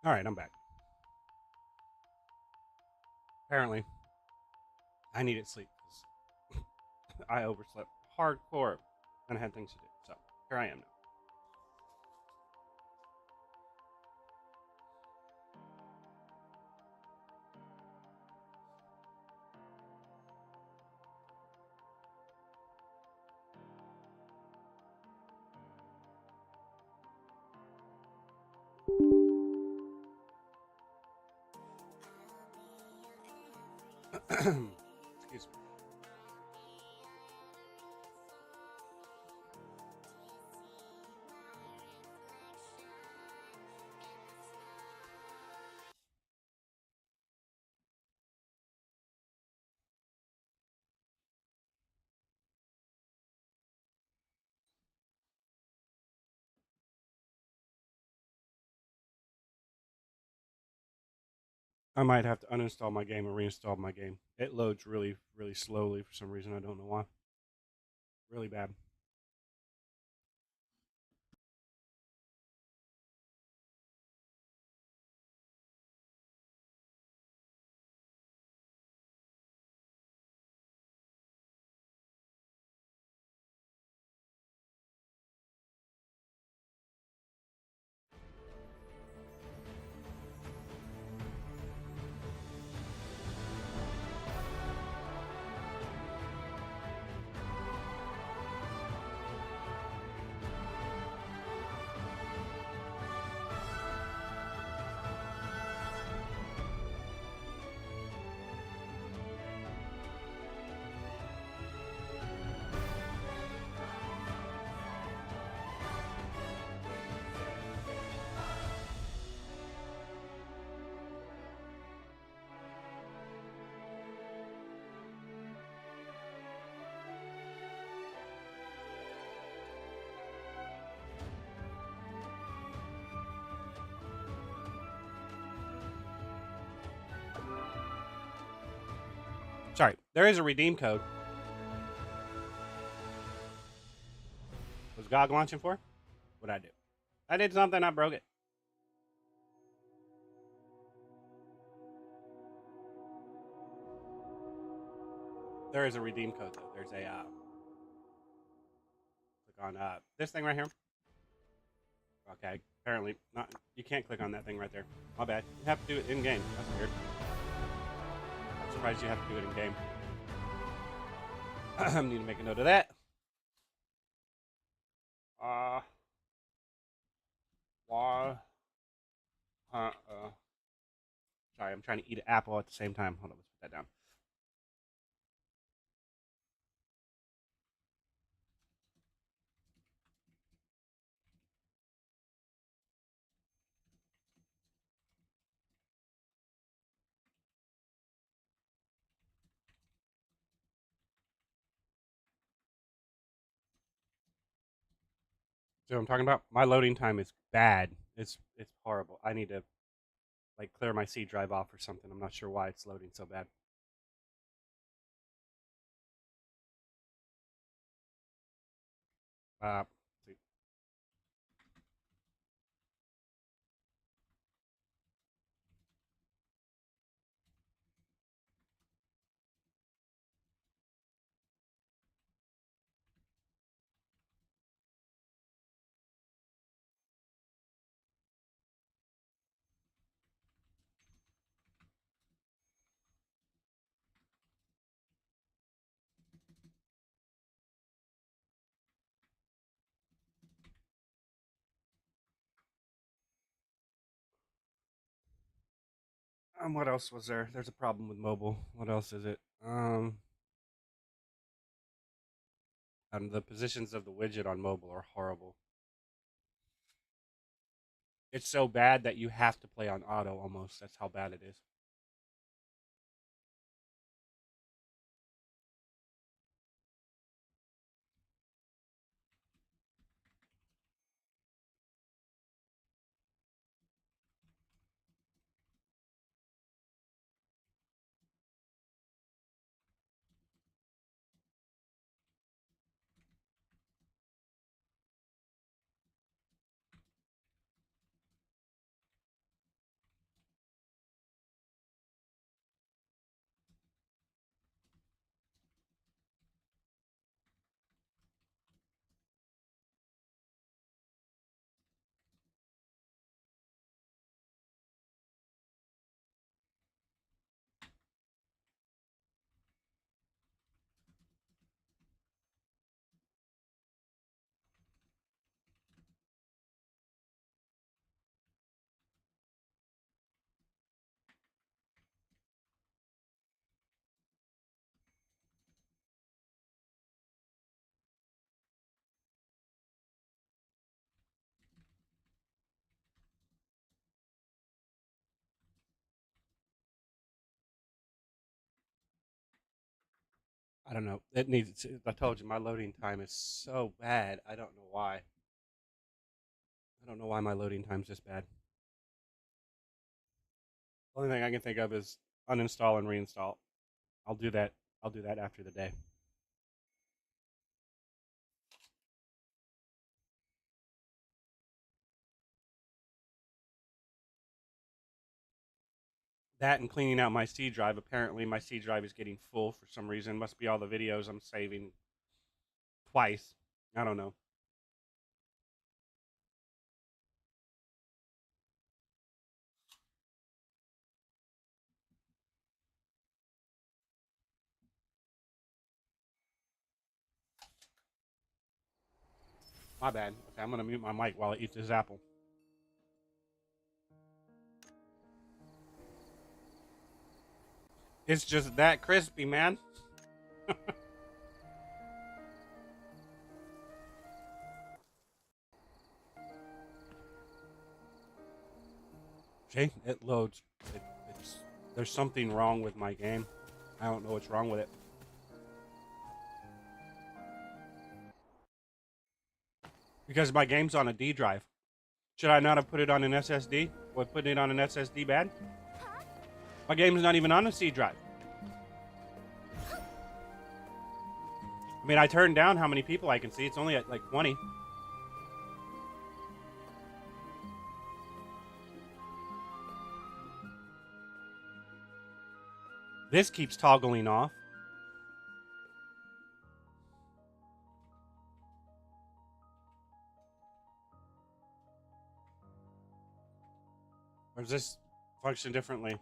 All right, I'm back. Apparently, I needed sleep because I overslept hardcore and I had things to do. So here I am now. Excuse me. I might have to uninstall my game and reinstall my game. It loads really, really slowly for some reason. I don't know why. Really bad. Sorry, there is a redeem code. Was GOG launching for? What'd I do? I did something, I broke it. There is a redeem code though. There's a click on this thing right here. Okay, apparently not. You can't click on that thing right there. My bad. You have to do it in game. That's weird. I'm surprised you have to do it in game. I need to make a note of that. Why? Sorry, I'm trying to eat an apple at the same time. Hold on, let's put that down. So I'm talking about my loading time is bad. It's horrible. I need to like clear my C drive off or something. I'm not sure why it's loading so bad. See. What else was there? There's a problem with mobile. What else is it? And the positions of the widget on mobile are horrible. It's so bad that you have to play on auto almost. That's how bad it is. I don't know. It needs. I told you my loading time is so bad. I don't know why. I don't know why my loading time's this bad. The only thing I can think of is uninstall and reinstall. I'll do that. I'll do that after the day. That and cleaning out my C drive. Apparently, my C drive is getting full for some reason. Must be all the videos I'm saving twice. I don't know. My bad. Okay, I'm gonna mute my mic while I eat this apple. It's just that crispy, man. See, it loads. There's something wrong with my game. I don't know what's wrong with it. Because my game's on a D drive. Should I not have put it on an SSD? Was putting it on an SSD bad? My game's not even on a C drive. I mean, I turned down how many people I can see. It's only at like 20. This keeps toggling off. Or does this function differently?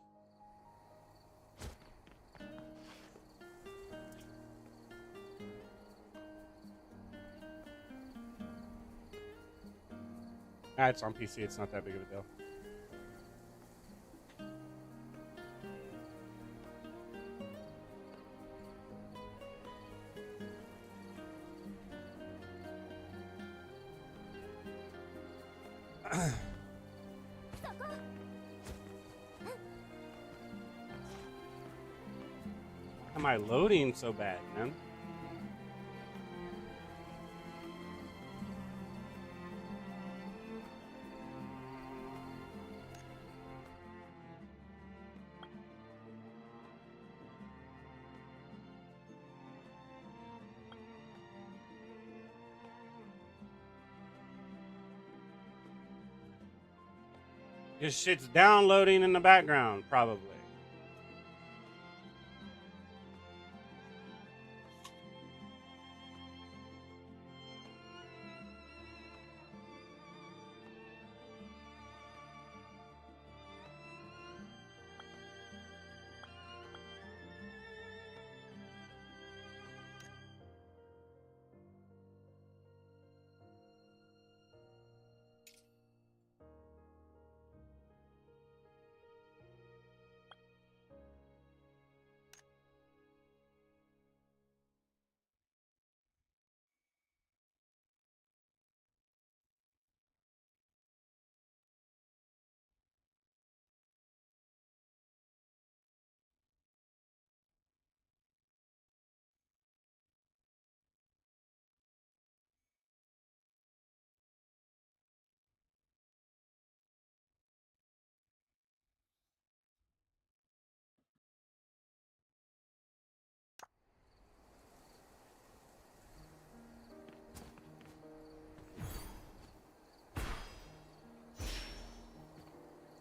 Ah, it's on PC. It's not that big of a deal. Why am I loading so bad, man? This shit's downloading in the background, probably.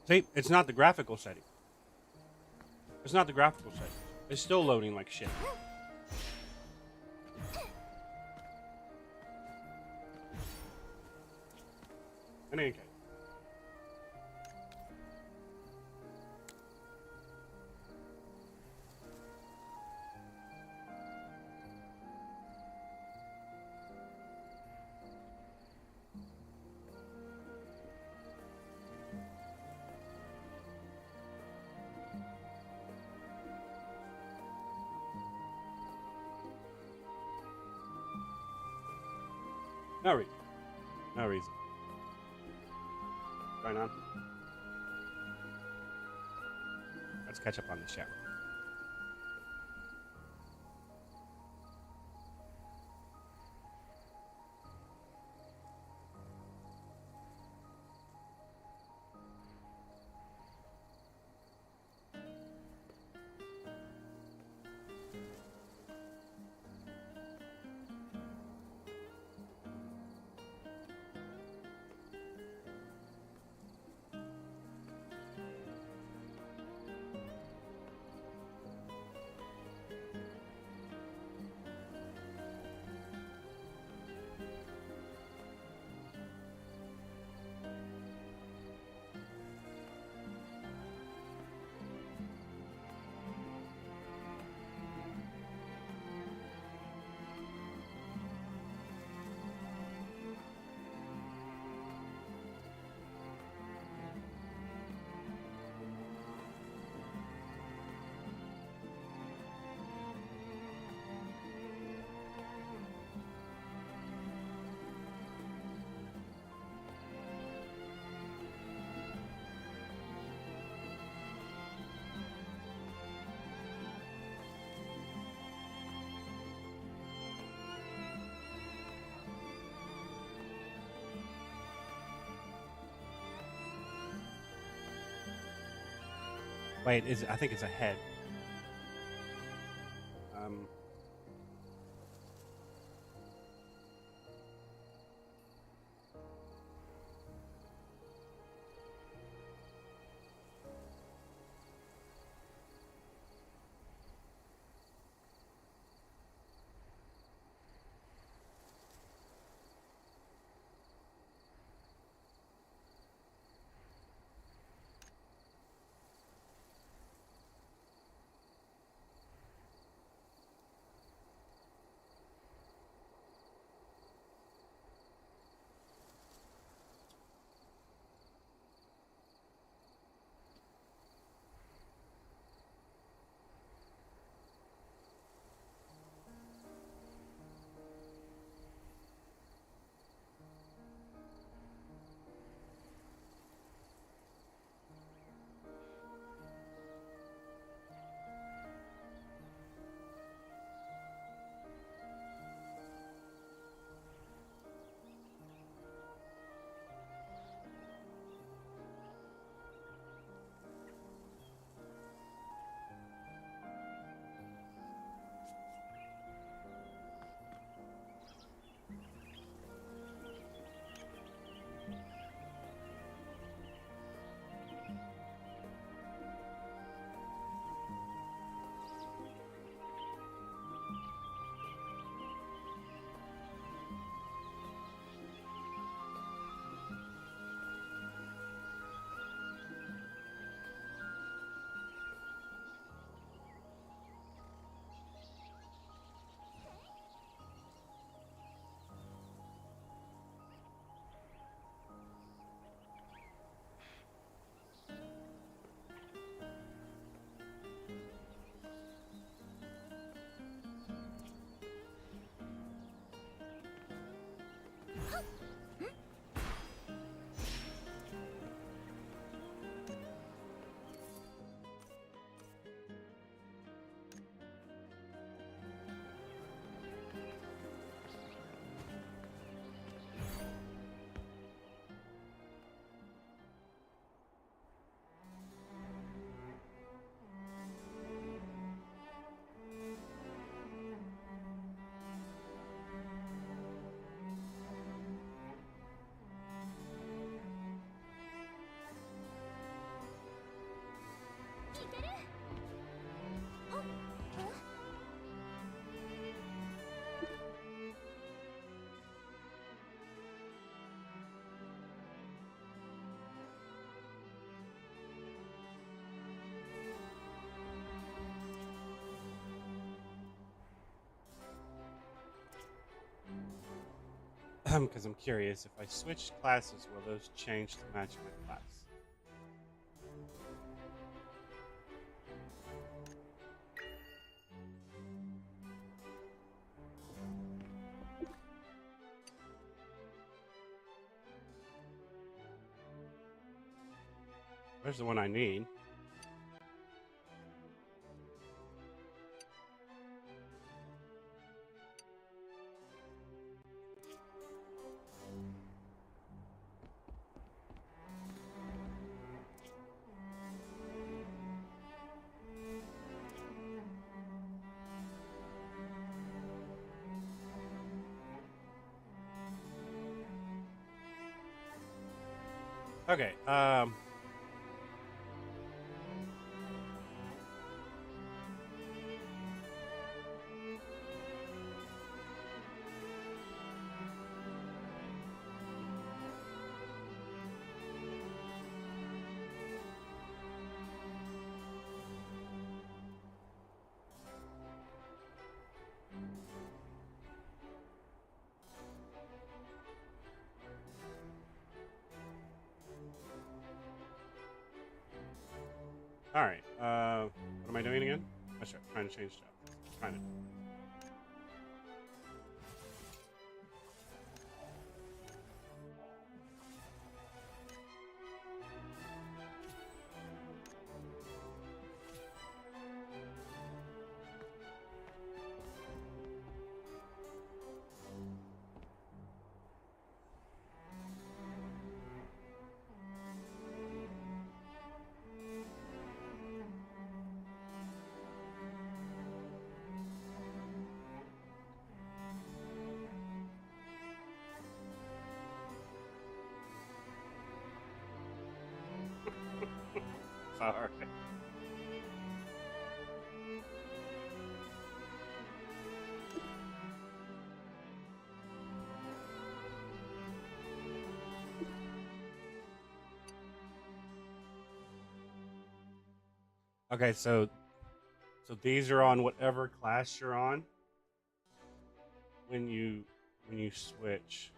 See, it's not the graphical setting. It's not the graphical setting. It's still loading like shit. In any case. No reason. No reason. What's going on? Let's catch up on the chat. Wait, I think it's a head. Because I'm curious, if I switch classes, will those change to match my class? There's the one I need. Okay, alright, what am I doing again? Oh, sure, trying to change stuff. Trying to. Sorry. Okay, so these are on whatever class you're on when you switch.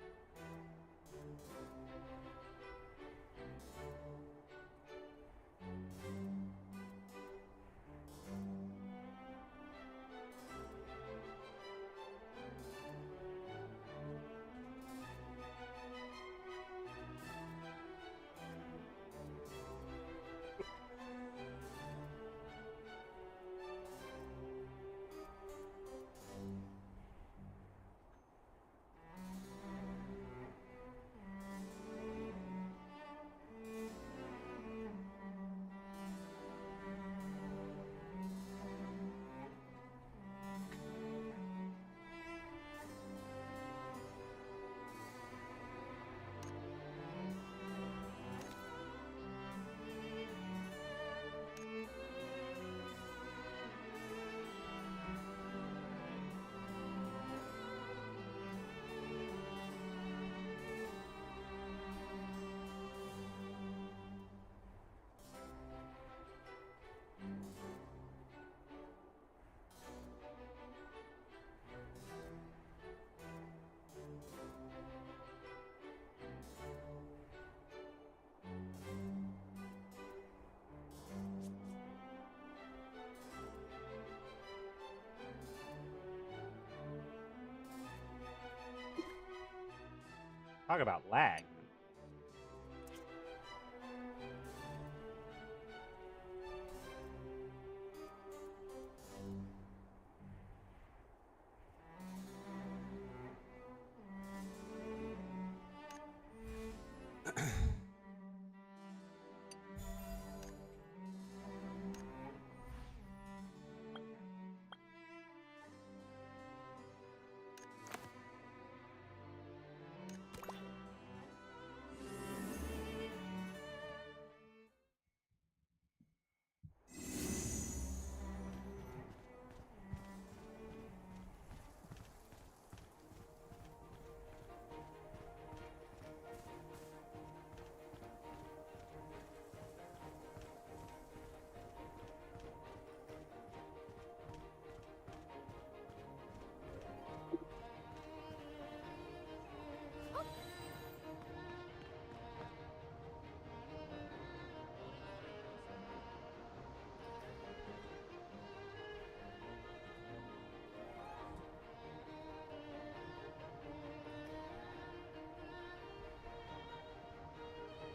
Talk about lag.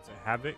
Is it Havoc?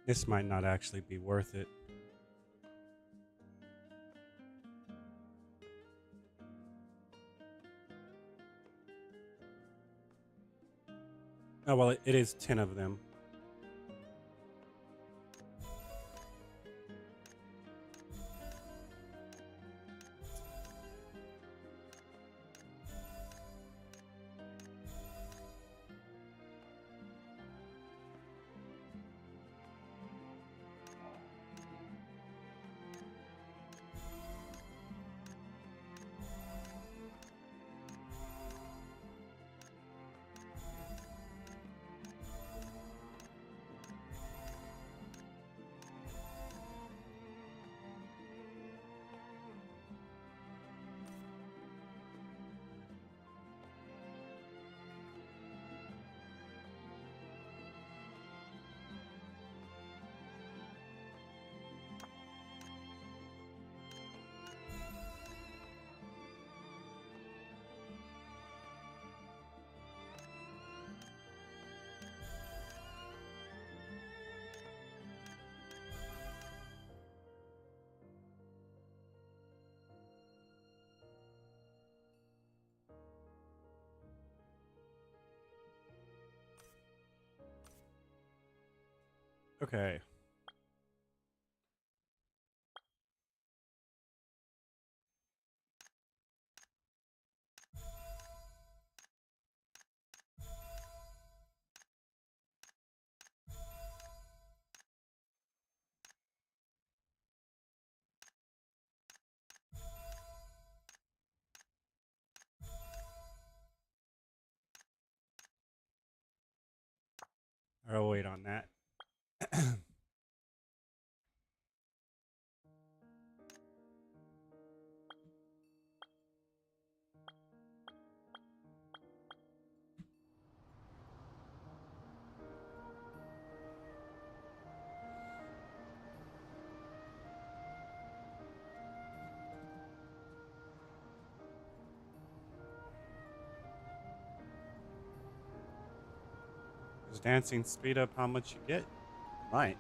This might not actually be worth it. Oh, well, it is 10 of them. Okay. I'll wait on that. Does dancing speed up how much you get? Right.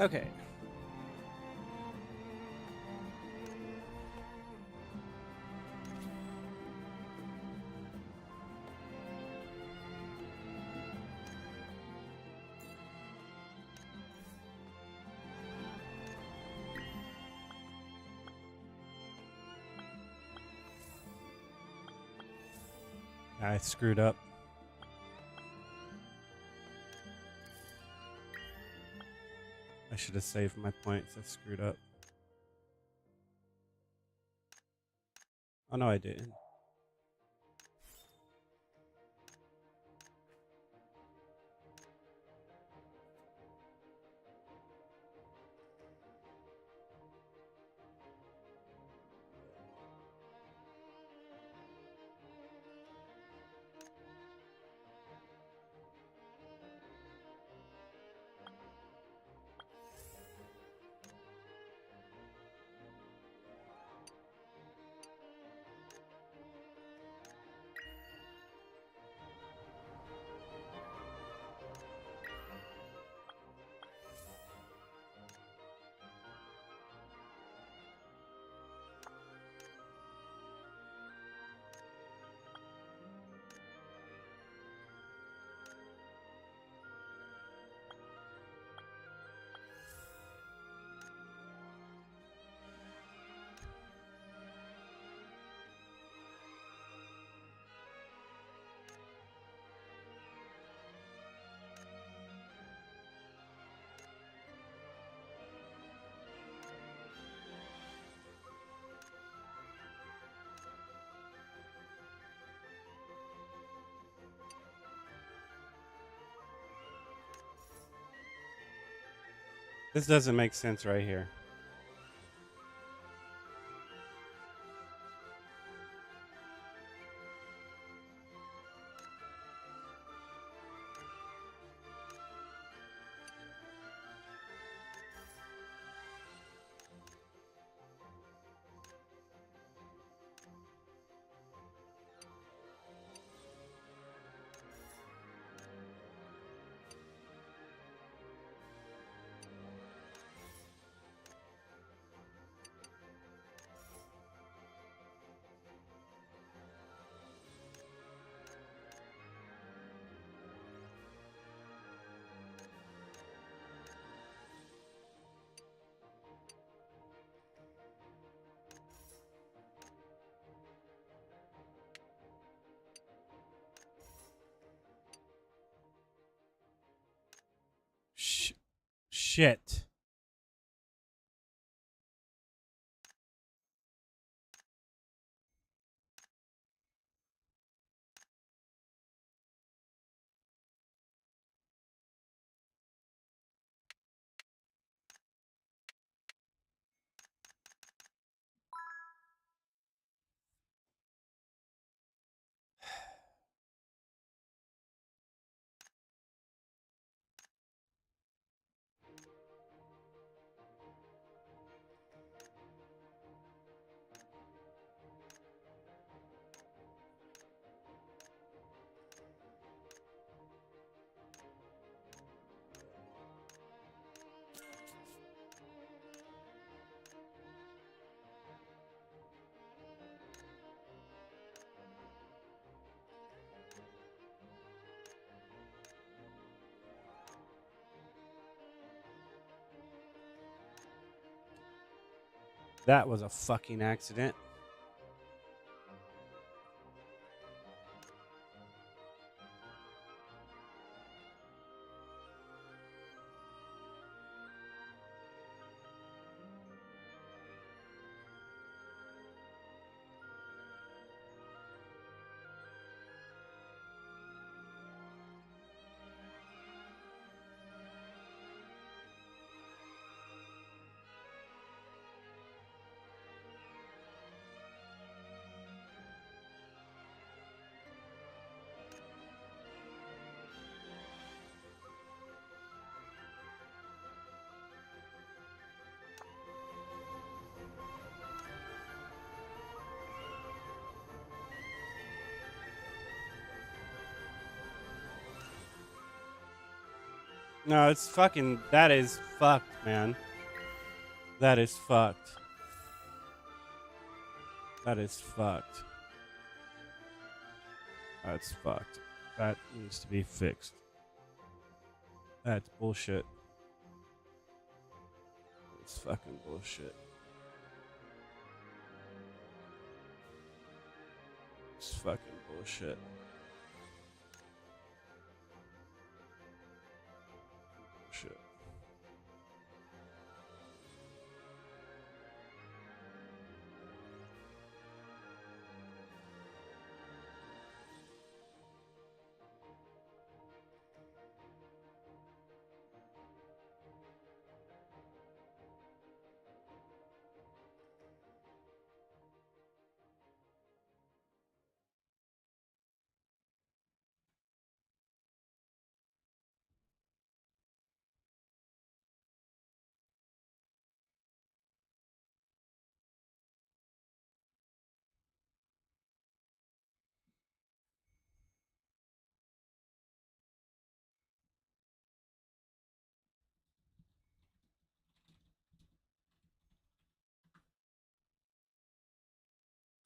Okay. I screwed up. I should have saved my points. I screwed up. Oh, no, I didn't. This doesn't make sense right here. Shit. That was a fucking accident. No, it's fucking... That is fucked, man. That is fucked. That is fucked. That's fucked. That needs to be fixed. That's bullshit. It's fucking bullshit. It's fucking bullshit. Bullshit.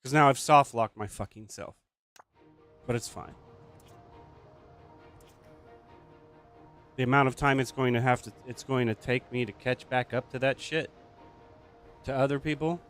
Because now I've soft locked my fucking self. But it's fine. The amount of time it's going to take me to catch back up to that shit. To other people.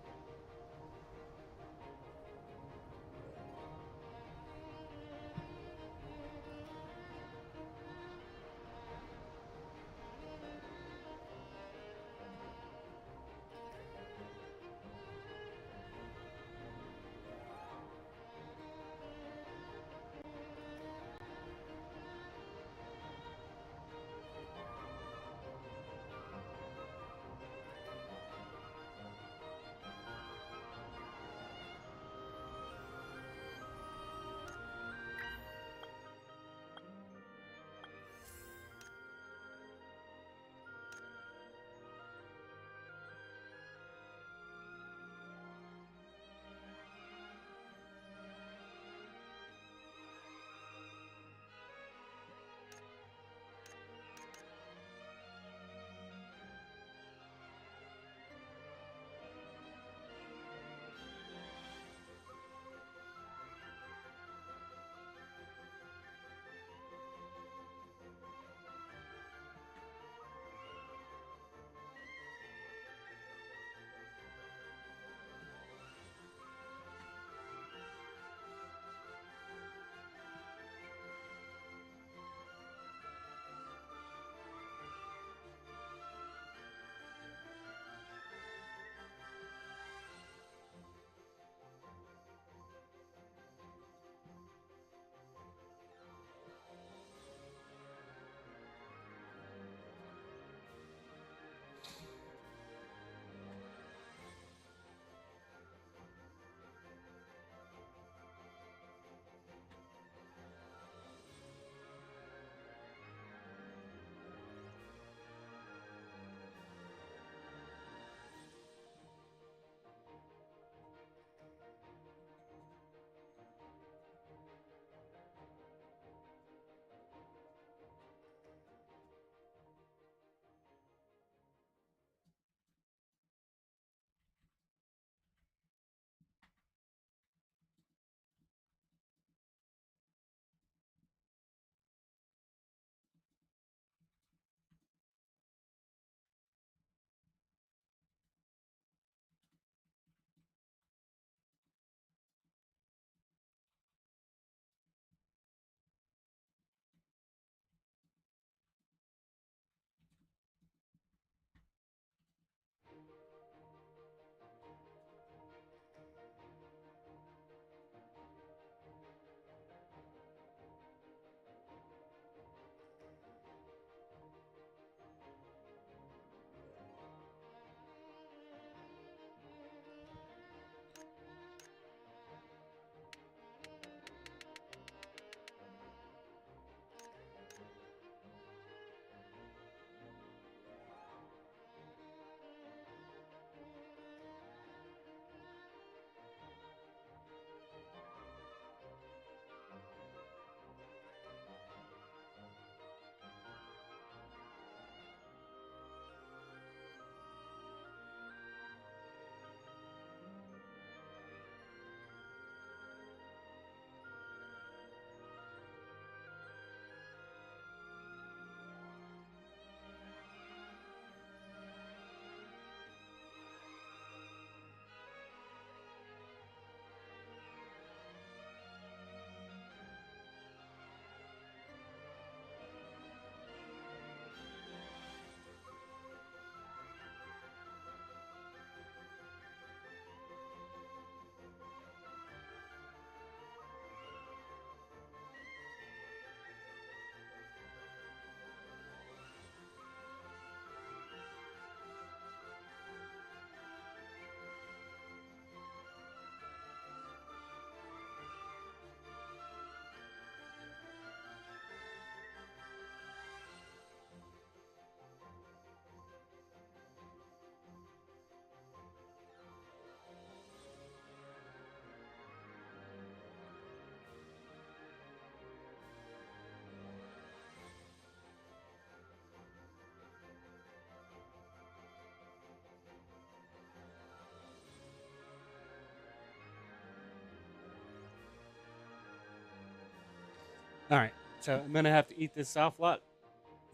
All right, so I'm gonna have to eat this soft lock.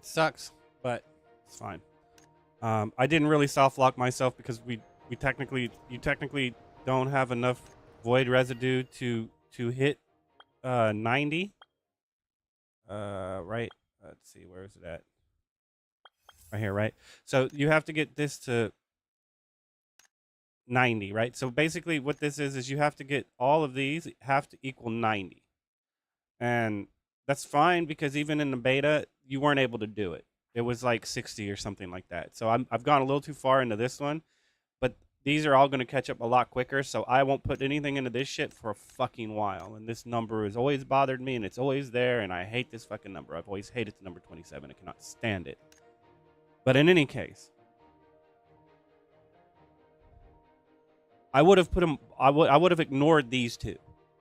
It sucks, but it's fine. I didn't really soft lock myself because you technically don't have enough void residue to hit 90. Right. Let's see, where is it at? Right here, right? So you have to get this to 90, right? So basically what this is you have to get all of these have to equal 90. And that's fine because even in the beta, you weren't able to do it. It was like 60 or something like that. So I've gone a little too far into this one, but these are all going to catch up a lot quicker. So I won't put anything into this shit for a fucking while. And this number has always bothered me and it's always there. And I hate this fucking number. I've always hated the number 27. I cannot stand it. But in any case, I would have put them. I would have ignored these two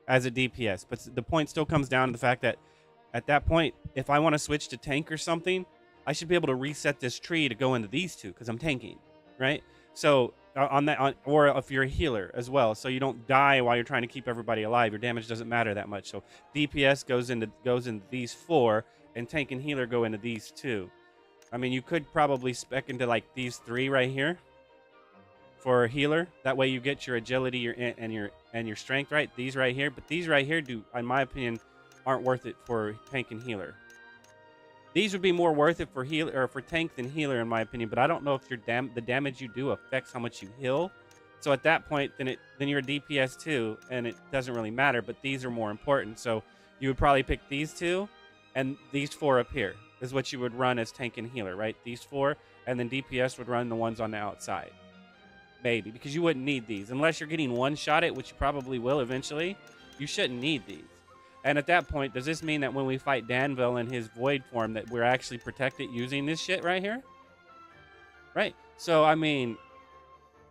as a DPS. But the point still comes down to the fact that at that point, if I want to switch to tank or something, I should be able to reset this tree to go into these two because I'm tanking, right? So or if you're a healer as well, so you don't die while you're trying to keep everybody alive. Your damage doesn't matter that much. So DPS goes into these 4, and tank and healer go into these 2. I mean, you could probably spec into like these 3 right here for a healer. That way you get your agility and your strength right. These right here, but these right here do, in my opinion, aren't worth it for tank and healer. These would be more worth it for healer or for tank than healer, in my opinion. But I don't know if the damage you do affects how much you heal. So at that point, then you're a DPS too, and it doesn't really matter. But these are more important. So you would probably pick these 2, and these 4 up here is what you would run as tank and healer, right? These 4, and then DPS would run the ones on the outside. Maybe, because you wouldn't need these. Unless you're getting one shot at, which you probably will eventually, you shouldn't need these. And at that point, does this mean that when we fight Danville in his void form that we're actually protected using this shit right here? Right. So, I mean,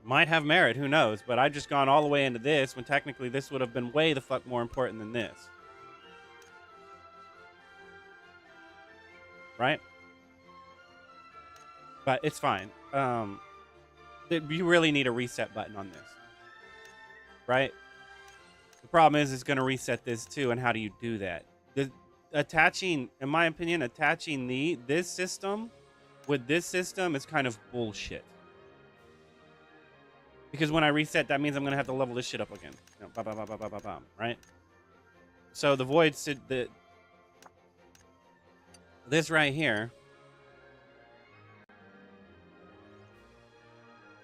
might have merit, who knows? But I've just gone all the way into this when technically this would have been way the fuck more important than this. Right? But it's fine. You really need a reset button on this. Right? The problem is it's going to reset this too, and how do you do that? In my opinion, attaching this system with this system is kind of bullshit. Because when I reset, that means I'm going to have to level this shit up again. You know, right? So the void, this right here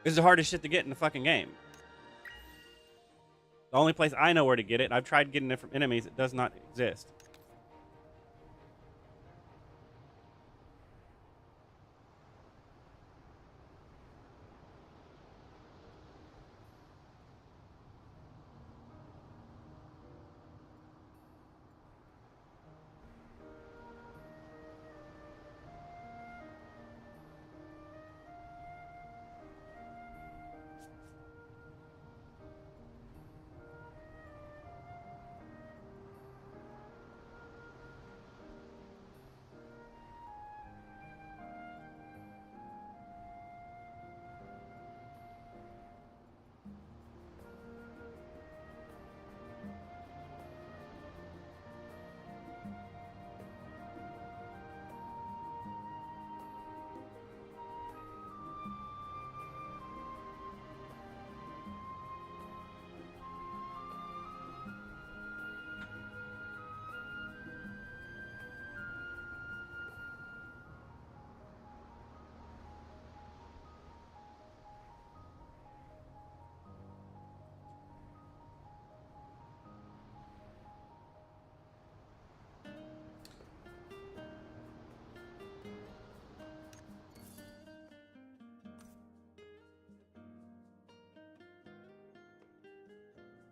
is the hardest shit to get in the fucking game. The only place I know where to get it, and I've tried getting it from enemies, it does not exist.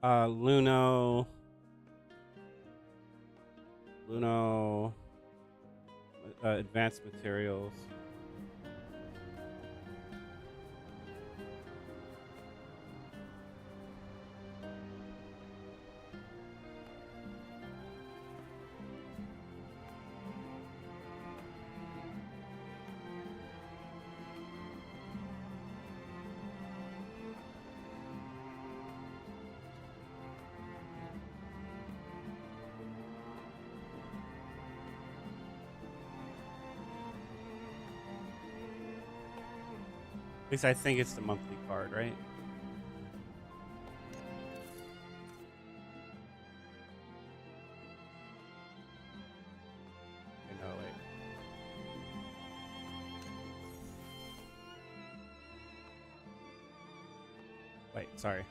Luno, advanced materials. least I think it's the monthly card, right? No, wait, sorry.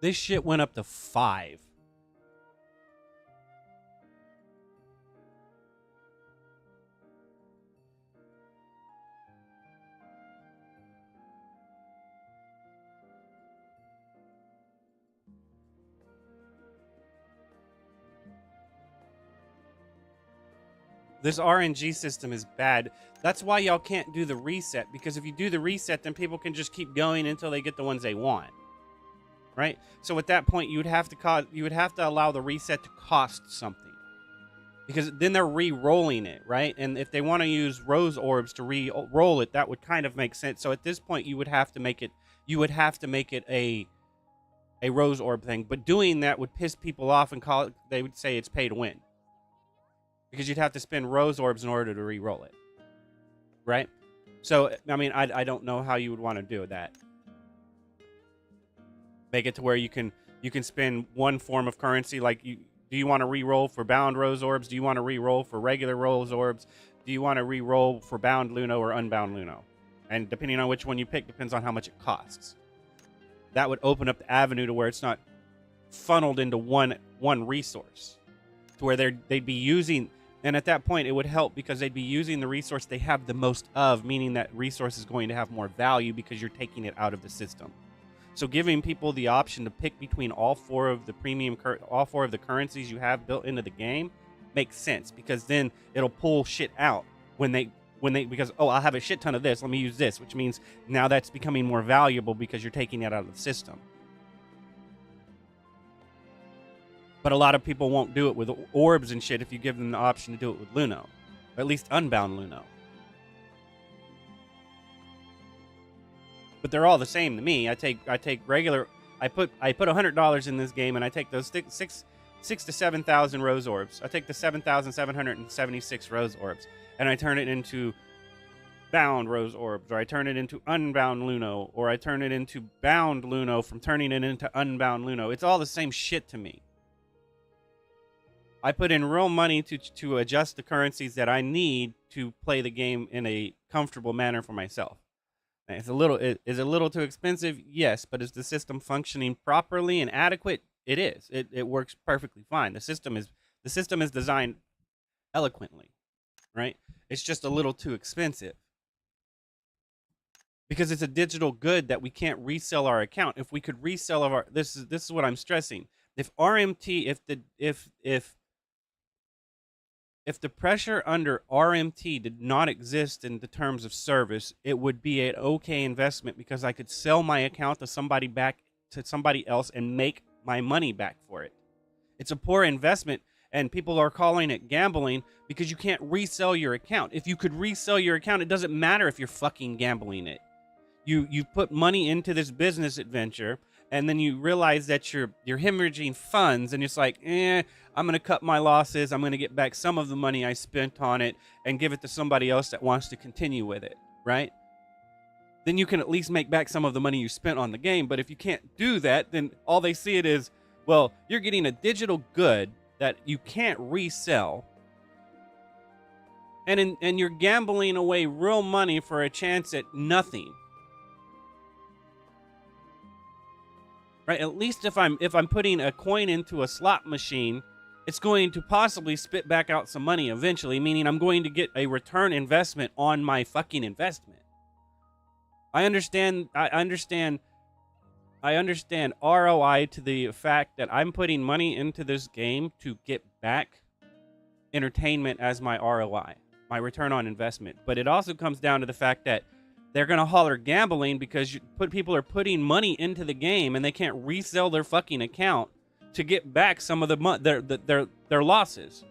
This shit went up to 5. This RNG system is bad. That's why y'all can't do the reset, because if you do the reset, then people can just keep going until they get the ones they want. Right? So at that point, you would have to allow the reset to cost something. Because then they're re-rolling it, right? And if they want to use rose orbs to re-roll it, that would kind of make sense. So at this point, you would have to make it a rose orb thing. But doing that would piss people off and they would say it's pay to win. Because you'd have to spend rose orbs in order to re-roll it. Right? So, I mean, I don't know how you would want to do that. Make it to where you can spend one form of currency. Like, do you want to re-roll for bound rose orbs? Do you want to re-roll for regular rose orbs? Do you want to re-roll for bound Luno or unbound Luno? And depending on which one you pick, depends on how much it costs. That would open up the avenue to where it's not funneled into one resource. To where they'd be using... And at that point, it would help because they'd be using the resource they have the most of, meaning that resource is going to have more value because you're taking it out of the system. So giving people the option to pick between all four of the currencies you have built into the game makes sense, because then it'll pull shit out because, oh, I'll have a shit ton of this, let me use this, which means now that's becoming more valuable because you're taking it out of the system. But a lot of people won't do it with orbs and shit if you give them the option to do it with Luno. Or at least unbound Luno. But they're all the same to me. I take regular... I put $100 in this game, and I take those 6,000 to 7,000 rose orbs. I take the 7,776 rose orbs, and I turn it into bound rose orbs, or I turn it into unbound Luno, or I turn it into bound Luno from turning it into unbound Luno. It's all the same shit to me. I put in real money to adjust the currencies that I need to play the game in a comfortable manner for myself. Is it a little too expensive? Yes, but is the system functioning properly and adequate? It is. It works perfectly fine. The system is designed eloquently, right? It's just a little too expensive. Because it's a digital good that we can't resell our account. If we could resell this is what I'm stressing. If RMT, if the pressure under RMT did not exist in the terms of service, it would be an okay investment because I could sell my account to somebody else and make my money back for it. It's a poor investment, and people are calling it gambling because you can't resell your account. If you could resell your account, it doesn't matter if you're fucking gambling it. You put money into this business adventure, and then you realize that you're hemorrhaging funds, and it's like, I'm going to cut my losses. I'm going to get back some of the money I spent on it and give it to somebody else that wants to continue with it, right? then you can at least make back some of the money you spent on the game. But if you can't do that, then all they see it is, well, you're getting a digital good that you can't resell. And you're gambling away real money for a chance at nothing. Right? At least if I'm putting a coin into a slot machine, it's going to possibly spit back out some money eventually, meaning I'm going to get a return investment on my fucking investment. I understand ROI to the fact that I'm putting money into this game to get back entertainment as my ROI, my return on investment. But it also comes down to the fact that they're going to holler gambling because people are putting money into the game and they can't resell their fucking account to get back some of their losses.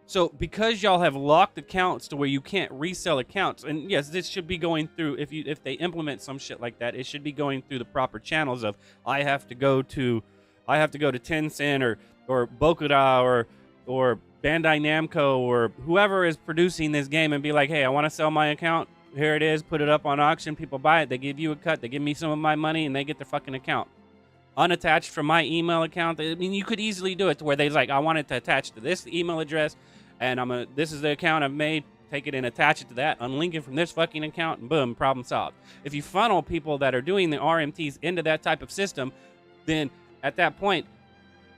So because y'all have locked accounts to where you can't resell accounts, and yes, this should be going through, if they implement some shit like that, it should be going through the proper channels of I have to go to Tencent or Bokuda or Bandai Namco or whoever is producing this game and be like, hey, I want to sell my account. Here it is. Put it up on auction. People buy it. They give you a cut. They give me some of my money and they get their fucking account. Unattached from my email account. I mean, you could easily do it to where they're like, I want it to attach to this email address, and this is the account I've made. Take it and attach it to that. Unlink it from this fucking account, and boom, problem solved. If you funnel people that are doing the RMTs into that type of system, then at that point,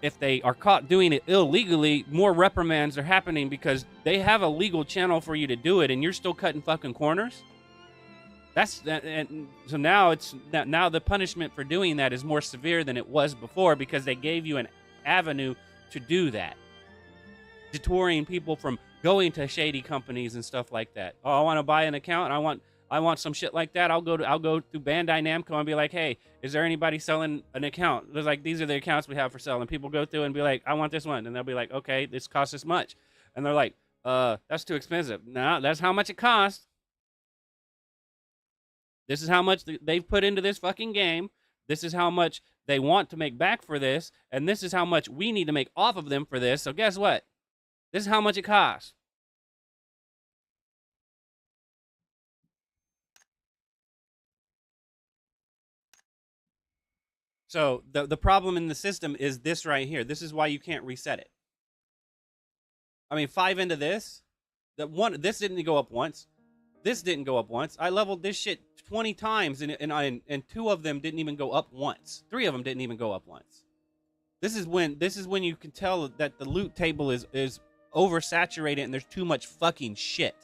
if they are caught doing it illegally, more reprimands are happening because they have a legal channel for you to do it, and you're still cutting fucking corners. And so now the punishment for doing that is more severe than it was before because they gave you an avenue to do that, detouring people from going to shady companies and stuff like that. Oh, I want to buy an account. I want some shit like that. I'll go to Bandai Namco and be like, hey, is there anybody selling an account? There's like, these are the accounts we have for sale, and people go through and be like, I want this one, and they'll be like, okay, this costs this much, and they're like, that's too expensive. No, that's how much it costs. This is how much they've put into this fucking game. This is how much they want to make back for this. And this is how much we need to make off of them for this. So guess what? This is how much it costs. So the problem in the system is this right here. This is why you can't reset it. I mean, 5 into this. This didn't go up once. This didn't go up once. I leveled this shit 20 times, and 2 of them didn't even go up once. 3 of them didn't even go up once. This is when you can tell that the loot table is oversaturated and there's too much fucking shit.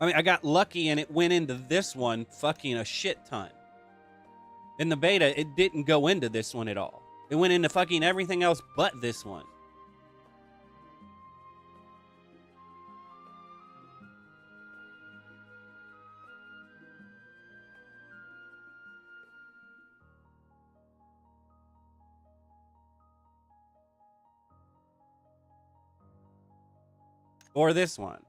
I mean, I got lucky and it went into this one fucking a shit ton. In the beta, it didn't go into this one at all. It went into fucking everything else but this one. Or this one.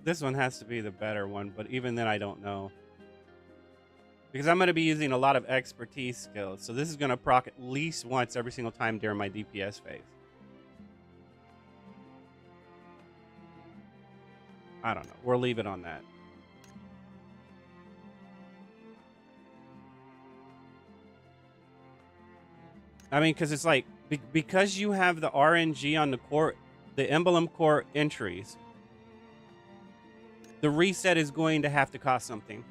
This one has to be the better one, but even then I don't know. Because I'm going to be using a lot of expertise skills. So this is going to proc at least once every single time during my DPS phase. I don't know. We'll leave it on that. I mean, because it's like, because you have the RNG on the core, the emblem core entries, the reset is going to have to cost something.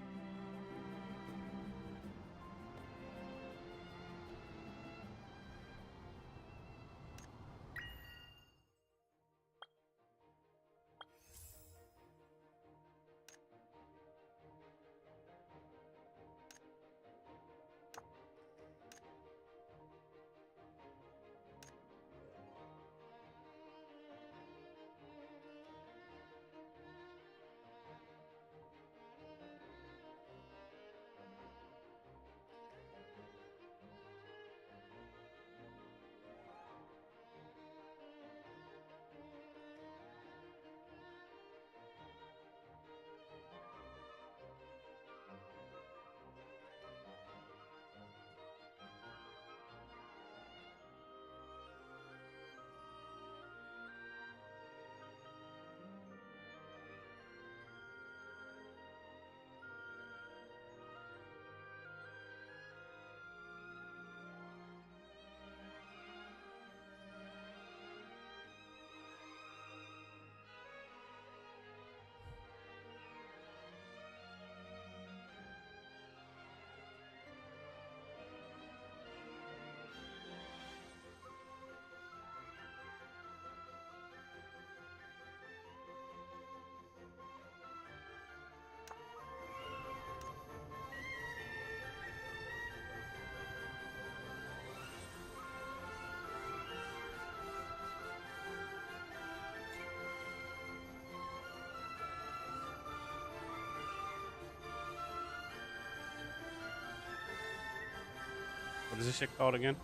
What is this shit called again?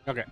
Okay.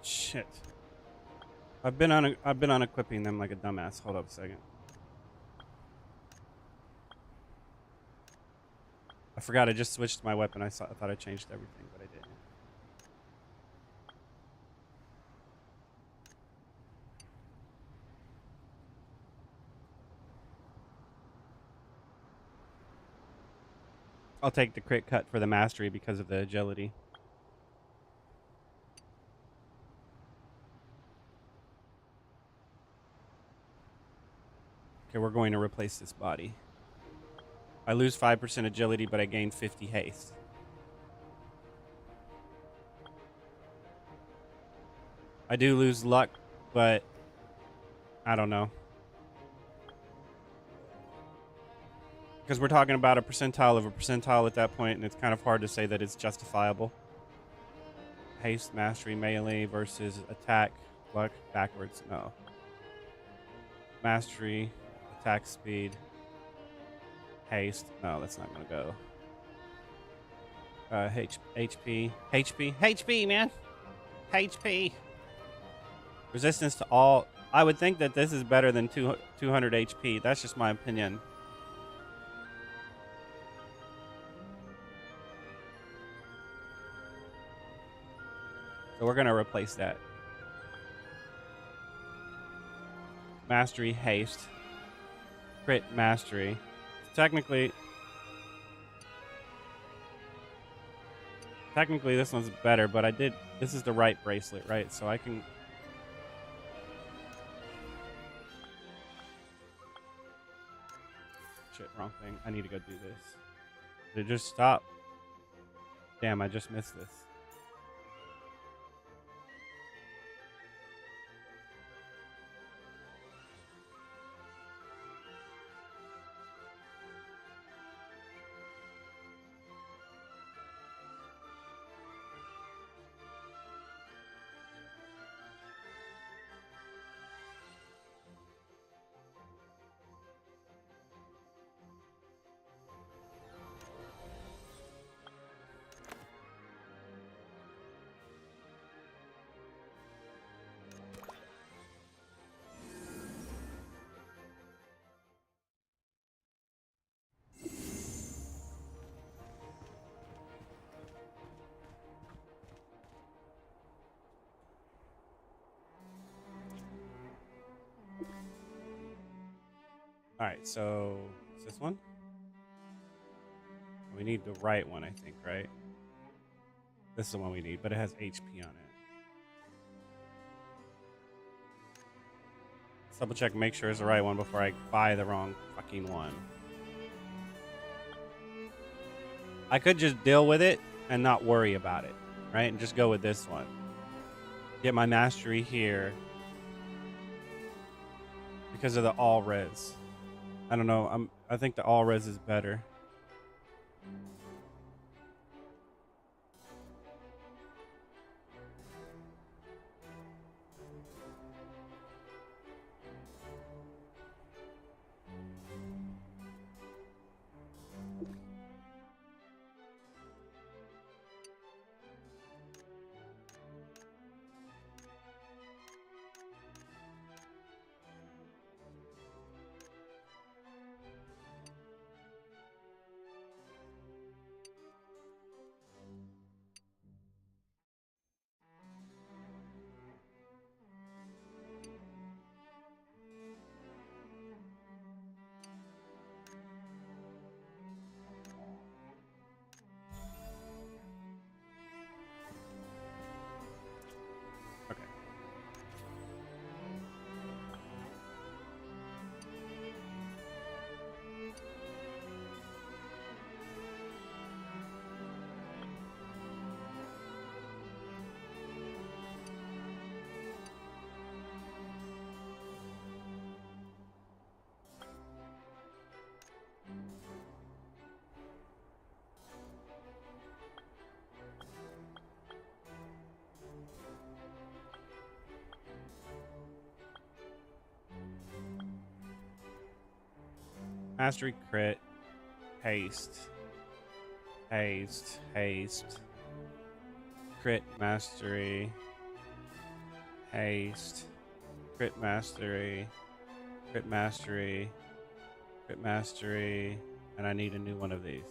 Shit. I've been on equipping them like a dumbass. Hold up a second. I forgot I just switched my weapon. I thought I changed everything, but I didn't. I'll take the crit cut for the mastery because of the agility. Okay, we're going to replace this body. I lose 5% agility, but I gain 50 haste. I do lose luck, but I don't know. Because we're talking about a percentile of a percentile at that point, and it's kind of hard to say that it's justifiable. Haste, mastery, melee versus attack, luck, backwards. No. Mastery, attack speed, haste. No, that's not going to go. HP, man. HP. Resistance to all. I would think that this is better than 200 HP. That's just my opinion. So we're going to replace that. mastery, haste, crit, mastery. Technically, this one's better, but this is the right bracelet, right? So I can... Shit, wrong thing. I need to go do this. Did it just stop? Damn, I just missed this. Alright, so is this one? We need the right one, I think, right? This is the one we need, but it has HP on it. Let's double check, make sure it's the right one before I buy the wrong fucking one. I could just deal with it and not worry about it, right? And just go with this one. Get my mastery here because of the all res. I don't know. I think the all res is better. Mastery, crit, haste, haste, haste, crit, mastery, haste, crit, mastery, crit, mastery, crit, mastery, and I need a new one of these.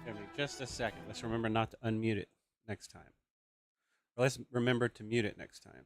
Give me just a second. Let's remember not to unmute it next time. Or let's remember to mute it next time.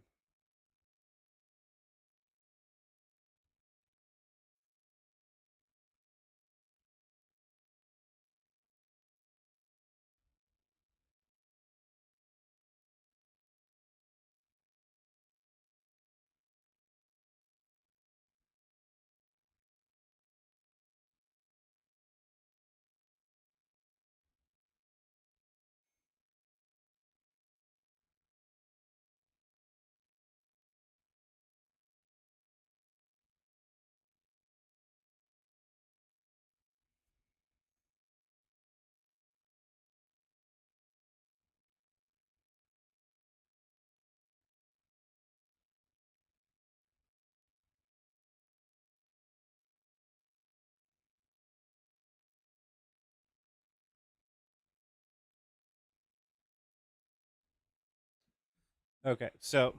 Okay, so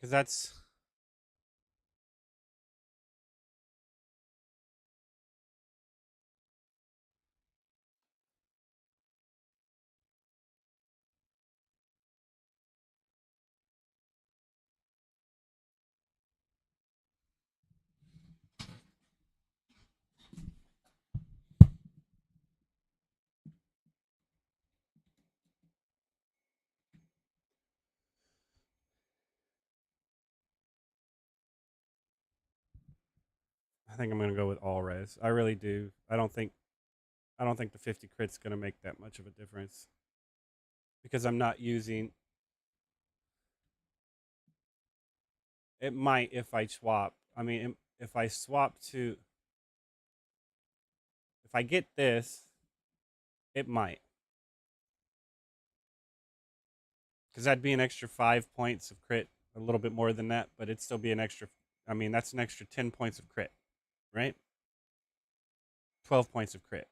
because that's I think I'm gonna go with all res. I really do. I don't think the 50 crit's gonna make that much of a difference because I'm not using. It might if I swap. I mean, if I swap to, if I get this, it might, because that'd be an extra 5 points of crit, a little bit more than that, but it'd still be an extra. I mean, that's an extra 10 points of crit, right? 12 points of crit.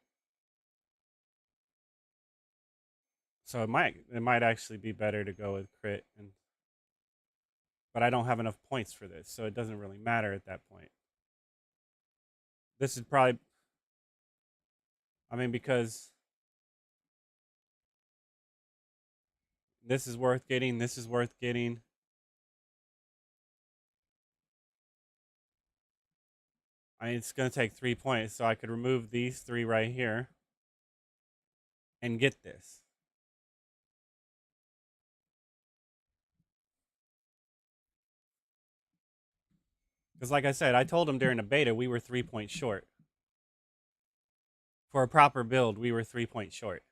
So it might actually be better to go with crit, but I don't have enough points for this, so it doesn't really matter at that point. This is probably, I mean, because this is worth getting, this is worth getting. It's going to take 3 points, so I could remove these three right here and get this. Because like I said, I told him during the beta we were 3 points short. For a proper build, we were 3 points short.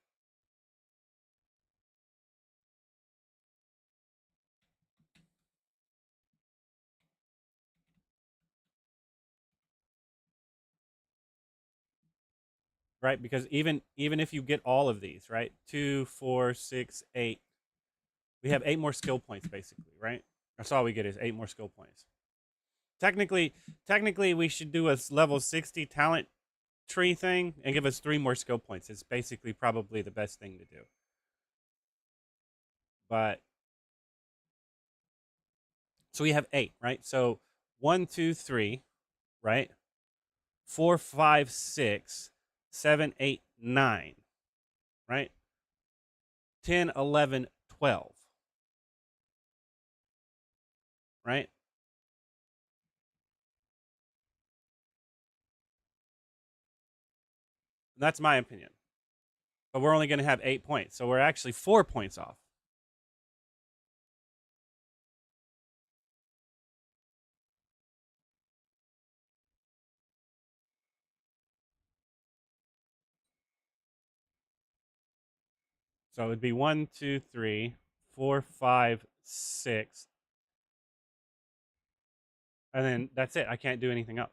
Right? Because even if you get all of these, right? 2, 4, 6, 8. We have 8 more skill points, basically, right? That's all we get is 8 more skill points. Technically, we should do a level 60 talent tree thing and give us 3 more skill points. It's basically probably the best thing to do. But so we have 8, right? So 1, 2, 3, right? 4, 5, 6, 7, 8, 9, right? 10, 11, 12, right? That's my opinion. But we're only going to have 8 points. So we're actually 4 points off. So it would be 1, 2, 3, 4, 5, 6. And then that's it. I can't do anything else.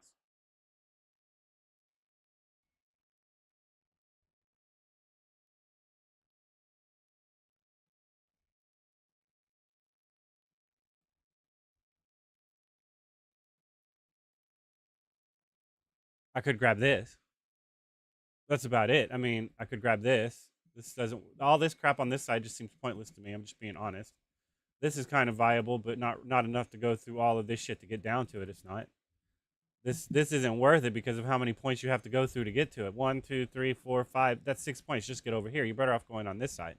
I could grab this. That's about it. I mean, I could grab this. This doesn't. All this crap on this side just seems pointless to me. I'm just being honest. This is kind of viable, but not enough to go through all of this shit to get down to it. It's not. This isn't worth it because of how many points you have to go through to get to it. 1, 2, 3, 4, 5. That's 6 points. Just get over here. You're better off going on this side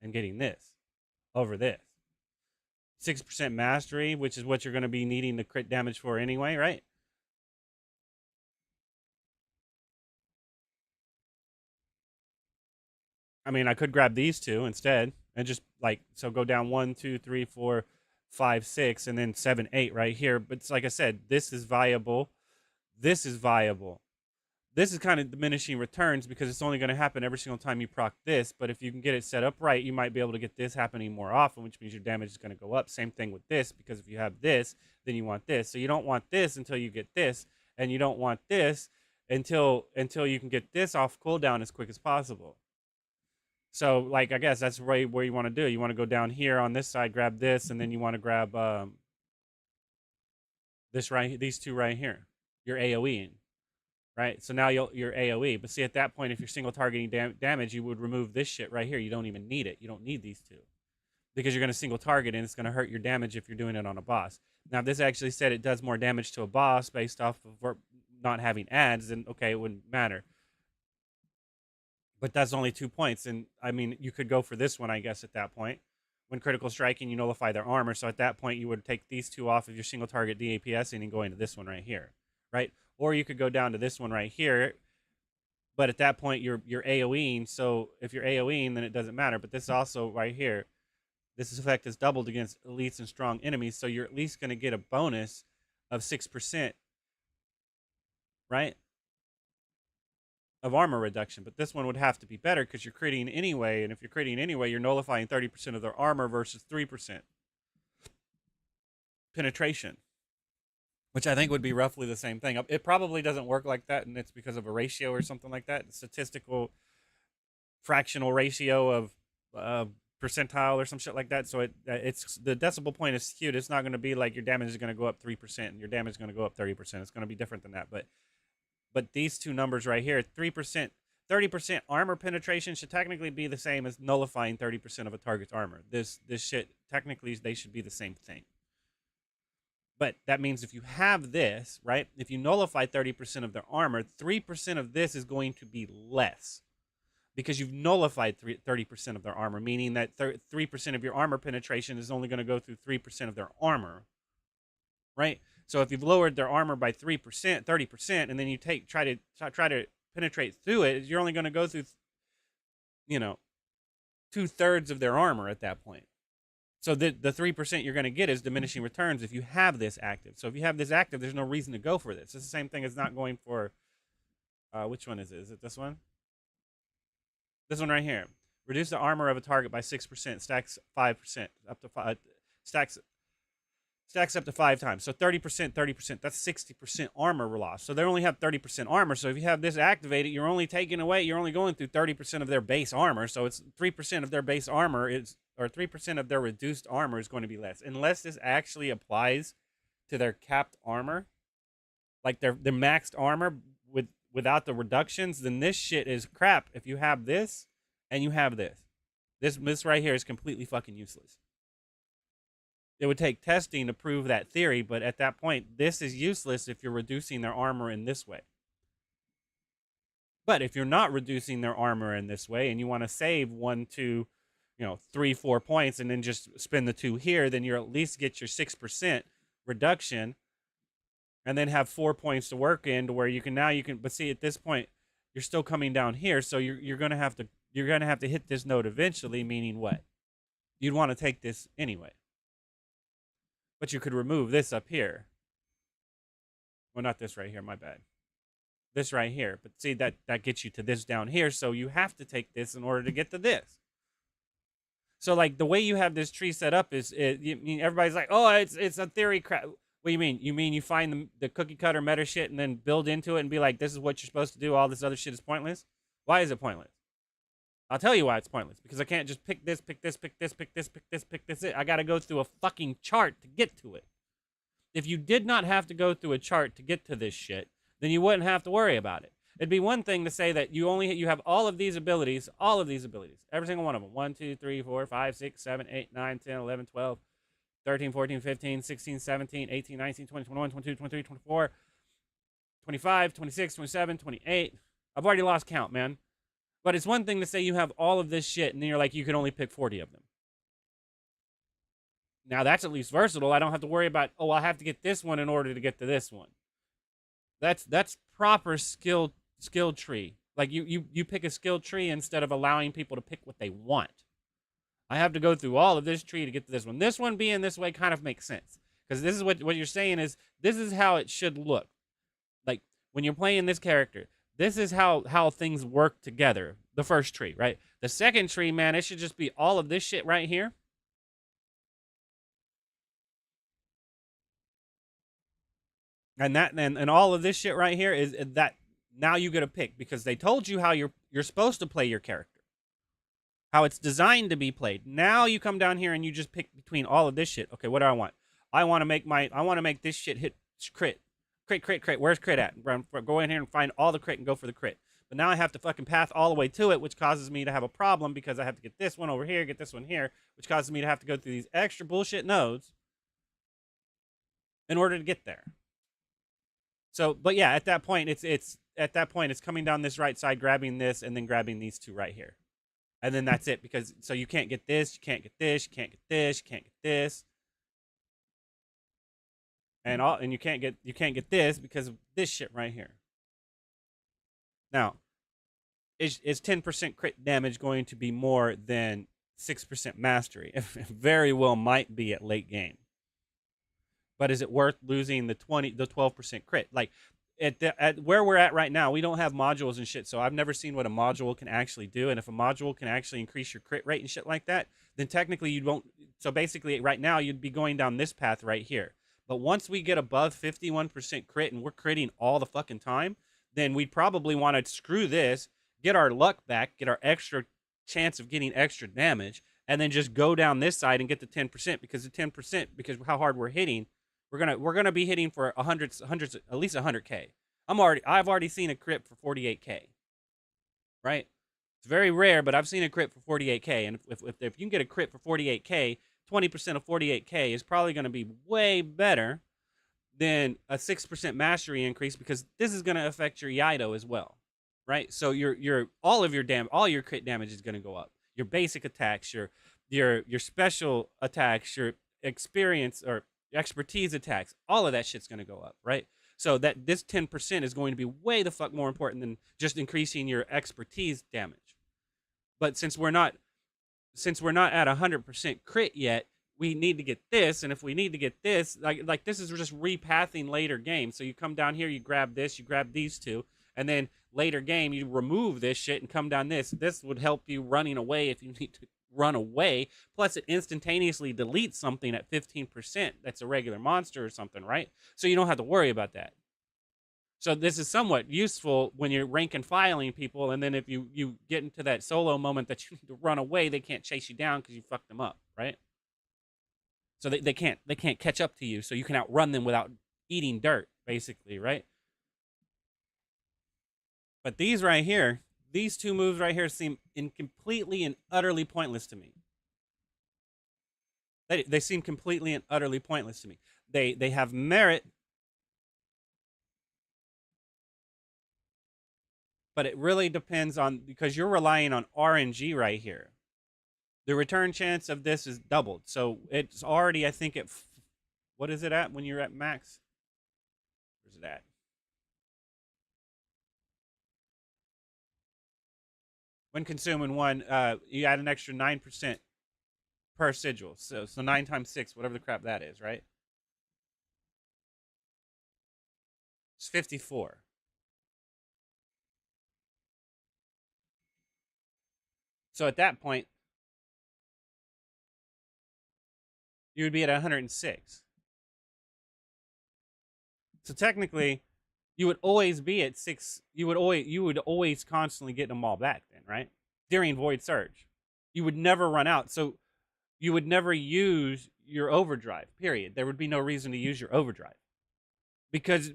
and getting this over this. 6% mastery, which is what you're going to be needing the crit damage for anyway, right? I mean, I could grab these two instead and just like, so go down 1, 2, 3, 4, 5, 6, and then 7, 8 right here. But it's like I said, this is viable. This is viable. This is kind of diminishing returns because it's only going to happen every single time you proc this. But if you can get it set up right, you might be able to get this happening more often, which means your damage is going to go up. Same thing with this, because if you have this, then you want this. So you don't want this until you get this, and you don't want this until you can get this off cooldown as quick as possible. So, like, I guess that's right where you want to do. You want to go down here on this side, grab this, and then you want to grab these two right here. You're AOEing, right? So now you're AOE. But see, at that point, if you're single targeting damage, you would remove this shit right here. You don't even need it. You don't need these two because you're going to single target, and it's going to hurt your damage if you're doing it on a boss. Now, if this actually said it does more damage to a boss based off of not having ads, then okay, it wouldn't matter. But that's only 2 points. And I mean, you could go for this one, I guess, at that point. When critical striking, you nullify their armor. So at that point, you would take these two off of your single target DAPSing and go into this one right here, right? Or you could go down to this one right here. But at that point, you're AoEing. So if you're AoEing, then it doesn't matter. But this also right here, this effect is doubled against elites and strong enemies. So you're at least going to get a bonus of 6%, right? Of armor reduction, but this one would have to be better because you're critting anyway, and if you're critting anyway, you're nullifying 30% of their armor versus 3% penetration, which I think would be roughly the same thing. It probably doesn't work like that, and it's because of a ratio or something like that, statistical fractional ratio of percentile or some shit like that. So it's the decimal point is skewed. It's not going to be like your damage is going to go up 3% and your damage is going to go up 30%. It's going to be different than that, but these two numbers right here, 3%, 30% armor penetration should technically be the same as nullifying 30% of a target's armor. This shit, technically, they should be the same thing. But that means if you have this, right, if you nullify 30% of their armor, 3% of this is going to be less because you've nullified 30% of their armor, meaning that 3% of your armor penetration is only going to go through 3% of their armor, right? So if you've lowered their armor by 3%, 30%, and then you try to penetrate through it, you're only going to go through, 2/3 of their armor at that point. So the 3% you're going to get is diminishing returns if you have this active. So if you have this active, there's no reason to go for this. It's the same thing as not going for, which one is it? Is it this one? This one right here. Reduce the armor of a target by 6%, stacks 5%, up to 5, stacks up to 5 times. So 30%, 30%, that's 60% armor loss. So they only have 30% armor. So if you have this activated, you're only taking away, you're only going through 30% of their base armor. So it's 3% of their base armor is, or 3% of their reduced armor is going to be less. Unless this actually applies to their capped armor, like their maxed armor without the reductions, then this shit is crap. If you have this and you have this. This right here is completely fucking useless. It would take testing to prove that theory, but at that point, this is useless if you're reducing their armor in this way. But if you're not reducing their armor in this way and you want to save 1, 2, 3, 4 points and then just spend the 2 here, then you at least get your 6% reduction and then have 4 points to work in to where you can but see at this point, you're still coming down here. So you're going to have to hit this node eventually, meaning what? You'd want to take this anyway. But you could remove this up here. Well, not this right here, my bad. This right here. But see, that gets you to this down here, so you have to take this in order to get to this. So, like, the way you have this tree set up is, everybody's like, oh, it's a theory crap. What do you mean? You mean you find the cookie cutter meta shit and then build into it and be like, this is what you're supposed to do, all this other shit is pointless? Why is it pointless? I'll tell you why it's pointless. Because I can't just pick this, pick this, pick this, pick this, pick this, pick this. I got to go through a fucking chart to get to it. If you did not have to go through a chart to get to this shit, then you wouldn't have to worry about it. It'd be one thing to say that you have all of these abilities, every single one of them. 1, 2, 3, 4, 5, 6, 7, 8, 9, 10, 11, 12, 13, 14, 15, 16, 17, 18, 19, 20, 21, 22, 23, 24, 25, 26, 27, 28. I've already lost count, man. But it's one thing to say you have all of this shit, and then you're like, you can only pick 40 of them. Now, that's at least versatile. I don't have to worry about, oh, I have to get this one in order to get to this one. That's proper skill tree. Like, you pick a skill tree instead of allowing people to pick what they want. I have to go through all of this tree to get to this one. This one being this way kind of makes sense. Because this is what you're saying is, this is how it should look. Like, when you're playing this character, this is how things work together. The first tree, right? The second tree, man, it should just be all of this shit right here. And all of this shit right here is that now you get a pick because they told you how you're supposed to play your character. How it's designed to be played. Now you come down here and you just pick between all of this shit. Okay, what do I want? I want to make this shit hit crit. Crit. Where's crit at? Go in here and find all the crit and go for the crit. But now I have to fucking path all the way to it, which causes me to have a problem because I have to get this one over here, get this one here, which causes me to have to go through these extra bullshit nodes in order to get there. So, but yeah, at that point, it's coming down this right side, grabbing this, and then grabbing these two right here. And then that's it, because so you can't get this, you can't get this, you can't get this, you can't get this. And you can't get this because of this shit right here. Now, is 10% crit damage going to be more than 6% mastery? It very well might be at late game. But is it worth losing the 12% crit? Like at where we're at right now, we don't have modules and shit, so I've never seen what a module can actually do. And if a module can actually increase your crit rate and shit like that, then technically you won't. So basically, right now you'd be going down this path right here. But once we get above 51% crit and we're critting all the fucking time, then we'd probably want to screw this, get our luck back, get our extra chance of getting extra damage, and then just go down this side and get the 10%, because the 10%, because how hard we're hitting, we're gonna be hitting for hundreds, at least 100K. I've already seen a crit for 48K. Right? It's very rare, but I've seen a crit for 48K, and if you can get a crit for 48K, 20% of 48K is probably going to be way better than a 6% mastery increase, because this is going to affect your Yido as well, right? So all your crit damage is going to go up. Your basic attacks, your special attacks, your experience or expertise attacks, all of that shit's going to go up, right? So that this 10% is going to be way the fuck more important than just increasing your expertise damage. But since we're not at 100% crit yet, we need to get this, and if we need to get this, like this is just repathing later game. So you come down here, you grab this, you grab these two, and then later game you remove this shit and come down this. This would help you running away if you need to run away. Plus it instantaneously deletes something at 15% that's a regular monster or something, right? So you don't have to worry about that. So this is somewhat useful when you're rank and filing people, and then if you get into that solo moment that you need to run away, they can't chase you down because you fucked them up, right? So they can't catch up to you, so you can outrun them without eating dirt, basically, right? But these right here, these two moves right here seem completely and utterly pointless to me. They seem completely and utterly pointless to me. They have merit, but it really depends on, because you're relying on RNG right here. The return chance of this is doubled. So it's already, I think, what is it at when you're at max? Where's it at? When consuming one, you add an extra 9% per sigil. So 9 times 6, whatever the crap that is, right? It's 54. So at that point, you would be at 106. So technically, you would always be at 6. You would always constantly get them all back then, right? During Void Surge. You would never run out. So you would never use your overdrive, period. There would be no reason to use your overdrive. Because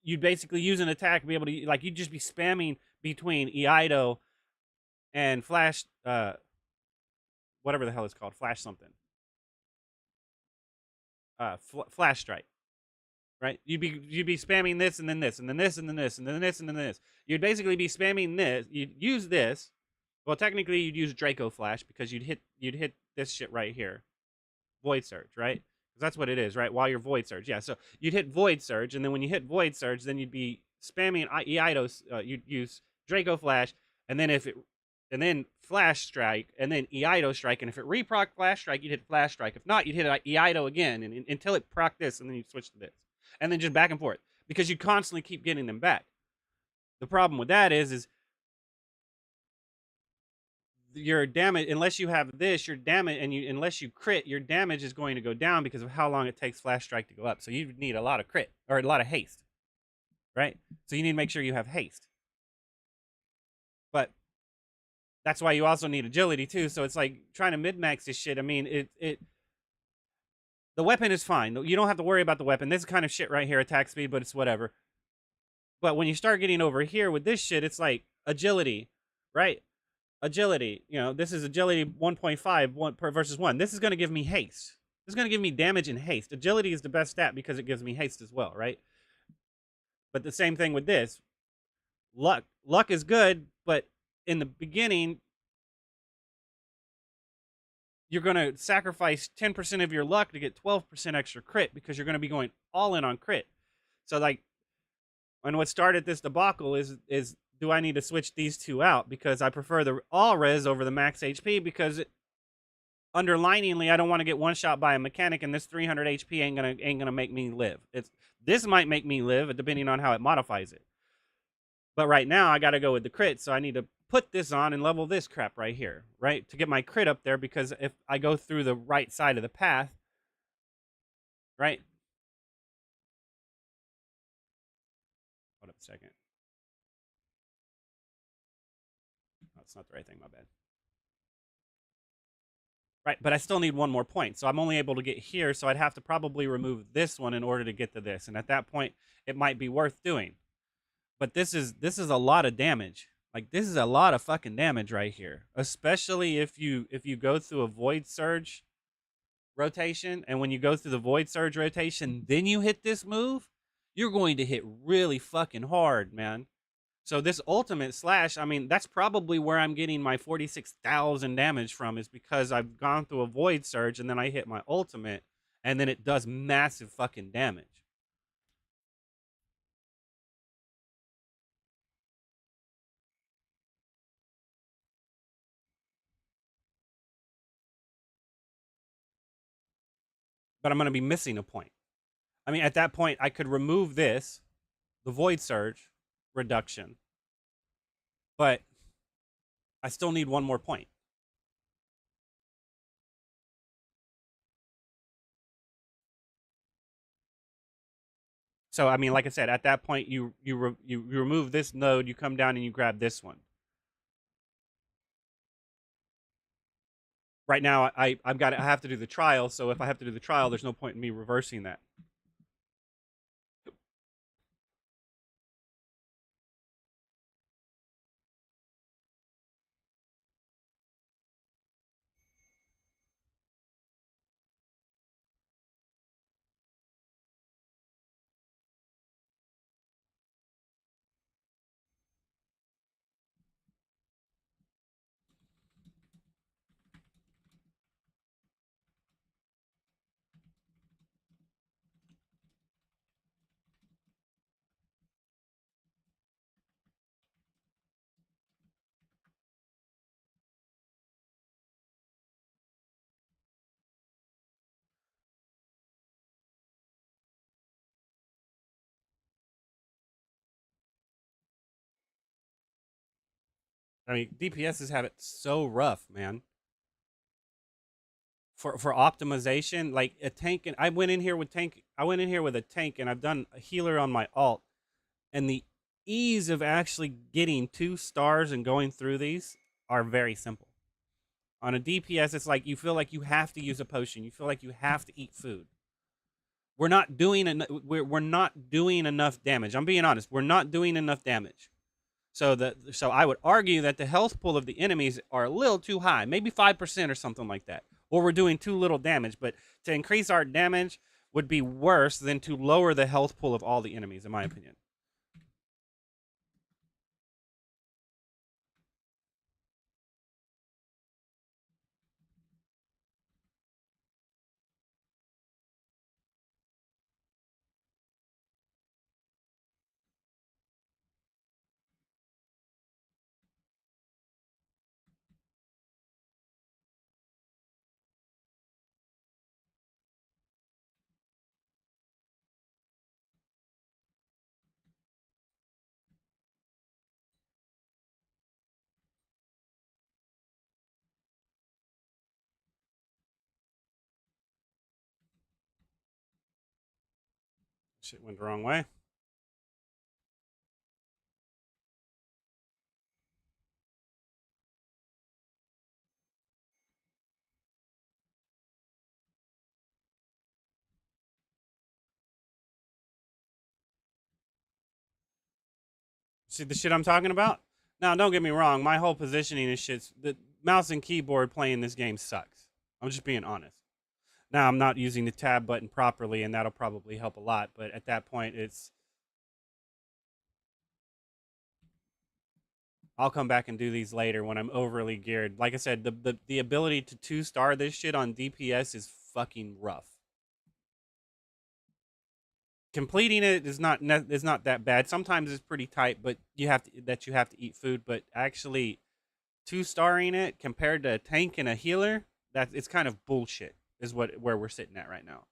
you'd basically use an attack, be able to, like, you'd just be spamming between Eido and Flash, whatever the hell it's called, Flash something. Flash Strike. Right? You'd be spamming this and then this and then this and then this and then this and then this. You'd basically be spamming this. You'd use this. Well, technically, you'd use Draco Flash because you'd hit this shit right here, Void Surge, right? Because that's what it is, right? While you're Void Surge, yeah. So you'd hit Void Surge, and then when you hit Void Surge, then you'd be spamming Eidos. You'd use Draco Flash, and then Flash Strike, and then Eido Strike, and if it reproc Flash Strike, you'd hit Flash Strike. If not, you'd hit Eido again, and until it proc this, and then you'd switch to this. And then just back and forth, because you constantly keep getting them back. The problem with that is your damage, unless you have this, your damage, and unless you crit, your damage is going to go down because of how long it takes Flash Strike to go up. So you need a lot of crit, or a lot of haste, right? So you need to make sure you have haste. But that's why you also need agility too. So it's like trying to mid-max this shit. I mean, the weapon is fine. You don't have to worry about the weapon. This kind of shit right here, attack speed, but it's whatever. But when you start getting over here with this shit, it's like agility, right? Agility. You know, this is agility 1.5 versus 1. This is going to give me haste. This is going to give me damage and haste. Agility is the best stat because it gives me haste as well, right? But the same thing with this. Luck is good, but in the beginning, you're going to sacrifice 10% of your luck to get 12% extra crit because you're going to be going all in on crit. So, like, and what started this debacle is do I need to switch these two out because I prefer the all res over the max HP because underliningly I don't want to get one shot by a mechanic, and this 300 HP ain't gonna make me live. This might make me live depending on how it modifies it. But right now I got to go with the crit, so I need to put this on and level this crap right here, right? To get my crit up there, because if I go through the right side of the path, right? Hold up a second. Oh, it's not the right thing, my bad. Right, but I still need one more point, so I'm only able to get here, so I'd have to probably remove this one in order to get to this, and at that point, it might be worth doing. But this is a lot of damage. Like, this is a lot of fucking damage right here, especially if you go through a Void Surge rotation, and when you go through the Void Surge rotation, then you hit this move, you're going to hit really fucking hard, man. So this ultimate slash, I mean, that's probably where I'm getting my 46,000 damage from, is because I've gone through a Void Surge and then I hit my ultimate, and then it does massive fucking damage. but I'm going to be missing a point. I mean, at that point, I could remove this, the Void Surge reduction, but I still need one more point. So, I mean, like I said, at that point, you remove this node, you come down and you grab this one. Right now, I have to do the trial. So if I have to do the trial, there's no point in me reversing that. I mean, DPSs have it so rough, man. For optimization, like a tank, and I went in here with tank. I went in here with a tank, and I've done a healer on my alt, and the ease of actually getting 2 stars and going through these are very simple. On a DPS, it's like you feel like you have to use a potion. You feel like you have to eat food. We're not doing we're not doing enough damage. I'm being honest. We're not doing enough damage. So I would argue that the health pool of the enemies are a little too high, maybe 5% or something like that. Or we're doing too little damage, but to increase our damage would be worse than to lower the health pool of all the enemies, in my opinion. Shit went the wrong way. See the shit I'm talking about? Now, don't get me wrong. My whole positioning is shit. The mouse and keyboard playing this game sucks. I'm just being honest. Now, I'm not using the tab button properly, and that'll probably help a lot. But at that point, I'll come back and do these later when I'm overly geared. Like I said, the ability to 2-star this shit on DPS is fucking rough. Completing it is not that bad. Sometimes it's pretty tight, but you have to eat food. But actually, 2-starring it compared to a tank and a healer, that it's kind of bullshit. Is where we're sitting at right now.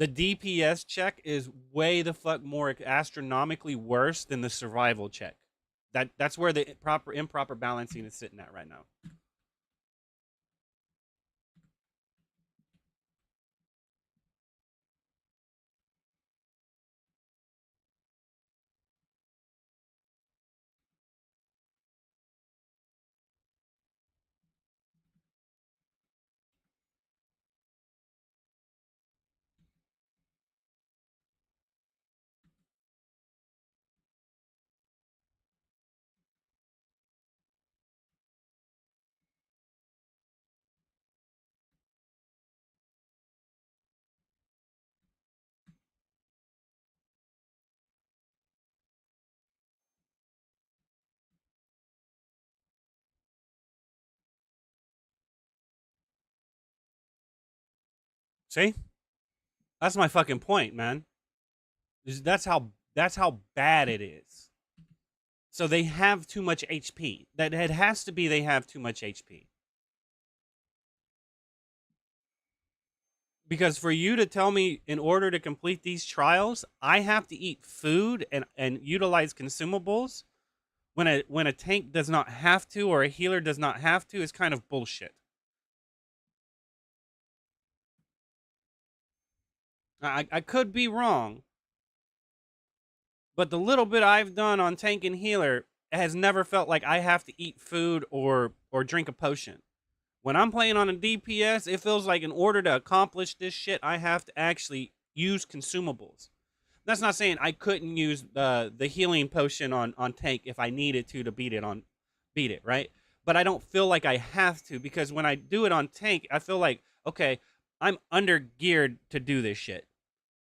The DPS check is way the fuck more astronomically worse than the survival check. That's where the improper balancing is sitting at right now. See, that's my fucking point, man. That's how bad it is. So they have too much HP. That it has to be they have too much HP. Because for you to tell me in order to complete these trials, I have to eat food and utilize consumables when a tank does not have to or a healer does not have to is kind of bullshit. I could be wrong, but the little bit I've done on tank and healer has never felt like I have to eat food or drink a potion. When I'm playing on a DPS, it feels like in order to accomplish this shit, I have to actually use consumables. That's not saying I couldn't use the healing potion on tank if I needed to beat it, right? But I don't feel like I have to, because when I do it on tank, I feel like, okay, I'm under geared to do this shit,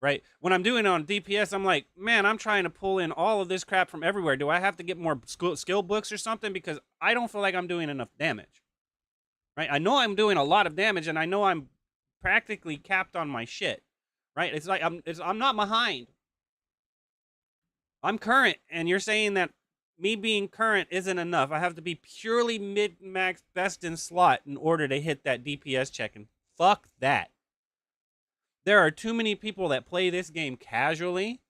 right? When I'm doing it on DPS, I'm like, man, I'm trying to pull in all of this crap from everywhere. Do I have to get more skill books or something? Because I don't feel like I'm doing enough damage, right? I know I'm doing a lot of damage, and I know I'm practically capped on my shit, right? It's like I'm not behind. I'm current, and you're saying that me being current isn't enough. I have to be purely mid-max best in slot in order to hit that DPS check, and fuck that. There are too many people that play this game casually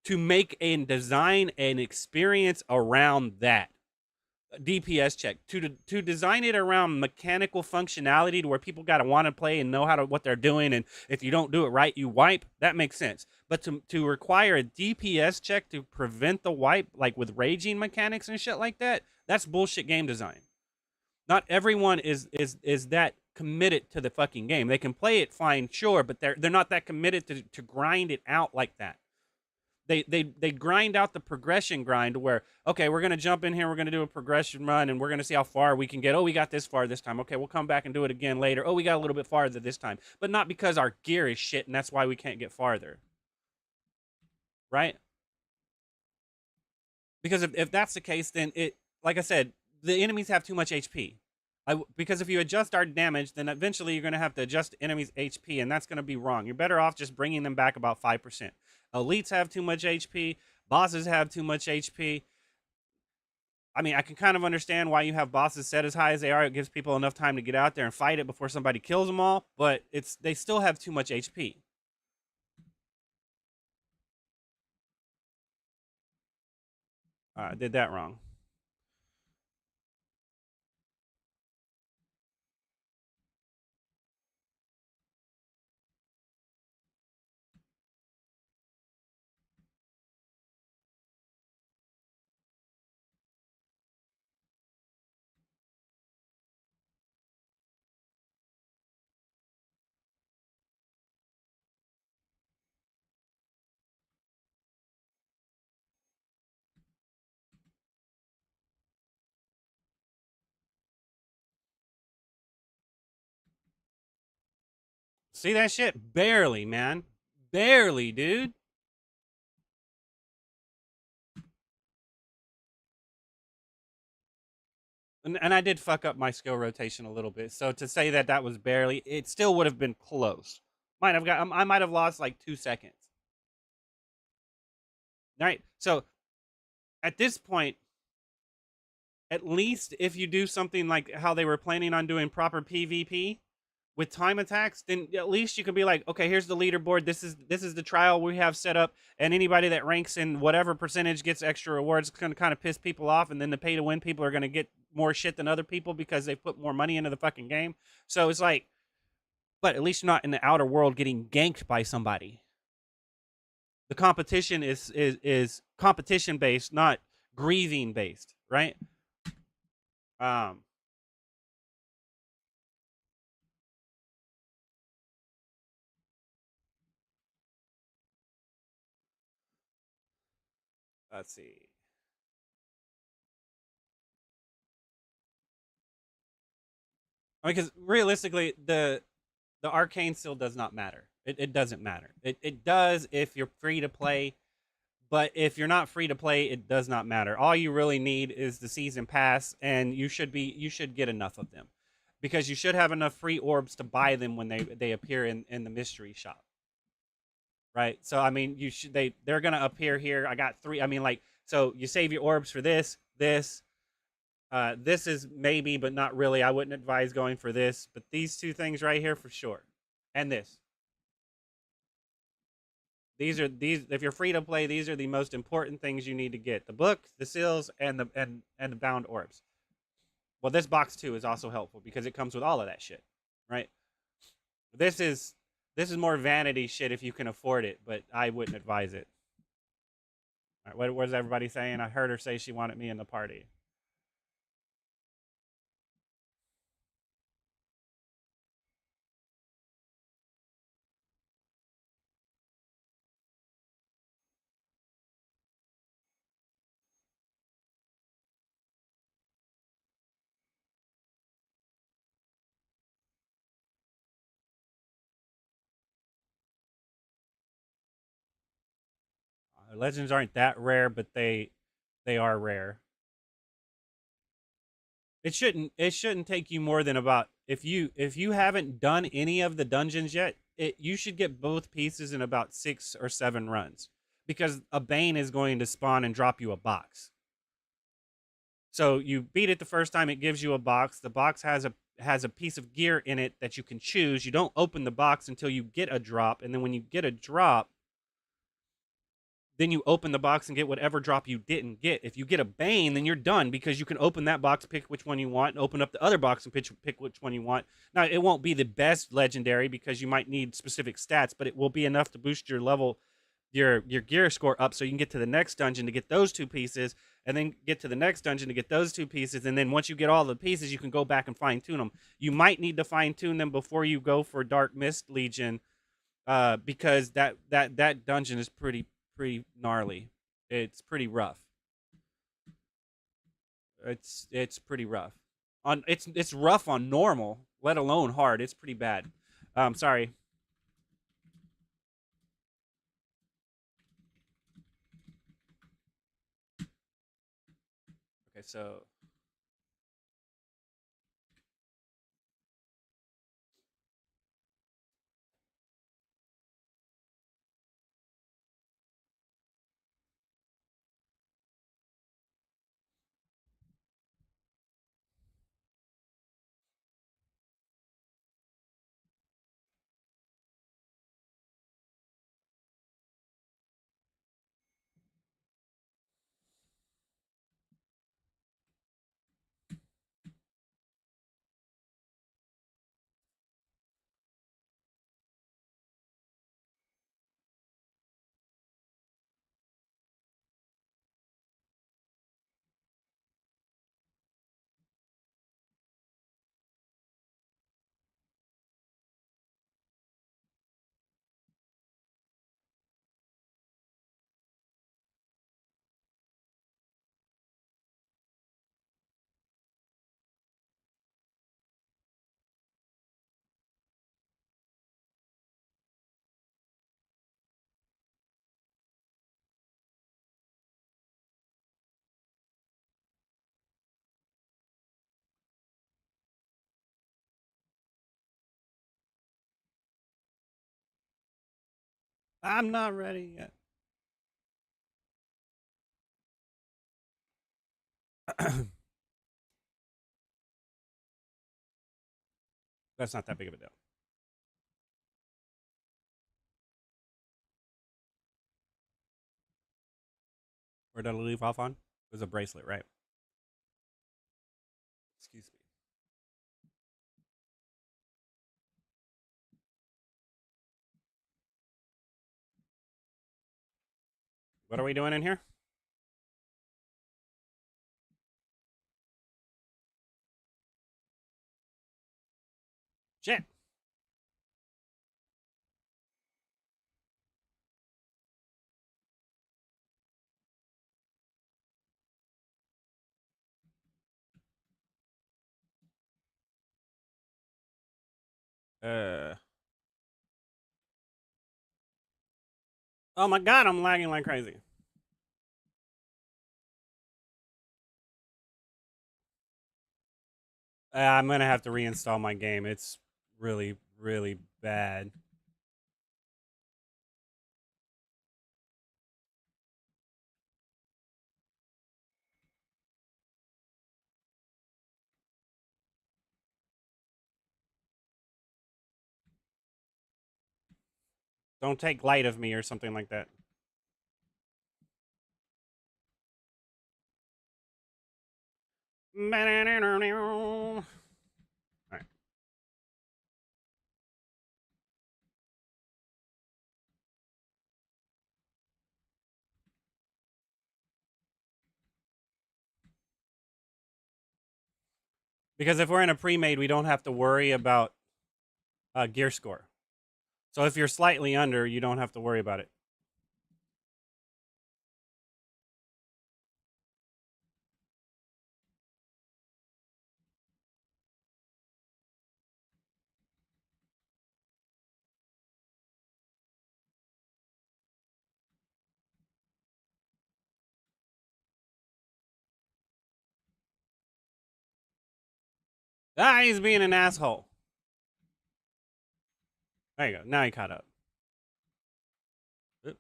to make and design an experience around that DPS check. To design it around mechanical functionality to where people got to want to play and know what they're doing, and if you don't do it right, you wipe. That makes sense. But to require a DPS check to prevent the wipe, like with raging mechanics and shit like that, that's bullshit game design. Not everyone is that committed to the fucking game. They can play it fine, sure, but they're not that committed to grind it out like that. They grind out the progression grind where, okay, we're going to jump in here, we're going to do a progression run, and we're going to see how far we can get. Oh, we got this far this time. Okay, we'll come back and do it again later. Oh, we got a little bit farther this time. But not because our gear is shit, and that's why we can't get farther. Right? Because if that's the case, then like I said, the enemies have too much HP. Because if you adjust our damage, then eventually you're going to have to adjust enemies' HP, and that's going to be wrong. You're better off just bringing them back about 5%. Elites have too much HP. Bosses have too much HP. I mean, I can kind of understand why you have bosses set as high as they are. It gives people enough time to get out there and fight it before somebody kills them all, but they still have too much HP. I did that wrong. See that shit? Barely, man. Barely, dude. And I did fuck up my skill rotation a little bit. So to say that that was barely, it still would have been close. I might have lost like 2 seconds. All right. So at this point, at least if you do something like how they were planning on doing proper PvP with time attacks, then at least you can be like, okay, here's the leaderboard. This is the trial we have set up, and anybody that ranks in whatever percentage gets extra rewards. It's going to kind of piss people off, and then the pay to win people are going to get more shit than other people because they put more money into the fucking game. So it's like, but at least you're not in the outer world getting ganked by somebody. The competition is competition based, not grieving based, right? Um, let's see. I mean, because realistically, the arcane still does not matter. It doesn't matter. It does if you're free to play, but if you're not free to play, it does not matter. All you really need is the season pass, and you should get enough of them, because you should have enough free orbs to buy them when they appear in the mystery shop. Right? So I mean, they're gonna appear here. I got 3. I mean, like, so you save your orbs for this. This is maybe, but not really. I wouldn't advise going for this, but these 2 things right here for sure, and this. these if you're free to play, these are the most important things you need to get: the book, the seals, and the bound orbs. Well, this box too is also helpful because it comes with all of that shit, right? This is this is more vanity shit if you can afford it, but I wouldn't advise it. All right, what is everybody saying? I heard her say she wanted me in the party. Legends aren't that rare, but they are rare. It shouldn't take you more than about if you haven't done any of the dungeons yet, you should get both pieces in about 6 or 7 runs because a bane is going to spawn and drop you a box. So you beat it the first time, it gives you a box. The box has a piece of gear in it that you can choose. You don't open the box until you get a drop, and then when you get a drop, then you open the box and get whatever drop you didn't get. If you get a Bane, then you're done because you can open that box, pick which one you want, and open up the other box and pick which one you want. Now, it won't be the best legendary because you might need specific stats, but it will be enough to boost your level, your gear score up so you can get to the next dungeon to get those 2 pieces, and then get to the next dungeon to get those 2 pieces. And then once you get all the pieces, you can go back and fine tune them. You might need to fine tune them before you go for Dark Mist Legion, because that dungeon is pretty gnarly. It's pretty rough. It's pretty rough. It's rough on normal, let alone hard. It's pretty bad. Sorry. Okay, so I'm not ready yet. That's not that big of a deal. Where did I leave off on? It was a bracelet, right? Excuse me. What are we doing in here? Shit. Uh. Oh my god, I'm lagging like crazy. I'm gonna have to reinstall my game. It's really bad. Don't take light of me or something like that. All right. Because if we're in a pre-made, we don't have to worry about gear score. So if you're slightly under, you don't have to worry about it. Ah, he's being an asshole. There you go. Now he caught up. Oop.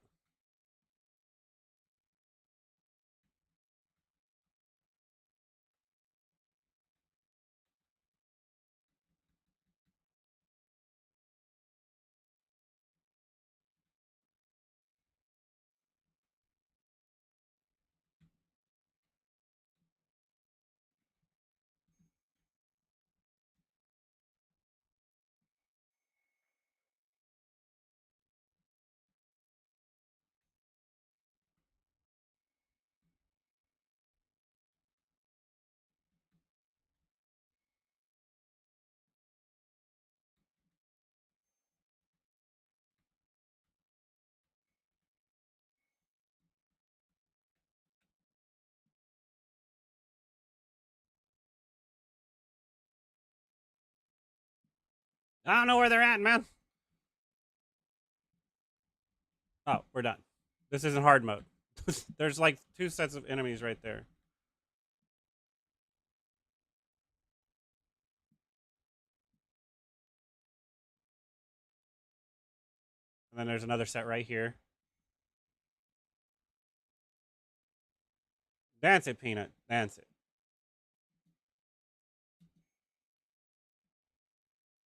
I don't know where they're at, man. Oh, we're done. This isn't hard mode. There's like 2 sets of enemies right there. And then there's another set right here. Dance it, Peanut. Dance it.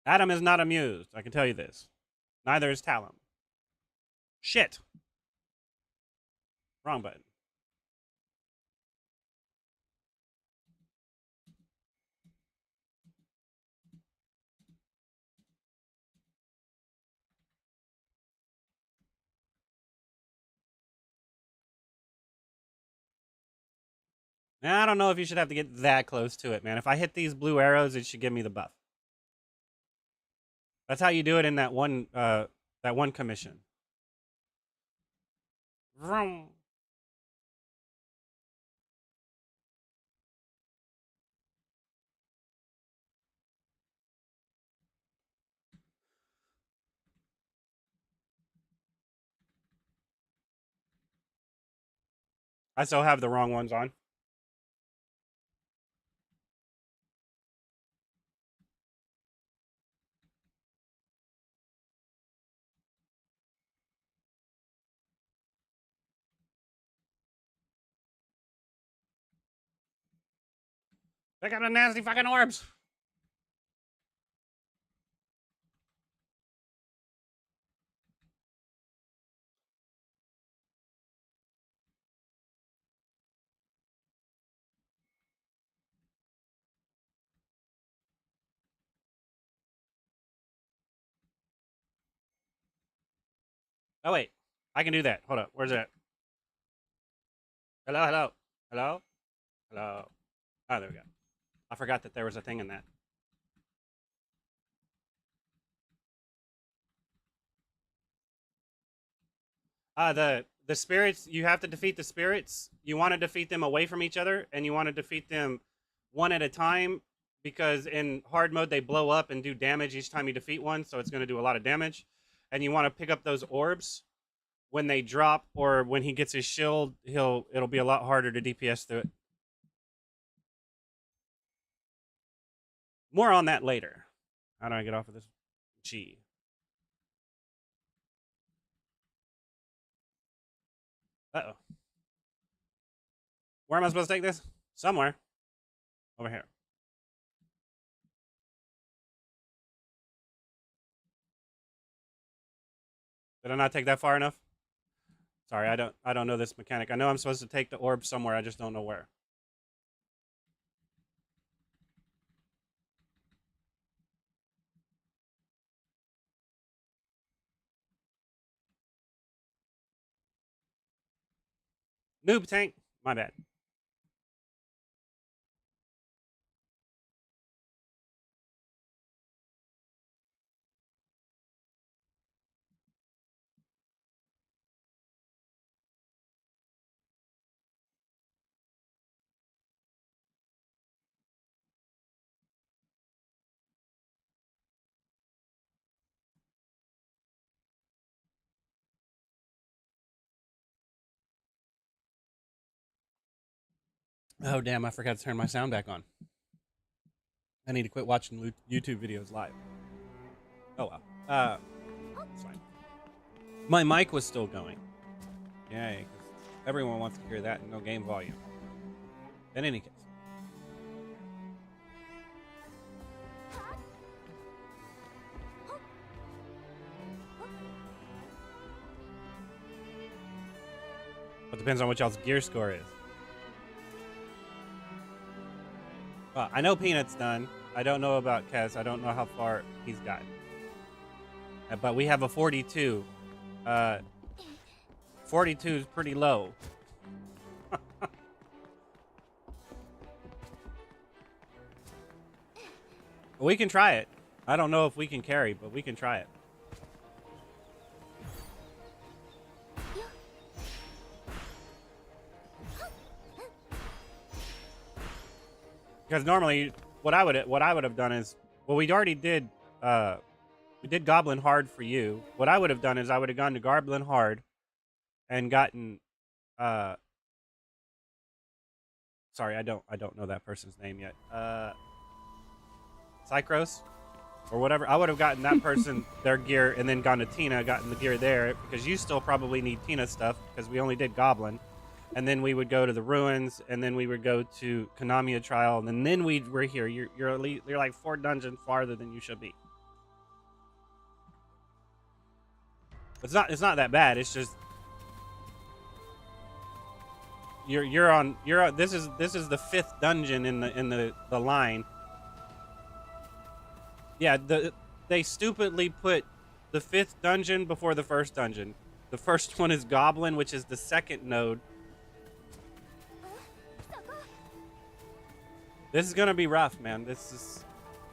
Adam is not amused. I can tell you this. Neither is Talum. Shit. Wrong button. I don't know if you should have to get that close to it, man. If I hit these blue arrows, it should give me the buff. That's how you do it in that one commission. Vroom. I still have the wrong ones on. Pick up the nasty fucking orbs. Oh, wait. I can do that. Hold up. Where's that? Hello, hello. Hello? Hello. Oh, there we go. I forgot that there was a thing in that. The spirits, you have to defeat the spirits. You want to defeat them away from each other, and you want to defeat them one at a time, because in hard mode they blow up and do damage each time you defeat one, so it's going to do a lot of damage. And you want to pick up those orbs when they drop, or when he gets his shield, it'll be a lot harder to DPS through it. More on that later. How do I get off of this? G. Uh-oh. Where am I supposed to take this? Somewhere. Over here. Did I not take that far enough? Sorry, I don't know this mechanic. I know I'm supposed to take the orb somewhere. I just don't know where. Noob tank. My bad. Oh, damn. I forgot to turn my sound back on. I need to quit watching YouTube videos live. Oh, well. It's fine. My mic was still going. Yay, because everyone wants to hear that and no game volume. In any case. It depends on what y'all's gear score is. Well, I know Peanut's done. I don't know about Kez. I don't know how far he's gotten. But we have a 42. 42 is pretty low. We can try it. I don't know if we can carry, but we can try it. Because normally, what I would have done is, well, we already did. We did Goblin Hard for you. What I would have done is I would have gone to Goblin Hard, and gotten. Sorry, I don't know that person's name yet. Cycros, or whatever. I would have gotten that person their gear, and then gone to Tina, gotten the gear there, because you still probably need Tina stuff because we only did Goblin. And then we would go to the ruins, and then we would go to Konamiya Trial, and then we're here. You're like 4 dungeons farther than you should be. It's not that bad. It's just you're on. This is the 5th dungeon in the line. Yeah, they stupidly put the 5th dungeon before the 1st dungeon. The first one is Goblin, which is the 2nd node. This is gonna be rough, man.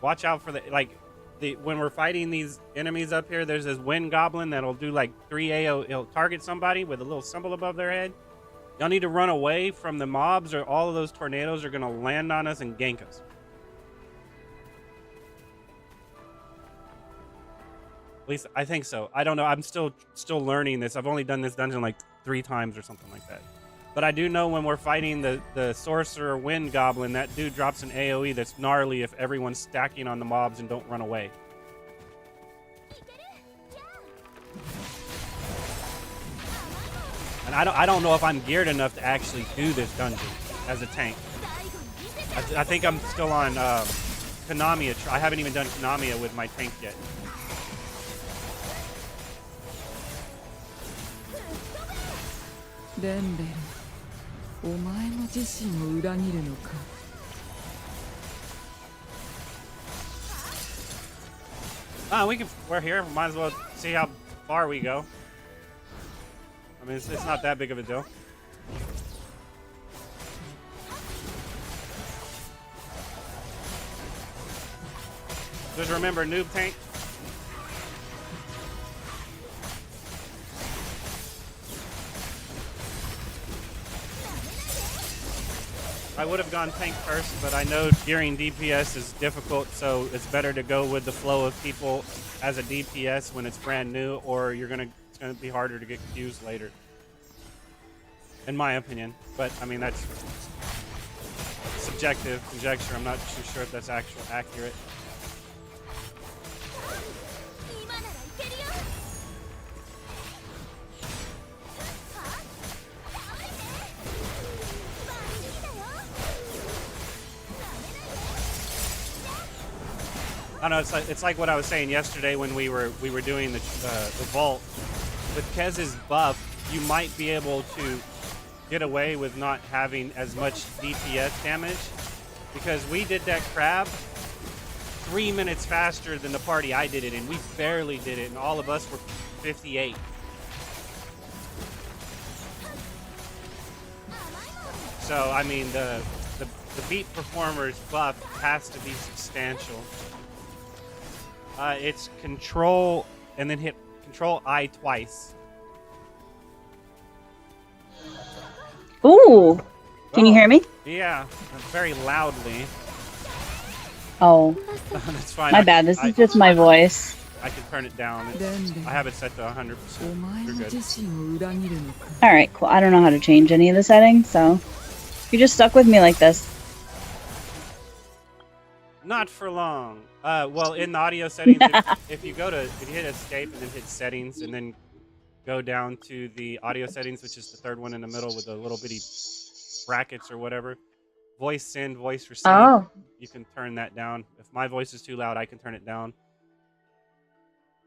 Watch out for when we're fighting these enemies up here. There's this wind goblin that'll do like 3 AO. It'll target somebody with a little symbol above their head. Y'all need to run away from the mobs, or all of those tornadoes are gonna land on us and gank us. At least I think so. I don't know. I'm still learning this. I've only done this dungeon like 3 times or something like that. But I do know when we're fighting the sorcerer wind goblin, that dude drops an AoE that's gnarly if everyone's stacking on the mobs and don't run away. And I don't know if I'm geared enough to actually do this dungeon as a tank. I think I'm still on Konamiya. I haven't even done Konamiya with my tank yet. We're here. Might as well see how far we go. I mean, it's not that big of a deal. Just remember, noob tank. I would have gone tank first, but I know gearing DPS is difficult, so it's better to go with the flow of people as a DPS when it's brand new, or it's gonna be harder to get Qs later. In my opinion, but I mean that's subjective conjecture. I'm not too sure if that's accurate. I don't know. It's like what I was saying yesterday when we were doing the vault. with Kez's buff, you might be able to get away with not having as much DPS damage, because we did that crab 3 minutes faster than the party I did it in. We barely did it, and all of us were 58. So, I mean, the beat performer's buff has to be substantial. It's control and then hit control I twice. Ooh. Can you hear me? Yeah, very loudly. Oh. That's fine. My bad. This is just my voice. I can turn it down. I have it set to 100%. You're good. Alright, cool. I don't know how to change any of the settings, so you're just stuck with me like this. Not for long. Well, in the audio settings, if you hit escape and then hit settings and then go down to the audio settings, which is the third one in the middle with the little bitty brackets or whatever, voice send, voice receive. Oh. You can turn that down. If my voice is too loud, I can turn it down.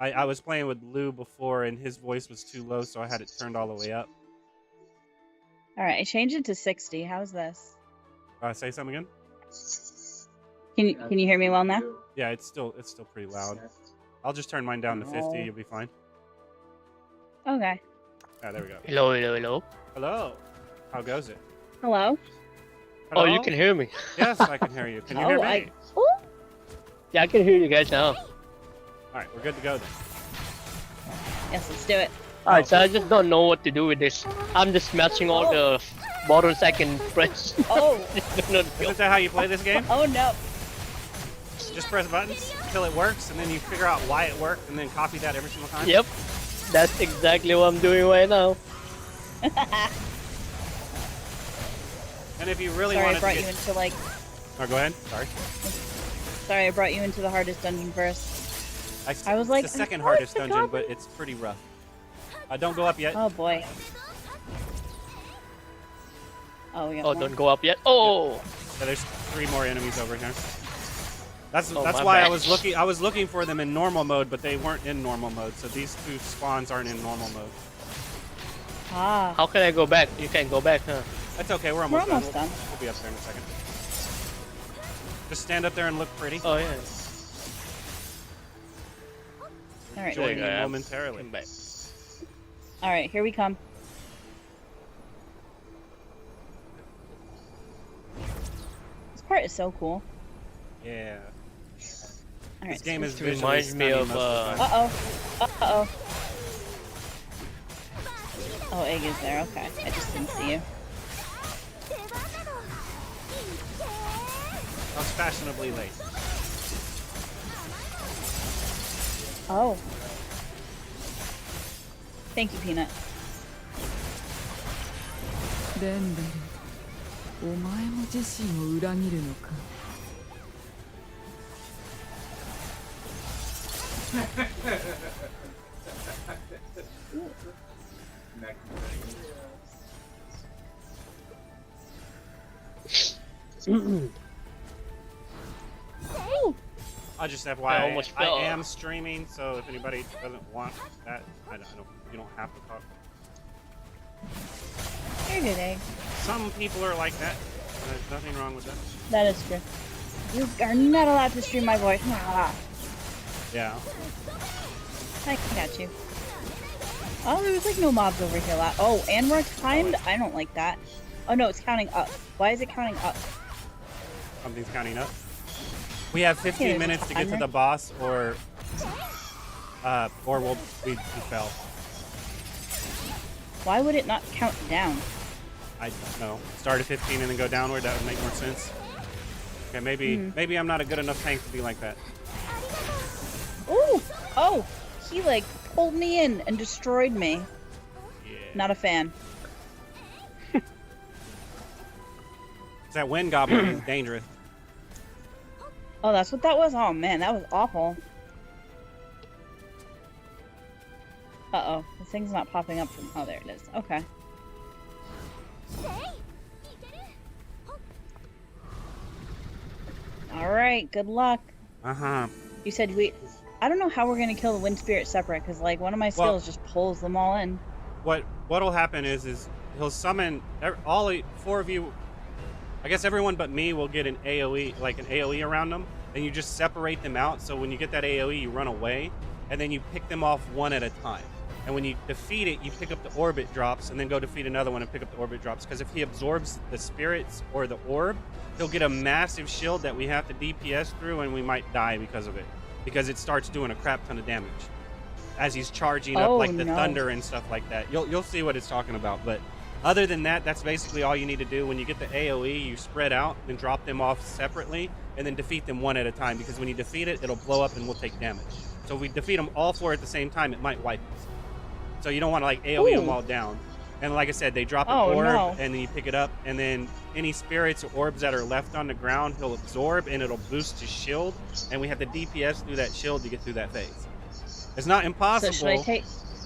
I was playing with Lou before, and his voice was too low, so I had it turned all the way up. Alright, I changed it to 60. How's this? Say something again? Can you hear me well now? Yeah, it's still pretty loud. I'll just turn mine down to 50. You'll be fine. Okay. Ah, there we go. Hello, hello, hello. Hello. How goes it? Hello? Hello? Oh, you can hear me. Yes, I can hear you. Can you hear me? Yeah, I can hear you guys now. Alright, we're good to go then. Yes, let's do it. Alright, so I just don't know what to do with this. I'm just matching all the buttons I can press. Oh! Isn't that how you play this game? Oh no. Just press buttons until it works, and then you figure out why it worked, and then copy that every single time? Yep. That's exactly what I'm doing right now. And if you really Sorry, want I brought you into like... Oh, go ahead. Sorry. Sorry, I brought you into the hardest dungeon first. I was like... It's the second hardest dungeon, but it's pretty rough. Don't go up yet. Oh boy. Oh, we got more. Don't go up yet. Oh! Yeah, there's 3 more enemies over here. That's my why bad. I was looking for them in normal mode, but they weren't in normal mode. So these 2 spawns aren't in normal mode. Ah. How can I go back? You can't go back, huh? That's okay. We're almost done. We'll be up there in a second. Just stand up there and look pretty. Oh, yeah. Alright. Join you momentarily. Alright, here we come. This part is so cool. Yeah. Alright, This game is It visually reminds me stunning of, most of the time. Uh-oh. Uh-oh. Oh, Egg is there. Okay. I just didn't see you. I was fashionably late. Oh. Thank you, Peanut. I'll just I FYI, almost I fell. am streaming, so if anybody doesn't want that, you don't have to talk. You're good, Egg. Some people are like that. There's nothing wrong with that. That is true. You are not allowed to stream my voice. Yeah. I got you. Oh, there was like no mobs over here. Oh, and we're timed? I don't like that. Oh no, it's counting up. Why is it counting up? Something's counting up. We have 15 there's minutes a to get to timer. the boss, or we fell. Why would it not count down? I don't know. Start at 15 and then go downward. That would make more sense. Okay, maybe I'm not a good enough tank to be like that. Ooh! Oh! He like pulled me in and destroyed me. Yeah. Not a fan. That wind goblin is dangerous. Oh, that's what that was? Oh man, that was awful. Uh-oh. The thing's not popping up from... Oh, there it is. Okay. Alright, good luck. Uh-huh. You said I don't know how we're gonna kill the wind spirit separate, because like one of my skills just pulls them all in. What'll happen is he'll summon all 4 of you. I guess everyone but me will get an AoE, like an AoE around them, and you just separate them out. So when you get that AoE, you run away, and then you pick them off one at a time. And when you defeat it, you pick up the orbit drops, and then go defeat another one and pick up the orbit drops. Because if he absorbs the spirits or the orb, he'll get a massive shield that we have to DPS through, and we might die because of it. Because it starts doing a crap ton of damage as he's charging up like the thunder and stuff like that. You'll see what it's talking about. But other than that, that's basically all you need to do. When you get the AoE, you spread out and drop them off separately, and then defeat them one at a time. Because when you defeat it, it'll blow up and we'll take damage. So if we defeat them all 4 at the same time, it might wipe us. So you don't want to like AoE them all down. And like I said, they drop an orb, and then you pick it up, and then any spirits or orbs that are left on the ground, he'll absorb, and it'll boost his shield. And we have to DPS through that shield to get through that phase. It's not impossible. So should I take?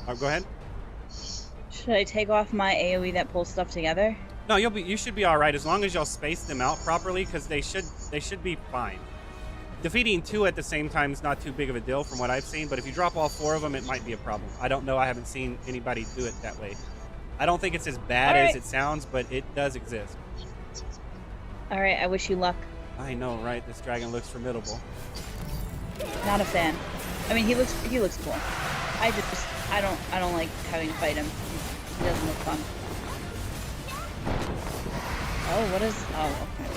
Oh, go ahead. Should I take off my AoE that pulls stuff together? No, you should be all right as long as y'all space them out properly, because they should be fine. Defeating 2 at the same time is not too big of a deal from what I've seen, but if you drop all 4 of them, it might be a problem. I don't know. I haven't seen anybody do it that way. I don't think it's as bad as it sounds, but it does exist. All right, I wish you luck. I know, right? This dragon looks formidable. Not a fan. I mean, he looks cool. I don't like having to fight him. He doesn't look fun. Oh, what is? Oh, okay.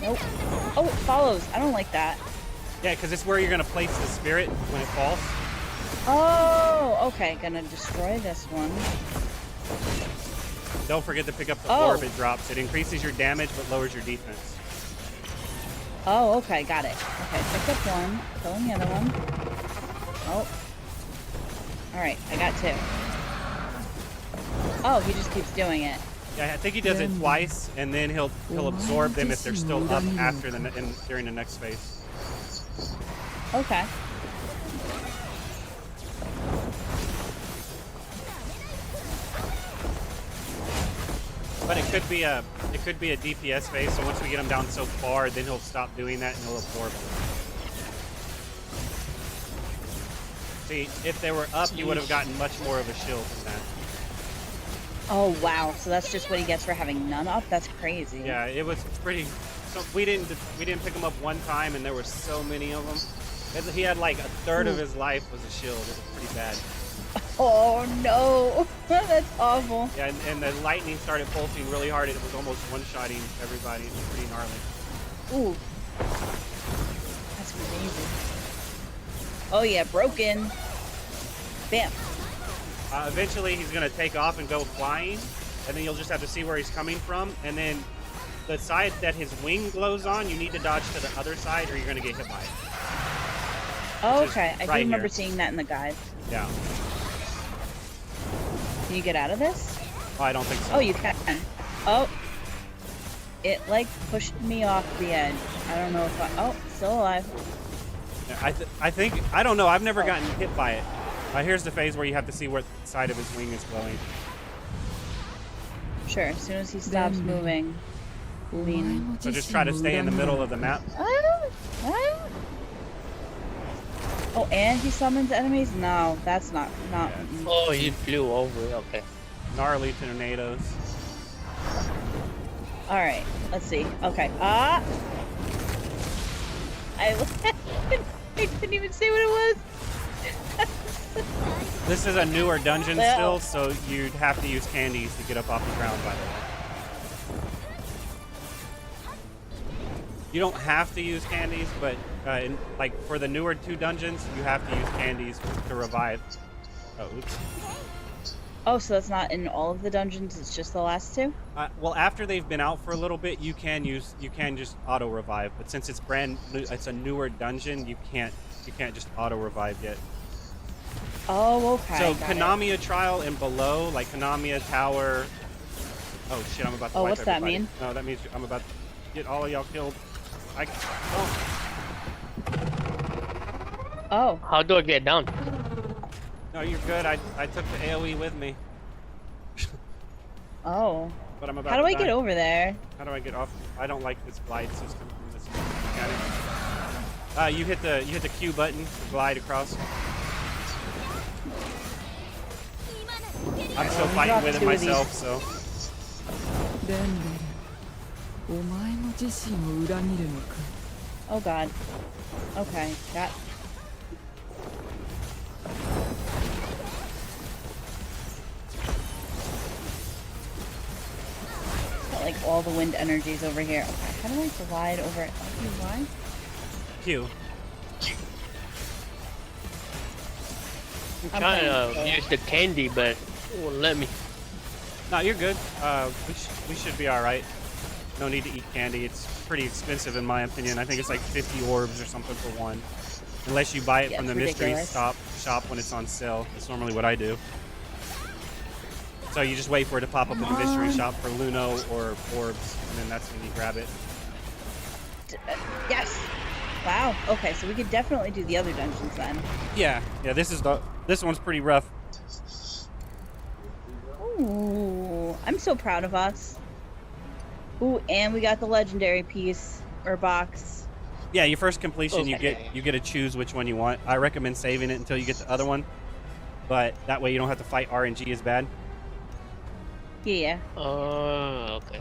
Nope. Oh, it follows. I don't like that. Yeah, because it's where you're gonna place the spirit when it falls. Oh, okay. Gonna destroy this one. Don't forget to pick up the orb it drops. It increases your damage but lowers your defense. Oh, okay. Got it. Okay, picked up one. Killing the other one. Oh. Alright, I got 2. Oh, he just keeps doing it. Yeah, I think he does it twice, and then he'll absorb them if they're still up after during the next phase. Okay. But it could be a DPS phase. So once we get him down so far, then he'll stop doing that and he'll absorb them. See, if they were up, you would have gotten much more of a shield than that. Oh wow! So that's just what he gets for having none up. That's crazy. Yeah, it was pretty. So we didn't pick him up one time, and there were so many of them. He had like a third of his life was a shield. It was pretty bad. Oh no, that's awful. Yeah, and the lightning started pulsing really hard. It was almost one-shotting everybody. It was pretty gnarly. Ooh, that's crazy. Oh yeah, broken. Bam. Eventually, he's gonna take off and go flying, and then you'll just have to see where he's coming from. And then the side that his wing glows on, you need to dodge to the other side, or you're gonna get hit by it. Oh, okay, I do remember seeing that in the guide. Yeah. Can you get out of this? Oh, I don't think so. Oh, you can. Oh. It, like, pushed me off the edge. I don't know if oh, still alive. Yeah, I don't know. I've never gotten hit by it. Here's the phase where you have to see what side of his wing is glowing. Sure, as soon as he stops moving. Lean. So just try to stay in the middle of the map. Oh, and he summons enemies? No, that's not. Yeah. Oh, he flew over. Okay. Gnarly tornadoes. All right, let's see. Okay. I couldn't even say what it was. This is a newer dungeon still, so you'd have to use candies to get up off the ground, by the way. You don't have to use candies, but like for the newer 2 dungeons, you have to use candies to revive. Oh, oops. Oh, so that's not in all of the dungeons, it's just the last 2? Well, after they've been out for a little bit, you can just auto revive, but since it's it's a newer dungeon, you can't just auto revive yet. Oh, okay. So Konamiya Trial and below, like Konamiya Tower. Oh shit! I'm about to. What's that mean? No, that means I'm about to get all of y'all killed. Oh. How do I get down? No, you're good. I took the AoE with me. Oh. But I'm about. How do I get over there? How do I get off? I don't like this glide system from this mechanic. You hit the Q button to glide across. I'm still fighting with it myself, so. Oh god. Okay, that. Got like all the wind energies over here. Okay, how do I glide over it? Why? Q. I'm trying to use the candy, but it won't let me. No, you're good. We should be all right. No need to eat candy. It's pretty expensive in my opinion. I think it's like 50 orbs or something for one. Unless you buy it from the mystery shop when it's on sale. That's normally what I do. So you just wait for it to pop up in the mystery shop for Luno or orbs, and then that's when you grab it. Yes. Wow. Okay, so we could definitely do the other dungeons then. Yeah. This one's pretty rough. Ooh, I'm so proud of us. Ooh, and we got the legendary piece or box. Yeah, your first completion, Okay. you get to choose which one you want. I recommend saving it until you get the other one, but that way you don't have to fight RNG as bad. Yeah. Oh, okay.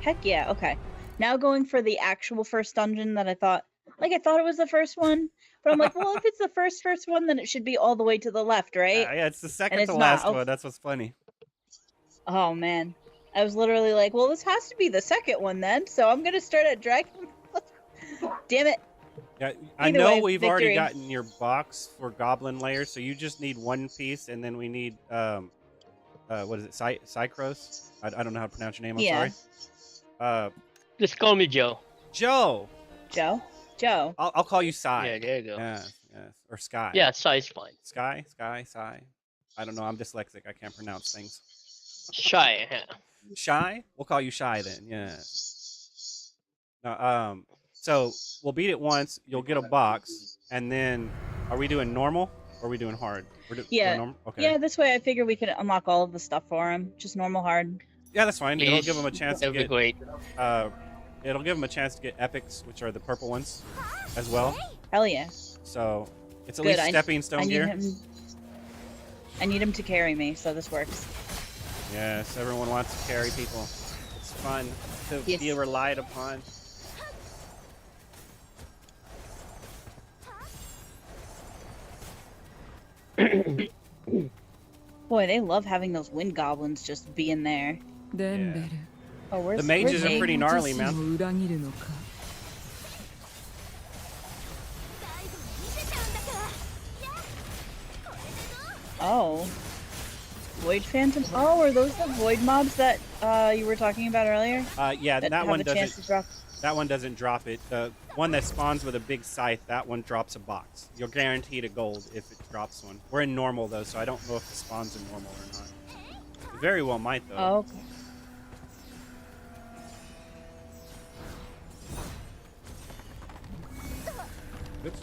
Heck yeah. Okay. Now going for the actual first dungeon that I thought it was the first one, but I'm like, well, if it's the first one, then it should be all the way to the left, right? Yeah, it's the second it's to not. last Oh. one. That's what's funny. Oh man, I was literally like, well, this has to be the second one then, so I'm gonna start at Dragon. Damn it. Yeah, I Either know way, we've already victory. gotten your box for Goblin Lair, so you just need one piece, and then we need what is it, Cycros? I don't know how to pronounce your name. I'm Yeah. sorry. Just call me Joe. Joe. Joe. I'll call you Sai. Yeah, there you go. Yes, or Sky. Yeah, size fine. Sky, Sai. I don't know. I'm dyslexic. I can't pronounce things. Shy. Yeah. Shy? We'll call you Shy then. Yeah. No, so we'll beat it once. You'll get a box, and then are we doing normal or are we doing hard? Yeah. Normal? Okay. Yeah, this way I figure we could unlock all of the stuff for him. Just normal hard. Yeah, that's fine. It'll Please. give them a chance to That'd be get. great. It'll give them a chance to get epics, which are the purple ones, as well. Hell yeah. So it's at Good, least stepping stone gear. I need him to carry me, so this works. Yes, everyone wants to carry people. It's fun to be relied upon. Boy, they love having those wind goblins just being there. Yeah. Oh, where's The mages are Nate? pretty gnarly, man. Oh. Void Phantom? Oh, are those the void mobs that you were talking about earlier? Yeah, that one have a chance to drop. That one doesn't drop it. The one that spawns with a big scythe, that one drops a box. You're guaranteed a gold if it drops one. We're in normal though, so I don't know if it spawns in normal or not. It very well might though. Oh, okay. Oops.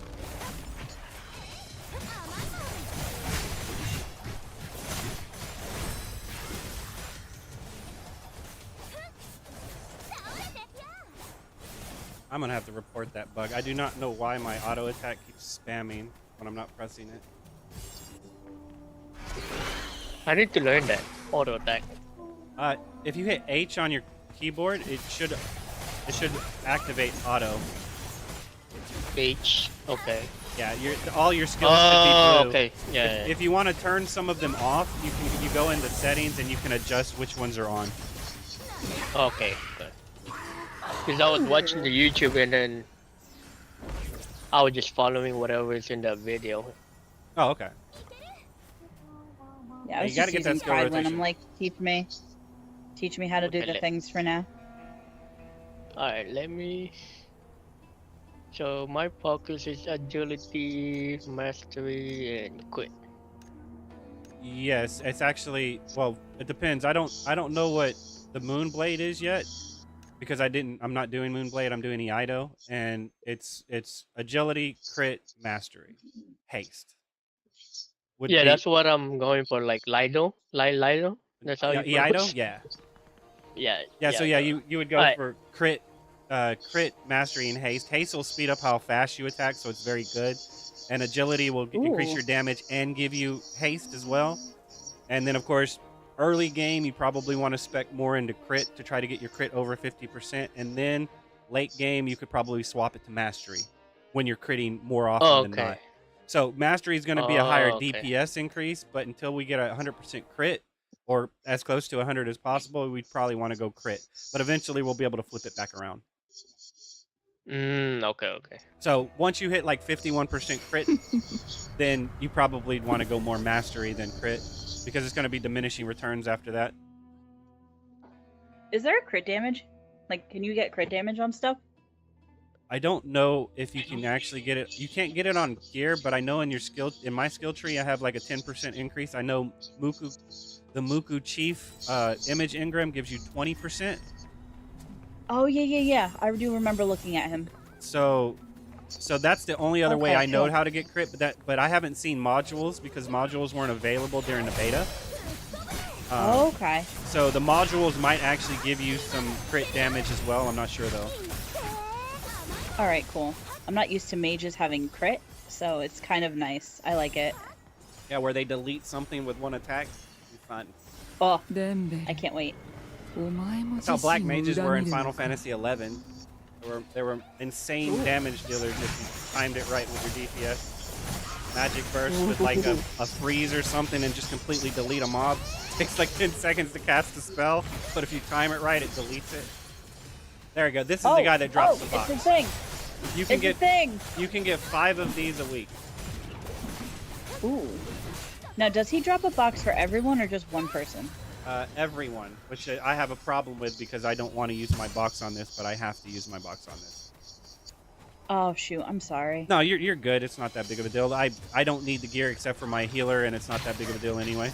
I'm gonna have to report that bug. I do not know why my auto attack keeps spamming when I'm not pressing it. I need to learn that auto attack. If you hit H on your keyboard, it should activate auto. H. Okay. Yeah, all your skills should be Oh, blue. okay. Yeah. If you want to turn some of them off, you go into settings and you can adjust which ones are on. Okay. Because I was watching the YouTube and then I was just following whatever is in the video. Oh, okay. Yeah, I was you gotta just get that using skill Pride when rotation. I'm like, teach me how to do the Okay. things for now. Alright, let me. So my focus is agility, mastery, and quit. Yes, it's actually, well, it depends. I don't know what the Moonblade is yet because I'm not doing Moonblade. I'm doing Eido, and it's agility, crit, mastery, haste. Yeah, that's what I'm going for. Like Lido, Lido. That's how you Eido? pronounce. Yeah. Yeah. Yeah. So yeah, you would go Alright. for crit, crit, mastery, and haste. Haste will speed up how fast you attack, so it's very good. And agility will increase your damage and give you haste as well. And then, of course, early game, you probably want to spec more into crit to try to get your crit over 50%. And then late game, you could probably swap it to mastery when you're critting more often than not. So mastery is going to be a higher DPS increase, but until we get a 100% crit, or as close to 100 as possible, we'd probably want to go crit. But eventually, we'll be able to flip it back around. Okay. So once you hit like 51% crit, then you probably want to go more mastery than crit, because it's going to be diminishing returns after that. Is there a crit damage? Like, can you get crit damage on stuff? I don't know if you can actually get it. You can't get it on gear, but I know in my skill tree, I have like a 10% increase. I know the Muku Chief image engram gives you 20%. Oh yeah. I do remember looking at him. So that's the only other way I know how to get crit, but I haven't seen modules because modules weren't available during the beta. Okay. So the modules might actually give you some crit damage as well. I'm not sure though. All right, cool. I'm not used to mages having crit, so it's kind of nice. I like it. Yeah, where they delete something with one attack. It's fun. Oh, I can't wait. That's how black mages were in Final Fantasy XI. They were insane damage dealers if you timed it right with your DPS. Magic burst with like a freeze or something and just completely delete a mob. Takes like 10 seconds to cast a spell, but if you time it right, it deletes it. There we go. This is the guy that drops the box. It's a thing. You can get 5 of these a week. Ooh. Now, does he drop a box for everyone or just one person? Everyone, which I have a problem with because I don't want to use my box on this, but I have to use my box on this. Oh shoot, I'm sorry. No, you're good. It's not that big of a deal. I don't need the gear except for my healer, and it's not that big of a deal anyway.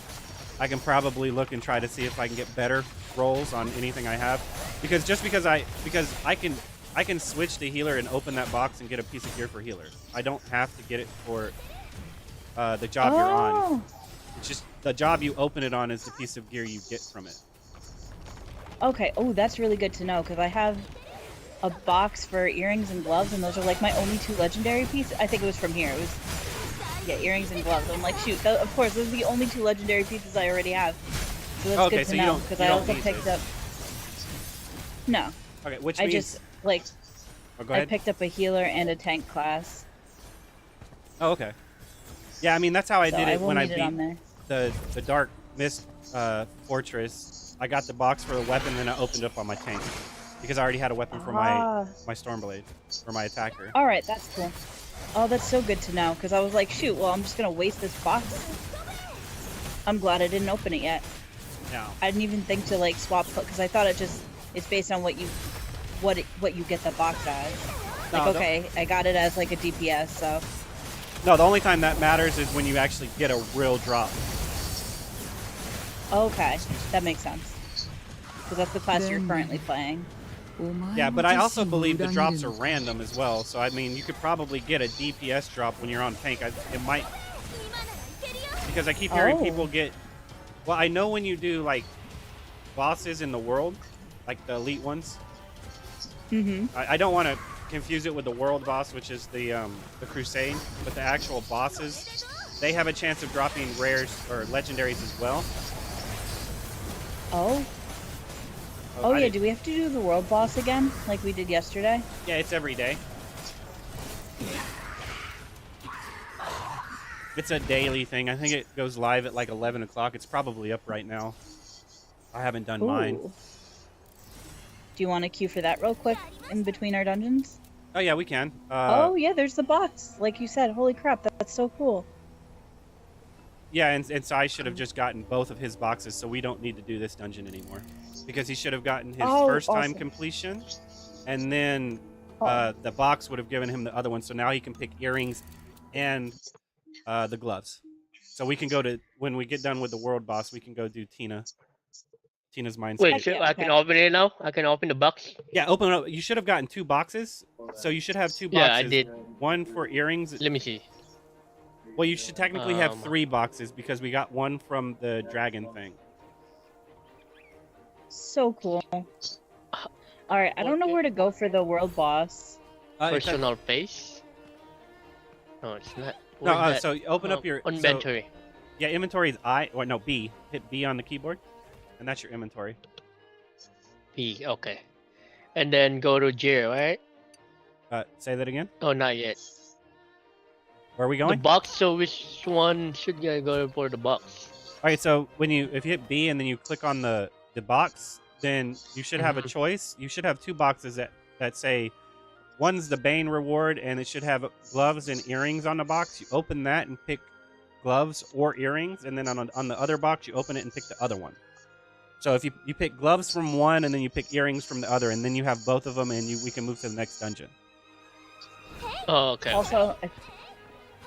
I can probably look and try to see if I can get better rolls on anything I have, because I can switch to healer and open that box and get a piece of gear for healer. I don't have to get it for the job you're on. It's just the job you open it on is the piece of gear you get from it. Okay. Oh, that's really good to know because I have a box for earrings and gloves, and those are like my only 2 legendary pieces. I think it was from here. It was earrings and gloves. I'm like, shoot. Of course, those are the only 2 legendary pieces I already have. So that's good to know because I also picked up. No. Okay, which I means... just like. Oh, go ahead. I picked up a healer and a tank class. Oh, okay. Yeah, I mean that's how I did it when I beat the Dark Mist Fortress. I got the box for the weapon, then I opened it up on my tank because I already had a weapon for my Stormblade for my attacker. All right, that's cool. Oh, that's so good to know because I was like, shoot, well, I'm just gonna waste this box. I'm glad I didn't open it yet. No. I didn't even think to like swap because I thought it's based on what you get the box as. Like, okay, I got it as like a DPS, so. No, the only time that matters is when you actually get a real drop. Okay, that makes sense. Because that's the class you're currently playing. Yeah, but I also believe the drops are random as well. So, I mean, you could probably get a DPS drop when you're on tank. It might... Because I keep hearing people get... Well, I know when you do, like, bosses in the world, like the elite ones. Mm-hmm. I don't want to confuse it with the world boss, which is the Crusade, but the actual bosses, they have a chance of dropping rares or legendaries as well. Oh yeah, do we have to do the world boss again, like we did yesterday? Yeah, it's every day. It's a daily thing. I think it goes live at like 11 o'clock. It's probably up right now. I haven't done mine. Do you want to queue for that real quick in between our dungeons? Oh yeah, we can. Oh yeah, there's the box. Like you said, holy crap, that's so cool. Yeah, and so I should have just gotten both of his boxes, so we don't need to do this dungeon anymore. Because he should have gotten his first time completion, and then the box would have given him the other one, so now he can pick earrings and the gloves. So we can go to, when we get done with the world boss, we can go do Tina's Mind. Wait, so I can open it now? I can open the box? Yeah, open it up. You should have gotten 2 boxes. So you should have 2 boxes. Yeah, I did. One for earrings. Let me see. Well, you should technically have 3 boxes because we got one from the dragon thing. So cool. All right, I don't know Okay. where to go for the world boss. It's at- Personal base? No, it's not. no, Where's that? so open up your inventory. Yeah, inventory is B. Hit B on the keyboard, and that's your inventory. B, okay. And then go to J, right? Say that again. Oh, not yet. Where are we The going? box, so which one should I go for the box? All right, so if you hit B and then you click on the box, then you should have a choice. You should have two boxes that say, one's the Bane reward, and it should have gloves and earrings on the box. You open that and pick gloves or earrings, and then on the other box, you open it and pick the other one. So if you pick gloves from one, and then you pick earrings from the other, and then you have both of them, and we can move to the next dungeon. Oh, okay. Also, I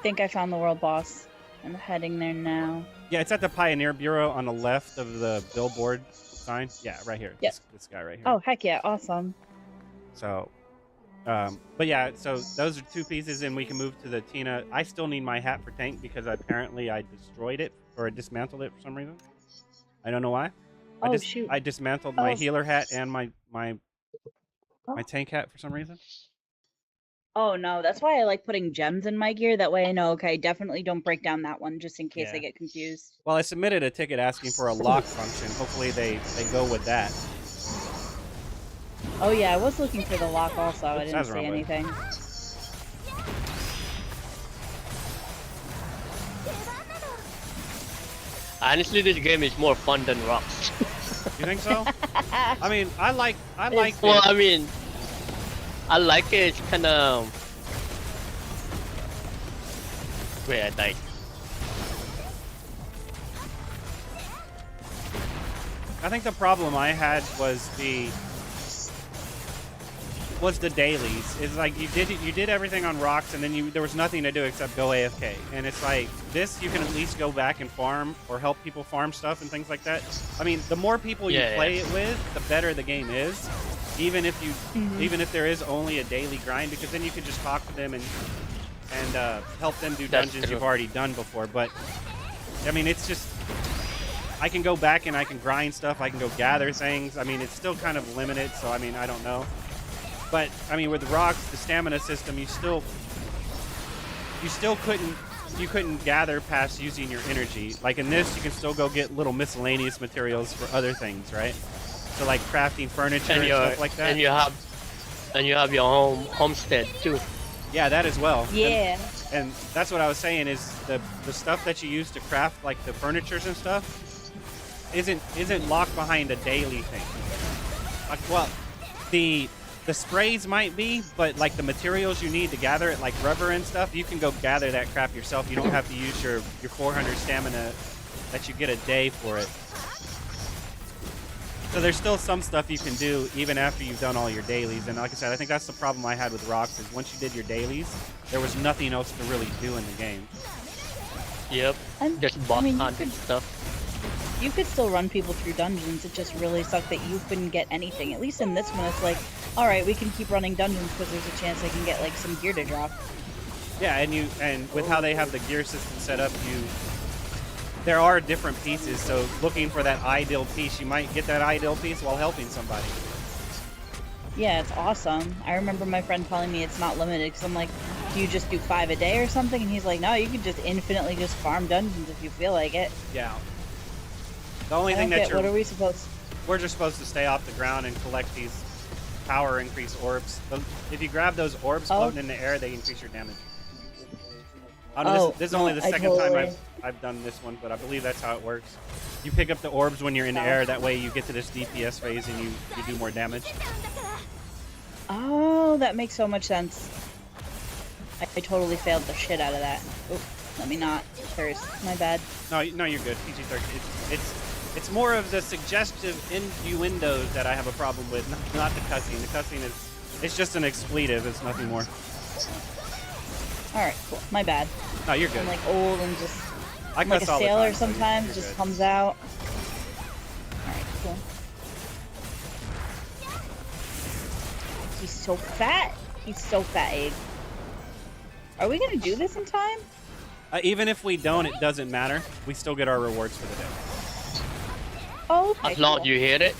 think I found the world boss. I'm heading there now. Yeah, it's at the Pioneer Bureau on the left of the billboard sign. Yeah, right here. Yep. This guy right here. Oh, heck yeah, awesome. So, but yeah, so those are two pieces, and we can move to the Tina. I still need my hat for tank because apparently I destroyed it or dismantled it for some reason. I don't know why. Oh, shoot. I dismantled my Oh. healer hat and my Oh. tank hat for some reason. Oh, no, that's why I like putting gems in my gear. That way I know, okay, definitely don't break down that one just in case I Yeah. get confused. Well, I submitted a ticket asking for a lock function. Hopefully they go with that. Oh, yeah, I was looking for the lock also. I Oops, didn't that's the see wrong way. anything. Honestly, this game is more fun than Rocks. You think so? I mean, I like Well, it. I mean, I like it. It's kind of. Wait, I died. I think the problem I had was the dailies. It's like you did everything on rocks, and then there was nothing to do except go AFK. And it's like this, you can at least go back and farm or help people farm stuff and things like that. I mean, the more people you play it with, the better the game is. Even if there is only a daily grind, because then you can just talk to them and help them do That's dungeons true. you've already done before. But I mean, it's just. I can go back and I can grind stuff. I can go gather things. I mean, it's still kind of limited, so I mean, I don't know. But I mean, with the rocks, the stamina system, you couldn't gather past using your energy. Like in this, you can still go get little miscellaneous materials for other things, right? So like crafting furniture and stuff like that. And you have your homestead too. Yeah, that as well. Yeah. And that's what I was saying is the stuff that you use to craft like the furnitures and stuff isn't locked behind a daily thing. Like, well, the sprays might be, but like the materials you need to gather it, like rubber and stuff, you can go gather that crap yourself. You don't have to use your 400 stamina that you get a day for it. So there's still some stuff you can do even after you've done all your dailies. And like I said, I think that's the problem I had with rocks is once you did your dailies, there was nothing else to really do in the game. Yep. And, Just boss you hunting could- stuff. You could still run people through dungeons. It just really sucked that you couldn't get anything. At least in this one, it's like, all right, we can keep running dungeons because there's a chance I can get like some gear to drop. Yeah, and with how they have the gear system set up, there are different pieces. So looking for that ideal piece, you might get that ideal piece while helping somebody. Yeah, it's awesome. I remember my friend telling me it's not limited because I'm like, do you just do 5 a day or something? And he's like, no, you can just infinitely just farm dungeons if you feel like it. Yeah. The only I thing don't that get, what are we supposed we're just supposed to stay off the ground and collect these power increase orbs. If you grab those orbs floating in the air, they increase your damage. This is only the second time I've done this one, but I believe that's how it works. You pick up the orbs when you're in the air, that way you get to this DPS phase and you do more damage. Oh, that makes so much sense. I totally failed the shit out of that. Oop, let me not curse. My bad. No, you're good. PG-13. It's more of the suggestive innuendos that I have a problem with, not the cussing. The cussing it's just an expletive. It's nothing more. Alright, cool. My bad. No, you're good. I'm like old and just I like cuss a all the sailor time, so sometimes you're just good. comes out. Alright, cool. He's so fat. He's so fat, Abe. Are we gonna do this in time? Even if we don't, it doesn't matter. We still get our rewards for the day. Oh, okay, As long as cool. you hit it.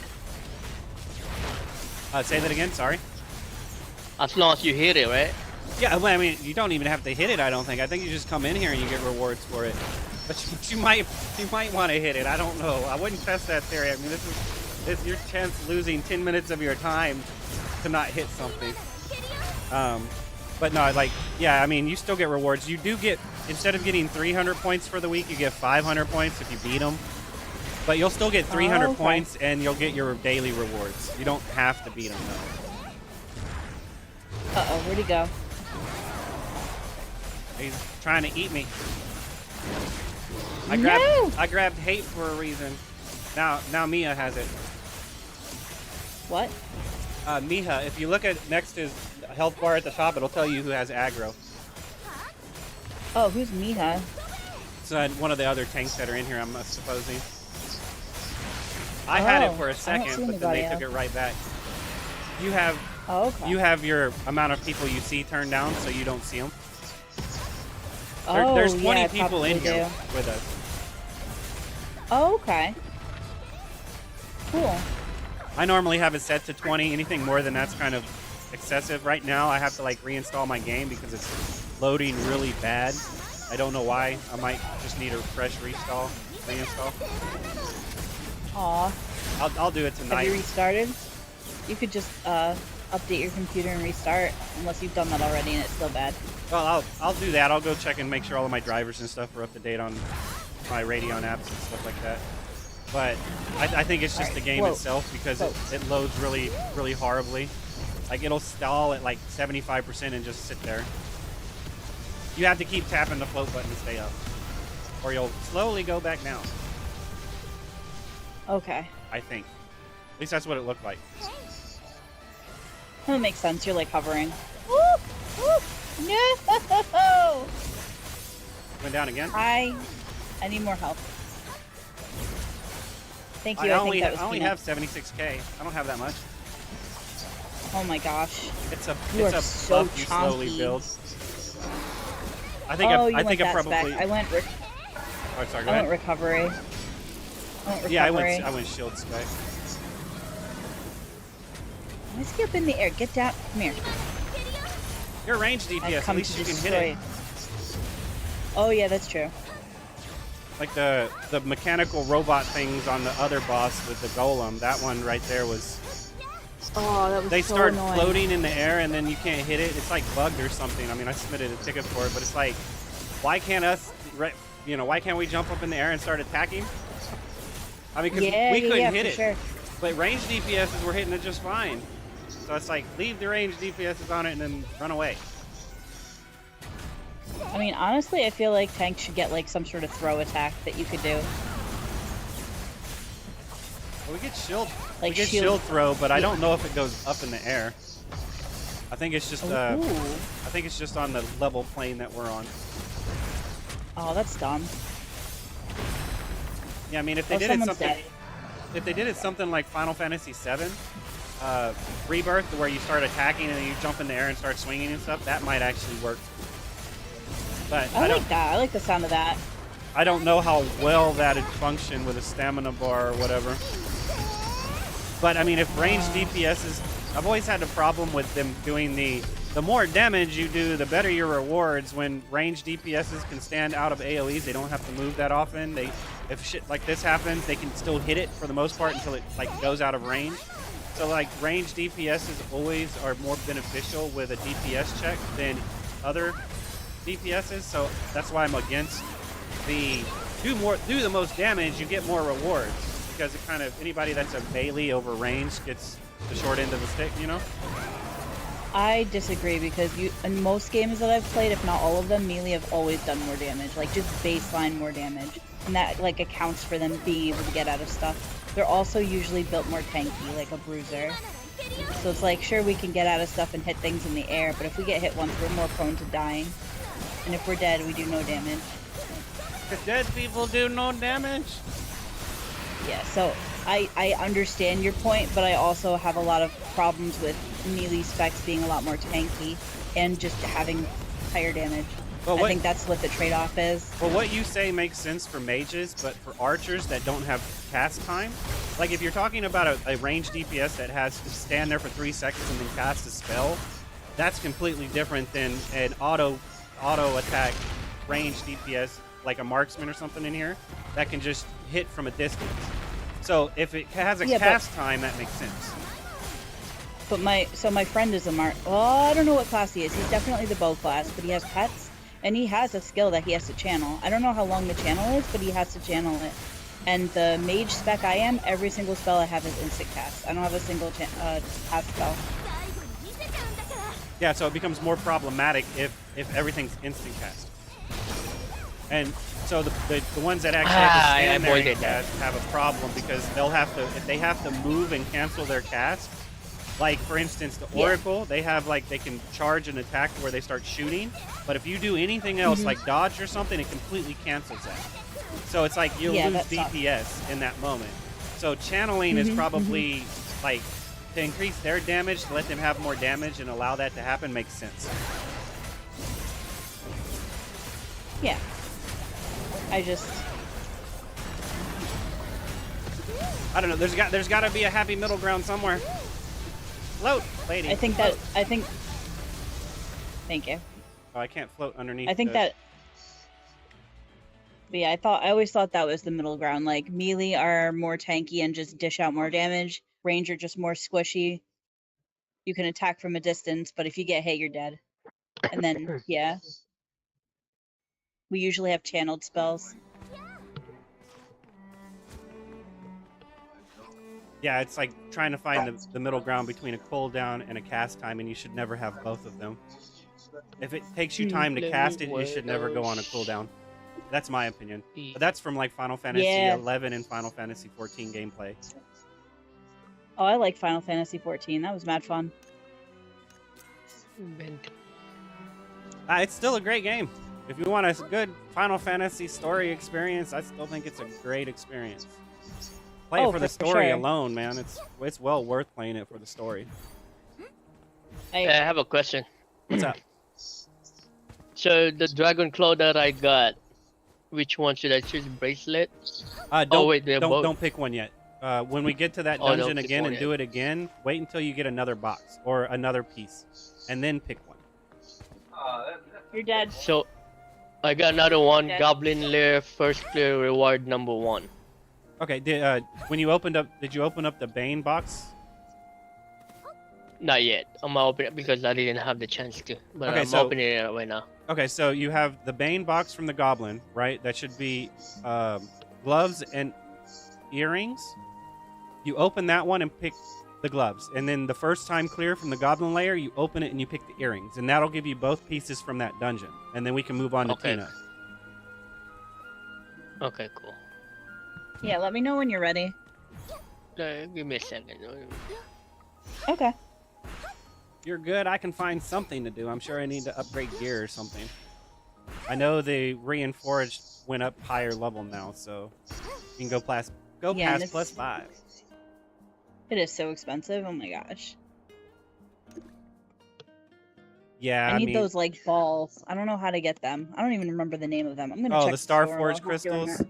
Say that again. Sorry. As long as you hit it, right? Yeah, well, I mean, you don't even have to hit it. I don't think. I think you just come in here and you get rewards for it. But you might want to hit it. I don't know. I wouldn't test that theory. I mean, this is your chance losing 10 minutes of your time to not hit something. But no, like, yeah, I mean, you still get rewards. You do get, instead of getting 300 points for the week, you get 500 points if you beat them. But you'll still get 300 points, and you'll get your daily rewards. You don't have to beat them, though. Uh-oh, where'd he go? He's trying to eat me. I grabbed hate for a reason. Now Mia has it. What? Miha, if you look at next to his health bar at the top, it'll tell you who has aggro. Oh, who's Miha? It's one of the other tanks that are in here, I'm supposing. I had it for a second, but then they took it right back. You have you have your amount of people you see turned down, so you don't see them. There's 20 people in here with us. Oh, okay. Cool. I normally have it set to 20. Anything more than that's kind of excessive. Right now, I have to like reinstall my game because it's loading really bad. I don't know why. I might just need a fresh reinstall. Aw. I'll do it tonight. Have you restarted? You could just update your computer and restart, unless you've done that already and it's still bad. Well, I'll do that. I'll go check and make sure all of my drivers and stuff are up to date on my Radeon apps and stuff like that. But I think it's just the game itself because it loads really, really horribly. Like, it'll stall at like 75% and just sit there. You have to keep tapping the float button to stay up, or you'll slowly go back down. Okay. I think. At least that's what it looked like. That makes sense. You're like hovering. Woo! Woo! No! Went down again? I need more health. Thank you. I only have 76k. I don't have that much. Oh my gosh. It's a so buff you slowly chonky. build. I think I probably. I went. Oh, sorry. Go I ahead. went recovery. Yeah, I went shield spec. Let's get up in the air. Get down. Come here. Your range DPS, at least you can hit it. Oh yeah, that's true. Like the mechanical robot things on the other boss with the golem, that one right there was. Oh, that was They so start annoying. floating in the air and then you can't hit it. It's like bugged or something. I mean, I submitted a ticket for it, but it's like, why can't why can't we jump up in the air and start attacking? I mean, because we couldn't hit it. Sure. But range DPSs were hitting it just fine. So it's like, leave the range DPSs on it and then run away. I mean, honestly, I feel like tanks should get like some sort of throw attack that you could do. Well, we get shield. Like we get shield throw, but I don't know if it goes up in the air. I think it's just I think it's just on the level plane that we're on. Oh, that's dumb. Yeah, I mean, if they did it something like Final Fantasy VII, Rebirth, where you start attacking and then you jump in the air and start swinging and stuff, that might actually work. But I like that. I like the sound of that. I don't know how well that'd function with a stamina bar or whatever. But I mean, if range DPS is, I've always had a problem with them doing the more damage you do, the better your rewards. When range DPSs can stand out of AoEs, they don't have to move that often. If shit like this happens, they can still hit it for the most part until it like goes out of range. So like range DPSs always are more beneficial with a DPS check than other DPSs. So that's why I'm against the do the most damage, you get more rewards, because it kind of, anybody that's a melee over range gets the short end of the stick, you know? I disagree because in most games that I've played, if not all of them, melee have always done more damage, like just baseline more damage, and that like accounts for them being able to get out of stuff. They're also usually built more tanky, like a bruiser. So it's like, sure, we can get out of stuff and hit things in the air, but if we get hit once, we're more prone to dying. And if we're dead, we do no damage. The dead people do no damage? Yeah, so I understand your point, but I also have a lot of problems with melee specs being a lot more tanky and just having higher damage. Well, I think that's what the trade-off is. Well, what you say makes sense for mages, but for archers that don't have cast time, like if you're talking about a ranged DPS that has to stand there for 3 seconds and then cast a spell, that's completely different than an auto attack ranged DPS like a marksman or something in here that can just hit from a distance. So if it has a cast time, that makes sense. But my friend is a well, I don't know what class he is. He's definitely the bow class, but he has pets. And he has a skill that he has to channel. I don't know how long the channel is, but he has to channel it. And the mage spec I am, every single spell I have is instant cast. I don't have a single cast spell. Yeah, so it becomes more problematic if everything's instant cast. And so the ones that actually have to stand there and cast have a problem because they'll have to, if they have to move and cancel their cast, like for instance the Oracle, they have like, they can charge an attack where they start shooting, but if you do anything else like dodge or something, it completely cancels that. So it's like you lose DPS in that moment. So channeling is probably like to increase their damage, to let them have more damage and allow that to happen makes sense. Yeah. I don't know, there's got to be a happy middle ground somewhere. Float, lady. Thank you. Oh, I can't float underneath. I think that. But yeah, I always thought that was the middle ground. Like melee are more tanky and just dish out more damage. Range are just more squishy. You can attack from a distance, but if you get hit, you're dead. And then yeah, we usually have channeled spells. Yeah, it's like trying to find the middle ground between a cooldown and a cast time, and you should never have both of them. If it takes you time to cast it, you should never go on a cooldown. That's my opinion. But that's from like Final Fantasy 11 and Final Fantasy 14 gameplay. Oh, I like Final Fantasy 14. That was mad fun. It's still a great game. If you want a good Final Fantasy story experience, I still think it's a great experience. Play it for the story alone, man. It's well worth playing it for the story. I have a question. What's up? So the dragon claw that I got, which one should I choose? Bracelet? Don't pick one yet. When we get to that dungeon again and do it again, wait until you get another box or another piece, and then pick one. You're dead. So I got another one. Goblin Lair first clear reward number 1. Okay, when you opened up, did you open up the Bane box? Not yet. I'm gonna open it because I didn't have the chance to. But I'm opening it right now. Okay, so you have the Bane box from the Goblin, right? That should be gloves and earrings. You open that one and pick the gloves. And then the first time clear from the Goblin layer, you open it and you pick the earrings. And that'll give you both pieces from that dungeon. And then we can move on to Tina. Okay, cool. Yeah, let me know when you're ready. Give me a second. Okay. You're good. I can find something to do. I'm sure I need to upgrade gear or something. I know the Reinforged went up higher level now, so you can go past +5. It is so expensive. Oh my gosh. Yeah, I need those like balls. I don't know how to get them. I don't even remember the name of them. I'm gonna check the Starforged crystals.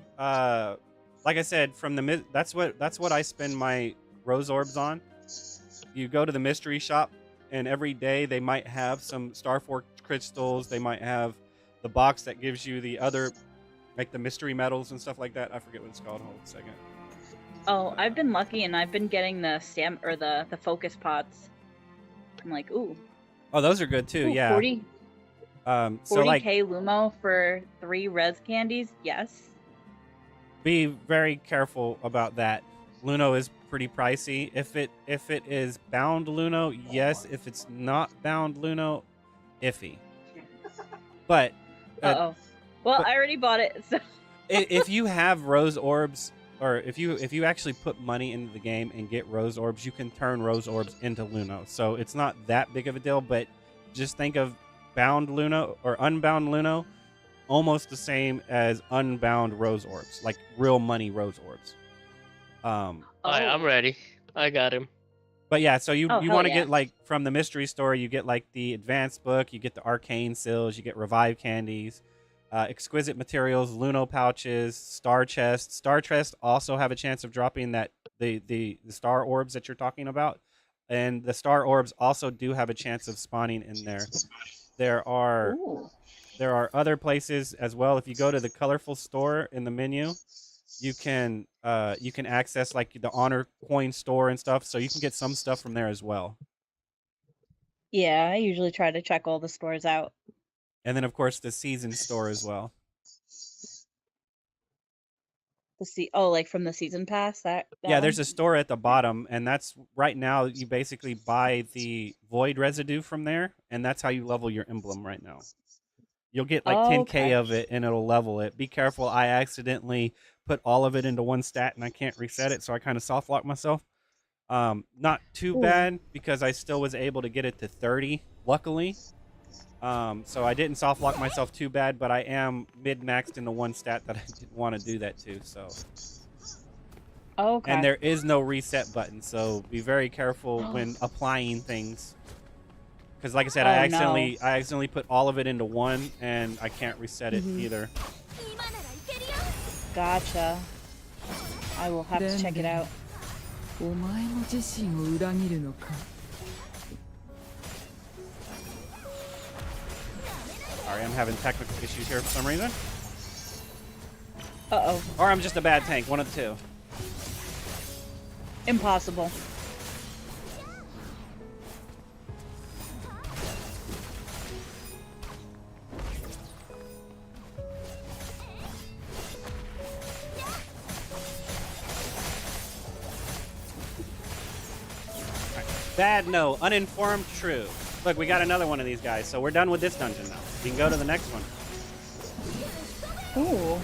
Like I said, from the that's what I spend my rose orbs on. You go to the mystery shop, and every day they might have some Starforged crystals. They might have the box that gives you the other, like the mystery metals and stuff like that. I forget what it's called. Hold on a second. Oh, I've been lucky, and I've been getting the the focus pots. I'm like, ooh. Oh, those are good too. Yeah. 40. So 40k like Lumo for 3 res candies. Yes. Be very careful about that. Luno is pretty pricey. If it is bound Luno, yes. If it's not bound Luno, iffy. But Well, I already bought it. So. if you have rose orbs, or if you actually put money into the game and get rose orbs, you can turn rose orbs into Luno. So it's not that big of a deal. But just think of bound Luno or unbound Luno, almost the same as unbound rose orbs, like real money rose orbs. I'm ready. I got him. But yeah, so you Oh, hell want to yeah. get like from the mystery store, you get like the advanced book, you get the arcane seals, you get revive candies, exquisite materials, luno pouches, star chests. Star chests also have a chance of dropping that the star orbs that you're talking about, and the star orbs also do have a chance of spawning in there. There are Ooh. other places as well. If you go to the colorful store in the menu, you can access like the honor coin store and stuff, so you can get some stuff from there as well. Yeah, I usually try to check all the stores out. And then of course the season store as well. To see, oh, like from the season pass. That Yeah, there's one? a store at the bottom, and that's right now you basically buy the void residue from there, and that's how you level your emblem right now. You'll get like 10k Okay. of it, and it'll level it. Be careful! I accidentally put all of it into one stat, and I can't reset it, so I kind of soft lock myself. Not too Ooh. bad because I still was able to get it to 30, luckily. So I didn't soft lock myself too bad, but I am mid-maxed into one stat that I didn't want to do that to. So. Okay. And there is no reset button, so be very careful when applying things. Because, like I said, Oh, I no. accidentally put all of it into one, and I can't reset it Mhm. either. Gotcha. I will have to check it out. お前も自身を裏切るのか Sorry, I'm having technical issues here for some reason. Uh-oh. Or I'm just a bad tank, one of the two. Impossible. Bad, no. Uninformed, true. Look, we got another one of these guys, so we're done with this dungeon now. We can go to the next one. Ooh,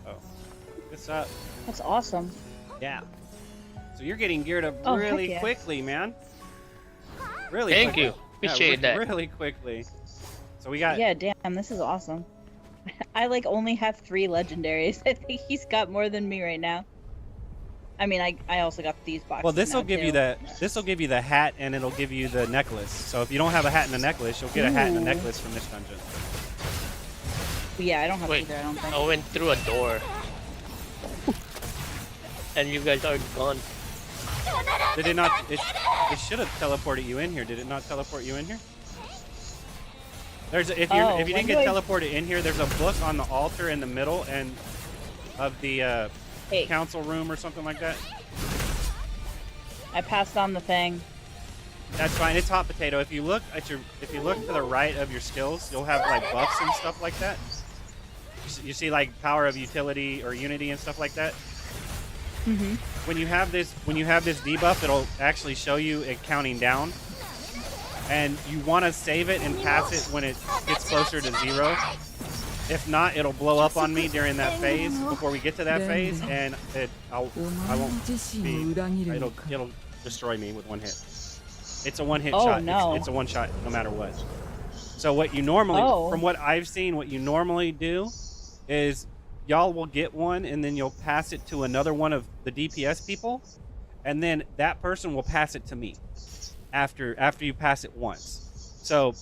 Oh, what's up? that's awesome. Yeah. So you're getting geared up Oh, really heck yeah. quickly, man. Really Thank quickly. you. Appreciate that. Really quickly. So we got... Yeah, damn, this is awesome. I like only have 3 legendaries. I think he's got more than me right now. I mean, I also got these boxes. Well, this will now, give you too. that. This will give you the hat, and it'll give you the necklace. So if you don't have a hat and a necklace, you'll get a hat and a Ooh. necklace from this dungeon. Yeah, I don't have Wait, either, I don't think. I went through a door. And you guys are gone. Did it not? It should have teleported you in here. Did it not teleport you in here? If you Oh, didn't when get do I- teleported in here, there's a book on the altar in the middle and of the Hey, council room or something like that. I passed on the thing. That's fine. It's hot potato. If you look to the right of your skills, you'll have like buffs and stuff like that. You see like power of utility or unity and stuff like that. Mm-hmm. When you have this debuff, it'll actually show you it counting down, and you want to save it and pass it when it gets closer to 0. If not, it'll blow up on me during that phase before we get to that phase, and I お前 won't も自身を be. 裏切るの It'll か destroy me with one hit. It's a one-hit Oh, shot. no. It's a one shot no matter what. So what you normally, Oh. from what I've seen, what you normally do is y'all will get one, and then you'll pass it to another one of the DPS people, and then that person will pass it to me after you pass it once. So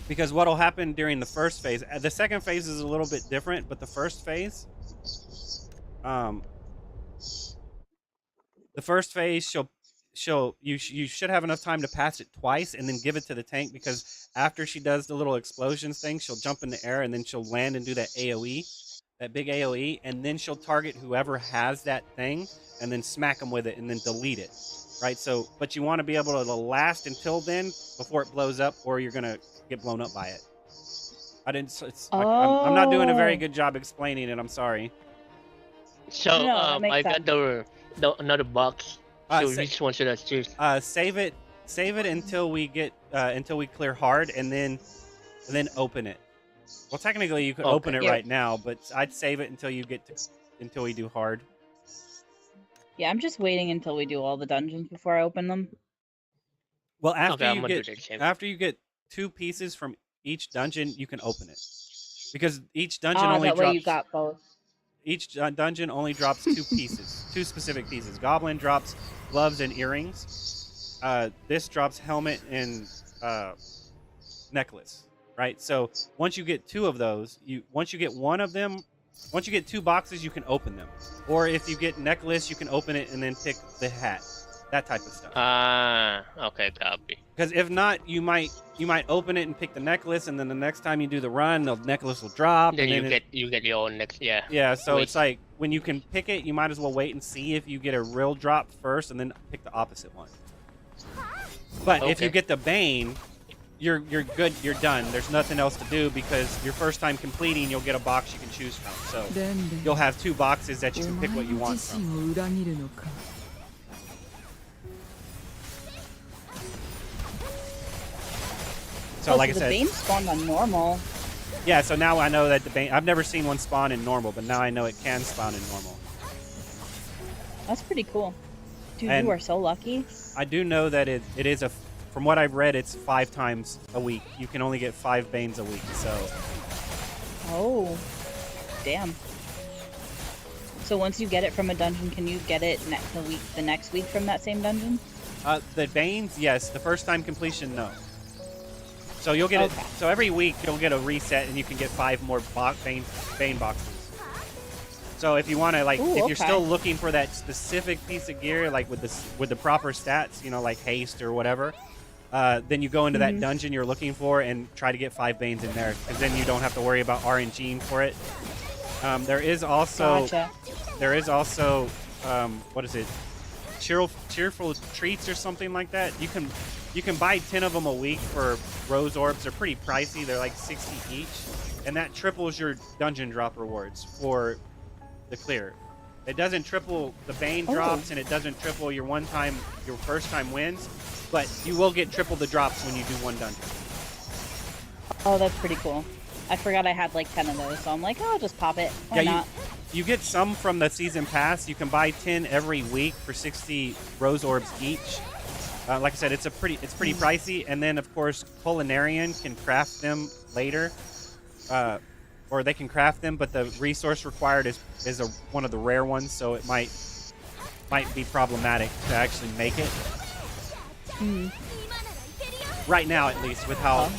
because what'll happen during the first phase, the second phase is a little bit different, but the first phase, you should have enough time to pass it twice and then give it to the tank, because after she does the little explosions thing, she'll jump in the air and then she'll land and do that AoE, that big AoE, and then she'll target whoever has that thing and then smack them with it and then delete it, right? So, but you want to be able to last until then before it blows up, or you're gonna get blown up by it. I'm not doing a very Oh. good job explaining it. I'm sorry. So No, that makes I got the another box. So Sa- which one should I choose? Save it until we clear hard, and then open it. Well, technically you could Okay. open it Yep. right now, but I'd save it until until we do hard. Yeah, I'm just waiting until we do all the dungeons before I open them. Well, Okay, I'm gonna do the same. after you get 2 pieces from each dungeon, you can open it, because each dungeon Ah, only that drops. way you got both. each dungeon only drops 2 pieces, 2 specific pieces. Goblin drops gloves and earrings. This drops helmet and necklace, right? So once you get 2 of those, once you get 1 of them, once you get 2 boxes, you can open them. Or if you get necklace, you can open it and then pick the hat, that type of stuff. Okay, copy. Because if not, you might open it and pick the necklace, and then the next time you do the run, the necklace will drop. Then and you get your own next, yeah. Yeah, so Wait. it's like when you can pick it, you might as well wait and see if you get a real drop first, and then pick the opposite one. But if you Okay. get the Bane, you're good. You're done. There's nothing else to do because your first time completing, you'll get a box you can choose from. So でんでん you'll have 2 boxes that you お can 前 pick what you の want 自 from. 身を裏切るのか So like I the said, Bane spawned on normal. yeah. So now I know that the Bane. I've never seen one spawn in normal, but now I know it can spawn in normal. That's pretty cool. Dude, And- you are so lucky. I do know that it is from what I've read, it's 5 times a week. You can only get 5 Banes a week. So Oh, damn. So once you get it from a dungeon, can you get it the next week from that same dungeon? the Banes, yes. The first time completion, no. So you'll get Okay. it. So every week you'll get a reset, and you can get 5 more Bane boxes. So if you want to, like, Ooh, if you're okay. still looking for that specific piece of gear, like with the proper stats, like haste or whatever, then you go into that dungeon you're looking for and try to get 5 Banes in there, because then you don't have to worry about RNGing for it. There is also Gotcha. what is it? Cheerful treats or something like that. You can buy 10 of them a week for rose orbs. They're pretty pricey. They're like 60 each, and that triples your dungeon drop rewards for the clear. It doesn't triple the Bane drops, and it doesn't triple your first time wins, but you will get triple the drops when you do 1 dungeon. Oh, that's pretty cool. I forgot I had like 10 of those, so I'm like, oh, I'll just pop it. Why not? You get some from the season pass. You can buy 10 every week for 60 rose orbs each. Like I said, it's pretty pricey, and then of course Culinarian can craft them later, or they can craft them, but the resource required is one of the rare ones, so it might be problematic to actually make it. Right now, at least, with how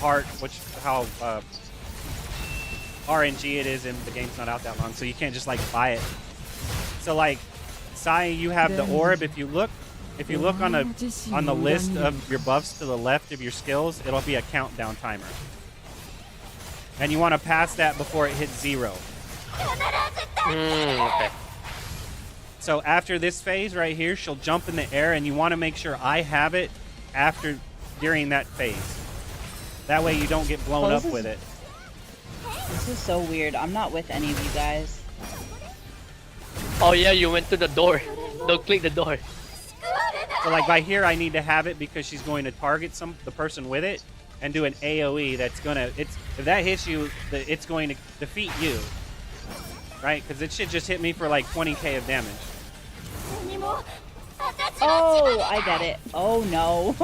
RNG it is, and the game's not out that long, so you can't just like buy it. So like, Sai, you have the orb. If you look on the list of your buffs to the left of your skills, it'll be a countdown timer, and you want to pass that before it hits 0. Okay. So after this phase right here, she'll jump in the air, and you want to make sure I have it during that phase. That way you don't get blown up with it. This is so weird. I'm not with any of you guys. Oh yeah, you went to the door. Don't click the door. So like by here, I need to have it because she's going to target the person with it and do an AOE that's if that hits you, it's going to defeat you, right? Because it should just hit me for like 20k of damage. Oh, I get it. Oh no.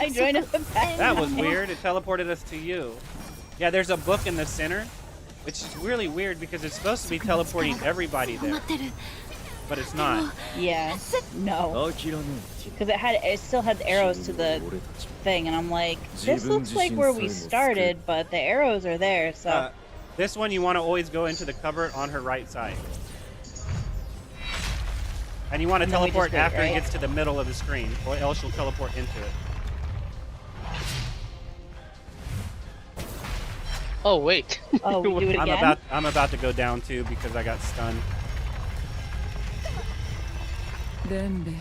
I joined at the back. That was weird. It teleported us to you. Yeah, there's a book in the center, which is really weird because it's supposed to be teleporting everybody there, but it's not. Yeah. No. Because it still had arrows to the thing, and I'm like, this looks like where we started, but the arrows are there, so. This one you want to always go into the cupboard on her right side. And you want to And then we teleport just wait, after right? it gets to the middle of the screen, or else you'll teleport into it. Oh wait. Oh, we do it again? I'm about to go down too because I got stunned. デンベル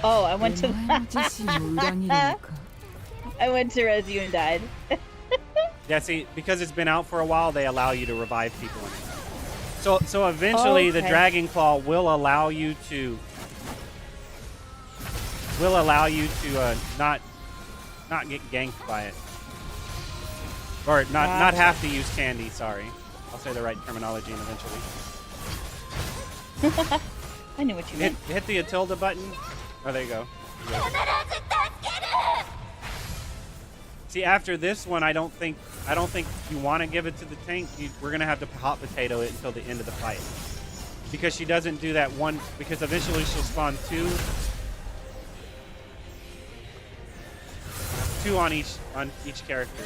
Oh, I お went 前 to の自身を裏切るのか I went to res you and died. Yeah, see, because it's been out for a while, they allow you to revive people in it. So eventually, the Okay. Dragon Claw will allow you to not get ganked by it, or not have to use candy. Sorry, I'll say the right terminology eventually. I knew what you meant. Hit the Atilda button. Oh, there you go. See, after this one, I don't think you want to give it to the tank. We're gonna have to hot potato it until the end of the fight. Because she doesn't do that one, because eventually she'll spawn two on each character.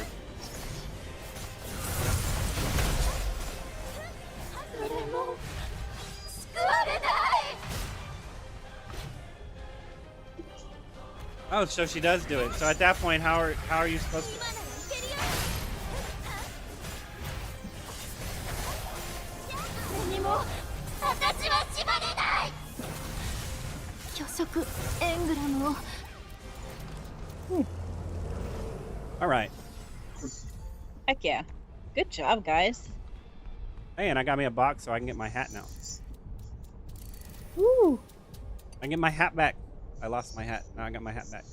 Oh, so she does do it. So at that point, how are you supposed to? All right. Heck yeah. Good job, guys. Hey, and I got me a box so I can get my hat now. Woo! I can get my hat back. I lost my hat. Now I got my hat back.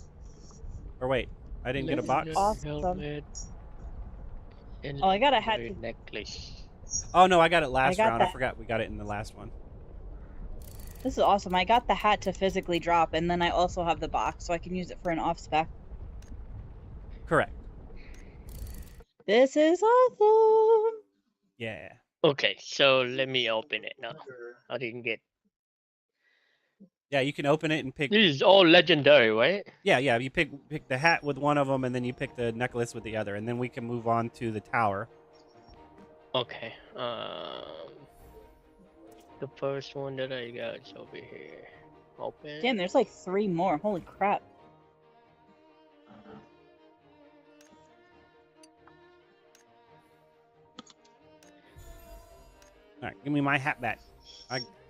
Or wait, I didn't get a box. Awesome. Helmet, Oh, I got a hat. necklace. Oh no, I got it last got round. I that. forgot we got it in the last one. This is awesome. I got the hat to physically drop, and then I also have the box, so I can use it for an off spec. Correct. This is awesome. Yeah. Okay, so let me open it now. I didn't get. Yeah, you can open it and pick. This is all legendary, right? Yeah. You pick the hat with one of them, and then you pick the necklace with the other, and then we can move on to the tower. Okay. The first one that I got is over here. Open. Damn, there's like 3 more. Holy crap. All right, give me my hat back.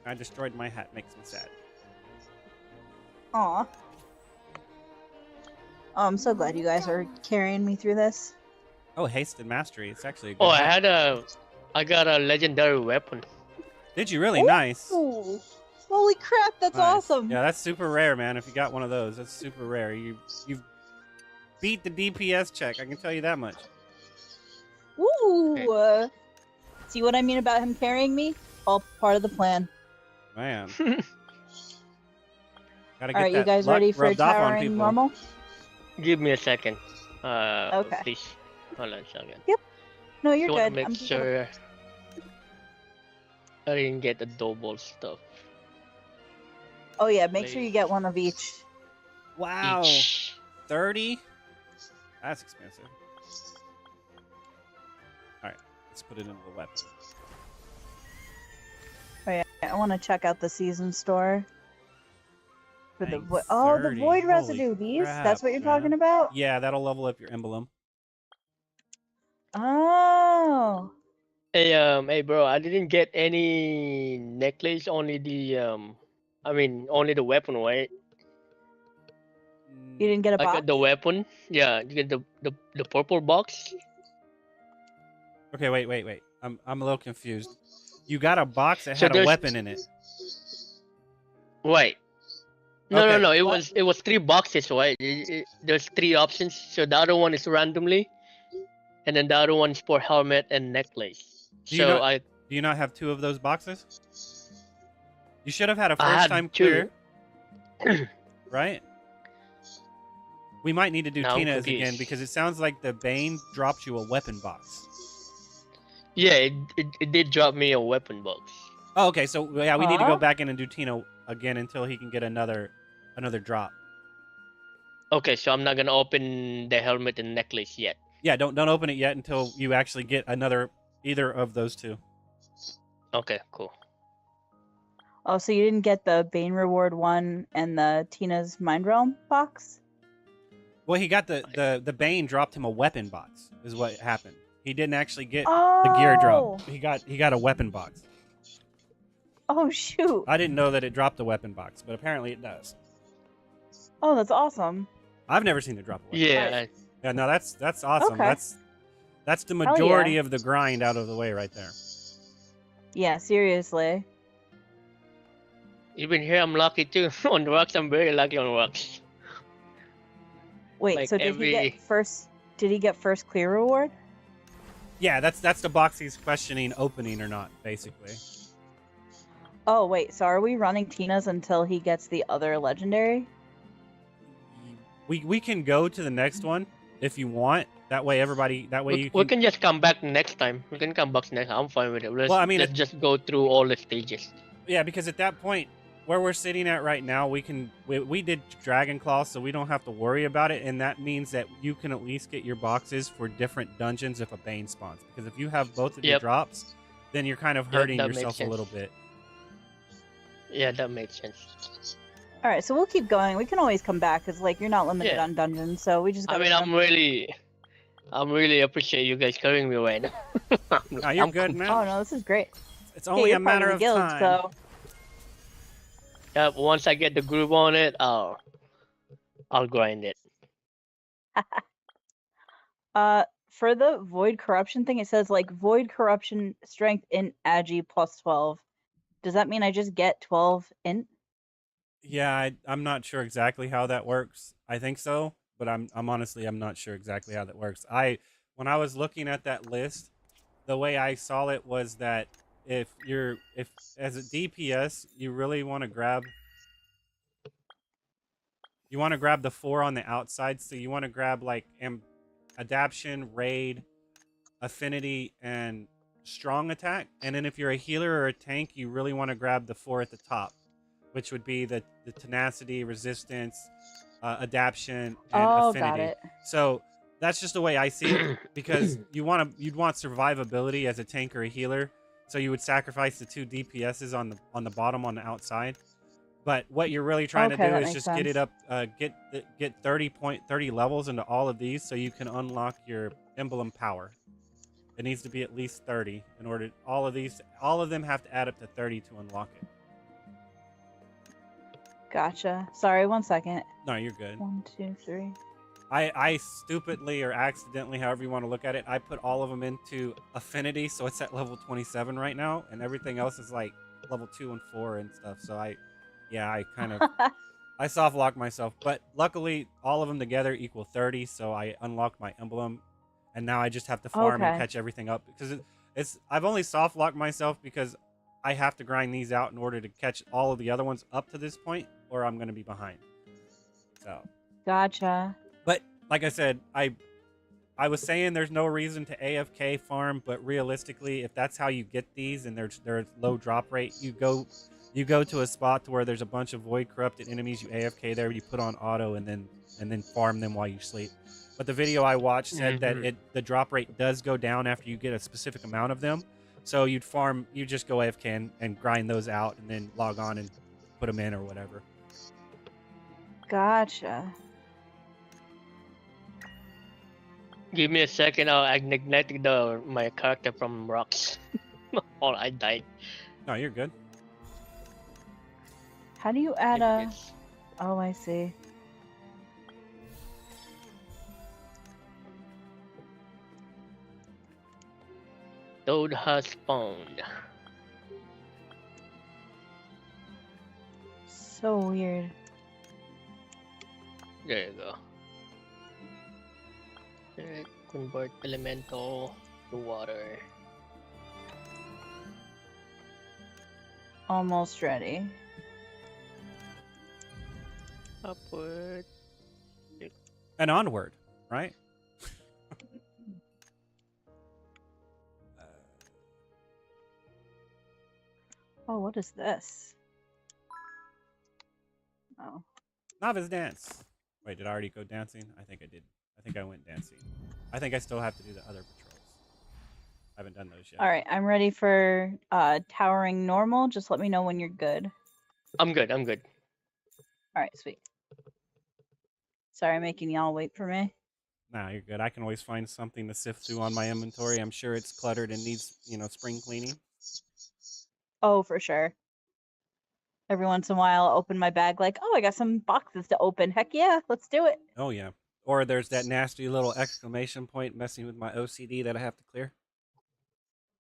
I destroyed my hat. Makes me sad. Aw. Oh, I'm so glad you guys are carrying me through this. Oh, haste and mastery. It's actually a good Oh, hat. I got a legendary weapon. Did you really? Nice. Ooh. Holy crap, that's Nice. awesome. Yeah, that's super rare, man. If you got one of those, that's super rare. You've beat the DPS check. I can tell you that much. Ooh. Okay. See what I mean about him carrying me? All part of the plan. Man. Gotta get Alright, you that guys luck ready for rubbed off on towering people. normal? Give me a second. Okay. Please. Hold on a second. No, you're Just wanna good. make I'm just sure I didn't get the double stuff. Oh yeah, make sure Please. you get one of each. Wow. Each. 30? That's expensive. Alright, let's put it into the weapon. Oh yeah, I want to check out the season store. For the Dang, the 30. void Holy residue. These? crap, That's what you're man. talking about? Yeah, that'll level up your emblem. Oh. Hey, bro, I didn't get any necklace. Only the only the weapon, right? You didn't get a I box? got the weapon. Yeah, you get the purple box. Okay, wait. I'm a little confused. You got a box that So had a there's- weapon in it. Right. No, Okay. no. It was 3 boxes, right? There's 3 options. So the other one is randomly, and then the other one's for helmet and necklace. Do you So not- I Do you not have 2 of those boxes? You should have had a I first had time 2. clear. Right? We might need to do Now I'm Tina's again confused. because it sounds like the Bane dropped you a weapon box. Yeah, it did drop me a weapon box. Oh, okay. So yeah, we need to Huh? go back in and do Tina again until he can get another drop. Okay, so I'm not gonna open the helmet and necklace yet. Yeah, don't open it yet until you actually get either of those 2. Okay, cool. Oh, so you didn't get the Bane Reward one and the Tina's Mind Realm box? Well, he got the Bane dropped him a weapon box. Is what happened. He didn't actually get Oh! the gear drop. He got a weapon box. Oh, shoot. I didn't know that it dropped the weapon box, but apparently it does. Oh, that's awesome. I've never seen it drop a weapon. Yeah, Yeah, no, that's awesome. Okay. That's the Hell yeah. majority of the grind out of the way right there. Yeah, seriously. even here I'm lucky too. On rocks, I'm very lucky on rocks. Wait, Like so did he every- get first? Did he get first clear reward? Yeah, that's the box he's questioning opening or not, basically. Oh wait, so are we running Tina's until he gets the other legendary? We can go to the next one if you want. That way We can just come back next time. We can come back next. I'm fine with it. Well, I mean, let's just go through all the stages. Yeah, because at that point, where we're sitting at right now, we did Dragon Claw, so we don't have to worry about it, and that means that you can at least get your boxes for different dungeons if a Bane spawns. Because if you have both of your drops, then you're kind of hurting yourself a little bit. Yeah, that makes sense. All right, so we'll keep going. We can always come back because like you're not limited on dungeons, so we just. I mean, I'm really appreciate you guys carrying me right now. No, you're good, man. Oh no, this is great. It's only a matter of guild, time. So. Yep, once I get the groove on it, I'll grind it. For the void corruption thing, it says like void corruption strength int agi plus 12. Does that mean I just get 12 int? Yeah, I'm not sure exactly how that works. I think so, but I'm honestly not sure exactly how that works. When I was looking at that list, the way I saw it was that if as a DPS you really want to grab the 4 on the outside, so you want to grab like adaption, raid, affinity, and strong attack, and then if you're a healer or a tank, you really want to grab the 4 at the top, which would be the tenacity, resistance, adaption, and affinity. Got it. So that's just the way I see it, because you'd want survivability as a tank or a healer, so you would sacrifice the 2 DPSs on the bottom on the outside. But what you're really trying to do is just get it up, get 30 levels into all of these, so you can unlock your emblem power. It needs to be at least 30 in order. All of them have to add up to 30 to unlock it. Gotcha. Sorry, 1 second. No, you're good. 1, 2, 3. I stupidly or accidentally, however you want to look at it, I put all of them into affinity, so it's at level 27 right now, and everything else is like level 2 and 4 and stuff. So I kind of I soft locked myself, but luckily all of them together equal 30, so I unlocked my emblem, and now I just have to farm and catch everything up, because I've only soft locked myself because I have to grind these out in order to catch all of the other ones up to this point, or I'm going to be behind. So Gotcha. But like I said, I was saying there's no reason to AFK farm, but realistically, if that's how you get these and there's low drop rate, you go to a spot to where there's a bunch of void corrupted enemies, you AFK there, you put on auto, and then farm them while you sleep. But the video I watched said that the drop rate does go down after you get a specific amount of them. So you just go AFK and grind those out, and then log on and put them in or whatever. Gotcha. Give me a second, I'll neglect my character from rocks. Or I died. No, you're good. How do you add a... Oh, I see. Toad has spawned. So weird. There you go. Convert elemental to water. Almost ready. Upward. And onward, right? Oh, what is this? Oh. Novice dance. Wait, did I already go dancing? I think I did. I think I went dancing. I think I still have to do the other patrols. I haven't done those yet. All right, I'm ready for towering normal. Just let me know when you're good. I'm good. I'm good. All right, sweet. Sorry, I'm making y'all wait for me. Nah, you're good. I can always find something to sift through on my inventory. I'm sure it's cluttered and needs, spring cleaning. Oh, for sure. Every once in a while, I'll open my bag like, oh, I got some boxes to open. Heck yeah, let's do it. Oh, yeah. Or there's that nasty little exclamation point messing with my OCD that I have to clear.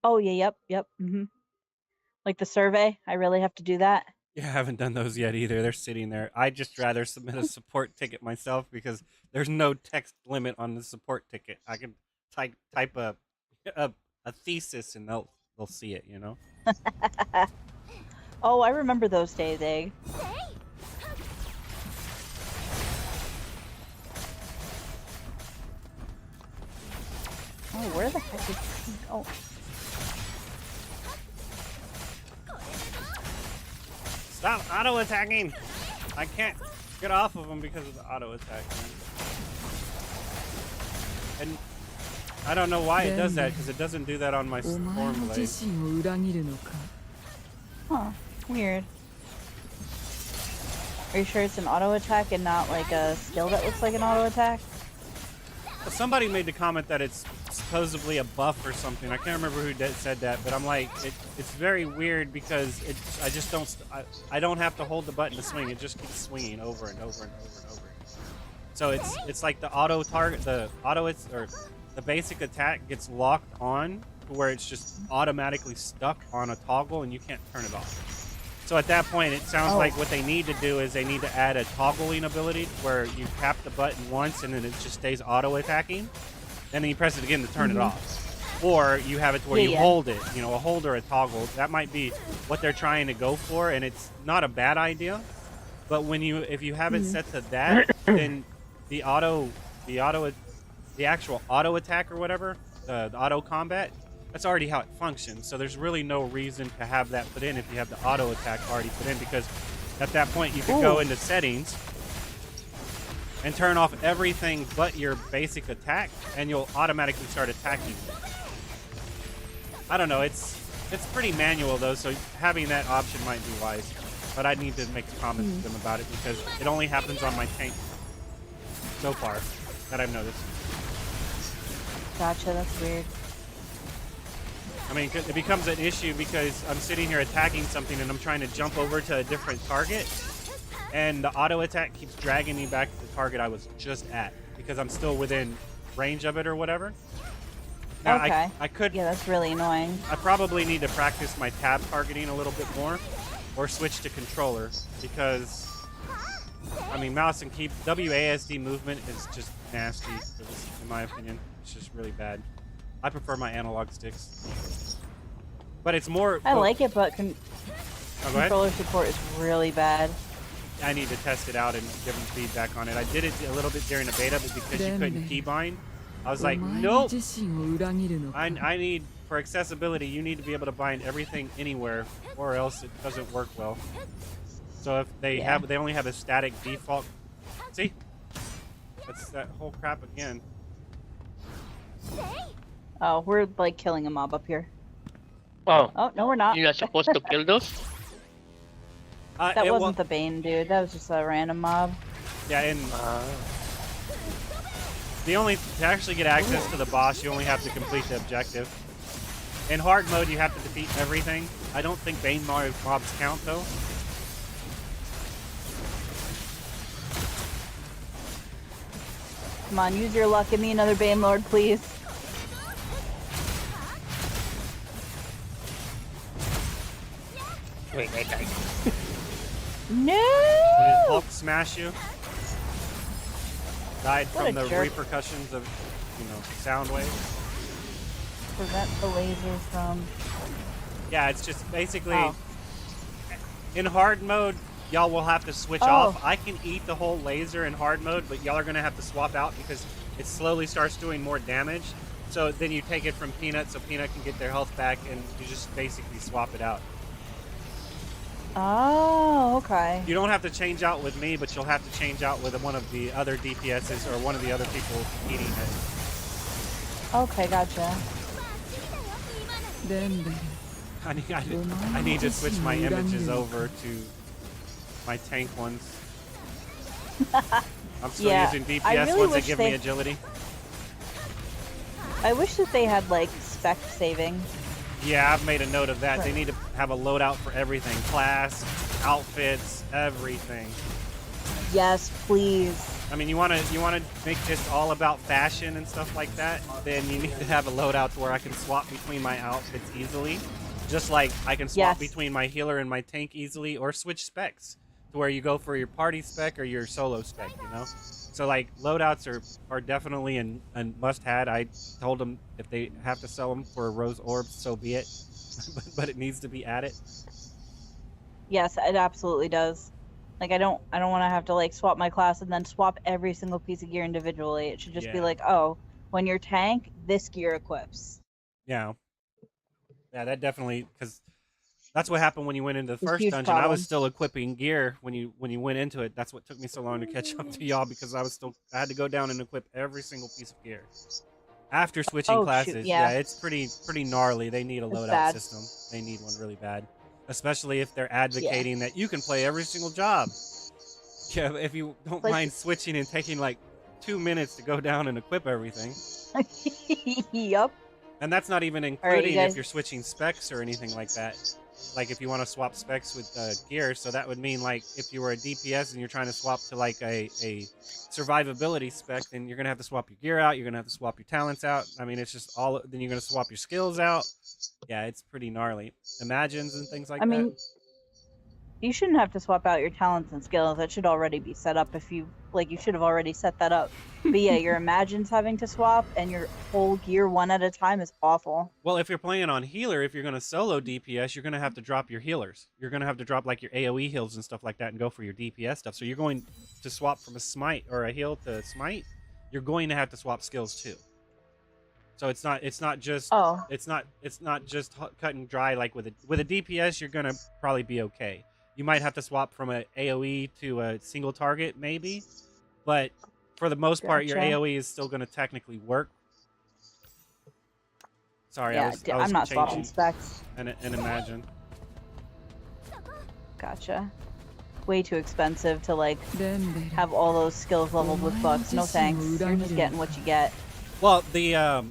Oh, yeah, yep. Like the survey, I really have to do that. Yeah, I haven't done those yet either. They're sitting there. I'd just rather submit a support ticket myself because there's no text limit on the support ticket. I can type a thesis and they'll see it, Oh, I remember those days, Egg. Oh, where the heck is he? Oh. Stop auto attacking! I can't get off of him because of the auto attack. And I don't know why it does that, because it doesn't do that on my お前 storm も blade. 自身を裏切るのか Huh. Weird. Are you sure it's an auto attack and not like a skill that looks like an auto attack? Well, somebody made the comment that it's supposedly a buff or something. I can't remember who said that, but I'm like, it's very weird because I just don't I don't have to hold the button to swing. It just keeps swinging over and over and over and over. So it's like the auto target, the basic attack gets locked on to where it's just automatically stuck on a toggle and you can't turn it off. So at that point, it sounds like what they need to do is they need to add a toggling ability where you tap the button once and then it just stays auto attacking, and then you press it again to turn it off. Or you have it to where you hold it, you know, a hold or a toggle. That might be what they're trying to go for, and it's not a bad idea. But if you have it set to that, then the actual auto attack or whatever, the auto combat, that's already how it functions. So there's really no reason to have that put in if you have the auto attack already put in, because at that point you can go into settings and turn off everything but your basic attack, and you'll automatically start attacking. I don't know, it's pretty manual though, so having that option might be wise. But I need to make a comment to them about it because it only happens on my tank so far that I've noticed. Gotcha, that's weird. I mean, it becomes an issue because I'm sitting here attacking something and I'm trying to jump over to a different target, and the auto attack keeps dragging me back to the target I was just at because I'm still within range of it or whatever. Now, Okay. I could. Yeah, that's really annoying. I probably need to practice my tab targeting a little bit more, or switch to controller, because I mean, mouse and key WASD movement is just nasty, in my opinion. It's just really bad. I prefer my analog sticks. But it's more... I like it, but go ahead. controller support is really bad. I need to test it out and give them feedback on it. I did it a little bit during the beta, but because you couldn't keybind, I was like, nope. I need, for accessibility, you need to be able to bind everything anywhere, or else it doesn't work well. So if they only have a static default... See? That's that whole crap again. Oh, we're like killing a mob up here. Oh. Oh, no, we're not. You're not supposed to kill those? That wasn't the Bane, dude. That was just a random mob. Yeah, and to actually get access to the boss, you only have to complete the objective. In hard mode, you have to defeat everything. I don't think Bane mobs count, though. Come on, use your luck. Give me another Bane Lord, please. Wait, I died. No! Did Hulk smash you? Died What from a the jerk. repercussions of, sound waves. Prevent the laser from... Yeah, it's just basically... In hard mode, y'all will have to switch off. I can eat the whole laser in hard mode, but y'all are going to have to swap out because it slowly starts doing more damage. So then you take it from Peanut so Peanut can get their health back, and you just basically swap it out. Oh, okay. You don't have to change out with me, but you'll have to change out with one of the other DPSs or one of the other people eating it. Okay, gotcha. I need to switch my images over to my tank ones. I'm still using DPS ones that give me agility. I wish that they had, like, spec saving. Yeah, I've made a note of that. They need to have a loadout for everything. Class, outfits, everything. Yes, please. I mean, you want to make this all about fashion and stuff like that, then you need to have a loadout to where I can swap between my outfits easily. Just like I can swap between my healer and my tank easily, or switch specs to where you go for your party spec or your solo spec, So like loadouts are definitely a must-have. I told them if they have to sell them for rose orbs, so be it. But it needs to be added. Yes, it absolutely does. Like I don't want to have to like swap my class and then swap every single piece of gear individually. It should just be like, oh, when you're tank, this gear equips. Yeah. Yeah, that definitely, because That's what happened when you went into the It's a first huge dungeon. I problem. was still equipping gear when you went into it. That's what took me so long to catch up to y'all because I had to go down and equip every single piece of gear. After switching Oh, shoot, classes, yeah. it's pretty gnarly. They need a It's loadout bad. system. They need one really bad, especially if they're advocating that you can play every single job. Yeah, if you don't Like- mind switching and taking like 2 minutes to go down and equip everything. Yup. And that's not even right, you including guys- if you're switching specs or anything like that. Like if you want to swap specs with gear, so that would mean like if you were a DPS and you're trying to swap to like a survivability spec, then you're gonna have to swap your gear out. You're gonna have to swap your talents out. I mean, it's just all. Then you're gonna swap your skills out. Yeah, it's pretty gnarly. Imagines and things like I that. mean, you shouldn't have to swap out your talents and skills. That should already be set up. If you you should have already set that up. But yeah, your imagines having to swap and your whole gear one at a time is awful. Well, if you're playing on healer, if you're going to solo DPS, you're going to have to drop your healers. You're going to have to drop like your AoE heals and stuff like that and go for your DPS stuff. So you're going to swap from a smite or a heal to smite. You're going to have to swap skills too. So it's not just Oh, it's not just cut and dry like with a DPS. You're going to probably be okay. You might have to swap from a AoE to a single target maybe, but for the most part, your Gotcha. AoE is still going to technically work. Sorry, yeah. I was I'm not swapping changing specs. and imagine. Gotcha. Way too expensive to like レンベル have all those skills leveled with bucks. No thanks. You're just getting what you get. Well, the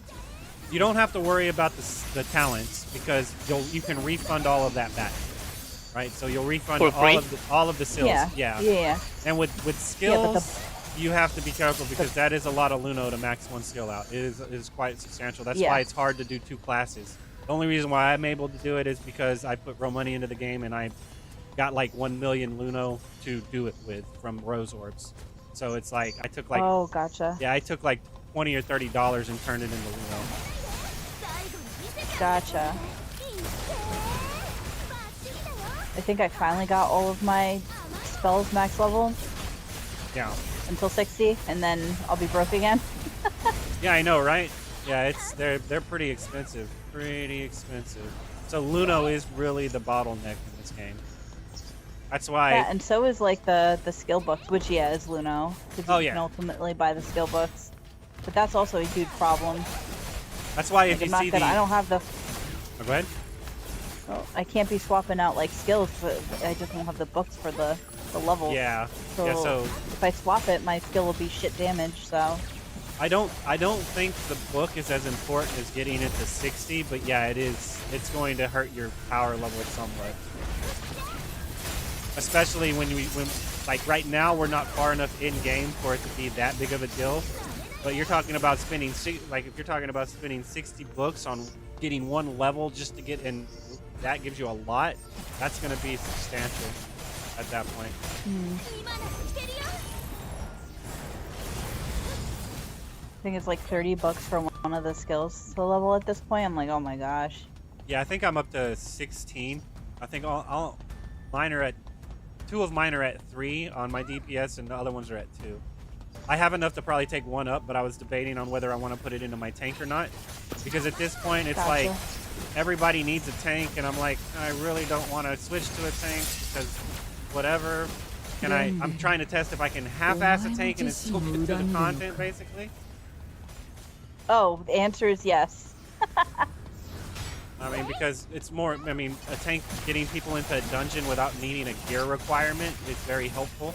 you don't have to worry about the talents because you can refund all of that back, right? So you'll refund For free? all of the skills. Yeah. And with Yeah, skills, but you have to be careful because that is a lot of Luno to max one skill out. It is quite substantial. That's Yeah. why it's hard to do two classes. The only reason why I'm able to do it is because I put real money into the game and I got like 1 million Luno to do it with from Rose Orbs. So it's like I took like Oh, gotcha. I took like $20 or $30 and turned it into Luno. Gotcha. I think I finally got all of my spells max level Yeah. until 60, and then I'll be broke again. Yeah, I know, right? Yeah, they're pretty expensive. Pretty expensive. So Luno is really the bottleneck in this game. That's why Yeah, and so is like the skill books, which is Luno, because Oh, you yeah. can ultimately buy the skill books. But that's also a huge problem. that's why if Like, you see I don't have the. Oh, go ahead. Oh, I can't be swapping out like skills, but I just don't have the books for the levels. Yeah. So, Yeah, so if I swap it, my skill will be shit damage. So I don't think the book is as important as getting it to 60, but yeah, it is. It's going to hurt your power level somewhat. Especially when like right now we're not far enough in game for it to be that big of a deal. But you're talking about spending if you're talking about spending 60 books on getting one level just to get in, that gives you a lot. That's going to be substantial at that point. I think it's like 30 bucks for one of the skills to level at this point. I'm like, oh my gosh. Yeah, I think I'm up to 16. I think mine are at 2 of mine are at 3 on my DPS, and the other ones are at 2. I have enough to probably take one up, but I was debating on whether I want to put it into my tank or not, because at this point it's Gotcha. like everybody needs a tank, and I'm like, I really don't want to switch to a tank because whatever. Can I'm trying to test if I can half-ass a tank and it still get to the content, basically. Oh, the answer is yes. I mean, because it's more, I mean, a tank getting people into a dungeon without needing a gear requirement is very helpful.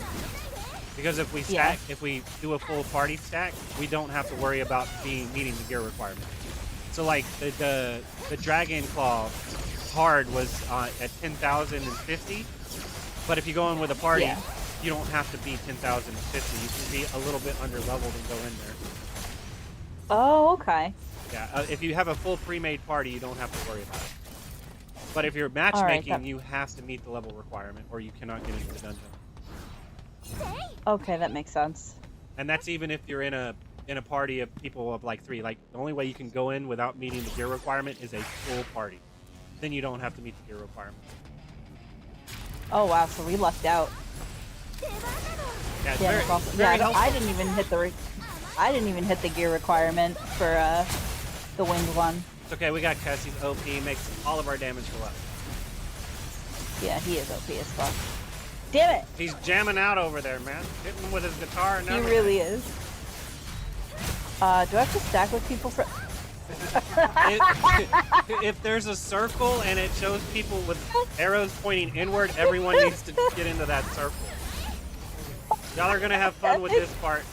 Because if we stack, if we do a full party stack, we don't have to worry about meeting the gear requirement. So like the Dragon Claw hard was at 10,050, but if you go in with a party, you don't have to be 10,050. You can be a little bit under leveled and go in there. Oh, okay. Yeah, if you have a full pre-made party, you don't have to worry about it. But if you're matchmaking, you have to meet the level requirement, or you cannot get into the dungeon. Okay, that makes sense. And that's even if you're in a party of people of like 3. Like the only way you can go in without meeting the gear requirement is a full party. Then you don't have to meet the gear requirement. Oh wow, so we lucked out. Yeah, it's Yeah, very, that's awesome. very Yeah, I helpful. didn't even hit I didn't even hit the gear requirement for the winged one. It's okay, we got Cassie's OP, makes all of our damage go up. Yeah, he is OP as fuck. Damn it! He's jamming out over there, man. Hitting with his guitar and He everything. really is. Do I have to stack with people for? If there's a circle and it shows people with arrows pointing inward, everyone needs to get into that circle. Y'all are gonna have fun with this part.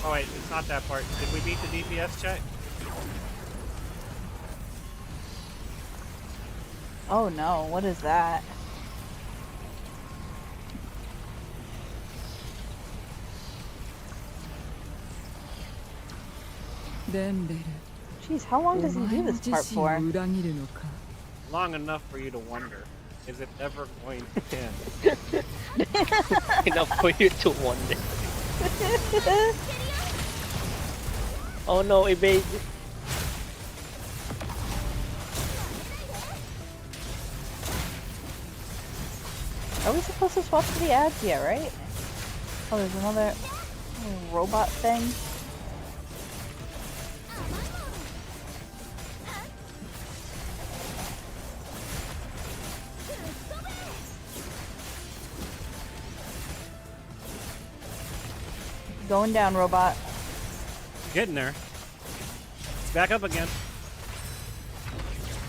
Oh wait, it's not that part. Did we beat the DPS check? Oh no, what is that? Jeez, how long does he do this part for? Long enough for you to wonder. Is it ever going to end? Enough for you to wonder. Oh no, evade. Are we supposed to swap to the ads? Yeah, right? Oh, there's another robot thing. Going down, robot. Getting there. It's back up again.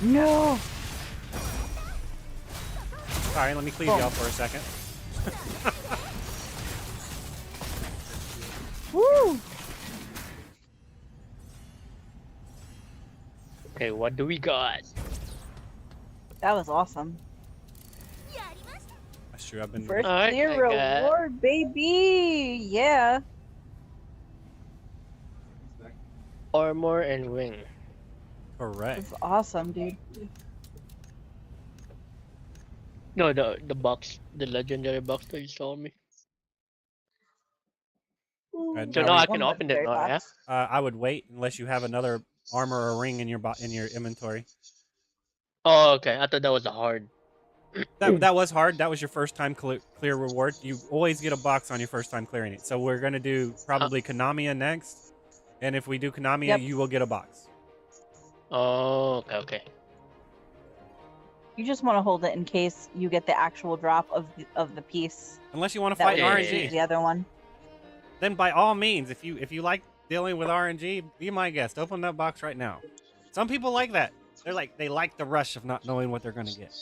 No! Alright, let me cleave y'all for a second. Woo! Okay, what do we got? That was awesome. That's true, I've been... First Alright, clear I got- reward, baby! Yeah. Armor and wing. Correct. That's awesome, dude. No, the box, the legendary box that you sold me. And So now now we- I can open it now, yeah? I would wait unless you have another armor or ring in your inventory. Oh, okay. I thought that was a hard. That was hard. That was your first time clear reward. You always get a box on your first time clearing it. So we're gonna do probably Konamiya next, and if we do Konamiya, Yep. you will get a box. Oh, okay. You just want to hold it in case you get the actual drop of the piece. Unless you want to That fight way you RNG. can use the other one. Then by all means, if you like dealing with RNG, be my guest. Open that box right now. Some people like that. They like the rush of not knowing what they're gonna get.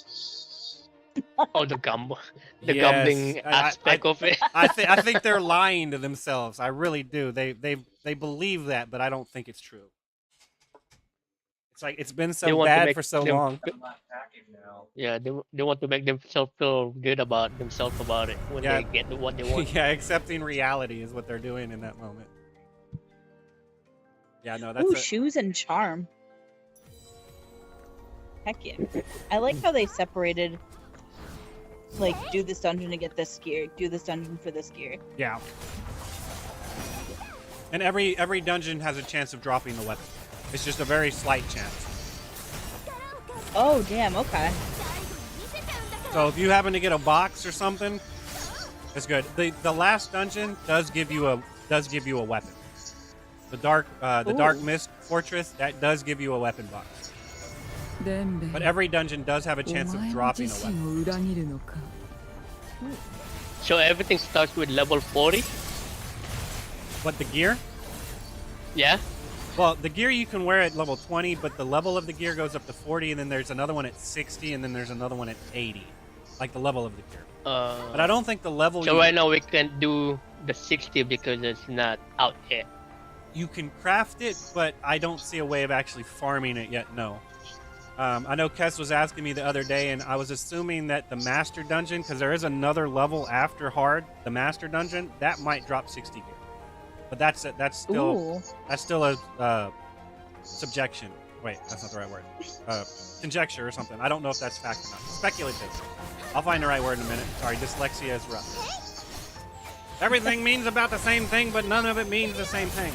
Oh, the gambling Yes, gambling I- aspect of it. I think they're lying to themselves. I really do. They believe that, but I don't think it's true. It's like it's been They so want to bad make for so them- long. Yeah, they want to make themselves feel good about themselves about it when Yeah. they get what they want. Yeah, accepting reality is what they're doing in that moment. Yeah, no, that's Ooh, it. shoes and charm. Heck yeah. I like how they separated, like, do this dungeon to get this gear, do this dungeon for this gear. Yeah. And every dungeon has a chance of dropping the weapon. It's just a very slight chance. Oh, damn, okay. So if you happen to get a box or something, it's good. The last dungeon does give you a weapon. The dark Ooh. mist fortress, that does give you a weapon box. But every dungeon does have a chance of dropping a weapon. So everything starts with level 40. But the gear? Yeah. Well, the gear you can wear at level 20, but the level of the gear goes up to 40, and then there's another one at 60, and then there's another one at 80. Like the level of the gear. But I don't think the level So right now we can do the 60 because it's not out yet. you can craft it, but I don't see a way of actually farming it yet, no. I know Kes was asking me the other day, and I was assuming that the Master Dungeon, because there is another level after Hard, the Master Dungeon, that might drop 60 gear. But that's still a subjection. Wait, that's not the right word. Conjecture or something. I don't know if that's fact or not. Speculative. I'll find the right word in a minute. Sorry, dyslexia is rough. Everything means about the same thing, but none of it means the same thing.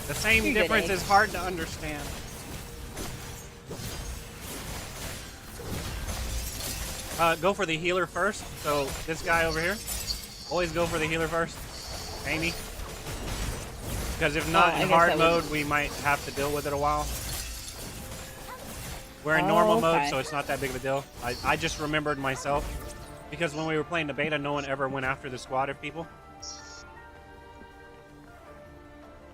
The same You're good, difference eh? is hard to understand. Go for the healer first. So this guy over here, always go for the healer first. Amy. Because if not I in guess hard that mode, would- we might have to deal with it a while. We're in normal mode, okay. so it's not that big of a deal. I just remembered myself because when we were playing the beta, no one ever went after the squad of people.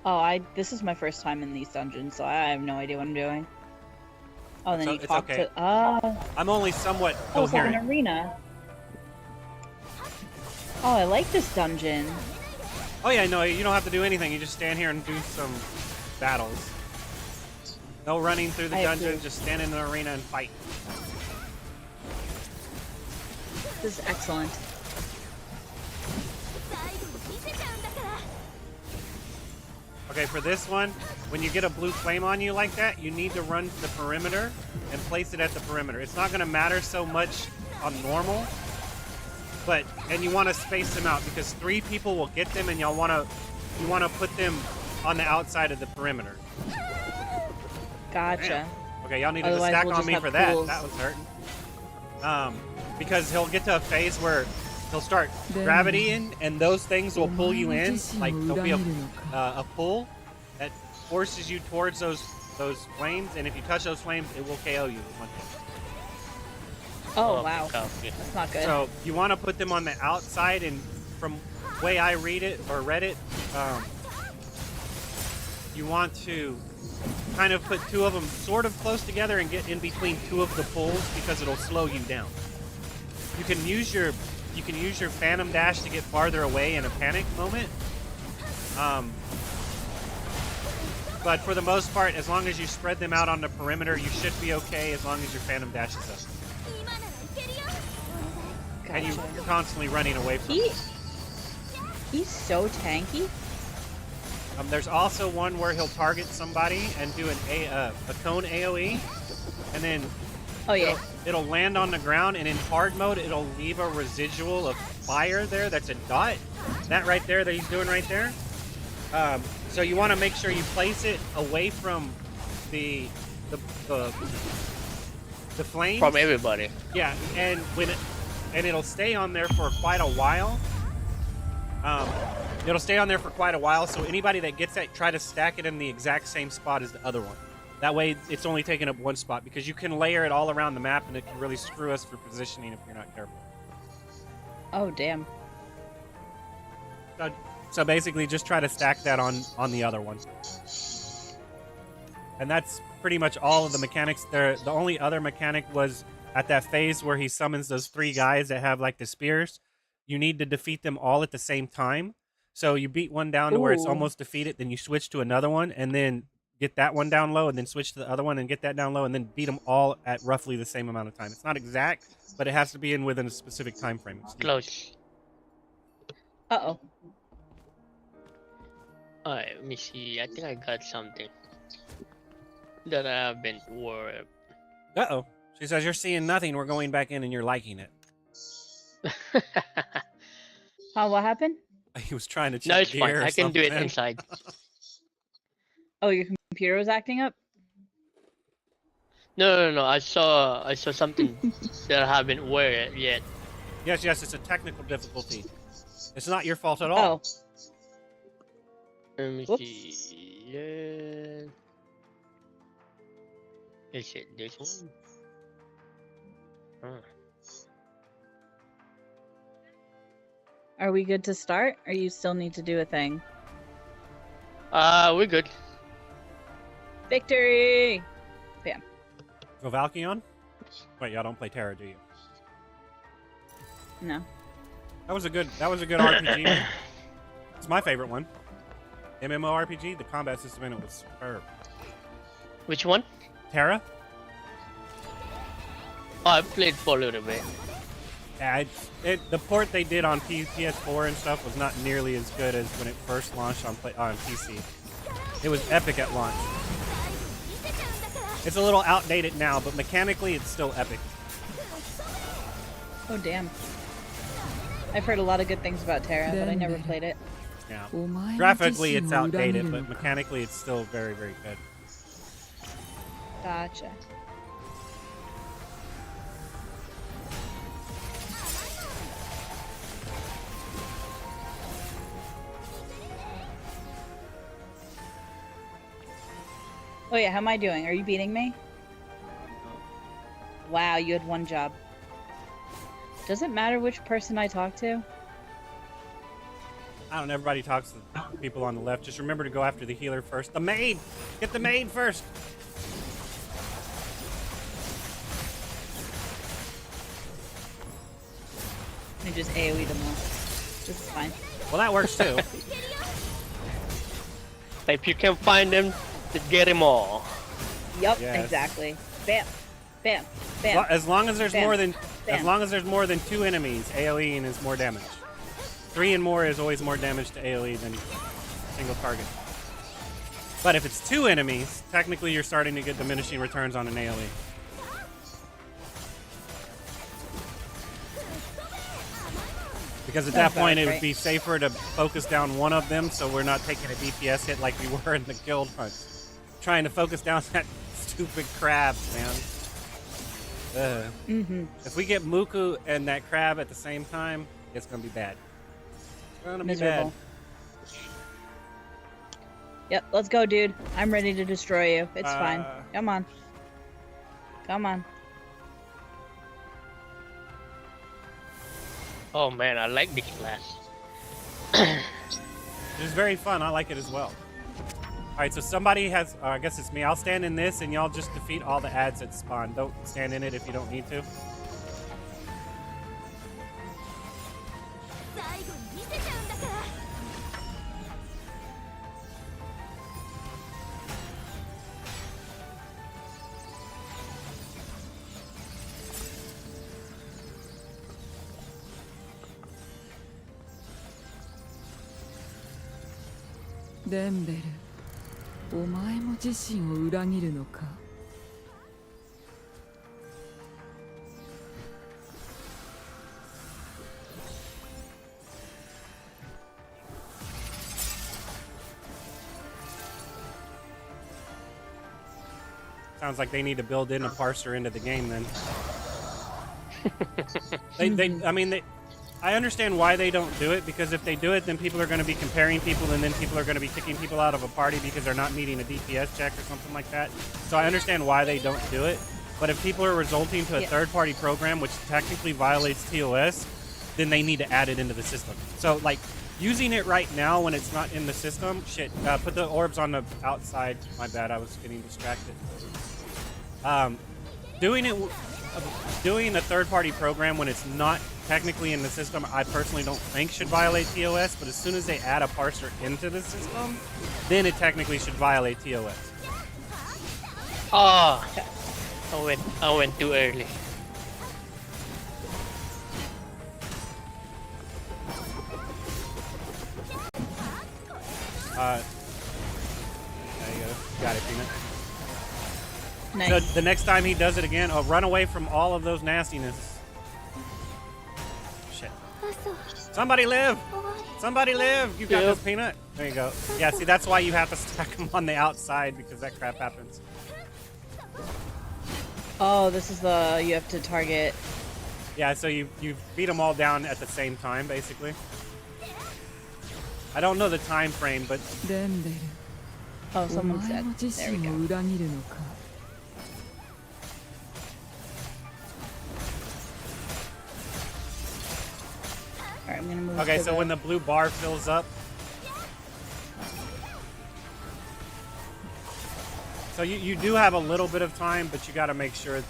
Oh, this is my first time in these dungeons, so I have no idea what I'm doing. Oh, and then So you it's talk okay. to. I'm only somewhat Oh, it's like coherent. an arena. Oh, I like this dungeon. Oh yeah, no, you don't have to do anything. You just stand here and do some battles. No running through the I dungeon. approve. Just stand in the arena and fight. This is excellent. Okay, for this one, when you get a blue flame on you like that, you need to run to the perimeter and place it at the perimeter. It's not going to matter so much on normal, and you want to space them out because 3 people will get them, and you want to put them on the outside of the perimeter. Gotcha. Damn. Okay, y'all need to Otherwise, stack we'll on just me have for that. pools. That was hurting. Because he'll get to a phase where he'll start gravitying, and those things will pull you in. Like there'll be a pull that forces you towards those flames, and if you touch those flames, it will KO you with one hit. Oh, wow. Okay. That's not good. So you want to put them on the outside, and from the way I read it, you want to kind of put 2 of them sort of close together and get in between 2 of the pulls because it'll slow you down. You can use your phantom dash to get farther away in a panic moment. But for the most part, as long as you spread them out on the perimeter, you should be okay as long as your phantom dash is up. And you're constantly running away from them. He's so tanky. There's also one where he'll target somebody and do a cone AoE, and then Oh, yeah. it'll land on the ground, and in hard mode, it'll leave a residual of fire there that's a dot. That right there that he's doing right there. So you want to make sure you place it away from the flames. From everybody. Yeah, and it'll stay on there for quite a while. It'll stay on there for quite a while, so anybody that gets that, try to stack it in the exact same spot as the other one. That way, it's only taking up one spot, because you can layer it all around the map, and it can really screw us for positioning if you're not careful. Oh, damn. So basically, just try to stack that on the other one. And that's pretty much all of the mechanics there. The only other mechanic was at that phase where he summons those 3 guys that have like the spears. You need to defeat them all at the same time. So you beat one down to where it's Ooh. almost defeated, then you switch to another one, and then get that one down low, and then switch to the other one and get that down low, and then beat them all at roughly the same amount of time. It's not exact, but it has to be within a specific time frame. Close. Uh-oh. Alright, let me see. I think I got something that I haven't worried. Uh-oh. She says, you're seeing nothing. We're going back in, and you're liking it. What happened? He was trying to check No, it's gear fine. or I can do it something. inside. Oh, your computer was acting up? No. I saw something that I haven't worried yet. Yes, it's a technical difficulty. It's not your fault at all. Oh. Let me Whoops. see. Yeah. Is it this one? Huh. Are we good to start, or you still need to do a thing? We're good. Victory! Bam. Go Valkyon? Wait, y'all don't play Terra, do you? No. That was a good RPG. Man. It's my favorite one. MMORPG, the combat system in it was superb. Which one? Terra? Oh, I played for a little bit. Yeah, the port they did on PS4 and stuff was not nearly as good as when it first launched on PC. It was epic at launch. It's a little outdated now, but mechanically it's still epic. Oh, damn. I've heard a lot of good things about Terra, but I never played it. Yeah. Graphically it's outdated, but mechanically it's still very, very good. Gotcha. Oh yeah, how am I doing? Are you beating me? Wow, you had one job. Does it matter which person I talk to? I don't know. Everybody talks to the people on the left. Just remember to go after the healer first. The maid! Get the maid first! I just AoE them all. This is fine. Well, that works too. If you can find them, just get them all. Yup, Yes. exactly. Bam, bam, bam. As long as there's Bam. more than Bam. as long as there's more than 2 enemies, AoEing is more damage. 3 and more is always more damage to AoE than single target. But if it's 2 enemies, technically you're starting to get diminishing returns on an AoE. Because at that That's point, it would right. be safer to focus down one of them so we're not taking a DPS hit like we were in the guild hunt. Trying to focus down that stupid crab, man. If we get Muku and that crab at the same time, it's going to be bad. It's going to be Miserable. bad. Yep, let's go, dude. I'm ready to destroy you. It's fine. Come on. Come on. Oh man, I like this class. It's very fun. I like it as well. All right, so somebody has, I guess it's me. I'll stand in this, and y'all just defeat all the ads that spawn. Don't stand in it if you don't need to. Sounds like they need to build in a parser into the game then. I understand why they don't do it, because if they do it, then people are going to be comparing people, and then people are going to be kicking people out of a party because they're not meeting a DPS check or something like that. So I understand why they don't do it. But if people are resulting to a third-party program, which technically violates TOS, then they need to add it into the system. So, like, using it right now when it's not in the system, shit, put the orbs on the outside. My bad, I was getting distracted. Doing a third-party program when it's not technically in the system, I personally don't think should violate TOS, but as soon as they add a parser into the system, then it technically should violate TOS. Oh, I went too early. There you go. Got it, Peanut. Nice. So the next time he does it again, run away from all of those nastiness. Shit. Somebody live! Somebody live! You got this, Peanut. There you go. Yeah, see, that's why you have to stack them on the outside, because that crap happens. Oh, this is the you have to target. Yeah, so you beat them all down at the same time, basically. I don't know the time frame, but Oh, someone's dead. There we go. Alright, I'm gonna move. okay, to so when the blue bar fills up, so you do have a little bit of time, but you got to make sure to.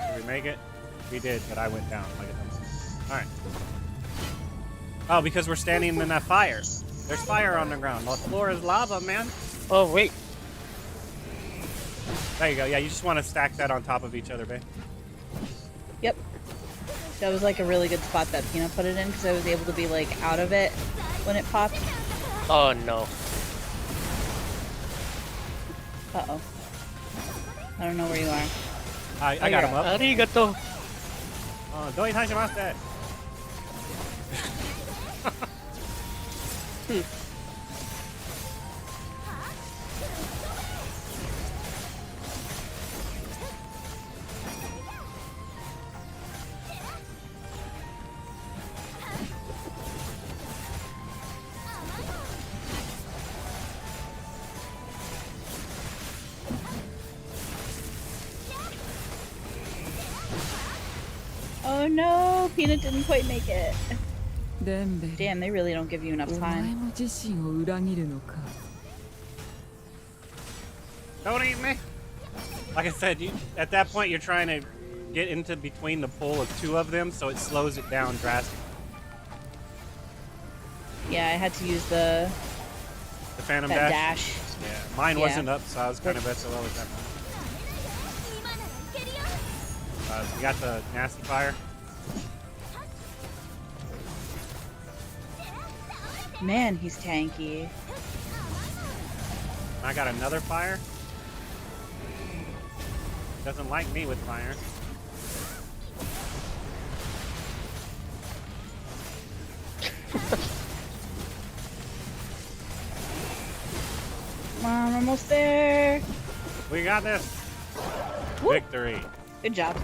Did we make it? We did, but I went down. Look at that. All right. Oh, because we're standing in that fire. There's fire on the ground. The floor is lava, man. Oh wait. There you go. Yeah, you just want to stack that on top of each other, babe. Yep. That was like a really good spot that Peanut put it in, because I was able to be like out of it when it popped. Oh no. Uh-oh. I don't know where you are. I got him up. Arigato. Oh, don't itashimashite. Oh no, Peanut didn't quite make it. デンベル Damn, they really don't give you enough お前 time. も自身を裏切るのか Don't eat me. Like I said, at that point you're trying to get into between the pull of two of them, so it slows it down drastically. Yeah, I had to use the Phantom that dash. dash. Yeah, mine Yeah. wasn't up, so I was kind of SOL at that point. You got the nasty fire. Man, he's tanky. I got another fire. Doesn't like me with fire. Come on, almost there. We got this. Woo. Victory. Good job.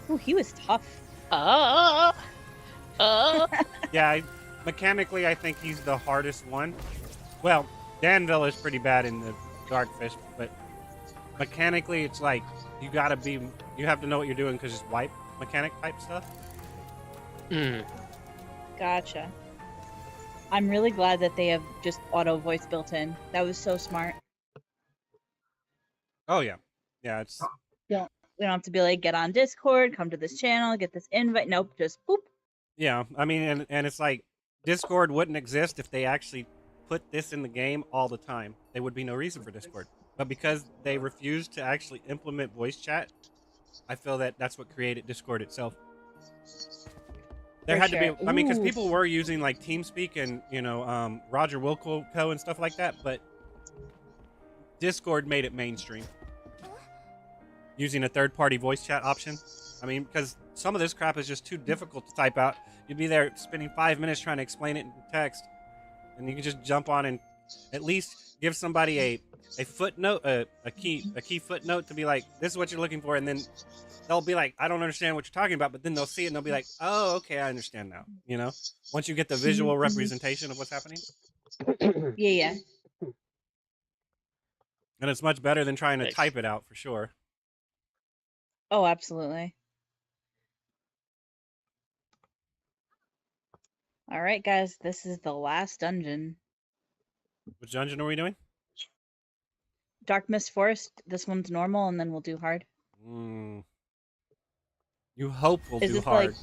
Oh, he was tough. Yeah, mechanically I think he's the hardest one. Well, Danville is pretty bad in the Darkfish, but mechanically it's like you have to know what you're doing because it's wipe mechanic type stuff. Gotcha. I'm really glad that they have just auto voice built in. That was so smart. Oh yeah. Yeah, it's We don't have to be like, get on Discord, come to this channel, get this invite. Nope, just boop. yeah, I mean and it's like Discord wouldn't exist if they actually put this in the game all the time. There would be no reason for Discord. But because they refused to actually implement voice chat, I feel that that's what created Discord itself. There For had sure. to be, I mean, because Ooh. people were using like TeamSpeak and, Roger Wilco and stuff like that, but Discord made it mainstream. Using a third-party voice chat option. I mean, because some of this crap is just too difficult to type out. You'd be there spending 5 minutes trying to explain it in text, and you can just jump on and at least give somebody a footnote, a key footnote to be like, this is what you're looking for, and then they'll be like, I don't understand what you're talking about, but then they'll see it and they'll be like, oh, okay, I understand now. You know, once you get the visual representation of what's happening. Yeah. And it's much better than trying to Nice. type it out for sure. Oh, absolutely. All right, guys, this is the last dungeon. Which dungeon are we doing? Dark Mist Forest. This one's normal, and then we'll do hard. You hope we'll Is do this hard.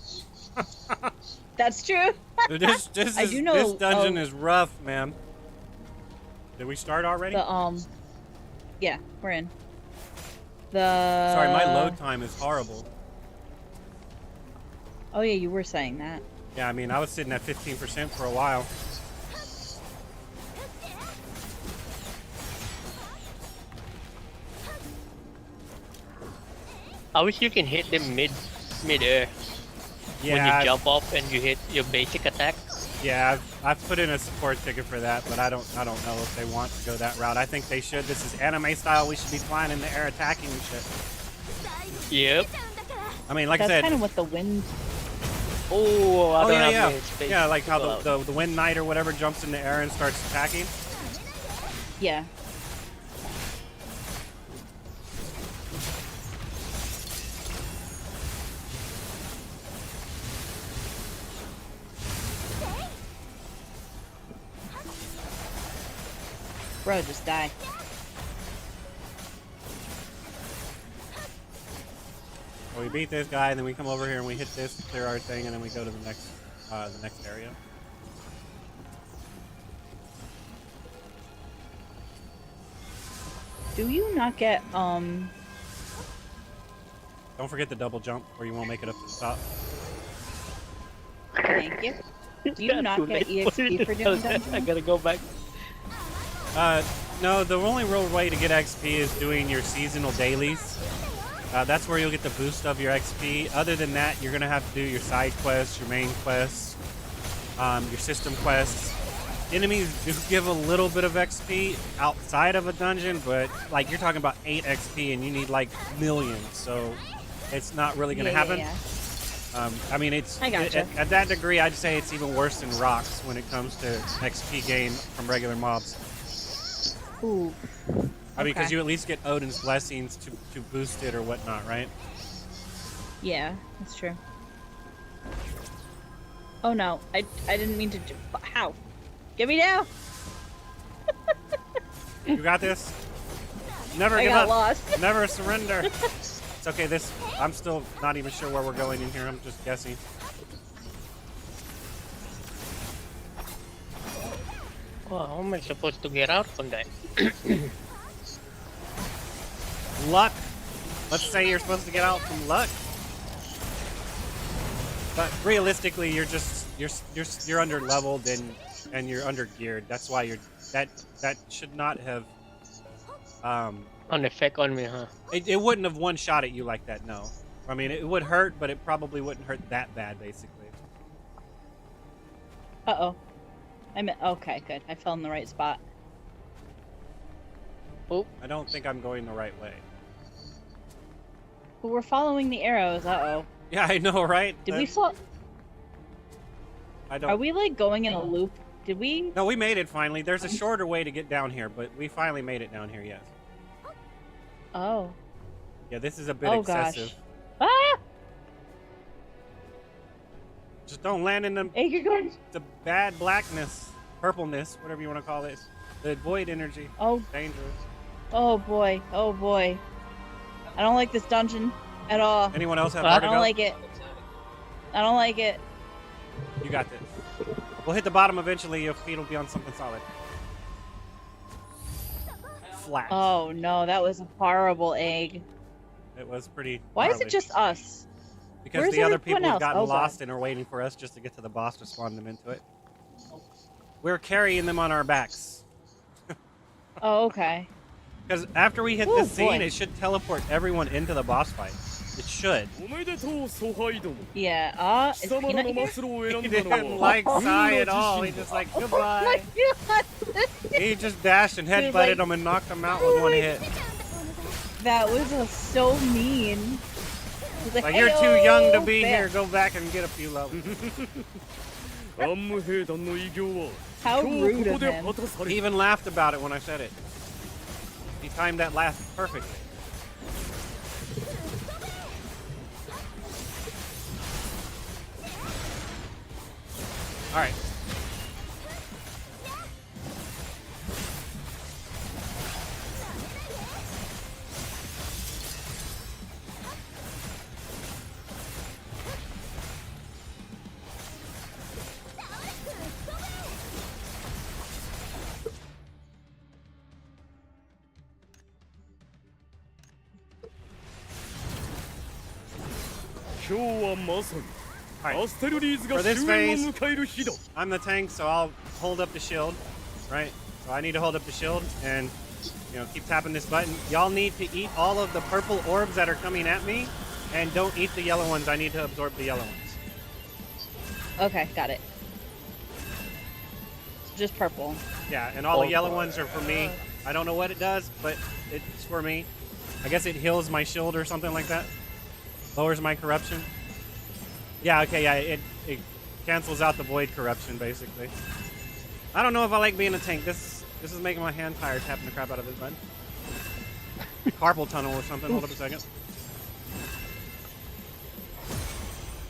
That's true. This I do know, this dungeon is rough, man. Did we start already? Yeah, we're in. Sorry, my load time is horrible. Oh yeah, you were saying that. Yeah, I mean, I was sitting at 15% for a while. I wish you can hit them mid-air Yeah, when you jump off and you hit your basic attack. yeah, I've put in a support ticket for that, but I don't know if they want to go that route. I think they should. This is anime style. We should be flying in the air, attacking and shit. Yep. I mean, like That's I said. kind of what the wind. Oh, I don't have the space. Yeah, like how to go out. the Wind Knight or whatever jumps in the air and starts attacking. Yeah. Bro, just die. So we beat this guy, and then we come over here and we hit this to clear our thing, and then we go to the next area. Do you not get Don't forget the double jump, or you won't make it up to the top. Thank you. Do you not get EXP for doing dungeons? I gotta go back. No, the only real way to get XP is doing your seasonal dailies. That's where you'll get the boost of your XP. Other than that, you're gonna have to do your side quests, your main quests, your system quests. Enemies do give a little bit of XP outside of a dungeon, but like you're talking about 8 XP and you need like millions, so it's not really gonna happen. Yeah. I mean, it's I gotcha. at that degree, I'd say it's even worse than rocks when it comes to XP gain from regular mobs. Ooh. I mean, because Okay. you at least get Odin's blessings to boost it or whatnot, right? Yeah, that's true. Oh no, I didn't mean to. How? Get me down! You got this. Never I give got up. lost. Never surrender. It's okay. I'm still not even sure where we're going in here. I'm just guessing. Well, how am I supposed to get out from that? Luck. Let's say you're supposed to get out from luck. But realistically, you're under leveled and you're under geared. That's why that should not have An effect on me, huh? it wouldn't have one shot at you like that. No, I mean it would hurt, but it probably wouldn't hurt that bad. Basically. Uh-oh. Okay, good. I fell in the right spot. Oh, I don't think I'm going the right way. But we're following the arrows. Uh-oh. Yeah, I know, right? Did we fall? I don't. Are we like going in a loop? Did we? No, we made it finally. There's a shorter way to get down here, but we finally made it down here. Yes. Oh. Yeah, this is a bit Oh excessive. gosh. Ah! Just don't land in Hey, you're going. the bad blackness, purpleness, whatever you want to call it. The void energy. Oh. Dangerous. Oh boy. Oh boy. I don't like this dungeon at all. Anyone else have I I vertigo? don't like it. I don't like it. You got this. We'll hit the bottom eventually. Your feet will be on something solid. Flat. Oh no, that was a horrible egg. It was pretty. Why is gnarly. it just us? Because where's the other everyone people have else? gotten Oh, God. lost and are waiting for us just to get to the boss to spawn them into it. We're carrying them on our backs. Oh, okay. Because after we hit Oh, this scene, boy. it should teleport everyone into the boss fight. It should. Yeah. Is Peanut here? He didn't like Sai at all. He just like, Oh goodbye. my god. He just dashed and Dude, headbutted like- him and knocked him out Oh with one my- hit. That was so mean. He's Like, you're too "Hey-oh, young to be bam." here. Go back and get a few levels. How rude of him. He even laughed about it when I said it. He timed that laugh perfectly. All right. Alright, for this phase, I'm the tank, so I'll hold up the shield, right? So I need to hold up the shield and, keep tapping this button. Y'all need to eat all of the purple orbs that are coming at me, and don't eat the yellow ones. I need to absorb the yellow ones. Okay, got it. Just purple. Yeah, and all the yellow ones are for me. I don't know what it does, but it's for me. I guess it heals my shield or something like that. Lowers my corruption. Yeah, okay, yeah, it cancels out the void corruption, basically. I don't know if I like being a tank. This is making my hand tired, tapping the crap out of this button. Carpal tunnel or something. Hold up a second.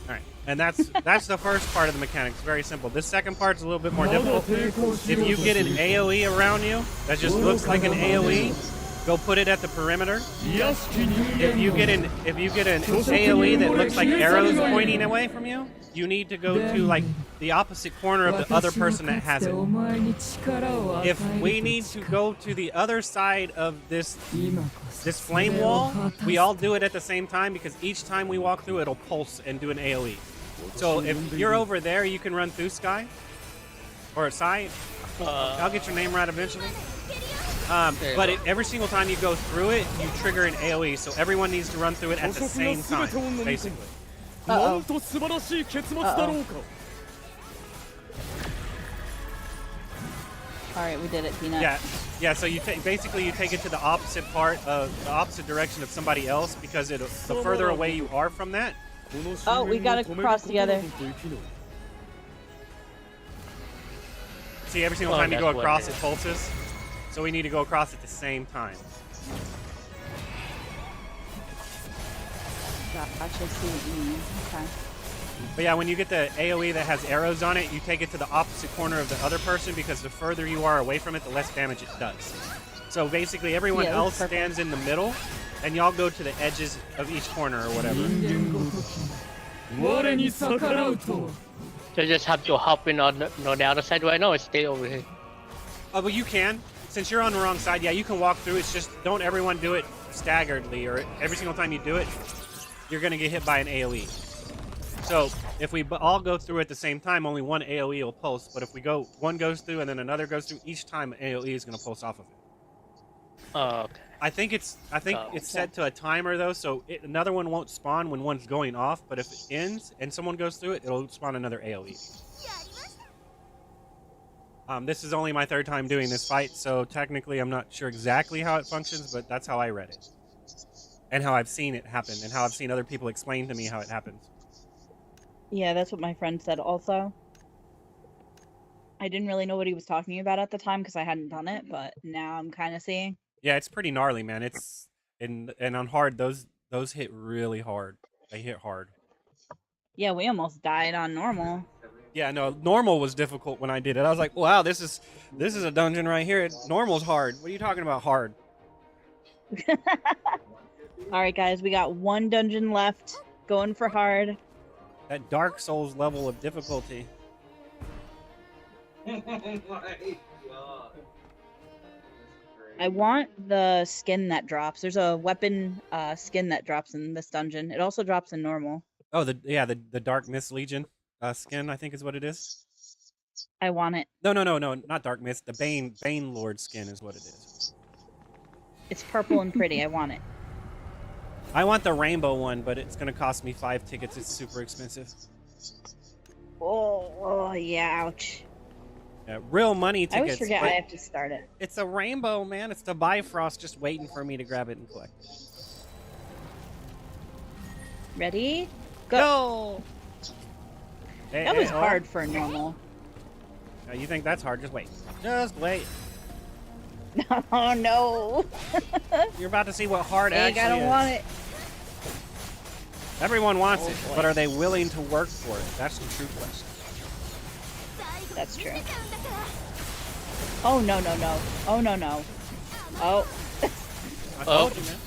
All right, and that's the first part of the mechanics. Very simple. This second part's a little bit more difficult. If you get an AOE around you that just looks like an AOE, go put it at the perimeter. If you get an AOE that looks like arrows pointing away from you, you need to go to like the opposite corner of the other person that has it. If we need to go to the other side of this flame wall, we all do it at the same time because each time we walk through, it'll pulse and do an AOE. So if you're over there, you can run through Sky or Sai. I'll get your name right eventually. But every single time you go through it, you trigger an AOE, so everyone needs to run through it at the same time, basically. Uh-oh. Alright, we did it, Peanut. Yeah. So you basically you take it to the opposite direction of somebody else because the further away you are from that. Oh, we gotta cross together. See, every single time you go across, it pulses. So we need to go across at the same time. Gotcha. See what you mean. Okay. But yeah, when you get the AoE that has arrows on it, you take it to the opposite corner of the other person because the further you are away from it, the less damage it does. So basically, everyone Yeah, else perfect. stands in the middle, and y'all go to the edges of each corner or whatever. 我に逆らうとは So you just have to hop in on the other side right now and stay over here. Oh, but you can. Since you're on the wrong side, yeah, you can walk through. It's just don't everyone do it staggeredly, or every single time you do it, you're going to get hit by an AoE. So if we all go through at the same time, only one AoE will pulse. But if we go, one goes through and then another goes through, each time AoE is going to pulse off of it. Oh, okay. I think it's set to a timer though, so another one won't spawn when one's going off. But if it ends and someone goes through it, it'll spawn another AoE. This is only my third time doing this fight, so technically I'm not sure exactly how it functions, but that's how I read it. And how I've seen it happen, and how I've seen other people explain to me how it happens. Yeah, that's what my friend said also. I didn't really know what he was talking about at the time because I hadn't done it, but now I'm kind of seeing. Yeah, it's pretty gnarly, man. It's and on hard, those hit really hard. They hit hard. Yeah, we almost died on normal. Yeah, no, normal was difficult when I did it. I was like, wow, this is a dungeon right here. Normal's hard. What are you talking about hard? All right, guys, we got one dungeon left. Going for hard. That Dark Souls level of difficulty. Oh my god. I want the skin that drops. There's a weapon skin that drops in this dungeon. It also drops in normal. Oh, the Dark Mist Legion skin, I think is what it is. I want it. No, not Dark Mist. The Bane Lord skin is what it is. It's purple and pretty. I want it. I want the rainbow one, but it's gonna cost me 5 tickets. It's super expensive. Oh yeah, ouch. Yeah, real money tickets. I always forget but I have to start it. It's a rainbow, man. It's the Bifrost just waiting for me to grab it and collect it. Ready? Go! Hey, That was oh. hard for normal. You think that's hard? Just wait. Just wait. Oh no! You're about to see what hard Egg, actually I don't is. want it. Everyone wants it, boy. but are they willing to work for it? That's the true question. That's true. Oh no no no! Oh no no! Oh. I told you, man.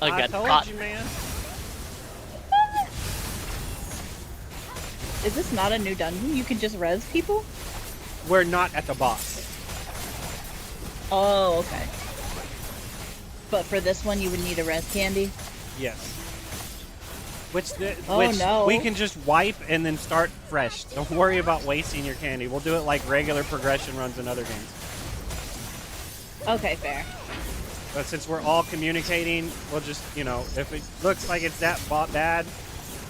I got told caught. you, man. Is this not a new dungeon? You can just res people? We're not at the boss. Oh, okay. But for this one, you would need a res candy? Yes. Which Oh, no. we can just wipe and then start fresh. Don't worry about wasting your candy. We'll do it like regular progression runs in other games. Okay, fair. But since we're all communicating, we'll just, if it looks like it's that bad,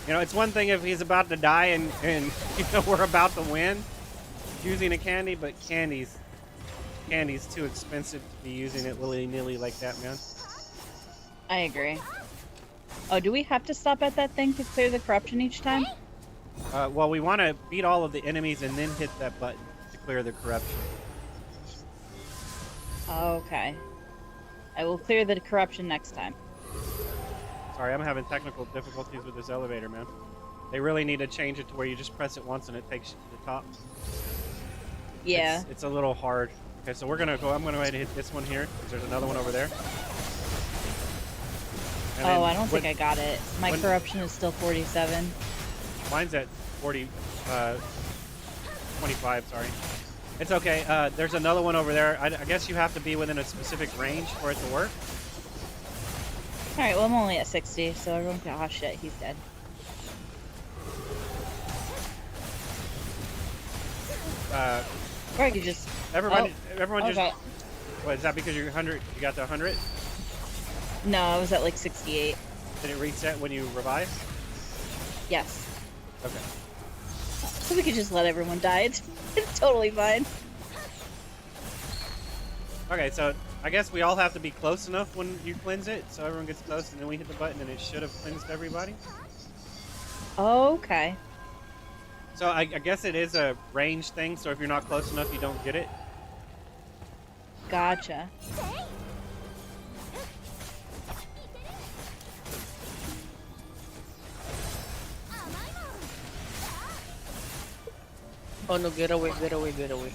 it's one thing if he's about to die and we're about to win using a candy, but candy's too expensive to be using it willy-nilly like that, man. I agree. Oh, do we have to stop at that thing to clear the corruption each time? Well, we want to beat all of the enemies and then hit that button to clear the corruption. Okay. I will clear the corruption next time. Sorry, I'm having technical difficulties with this elevator, man. They really need to change it to where you just press it once and it takes you to the top. Yeah. It's a little hard. Okay, so I'm gonna go ahead and hit this one here, because there's another one over there. And then I don't think I got it. My corruption is still 47. Mine's at 25, sorry. It's okay. There's another one over there. I guess you have to be within a specific range for it to work. Alright, well, I'm only at 60, so everyone can. Oh shit, he's dead. Or I could just. Everyone Okay. just. What, is that because you're 100? You got the 100? No, I was at like 68. Did it reset when you revive? Yes. Okay. So we could just let everyone die. It's totally fine. Okay, so I guess we all have to be close enough when you cleanse it, so everyone gets close, and then we hit the button, and it should have cleansed everybody. Okay. So I guess it is a range thing, so if you're not close enough, you don't get it. Gotcha. Oh no, get away, get away, get away.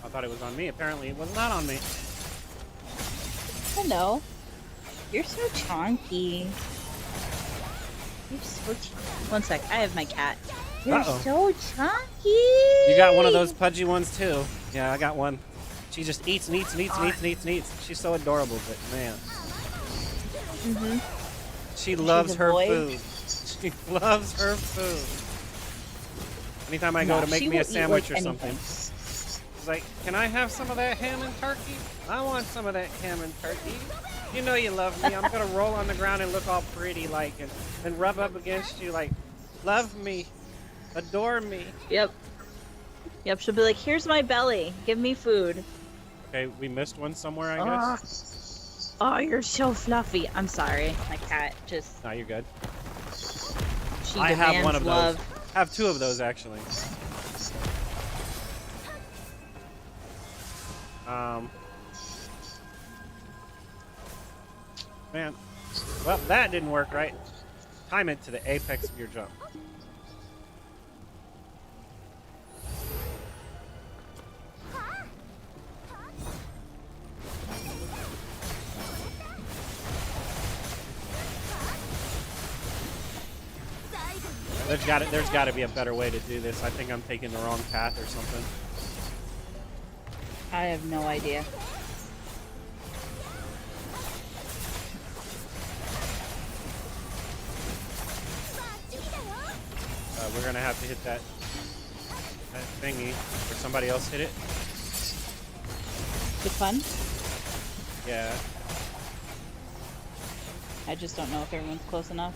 I thought it was on me. Apparently, it was not on me. Hello. You're so chonky. You're so One sec, I have my cat. You're Uh-oh. so chonky. You got one of those pudgy ones too. Yeah, I got one. She just eats and eats and eats and eats and eats and eats. She's so adorable, but man. She loves a her boy. food. She loves her food. Anytime I go to make she me a will eat, sandwich like, or something, she's like, "Can I have some of that ham and turkey? I want some of that ham and turkey. You know you love me. I'm gonna roll on the ground and look all pretty like and rub up against you like, love me, adore me." Yep. Yep, she'll be like, here's my belly. Give me food. Okay, we missed one somewhere, I guess. Oh, you're so fluffy. I'm sorry. My cat just, No, you're good. she I demands have one of love. those. I have two of those actually. Man, well, that didn't work right. Time it to the apex of your jump. There's got to be a better way to do this. I think I'm taking the wrong path or something. I have no idea. We're gonna have to hit that thingy, or somebody else hit it. Good fun. Yeah, I just don't know if everyone's close enough.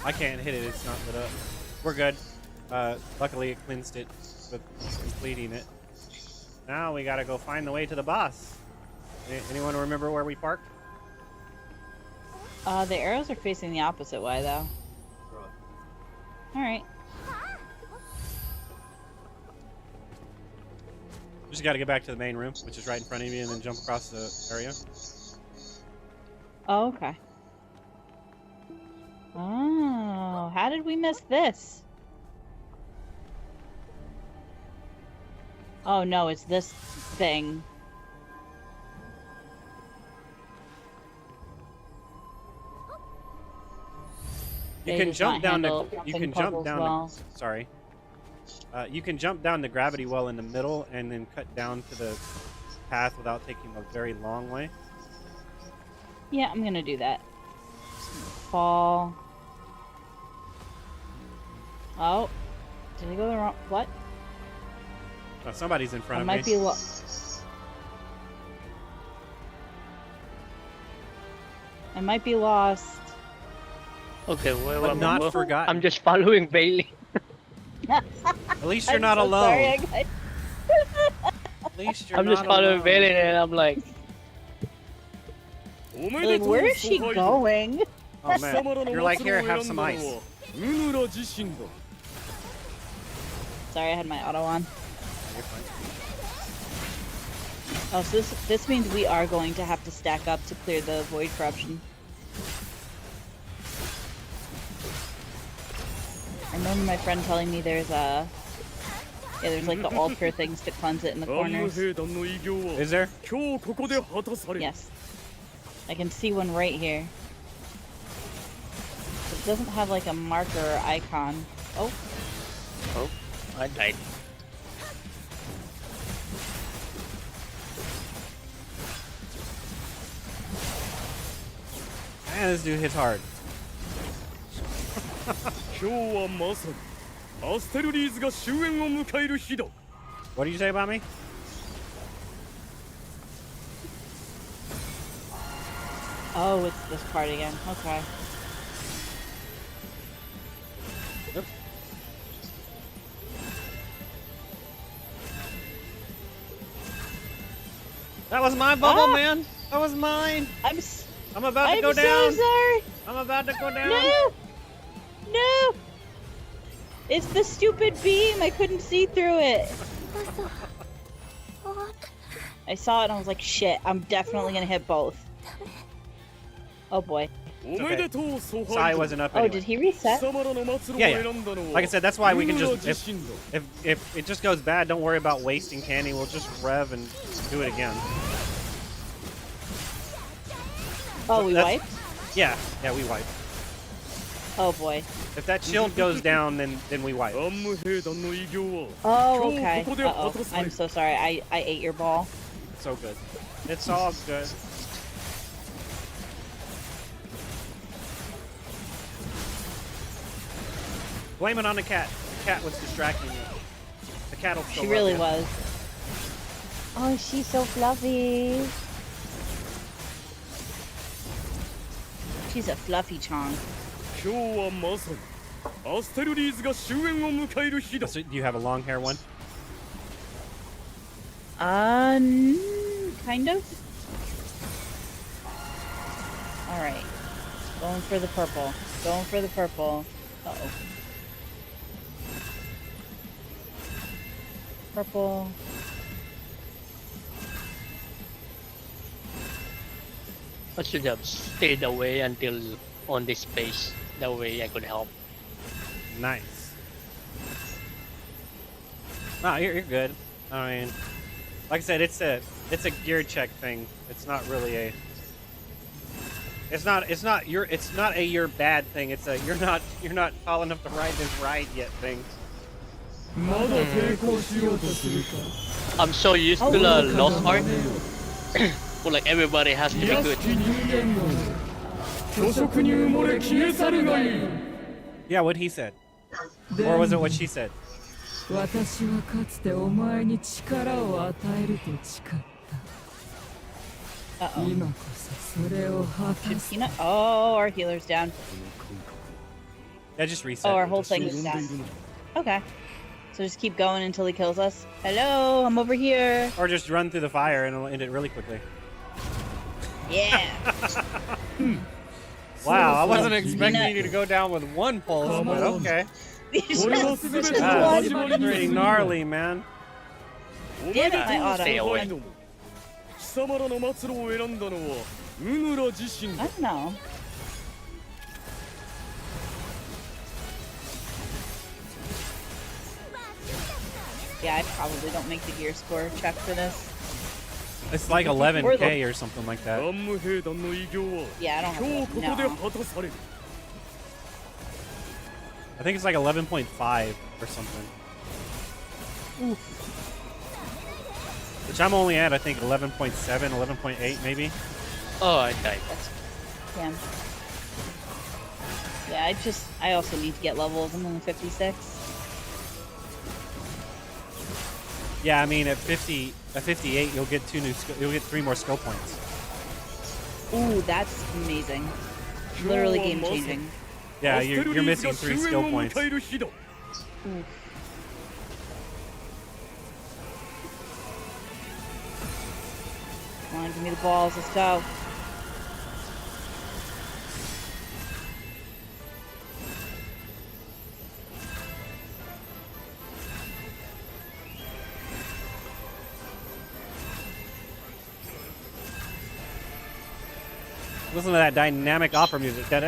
I can't hit it. It's not lit up. We're good. Luckily, it cleansed it with completing it. Now we gotta go find the way to the boss. Anyone remember where we parked? The arrows are facing the opposite way, though. Alright. We just gotta get back to the main room, which is right in front of you, and then jump across the area. Oh, okay. Oh, how did we miss this? Oh no, it's this thing. You They can just jump not down the. handle You jumping can jump puzzles down. well. Sorry. You can jump down the gravity well in the middle, and then cut down to the path without taking a very long way. Yeah, I'm gonna do that. Fall. Oh, did I go the wrong? What? Oh, somebody's in front I of might me. be I might be lost. Okay, well, But not forgotten. I'm just following Bailey. At least you're I'm not so alone. Sorry, I At least you're I'm not just following alone. Bailey, and I'm like, like, where is she going? Oh man, you're like, here, have some ice. Sorry, I had my auto on. You're fine. Oh, so this means we are going to have to stack up to clear the void corruption. I remember my friend telling me there's there's like the altar things to cleanse it in the corners. Is there? Yes. I can see one right here. It doesn't have like a marker or icon. Oh, oh, I died. Man, this dude hits hard. What do you say about me? oh, it's this part again. Okay. Oops. That was my bubble, man. That was mine. I'm about to I'm go so down. sorry. I'm about to go down. No. No. It's the stupid beam. I couldn't see through it. I saw it and I was like, shit, I'm definitely gonna hit both. Oh boy. Okay. Sai wasn't up anyway. Oh, did he reset? Yeah. Like I said, that's why we can just if it just goes bad, don't worry about wasting candy. We'll just rev and do it again. Oh, we wiped? Yeah, we wipe. Oh boy. If that shield goes down, then we wipe. Oh, okay. Uh-oh. I'm so sorry. I ate your ball. It's so good. It's all good. Blame it on the cat. The cat was distracting you. The cat will still She really love was. Oh, she's so fluffy. She's a fluffy chong. So, do you have a long hair one? Kind of. All right. Going for the purple. Going for the purple. Uh-oh. Purple. I should have stayed away until on this space. That way I could help. Nice. No, you're good. I mean, like I said, it's a gear check thing. It's not really a. It's not a you're bad thing. It's a you're not tall enough to ride this ride yet thing. I'm so used to the lost art. Well, like everybody has to be good. Yeah, what he said. Or was it what she said? Oh, our healer's down. Yeah, just reset. Oh, our whole thing is down. Okay. So just keep going until he kills us. Hello, I'm over here. Or just run through the fire and it'll end it really quickly. Yeah. Wow, I wasn't expecting you to go down with one pulse, but okay. That's pretty gnarly, man. Damn it, my auto. Stay away. I don't know. Yeah, I probably don't make the gear score check for this. It's like 11k or something like that. Yeah, I don't have to, no. I think it's like 11.5 or something. Oof. Which I'm only at, I think, 11.7, 11.8 maybe. Oh, I died. Damn. Yeah, I also need to get levels. I'm only 56. Yeah, I mean, at 58, you'll get you'll get 3 more skill points. Ooh, that's amazing. Literally game changing. Yeah, you're missing 3 skill points. Oof. Come on, give me the balls. Let's go. Listen to that dynamic opera music. Man,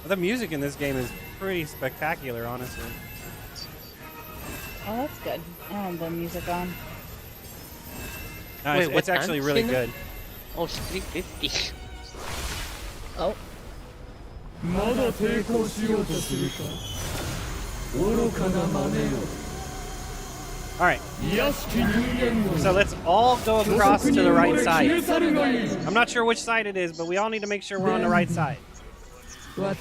the music in this game is pretty spectacular, honestly. Oh, that's good. I don't have the music on. No, Wait, it's actually really good. Oh, it's 350. Oh. All right. So let's all go across to the right side. I'm not sure which side it is, but we all need to make sure we're on the right side. Well,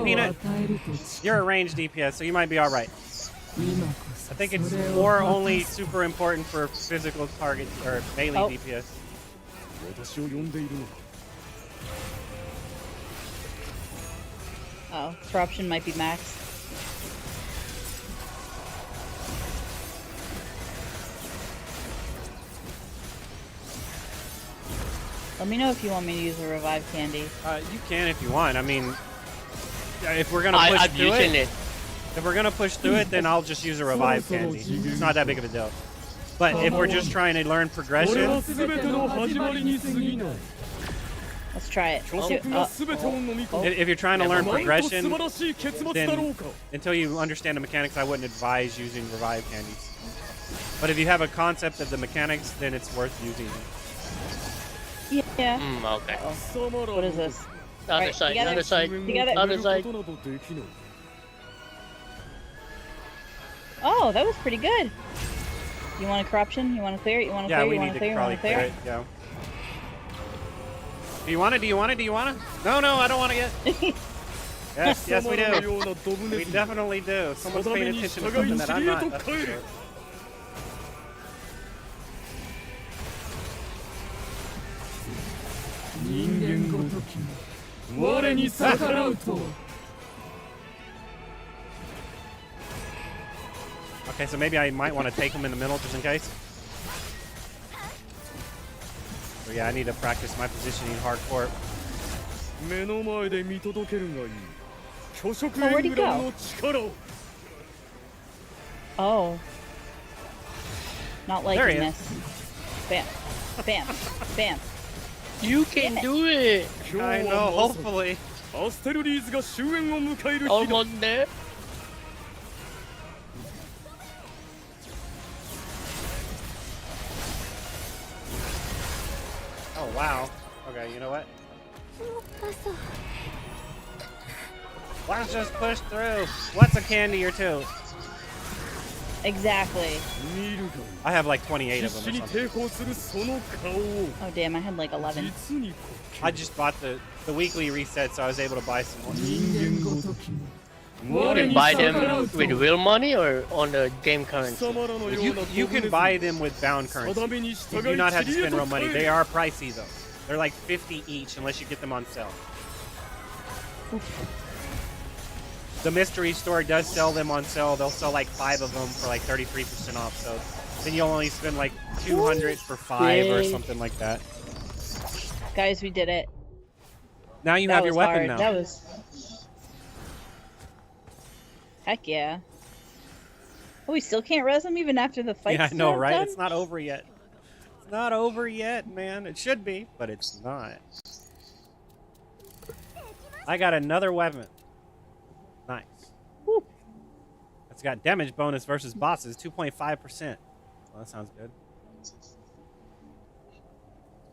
Peanut, you're a ranged DPS, so you might be all right. I think it's more only super important for physical target or melee DPS. Oh, corruption might be max. Let me know if you want me to use a revive candy. You can if you want. I mean, if we're gonna push I'm through using it, it. if we're gonna push through it, then I'll just use a revive candy. It's not that big of a deal. But if we're just trying to learn progression, Let's try it. if you're trying to learn progression, then until you understand the mechanics, I wouldn't advise using revive candies. But if you have a concept of the mechanics, then it's worth using them. Yeah. Okay. What is this? Other Right, side, together. other side, Together. other side. Oh, that was pretty good. You want a corruption? You want to clear it? You want to Yeah, clear it? we You need want to to clear it? You probably want to clear clear it. Yeah. Do you want it? Do you want it? Do you want it? No, no, I don't want it yet. Yes, yes, we do. We definitely do. Someone's paying attention to something that I'm not. That's for sure. Okay, so maybe I might want to take them in the middle just in case. So yeah, I need to practice my positioning hardcore. Oh, where'd he go? Oh. Not There he liking is. this. Bam. Bam. Bam. You can do it. I know, hopefully. Almost there. Oh, wow. Okay, you know what? Let's just push through. What's a candy or two? Exactly. I have like 28 of them or something. Oh, damn. I had like 11. I just bought the weekly reset, so I was able to buy some more. You can buy them with real money or on the game currency. You can buy them with bound currency. You do not have to spend real money. They are pricey though. They're like 50 each unless you get them on sale. The mystery store does sell them on sale. They'll sell like 5 of them for like 33% off. So then you'll only spend like 200 for 5 or something like that. Guys, we did it. Now you That have your was weapon hard. now. That was... Heck yeah. Oh, we still can't res him even after the fight's Yeah, I know, right? done? It's not over yet. It's not over yet, man. It should be, but it's not. I got another weapon. Nice. Woo. It's got damage bonus versus bosses, 2.5%. Well, that sounds good.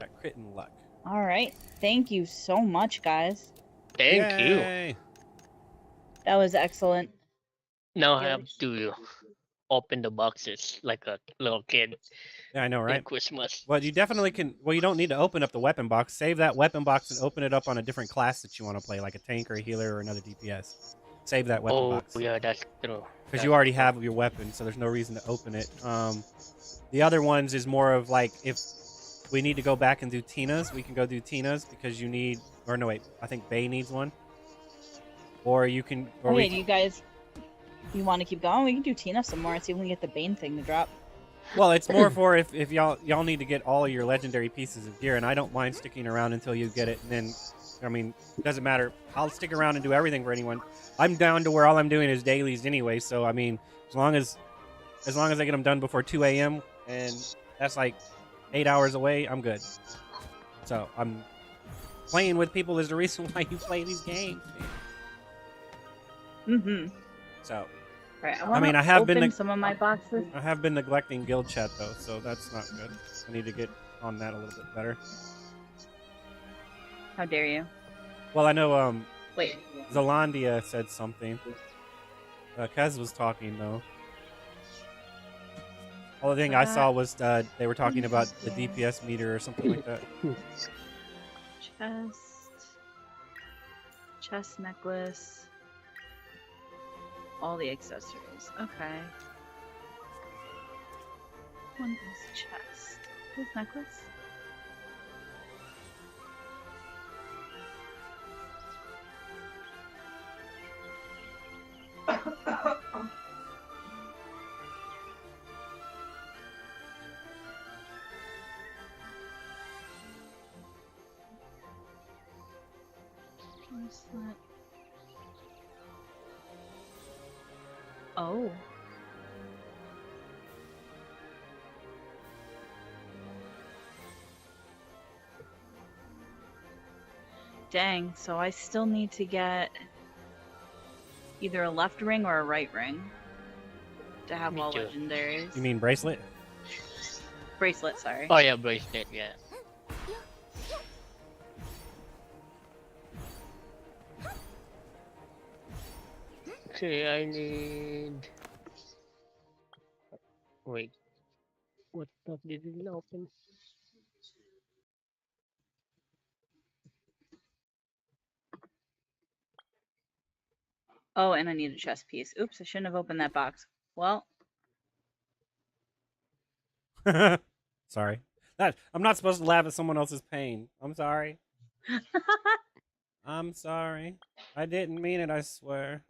Got crit and luck. All right. Thank you so much, guys. Thank you. Yay. That was excellent. Now I have to open the boxes like a little kid Yeah, I know, in right? Christmas. Well, you definitely can. Well, you don't need to open up the weapon box. Save that weapon box and open it up on a different class that you want to play, like a tank or a healer or another DPS. Save that weapon Oh, box. yeah, that's true. Because you already have your weapon, so there's no reason to open it. The other ones is more of like, if we need to go back and do Tina's, we can go do Tina's because you need, or no, wait, I think Bay needs one. Or you can, or Okay, we do you guys, you want to keep going? We can do Tina some more and see if we can get the Bane thing to drop. well, it's more for if y'all need to get all your legendary pieces of gear, and I don't mind sticking around until you get it. And then, I mean, it doesn't matter. I'll stick around and do everything for anyone. I'm down to where all I'm doing is dailies anyway. So I mean, as long as I get them done before 2 a.m. and that's like 8 hours away, I'm good. So I'm playing with people is the reason why you play these games, man. Mm-hmm. So Right. I mean, I have been open some of my boxes. I have been neglecting guild chat though, so that's not good. I need to get on that a little bit better. How dare you? Well, I know Wait. Zelandia said something. Kez was talking though. All the thing I saw was they were talking about the DPS meter or something like that. Chest necklace. All the accessories. Okay. One is chest. This necklace. Bracelet. Oh. Dang, so I still need to get either a left ring or a right ring to have Me all too. legendaries. You mean bracelet? Bracelet, sorry. Oh yeah, bracelet, yeah. Okay, I need... Wait. What stuff did it open? Oh, and I need a chest piece. Oops, I shouldn't have opened that box. Well, Sorry. I'm not supposed to laugh at someone else's pain. I'm sorry. I'm sorry. I didn't mean it, I swear.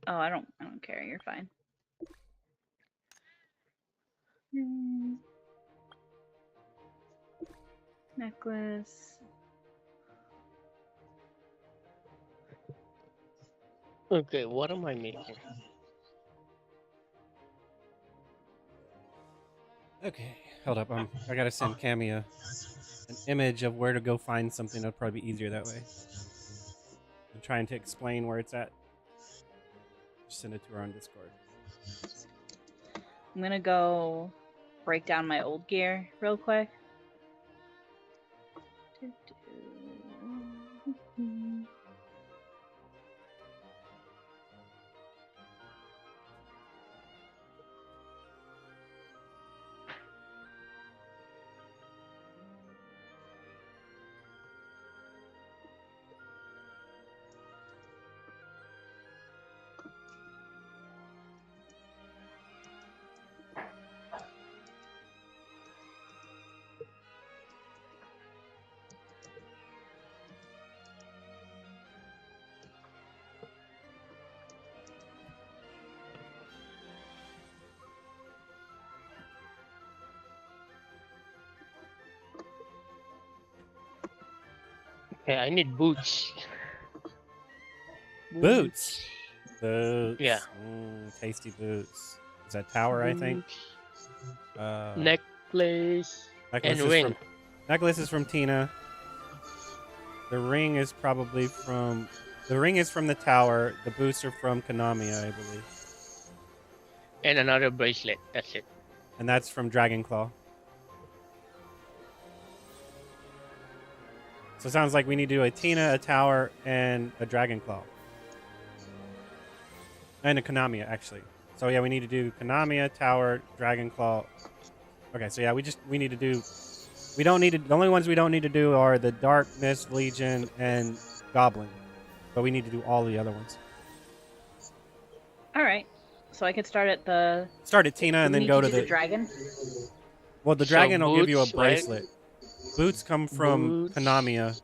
oh, I don't care. You're fine. Necklace. Okay, what am I making? Okay, hold up. I gotta send Cammy an image of where to go find something. That'll probably be easier that way. I'm trying to explain where it's at. Just send it to her on Discord. I'm gonna go break down my old gear real quick. Okay, I need boots. Boots. Boots. Yeah. Tasty boots. Is that tower? I think. Necklace and ring. Necklace is from Tina. The ring is probably from. The ring is from the tower. The boots are from Konami, I believe. And another bracelet. That's it. And that's from Dragonclaw. So it sounds like we need to do a Tina, a tower, and a Dragonclaw. And a Konami, actually. So yeah, we need to do Konami, tower, Dragonclaw. Okay, so yeah, we need to do. We don't need to. The only ones we don't need to do are the Darkness, Legion, and Goblin. But we need to do all the other ones. All right. So I could start at the. Start at Tina and then go to the dragon. Well, the So dragon will give you a boots, right? bracelet. Boots come from Boots. Konami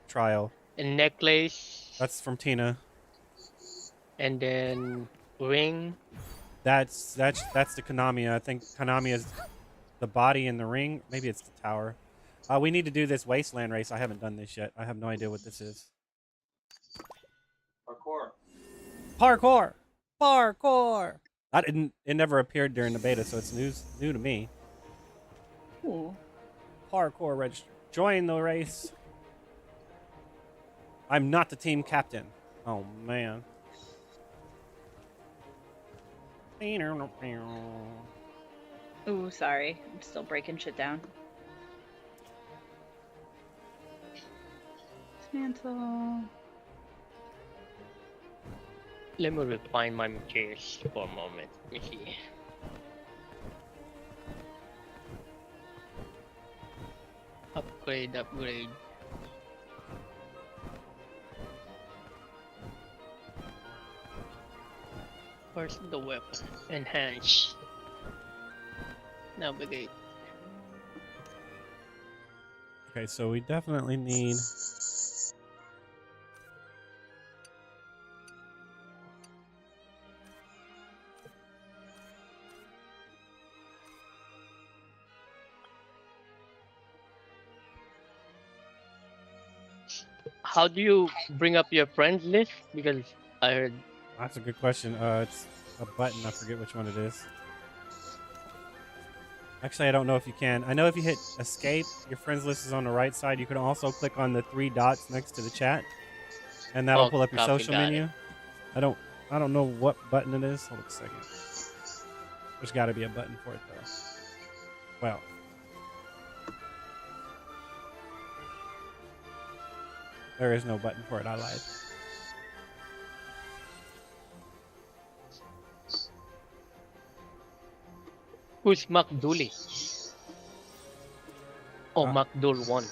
trial. And necklace. That's from Tina. And then ring. That's the Konami. I think Konami is the body and the ring. Maybe it's the tower. We need to do this wasteland race. I haven't done this yet. I have no idea what this is. Parkour. Parkour. It never appeared during the beta, so it's new to me. Ooh. Parkour register. Join the race. I'm not the team captain. Oh man. Ooh, sorry. I'm still breaking shit down. Dismantle. Let me refine my materials for a moment. Let me see. Upgrade. Where's the weapon? Enhance. Navigate. Okay, so we definitely need. how do you bring up your friends list? Because I heard. That's a good question. It's a button. I forget which one it is. Actually, I don't know if you can. I know if you hit escape, your friends list is on the right side. You can also click on the 3 dots next to the chat, and that'll pull up your social menu. I don't know what button it is. Hold on a second. There's got to be a button for it though. Well, there is no button for it. I lied. Who's McDooley? Oh, McDool 1.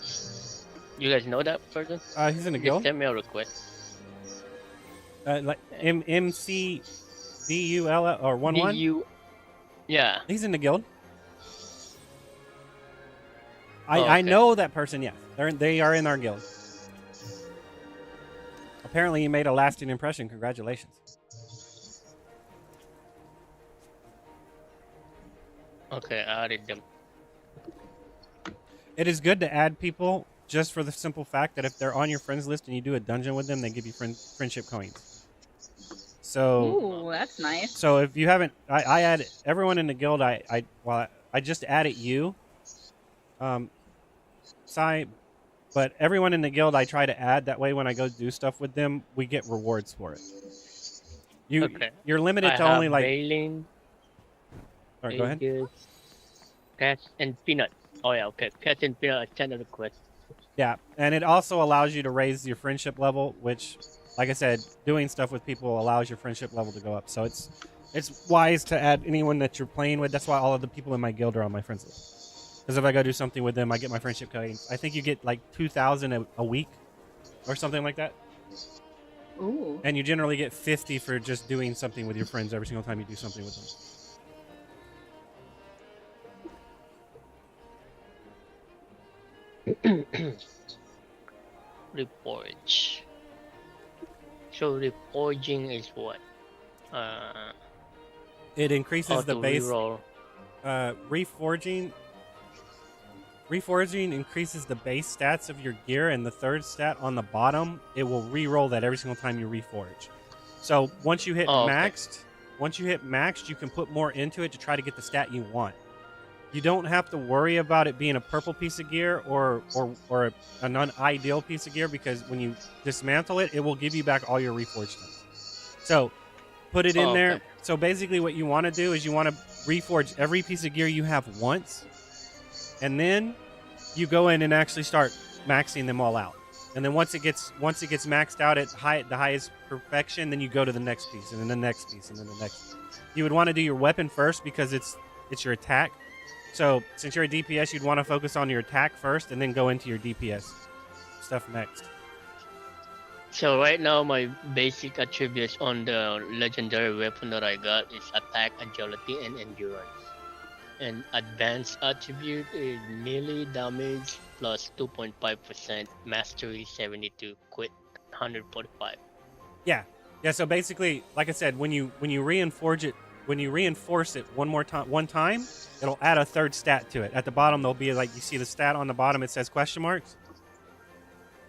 You guys know that person? He's in the Just guild. send me a request. Like MCDUL or 1-1. Yeah. He's in the guild. Oh, okay. I know that person. Yes, they are in our guild. Apparently, you made a lasting impression. Congratulations. Okay, I added them. It is good to add people just for the simple fact that if they're on your friends list and you do a dungeon with them, they give you friendship coins. So, Ooh, that's nice. so if you haven't, I add everyone in the guild. I just added you, Sai, but everyone in the guild I try to add. That way, when I go do stuff with them, we get rewards for it. You're limited to only like. Bailin, All right, go ahead. Cat and Peanut. Oh yeah, okay. Cat and Peanut, I sent a request. Yeah, and it also allows you to raise your friendship level, which, like I said, doing stuff with people allows your friendship level to go up. So it's wise to add anyone that you're playing with. That's why all of the people in my guild are on my friends list. Because if I go do something with them, I get my friendship coins. I think you get like 2,000 a week or something like that. Ooh. And you generally get 50 for just doing something with your friends every single time you do something with them. Reforge. So reforging is what? It increases the base. Reroll. Reforging increases the base stats of your gear, and the third stat on the bottom, it will re-roll that every single time you reforge. So once you hit maxed, you can put more into it to try to get the stat you want. You don't have to worry about it being a purple piece of gear or a non-ideal piece of gear, because when you dismantle it, it will give you back all your reforged stuff. So put it in there. So basically what you want to do is you want to reforge every piece of gear you have once, and then you go in and actually start maxing them all out. And then once it gets maxed out at the highest perfection, then you go to the next piece, and then the next piece, and then the next piece. You would want to do your weapon first because it's your attack. So since you're a DPS, you'd want to focus on your attack first and then go into your DPS stuff next. So right now my basic attributes on the legendary weapon that I got is attack, agility, and endurance. And advanced attribute is melee damage plus 2.5%, mastery 72, quit 145. Yeah. So basically, like I said, when you reinforce it one time, it'll add a third stat to it. At the bottom, there'll be like, you see the stat on the bottom. It says question marks.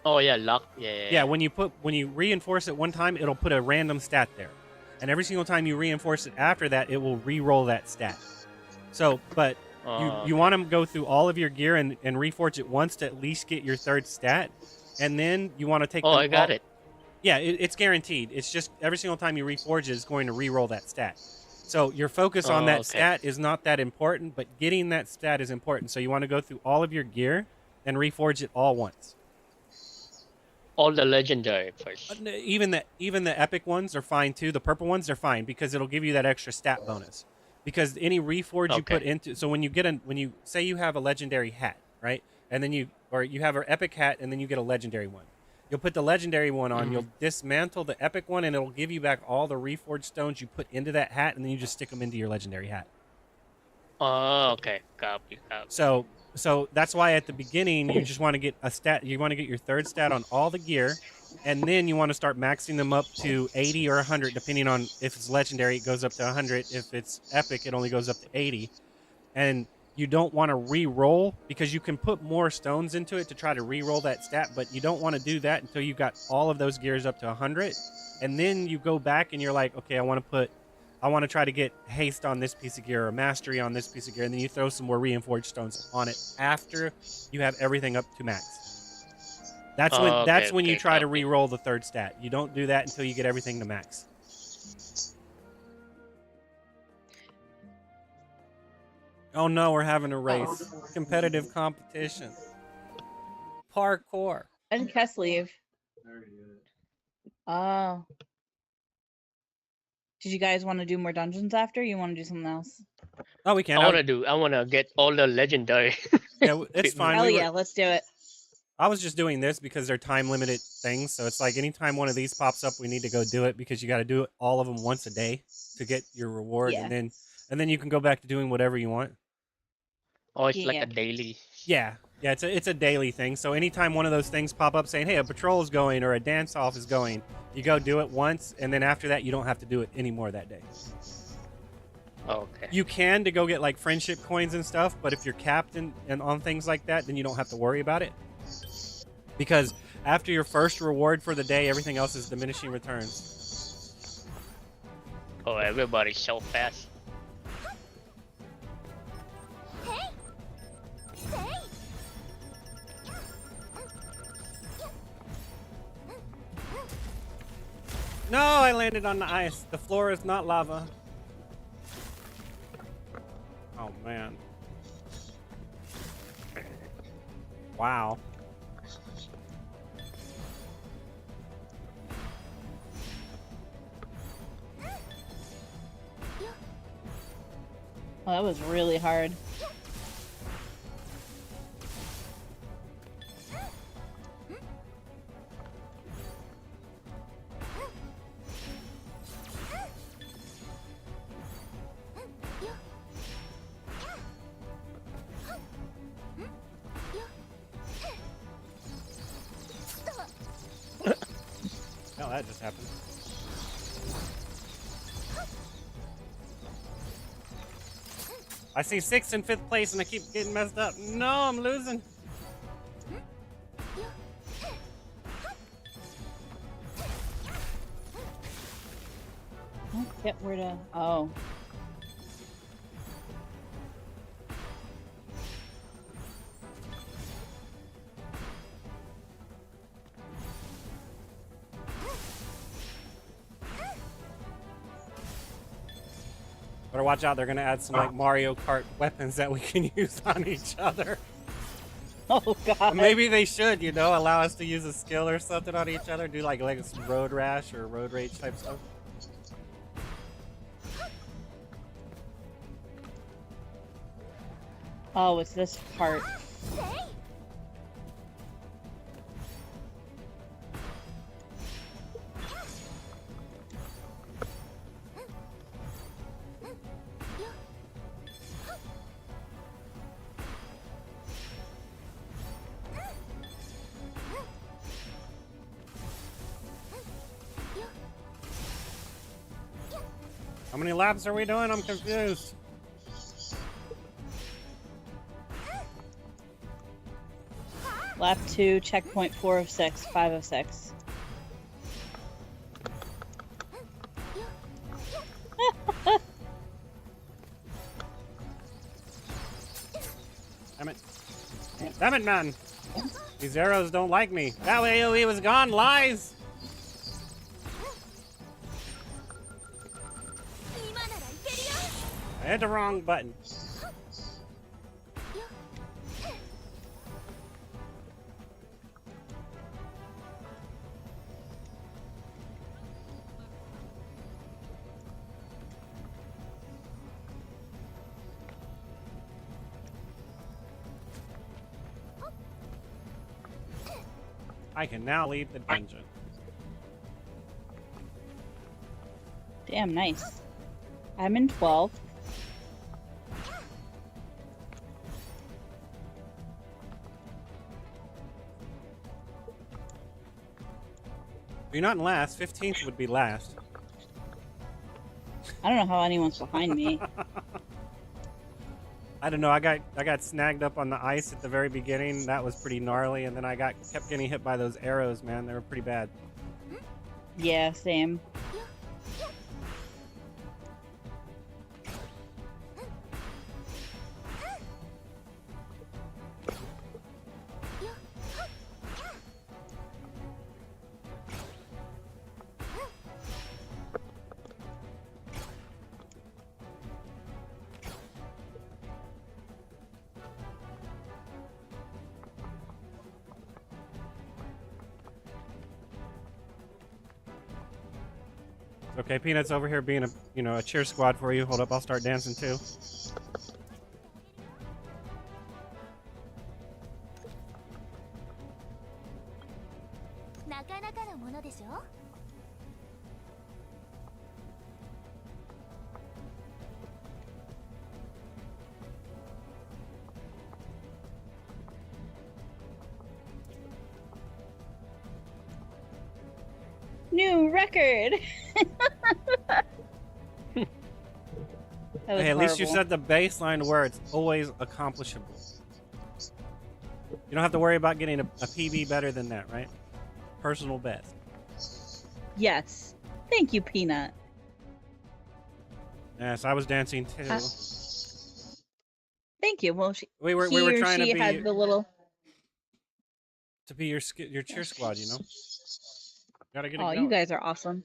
Oh yeah, luck. Yeah. When you reinforce it one time, it'll put a random stat there, and every single time you reinforce it after that, it will re-roll that stat. So, but you want to go through all of your gear and reforge it once to at least get your third stat, and then you want to take. I got it. Yeah, it's guaranteed. It's just every single time you reforge it, it's going to re-roll that stat. So your focus on that stat is not that important, but getting that stat is important. So you want to go through all of your gear and reforge it all once. All the legendary first. Even the epic ones are fine too. The purple ones are fine because it'll give you that extra stat bonus. Because any reforge you put into, so when you say you have a legendary hat, right, and then you have an epic hat, and then you get a legendary one. You'll put the legendary one on, you'll dismantle the epic one, and it'll give you back all the reforged stones you put into that hat, and then you just stick them into your legendary hat. Oh, okay. Copy. So that's why at the beginning, you just want to get a stat. You want to get your third stat on all the gear, and then you want to start maxing them up to 80 or 100, depending on if it's legendary, it goes up to 100. If it's epic, it only goes up to 80. And you don't want to re-roll because you can put more stones into it to try to re-roll that stat, but you don't want to do that until you got all of those gears up to 100. And then you go back and you're like, okay, I want to try to get haste on this piece of gear or mastery on this piece of gear. And then you throw some more reinforged stones on it after you have everything up to max. That's when you try to re-roll the third stat. You don't do that until you get everything to max. Oh no, we're having a race. Competitive competition. Parkour. When did Kess leave? Oh. Did you guys want to do more dungeons after? You want to do something else? Oh, we can. I want to get all the legendary. Yeah, it's fine. Hell yeah, let's do it. I was just doing this because they're time limited things. So it's like anytime one of these pops up, we need to go do it because you got to do all of them once a day to get your reward. Yeah. And then you can go back to doing whatever you want. Oh, it's like a daily. Yeah. Yeah, it's a daily thing. So anytime one of those things pop up saying, hey, a patrol is going or a dance off is going, you go do it once, and then after that, you don't have to do it anymore that day. Okay. You can to go get like friendship coins and stuff, but if you're capped and on things like that, then you don't have to worry about it. Because after your first reward for the day, everything else is diminishing returns. Oh, everybody's so fast. No, I landed on the ice. The floor is not lava. Oh, man. Wow. Oh, that was really hard. No, that just happened. I see 6th and 5th place and I keep getting messed up. No, I'm losing. Yep, where to... Oh. Better watch out, they're gonna add some like Mario Kart weapons that we can use on each other. Oh god. Maybe they should, you know, allow us to use a skill or something on each other, do like some road rash or road rage type stuff. Oh, it's this part. How many laps are we doing? I'm confused. Lap 2, checkpoint 4 of 6, 5 of 6. Damn it. Damn it, man. These arrows don't like me. That AoE was gone. Lies. I hit the wrong button. I can now leave the dungeon. Damn, nice. I'm in 12. You're not in last. 15th would be last. I don't know how anyone's behind me. I don't know. I got snagged up on the ice at the very beginning. That was pretty gnarly, and then I kept getting hit by those arrows. Man, they were pretty bad. Yeah, same. Okay, Peanut's over here being a cheer squad for you. Hold up, I'll start dancing too. New record. Hey, at least you set the baseline where it's always accomplishable. You don't have to worry about getting a PB better than that, right? Personal best. Yes. Thank you, Peanut. Yes, I was dancing too. Thank you. Well, we were trying to be had the little your cheer squad, you know. Gotta get it Oh, going. you guys are awesome.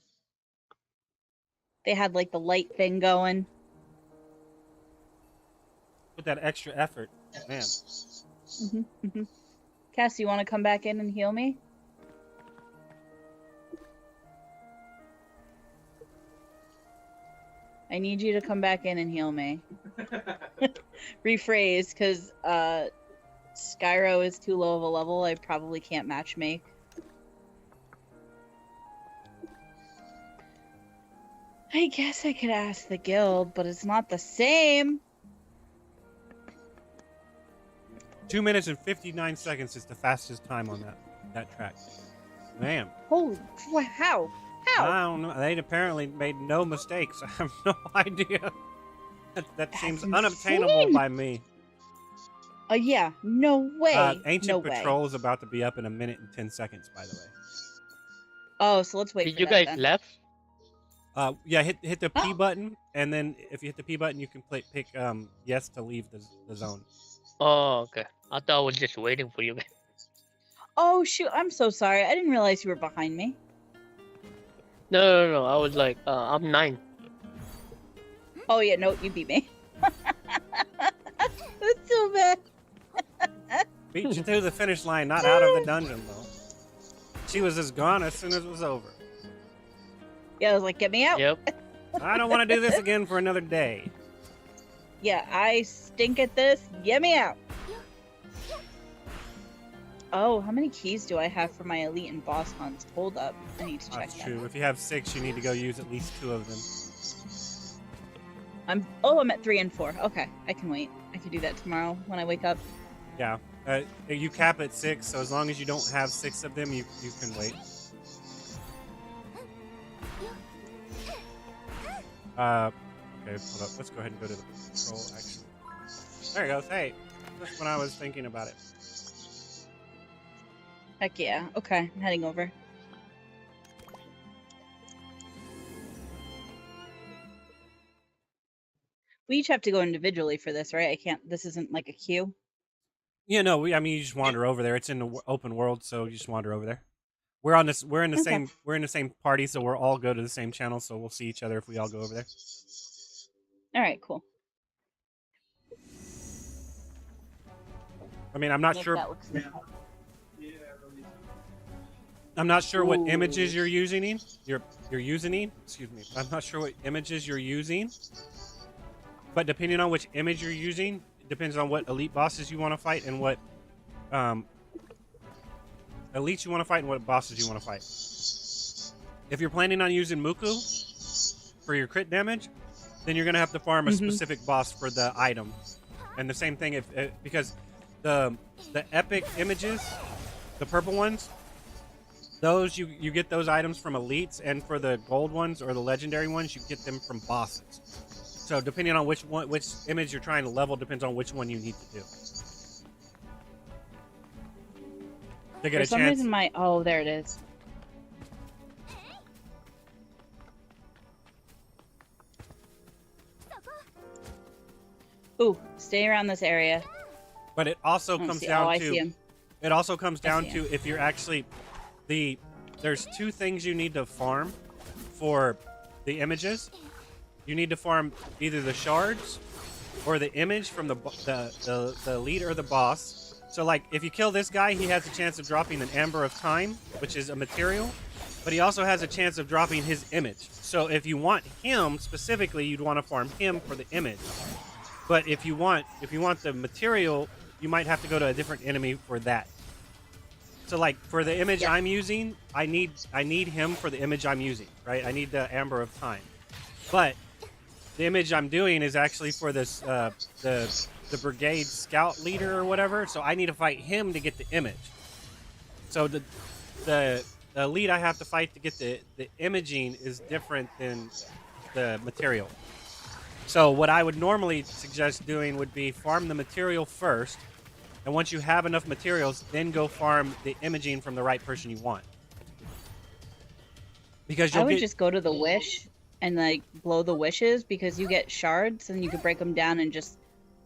They had like the light thing going. With that extra effort, man. Cass, you want to come back in and heal me? I need you to come back in and heal me. Rephrase, because Skyro is too low of a level. I probably can't match make. I guess I could ask the guild, but it's not the same. 2 minutes and 59 seconds is the fastest time on that track. Man. Holy crap, how? I don't know. They apparently made no mistakes. I have no idea. That seems unobtainable by me. Yeah, no way. Ancient Patrol is about to be up in 1 minute and 10 seconds, by the way. Oh, so let's wait Did for you that, guys then. left? Yeah, hit the P button, and then if you hit the P button, you can pick yes to leave the zone. Oh, okay. I thought I was just waiting for you guys. Oh, shoot. I'm so sorry. I didn't realize you were behind me. No. I was like, I'm 9. Oh, yeah. No, you beat me. That's so bad. Beat you to the finish line, not out of the dungeon, though. She was just gone as soon as it was over. Yeah, I was like, get me out. Yep. I don't want to do this again for another day. Yeah, I stink at this. Get me out. Oh, how many keys do I have for my elite and boss hunts? Hold up. I need to check That's that. true. If you have 6, you need to go use at least 2 of them. I'm at 3 and 4. Okay, I can wait. I can do that tomorrow when I wake up. Yeah. You cap at 6, so as long as you don't have 6 of them, you can wait. Okay, hold up. Let's go ahead and go to the patrol, actually. There it goes. Hey, that's when I was thinking about it. Heck yeah. Okay, I'm heading over. We each have to go individually for this, right? I can't. This isn't like a queue. Yeah, no. I mean, you just wander over there. It's in the open world, so you just wander over there. We're in the same. We're in the same party, so we're all go to the same channel. So we'll see each other if we all go over there. All right, cool. I mean, I'm not sure. I'm not sure what images you're using. You're using. Excuse me. I'm not sure what images you're using. But depending on which image you're using, it depends on what elite bosses you want to fight and what elites you want to fight and what bosses you want to fight. If you're planning on using Muku for your crit damage, then you're gonna have to farm a specific boss for the item. And the same thing because the epic images, the purple ones, those you get those items from elites, and for the gold ones or the legendary ones, you get them from bosses. So depending on which image you're trying to level depends on which one you need to do. To get For a some chance. reason, oh, there it is. Ooh, stay around this area. But it also comes down I to. see him. It also comes down to if you're actually there's two things you need to farm for the images. You need to farm either the shards or the image from the lead or the boss. So like if you kill this guy, he has a chance of dropping an Amber of Time, which is a material, but he also has a chance of dropping his image. So if you want him specifically, you'd want to farm him for the image. But if you want the material, you might have to go to a different enemy for that. So like for the image I'm using, I need him for the image I'm using, right? I need the Amber of Time. But the image I'm doing is actually for this the brigade scout leader or whatever, so I need to fight him to get the image. So the lead I have to fight to get the imaging is different than the material. So what I would normally suggest doing would be farm the material first, and once you have enough materials, then go farm the imaging from the right person you want. Because I would just go to the wish and like blow the wishes, because you get shards and you could break them down and just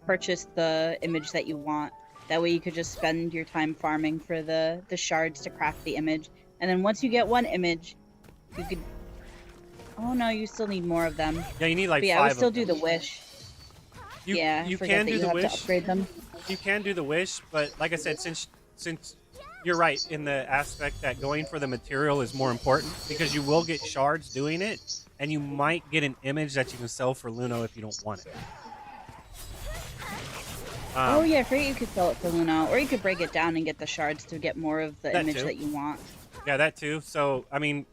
purchase the image that you want. That way you could just spend your time farming for the shards to craft the image. And then once you get one image, you could... Oh no, you still need more of them. Yeah, you need like 5 I would still of them. do the wish. You I can do the have wish. to upgrade them. You can do the wish, but like I said, since you're right in the aspect that going for the material is more important, because you will get shards doing it, and you might get an image that you can sell for Luno if you don't want it. Oh yeah, I forget you could sell it for Luna, or you could break it down and get the shards to get more of the That image too. that you want. Yeah, that too. So I mean,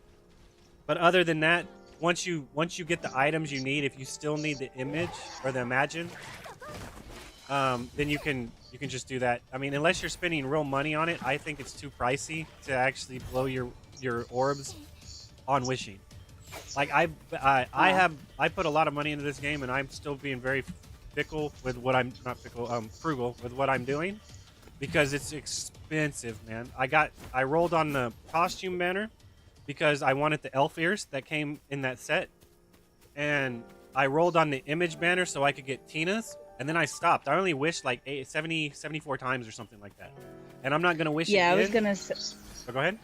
but other than that, once you get the items you need, if you still need the image or the imagine, then you can just do that. I mean, unless you're spending real money on it, I think it's too pricey to actually blow your orbs on wishing. Like I put a lot of money into this game, and I'm still being very fickle with what I'm frugal with what I'm doing, because it's expensive, man. I rolled on the costume banner because I wanted the elf ears that came in that set, and I rolled on the image banner so I could get Tina's, and then I stopped. I only wished like 74 times or something like that, and I'm not gonna wish Yeah, again. I was gonna. So go ahead.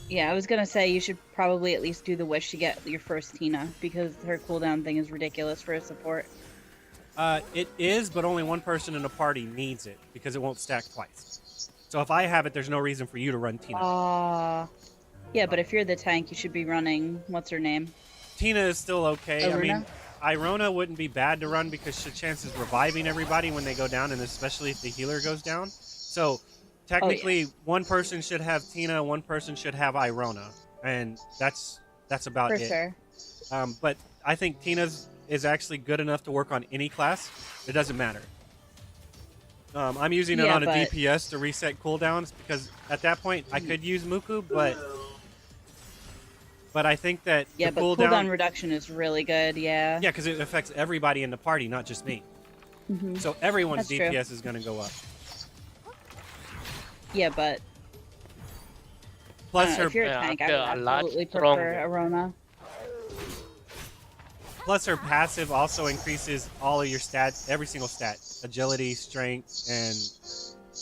Yeah, I was gonna say you should probably at least do the wish to get your first Tina, because her cooldown thing is ridiculous for a support. It is, but only one person in the party needs it because it won't stack twice. So if I have it, there's no reason for you to run Tina. Yeah, but if you're the tank, you should be running, what's her name? Tina is still okay. Airona? I mean, Iona wouldn't be bad to run because she chances reviving everybody when they go down, and especially if the healer goes down. So technically, one person should have Tina, one person should have Iona, and that's about For it. sure. But I think Tina's is actually good enough to work on any class. It doesn't matter. I'm using it on a DPS to reset cooldowns, because at that point I could use Muku, but I think that Yeah, the but cooldown reduction is really good, yeah. Yeah, because it affects everybody in the party, not just me. Mm-hmm. So everyone's That's DPS true. is going to go up. Yeah, but Plus if you're a tank, I would a lot absolutely stronger. prefer Airona. Plus her passive also increases all of your stats, every single stat. Agility, strength, and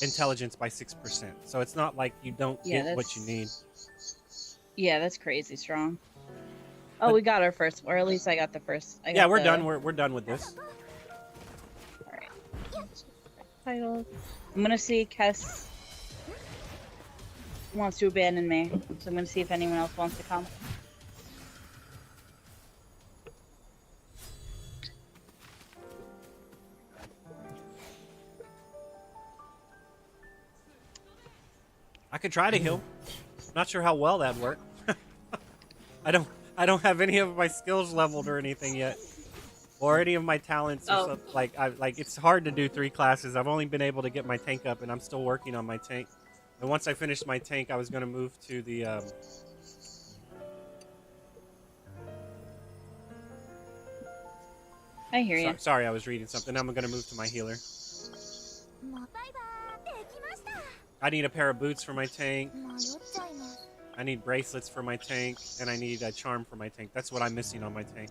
intelligence by 6%. So it's not like you don't get what you need. Yeah, that's crazy strong. Oh, But- we got our first, or at least I got the first. Yeah, we're done. We're done with this. Alright. Title. I'm gonna see Kess wants to abandon me, so I'm gonna see if anyone else wants to come. I could try to heal. Not sure how well that'd work. I don't have any of my skills leveled or anything yet, or any of my talents. Or something. Like it's hard to do 3 classes. I've only been able to get my tank up, and I'm still working on my tank. And once I finish my tank, I was going to move to the I hear you. Sorry, I was reading something. I'm gonna move to my healer. I need a pair of boots for my tank. I need bracelets for my tank, and I need a charm for my tank. That's what I'm missing on my tank.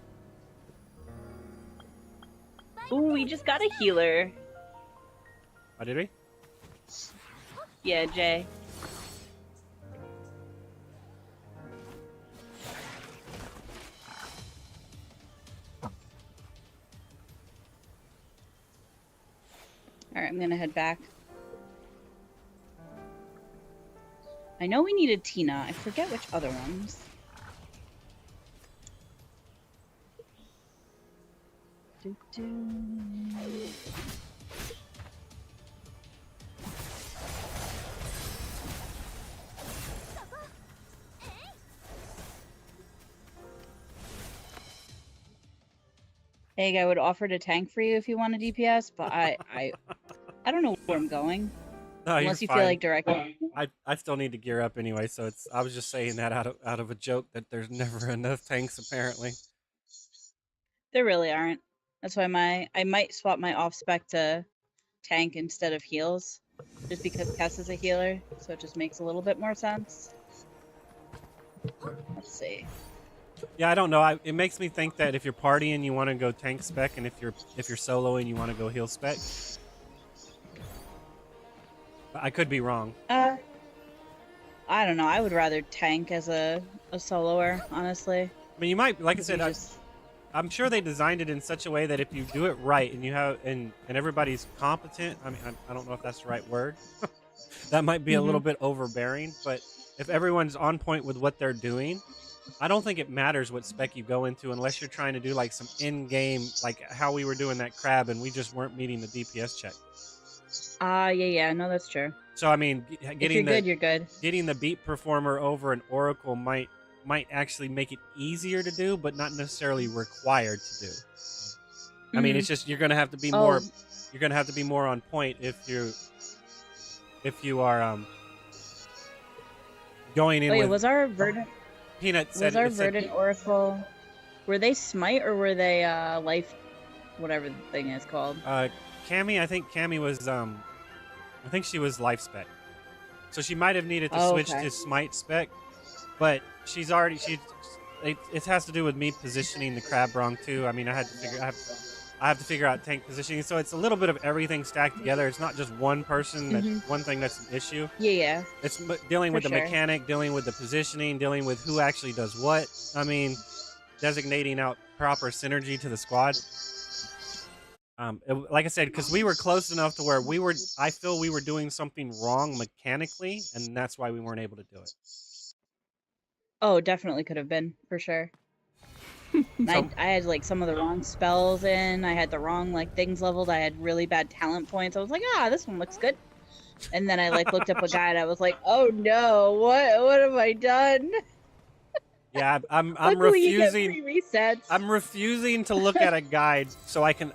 Ooh, we just got a healer. Oh, did we? Yeah, Jay. Alright, I'm gonna head back. I know we needed Tina. I forget which other ones. Egg, I would offer to tank for you if you want a DPS, but I don't know where I'm going. No, Unless you you're feel fine. like directly. I still need to gear up anyway, so it's. I was just saying that out of a joke that there's never enough tanks apparently. There really aren't. That's why I might swap my off spec to tank instead of heals, just because Kess is a healer, so it just makes a little bit more sense. Let's see. Yeah, I don't know. It makes me think that if you're partying, you want to go tank spec, and if you're soloing, you want to go heal spec. I could be wrong. I don't know. I would rather tank as a soloer, honestly. I mean, you might, like I said, I'm sure they designed it in such a way that if you do it right and you have and everybody's competent. I mean, I don't know if that's the right word. That might be a little bit overbearing, but if everyone's on point with what they're doing, I don't think it matters what spec you go into unless you're trying to do like some in-game, like how we were doing that crab and we just weren't meeting the DPS check. Yeah, no, that's true. So I mean, getting you're good. Getting the beat performer over an oracle might actually make it easier to do, but not necessarily required to do. I mean, it's just you're gonna have to be more. You're gonna have to be more on point if you are going in. Oh yeah, with was our verdant? Peanut said, Was our verdant oracle? Were they smite or were they life? Whatever the thing is called. Cammy, I think Cammy was I think she was life spec, so she might have needed to switch to smite spec, but she's already it has to do with me positioning the crab wrong too. I mean, I have to figure out tank positioning, so it's a little bit of everything stacked together. It's not just one person that's one thing that's an issue. Yeah. It's dealing with the mechanic, dealing with the positioning, dealing with who actually does what. I mean, designating out proper synergy to the squad. Like I said, because we were close enough to where I feel we were doing something wrong mechanically, and that's why we weren't able to do it. Oh, definitely could have been, for sure. I had like some of the wrong spells in. I had the wrong like things leveled. I had really bad talent points. I was like, this one looks good. And then I like looked up a guide. I was like, oh no, what have I done? Yeah, I'm refusing. You get free resets. I'm refusing to look at a guide so I can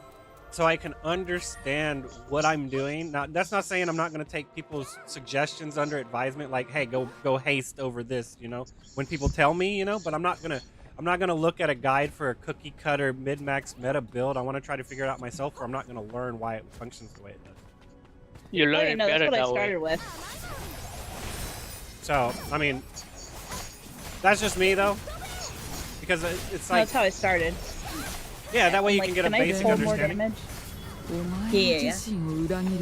understand what I'm doing. Now, that's not saying I'm not going to take people's suggestions under advisement, like, hey, go haste over this, when people tell me, but I'm not going to look at a guide for a cookie cutter mid-max meta build. I want to try to figure it out myself, or I'm not going to learn why it functions the way it does. You learn it better that's what that I started way. with. So, I mean, that's just me, though. Because it's like... That's how I started. Yeah, that way you like, can get a basic understanding. More damage? Yeah.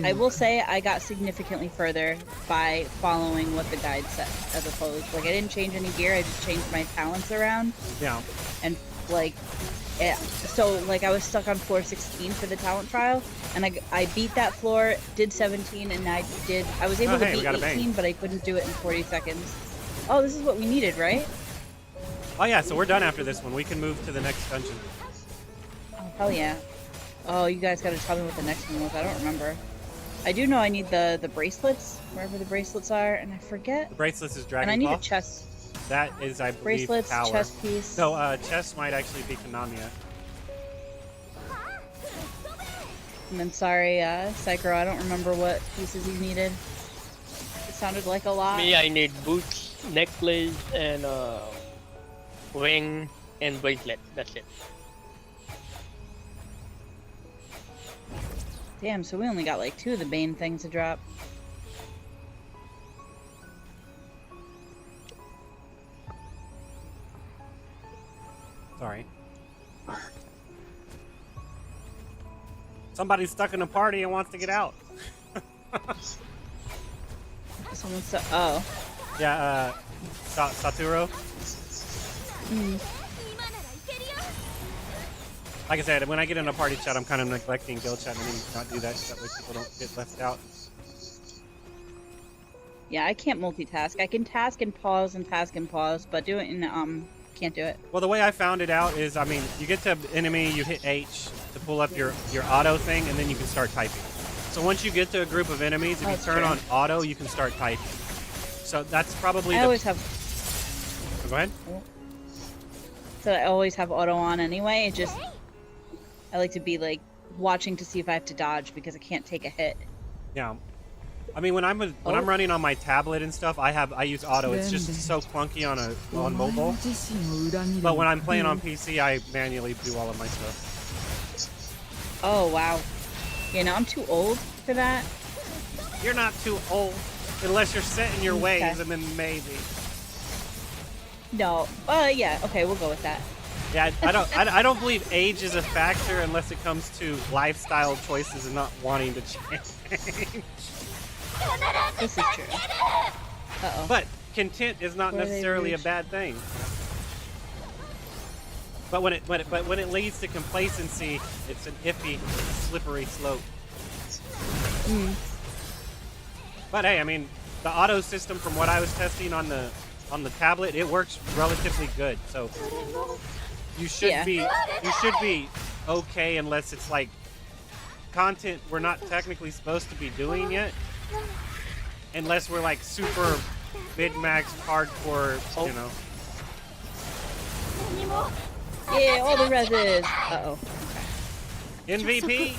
I will say I got significantly further by following what the guide said, as opposed, like, I didn't change any gear, I just changed my talents around. Yeah. And, like, so, like, I was stuck on floor 16 for the talent trial, and I beat that floor, did 17, and I was able to beat 18, but I couldn't do it in 40 seconds. Oh, this is what we needed, right? Oh yeah, so we're done after this one. We can move to the next dungeon. Oh, hell yeah. Oh, you guys gotta tell me what the next one was. I don't remember. I do know I need the bracelets, wherever the bracelets are, and I forget. The bracelets is Dragon And I need Claw. a chest. That is, I believe, bracelets, power. chest piece. No, chest might actually be Konamiya. And then, sorry, Psycho, I don't remember what pieces you needed. It sounded like a lot. Me, I need boots, necklace, and ring and bracelet. That's it. Damn, so we only got like 2 of the Bane things to drop. Sorry. Somebody's stuck in a party and wants to get out. Someone's so. Oh. Yeah, Saturo. Like I said, when I get in a party chat, I'm kind of neglecting guild chat. I need to not do that so that way people don't get left out. Yeah, I can't multitask. I can task and pause, but doing can't do it. Well, the way I found it out is, I mean, you get to an enemy, you hit H to pull up your auto thing, and then you can start typing. So once you get to a group of enemies, if you turn on auto, you can start typing. So that's probably. I always have. Oh, go ahead. So I always have auto on anyway. It just. I like to be like watching to see if I have to dodge because I can't take a hit. Yeah. I mean, when I'm running on my tablet and stuff, I use auto. It's just so clunky on mobile. But when I'm playing on PC, I manually do all of my stuff. Oh wow. You know, I'm too old for that. You're not too old, unless you're set in your ways, and then maybe. No. Yeah. Okay, we'll go with that. Yeah, I don't believe age is a factor unless it comes to lifestyle choices and not wanting to change. This is true. Uh-oh. But content is not necessarily a bad thing. But when it leads to complacency, it's an iffy, slippery slope. But hey, I mean, the auto system from what I was testing on the tablet, it works relatively good. So you should be okay unless it's like content we're not technically supposed to be doing yet. Unless we're like super mid-max hardcore, you know. Yeah, all the reses. Uh-oh. MVP.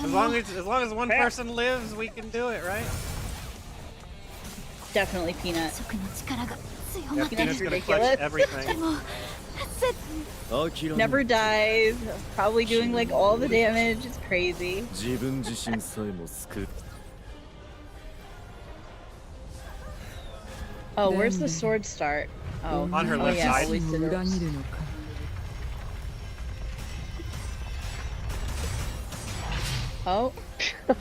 As long as one person lives, we can do it, right? Definitely Peanut. Yeah, Peanut's gonna clutch everything. Never dies. Probably doing like all the damage. It's crazy. Oh, where's the sword start? Oh, on her left yeah, side. Oh,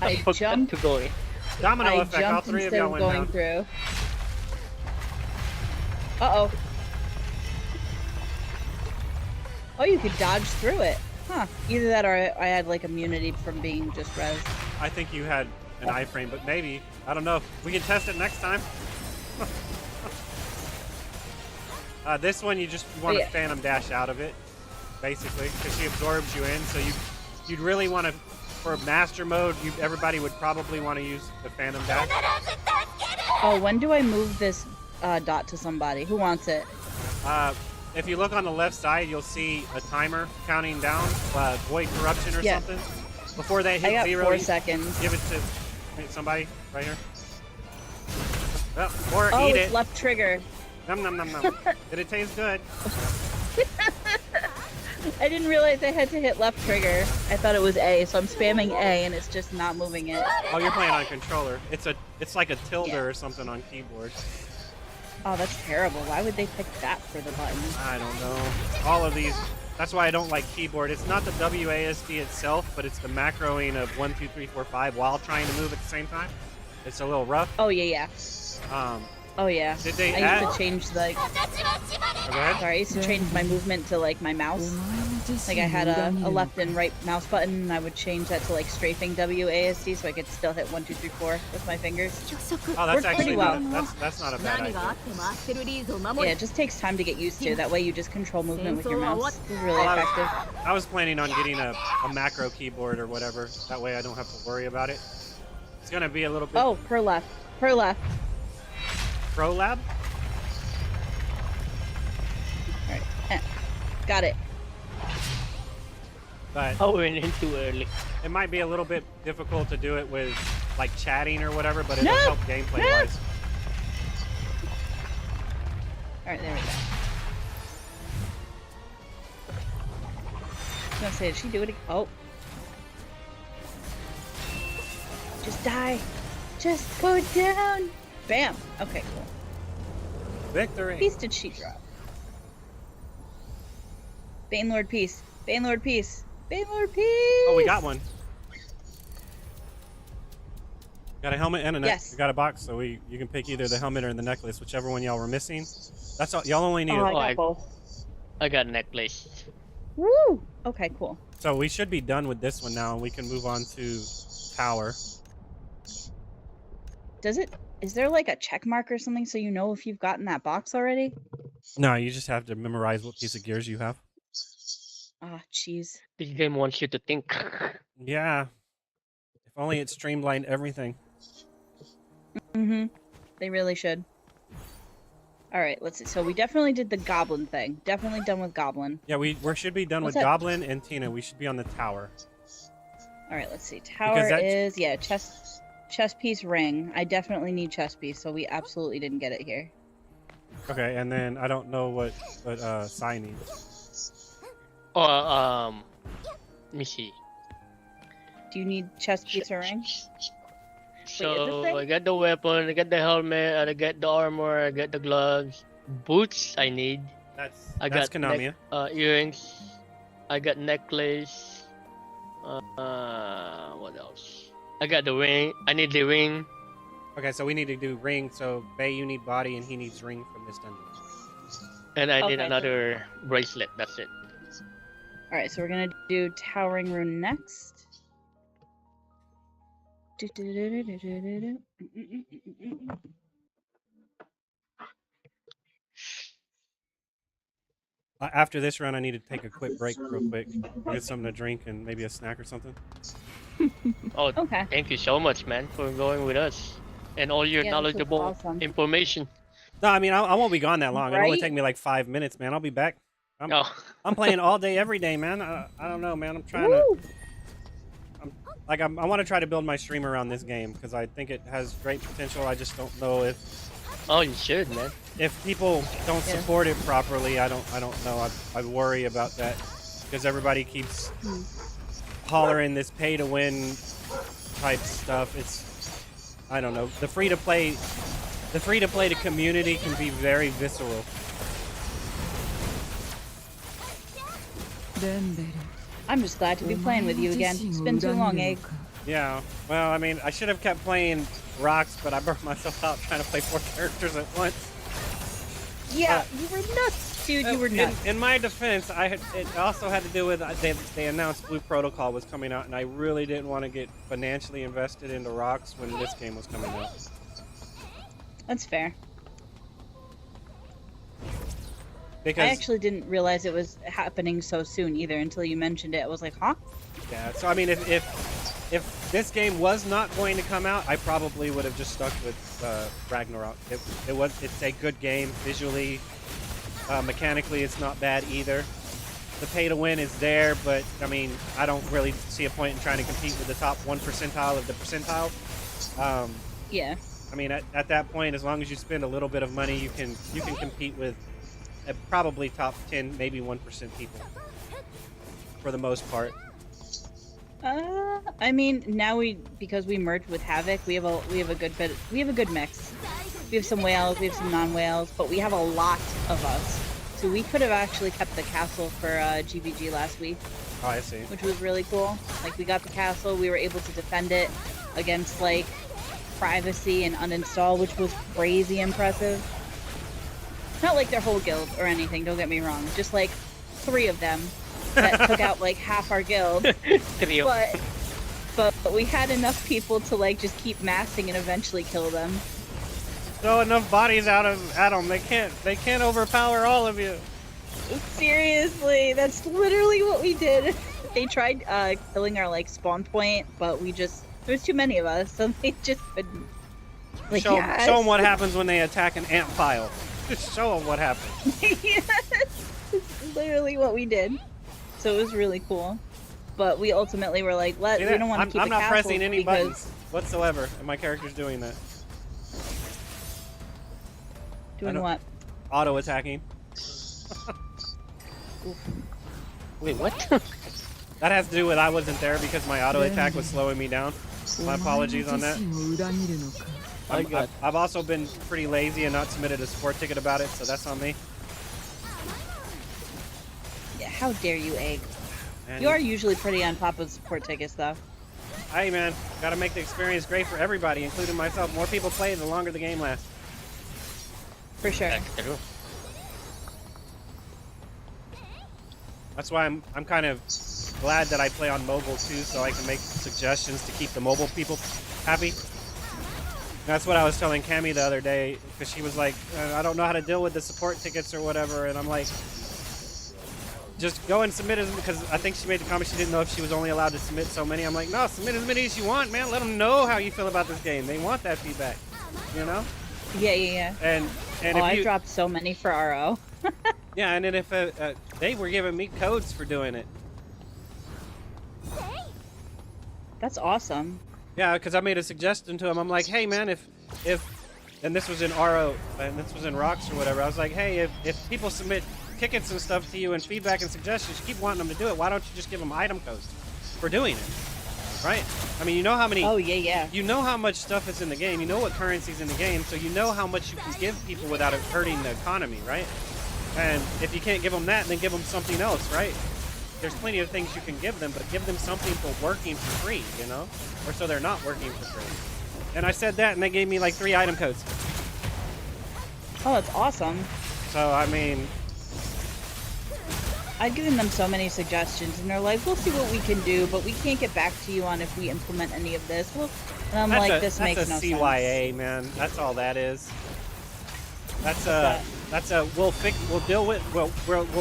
I jumped. to go in. Domino I effect. All jumped three of instead y'all of went going down. through. Uh-oh. Oh, you could dodge through it. Huh. Either that or I had like immunity from being just res. I think you had an iframe, but maybe. I don't know. We can test it next time. This one, you just want to phantom dash out of it, basically, because she absorbs you in. So you'd really want to, for master mode, everybody would probably want to use the phantom dash. Oh, when do I move this dot to somebody? Who wants it? If you look on the left side, you'll see a timer counting down, void corruption or something. Before they hit 0, 4 seconds. Give it to somebody right here. Well, or oh, eat it's it. left trigger. Nom nom nom nom. Did it taste good? I didn't realize I had to hit left trigger. I thought it was A, so I'm spamming A and it's just not moving it. Oh, you're playing on controller. It's like a tilde or something on keyboard. Oh, that's terrible. Why would they pick that for the button? I don't know. All of these. That's why I don't like keyboard. It's not the WASD itself, but it's the macroing of 1, 2, 3, 4, 5 while trying to move at the same time. It's a little rough. Oh yeah. Oh yeah. Did they I used to change like. Oh, go ahead. Sorry, I used to change my movement to like my mouse. Like I had a left and right mouse button, and I would change that to like strafing WASD, so I could still hit 1, 2, 3, 4 with my fingers. Oh, that's actually well. that's not a bad idea. Yeah, it just takes time to get used to. That way, you just control movement with your mouse. It's really effective. I was planning on getting a macro keyboard or whatever. That way, I don't have to worry about it. It's gonna be a little bit. Oh, per left. Per left. Pro Lab? Alright. Got it. But I went in too early. it might be a little bit difficult to do it with like chatting or whatever, but it'll help gameplay wise. Alright, there we go. I was gonna say, did she do it? Oh. Just die. Just go down. Bam. Okay, cool. Victory. Peace did she drop? Banelord Peace. Banelord Peace. Banelord Peace. Oh, we got one. Got a helmet and a necklace. Yes. We got a box, so you can pick either the helmet or the necklace, whichever one y'all were missing. That's all. Y'all only need. Oh, I Oh, got I- both. I got necklace. Woo! Okay, cool. So we should be done with this one now, and we can move on to tower. Is there like a check mark or something so you know if you've gotten that box already? No, you just have to memorize what piece of gears you have. Ah, jeez. This game wants you to think. Yeah. If only it streamlined everything. Mm-hmm. They really should. Alright, let's see. So we definitely did the goblin thing. Definitely done with goblin. Yeah, we should be done What's with that? Goblin and Tina. We should be on the tower. Alright, let's see. Tower that- is, yeah, chess piece ring. I definitely need chess piece, so we absolutely didn't get it here. Okay, and then I don't know what Sai needs. Let me see. Do you need chess piece or ring? So thing? I got the weapon, I got the helmet, I got the armor, I got the gloves, boots I need. I That's got Konami. earrings, I got necklace. What else? I got the ring. I need the ring. Okay, so we need to do ring. So Bay, you need body, and he needs ring from this dungeon. And I need Okay. another bracelet. That's it. Alright, so we're gonna do towering rune next. After this round, I need to take a quick break, real quick, get something to drink and maybe a snack or something. Oh, Okay. thank you so much, man, for going with us and all your Yeah, this was knowledgeable awesome. information. No, I mean I won't be gone that long. It'll only Right? take me like 5 minutes, man. I'll be back. Oh, I'm playing all day, every day, man. I don't know, man. I'm trying Woo! to. I want to try to build my stream around this game because I think it has great potential. I just don't know oh, you should, man. if people don't Yeah. support it properly. I don't know. I worry about that because everybody keeps hollering this pay to win type stuff. I don't know. The free to play to community can be very visceral. レンベル I'm just glad to be playing with you again. It's been too long, eh? Yeah. Well, I mean, I should have kept playing rocks, but I burnt myself out trying to play 4 characters at once. Yeah, you were nuts, dude. You were nuts. In my defense, it also had to do with they announced Blue Protocol was coming out, and I really didn't want to get financially invested into rocks when this game was coming out. That's fair. Because I actually didn't realize it was happening so soon either until you mentioned it. I was like, huh? yeah, so I mean, if this game was not going to come out, I probably would have just stuck with Ragnarok. It's a good game visually, mechanically, it's not bad either. The pay to win is there, but I mean, I don't really see a point in trying to compete with the top 1 percentile of the percentile. Yeah. I mean, at that point, as long as you spend a little bit of money, you can compete with probably top 10, maybe 1% people for the most part. I mean, now because we merged with Havoc, we have a good mix. We have some whales, we have some non-whales, but we have a lot of us. So we could have actually kept the castle for GVG last week, Oh, I see. which was really cool. Like, we got the castle, we were able to defend it against like privacy and uninstall, which was crazy impressive. Not like their whole guild or anything, don't get me wrong. Just like 3 of them that took out like half our guild. Trio. But we had enough people to like just keep massing and eventually kill them. Throw enough bodies at them. They can't overpower all of you. Seriously, that's literally what we did. They tried killing our like spawn point, but there's too many of us, so they just couldn't. Like, Show yes. them what happens when they attack an ant pile. Just show them what happens. Yes, it's literally what we did. So it was really cool. But we ultimately were like, we don't want to keep I'm the not castle pressing any because- buttons whatsoever, and my character's doing that. Doing what? Auto attacking. Wait, what? That has to do with I wasn't there because my auto attack was slowing me down. My apologies on that. お前も自身を裏切るのか。 I've also been pretty lazy and not submitted a support ticket about it, so that's on me. Yeah, how dare you, Egg? Man, You are usually pretty on top of support tickets, though. Hey man, gotta make the experience great for everybody, including myself. More people play, the longer the game lasts. For sure. That's true. That's why I'm kind of glad that I play on mobile too, so I can make suggestions to keep the mobile people happy. That's what I was telling Cammy the other day, because she was like, I don't know how to deal with the support tickets or whatever, and I'm like, just go and submit as, because I think she made the comment she didn't know if she was only allowed to submit so many. I'm like, no, submit as many as you want, man. Let them know how you feel about this game. They want that feedback, you know? Yeah. And Oh, if I you, dropped so many for RO. yeah, and then if they were giving me codes for doing it. That's awesome. Yeah, because I made a suggestion to him. I'm like, hey man, if, and this was in RO, and this was in Rocks or whatever. I was like, hey, if people submit tickets and stuff to you and feedback and suggestions, you keep wanting them to do it. Why don't you just give them item codes for doing it, right? I mean, you know how many. Oh yeah. You know how much stuff is in the game. You know what currency's in the game, so you know how much you can give people without it hurting the economy, right? And if you can't give them that, then give them something else, right? There's plenty of things you can give them, but give them something for working for free, you know? Or so they're not working for free. And I said that, and they gave me like 3 item codes. Oh, that's awesome. So, I mean... I've given them so many suggestions, and they're like, we'll see what we can do, but we can't get back to you on if we implement any of this. Well, and I'm like, this makes no sense. That's a CYA, man. That's all that is. That's a we'll deal with, we'll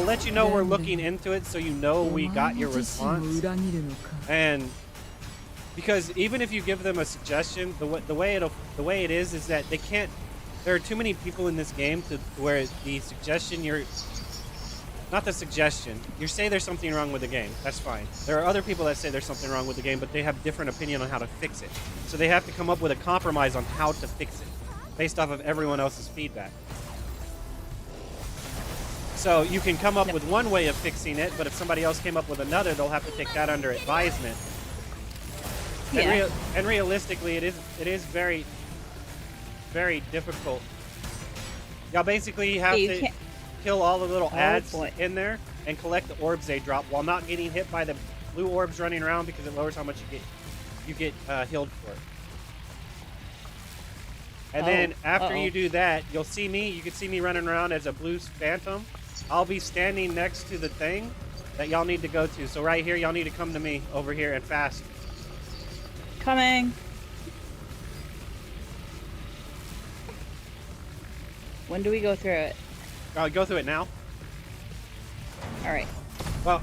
let you know we're looking into it so you know we got your response. And because even if you give them a suggestion, the way it is that they can't, there are too many people in this game to where the suggestion you say there's something wrong with the game. That's fine. There are other people that say there's something wrong with the game, but they have different opinion on how to fix it. So they have to come up with a compromise on how to fix it based off of everyone else's feedback. So you can come up with one way of fixing it, but if somebody else came up with another, they'll have to take that under advisement. Yeah. And realistically, it is very, very difficult. Y'all basically have to kill all the little ads in there and collect the orbs they drop while not getting hit by the blue orbs running around, because it lowers how much you get healed for it. And then after you do that, you can see me running around as a blue phantom. I'll be standing next to the thing that y'all need to go to. So right here, y'all need to come to me over here and fast. Coming. When do we go through it? Go through it now. All right. Well,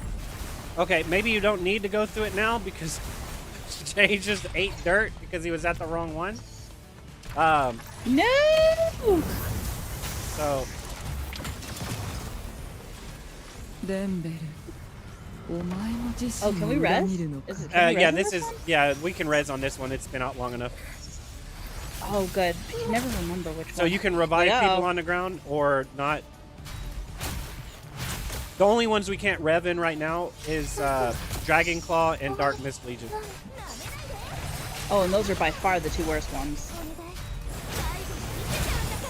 okay, maybe you don't need to go through it now because Jay just ate dirt because he was at the wrong one. No! So... Oh, can we res? Yeah, we can res on this one. It's been out long enough. Oh, good. I can never remember which one. So you can revive people on the ground or not. The only ones we can't rev in right now is Dragon Claw and Dark Mist Legion. Oh, and those are by far the 2 worst ones.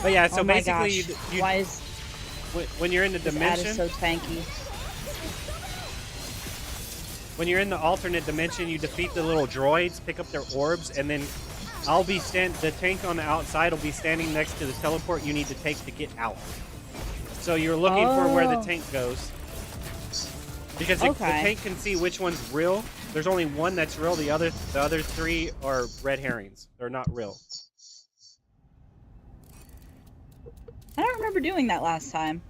But yeah, so basically, why is when you're in the dimension, is so tanky. When you're in the alternate dimension, you defeat the little droids, pick up their orbs, and then the tank on the outside will be standing next to the teleport you need to take to get out. So you're looking for where the tank goes. Because the tank can see which one's real. There's only one that's real. The other 3 are red herrings. They're not real. I don't remember doing that last time.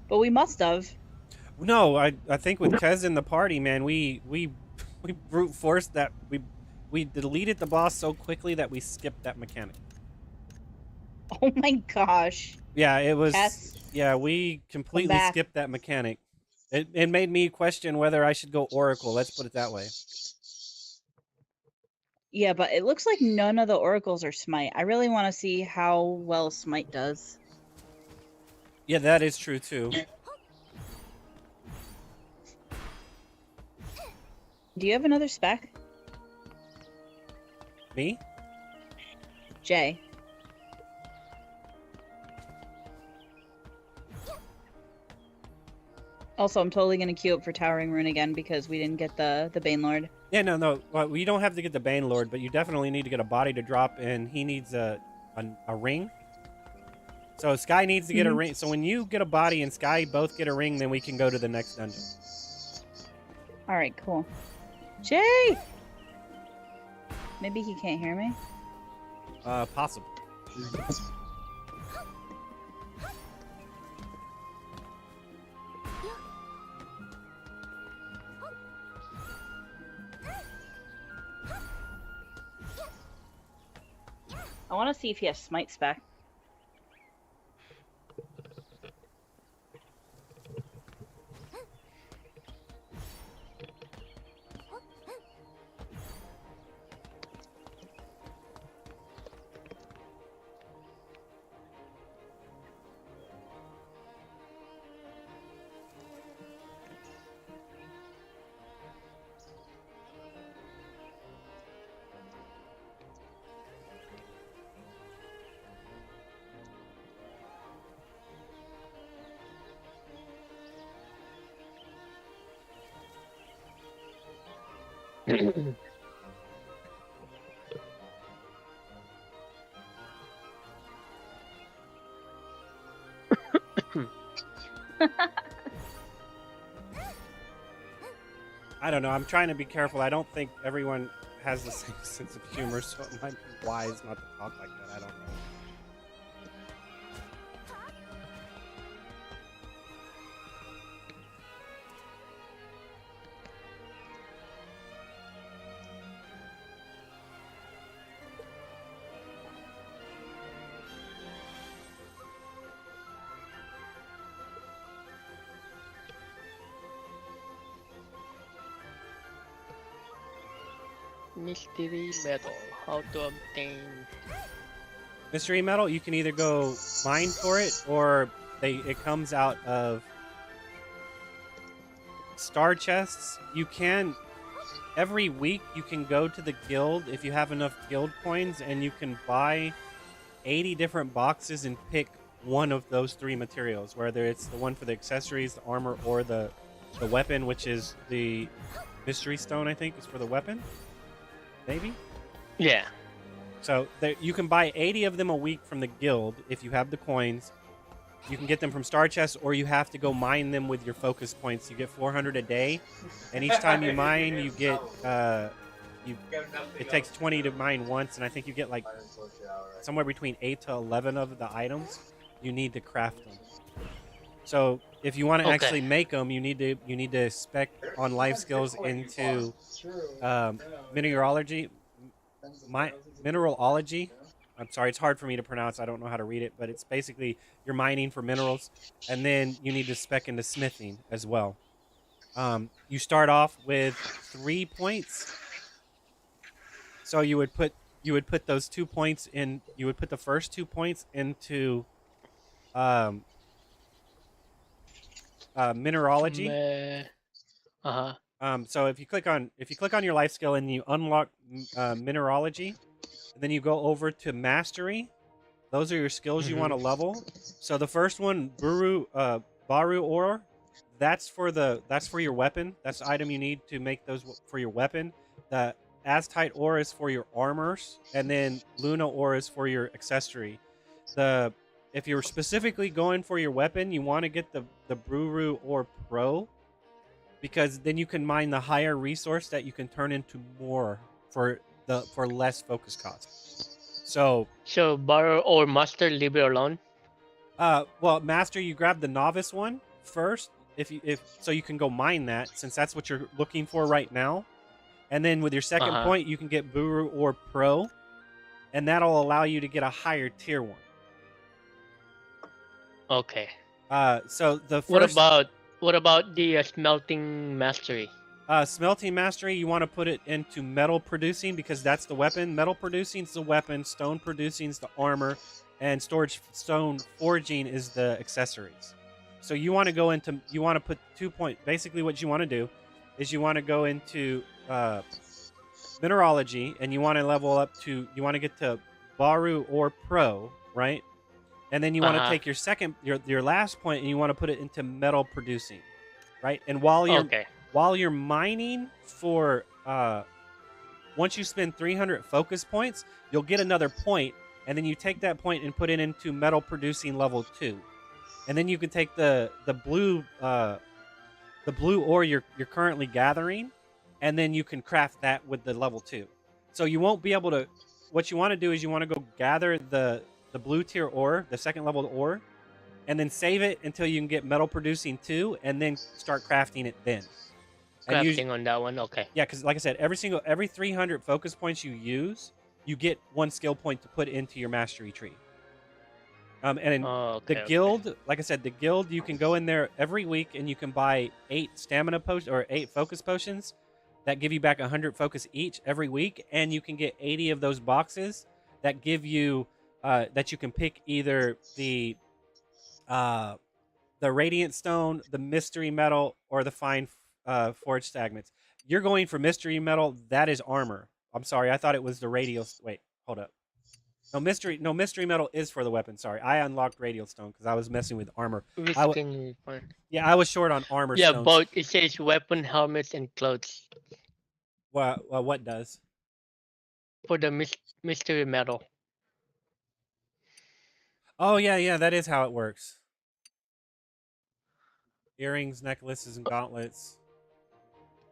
But we must have. No, I think with Kez in the party, man, we brute forced that. We deleted the boss so quickly that we skipped that mechanic. Oh my gosh. Yeah, it was... Kez, yeah, we completely skipped that mechanic. It made me question whether I should go Oracle. Let's put it that way. Yeah, but it looks like none of the oracles are Smite. I really want to see how well Smite does. Yeah, that is true too. Do you have another spec? Me? Jay. Also, I'm totally gonna queue up for Towering Rune again because we didn't get the Bane Lord. Yeah, no. Well, we don't have to get the Bane Lord, but you definitely need to get a body to drop, and he needs a ring. So Sky needs to get a ring. So when you get a body and Sky both get a ring, then we can go to the next dungeon. All right, cool. Jay! Maybe he can't hear me? Possible. I want to see if he has Smite spec. I don't know. I'm trying to be careful. I don't think everyone has the same sense of humor, so it might be wise not to talk like that. I don't know. Mystery metal. How to obtain? Mystery metal, you can either go mine for it, or it comes out of star chests. You can, every week, you can go to the guild if you have enough guild coins, and you can buy 80 different boxes and pick one of those 3 materials, whether it's the one for the accessories, the armor, or the weapon, which is the mystery stone, I think, is for the weapon. Maybe? Yeah. So you can buy 80 of them a week from the guild if you have the coins. You can get them from star chests, or you have to go mine them with your focus points. You get 400 a day, and each time you mine, you get it takes 20 to mine once, and I think you get like somewhere between 8 to 11 of the items you need to craft them. So if you want to actually make them, you need to spec on life skills into mineralogy. Mineralogy. I'm sorry, it's hard for me to pronounce. I don't know how to read it, but it's basically you're mining for minerals, and then you need to spec into smithing as well. You start off with 3 points, so you would put those 2 points in. You would put the first 2 points into mineralogy. So if you click on your life skill and you unlock mineralogy, then you go over to mastery. Those are your skills you want to level. So the first one, Baru ore, that's for your weapon. That's the item you need to make those for your weapon. The Aztite ore is for your armors, and then Luna ore is for your accessory. If you're specifically going for your weapon, you want to get the Bruru ore Pro, because then you can mine the higher resource that you can turn into more for less focus cost. So borrow or master, leave it alone. Well, master, you grab the novice one first, so you can go mine that, since that's what you're looking for right now. And then with your second point, you can get Buru or Pro, and that'll allow you to get a higher tier one. Okay. So the first. What about the smelting mastery? Smelting mastery, you want to put it into metal producing, because that's the weapon. Metal producing is the weapon. Stone producing is the armor, and stone forging is the accessories. So you want to put 2 points. Basically, what you want to do is you want to go into mineralogy, and you want to level up to, you want to get to Baru or Pro, right? And then you want to take your your last point, and you want to put it into metal producing, right? And while you're mining for once you spend 300 focus points, you'll get another point, and then you take that point and put it into metal producing level 2. And then you can take the blue ore you're currently gathering, and then you can craft that with the level 2. So you won't be able to. What you want to do is you want to go gather the blue tier ore, the second level ore, and then save it until you can get metal producing 2, and then start crafting it then. Crafting on that one, okay. Yeah, because like I said, every 300 focus points you use, you get 1 skill point to put into your mastery tree. The guild, like I said, the guild, you can go in there every week and you can buy 8 stamina potions or 8 focus potions that give you back 100 focus each every week, and you can get 80 of those boxes that give you that you can pick either the radiant stone, the mystery metal, or the fine forged fragments. You're going for mystery metal. That is armor. I'm sorry, I thought it was the radial. Wait, hold up. No mystery metal is for the weapon. Sorry, I unlocked radial stone because I was messing with armor. Yeah, I was short on armor. Yeah, stones. both. It says weapon, helmets, and clothes. Well, what does? For the mystery metal. Oh yeah, that is how it works. Earrings, necklaces, and gauntlets,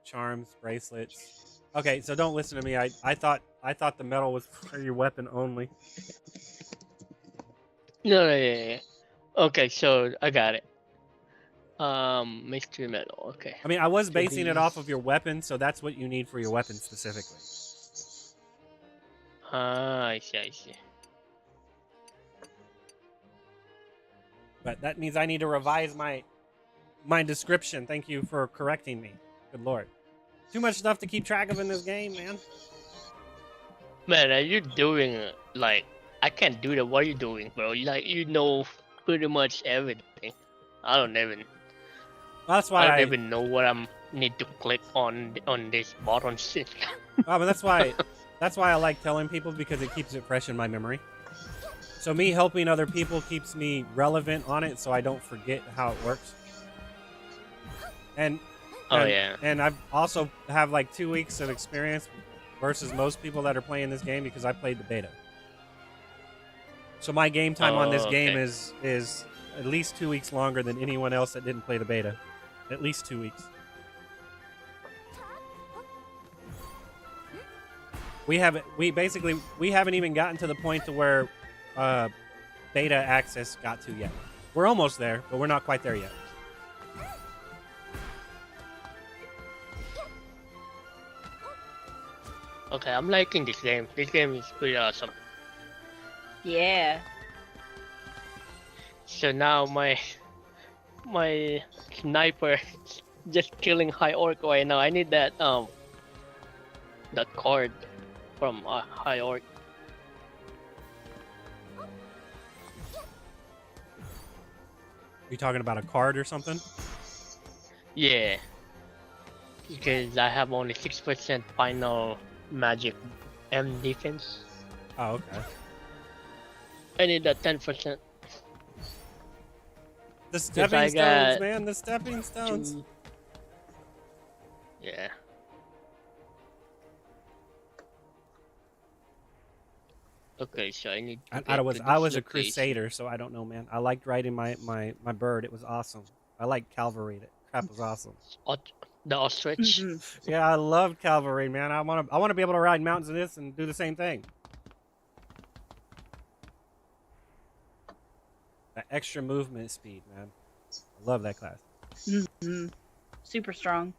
charms, bracelets. Okay, so don't listen to me. I thought the metal was for your weapon only. No, yeah. Okay, so I got it. Mystery metal. Okay. I mean, I was basing it off of your weapon, so that's what you need for your weapon specifically. I see. But that means I need to revise my description. Thank you for correcting me. Good lord. Too much stuff to keep track of in this game, man. Man, are you doing like I can't do that? What are you doing, bro? Like you know pretty much everything. I don't even. That's why I don't even know what I need to click on this button shit. Oh, but that's why I like telling people, because it keeps it fresh in my memory. So me helping other people keeps me relevant on it, so I don't forget how it works. And I've also have like 2 weeks of experience versus most people that are playing this game because I played the beta. So my game time on this game is at least 2 weeks longer than anyone else that didn't play the beta. At least 2 weeks. We haven't even gotten to the point to where beta access got to yet. We're almost there, but we're not quite there yet. Okay, I'm liking this game. This game is pretty awesome. Yeah. So now my sniper just killing high orc right now. I need that card from high orc. You talking about a card or something? Yeah. Because I have only 6% final magic M defense. Oh, okay. I need that 10%. The stepping stones, man. The stepping stones. Yeah. Okay, so I need. I was a crusader, so I don't know, man. I liked riding my bird. It was awesome. I liked cavalry. That crap was awesome. The ostrich. Yeah, I loved cavalry, man. I want to be able to ride mountains in this and do the same thing. That extra movement speed, man. I love that class. Super strong.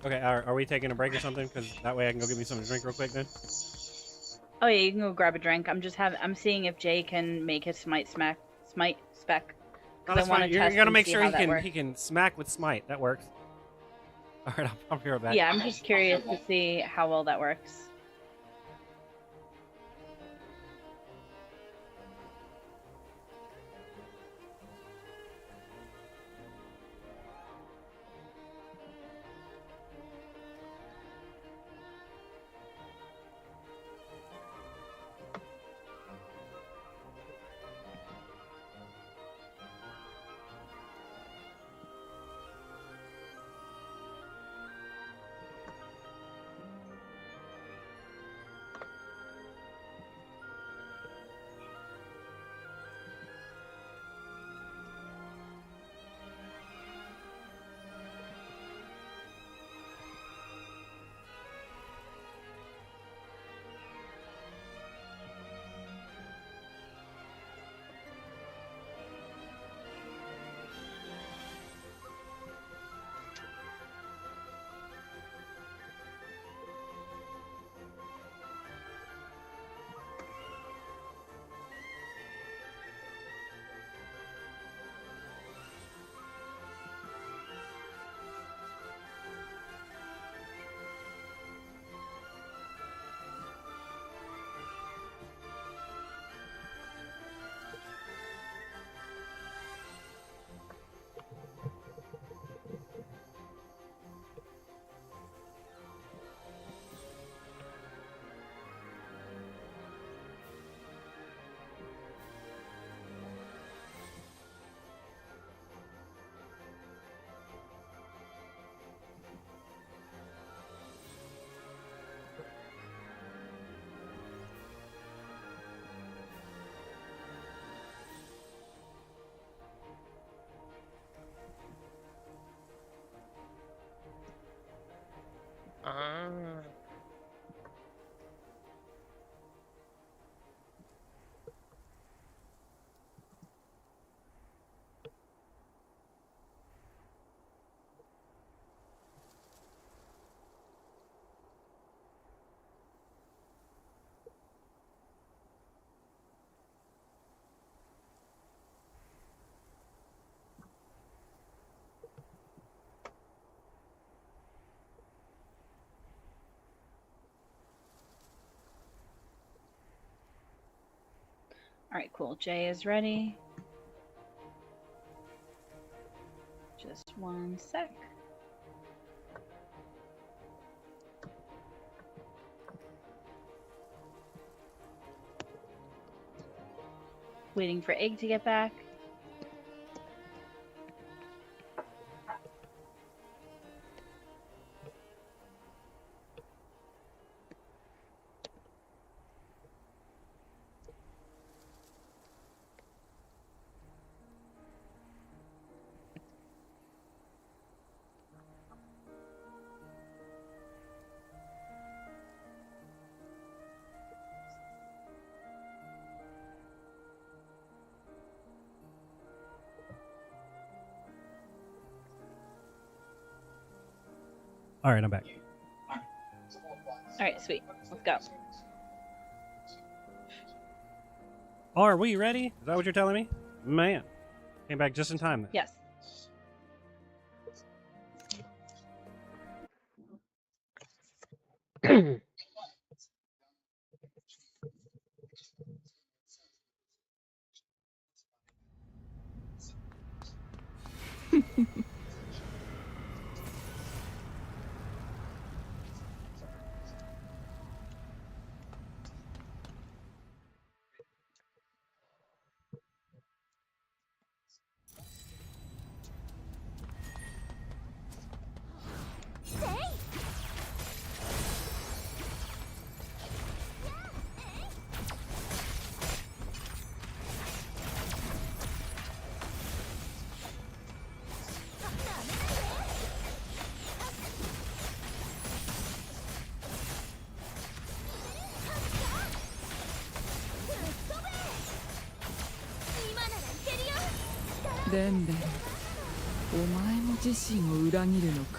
Okay, are we taking a break or something? Because that way I can go get me something to drink real quick then. Oh yeah, you can go grab a drink. I'm seeing if Jay can make his smite spec. No, that's fine. You're gonna make sure he can smack with smite. That works. All right, I'll be right back. Yeah, I'm just curious to see how well that works. Alright, cool. Jay is ready. Just one sec. Waiting for Egg to get back. All right, I'm back. Alright, sweet. Let's go. Are we ready? Is that what you're telling me? Man, came back just in time. Then. Yes.デンデン、お前も自身を裏切るのか。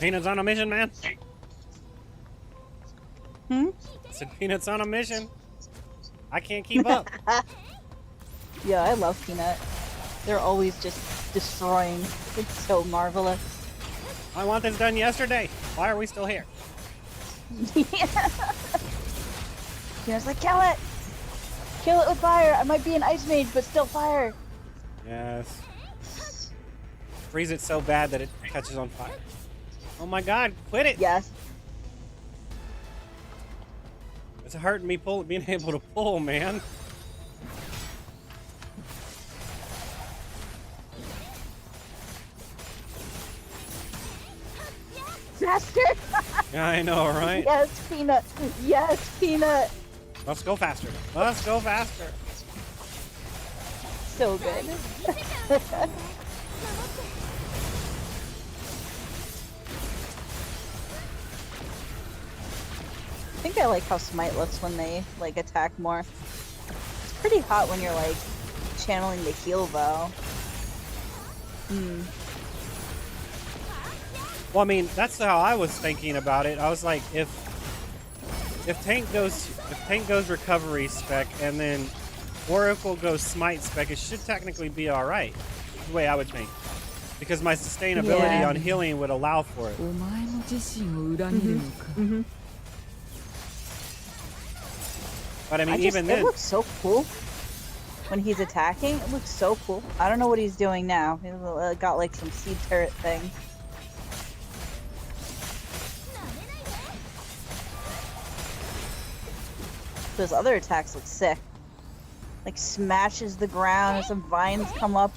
Peanut's on a mission, man. Hmm? Said Peanut's on a mission. I can't keep up. Yeah, I love Peanut. They're always just destroying. It's so marvelous. I want this done yesterday. Why are we still here? Yeah. Peanut's like, kill it! Kill it with fire! I might be an ice mage, but still fire! Yes. Freeze it so bad that it catches on fire. Oh my god, quit it! Yes. It's hurting me being able to pull, man. Faster! Yeah, I know, right? Yes, Peanut! Yes, Peanut! Let's go faster. Let's go faster. So good. I think I like how Smite looks when they like attack more. It's pretty hot when you're like channeling the heal though. Well, I mean, that's how I was thinking about it. I was like, if tank goes recovery spec and then Oracle goes smite spec, it should technically be all right. The way I would think, because my sustainability on healing would allow for it. お前も自身を裏切るのか。But I mean, even then, it looks so cool when he's attacking. It looks so cool. I don't know what he's doing now. He's got like some seed turret thing. Those other attacks look sick. Like smashes the ground and some vines come up.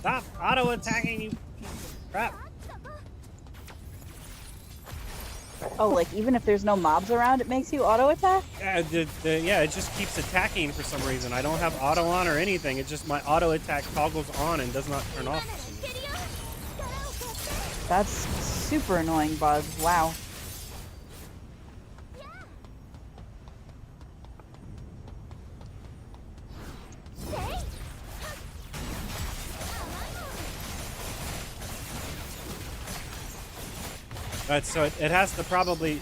stop auto attacking, you piece of crap. Oh, like even if there's no mobs around, it makes you auto attack? Yeah, it just keeps attacking for some reason. I don't have auto on or anything. It's just my auto attack toggles on and does not turn off. That's super annoying, bug. Wow. So it has to probably...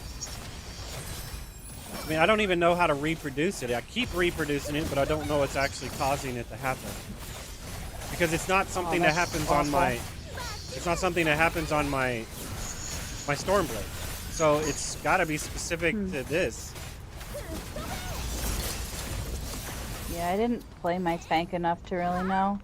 I mean, I don't even know how to reproduce it. I keep reproducing it, but I don't know what's actually causing it to happen. Because it's not something that happens on my... It's not something that happens on my Stormblade. So it's got to be specific to this. Yeah, I didn't play my tank enough to really know.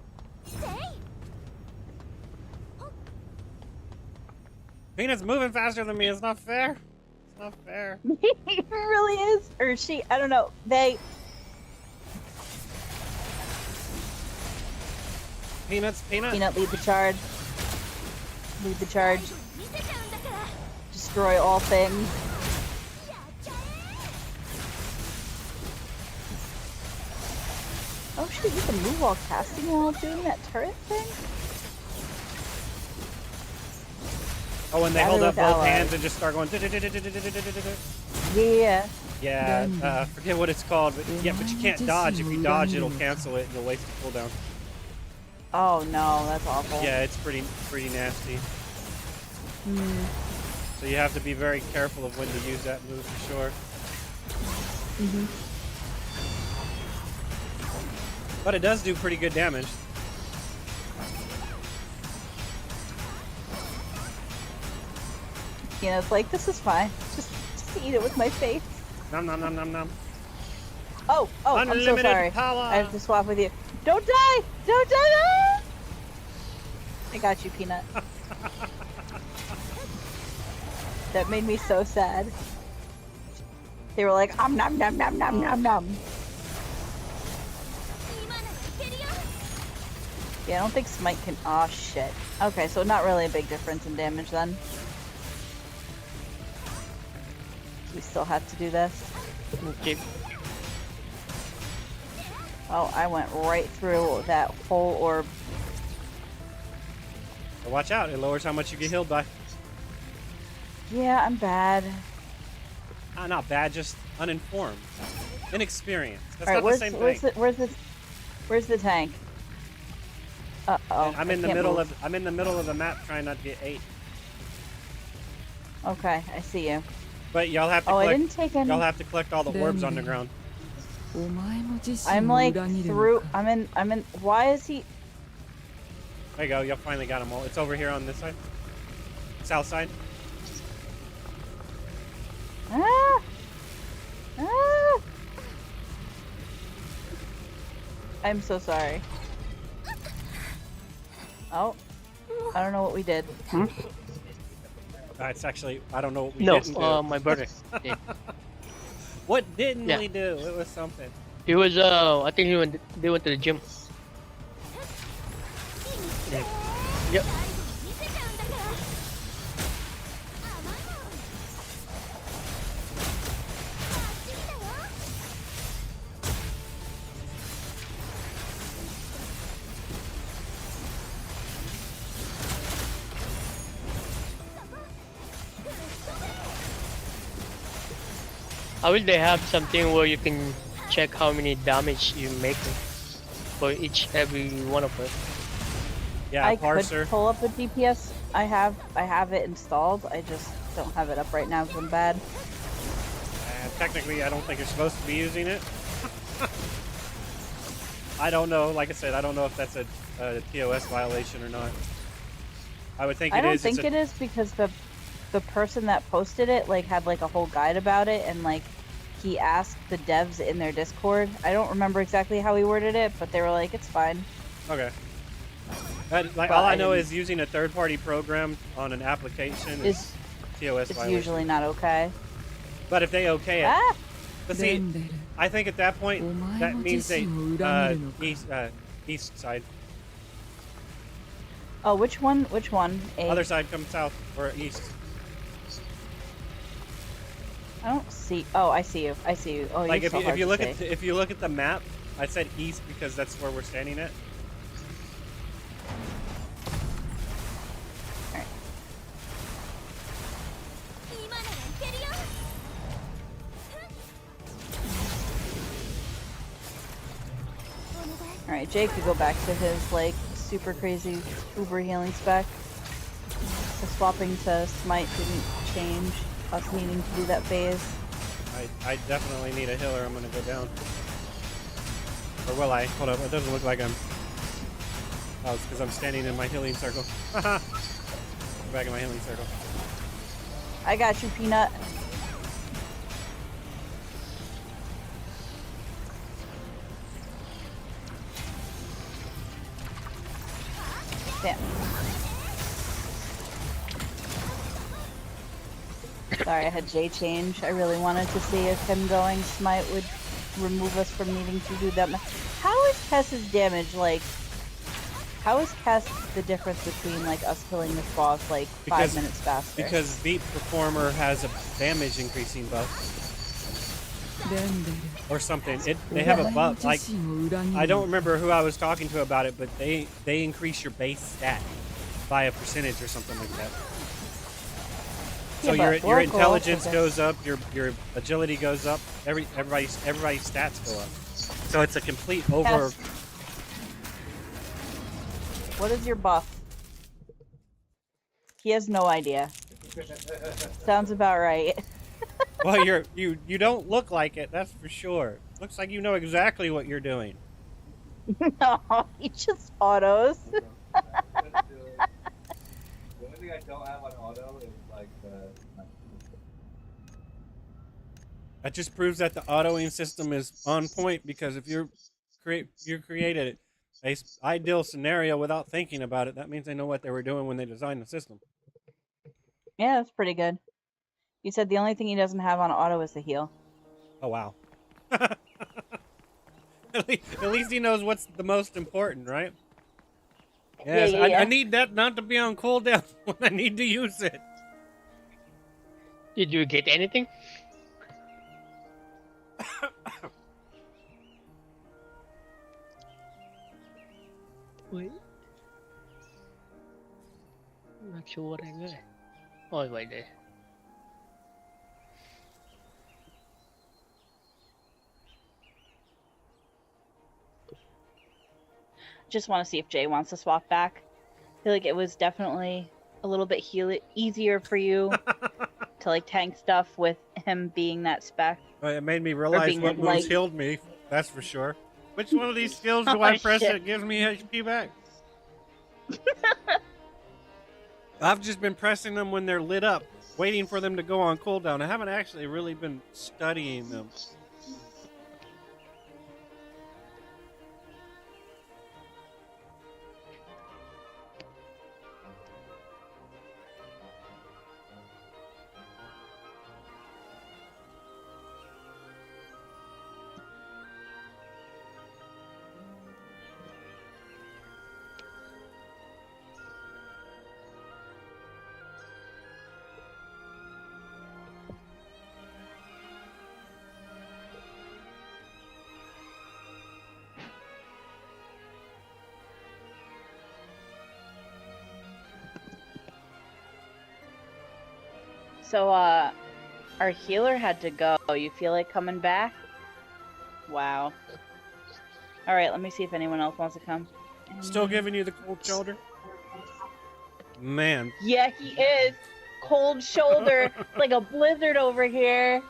Peanut's moving faster than me. It's not fair. It's not fair. It really is. Or she, I don't know. They... Peanut. Peanut, lead the charge. Lead the charge. Destroy all things. Oh shit, you can move while casting while doing that turret thing? Oh, and they Gather hold up with both allies. hands and just start going... Yeah. Yeah, forget what it's called, but yeah, but you can't dodge. If you dodge, it'll cancel it and you'll waste the cooldown. Oh no, that's awful. Yeah, it's pretty nasty. So you have to be very careful of when to use that move for sure. But it does do pretty good damage. You know, it's like, this is fine. Just eat it with my face. Nom nom nom nom nom. Oh, I'm so Unlimited sorry. power. I have to swap with you. Don't die! Don't die! Ah! I got you, Peanut. That made me so sad. They were like, nom nom nom nom nom nom. Yeah, I don't think Smite can... Oh, shit. Okay, so not really a big difference in damage then. We still have to do this. Okay. Oh, I went right through that whole orb. So watch out, it lowers how much you get healed by. Yeah, I'm bad. Not bad, just uninformed. Inexperienced. That's Alright, not the same thing. Where's the tank? Uh-oh. I'm in the middle of the map trying not to get 8. Okay, I see you. But y'all have to I collect, didn't take any. y'all have to collect all the orbs on the ground. I'm like through. I'm in. Why is he? There you go. You finally got them all. It's over here on this side, south side. Ah! Ah! I'm so sorry. Oh, I don't know what we did. It's actually, I don't know what we No, didn't do. my brother did. What didn't Yeah. we do? It was something. He was I think they went to the gym. Yep. I wish they have something where you can check how many damage you make for every one of them. Yeah, I parser. could pull up a DPS. I have it installed. I just don't have it up right now because I'm bad. Technically, I don't think you're supposed to be using it. I don't know. Like I said, I don't know if that's a TOS violation or not. I would think it is. I don't think it is because the person that posted it like had like a whole guide about it, and like he asked the devs in their Discord. I don't remember exactly how he worded it, but they were like, it's fine. Okay. All I know is using a third-party program on an application is TOS It's violation. usually not okay. But if they okay it, Ah! but see, I think at that point that means they east side, Oh, which one? Which one? A. other side comes south or east. I don't see. Oh, I see you. I see you. Oh, Like you're so if hard you to look see. if you look at the map, I said east because that's where we're standing at. Alright, Jake could go back to his, like, super crazy uber healing spec. The swapping to Smite didn't change, us needing to do that phase. I definitely need a healer. I'm gonna go down. Or will I? Hold up. It doesn't look like I'm. Oh, it's because I'm standing in my healing circle. Haha. Go back in my healing circle. I got you, Peanut. Damn. Sorry, I had J change. I really wanted to see if him going smite would remove us from needing to do that. How is Kess's damage like? How is Kess the difference between like us killing this boss like 5 minutes faster? Because Beat Performer has a damage increasing buff. Or something. They have a buff. Like, I don't remember who I was talking to about it, but they increase your base stat by a percentage or something like that. So your intelligence goes up, your agility goes up, everybody's stats go up. So it's a complete over. What is your buff? He has no idea. Sounds about right. Well, you don't look like it, that's for sure. Looks like you know exactly what you're doing. No, he just autos. The only thing I don't have on auto is like the. That just proves that the autoing system is on point, because if you created a ideal scenario without thinking about it, that means they know what they were doing when they designed the system. Yeah, that's pretty good. You said the only thing he doesn't have on auto is the heal. Oh wow. At least he knows what's the most important, right? Yes, yeah. I need that not to be on cooldown when I need to use it. Did you get anything? Wait. I'm not sure what I got. Oh, right there. Just want to see if Jay wants to swap back. I feel like it was definitely a little bit easier for you to like tank stuff with him being that spec. It made me realize what moves healed me. That's for sure. Which one of these skills do I press that gives me HP back? I've just been pressing them when they're lit up, waiting for them to go on cooldown. I haven't actually really been studying them. So, our healer had to go. You feel like coming back? Wow. Alright, let me see if anyone else wants to come. Still giving you the cold shoulder? Man. Yeah, he is. Cold shoulder. Like a blizzard over here.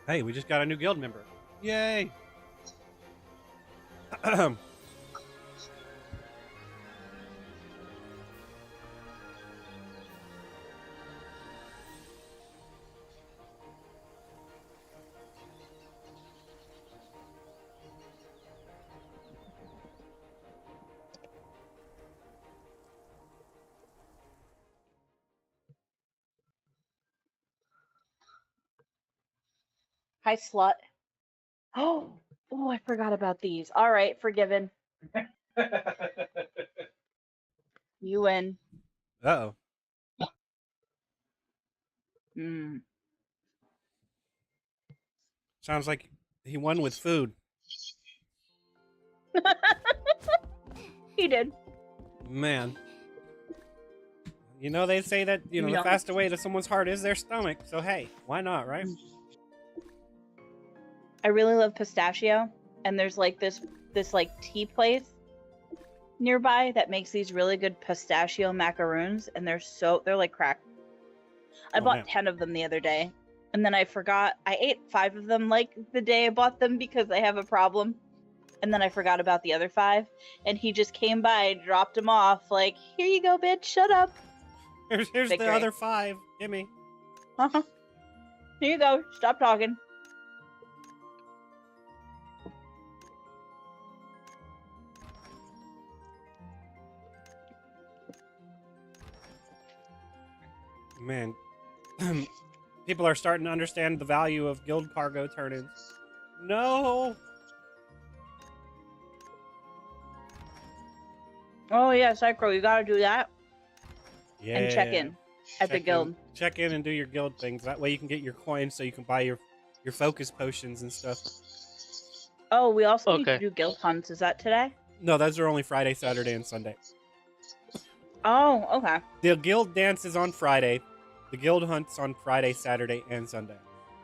Hey, we just got a new guild member. Yay! Hi, slut. Oh, I forgot about these. All right, forgiven. You win. Uh-oh. Hmm. Sounds like he won with food. He did. Man. You know, they say that, you know, the Yeah. fastest way to someone's heart is their stomach. So, hey, why not, right? I really love pistachio, and there's like this like tea place nearby that makes these really good pistachio macaroons, and they're like crack. I Oh, bought man. 10 of them the other day, and then I forgot. I ate 5 of them like the day I bought them because I have a problem, and then I forgot about the other 5. And he just came by, dropped them off, like, here you go, bitch, shut up. Here's Big the Ray. other 5. Gimme. Uh-huh. Here you go, stop talking. Man. People are starting to understand the value of guild cargo turn-ins. No! Oh yeah, Psycho, you gotta do that Yeah. and check in at the guild. Check in and do your guild things. That way you can get your coins so you can buy your focus potions and stuff. Oh, we also need Okay. to do guild hunts. Is that today? No, those are only Friday, Saturday, and Sunday. Oh, okay. The guild dance is on Friday. The guild hunt's on Friday, Saturday, and Sunday.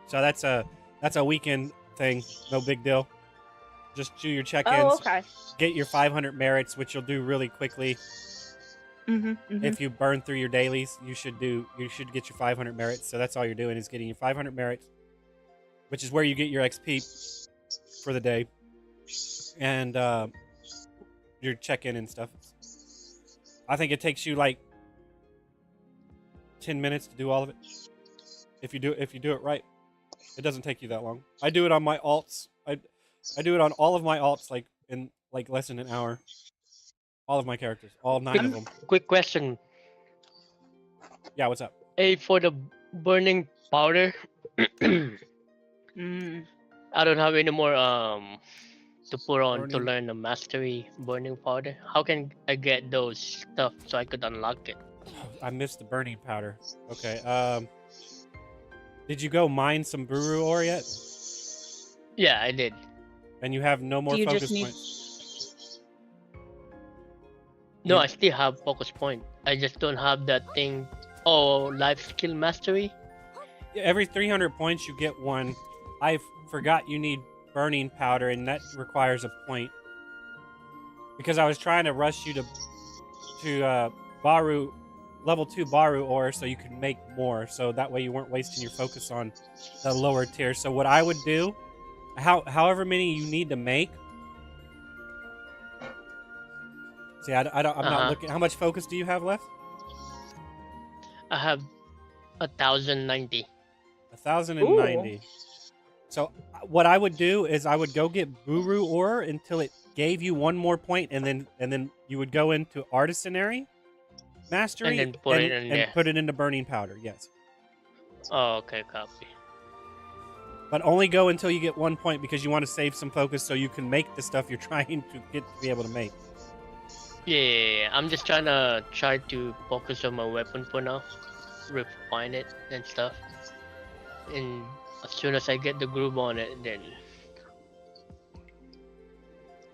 So that's a weekend thing. No big deal. Just do your check-ins. Oh, okay. Get your 500 merits, which you'll do really quickly. Mm-hmm. If you burn through your dailies, you should get your 500 merits. So that's all you're doing is getting your 500 merits, which is where you get your XP for the day, and your check-in and stuff. I think it takes you like 10 minutes to do all of it. If you do it right, it doesn't take you that long. I do it on my alts. I do it on all of my alts like in like less than an hour. All of my characters, all 9 of them. Quick question. Yeah, what's up? For the burning powder, Mm. I don't have any more to put on to Burning- learn the mastery burning powder. How can I get those stuff so I could unlock it? I missed the burning powder. Okay. Did you go mine some Buru ore yet? Yeah, I did. And you have no more Do you focus just need- points. No, Yeah. I still have focus point. I just don't have that thing. Oh, life skill mastery. Every 300 points, you get one. I forgot you need burning powder, and that requires a point. Because I was trying to rush you to Baru, level 2 Baru ore, so you could make more. So that way you weren't wasting your focus on the lower tier. So what I would do, however many you need to make. See, I'm not looking. How much focus do you have left? I have 1,090. 1,090. So what I would do is I would go get Buru ore until it gave you one more point, and then you would go into artisanary mastery And then put it in there. put it into burning powder. Yes, Oh, okay, copy. but only go until you get 1 point because you want to save some focus so you can make the stuff you're trying to get to be able to make. Yeah, I'm just trying to focus on my weapon for now, refine it and stuff. And as soon as I get the groove on it, then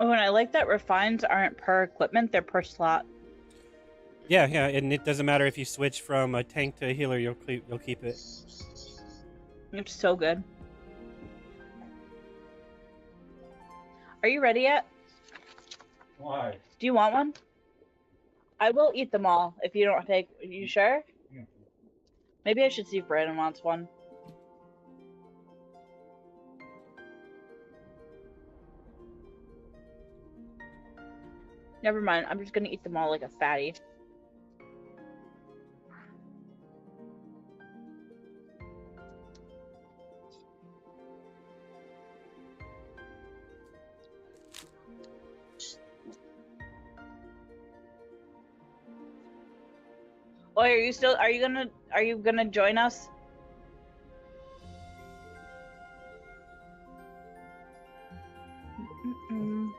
Oh, and I like that refines aren't per equipment; they're per slot. Yeah, and it doesn't matter if you switch from a tank to a healer, you'll keep it. It's so good. Are you ready yet? Why? Do you want one? I will eat them all if you don't take. You sure? Yeah. Maybe I should see if Brandon wants one. Never mind. I'm just gonna eat them all like a fatty. Oh, are you gonna join us? Mm-mm.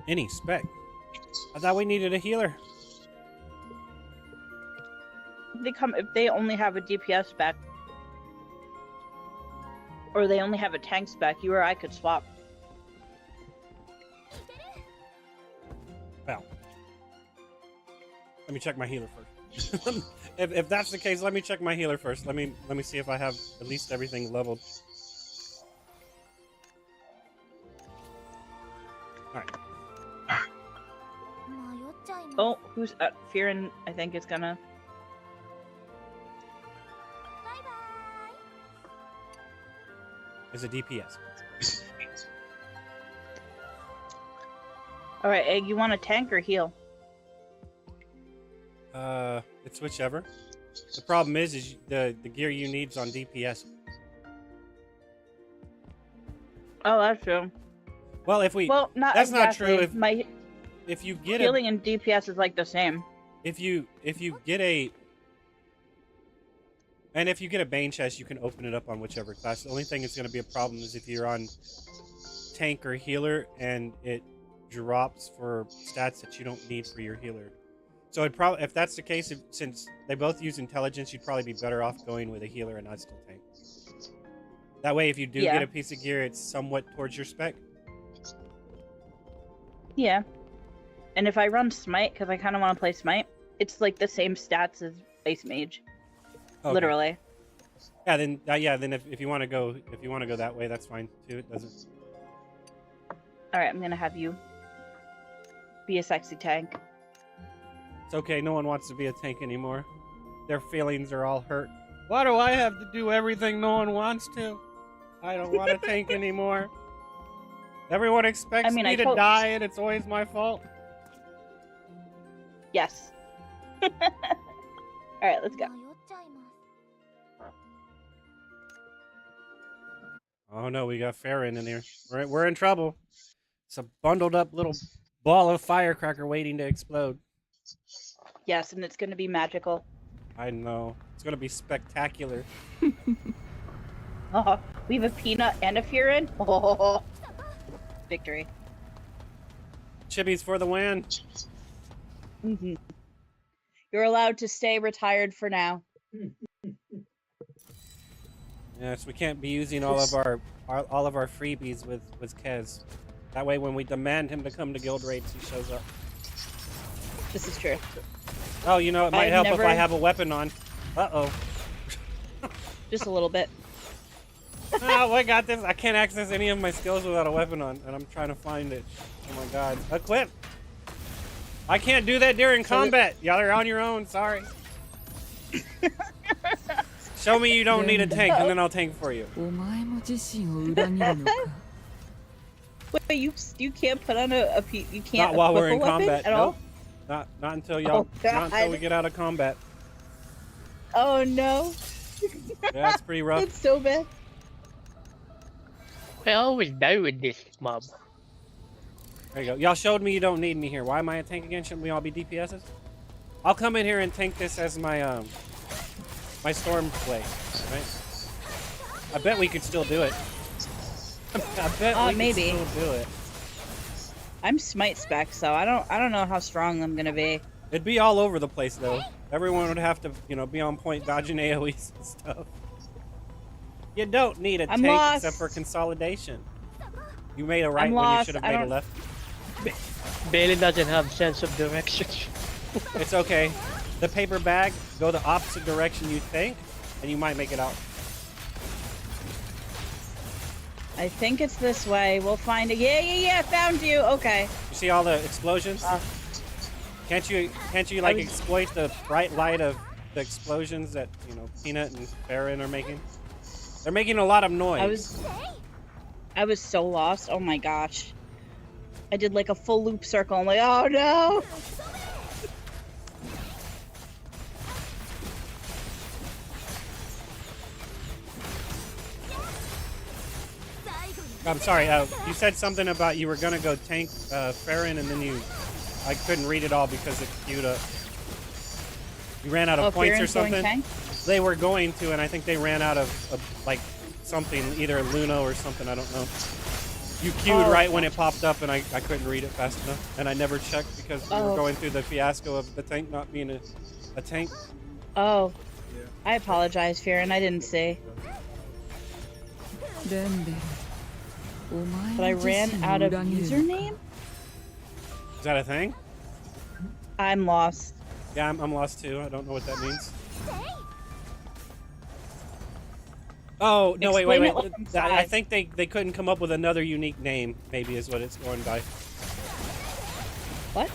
Any spec? I thought we needed a healer. If they only have a DPS spec, or they only have a tank spec, you or I could swap. Well, let me check my healer first. if that's the case, let me check my healer first. Let me see if I have at least everything leveled. All right. Oh, who's Fearin? I think is gonna. Is a DPS. All right, Egg. You want a tank or heal? It's whichever. The problem is the gear you need's on DPS. Oh, that's true. Well, if we not that's exactly. not true. If you get healing and DPS is like the same. If you get a if you get a Bane chest, you can open it up on whichever class. The only thing that's going to be a problem is if you're on tank or healer and it drops for stats that you don't need for your healer. So it probably, if that's the case, since they both use intelligence, you'd probably be better off going with a healer and not still tank. That way, if you do get a piece of gear, it's somewhat towards your spec. Yeah. And if I run Smite, because I kind of want to play Smite, it's like the same stats as base mage. Okay. Literally. Yeah. Then if you want to go that way, that's fine too. It doesn't. All right, I'm gonna have you be a sexy tank. It's okay. No one wants to be a tank anymore. Their feelings are all hurt. Why do I have to do everything no one wants to? I don't want a tank anymore. Everyone expects me to die, and it's always my fault. Yes. All right, let's go. Oh no, we got Farron in here. We're in trouble. It's a bundled up little ball of firecracker waiting to explode. Yes, and it's going to be magical. I know. It's going to be spectacular. Oh, we have a peanut and a Furin. Oh, victory. Chibis for the win. Mm-hmm. You're allowed to stay retired for now. Yes, we can't be using all of our freebies with Kez. That way, when we demand him to come to guild raids, he shows up. This is true. Oh, you know, it might help if I have a weapon on. Uh-oh. Just a little bit. Oh, I got this. I can't access any of my skills without a weapon on, and I'm trying to find it. Oh my god. Equip! I can't do that during combat. Y'all are on your own. Sorry. Show me you don't need a tank, and then I'll tank for you. Wait, you can't put on a you can't not while we're in a combat. At all? Not until y'all. Not until we get out of combat. Oh no. Yeah, it's pretty rough. It's so bad. I always die with this mob. There you go. Y'all showed me you don't need me here. Why am I a tank again? Shouldn't we all be DPSs? I'll come in here and tank this as my my storm play. Right? I bet we could still do it. I bet we maybe. could still do it. I'm Smite spec, so I don't know how strong I'm gonna be. It'd be all over the place though. Everyone would have to, be on point dodging AoEs and stuff. You don't need a tank except for consolidation. You made a right when you should have made a left. Bailey doesn't have sense of direction. It's okay. The paper bag, go the opposite direction you think, and you might make it out. I think it's this way. We'll find it. Yeah, found you. Okay. You see all the explosions? Can't you like exploit the bright light of the explosions that, Peanut and Farron are making? They're making a lot of noise. I was so lost. Oh my gosh. I did like a full loop circle. I'm like, oh no. I'm sorry, you said something about you were going to go tank Farron, and then I couldn't read it all because it queued up. You ran out of points Farron's or something? Going tank? They were going to, and I think they ran out of like, something, either Luno or something, I don't know. You queued Oh, right when it popped up, and I couldn't read it fast enough, and I never checked because we were Oh. going through the fiasco of the tank not being a tank. Oh, Yeah. I apologize, Fearon. I didn't see. デンデルお前 But I の自 ran 身を out of 裏切るのか username? Is that a thing? I'm lost. Yeah, I'm lost too. I don't know what that means. Oh, no, wait. Explain it like I'm I five. think they couldn't come up with another unique name, maybe is what it's going by. What?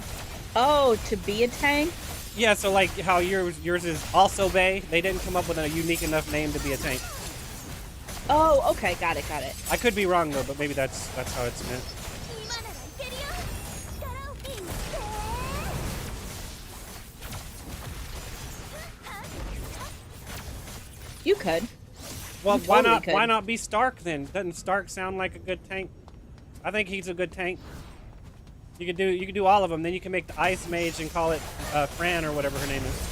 Oh, to be a tank? Yeah, so like how yours is also Bay, they didn't come up with a unique enough name to be a tank. Oh, okay. Got it. I could be wrong though, but maybe that's how it's meant. You could. Well, You why totally not? could. Why not be Stark then? Doesn't Stark sound like a good tank? I think he's a good tank. You could do all of them. Then you can make the Ice Mage and call it Fran or whatever her name is.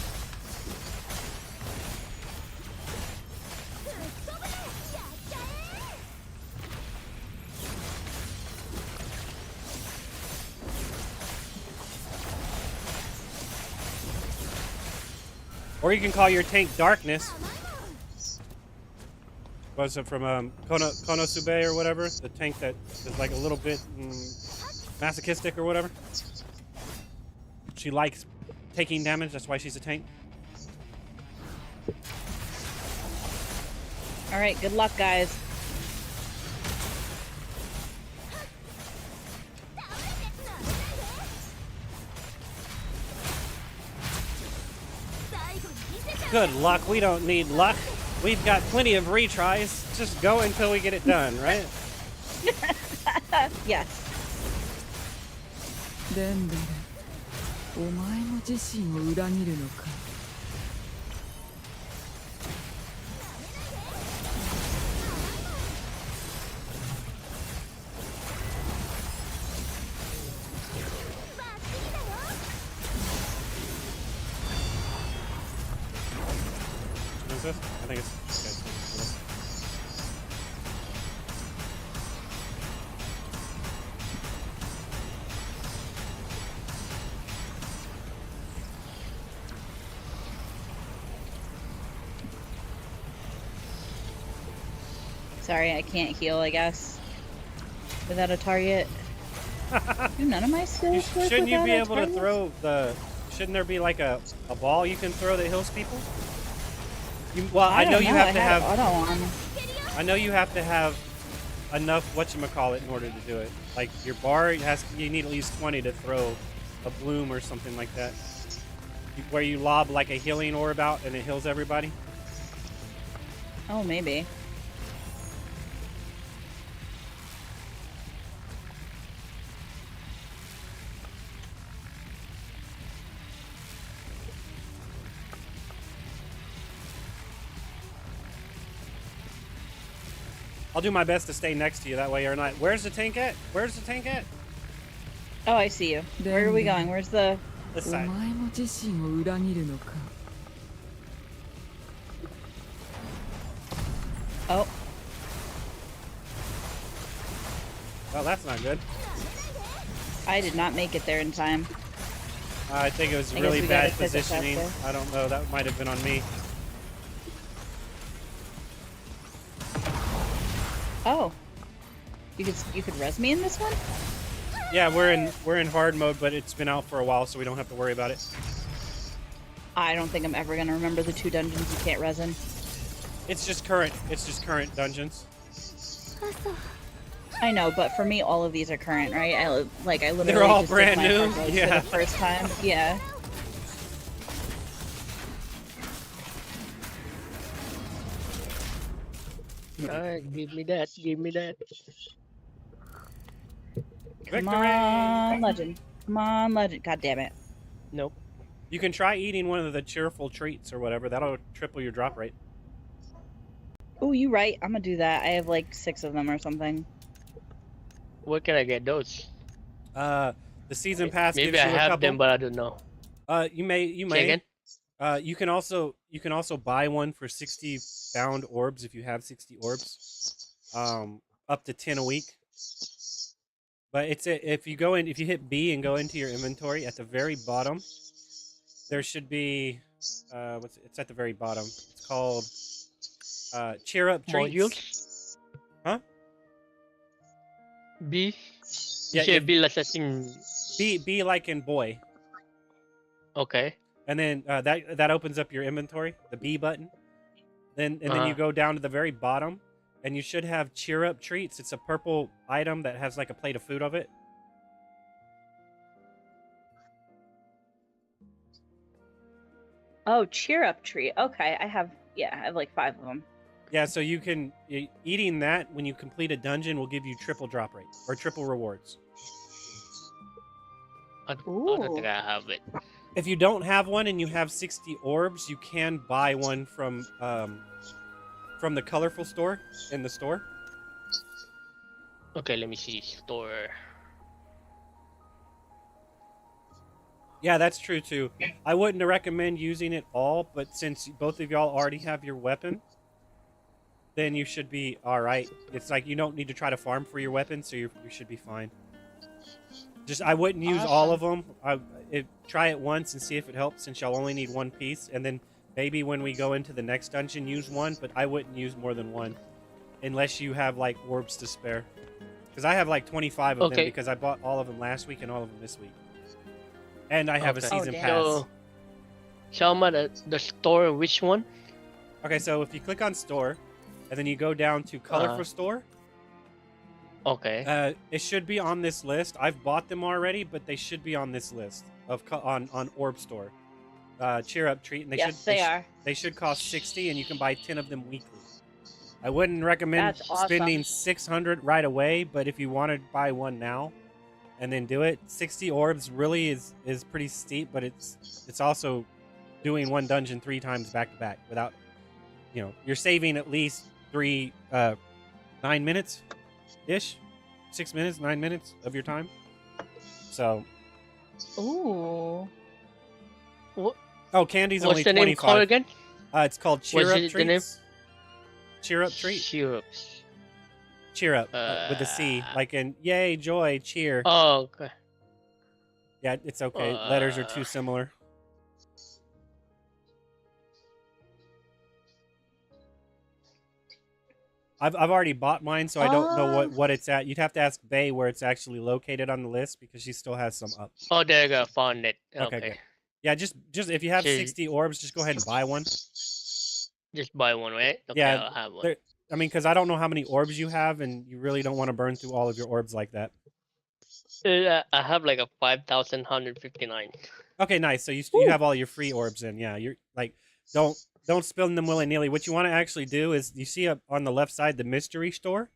Or you can call your tank Darkness. Was it from Konosuba or whatever? The tank that is like a little bit masochistic or whatever. She likes taking damage, that's why she's a tank. Alright, good luck, guys. Good luck, we don't need luck. We've got plenty of retries. Just go until we get it done, right? Yes. デンデルお前も自身を裏切るのか What is this? I think it's okay. Sorry, I can't heal, I guess. Without a target. Do none of my skills work Shouldn't you without be a able to target? throw the... Shouldn't there be like a ball you can throw that heals people? Well, I know don't you know, have I to had have... auto on. I know you have to have enough whatchamacallit in order to do it. Like your bar you need at least 20 to throw a bloom or something like that. Where you lob like a healing orb out and it heals everybody. Oh, maybe. I'll do my best to stay next to you that way or not. Where's the tank at? Where's the tank at? Oh, I see you. Where are we going? Where's the... This お side. 前も自身を裏切るのか Oh, Well, that's not good. I did not make it there in time. I think it was I guess really we bad gotta pick it positioning. faster. I don't know. That might have been on me. Oh. You could res me in this one? Yeah, we're in hard mode, but it's been out for a while, so we don't have to worry about it. I don't think I'm ever gonna remember the 2 dungeons you can't res in. It's just current. It's just current dungeons. I know, but for me, all of these are current, right? I literally They're all just did brand my new? hard modes Yeah. for the first time. Yeah. Alright, give me that. Give me that. Come Victory! on, legend. Come on, legend. God damn it. Nope. You can try eating one of the cheerful treats or whatever. That'll triple your drop rate. Oh, you right. I'm gonna do that. I have like 6 of them or something. Where can I get those? The season pass Maybe gives I you a have couple. them, but I don't know. You may. Say again? You can also buy one for 60 bound orbs if you have 60 orbs. Up to 10 a week. But if you hit B and go into your inventory at the very bottom, there should be it's at the very bottom. It's called cheer up treats. Modules? Huh? B? Yeah, Should be assessing. B like in boy. Okay. And then that opens up your inventory, the B button. Then you go down to the very bottom, and you should have cheer up treats. It's a purple item that has like a plate of food of it. Oh, cheer up tree. Okay, I have like 5 of them. Yeah, so you can eating that when you complete a dungeon will give you triple drop rate or triple rewards. I don't think I have it. If you don't have one and you have 60 orbs, you can buy one from the colorful store in the store. Okay, let me see. Store. Yeah, that's true too. I wouldn't recommend using it all, but since both of y'all already have your weapon, then you should be all right. It's like you don't need to try to farm for your weapon, so you should be fine. Just I wouldn't use all of them. Try it once and see if it helps, since y'all only need one piece, and then maybe when we go into the next dungeon, use one. But I wouldn't use more than one, unless you have like orbs to spare. Because I have like 25 of them because I bought all of them last week and all of them this week. And I have a season pass. Show me the store, which one? Okay, so if you click on store, and then you go down to colorful store. Okay. It should be on this list. I've bought them already, but they should be on this list of on Orb Store. Cheer up treat, and they are. They should cost 60, and you can buy 10 of them weekly. I wouldn't recommend spending 600 right away, but if you want to buy one now, and then do it, 60 orbs really is pretty steep, but it's also doing one dungeon 3 times back to back without, you're saving at least 9 minutes ish, 6 minutes, 9 minutes of your time. So. Ooh. What? Oh, candy's What's only the 25. name called again? It's called Cheer Up Treats. The name? Cheer Up Treat. Cheer-ups. Cheer up with a C, like in yay, joy, cheer. Oh, okay. Yeah, it's okay. Letters are too similar. I've already bought mine, so I don't know what it's at. You'd have to ask Bae where it's actually located on the list because she still has some up. Oh, there you go. Found it. Okay. Good. Yeah, just if you have 60 orbs, just go ahead and buy one. Just buy one, right? Okay, yeah, I'll have one. I mean, because I don't know how many orbs you have, and you really don't want to burn through all of your orbs like that. I have like a 5,159. Okay, nice. So you have all your free orbs in. Yeah, you're like, don't spill them willy-nilly. What you want to actually do is, you see up on the left side the mystery store?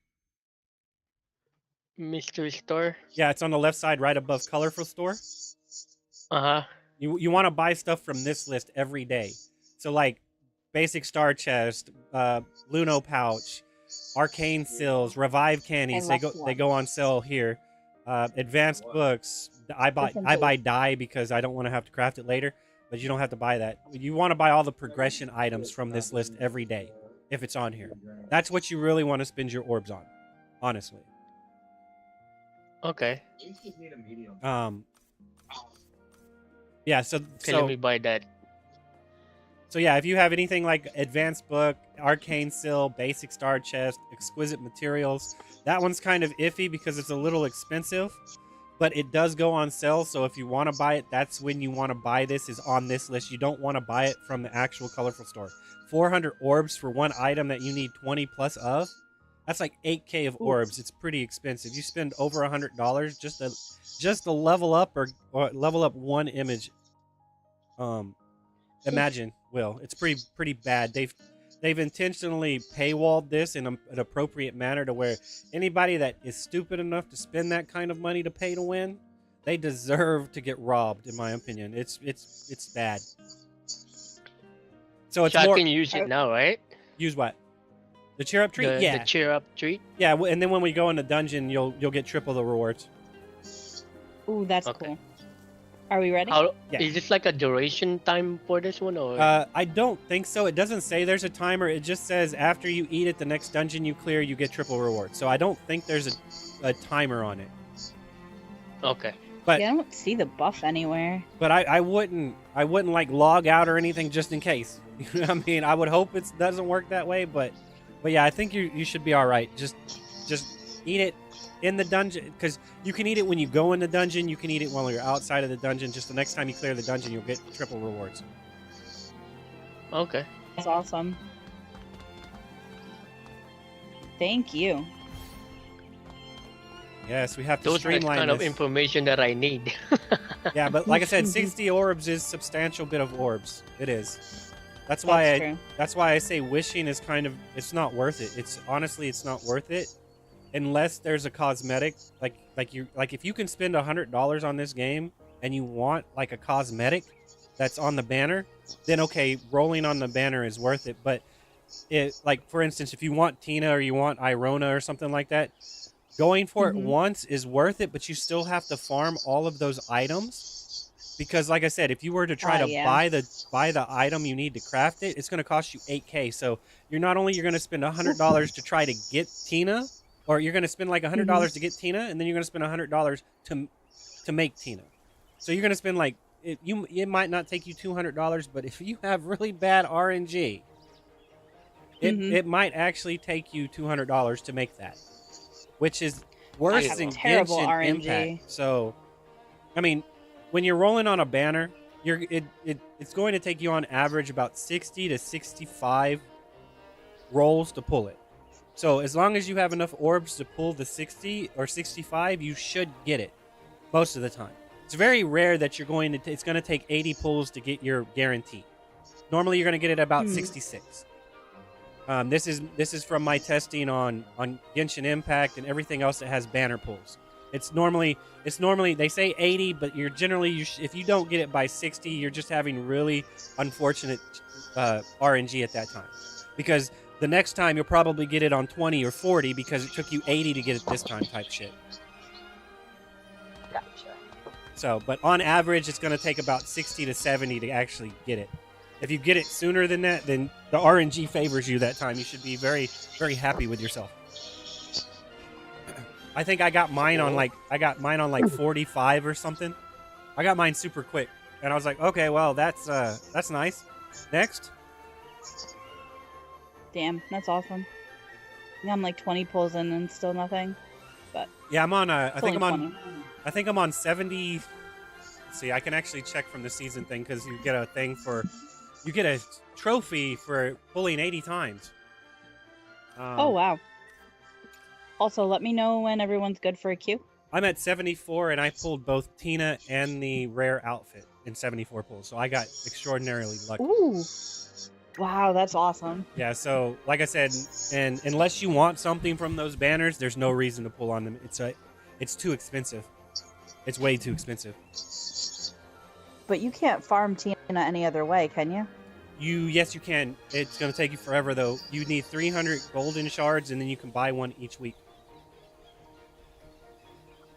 Mystery store? Yeah, it's on the left side right above colorful store. Uh-huh. You want to buy stuff from this list every day. So like basic star chest, Luno pouch, arcane seals, revive candies. They go on sale here. Advanced books. I buy dye because I don't want to have to craft it later, but you don't have to buy that. You want to buy all the progression items from this list every day if it's on here. That's what you really want to spend your orbs on, honestly. Okay. Yeah, so let me buy that. So yeah, if you have anything like advanced book, arcane seal, basic star chest, exquisite materials, that one's kind of iffy because it's a little expensive, but it does go on sale. So if you want to buy it, that's when you want to buy this, is on this list. You don't want to buy it from the actual colorful store. 400 orbs for one item that you need 20 plus of. That's like 8K of orbs. It's pretty expensive. You spend over $100 just to level up or level up one image. Imagine, Will. It's pretty bad. They've intentionally paywalled this in an appropriate manner to where anybody that is stupid enough to spend that kind of money to pay to win, they deserve to get robbed, in my opinion. It's bad. So it's I can use it now, right? Use what? The cheer up treat? The cheer up treat? Yeah, and then when we go in the dungeon, you'll get triple the rewards. Ooh, that's cool. Are we ready? Yeah. Is this like a duration time for this one, or? I don't think so. It doesn't say there's a timer. It just says after you eat it, the next dungeon you clear, you get triple rewards. So I don't think there's a timer on it. Okay. But Yeah, I don't see the buff anywhere. but I wouldn't like log out or anything just in case. You know what I mean? I would hope it doesn't work that way, but yeah, I think you should be all right. Just eat it in the dungeon, because you can eat it when you go in the dungeon. You can eat it while you're outside of the dungeon. Just the next time you clear the dungeon, you'll get triple rewards. Okay. That's awesome. Thank you. Yes, we have to Those are the streamline kind of this. information that I need. Yeah, but like I said, 60 orbs is substantial bit of orbs. It is. That's why I say wishing is kind of, it's not worth it. It's honestly, it's not worth it unless there's a cosmetic like if you can spend $100 on this game and you want like a cosmetic that's on the banner, then okay, rolling on the banner is worth it. But it, like for instance, if you want Tina or you want Iona or something like that, going for it once is worth it, but you still have to farm all of those items. Because, like I said, if you were to try to buy the item you need to craft it, it's going to cost you $8K. So you're going to spend $100 to try to get Tina, or you're going to spend like $100 to get Tina, and then you're going to spend $100 to make Tina. So you're going to spend like it might not take you $200, but if you have really bad RNG, it might actually take you $200 to make that, which is worse than terrible Genshin RNG. Impact. So, I mean, when you're rolling on a banner, it's going to take you on average about 60 to 65 rolls to pull it. So as long as you have enough orbs to pull the 60 or 65, you should get it most of the time. It's very rare that you're going to. It's going to take 80 pulls to get your guarantee. Normally, you're going to get it about 66. This is from my testing on Genshin Impact and everything else that has banner pulls. It's normally they say 80, but you're generally if you don't get it by 60, you're just having really unfortunate RNG at that time, because the next time you'll probably get it on 20 or 40 because it took you 80 to get it this time type shit. Gotcha. So, but on average, it's going to take about 60 to 70 to actually get it. If you get it sooner than that, then the RNG favors you that time. You should be very, very happy with yourself. I think I got mine on like 45 or something. I got mine super quick, and I was like, okay, well that's nice. Next. Damn, that's awesome. Yeah, I'm like 20 pulls in and still nothing. But yeah, I'm on. I it's think only I'm on 70. Let's see, I can actually check from the season thing because you get a trophy for pulling 80 times. oh wow. Also, let me know when everyone's good for a queue. I'm at 74, and I pulled both Tina and the rare outfit in 74 pulls, so I got extraordinarily lucky. Ooh. Wow, that's awesome. Yeah, so like I said, and unless you want something from those banners, there's no reason to pull on them. It's too expensive. It's way too expensive. But you can't farm Tina any other way, can you? Yes, you can. It's going to take you forever, though. You need 300 golden shards, and then you can buy one each week.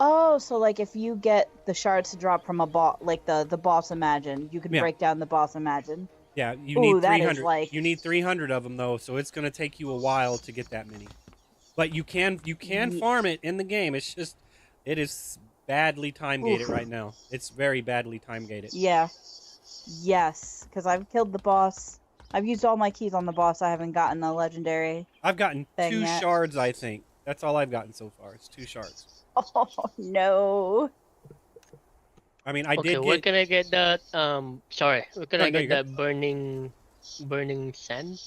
Oh, so like if you get the shards to drop from a boss, like the boss Imagine, you can break down the boss Imagine. Yeah, you need 300. That is like... You need 300 of them though, so it's going to take you a while to get that many. But you can farm it in the game. It's just it is badly time gated right now. It's very badly time gated. Yeah. Yes, because I've killed the boss. I've used all my keys on the boss. I haven't gotten a legendary. I've gotten 2 yet. shards, I think. That's all I've gotten so far. It's 2 shards. Oh no. I mean, I did get... where can I get that, sorry, where can I get no, that burning sand?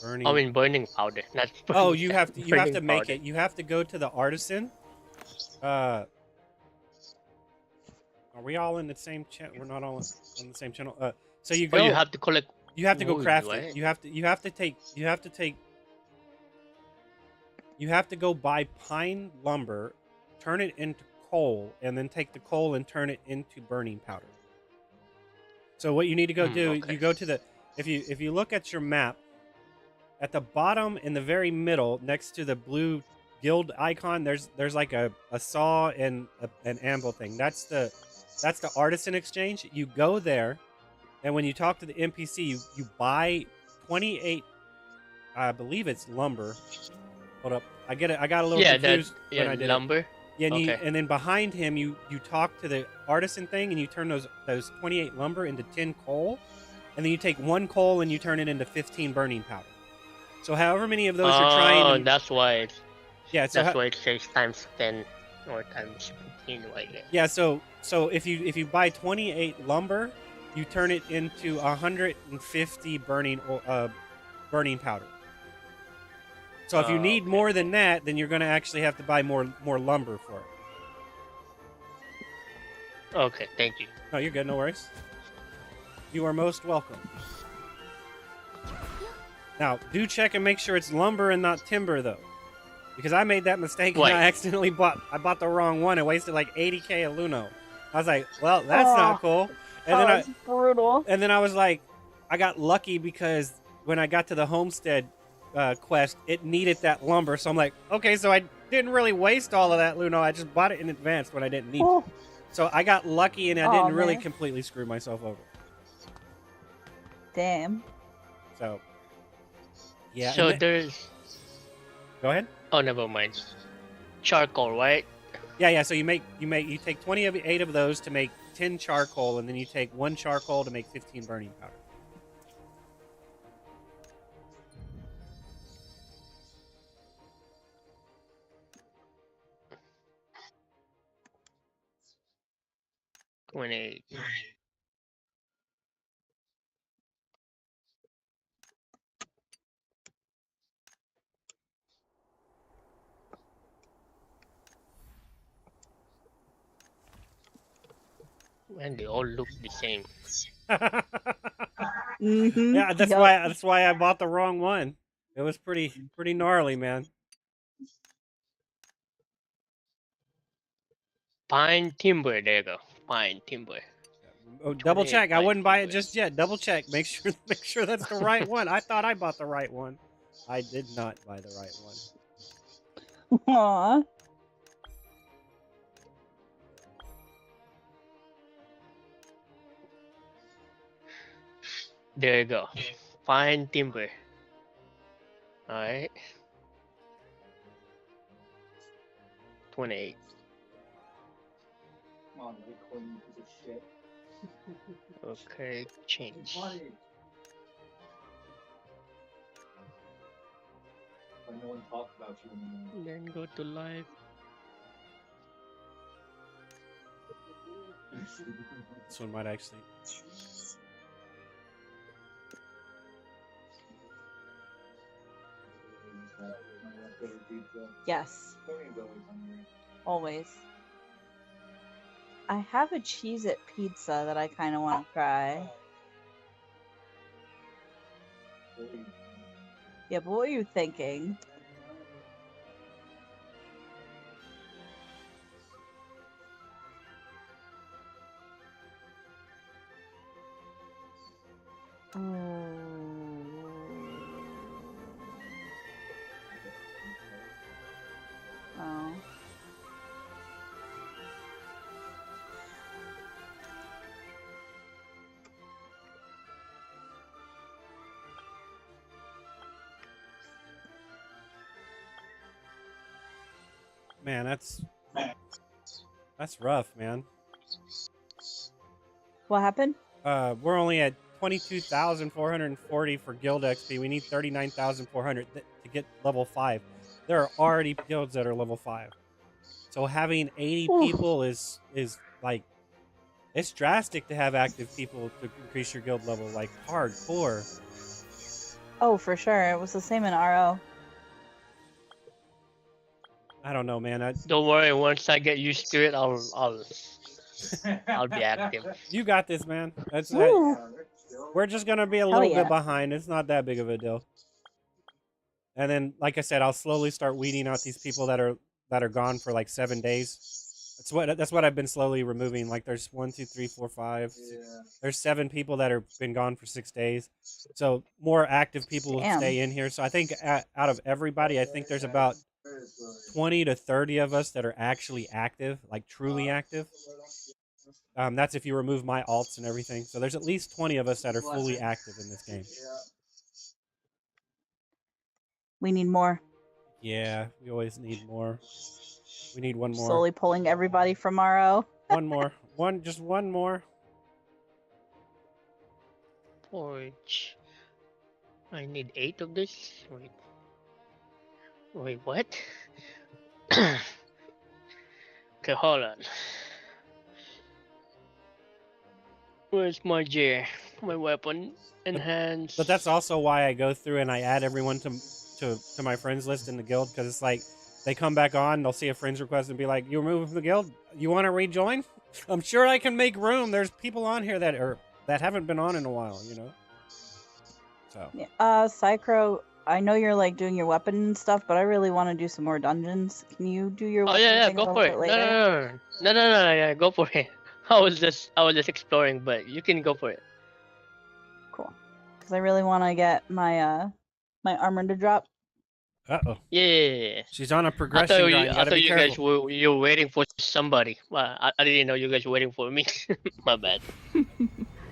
Burning... I mean, burning powder, not burning Oh, you have to burning make powder. it. You have to go to the artisan. Are we all in the same channel? We're not all on the same channel. So you go... Oh, you have to collect... You have to go wood, craft right? it. You have to go buy pine lumber, turn it into coal, and then take the coal and turn it into burning powder. So what you need to go do, okay. you go to the... If you look at your map, at the bottom in the very middle, next to the blue guild icon, there's like a saw and an anvil thing. That's the artisan exchange. You go there, and when you talk to the NPC, you buy 28, I believe it's lumber, Hold up. I get it. I got a little Yeah, confused when I did it. lumber. Yeah, and, Okay. and then behind him, you talk to the artisan thing, and you turn those 28 lumber into 10 coal, and then you take 1 coal and you turn it into 15 burning powder. So however many of those you're trying. Oh, that's why. That's why it says times 10 or times 15 like that. Yeah. So if you buy 28 lumber, you turn it into 150 burning powder. So if you need more than that, then you're going to actually have to buy more lumber for it. Okay, thank you. No, you're good. No worries. You are most welcome. Now, do check and make sure it's lumber and not timber, though. Because I made that mistake and I accidentally bought the wrong one and wasted like 80k of Luno. I was like, well, that's not cool. And then that's brutal. And then I was like, I got lucky because when I got to the homestead quest, it needed that lumber. So I'm like, okay, so I didn't really waste all of that Luno. I just bought it in advance when I didn't need it. So I got lucky and I didn't really completely screw myself over. Damn. So, yeah. So there's... Go ahead. Oh, never mind. Charcoal, right? Yeah. So you take 28 of those to make 10 charcoal, and then you take 1 charcoal to make 15 burning powder. When they all look the same. Mm-hmm. Yeah, that's why I bought the wrong one. It was pretty gnarly, man. Pine timber, there you go. Pine timber. Oh, double check. I wouldn't buy it just yet. Double check. Make sure that's the right one. I thought I bought the right one. I did not buy the right one. Aww. There you go. Fine timber. Alright. 28. Come on, Bitcoin, you piece of shit. Okay, change. Like no one talked about you anymore. Then go to live. This one might actually. Yes. Always. I have a Cheez-It pizza that I kind of want to try. Yeah, but what are you thinking? Oh. Man, that's rough, man. What happened? We're only at 22,440 for guild XP. We need 39,400 to get level 5. There are already guilds that are level 5. So having 80 people is like, it's drastic to have active people to increase your guild level, like hardcore. Oh, for sure. It was the same in RO. I don't know, man. Don't worry, once I get used to it, I'll be active. You got this, man. We're just gonna be a little bit behind. It's not that big of a deal. And then, like I said, I'll slowly start weeding out these people that are gone for like 7 days. That's what I've been slowly removing. Like there's 1, 2, 3, 4, 5. 6. There's 7 people that have been gone for 6 days. So more active people will stay in here. So I think out of everybody, I think there's about 20 to 30 of us that are actually active, like truly active. That's if you remove my alts and everything. So there's at least 20 of us that are fully active in this game. We need more. Yeah, we always need more. We need one more. Slowly pulling everybody from RO. One more. Just one more. Forge. I need 8 of this. Wait, what? Okay, hold on. Where's my gear? My weapon enhanced. But that's also why I go through and I add everyone to my friends list in the guild, because it's like they come back on, they'll see a friends request and be like, "You removed from the guild? You want to rejoin? I'm sure I can make room. There's people on here that haven't been on in a while, you know." So Yeah. Psychro, I know you're like doing your weapon and stuff, but I really want to do some more dungeons. Can you do your Oh weapon yeah, thing a go little for bit it. later? No, yeah, go for it. I was just exploring, but you can go for it. Cool. Because I really want to get my my armor to drop. uh-oh. Yeah. She's on a progression grind. You gotta be you careful. guys were waiting for somebody. Well, I didn't know you guys were waiting for me. My bad.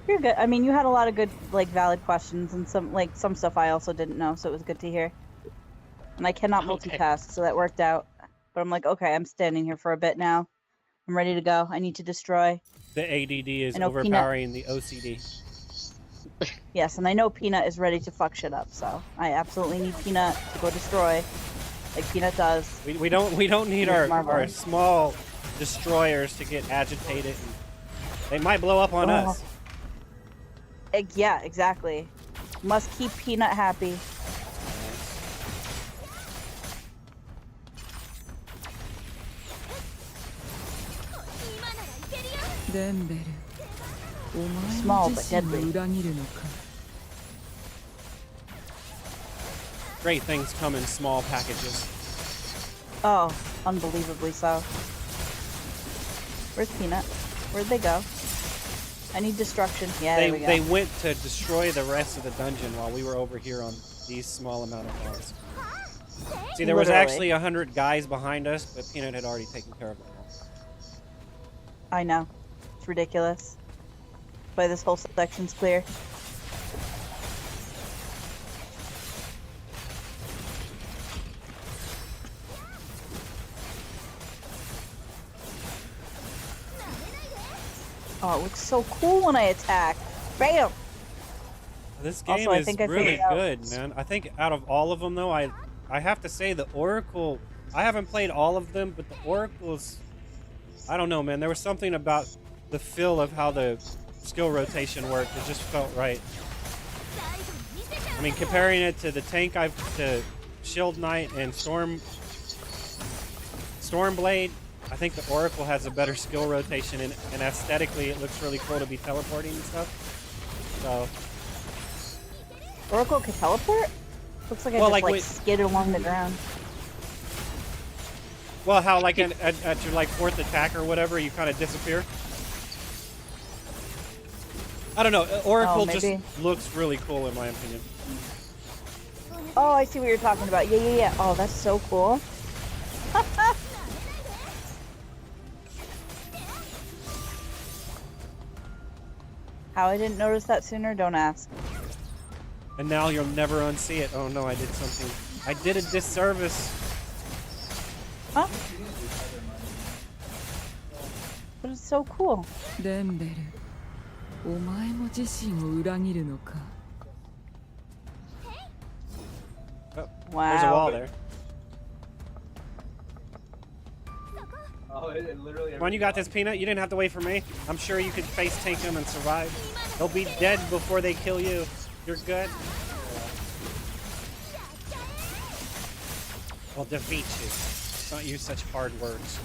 You're good. I mean, you had a lot of good, like, valid questions, and some stuff I also didn't know, so it was good to hear. And I cannot Okay. multitask, so that worked out. But I'm like, okay, I'm standing here for a bit now. I'm ready to go. I need to destroy. The ADD is I know overpowering the OCD. Yes, and I know Peanut is ready to fuck shit up, so I absolutely need Peanut to go destroy, like Peanut does. We don't need With our Marvel. small destroyers to get agitated. And they might blow up on us. Yeah, exactly. Must keep Peanut happy. Small but deadly. Great things come in small packages. Oh, unbelievably so. Where's Peanut? Where'd they go? I need destruction. Yeah, there we go. They went to destroy the rest of the dungeon while we were over here on these small amount of mobs. See, there was Literally. actually 100 guys behind us, but Peanut had already taken care of them all. I know. It's ridiculous. But this whole section's clear. Oh, it looks so cool when I attack. Bam! This game Also, I is think I really figured out- good, man. I think out of all of them, though, I have to say the Oracle. I haven't played all of them, but the Oracles, I don't know, man. There was something about the feel of how the skill rotation worked. It just felt right. I mean, comparing it to the tank, to Shield Knight and Stormblade, I think the Oracle has a better skill rotation, and aesthetically, it looks really cool to be teleporting and stuff. So. Oracle could teleport? Looks like I Well, just like, skid along the ground. Well, how like at your like fourth attack or whatever, you kind of disappear. I don't know. Oracle just maybe. looks really cool in my opinion. Oh, I see what you're talking about. Yeah. Oh, that's so cool. How I didn't notice that sooner, don't ask. And now you'll never unsee it. Oh no, I did something. I did a disservice. Huh? But it's so cool. デンベル、お前も自身を裏切るのか。 Oh, Wow. there's a wall there. Oh, it literally. Come on, you got this, Peanut. You didn't have to wait for me. I'm sure you could face tank them and survive. They'll be dead before they kill you. You're good. I'll defeat you. Don't use such hard words.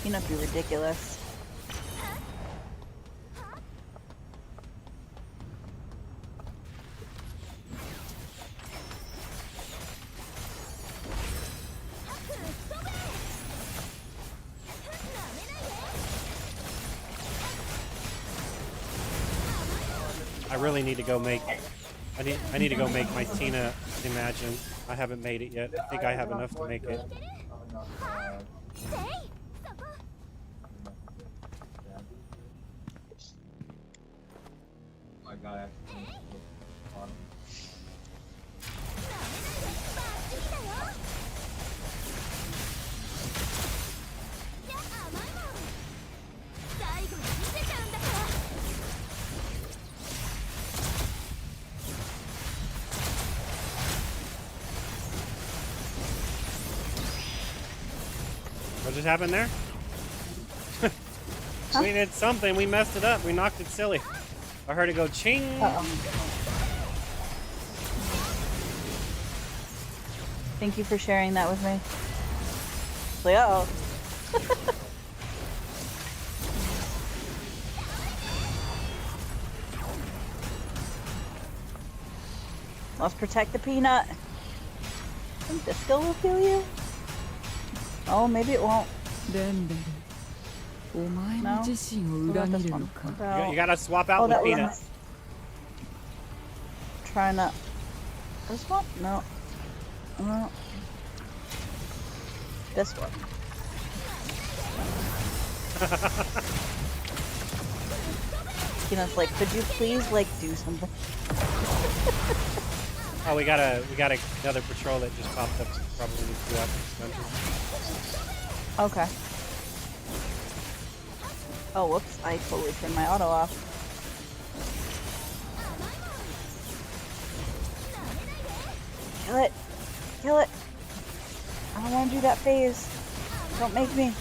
You know, be ridiculous. I really need to go make. I need to go make my Tina Imagine. I haven't made it yet. I think I have enough to make it. My God. just happened there? Huh? We did something. We messed it up. We knocked it silly. I heard it go ching. Uh-oh. Thank you for sharing that with me. It's like, uh-oh. Let's protect the peanut. I think this skill will kill you. Oh, maybe it won't. デンベルお前 No? も自身を What 裏 about 切 this る one? のか What about- You gotta swap out Oh, with that peanut. one. Trying to. This one? No. No. This one. Peanut's like, could you please like do something? Oh, we got another patrol that just popped up. Probably throughout this country. Okay. Oh, whoops! I totally turned my auto off. Kill it! Kill it! I don't want to do that phase. Don't make me.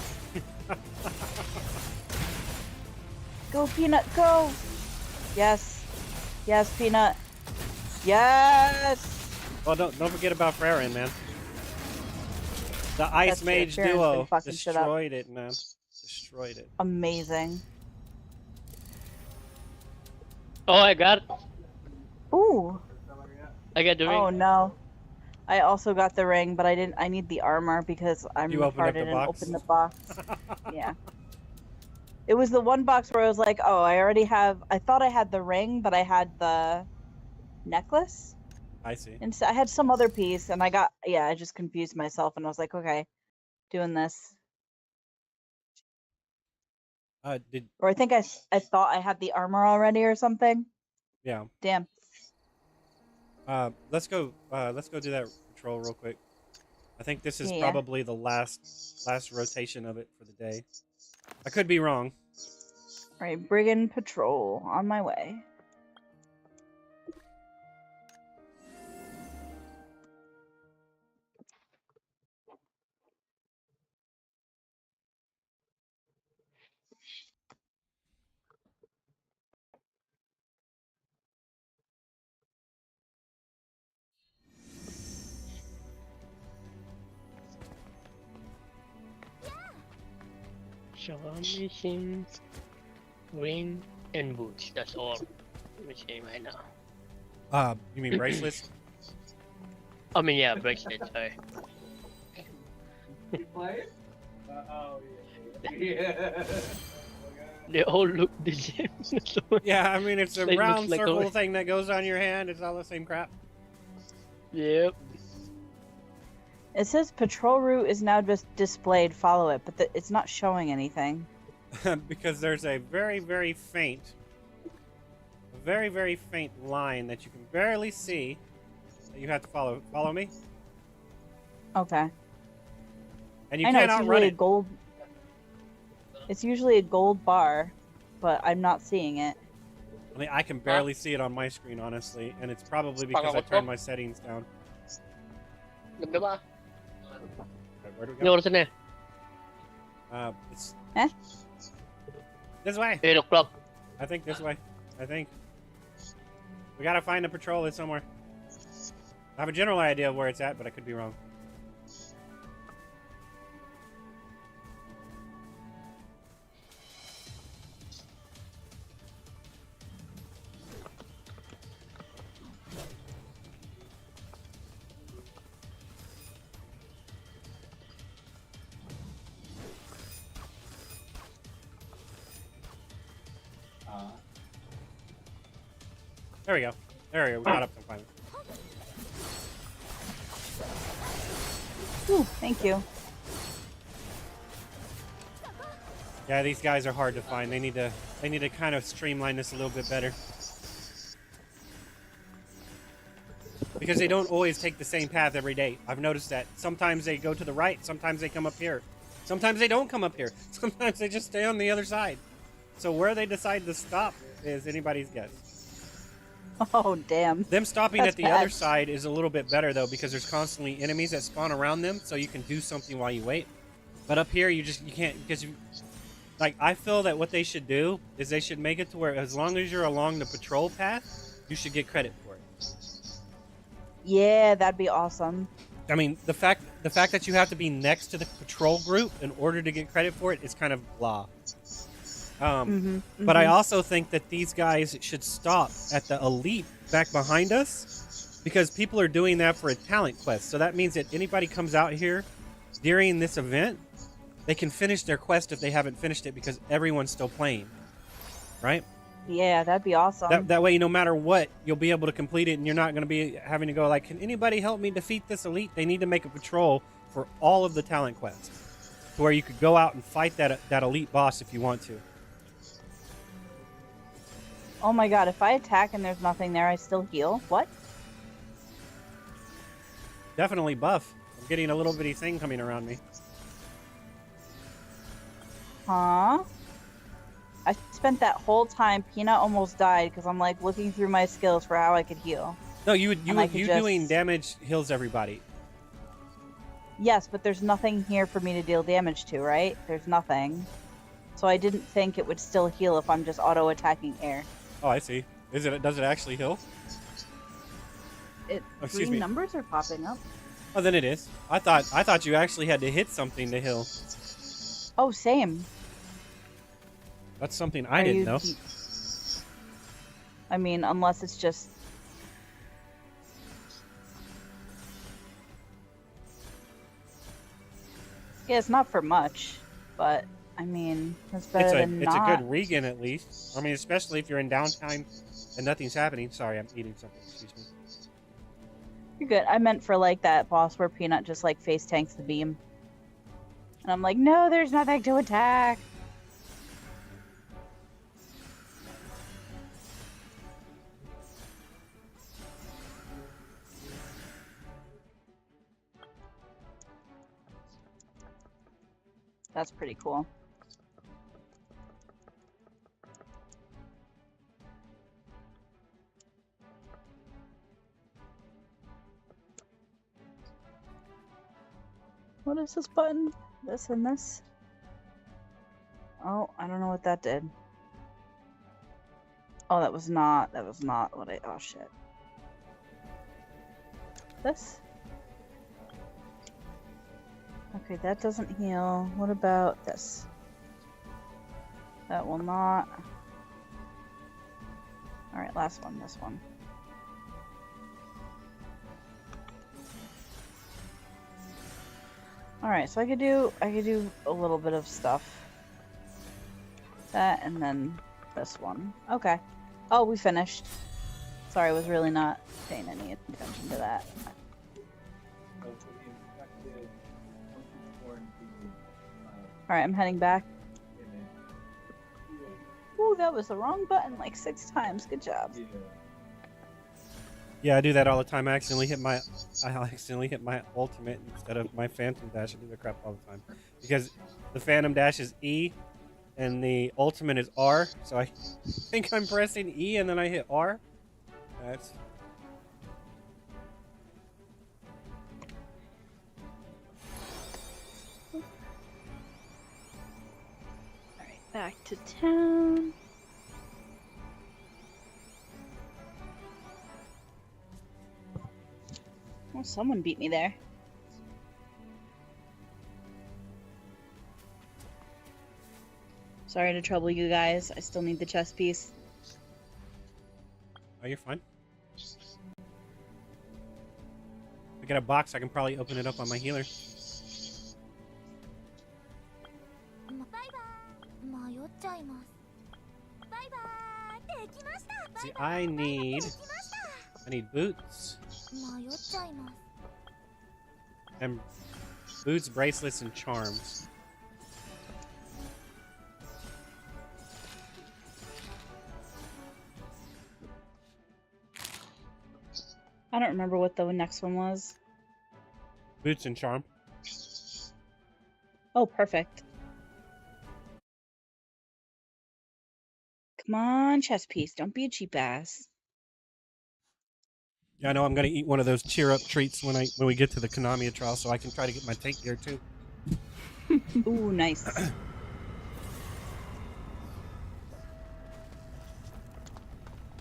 Go, Peanut, go! Yes. Yes, Peanut. Yes! Well, don't forget about Frerin, man. The Ice That's true. Mage Farron's been duo fucking shit up. destroyed it, man. Destroyed it. Amazing. Oh, I got it. Ooh. I got the ring. Oh no. I also got the ring, but I didn't. I need the armor because I'm You opened up the retarded and box? opened the box. Yeah. It was the one box where I was like, oh, I already have. I thought I had the ring, but I had the necklace. I see. And so I had some other piece, and I got. Yeah, I just confused myself, and I was like, okay, doing this. Did Or I think I thought I had the armor already or something. yeah. Damn. Let's go do that patrol real quick. I think this is Yeah. probably the last rotation of it for the day. I could be wrong. All right, brigand patrol on my way. So I'm missing ring and boots. That's all I'm missing right now. You mean bracelets? I mean, yeah, bracelet. Sorry. Play? Oh, yeah. They all look the same. So Yeah, I mean it's a They look round like circle a- thing that goes on your hand. It's all the same crap. Yep. It says patrol route is now just displayed. Follow it, but it's not showing anything. Because there's a very faint line that you can barely see that you have to follow. Follow me? Okay. And you I know can't it's outrun usually a it. gold. It's usually a gold bar, but I'm not seeing it. I mean, I can barely see it on my screen, honestly, and it's probably because I turned my settings down. Ganda ba? Where do we Yung go? oras na eh. It's Eh? this way. 8 o'clock. I think this way. I think. We gotta find a patrol that's somewhere. I have a general idea of where it's at, but I could be wrong. There we go. There we go. We got up some finally. Ooh, thank you. Yeah, these guys are hard to find. They need to kind of streamline this a little bit better. Because they don't always take the same path every day. I've noticed that. Sometimes they go to the right, sometimes they come up here. Sometimes they don't come up here. Sometimes they just stay on the other side. So where they decide to stop is anybody's guess. Oh, damn. Them stopping That's at the bad. other side is a little bit better, though, because there's constantly enemies that spawn around them, so you can do something while you wait. But up here, you can't, because like, I feel that what they should do is they should make it to where as long as you're along the patrol path, you should get credit for it. Yeah, that'd be awesome. I mean, the fact that you have to be next to the patrol group in order to get credit for it is kind of blah. But I also think that these guys should stop at the elite back behind us, because people are doing that for a talent quest. So that means that anybody comes out here during this event, they can finish their quest if they haven't finished it, because everyone's still playing, right? Yeah, that'd be awesome. That way, no matter what, you'll be able to complete it, and you're not going to be having to go like, can anybody help me defeat this elite? They need to make a patrol for all of the talent quests, to where you could go out and fight that elite boss if you want to. Oh my god, if I attack and there's nothing there, I still heal? What? Definitely buff. I'm getting a little bitty thing coming around me. Huh? I spent that whole time, Peanut almost died because I'm like looking through my skills for how I could heal. No, you just... doing damage heals everybody. Yes, but there's nothing here for me to deal damage to, right? There's nothing. So I didn't think it would still heal if I'm just auto-attacking air. Oh, I see. Does it actually heal? Green numbers are popping up. Oh, then it is. I thought you actually had to hit something to heal. Oh, same. That's something I didn't know. I mean, unless it's just... Yeah, it's not for much, but, I mean, it's better than not. It's a good regen, at least. I mean, especially if you're in downtime and nothing's happening. Sorry, I'm eating something. Excuse me. You're good. I meant for, like, that boss where Peanut just, like, face tanks the beam. And I'm like, no, there's nothing to attack. That's pretty cool. What is this button? This and this? Oh, I don't know what that did. Oh, that was not what I... Oh, shit. This? Okay, that doesn't heal. What about this? That will not. Alright, last one, this one. Alright, so I could do a little bit of stuff. That and then this one. Okay. Oh, we finished. Sorry, I was really not paying any attention to that. Alright, I'm heading back. Ooh, that was the wrong button like 6 times. Good job. Yeah, I do that all the time. I accidentally hit my ultimate instead of my phantom dash. I do that crap all the time. Because the phantom dash is E and the ultimate is R. So I think I'm pressing E and then I hit R. That's... Back to town. Well, someone beat me there. Sorry to trouble you guys. I still need the chest piece. Oh, you're fine. I got a box. I can probably open it up on my healer. See, I need boots. And boots, bracelets, and charms. I don't remember what the next one was. Boots and charm. Oh, perfect. Come on, chess piece. Don't be a cheap ass. Yeah, I know. I'm gonna eat one of those cheer up treats when we get to the Konami trial, so I can try to get my tank gear too. Ooh, nice.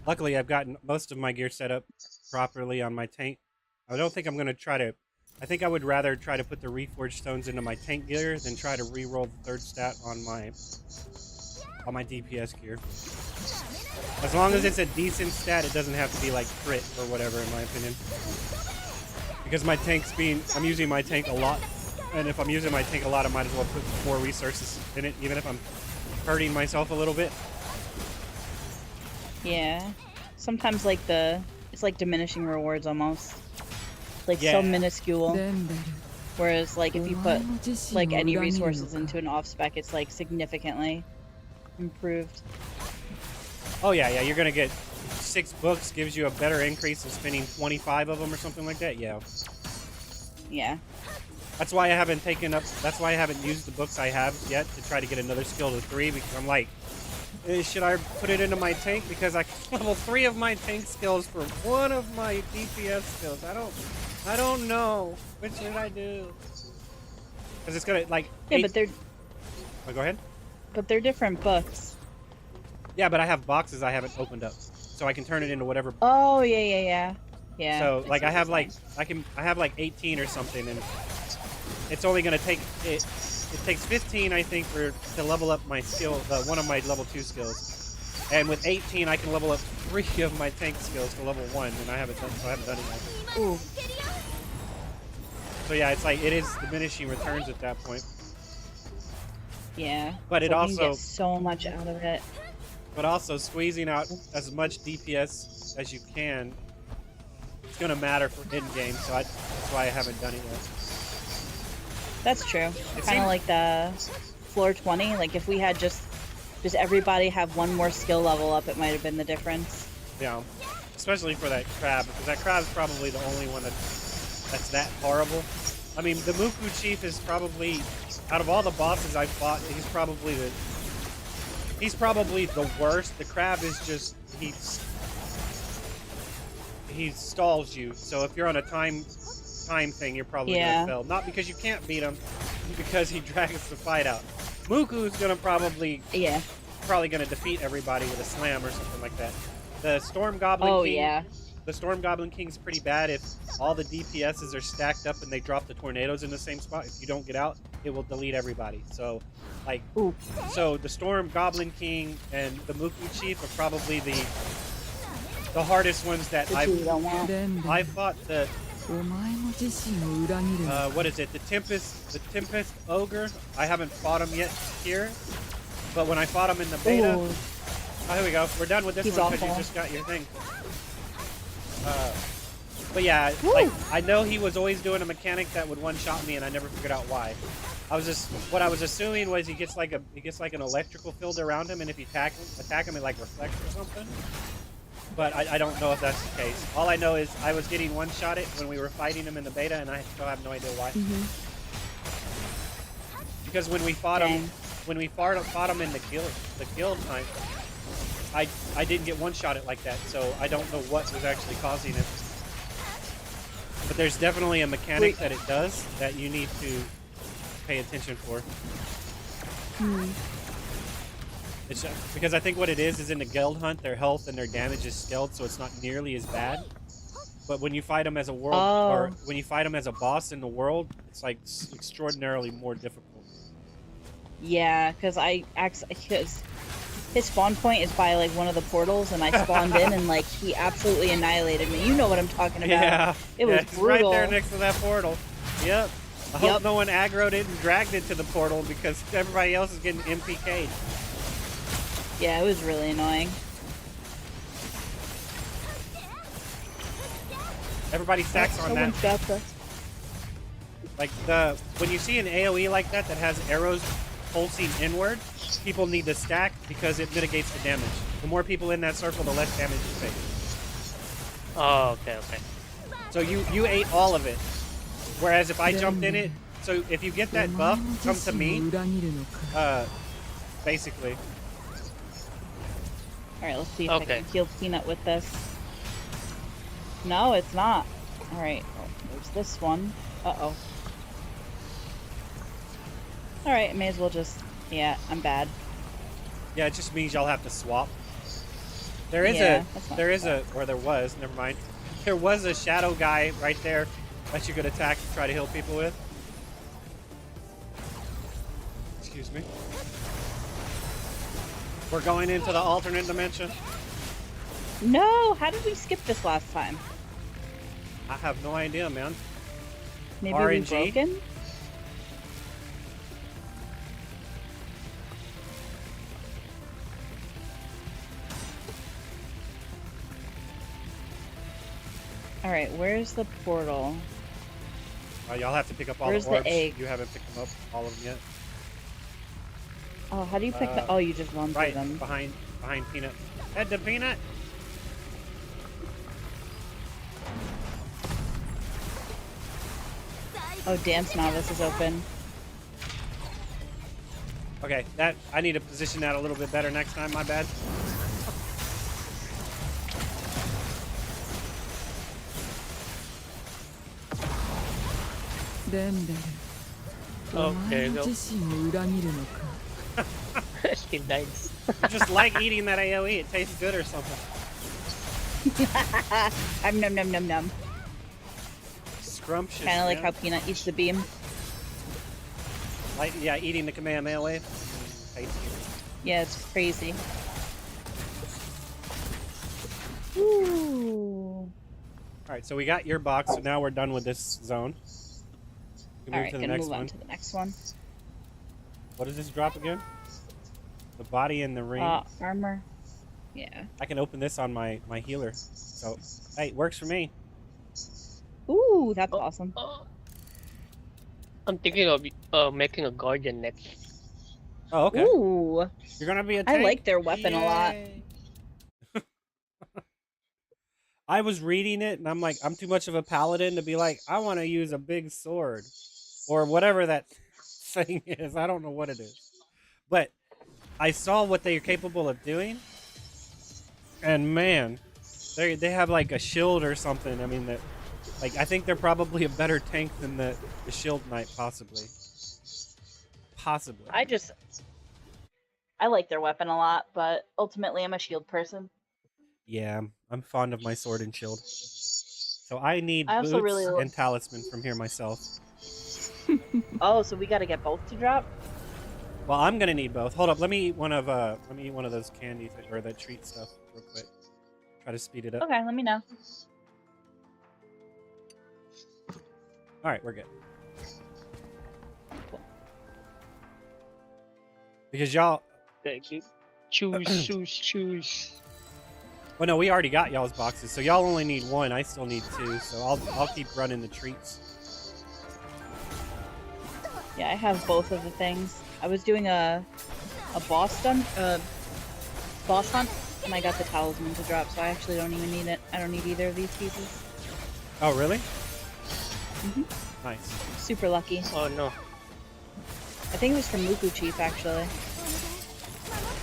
Luckily, I've gotten most of my gear set up properly on my tank. I don't think I'm going to try to... I think I would rather try to put the reforged stones into my tank gear than try to re-roll the third stat on my DPS gear. As long as it's a decent stat, it doesn't have to be like crit or whatever, in my opinion. Because my tank's I'm using my tank a lot, and if I'm using my tank a lot, I might as well put more resources in it, even if I'm hurting myself a little bit. Yeah. Sometimes like it's like diminishing rewards almost. Like Yeah. so minuscule. Whereas like if you put like any resources into an off spec, it's like significantly improved. Oh yeah, you're gonna get 6 books, gives you a better increase of spending 25 of them or something like that. Yeah. Yeah. That's why I haven't used the books I have yet to try to get another skill to 3, because I'm like, should I put it into my tank? Because I can level 3 of my tank skills for 1 of my DPS skills. I don't know. What should I do? Because it's gonna like. Yeah, but they're. Oh, go ahead. But they're different books. Yeah, but I have boxes I haven't opened up, so I can turn it into whatever. Oh yeah. So like I have like 18 or something, and it's only gonna take it. It takes 15, I think, to level up my skill, one of my level 2 skills. And with 18, I can level up 3 of my tank skills to level 1, and I haven't done it yet. Ooh. So yeah, it's like it is diminishing returns at that point. Yeah. But it so you also can get so much out of it. But also squeezing out as much DPS as you can, it's gonna matter for end game. So that's why I haven't done it yet. That's true. Kind of like the floor 20. Like if we had just everybody have 1 more skill level up, it might have been the difference. Yeah, especially for that crab, because that crab is probably the only one that's that horrible. I mean, the Muku Chief is probably, out of all the bosses I've fought, he's probably the worst. The crab is just he stalls you. So if you're on a time thing, you're probably gonna fail. Not because you can't beat him, because he drags the fight out. Muku's gonna probably gonna defeat everybody with a slam or something like that. The Storm Goblin King. The Storm Goblin King's pretty bad if all the DPSs are stacked up and they drop the tornadoes in the same spot. If you don't get out, it will delete everybody. So, like, so the Storm Goblin King and the Muku Chief are probably the hardest ones that I've fought. What is it? The Tempest Ogre. I haven't fought him yet here, but when I fought him in the beta, oh, here we go. We're done with this one because you just got your thing. But yeah, like I know he was always doing a mechanic that would one-shot me, and I never figured out why. What I was assuming was he gets like an electrical field around him, and if you attack him, it like reflects or something. But I don't know if that's the case. All I know is I was getting one-shotted when we were fighting him in the beta, and I still have no idea why. Because when we fought him in the guild time, I didn't get one-shotted like that, so I don't know what was actually causing it. But there's definitely a mechanic that it does that you need to pay attention for. It's because I think what it is in the guild hunt, their health and their damage is scaled, so it's not nearly as bad. But when you fight them as a world, or when you fight them as a boss in the world, it's like extraordinarily more difficult. Yeah, because his spawn point is by like one of the portals, and I spawned in, and like he absolutely annihilated me. You know what I'm talking about? Yeah, it was brutal. Right there next to that portal. Yep. I hope no one aggroed it and dragged it to the portal because everybody else is getting MPK'd. Yeah, it was really annoying. Everybody stacks on that. Like when you see an AoE like that has arrows pulsing inward, people need to stack because it mitigates the damage. The more people in that circle, the less damage you take. Oh, okay. So you ate all of it. Whereas if I jumped in it, so if you get that buff, come to me. Basically. Alright, let's see if I can heal Peanut with this. No, it's not. Alright, there's this one. Uh-oh. All right, may as well just. Yeah, I'm bad. Yeah, it just means y'all have to swap. There is Yeah, that's not or there was, never mind. There was a shadow guy right there that you could attack and try to heal people with. Excuse me. We're going into the alternate dimension. No, how did we skip this last time? I have no idea, man. Maybe RNG? we've broken? Alright, where's the portal? Y'all have to pick up all Where's the the orbs. egg? You haven't picked them up, all of them yet. Oh, how do you pick the... Oh, you just run through Right, them. behind Peanut. Head to Peanut! Oh, Dance Novice is open. Okay, I need to position that a little bit better next time, my bad. Oh, there you お前 go. 自身を裏切るのか Still dies. You just like eating that AoE. It tastes good or something. I'm num num num num. Scrumptious. Kind of like man. how Peanut eats the beam. Like, yeah, eating the Kamehameha wave. Tasty. Yeah, it's crazy. Ooh. Alright, so we got your box, so now we're done with this zone. We move Alright, to the gonna next move on one. to the next one. What does this drop again? The body and the ring. Armor. Yeah. I can open this on my healer. So, hey, it works for me. Ooh, that's awesome. I'm thinking of making a guardian next. Oh, okay. Ooh. You're gonna be a I tank? like their weapon a lot. Yay. I was reading it and I'm like, I'm too much of a paladin to be like, I want to use a big sword or whatever that thing is. I don't know what it is, but I saw what they are capable of doing, and man, they have like a shield or something. I mean, that like I think they're probably a better tank than the shield knight, possibly. I like their weapon a lot, but ultimately I'm a shield person. Yeah, I'm fond of my sword and shield. So I need I also boots really and talisman from here myself. Oh, so we gotta get both to drop? Well, I'm gonna need both. Hold up, let me eat one of those candy or that treat stuff real quick. Try to speed it up. Okay, let me know. All right, we're good. Because y'all. Thank you. Choose. Well, no, we already got y'all's boxes, so y'all only need one. I still need two, so I'll keep running the treats. Yeah, I have both of the things. I was doing a boss hunt, and I got the talisman to drop, so I actually don't even need it. I don't need either of these pieces. Oh, really? Mhm. Nice. Super lucky. Oh no. I think it was from Muku Chief, actually.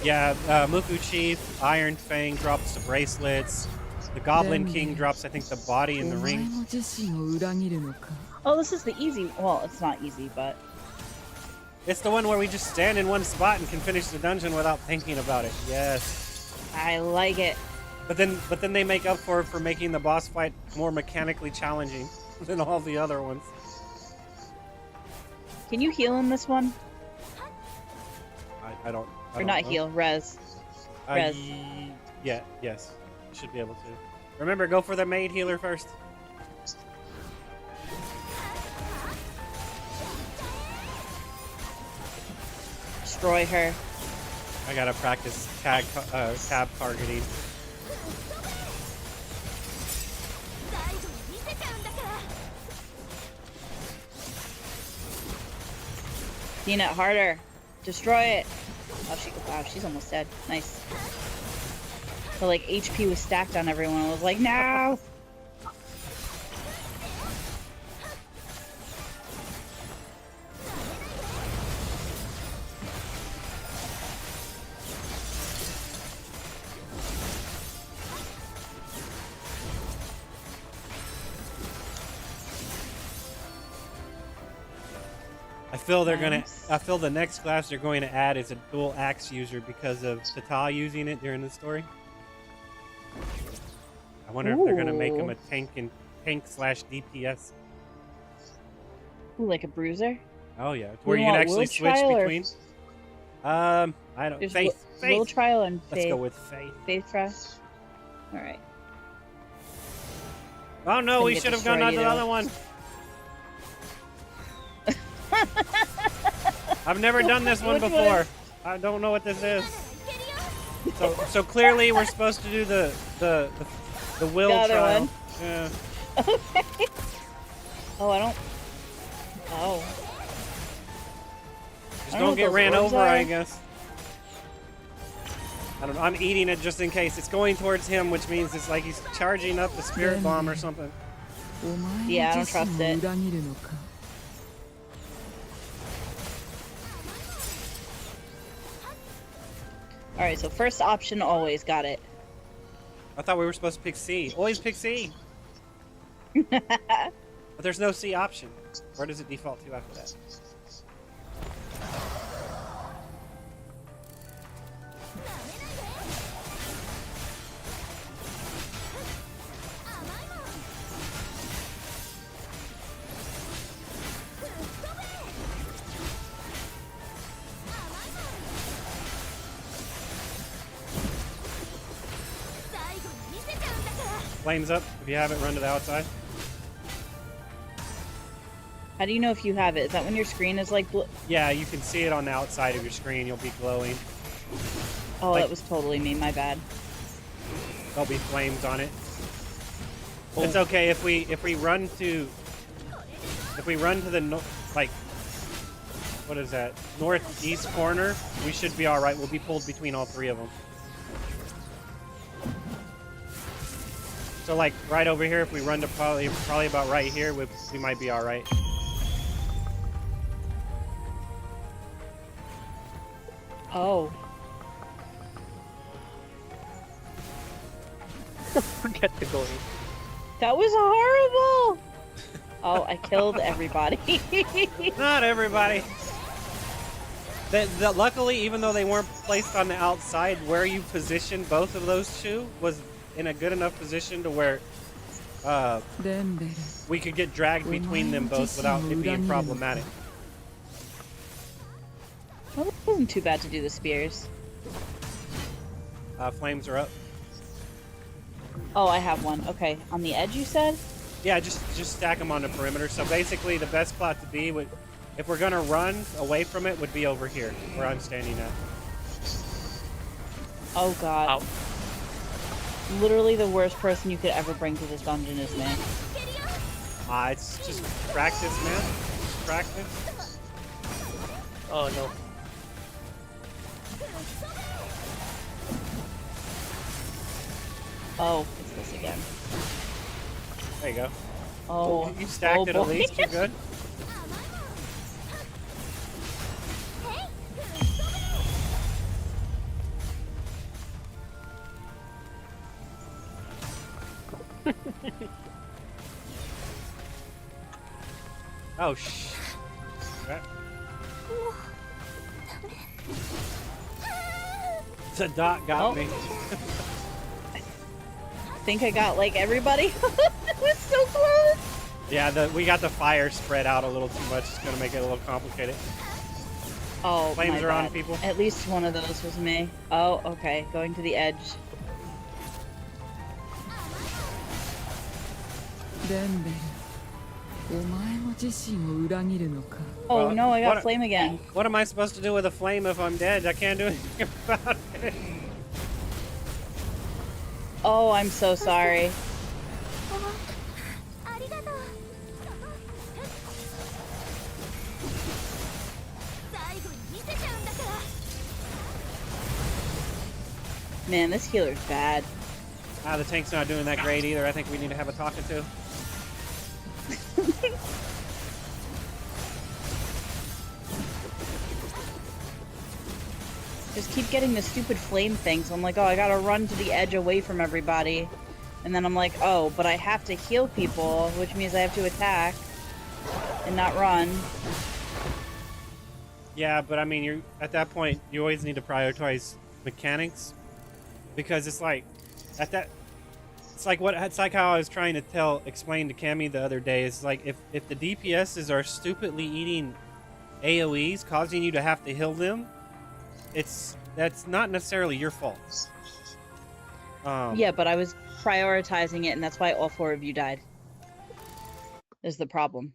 Yeah, Muku Chief, Iron Fang drops the bracelets. The Goblin King drops, I think, the body and the お前 ring. も自身を裏切るのか Oh, this is the easy. Well, it's not easy, but It's the one where we just stand in one spot and can finish the dungeon without thinking about it. Yes. I like it. But then they make up for making the boss fight more mechanically challenging than all the other ones. Can you heal in this one? I don't. I Or don't not know. heal, res. Res. Yeah, yes. You should be able to. Remember, go for the maid healer first. Destroy her. I gotta practice tab targeting. Peanut harder. Destroy it. Oh, wow, she's almost dead. Nice. But like HP was stacked on everyone. I was like, no. I feel they're Nice. I feel the next class they're going to add is a dual axe user because of Tatta using it during the story. I wonder if they're gonna make him Ooh. a tank slash DPS. Ooh, like a bruiser? Oh yeah, where you want can actually will switch trial or- between. I don't. There's Faith. will trial and Let's faith. go with faith. Faith trust. All right. Oh no, Gonna we get should have gone destroyed, on to the you know. other one. I've never done this one Which before. I don't know what this is. So clearly we're supposed to do the will The other trial. one. Yeah. Okay. Oh, I don't. Oh. Just I don't know don't what get those ran orbs over, are. I guess. I don't know. I'm eating it just in case. It's going towards him, which means it's like he's charging up the spirit bomb or something. お前 Yeah, I の don't 自 trust 身を it. 裏切るのか All right. So first option always got it. I thought we were supposed to pick C. Always pick C. But there's no C option. Where does it default to after that? Flames up. If you have it, run to the outside. How do you know if you have it? Is that when your screen is like? Yeah, you can see it on the outside of your screen. You'll be glowing. Oh, Like- that was totally me. My bad. There'll be flames on it. It's okay if we run to the like what is that, northeast corner. We should be all right. We'll be pulled between all three of them. So like right over here, if we run to probably about right here, we might be all right. Oh. Forget to go in. That was horrible. Oh, I killed everybody. Not everybody. Luckily, even though they weren't placed on the outside, where you positioned both of those two was in a good enough position to where デンベル we could get dragged between them both without it being problematic. Well, it wasn't too bad to do the spears. Flames are up. Oh, I have one. Okay, on the edge, you said? Yeah, just stack them on the perimeter. So basically, the best spot to be would, if we're gonna run away from it, would be over here where I'm standing at. Oh god. Ow. Literally the worst person you could ever bring to this dungeon is me. It's just practice, man. Just practice. Oh no. Oh, it's this again. There you go. Oh, You stacked oh it boy. at least. You're good. Oh shh. Right. The dot got Oh. me. I think I got like everybody. It was so close. Yeah, we got the fire spread out a little too much. It's gonna make it a little complicated. Oh, Flames my are on, bad. people. At least one of those was me. Oh, okay. Going to the edge. デンベルお前も自身を裏切るのか Oh Well, no, I got what- flame again. What am I supposed to do with a flame if I'm dead? I can't do anything about it. Oh, I'm so sorry. Man, this healer's bad. The tank's not doing that great either. I think we need to have a talking to. Just keep getting the stupid flame things. I'm like, oh, I gotta run to the edge away from everybody. And then I'm like, oh, but I have to heal people, which means I have to attack and not run. Yeah, but I mean, you're at that point, you always need to prioritize mechanics, because it's like at that. It's like how I was trying to explain to Cammy the other day. It's like if the DPSs are stupidly eating AoEs, causing you to have to heal them, that's not necessarily your fault. Yeah, but I was prioritizing it, and that's why all 4 of you died. Is the problem.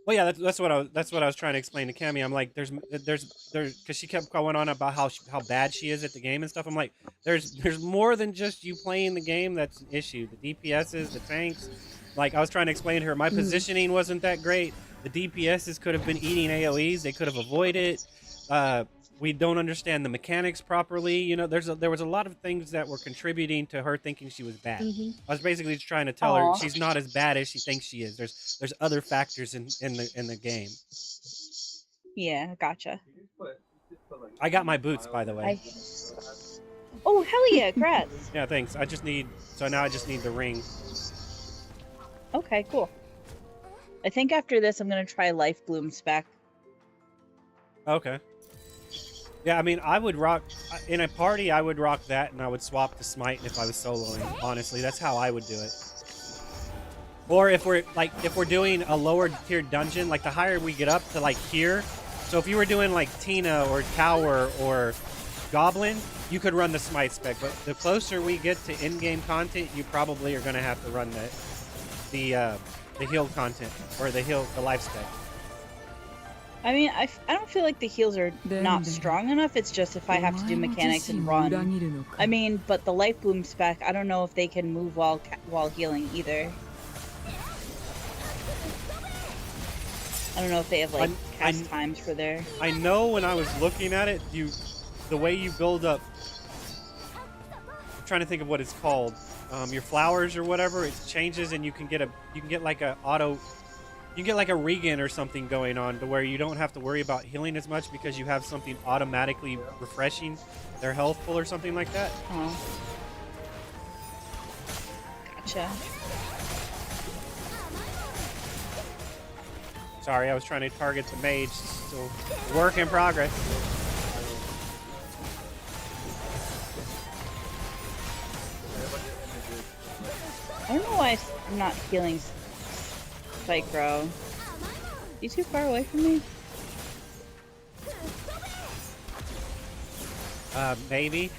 Well, yeah, that's what I was trying to explain to Cammy. I'm like, there's, because she kept going on about how bad she is at the game and stuff. I'm like, there's more than just you playing the game that's an issue. The DPSs, the tanks. Like I was trying to explain to her, my positioning wasn't that great. The DPSs could have been eating AoEs. They could have avoided it. We don't understand the mechanics properly. You know, there was a lot of things that were contributing to her thinking she was bad. I was basically just trying to tell her she's not as bad as she thinks she is. There's other factors in the game. Yeah, gotcha. I got my boots, by the way. Oh, hell yeah, congrats. Yeah, thanks. So now I just need the ring. Okay, cool. I think after this, I'm going to try Life Bloom spec. Okay. Yeah, I mean, I would rock in a party. I would rock that, and I would swap to smite if I was soloing. Honestly, that's how I would do it. Or if we're doing a lower tier dungeon, like the higher we get up to like here. So if you were doing like Tina or Tower or Goblin, you could run the smite spec. But the closer we get to in-game content, you probably are going to have to run the heal content or the life spec. I mean, I don't feel like the heals are not strong enough. It's just if I have to do mechanics and run. I mean, but the Life Bloom spec, I don't know if they can move while healing either. I don't know if they have like cast times for their. I know when I was looking at it, the way you build up. I'm trying to think of what it's called. Your flowers or whatever, it changes, and you can get like a auto. You can get like a regen or something going on to where you don't have to worry about healing as much because you have something automatically refreshing their health full or something like that. Oh. Gotcha. Sorry, I was trying to target the mage. So work in progress. I don't know why I'm not healing Psychro. You too far away from me? Maybe.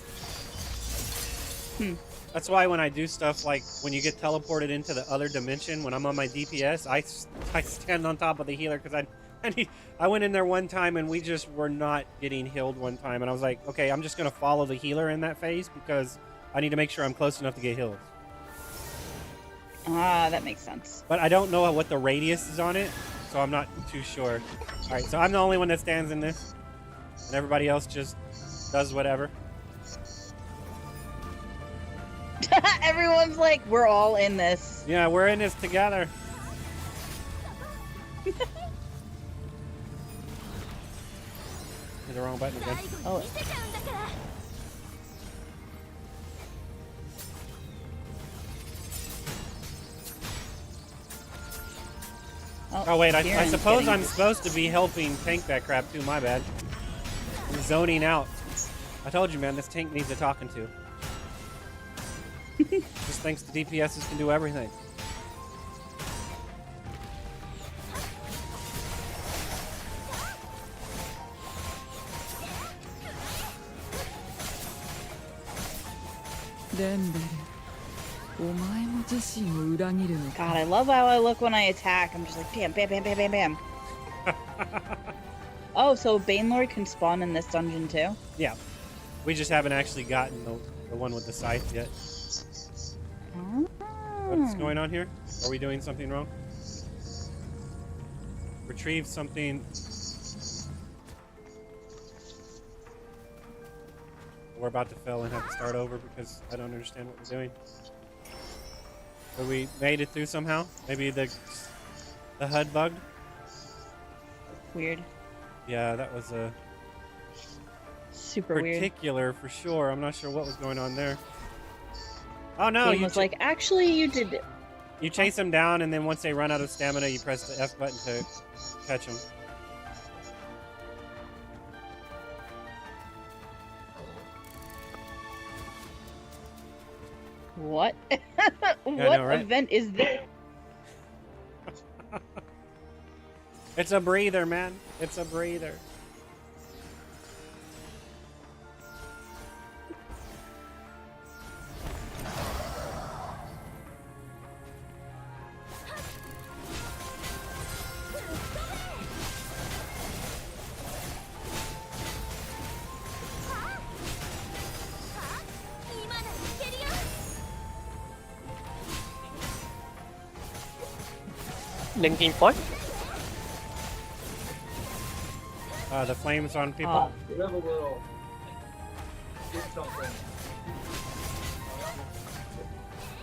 That's why when I do stuff like when you get teleported into the other dimension, when I'm on my DPS, I stand on top of the healer because I went in there one time and we just were not getting healed one time, and I was like, okay, I'm just gonna follow the healer in that phase because I need to make sure I'm close enough to get healed. Ah, that makes sense. But I don't know what the radius is on it, so I'm not too sure. All right, so I'm the only one that stands in this, and everybody else just does whatever. Everyone's like, we're all in this. Yeah, we're in this together. Hit the wrong button again. Oh. Oh wait, I suppose I'm supposed to be helping tank that crap too, my bad. I'm zoning out. I told you, man, this tank needs a talking to. Just thinks the DPSs can do everything. God, I love how I look when I attack. I'm just like, bam, bam, bam, bam, bam, bam. Oh, so Banelord can spawn in this dungeon too? Yeah. We just haven't actually gotten the one with the scythe yet. Oh. What's going on here? Are we doing something wrong? Retrieve something. We're about to fail and have to start over because I don't understand what we're doing. But we made it through somehow. Maybe the HUD bugged. Weird. Yeah, that was a super weird. Particular for sure. I'm not sure what was going on there. Oh no! Game was like, actually, you did it. You chase them down, and then once they run out of stamina, you press the F button to catch them. What? What know, right? event is this? It's a breather, man. It's a breather. Linking point. The flames on people. Oh. Whatever will get something.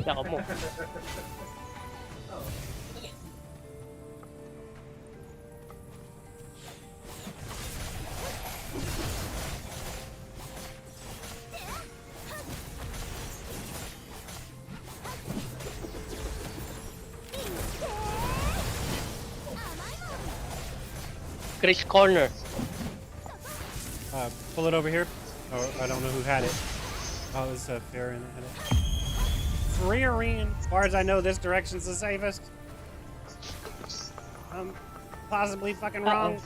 Nako mo. Chris corner. Pull it over here. Oh, I don't know who had it. Oh, it was Farron that had it. Freerin. As far as I know, this direction's the safest. I'm possibly fucking wrong.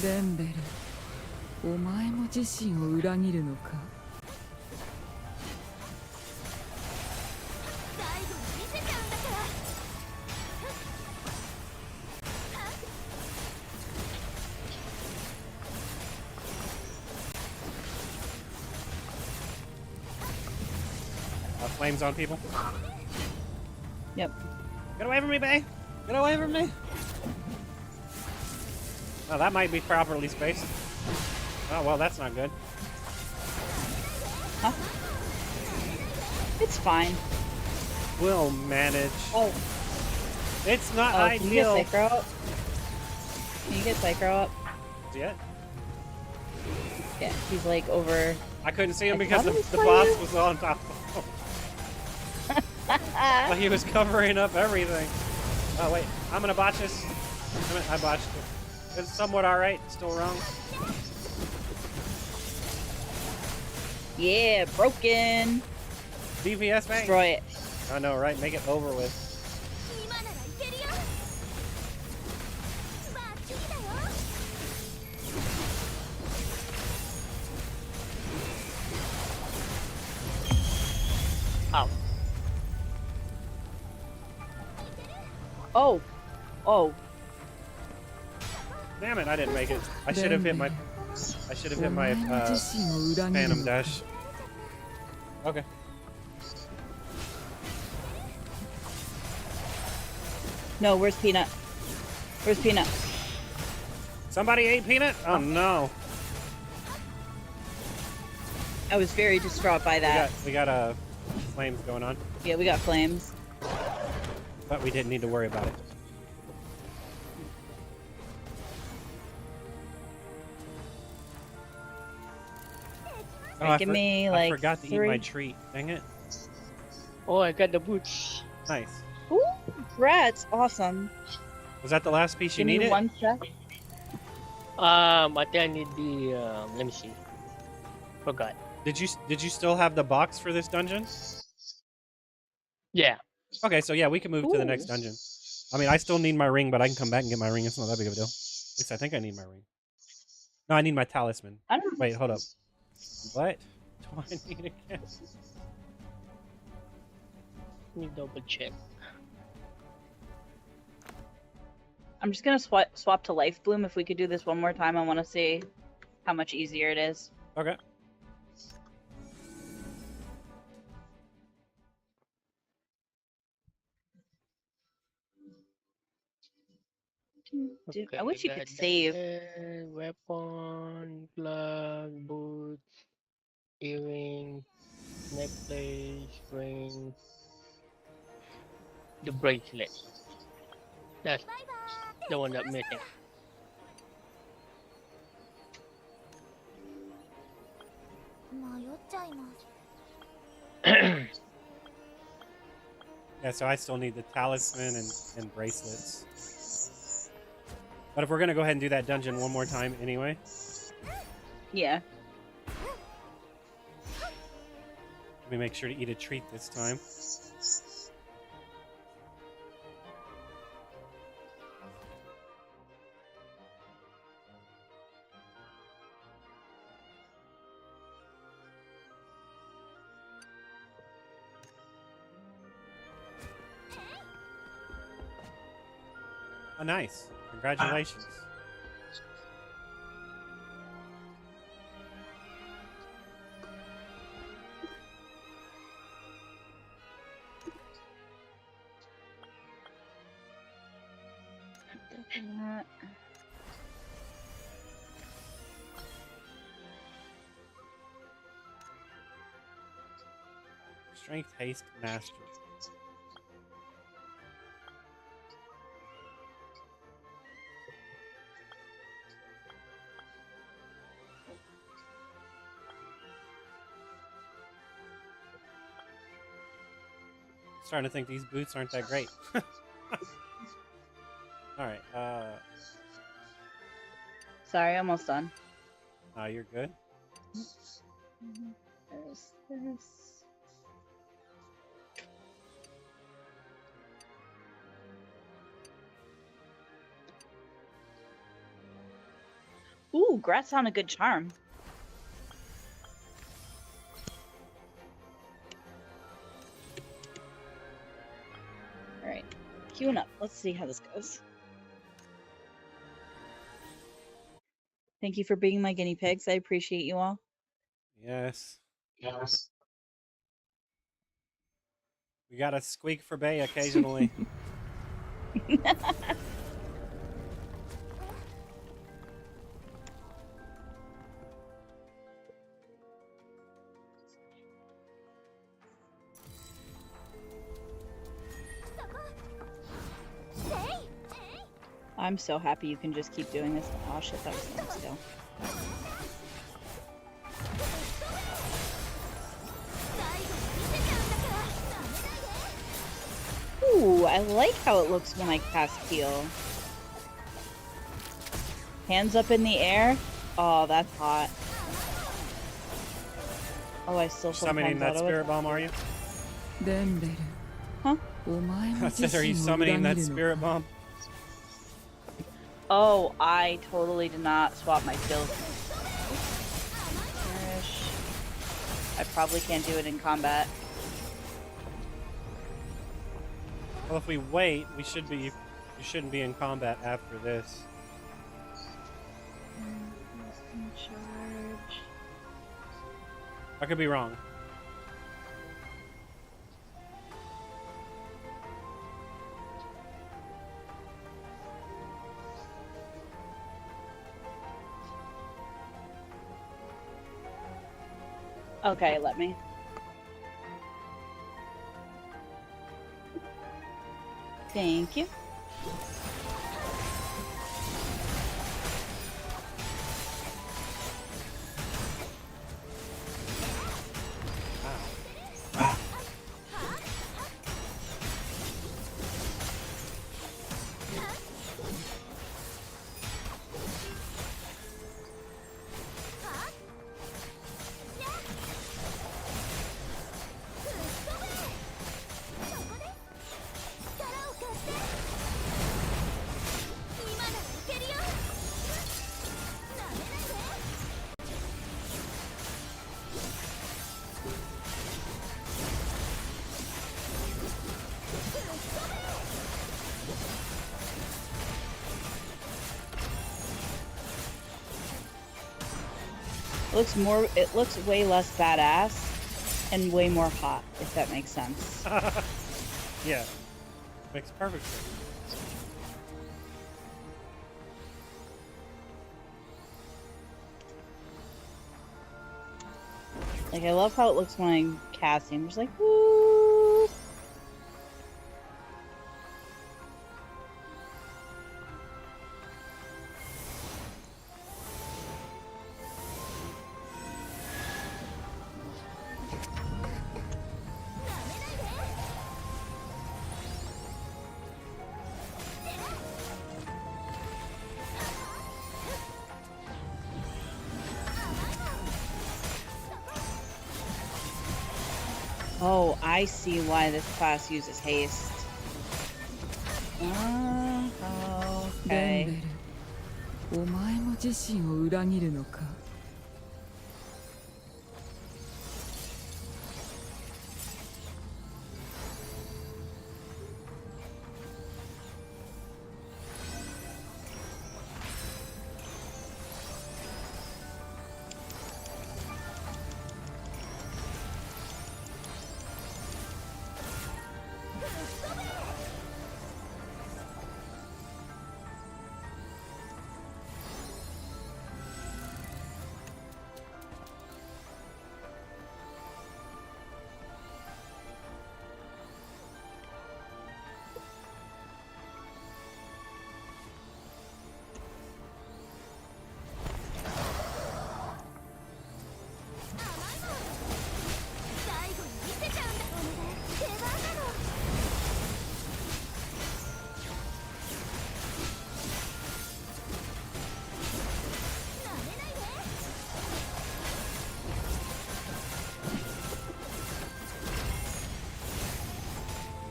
デンベル、お前も自身を裏切るのか。Flames on people. Yep. Get away from me, Bay! Get away from me! Oh, that might be properly spaced. Oh, well, that's not good. Huh? It's fine. We'll manage. Oh. It's not Can you get ideal. Psycho up? Can you get Psycho up? Yeah. Yeah, he's like over. I couldn't see him Like, because how the did he boss play? was on top of him. Well, he was covering up everything. Oh, wait. I'm gonna botch this. I botched it. It's somewhat alright. Still wrong. Yeah, broken. BPS, man. Destroy it. I know, right? Make it over with. Ow. Oh. Oh. Damn it, I didn't make it. I should have hit my Phantom Dash. Okay. No, where's Peanut? Where's Peanut? Somebody ate Peanut? Oh no. I was very distraught by that. We got flames going on, Yeah, we got flames. but we didn't need to worry about it. Give me like I forgot to eat my treat. Dang it. Oh, I got the boots. Nice. Ooh, rats, awesome. Was that the last piece you Give me needed? one sec. I think I need the. Let me see. Forgot. Did you still have the box for this dungeon? Yeah. Okay, so yeah, we can move to the next Ooh. dungeon. I mean, I still need my ring, but I can come back and get my ring. It's not that big of a deal. At least I think I need my ring. No, I need my talisman. I don't. Wait, hold up. What do I need again? Let me double check. I'm just gonna swap to Life Bloom. If we could do this one more time, I want to see how much easier it is. Okay. Dude, Okay, I wish you got could that save. there. Weapon, glove, boots, earring, necklace, ring, the bracelet. That's the one that's missing. Yeah, so I still need the talisman and bracelets. But if we're gonna go ahead and do that dungeon one more time anyway, Yeah. Let me make sure to eat a treat this time. Oh, nice. Congratulations. Strength, haste, mastery. Starting to think these boots aren't that great. All right. Sorry, almost done. You're good. There's this. Ooh, Grat's on a good charm. Alright, queuing up. Let's see how this goes. Thank you for being my guinea pigs. I appreciate you all. Yes. Yes. We gotta squeak for Bay occasionally. I'm so happy you can just keep doing this. Oh shit, that was them still. Ooh, I like how it looks when I cast heal. Hands up in the air. Oh, that's hot. Oh, I still summoning that spirit bomb, are you? Huh? I said, are you summoning that spirit bomb? Oh, I totally did not swap my skills. I probably can't do it in combat. Well, if we wait, we shouldn't be in combat after this. Charge. I could be wrong. Okay, let me. Thank you. It looks way less badass and way more hot, if that makes sense. Yeah. Makes perfect sense. Like, I love how it looks when I'm casting. I'm just like, woo! Oh, I see why this class uses haste. Okay. デンベル、お前も自身を裏切るのか。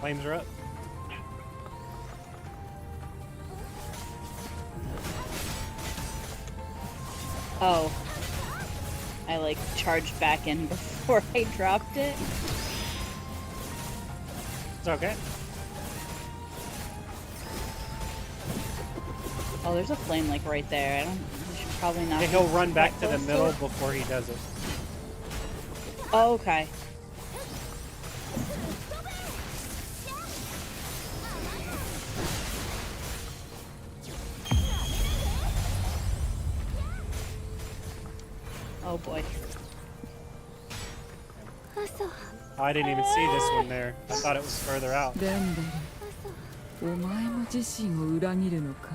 Flames are up. Oh. I like charged back in before I dropped it. It's okay. Oh, there's a flame like right there. We should probably not. Yeah, he'll run back to get the close middle it. before he does it. Oh, okay. Oh boy. I didn't even see this one there. I thought it was further out. デンベル、お前も自身を裏切るのか。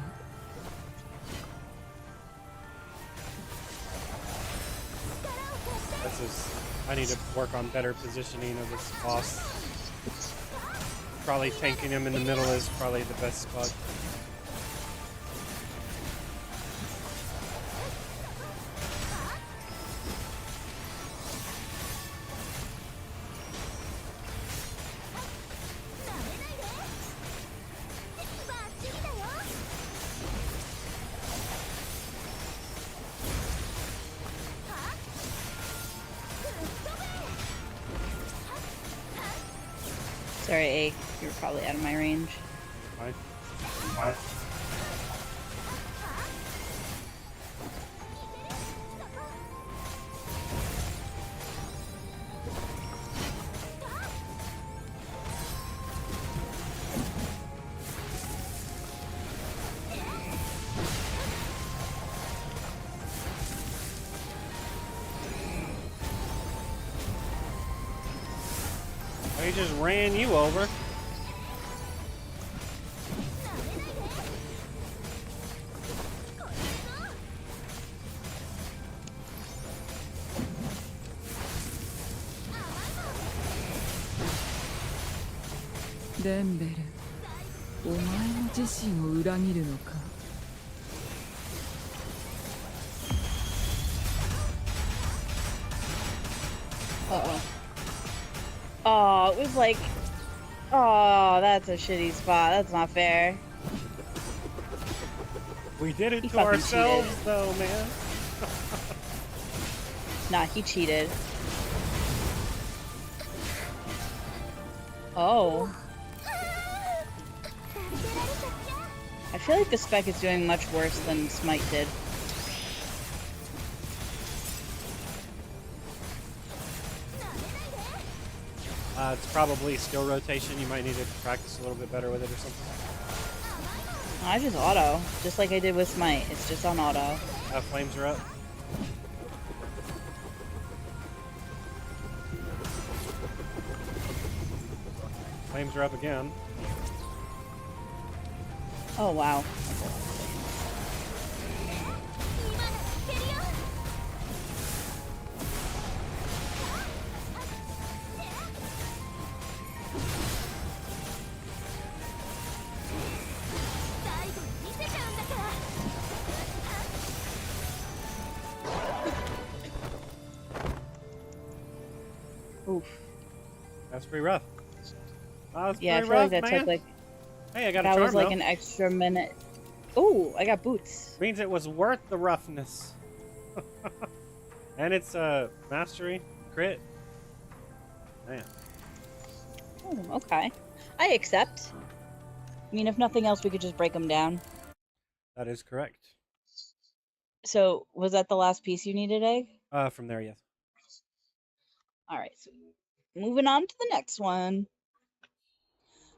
This is. I need to work on better positioning of this boss. Probably tanking him in the middle is probably the best spot. Sorry, A. You were probably out of my range. Fine. He just ran you over. Denbel, お前も自身を裏切るのか。Uh-oh. Oh, it was like... Oh, that's a shitty spot. That's not fair. We did it He to fucking ourselves, cheated. though, man. Nah, he cheated. Oh. I feel like the spec is doing much worse than Smite did. It's probably skill rotation. You might need to practice a little bit better with it or something. I just auto, just like I did with Smite. It's just on auto. Flames are up. Flames are up again. Oh, wow. Oof. That's pretty rough. That's Yeah, I pretty feel rough, like that man. took like Hey, I got a that charm was like though. an extra minute. Oh, I got boots. Means it was worth the roughness. And it's mastery crit. Man. Oh, okay. I accept. I mean, if nothing else, we could just break them down. That is correct. So, was that the last piece you needed, Egg? From there, yes. All right, so moving on to the next one.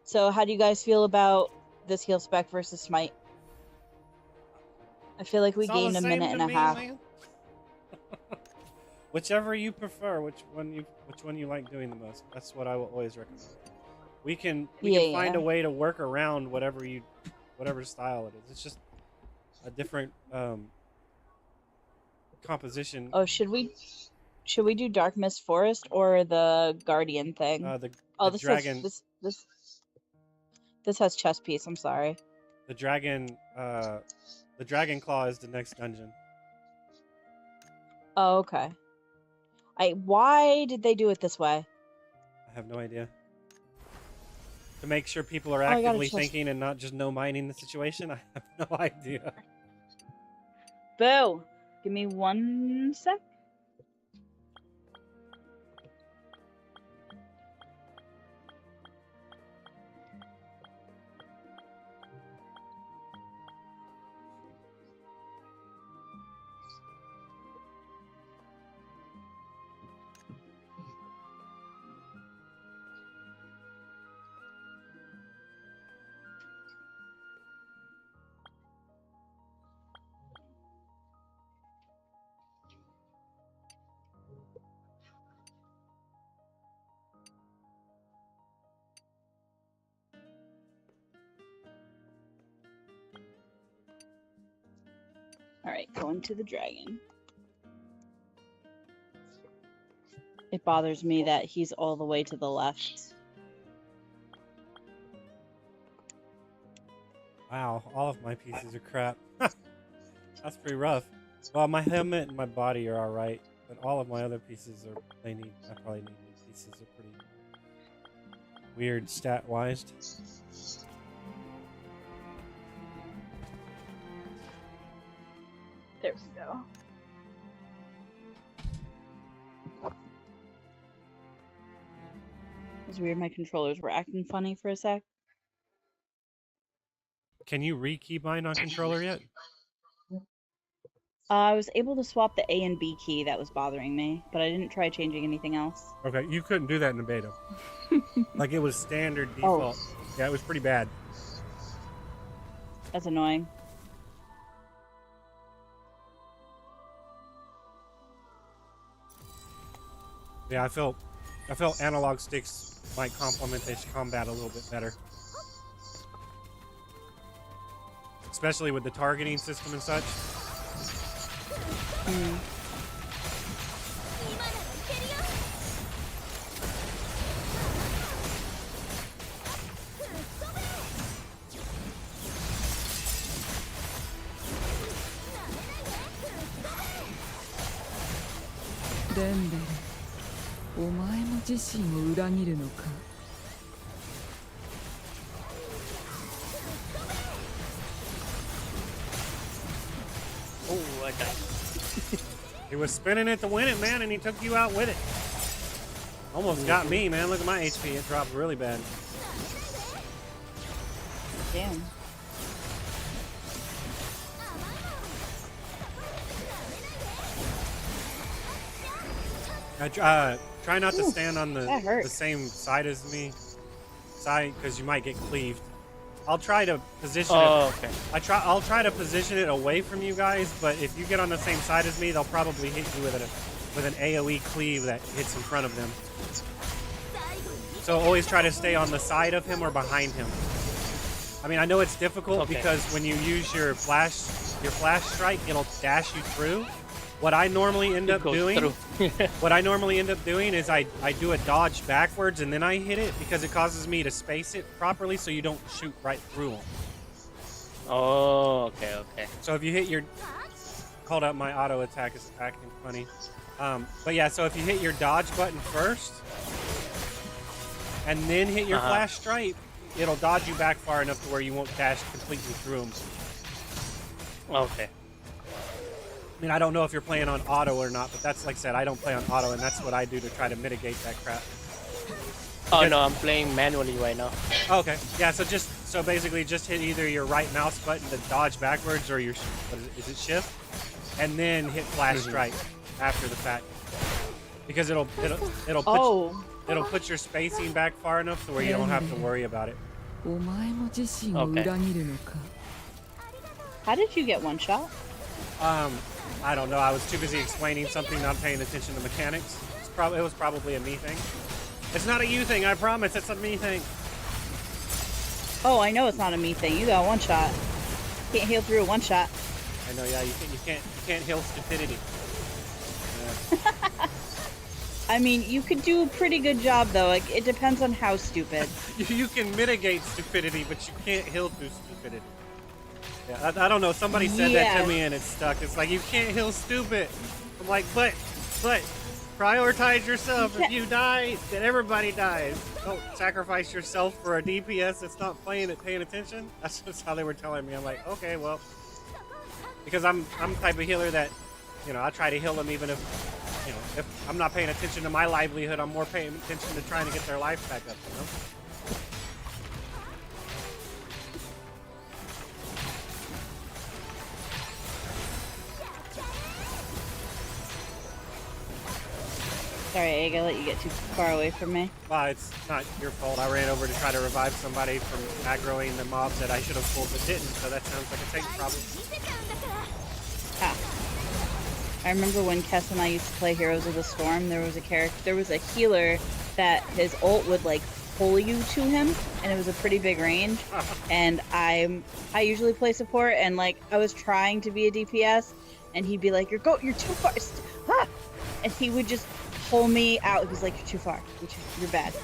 So, how do you guys feel about this heal spec versus smite? I feel like we It's all gained the a same minute to and a me, half. man. Whichever you prefer, which one you like doing the most. That's what I will always recommend. We can find a way to work around whatever style it is. It's just a different composition. Oh, should we do Dark Mist Forest or the Guardian thing? The this dragon. This has chest piece. I'm sorry. The dragon claw is the next dungeon. Oh, okay. Why did they do it this way? I have no idea. To make sure people are I gotta actively trust- thinking and not just no-minding the situation, I have no idea. Boo! Give me 1 sec. Alright, going to the dragon. It bothers me that he's all the way to the left. Wow, all of my pieces are crap. That's pretty rough. Well, my helmet and my body are alright, but all of my other pieces I probably need new pieces. Are pretty weird stat-wise. There we go. It's weird, my controllers were acting funny for a sec. Can you re-keybind on controller yet? I was able to swap the A and B key that was bothering me, but I didn't try changing anything else. Okay, you couldn't do that in the beta. Like it was standard default. Oh. Yeah, it was pretty bad. That's annoying. Yeah, I felt analog sticks might complement this combat a little bit better. Especially with the targeting system and such. Oh, I died. He was spinning it to win it, man, and he took you out with it. Almost got me, man. Look at my HP. It dropped really bad. Damn. Try not to stand on that the hurt. same side as me, because you might get cleaved. I'll try to position Oh, it. okay. I'll try to position it away from you guys, but if you get on the same side as me, they'll probably hit you with an AoE cleave that hits in front of them. So always try to stay on the side of him or behind him. I mean, I know it's difficult because when you use your flash strike, it'll dash you through. What I normally end up doing, is I do a dodge backwards and then I hit it because it causes me to space it properly so you don't shoot right through them. Oh, okay, okay. So if you hit your, called out my auto attack is acting funny. But yeah, so if you hit your dodge button first, and then hit your flash stripe, it'll dodge you back far enough to where you won't dash completely through them. Okay. I mean, I don't know if you're playing on auto or not, but that's like I said, I don't play on auto, and that's what I do to try to mitigate that crap. Oh no, I'm playing manually right now. Okay. Yeah, so basically just hit either your right mouse button to dodge backwards or your is it shift? And then hit flash strike after the fact. Because it'll put your spacing back far enough to where you don't have to worry about it. お前も自身を Okay. 裏切るのか How did you get one shot? I don't know. I was too busy explaining something, not paying attention to mechanics. It was probably a me thing. It's not a you thing, I promise. It's a me thing. Oh, I know it's not a me thing. You got one shot. Can't heal through a one shot. I know. Yeah, you can't heal stupidity. I mean, you could do a pretty good job though. Like, it depends on how stupid. You can mitigate stupidity, but you can't heal through stupidity. Yeah, I don't know. Somebody said that to me and it stuck. It's like, you can't heal stupid. I'm like, but prioritize yourself. If you die, then everybody dies. Don't sacrifice yourself for a DPS that's not paying attention. That's just how they were telling me. I'm like, okay, well, because I'm the type of healer that, I try to heal them even if I'm not paying attention to my livelihood. I'm more paying attention to trying to get their life back up. Sorry, Egg, I let you get too far away from me. Well, it's not your fault. I ran over to try to revive somebody from aggroing the mobs that I should have pulled but didn't, so that sounds like a tank problem. Ah. I remember when Kess and I used to play Heroes of the Storm, there was a healer that his ult would like pull you to him, and it was a pretty big range. And I usually play support, and like I was trying to be a DPS, and he'd be like, "You're too far," and he would just pull me out. He was like, "You're too far. You're bad."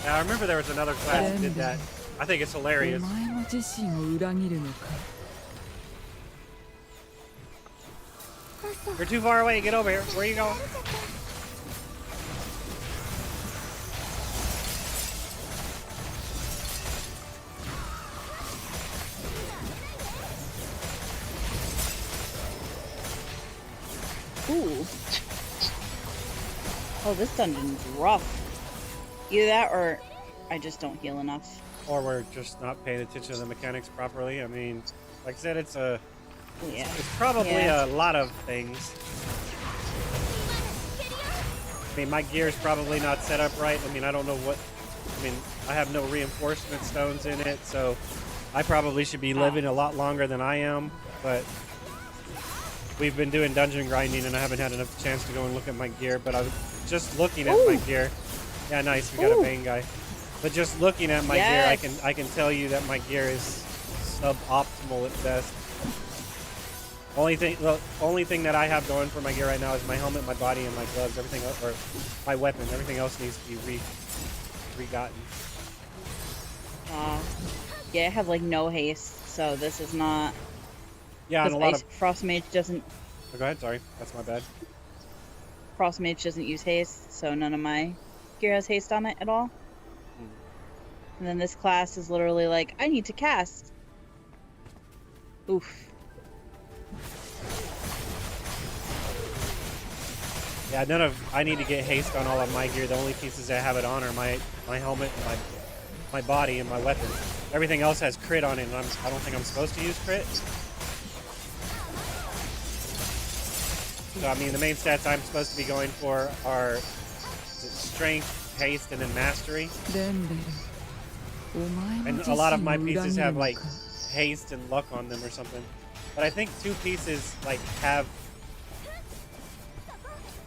Yeah, I remember there was another class that did that. I think it's お hilarious. 前も自身を裏切るのか You're too far away. Get over here. Where are you going? Ooh. Oh, this dungeon's rough. Either that or I just don't heal enough. Or we're just not paying attention to the mechanics properly. I mean, like I said, it's probably a lot of things. I mean, my gear's probably not set up right. I mean, I don't know what... I mean, I have no reinforcement stones in it, so I probably should be living a lot longer than I am, but we've been doing dungeon grinding and I haven't had enough chance to go and look at my gear, but I was just looking at my gear. Yeah, nice, we got a Bane guy. But just looking at my gear, I can tell you that my gear is suboptimal at best. The only thing that I have going for my gear right now is my helmet, my body, and my gloves. Everything else, or my weapon. Everything else needs to be re-gotten. Yeah, I have like no haste, so this is not. Yeah, and a lot of Frost Mage doesn't. Oh, go ahead. Sorry, that's my bad. Frost Mage doesn't use haste, so none of my gear has haste on it at all. And then this class is literally like, I need to cast. Oof. Yeah, I need to get haste on all of my gear. The only pieces I have it on are my helmet, and my body, and my weapon. Everything else has crit on it, and I don't think I'm supposed to use crit. So, I mean, the main stats I'm supposed to be going for are strength, haste, and then mastery. デンベルお前も And 自 a lot 身 of を my 裏切 pieces る have の like か haste and luck on them or something. But I think 2 pieces like have.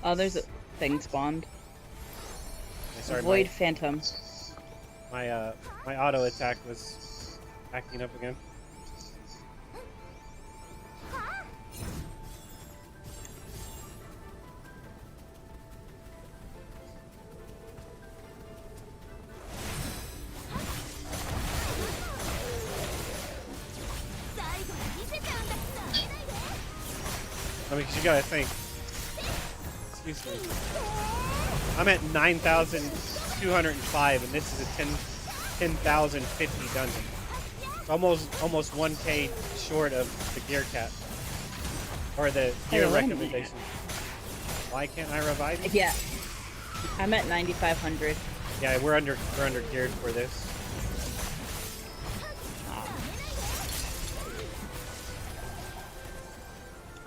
Oh, there's a thing spawned. Sorry, Void Phantom. my auto attack was acting up again. I mean, 'cause you gotta think. Excuse me. I'm at 9,000 205, and this is a 10,050 dungeon. It's almost 1K short of the gear cap or the gear recommendation. Why can't I revive you? Yeah, I'm at 9,500. Yeah, we're under geared for this.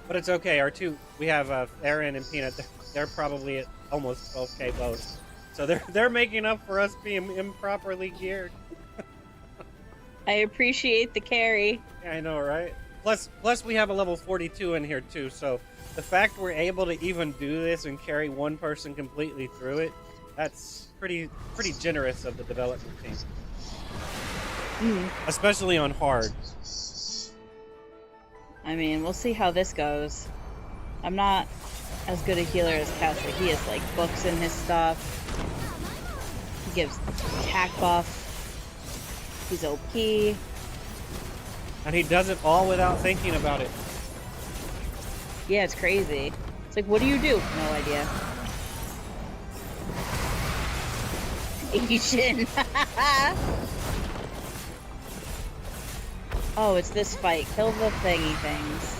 But it's okay. We have Aaron and Peanut. They're probably at almost 12K both. So they're making up for us being improperly geared. I appreciate the carry. Yeah, I know, right? Plus we have a level 42 in here too. So the fact we're able to even do this and carry one person completely through it, that's pretty generous of the development team. Especially on hard. I mean, we'll see how this goes. I'm not as good a healer as Kessa. He has like books in his stuff. He gives attack buff. He's OP. And he does it all without thinking about it. Yeah, it's crazy. It's like, what do you do? No idea. Asian. Oh, it's this fight. Kill the thingy things.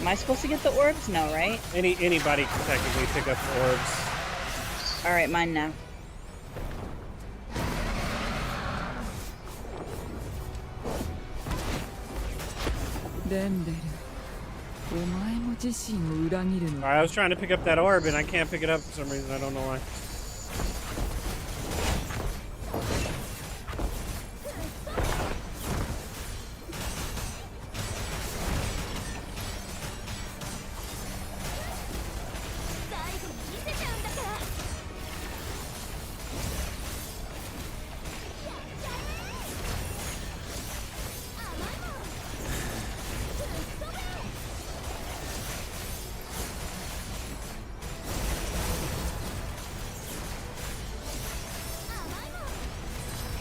Am I supposed to get the orbs? No, right? Anybody can technically pick up the orbs. Alright, mine now. Alright, I was trying to pick up that orb and I can't pick it up for some reason. I don't know why.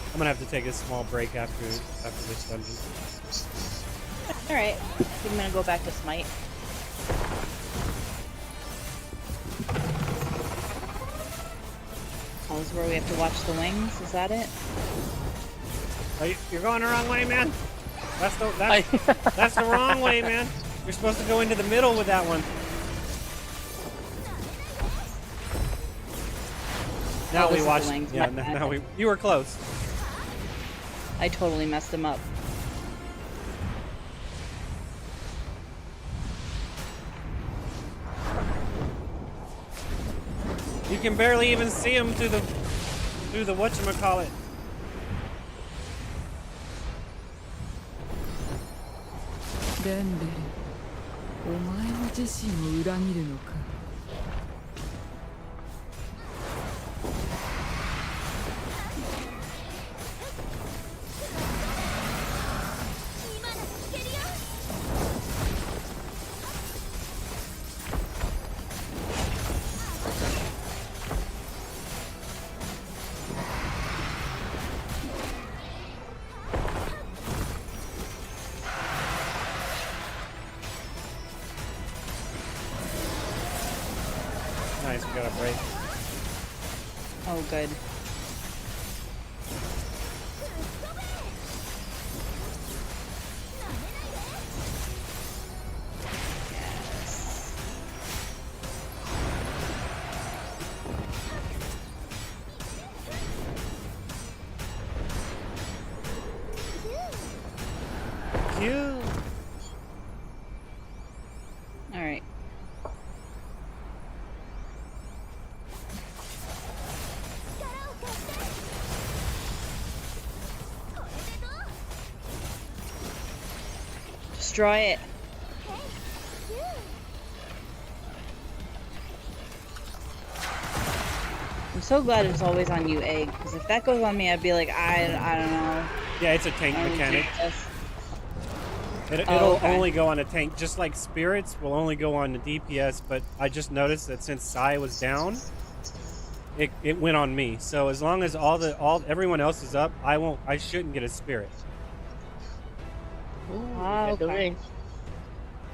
I'm gonna have to take a small break after this dungeon. Alright, I'm gonna go back to Smite. Oh, this is where we have to watch the wings? Is that it? You're going the wrong way, man. That's the wrong way, man. You're supposed to go into the middle with that one. Now we watch. Yeah, now we. You were close. I totally messed them up. You can barely even see him through the whatchamacallit. Nice, we got a break. Oh, good. Cute. All right. Destroy it. I'm so glad it's always on you, Egg, because if that goes on me, I'd be like, I don't know. Yeah, it's a tank I don't mechanic. do this. It'll only go on a tank, just like spirits will only go on the DPS. But I just noticed that since Sai was down, it went on me. So as long as everyone else is up, I shouldn't get a spirit. Ooh, Oh, got the okay. ring.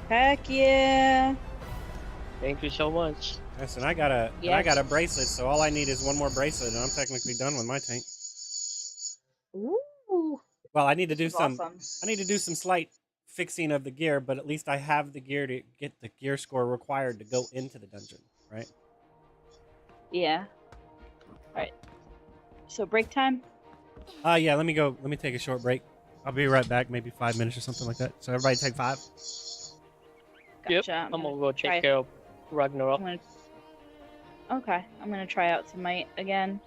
Heck yeah. Thank you so much. Listen, I got a bracelet, so all I need is one more bracelet, and I'm technically done with my tank. Ooh. Well, I need to do That's some. awesome. I need to do some slight fixing of the gear, but at least I have the gear to get the gear score required to go into the dungeon, right? Yeah. Alright. So break time? Yeah, let me go. Let me take a short break. I'll be right back, maybe 5 minutes or something like that. So everybody take 5. Yep, Gotcha. I'm gonna go try- take care of Ragnarok. Okay, I'm gonna try out some might again.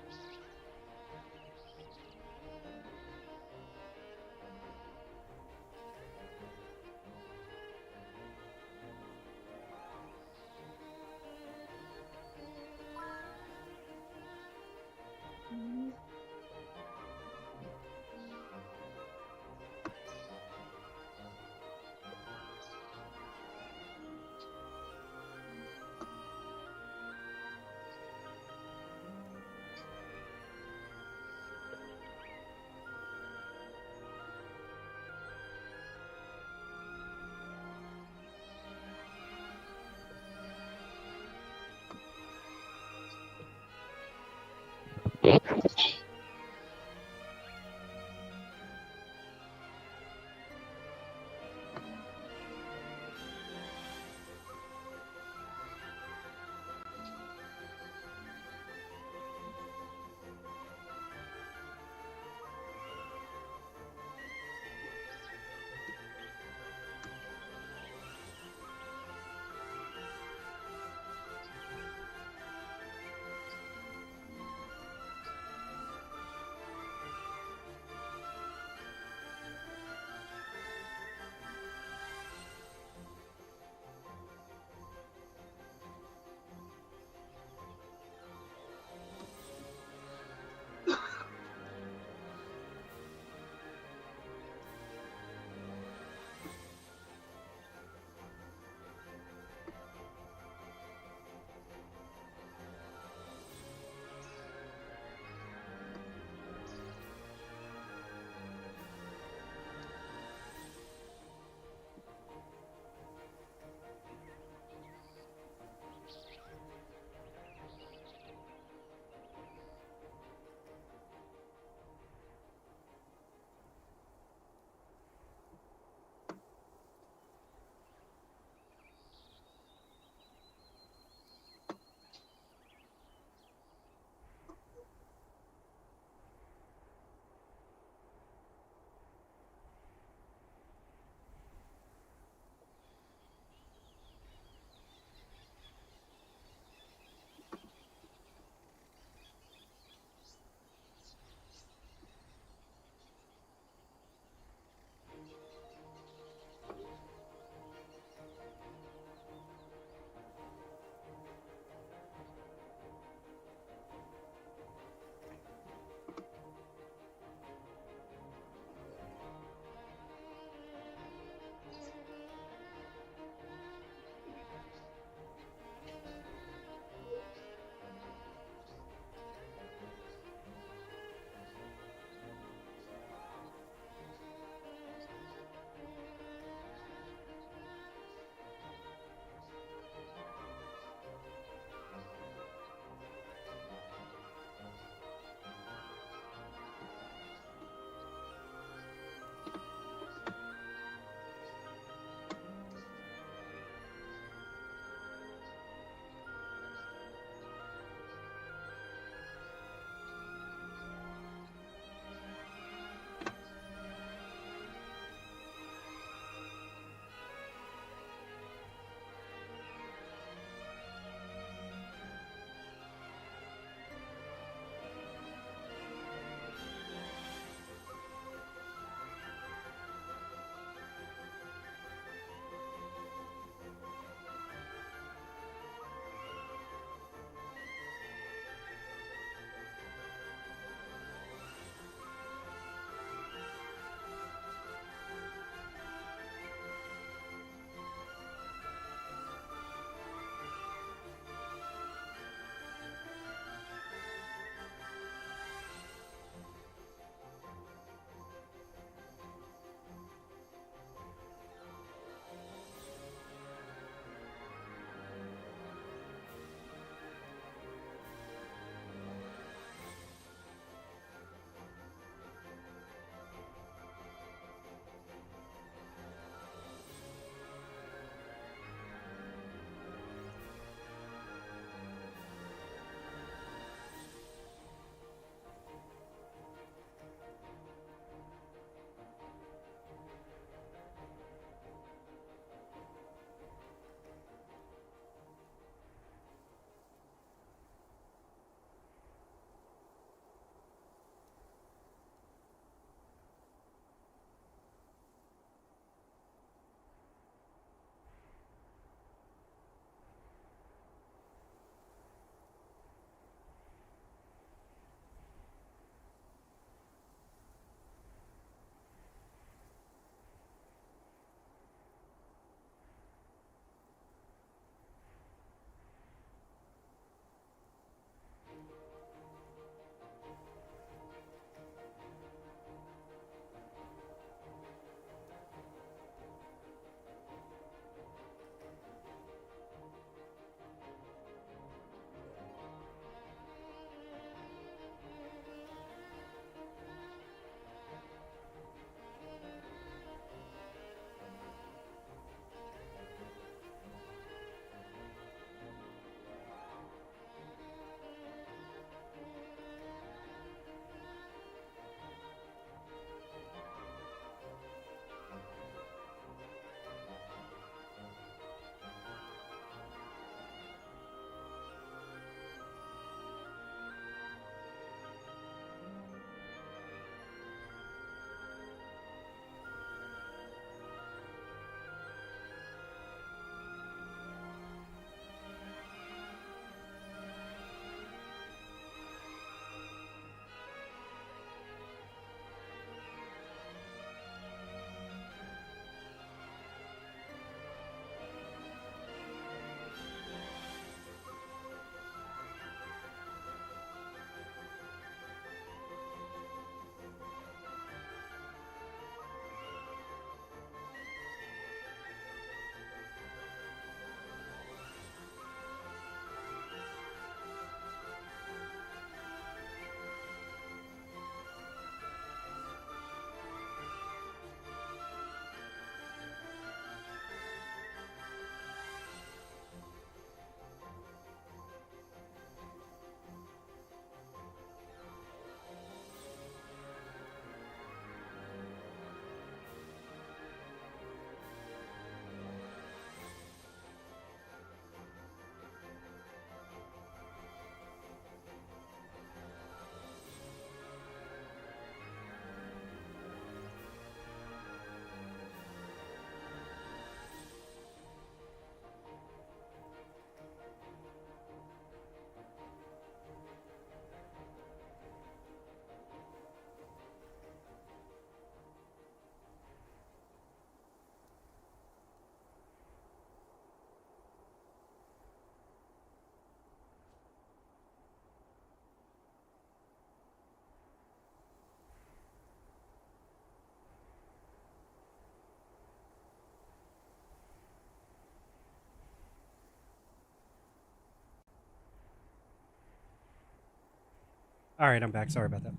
All right, I'm back. Sorry about that.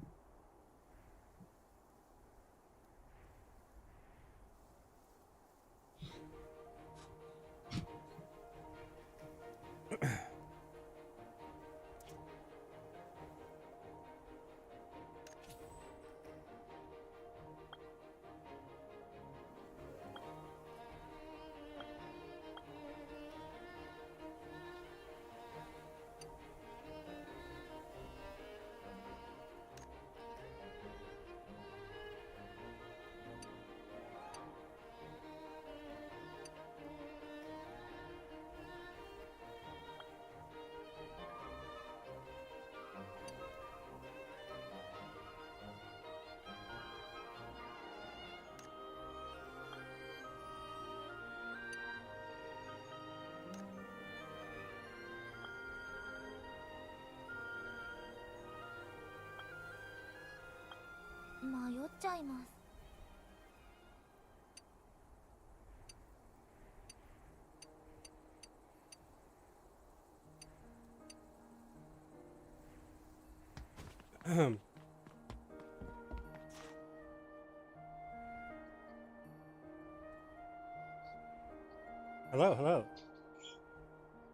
Hello, hello.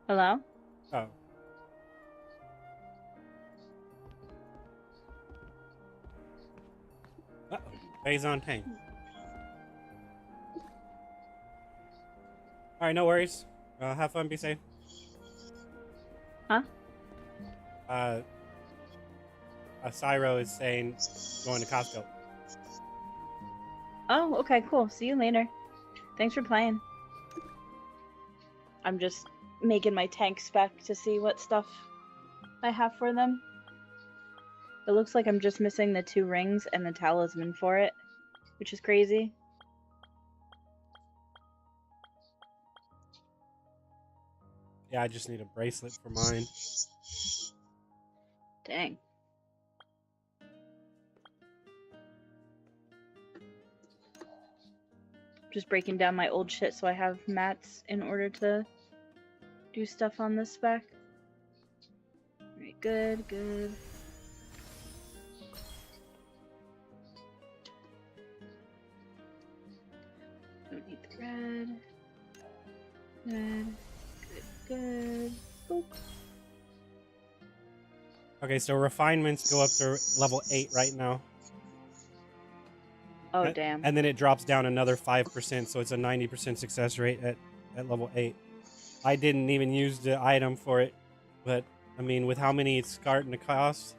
Hello? Oh. Uh-oh. Phase on tank. All right, no worries. Have fun, be safe. Huh? Cyro is saying going to Costco. Oh, okay, cool. See you later. Thanks for playing. I'm just making my tank spec to see what stuff I have for them. It looks like I'm just missing the 2 rings and the talisman for it, which is crazy. Yeah, I just need a bracelet for mine. Dang. Just breaking down my old shit so I have mats in order to do stuff on this spec. Alright, good, good. Don't need the red. Red. Good, good. Boop. Okay, so refinements go up to level 8 right now. Oh, damn. And then it drops down another 5%, so it's a 90% success rate at level 8. I didn't even use the item for it, but, I mean, with how many it's starting to cost,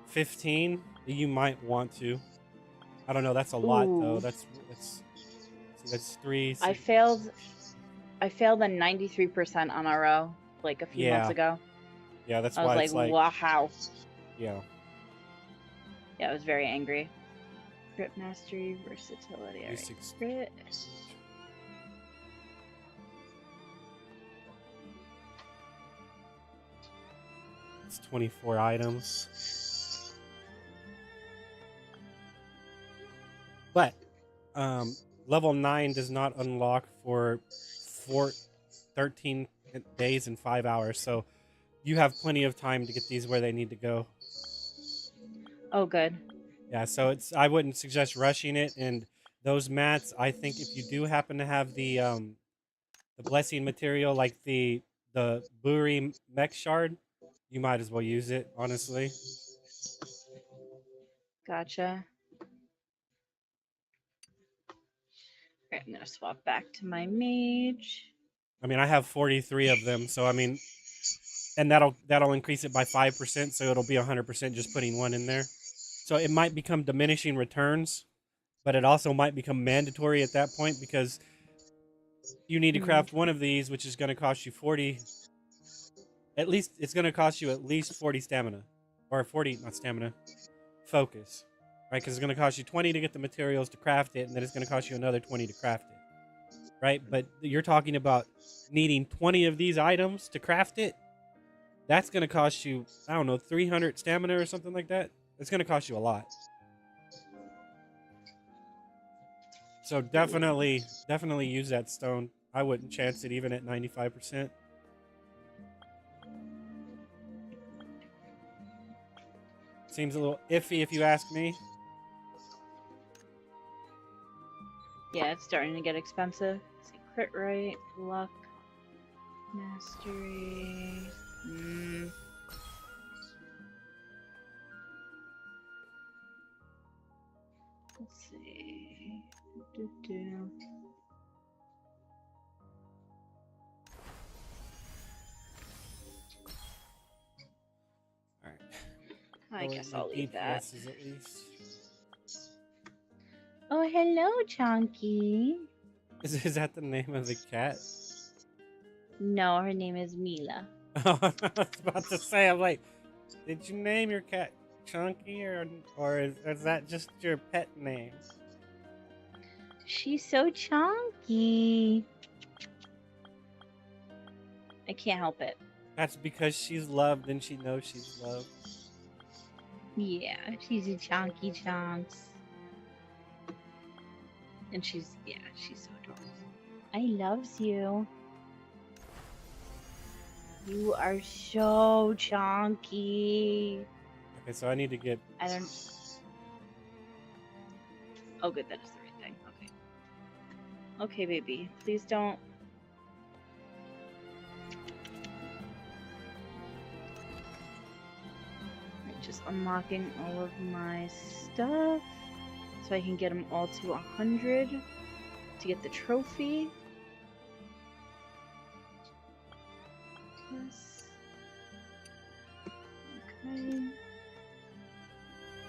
15, you might want to. I don't know, that's a lot, though. Ooh. That's 3... I failed a 93% on a row, like, a few months ago. Yeah, that's I why was it's like, like... wow. Yeah. Yeah, I was very angry. Crit mastery, versatility. All right. Crit. It's 24 items. But level 9 does not unlock for 13 days and 5 hours, so you have plenty of time to get these where they need to go. Oh, good. Yeah, so I wouldn't suggest rushing it, and those mats, I think if you do happen to have the blessing material, like the Buri mech shard, you might as well use it, honestly. Gotcha. Alright, I'm gonna swap back to my mage. I mean, I have 43 of them, so I mean, and that'll increase it by 5%, so it'll be 100% just putting one in there. So it might become diminishing returns, but it also might become mandatory at that point because you need to craft one of these, which is going to cost you 40. At least it's going to cost you at least 40 stamina, or 40 not stamina, focus, right? Because it's going to cost you 20 to get the materials to craft it, and then it's going to cost you another 20 to craft it, right? But you're talking about needing 20 of these items to craft it. That's going to cost you, I don't know, 300 stamina or something like that. It's going to cost you a lot. So definitely use that stone. I wouldn't chance it even at 95%. Seems a little iffy if you ask me. Yeah, it's starting to get expensive. Let's see, crit rate, luck, mastery. Let's see. All right. I guess I'll leave that. DPSs at least. Oh, hello, Chunky. Is that the name of the cat? No, her name is Mila. Oh, I was about to say, I'm like, did you name your cat Chunky or is that just your pet name? She's so chunky. I can't help it. That's because she's loved and she knows she's loved. Yeah, she's a chunky chunks. And she's so adorable. I loves you. You are so chunky. Okay, so I need to get. I don't. Oh, good. That is the right thing. Okay. Okay, baby. Please don't. I'm just unlocking all of my stuff so I can get them all to 100 to get the trophy. Yes. Okay.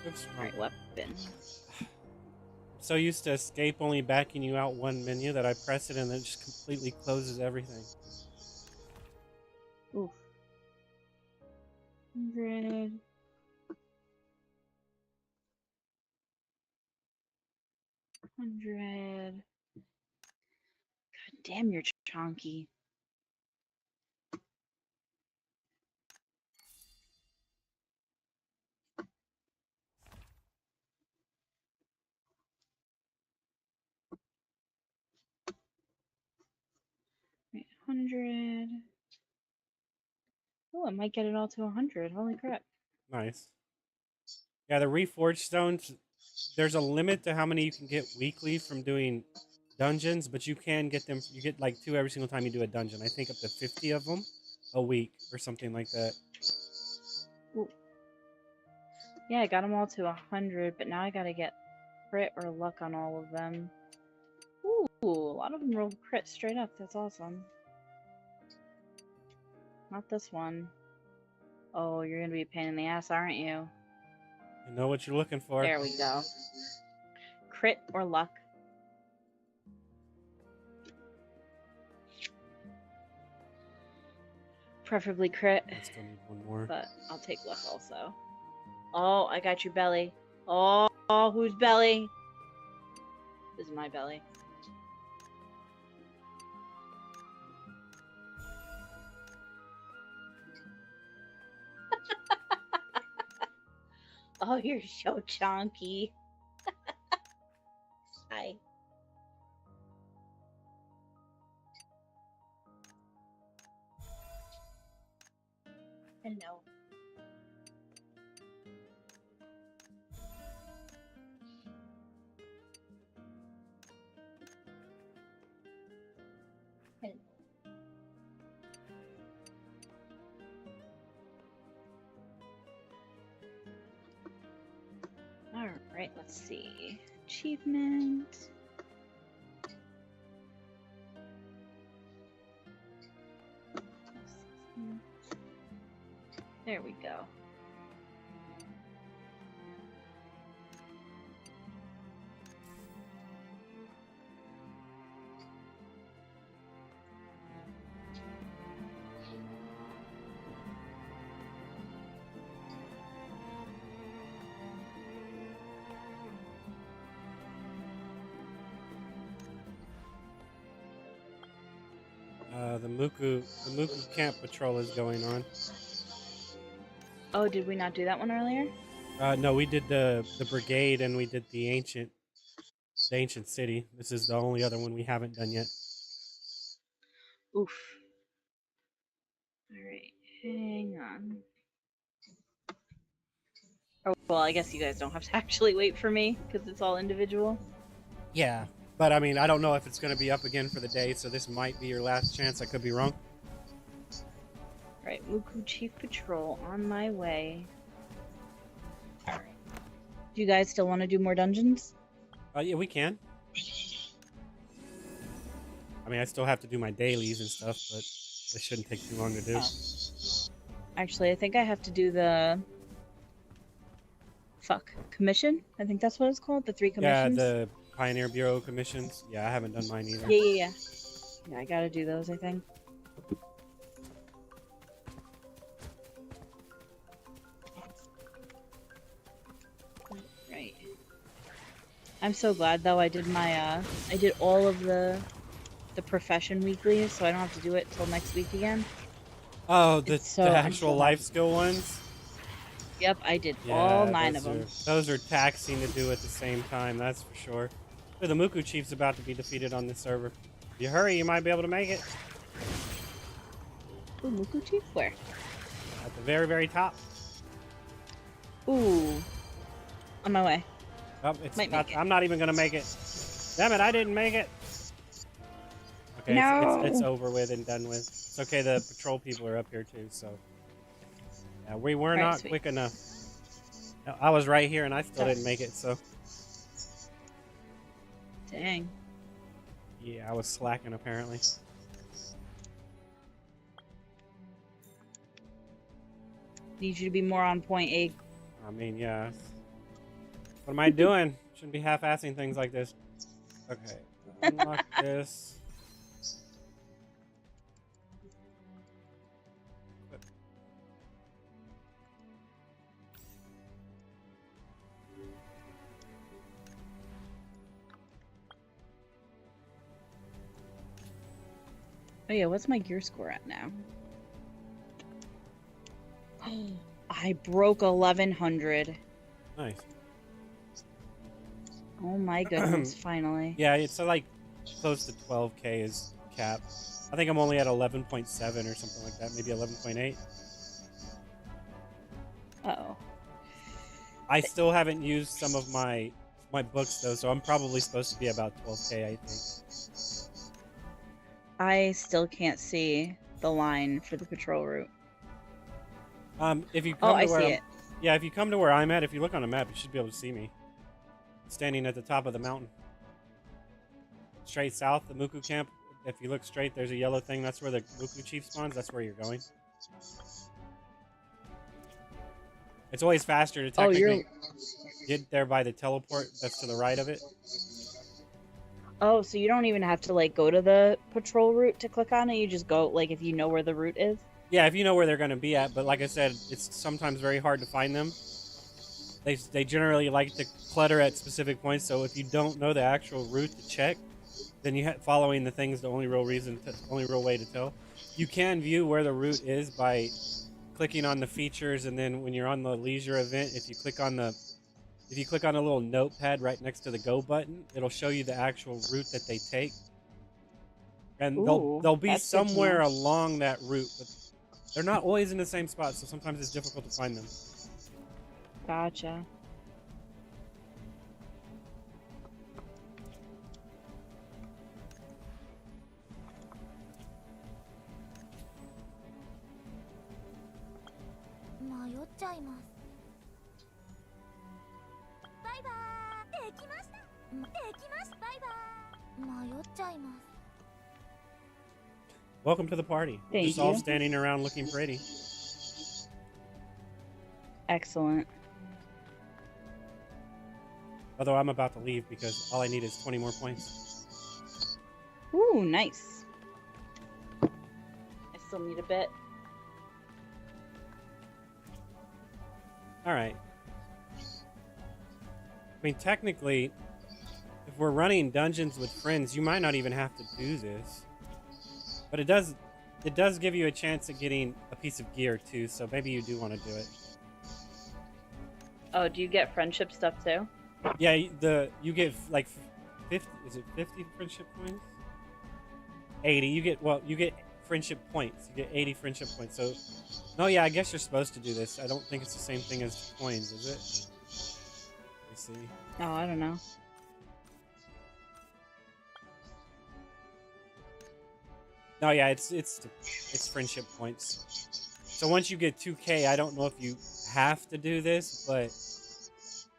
Oops, Alright, weapon. So used to escape only backing you out one menu that I press it and it just completely closes everything. Oof. 100. God damn, you're chunky. Right, 100. Oh, I might get it all to 100. Holy crap. Nice. Yeah, the reforged stones. There's a limit to how many you can get weekly from doing dungeons, but you can get them. You get like 2 every single time you do a dungeon. I think up to 50 of them a week or something like that. Ooh. Yeah, I got them all to 100, but now I gotta get crit or luck on all of them. Ooh, a lot of them rolled crit straight up. That's awesome. Not this one. Oh, you're gonna be a pain in the ass, aren't you? You know what you're looking for. There we go. Crit or luck. Preferably crit, I still need one more. but I'll take luck also. Oh, I got your belly. Oh, whose belly? This is my belly. Oh, you're so chunky. Hi. Hello. Hello. Alright, let's see. Achievement. There we go. The Muku camp patrol is going on. Oh, did we not do that one earlier? No, we did the brigade and we did the ancient city. This is the only other one we haven't done yet. Oof. Alright, hang on. Or, well, I guess you guys don't have to actually wait for me because it's all individual. Yeah, but I mean, I don't know if it's going to be up again for the day, so this might be your last chance. I could be wrong. Right, Muku Chief Patrol on my way. Alright. Do you guys still want to do more dungeons? Yeah, we can. I mean, I still have to do my dailies and stuff, but it shouldn't take too long to do. Oh. Actually, I think I have to do the... commission? I think that's what it's called, the 3 commissions? Yeah, the Pioneer Bureau commissions. Yeah, I haven't done mine either. Yeah. Yeah, I gotta do those, I think. Right. I'm so glad, though, I did my, I did all of the profession weeklies, so I don't have to do it till next week again. Oh, the So actual life skill ones? Yep, I did Yeah, all 9 of those them. those are taxing to do at the same time, that's for sure. The Muku Chief's about to be defeated on this server. If you hurry, you might be able to make it. Ooh, Muku Chief? Where? At the very, very top. Ooh. On my way. Oh, it's Might not, make it. I'm not even going to make it. Damn it, I didn't make it. Okay, No. it's over with and done with. It's okay, the patrol people are up here too, so. Yeah, we were Right, not sweet. quick enough. I was right here and I still didn't make it, so. Dang. Yeah, I was slacking apparently. Need you to be more on point, Egg. I mean, yeah. What am I doing? Shouldn't be half-assing things like this. Okay, unlock this. Oh yeah, what's my gear score at now? I broke 1100. Nice. Oh my goodness, finally. Yeah, it's like close to 12k is cap. I think I'm only at 11.7 or something like that, maybe 11.8. Uh-oh. I still haven't used some of my books though, so I'm probably supposed to be about 12k, I think. I still can't see the line for the patrol route. If you come Oh, I to where see I'm, it. yeah, if you come to where I'm at, if you look on a map, you should be able to see me. Standing at the top of the mountain. Straight south, the Muku camp. If you look straight, there's a yellow thing. That's where the Muku chief spawns. That's where you're going. It's always faster to technically get there by the teleport that's to the right of it. Oh, so you don't even have to, like, go to the patrol route to click on it? You just go, like, if you know where the route is? Yeah, if you know where they're going to be at. But like I said, it's sometimes very hard to find them. They generally like to clutter at specific points. So if you don't know the actual route to check, then you following the things the only real way to tell. You can view where the route is by clicking on the features, and then when you're on the leisure event, if you click on a little notepad right next to the go button, it'll show you the actual route that they take. And Ooh, they'll be that's good to somewhere know. along that route, but they're not always in the same spot, so sometimes it's difficult to find them. Gotcha. Welcome to the party. Thank Just all you. standing around looking pretty. Excellent. Although I'm about to leave because all I need is 20 more points. Ooh, nice. I still need a bit. Alright. I mean, technically, if we're running dungeons with friends, you might not even have to do this. But it does give you a chance at getting a piece of gear too, so maybe you do want to do it. Oh, do you get friendship stuff too? Yeah, you get like 50, is it 50 friendship points? 80. You get friendship points. You get 80 friendship points. So, no, yeah, I guess you're supposed to do this. I don't think it's the same thing as coins, is it? Let's see. Oh, I don't know. No, yeah, it's friendship points. So once you get 2K, I don't know if you have to do this, but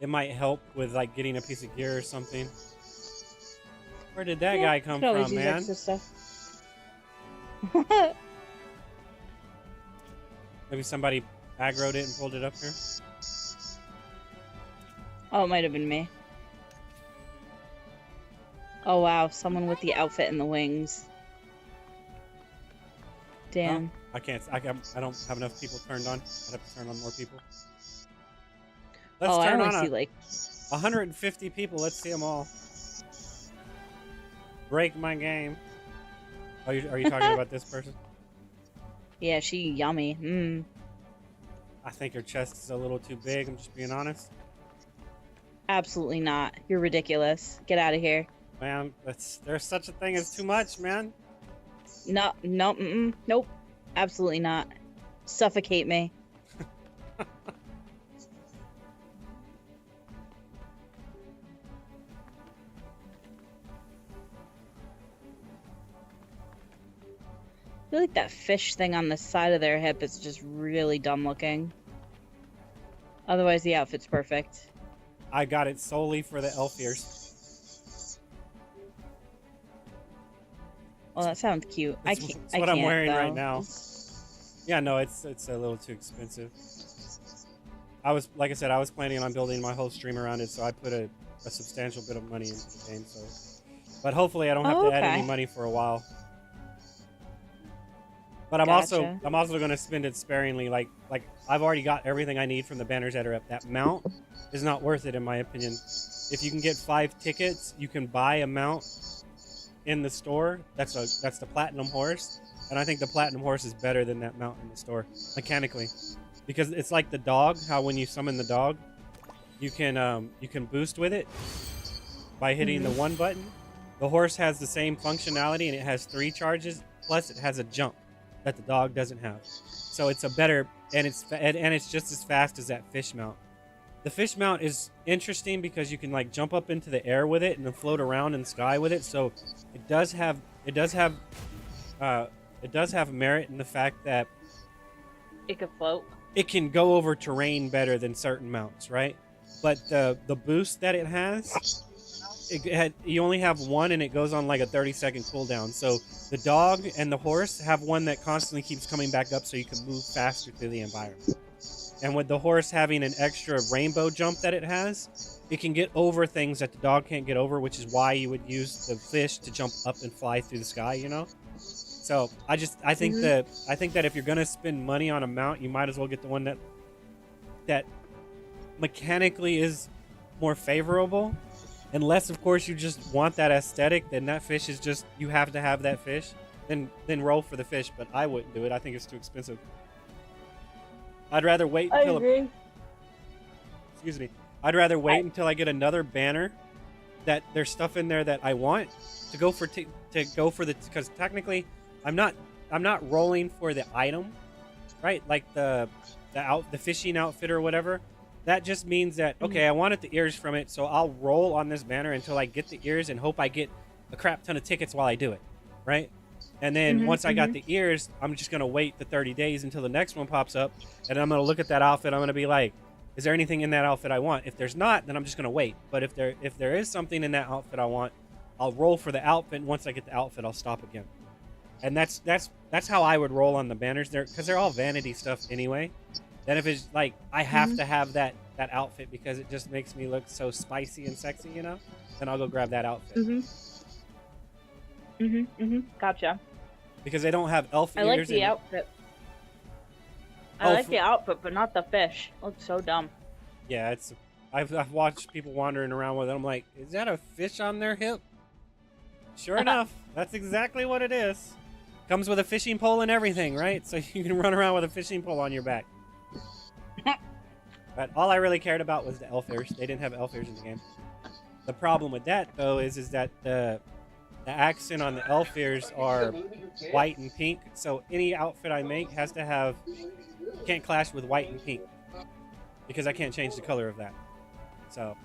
it might help with like getting a piece of gear or something. Where did that guy come from, man? Maybe somebody aggroed it and pulled it up here. Oh, it might have been me. Oh wow, someone with the outfit and the wings. Damn. Oh, I don't have enough people turned on. I'd have to turn on more people. Let's I turn only on see like 150 people. Let's see them all. Break my game. Oh, are you talking about this person? yeah, she yummy. Mmm. I think her chest is a little too big. I'm just being honest. Absolutely not. You're ridiculous. Get out of here. Man, there's such a thing as too much, man. No, no, nope. Absolutely not. Suffocate me. I feel like that fish thing on the side of their hip is just really dumb looking. Otherwise, the outfit's perfect. I got it solely for the elf ears. Well, that sounds cute. That's what I'm wearing right now. Yeah, no, it's a little too expensive. Like I said, I was planning on building my whole stream around it, so I put a substantial bit of money into the game. So, but hopefully, I don't have to add any money for a while. But I'm also going to spend it sparingly. Like I've already got everything I need from the banners that are up. That mount is not worth it, in my opinion. If you can get 5 tickets, you can buy a mount in the store. That's the platinum horse, and I think the platinum horse is better than that mount in the store mechanically, because it's like the dog. How when you summon the dog, you can boost with it by hitting the 1 button. The horse has the same functionality, and it has 3 charges. Plus, it has a jump that the dog doesn't have. So it's a better, and it's just as fast as that fish mount. The fish mount is interesting because you can like jump up into the air with it and then float around in the sky with it. So it does have merit in the fact that it could float. It can go over terrain better than certain mounts, right? But the boost that it has, you only have 1, and it goes on like a 30-second cooldown. So the dog and the horse have 1 that constantly keeps coming back up, so you can move faster through the environment. And with the horse having an extra rainbow jump that it has, it can get over things that the dog can't get over, which is why you would use the fish to jump up and fly through the sky, you know? So I think that if you're gonna spend money on a mount, you might as well get the one that mechanically is more favorable. Unless, of course, you just want that aesthetic, then that fish is just, you have to have that fish. Then roll for the fish, but I wouldn't do it. I think it's too expensive. I'd rather wait until... Excuse me. I'd rather wait until I get another banner that there's stuff in there that I want to go for because technically I'm not rolling for the item, right? Like the fishing outfit or whatever. That just means that, okay, I wanted the ears from it, so I'll roll on this banner until I get the ears and hope I get a crap ton of tickets while I do it, right? And then once I got the ears, I'm just going to wait the 30 days until the next one pops up, and I'm going to look at that outfit. I'm going to be like, is there anything in that outfit I want? If there's not, then I'm just going to wait. But if there is something in that outfit I want, I'll roll for the outfit, and once I get the outfit, I'll stop again. And that's how I would roll on the banners there, because they're all vanity stuff anyway. Then if it's like, I have to have that outfit because it just makes me look so spicy and sexy, you know, then I'll go grab that outfit. Gotcha. Because they don't have elf ears. I like the outfit. I like the outfit, but not the fish. It looks so dumb. Yeah, I've watched people wandering around with it. I'm like, is that a fish on their hip? Sure enough, that's exactly what it is. Comes with a fishing pole and everything, right? So you can run around with a fishing pole on your back. But all I really cared about was the elf ears. They didn't have elf ears in the game. The problem with that, though, is that the the accent on the elf ears are white and pink. So any outfit I make has to have can't clash with white and pink because I can't change the color of that. So,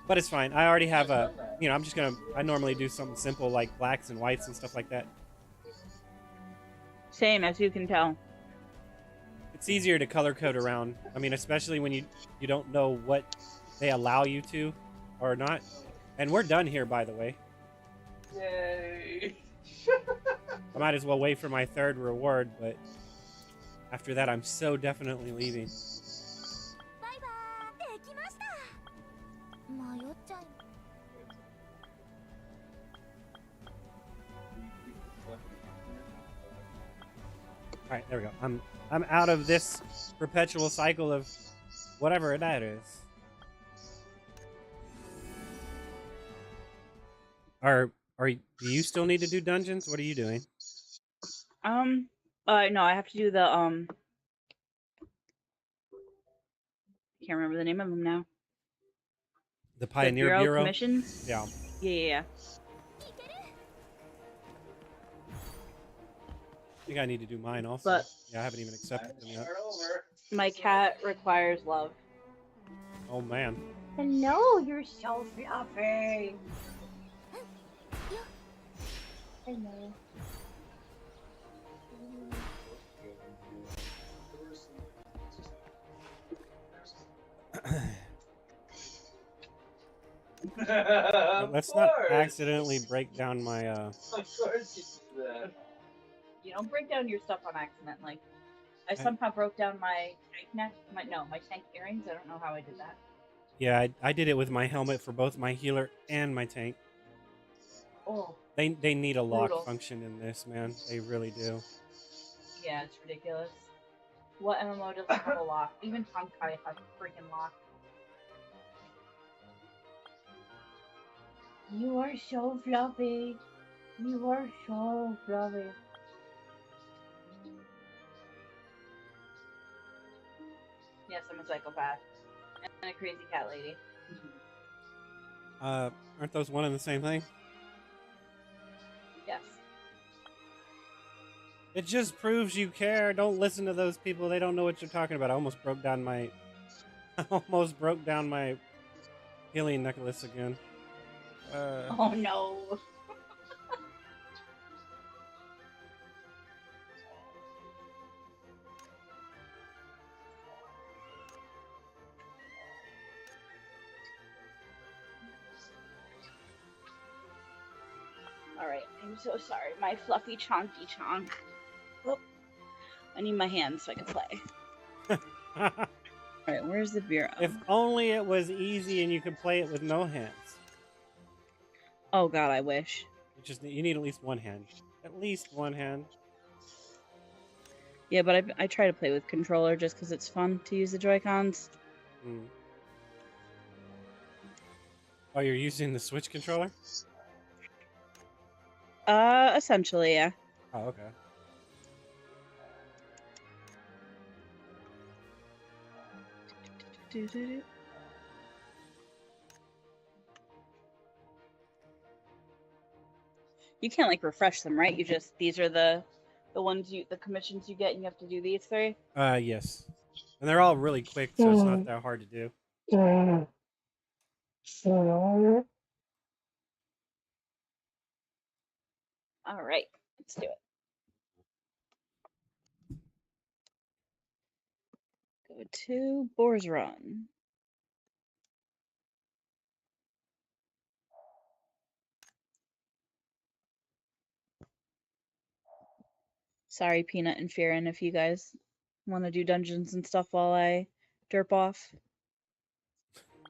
but it's fine. I already have a, you know, I normally do something simple like blacks and whites and stuff like that. Same, as you can tell. It's easier to color code around. I mean, especially when you don't know what they allow you to or not. And we're done here, by the way. Yay! I might as well wait for my third reward, but after that, I'm so definitely leaving. All right, there we go. I'm out of this perpetual cycle of whatever that is. Do you still need to do dungeons? What are you doing? No, I have to do the can't remember the name of them now. The Pioneer the Bureau commissions. Yeah. Yeah. I think I need to do mine also. But yeah, I haven't even accepted them yet. my cat requires love. Oh man. No, you're so fluffy. I know. Let's not accidentally break down my Of course you do that. You don't break down your stuff on accident. Like, I somehow broke down my tank neck. My tank earrings. I don't know how I did that. Yeah, I did it with my helmet for both my healer and my tank. Oh. They need a lock Brutal. function in this, man. They really do. Yeah, it's ridiculous. What MMO doesn't have a lock? Even Honkai has a freaking lock. You are so fluffy. You are so fluffy. Yes, I'm a psychopath. And a crazy cat lady. Aren't those one and the same thing? Yes. It just proves you care. Don't listen to those people. They don't know what you're talking about. I almost broke down my healing necklace again. Oh no. Alright, I'm so sorry. My fluffy chonky chonk. Oh, I need my hands so I can play. Alright, where's the bureau? If only it was easy and you could play it with no hands. Oh god, I wish. You need at least one hand. At least one hand. Yeah, but I try to play with controller just because it's fun to use the Joy-Cons. Oh, you're using the Switch controller? Essentially, yeah. Oh, okay. You can't like refresh them, right? You just these are the ones the commissions you get, and you have to do these three. Yes, and they're all really quick, so it's not that hard to do. All right, let's do it. Go to Boar's Run. Sorry, Peanut and Farron, if you guys want to do dungeons and stuff while I derp off.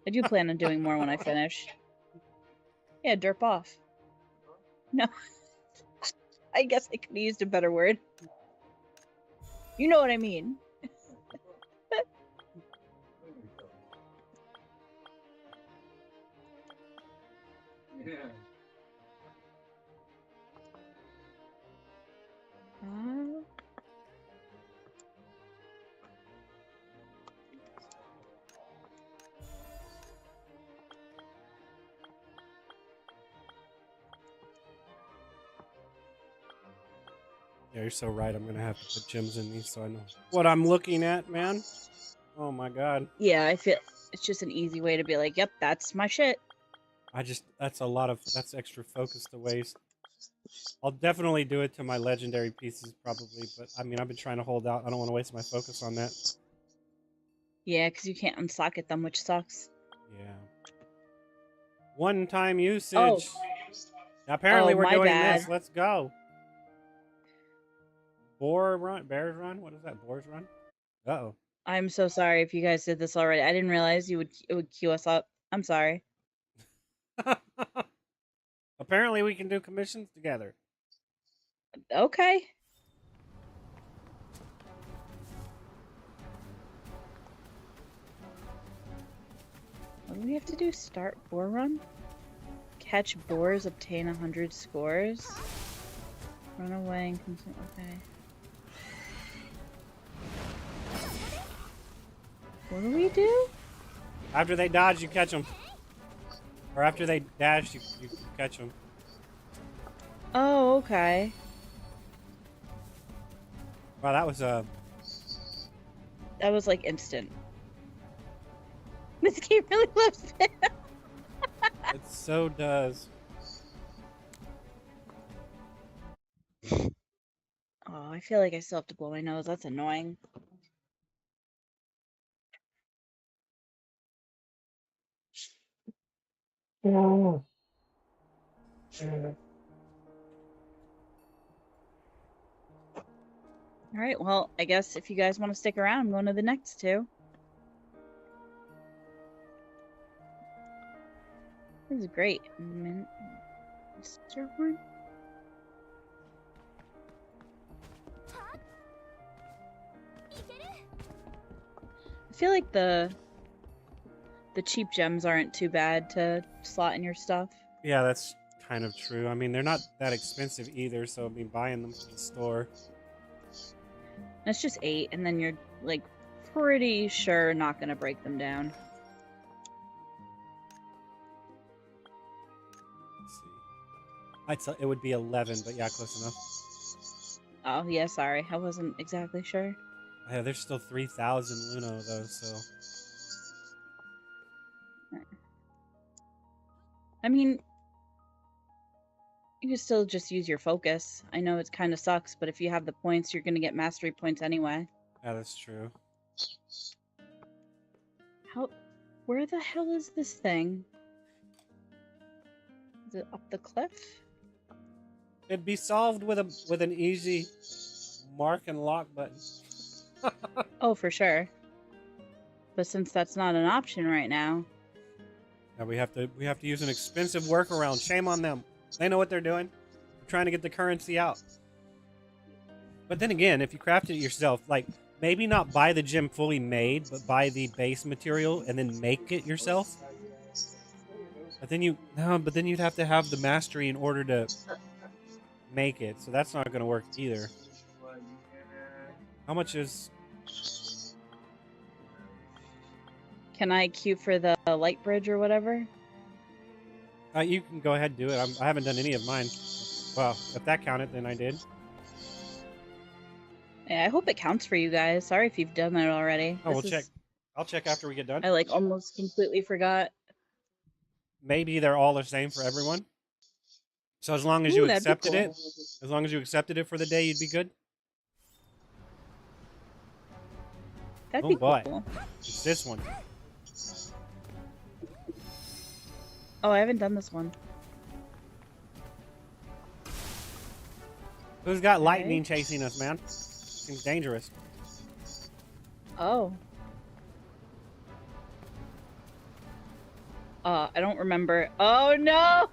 I do plan on doing more when I finish. Yeah, derp off. No. I guess I could have used a better word. You know what I mean. Yeah. Yeah, you're so right. I'm gonna have to put gems in these so I know what I'm looking at, man. Oh my god. Yeah, I feel it's just an easy way to be like, yep, that's my shit. That's extra focus to waste. I'll definitely do it to my legendary pieces probably, but I mean I've been trying to hold out. I don't want to waste my focus on that. Yeah, because you can't unsocket them, which sucks. Yeah. One-time usage. Oh. Apparently Oh, we're my doing bad. this. Let's go. Boar run? Bears run? What is that? Boars run? Uh-oh. I'm so sorry if you guys did this already. I didn't realize it would queue us up. I'm sorry. Apparently we can do commissions together. Okay. What do we have to do? Start boar run? Catch boars, obtain 100 scores. Run away and consume. Okay. What do we do? After they dodge, you catch them. Or after they dash, you catch them. Oh, okay. Wow, that was That was like instant. This game really loves it. it so does. Oh, I feel like I still have to blow my nose. That's annoying. All right, well, I guess if you guys want to stick around, I'm going to the next two. This is great. Mr. Horn? I feel like the cheap gems aren't too bad to slot in your stuff. Yeah, that's kind of true. I mean, they're not that expensive either, so I mean, buying them from the store. It's just 8, and then you're like pretty sure not gonna break them down. Let's see. It would be 11, but yeah, close enough. Oh yeah, sorry, I wasn't exactly sure. Yeah, there's still 3,000 Luno though, so. I mean, you can still just use your focus. I know it kind of sucks, but if you have the points, you're gonna get mastery points anyway. Yeah, that's true. Where the hell is this thing? Is it up the cliff? It'd be solved with an easy mark and lock button. Oh, for sure. But since that's not an option right now. Now we have to use an expensive workaround. Shame on them. They know what they're doing. They're trying to get the currency out. But then again, if you craft it yourself, like maybe not buy the gem fully made, but buy the base material and then make it yourself. But then you'd have to have the mastery in order to make it. So that's not going to work either. How much is? Can I queue for the light bridge or whatever? You can go ahead and do it. I haven't done any of mine. Well, if that counted, then I did. Yeah, I hope it counts for you guys. Sorry if you've done that already. Oh, we'll check. I'll check after we get done. I like almost completely forgot. Maybe they're all the same for everyone. So as long as you accepted it, as long as you accepted it for the day, you'd be good. That'd be boy. cool. It's this one. Oh, I haven't done this one. Who's got lightning chasing us, man? Seems dangerous. Oh. I don't remember. Oh no!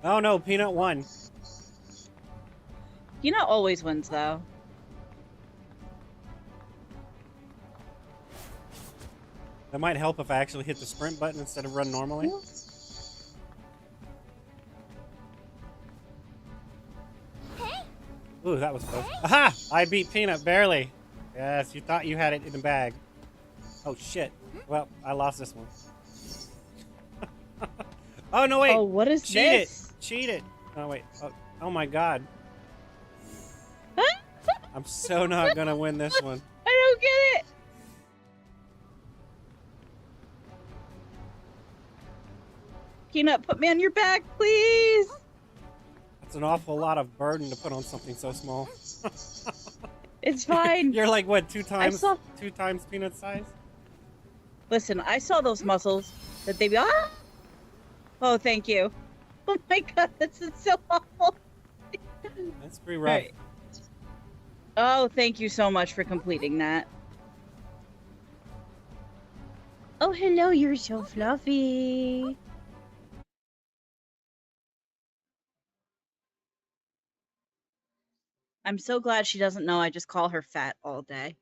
Oh no, Peanut won. Peanut always wins though. That might help if I actually hit the sprint button instead of run normally. Ooh, that was close. Aha! I beat Peanut barely. Yes, you thought you had it in the bag. Oh shit. Well, I lost this one. Oh no, wait. Oh, what is Cheat this? it. Cheat it. Oh wait. Oh, Oh my god. I'm so not gonna win this one. I don't get it. Peanut, put me on your back, please. That's an awful lot of burden to put on something so small. It's fine. You're like what, two times saw- peanut size? Listen, I saw those muscles. That they be. Ah! Oh, thank you. Oh my god, this is so awful. That's pretty rough. Right. Oh, thank you so much for completing that. Oh, hello, you're so fluffy. I'm so glad she doesn't know I just call her fat all day.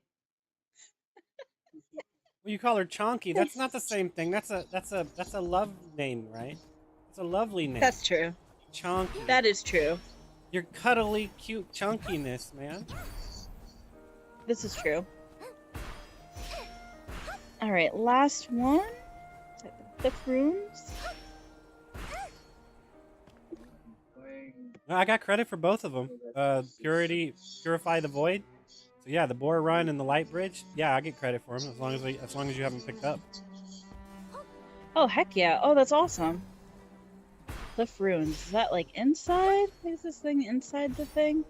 Well, you call her Chonky. That's not the same thing. That's a love name, right? It's a lovely name. That's true. Chonky. That is true. Your cuddly, cute chunkiness, man. This is true. All right, last one. The rooms. No, I got credit for both of them. Purify the Void. So yeah, the Boar Run and the Light Bridge. Yeah, I get credit for them as long as you haven't picked up. Oh heck yeah! Oh, that's awesome. Cliff runes. Is that like inside? Is this thing inside the thing?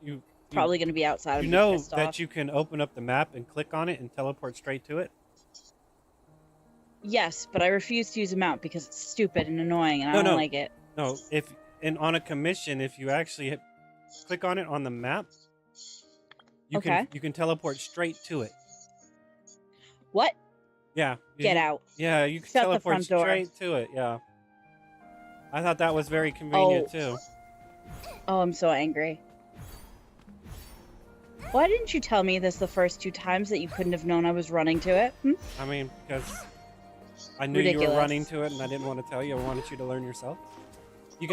You Probably going to be outside. You I'm know pissed that off. you can open up the map and click on it and teleport straight to it. Yes, but I refuse to use a mount because it's stupid and annoying, and I don't like it. No, on a commission, if you actually click on it on the map, you can teleport straight to it. What? Yeah. Get out. Yeah, you can Shut the teleport front door. straight to it. Yeah. I thought that was very convenient too. Oh, I'm so angry. Why didn't you tell me this the first 2 times that you couldn't have known I was running to it? Hmm? I mean, because I knew you were Ridiculous. running to it and I didn't want to tell you. I wanted you to learn yourself. You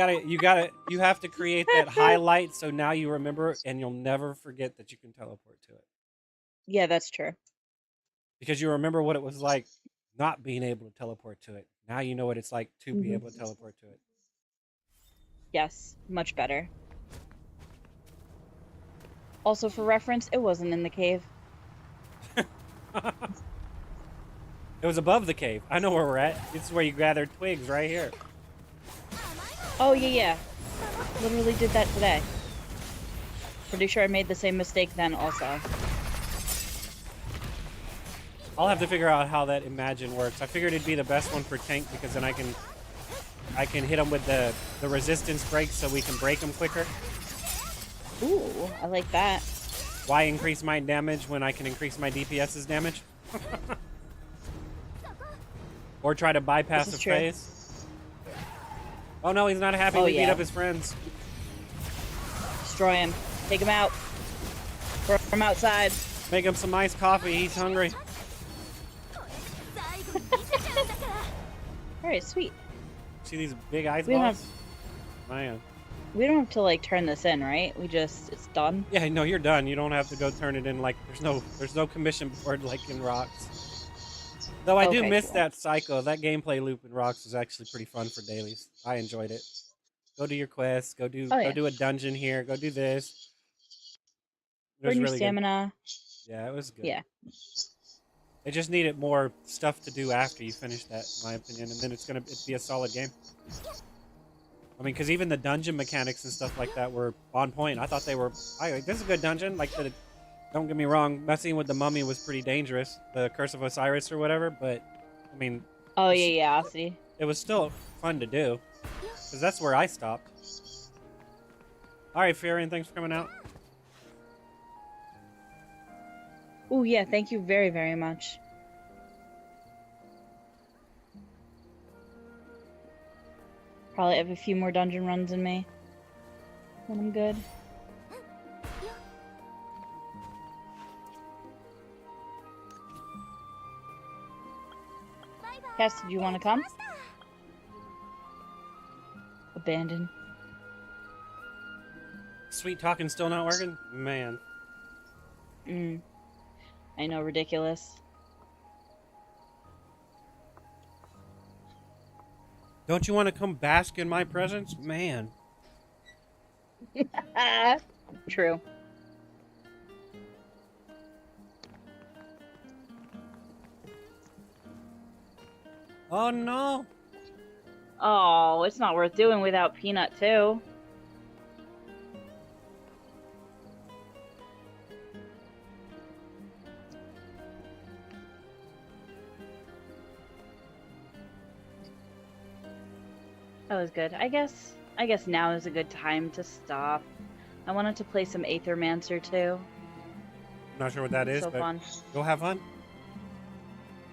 have to create that highlight so now you remember and you'll never forget that you can teleport to it. Yeah, that's true. Because you remember what it was like not being able to teleport to it. Now you know what it's like to be able to teleport to it. Yes, much better. Also, for reference, it wasn't in the cave. It was above the cave. I know where we're at. This is where you gathered twigs right here. Oh, yeah. Literally did that today. Pretty sure I made the same mistake then also. I'll have to figure out how that imagine works. I figured it'd be the best one for tank because then I can hit them with the resistance breaks so we can break them quicker. Ooh, I like that. Why increase my damage when I can increase my DPS's damage? Or try to bypass the phase. Oh no, he's not happy. We beat up his friends. Destroy him. Take him out. Throw him outside. Make him some iced coffee. He's hungry. Alright, sweet. See these big ice We don't balls? Man. We don't have to like turn this in, right? It's done. Yeah, no, you're done. You don't have to go turn it in. Like there's no commission board like in Rocks. Though I do miss that cycle. That gameplay loop in Rocks was actually pretty fun for dailies. I enjoyed it. Go do your quests. Go do a dungeon here. Go do this. Burn your really stamina. Good. Yeah, it was good. Yeah. It just needed more stuff to do after you finish that, in my opinion, and then it'd be a solid game. I mean, because even the dungeon mechanics and stuff like that were on point. I thought they were. This is a good dungeon. Like, don't get me wrong, messing with the mummy was pretty dangerous. The Curse of Osiris or whatever, but I mean. Oh yeah, I see. It was still fun to do, because that's where I stopped. All right, Farian, thanks for coming out. Oh yeah, thank you very, very much. Probably have a few more dungeon runs in me. When I'm good. Cass, did you want to come? Abandon. Sweet talking still not working? Man. I know, ridiculous. Don't you want to come bask in my presence? Man. True. Oh no! Oh, it's not worth doing without Peanut too. That was good. I guess now is a good time to stop. I wanted to play some Aethermancer too. Not sure what that is, So but fun. go have fun.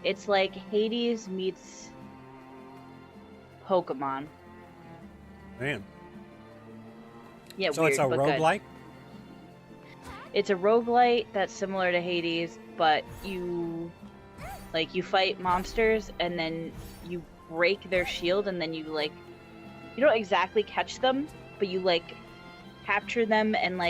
It's like Hades meets Pokemon. Man. Yeah, So weird, it's a but good. roguelike? It's a roguelite that's similar to Hades, but you fight monsters and then you break their shield and then you don't exactly catch them, but you capture them and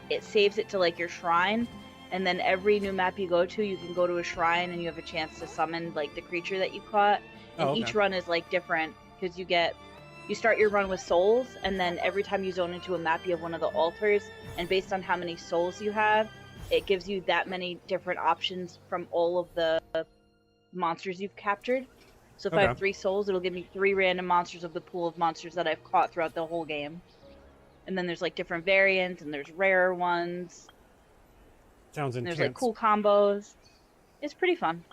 it saves it to your shrine, and then every new map you go to, you can go to a shrine and you have a chance to summon the creature that you caught. And okay. each run is different because you start your run with souls, and then every time you zone into a map you have one of the altars, and based on how many souls you have, it gives you that many different options from all of the monsters you've captured. So if I have 3 souls, it'll give me 3 random monsters of the pool of monsters that I've caught throughout the whole game. And then there's different variants, and there's rarer ones. Sounds and intense. there's cool combos. It's pretty fun.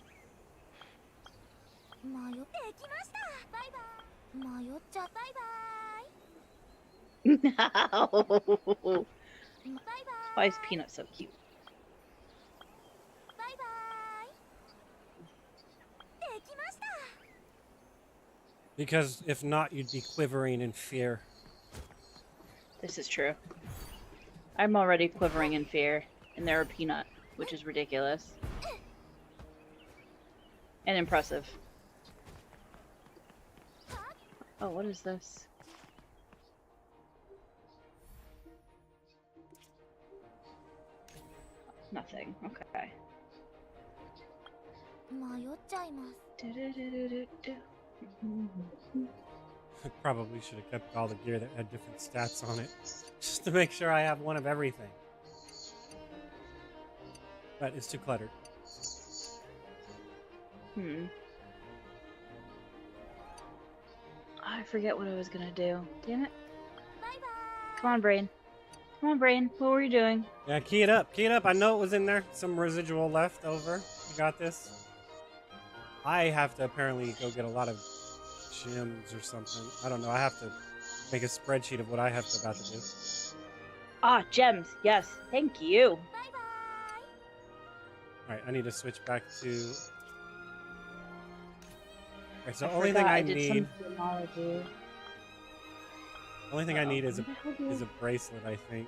No. Why is Peanut so cute? Because if not, you'd be quivering in fear. This is true. I'm already quivering in fear, and they're a Peanut, which is ridiculous. And impressive. Oh, what is this? Nothing. Okay. I probably should have kept all the gear that had different stats on it, just to make sure I have one of everything. But it's too cluttered. I forget what I was gonna do. Damn it. Come on, brain. Come on, brain. What were you doing? Yeah, key it up. Key it up. I know it was in there. Some residual left over. You got this. I have to apparently go get a lot of gems or something. I don't know. I have to make a spreadsheet of what I have about to do. Ah, gems. Yes. Thank you. Alright, I need to switch back to... Alright, so the I only thing forgot I did need... some gemology. The only thing I need is What the hell do a bracelet, I think,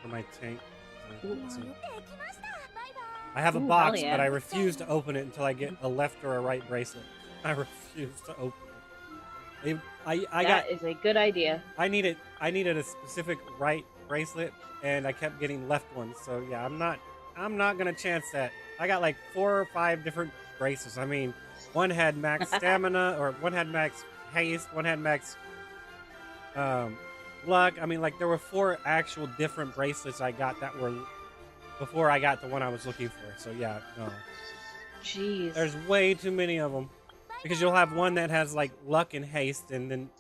for my tank. Let's see. I have a Ooh, box, hell yeah. but I refuse to open it until I get a left or a right bracelet. I refuse to open it. That is a good idea. I needed a specific right bracelet, and I kept getting left ones. So yeah, I'm not gonna chance that. I got like 4 or 5 different bracelets. I mean, one had max stamina, or one had max haste, one had max luck. I mean, like there were 4 actual different bracelets I got that were before I got the one I was looking for. So yeah, no. Jeez. There's way too many of them. Because you'll have one that has like luck and haste, and then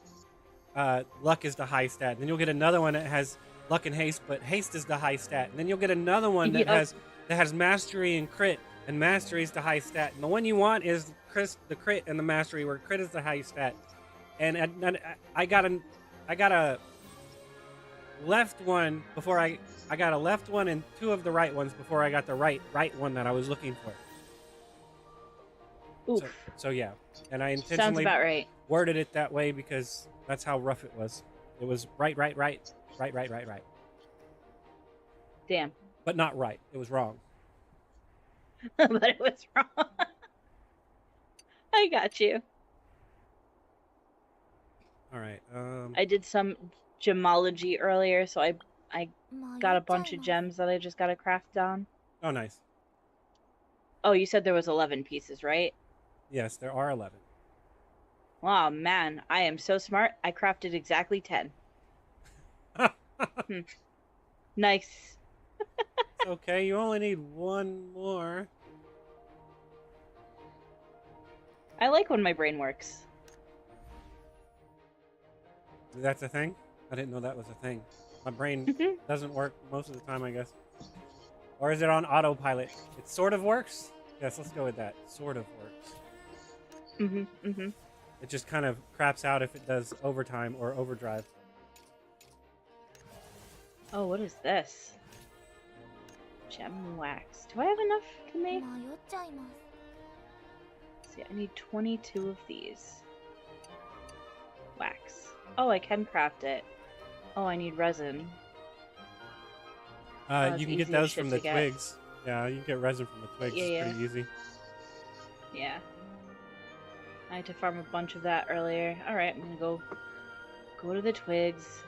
luck is the high stat. Then you'll get another one that has luck and haste, but haste is the high stat. And then you'll get another one that has mastery and crit, and mastery is the high stat. And the one you want is the crit and the mastery, where crit is the high stat. And I got a left one before I got a left one and 2 of the right ones before I got the right one that I was looking for. Oof. So yeah, and I Sounds intentionally about right. worded it that way because that's how rough it was. It was right. Damn. But not right. It was wrong. But it was wrong. I got you. All right. I did some gemology earlier, so I got a bunch of gems that I just got to craft down. Oh, nice. Oh, you said there was 11 pieces, right? Yes, there are 11. Wow, man, I am so smart. I crafted exactly 10. Nice. It's okay, you only need one more. I like when my brain works. That's a thing? I didn't know that was a thing. My brain doesn't work most of the time, I guess. Or is it on autopilot? It sort of works? Yes, let's go with that. Sort of works. It just kind of craps out if it does overtime or overdrive. Oh, what is this? Gem wax. Do I have enough to make? Let's see, I need 22 of these. Wax. Oh, I can craft it. Oh, I need resin. You can get those from the twigs. Yeah, you can get resin from the twigs. Yeah, it's pretty easy. Yeah. I had to farm a bunch of that earlier. Alright, I'm gonna go to the twigs,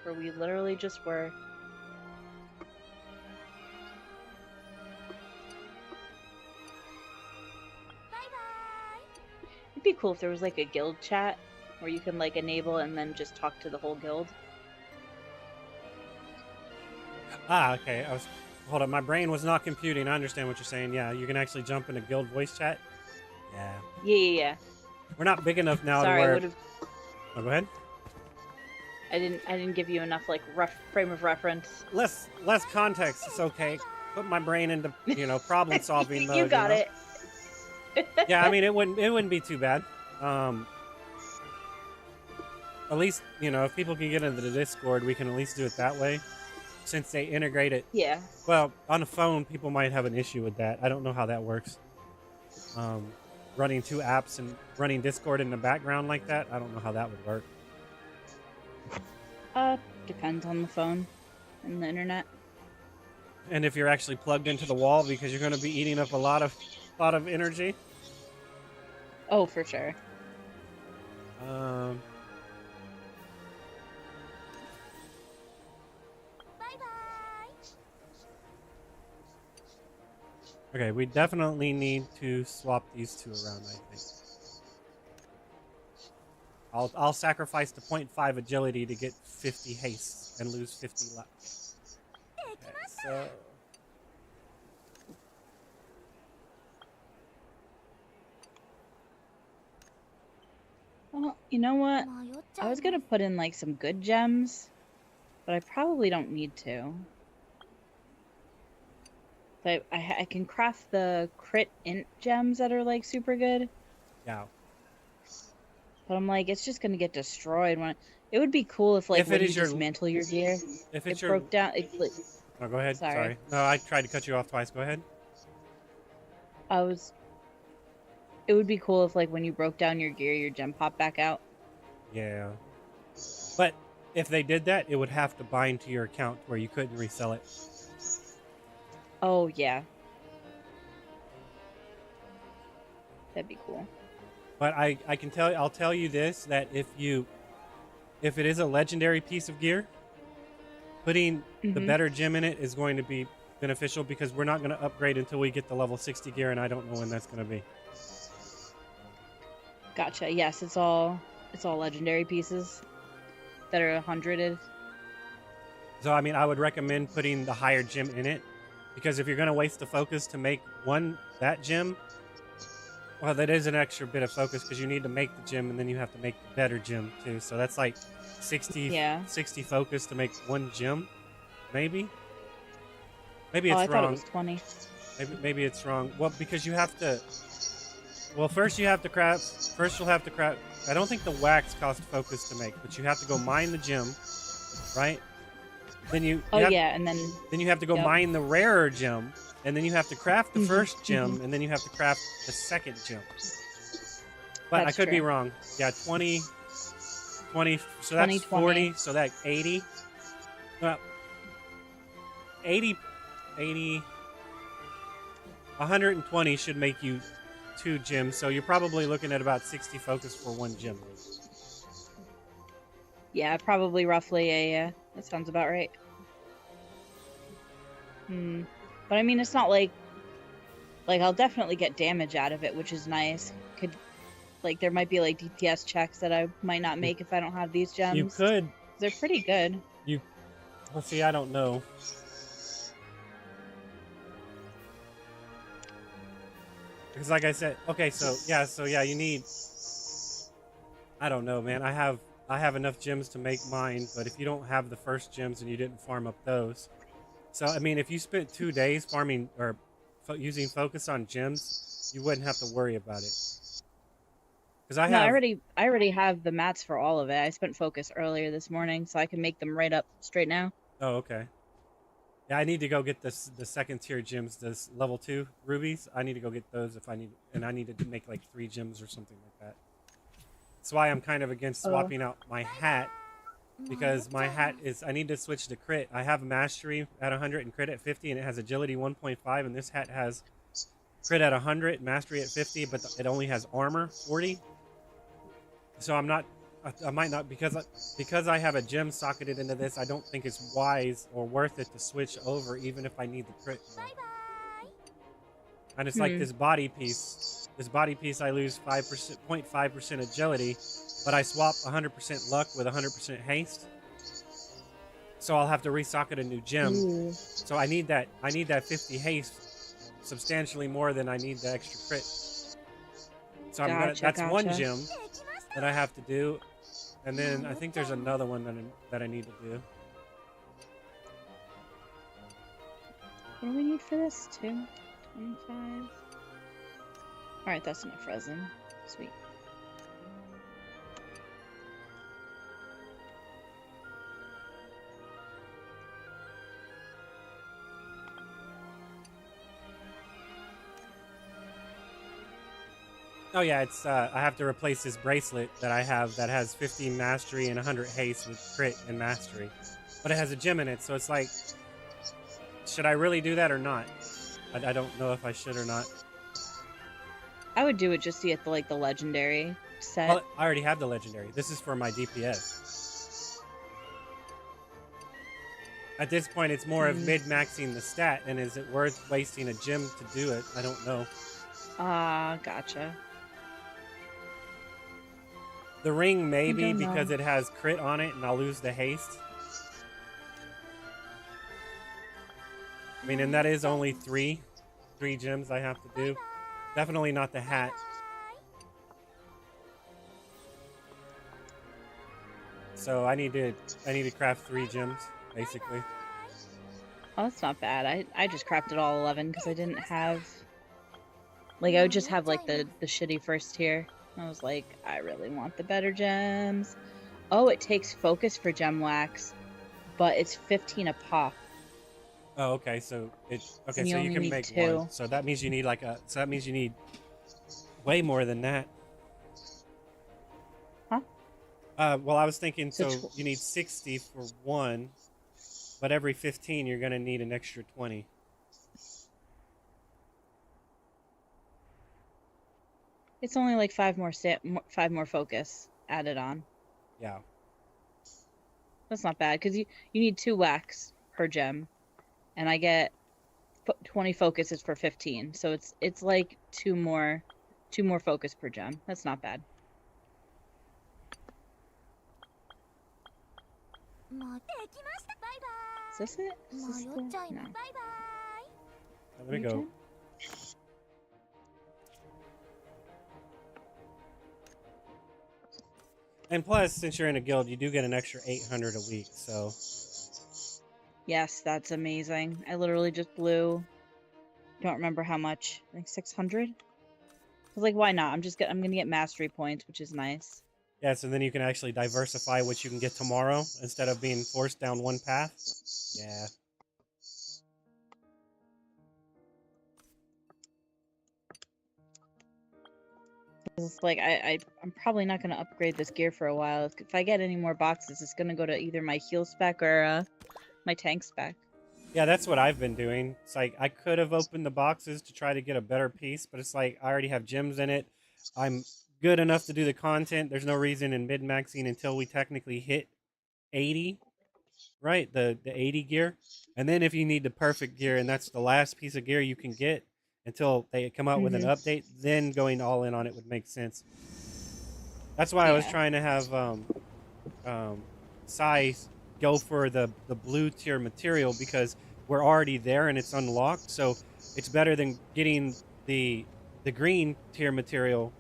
where we literally just were. It'd be cool if there was like a guild chat where you can like enable and then just talk to the whole guild. Ah, okay. Hold on, my brain was not computing. I understand what you're saying. Yeah, you can actually jump into guild voice chat. Yeah. Yeah. We're not big enough now Sorry, to where... I would've... Oh, go ahead. I didn't give you enough like frame of reference. Less context. It's okay. Put my brain into problem solving mode. You got it. Yeah, I mean it wouldn't be too bad. At least if people can get into the Discord, we can at least do it that way. Since they integrate it. Yeah. Well, on the phone, people might have an issue with that. I don't know how that works. Running two apps and running Discord in the background like that, I don't know how that would work. Depends on the phone and the internet. And if you're actually plugged into the wall, because you're going to be eating up a lot of energy. Oh, for sure. Okay, we definitely need to swap these two around, I think. I'll sacrifice the 0.5 agility to get 50 haste and lose 50 luck. Okay, so... Well, you know what? I was gonna put in like some good gems, but I probably don't need to. But I can craft the crit int gems that are like super good. Yeah. But I'm like, it's just gonna get destroyed when it would be cool if like when you dismantle your gear, if it broke down. Oh, go ahead. Sorry. No, I tried to cut you off twice. Go ahead. It would be cool if like when you broke down your gear, your gem popped back out. Yeah. But if they did that, it would have to bind to your account where you couldn't resell it. Oh yeah. That'd be cool. But I'll tell you this, that if it is a legendary piece of gear, putting the better gem in it is going to be beneficial, because we're not going to upgrade until we get the level 60 gear, and I don't know when that's going to be. Gotcha. Yes, it's all legendary pieces that are 100'd. So I mean, I would recommend putting the higher gem in it, because if you're going to waste the focus to make that gem, well, that is an extra bit of focus, because you need to make the gem and then you have to make the better gem too. So that's like 60 focus to make one gem, maybe. Maybe it's I wrong. thought it was 20. Maybe it's wrong. Well, because you have to. Well, first you'll have to craft. I don't think the wax costs focus to make, but you have to go mine the gem, right? Then then you have to go mine the rarer gem, and then you have to craft the first gem, and then you have to craft the second gem. But I could be wrong. Yeah, 20. So that's 40. So that's 80. Well, 80. 120 should make you 2 gems, so you're probably looking at about 60 focus for 1 gem. Yeah, probably roughly that sounds about right. But I mean, it's not like I'll definitely get damage out of it, which is nice. There might be like DPS checks that I might not make if I don't have these gems. You could. They're pretty good. Well, see, I don't know. Because like I said, okay, so yeah, you need, I don't know, man. I have enough gems to make mine, but if you don't have the first gems and you didn't farm up those. So, I mean, if you spent 2 days farming or using focus on gems, you wouldn't have to worry about it. Because I already have the mats for all of it. I spent focus earlier this morning, so I can make them right up straight now. Oh, okay. Yeah, I need to go get the second tier gems, this level 2 rubies. I need to go get those if I need, and I need to make like 3 gems or something like that. That's why I'm kind of against swapping out my hat, because my hat is, I need to switch to crit. I have mastery at 100 and crit at 50, and it has agility 1.5, and this hat has crit at 100, mastery at 50, but it only has armor 40. So I might not, because I have a gem socketed into this, I don't think it's wise or worth it to switch over, even if I need the crit. And it's like this body piece. This body piece, I lose 0.5% agility, but I swap 100% luck with 100% haste. So I'll have to resocket a new gem. Ooh. So I need that 50 haste substantially more than I need the extra crit. So that's one gem that I have to do, and then I think there's another one that I need to do. What do we need for this? 2, 25. All right, that's enough resin. Sweet. Oh yeah, it's I have to replace this bracelet that I have that has 15 mastery and 100 haste with crit and mastery, but it has a gem in it, so it's like, should I really do that or not? I don't know if I should or not. I would do it just to get the the legendary set. Well, I already have the legendary. This is for my DPS. At this point, it's more of mid-maxing the stat, and is it worth wasting a gem to do it? I don't know. Gotcha. The ring maybe, because it has crit on it and I'll lose the haste. I mean, and that is only three gems I have to do. Definitely not the hat. So I need to craft 3 gems, basically. Oh, that's not bad. I just crafted all 11 because I didn't have, I would just have the shitty first tier. I was like, I really want the better gems. Oh, it takes focus for gem wax, but it's 15 a pop. Oh, okay. So so you can make 2. 1. So that means you need so that means you need way more than that. Huh? Well, I was thinking, so you need 60 for 1, but every 15 you're gonna need an extra 20. It's only 5 more focus added on. Yeah. That's not bad because you need 2 wax per gem, and I get 20 focuses for 15. So it's like 2 more focus per gem. That's not bad. Is this it? Is this no. Let me go. And plus, since you're in a guild, you do get an extra 800 a week, so... Yes, that's amazing. I literally just blew... Don't remember how much. I think 600? I was like, why not? I'm gonna get mastery points, which is nice. Yeah, so then you can actually diversify what you can get tomorrow, instead of being forced down one path. Yeah. It's like, I'm probably not going to upgrade this gear for a while. If I get any more boxes, it's going to go to either my heal spec or my tank spec. Yeah, that's what I've been doing. It's like, I could have opened the boxes to try to get a better piece, but it's like, I already have gems in it. I'm good enough to do the content. There's no reason in mid-maxing until we technically hit 80, right? The 80 gear. And then if you need the perfect gear, and that's the last piece of gear you can get, until they come out with an update, then going all in on it would make sense. That's why I was trying to have Sai go for the blue tier material because we're already there and it's unlocked. So it's better than getting the green tier material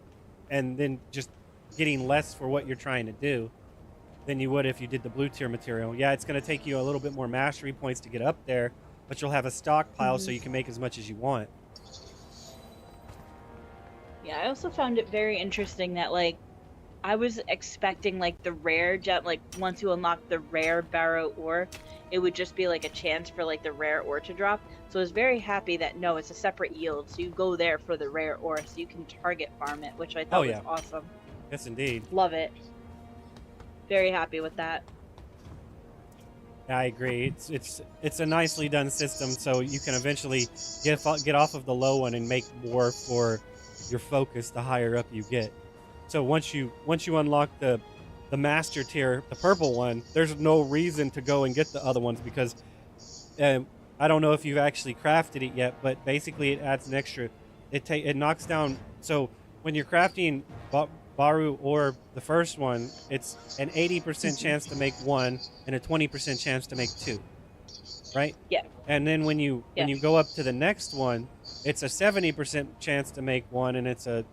and then just getting less for what you're trying to do than you would if you did the blue tier material. Yeah, it's going to take you a little bit more mastery points to get up there, but you'll have a stockpile so you can make as much as you want. Yeah, I also found it very interesting that, like, I was expecting, like, the rare gem, like, once you unlock the rare barrow ore, it would just be, like, a chance for, like, the rare ore to drop. So I was very happy that, no, it's a separate yield, so you go there for the rare ore, so you can target farm it, which I thought was awesome. Yes, indeed. Love it. Very happy with that. I agree. It's a nicely done system, so you can eventually get off of the low one and make more for your focus the higher up you get. So once you unlock the master tier, the purple one, there's no reason to go and get the other ones because I don't know if you've actually crafted it yet, but basically it adds an extra. It knocks down. So when you're crafting Baru or the first one, it's an 80% chance to make one and a 20% chance to make two, right? Yeah. And then when you go up to the next one, it's a 70% chance to make one, and it's a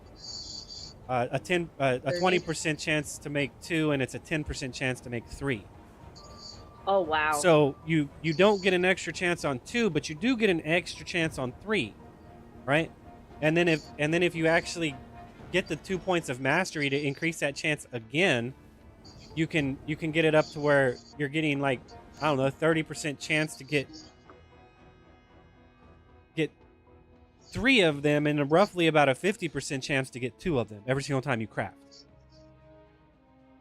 20% chance to make two, and it's a 10% chance to make three. Oh wow! So you don't get an extra chance on two, but you do get an extra chance on three, right? And then if you actually get the 2 points of mastery to increase that chance again, you can get it up to where you're getting, like, I don't know, 30% chance to get three of them, and roughly about a 50% chance to get two of them every single time you craft.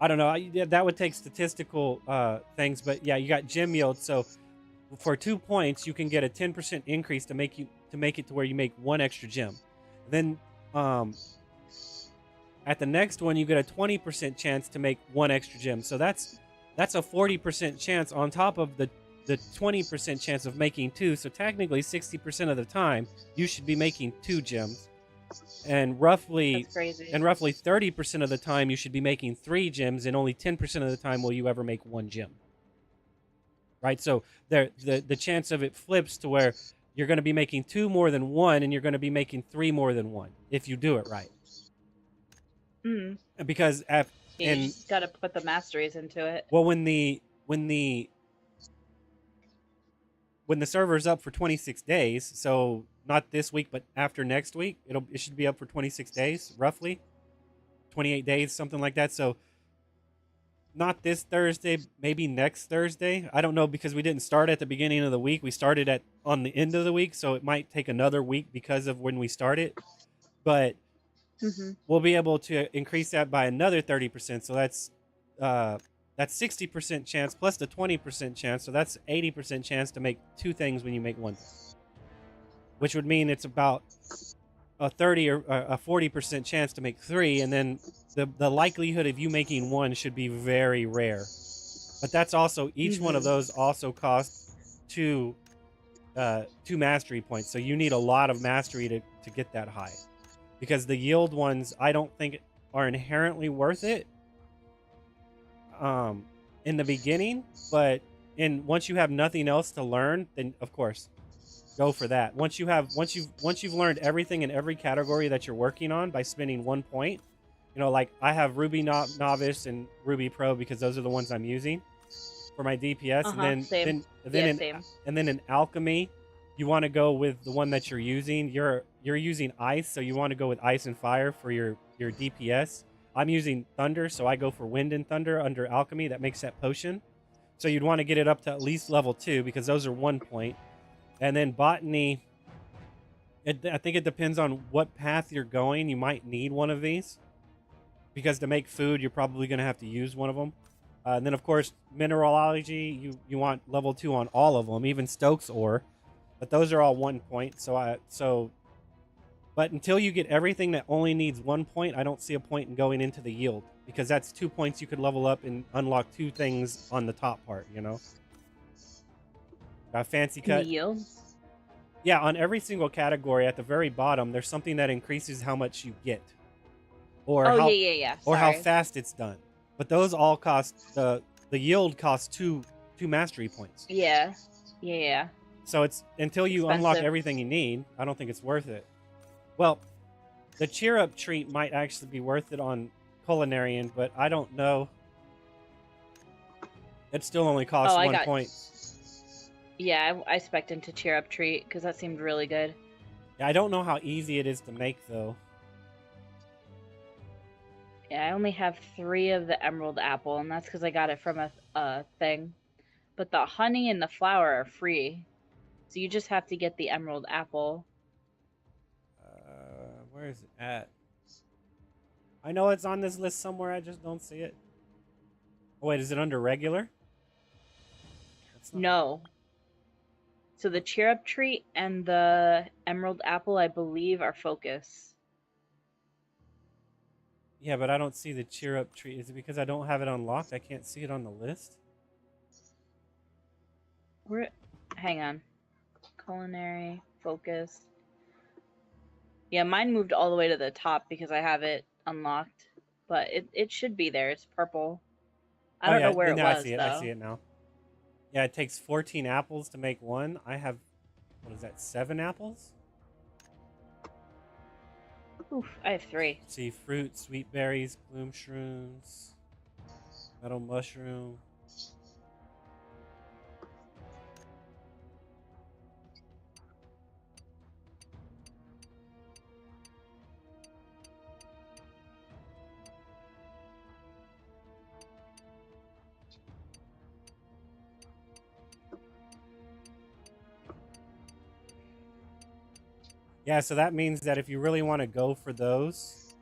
I don't know. That would take statistical things, but yeah, you got gem yield. So for 2 points, you can get a 10% increase to make it to where you make one extra gem. Then at the next one, you get a 20% chance to make one extra gem. So that's a 40% chance on top of the 20% chance of making two. So technically 60% of the time you should be making two gems, and roughly 30% of the time you should be making three gems, and only 10% of the time will you ever make one gem, right? So the chance of it flips to where you're going to be making two more than one, and you're going to be making three more than one if you do it right. Because you just got to put the masteries into it. Well, when the server's up for 26 days, so not this week, but after next week, it should be up for 26 days, roughly 28 days, something like that. So not this Thursday, maybe next Thursday. I don't know, because we didn't start at the beginning of the week. We started on the end of the week, so it might take another week because of when we started. But we'll be able to increase that by another 30%. So that's 60% chance plus the 20% chance. So that's 80% chance to make two things when you make one, which would mean it's about a 30 or a 40% chance to make three. And then the likelihood of you making one should be very rare. But that's also, each one of those also costs two mastery points. So you need a lot of mastery to get that high, because the yield ones, I don't think are inherently worth it in the beginning, but once you have nothing else to learn, then of course go for that. Once you've learned everything in every category that you're working on by spending 1 point, like I have Ruby Novice and Ruby Pro because those are the ones I'm using for my DPS. And then in alchemy, you want to go with the one that you're using. You're using ice, so you want to go with ice and fire for your DPS. I'm using thunder, so I go for wind and thunder under alchemy. That makes that potion. So you'd want to get it up to at least level 2, because those are 1 point. And then botany, I think it depends on what path you're going. You might need one of these, because to make food, you're probably going to have to use one of them. And then, of course, mineralogy, you want level 2 on all of them, even Stokes ore. But those are all 1 point. But until you get everything that only needs 1 point, I don't see a point in going into the yield, because that's 2 points you could level up and unlock two things on the top part, Fancy cut. Yield? Yeah, on every single category at the very bottom, there's something that increases how much you get. Or how fast it's done. But those all cost, the yield costs two 2 mastery points. Yeah. Yeah. So it's until you unlock Expensive. everything you need, I don't think it's worth it. Well, the cheer up treat might actually be worth it on Culinarian, but I don't know. It still only costs 1 point. Yeah, I spec'd into cheer up treat because that seemed really good. Yeah, I don't know how easy it is to make though. Yeah, I only have 3 of the emerald apple, and that's because I got it from a thing. But the honey and the flour are free, so you just have to get the emerald apple. Where is it at? I know it's on this list somewhere. I just don't see it. Oh wait, is it under regular? No. So the cheer up treat and the emerald apple, I believe, are focus. Yeah, but I don't see the cheer up treat. Is it because I don't have it unlocked? I can't see it on the list. Hang on. Culinary, focus. Yeah, mine moved all the way to the top because I have it unlocked. But it should be there. It's purple. I don't know where it was, though. I see it now. Yeah, it takes 14 apples to make one. I have, what is that, 7 apples? Oof, I have 3. See, fruit, sweet berries, bloom shrooms, metal mushroom. Yeah, so that means that if you really want to go for those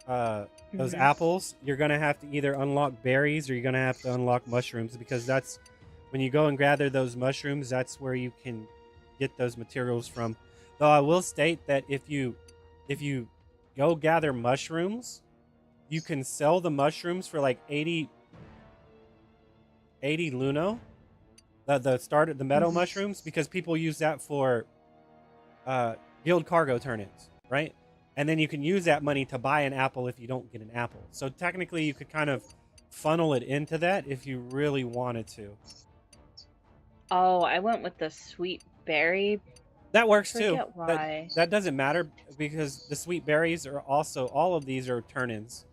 apples, you're going to have to either unlock berries or you're going to have to unlock mushrooms, because that's when you go and gather those mushrooms, that's where you can get those materials from. Though I will state that if you go gather mushrooms, you can sell the mushrooms for like 80 luno, the meadow mushrooms, because people use that for guild cargo turn-ins, right? And then you can use that money to buy an apple if you don't get an apple. So technically you could kind of funnel it into that if you really wanted to. Oh, I went with the sweet berry. That works too. Why. That doesn't matter, because the sweet berries are also, all of these are turn-ins.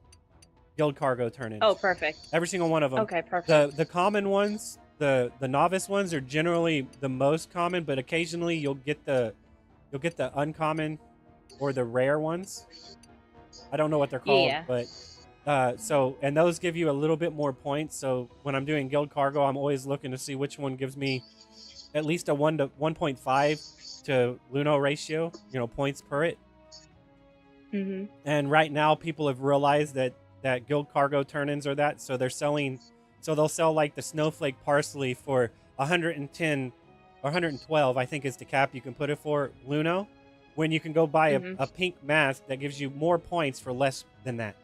Guild cargo turn-ins. Oh, perfect. Every single one of them. Okay, perfect. The common ones, the novice ones are generally the most common, but occasionally you'll get the uncommon or the rare ones. I don't know what they're called, but and those give you a little bit more points. So when I'm doing guild cargo, I'm always looking to see which one gives me at least a 1 to 1.5 to Luno ratio, points per it. Mm-hmm. And right now people have realized that guild cargo turn-ins are that, so they'll sell like the snowflake parsley for 110 or 112, I think is the cap you can put it for Luno, when you can go buy a pink mask that gives you more points for less than that.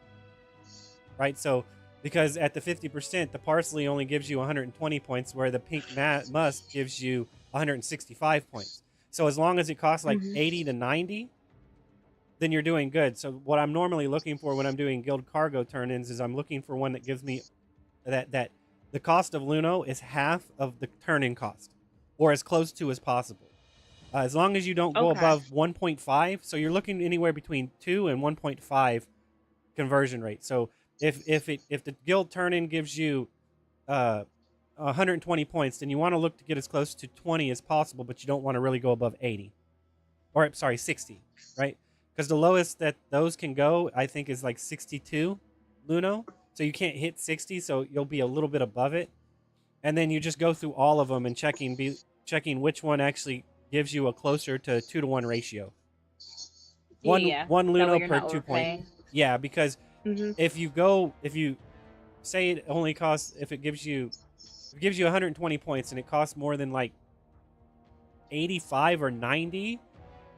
Right? So, because at the 50%, the parsley only gives you 120 points, where the pink musk gives you 165 points. So as long as it costs like 80 to 90, then you're doing good. So what I'm normally looking for when I'm doing guild cargo turn-ins is I'm looking for one that gives me that the cost of Luno is half of the turn-in cost, or as close to as possible. As long as you don't go above 1.5, so you're looking anywhere between 2 and 1.5 conversion rate. So if the guild turn-in gives you 120 points, then you want to look to get as close to 20 as possible, but you don't want to really go above 80. Or, sorry, 60, right? Because the lowest that those can go, I think, is like 62 Luno. So you can't hit 60, so you'll be a little bit above it. And then you just go through all of them and checking which one actually gives you a closer to 2-to-1 ratio. One Luno per 2 points. Yeah, because if you say it only costs, if it gives you 120 points and it costs more than like 85 or 90,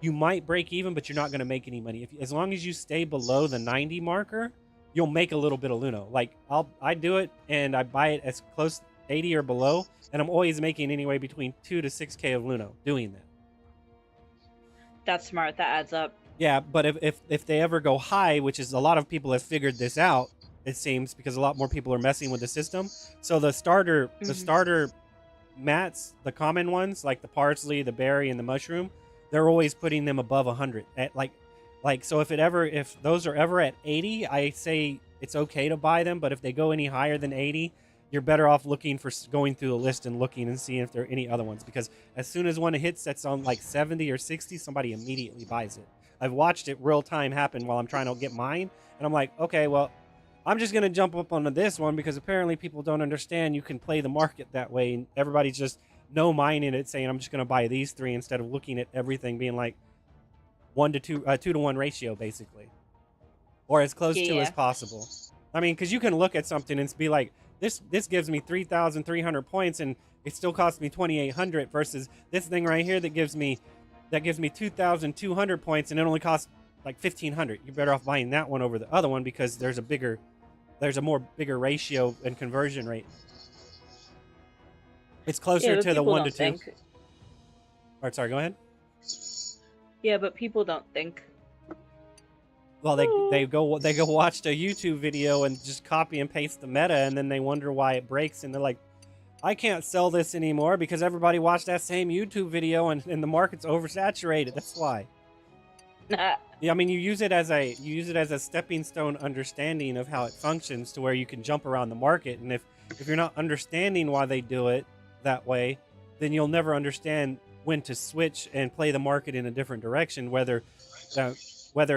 you might break even, but you're not going to make any money. As long as you stay below the 90 marker, you'll make a little bit of Luno. Like I do it and I buy it as close 80 or below, and I'm always making anywhere between 2 to 6k of Luno doing that. That's smart. That adds up. Yeah, but if they ever go high, which is a lot of people have figured this out, it seems, because a lot more people are messing with the system. So the starter mats, the common ones like the parsley, the berry, and the mushroom, they're always putting them above 100 at like so if those are ever at 80, I say it's okay to buy them, but if they go any higher than 80, you're better off going through the list and looking and seeing if there are any other ones, because as soon as one hits that's on like 70 or 60, somebody immediately buys it. I've watched it real time happen while I'm trying to get mine, and I'm like, okay, well, I'm just gonna jump up onto this one because apparently people don't understand you can play the market that way, and everybody's just no mining it, saying I'm just gonna buy these three instead of looking at everything being like 2 to 1 ratio basically, or as close to as possible. I mean, because you can look at something and be like, this gives me 3,300 points and it still costs me 2,800 versus this thing right here that gives me 2,200 points and it only costs like 1,500. You're better off buying that one over the other one because there's a bigger ratio and conversion rate. It's closer to the 1 to 2. Or, sorry, go ahead. Yeah, but people don't think. Well, they go watch a YouTube video and just copy and paste the meta, and then they wonder why it breaks, and they're like, I can't sell this anymore because everybody watched that same YouTube video and the market's oversaturated. That's why. Yeah, I mean, you use it as a stepping stone understanding of how it functions to where you can jump around the market, and if you're not understanding why they do it that way, then you'll never understand when to switch and play the market in a different direction, whether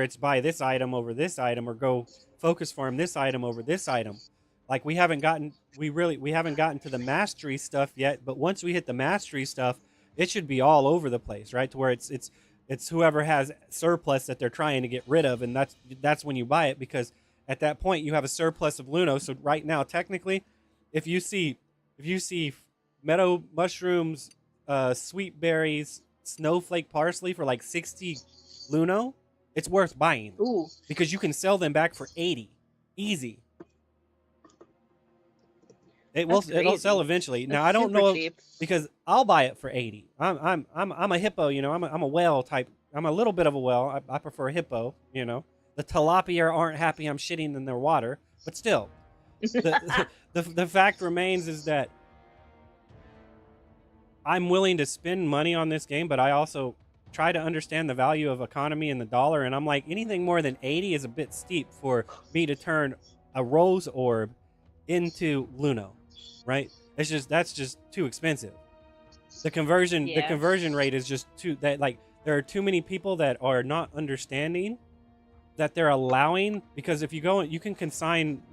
it's buy this item over this item or go focus farm this item over this item. Like we haven't gotten to the mastery stuff yet, but once we hit the mastery stuff, it should be all over the place, right? To where it's whoever has surplus that they're trying to get rid of, and that's when you buy it, because at that point you have a surplus of Luno. So right now, technically, if you see meadow mushrooms, sweet berries, snowflake parsley for like 60 Luno, it's worth buying. Ooh. Because you can sell them back for 80, easy. It'll sell eventually. Now I don't know because I'll buy it for 80. I'm a hippo, you know. I'm a whale type. I'm a little bit of a whale. I prefer a hippo, you know. The tilapia aren't happy I'm shitting in their water, but still, the fact remains is that I'm willing to spend money on this game, but I also try to understand the value of economy and the dollar, and I'm like, anything more than 80 is a bit steep for me to turn a rose orb into Luno, right? That's just too expensive. The conversion rate is just there are too many people that are not understanding that they're allowing, because if you go, you can consign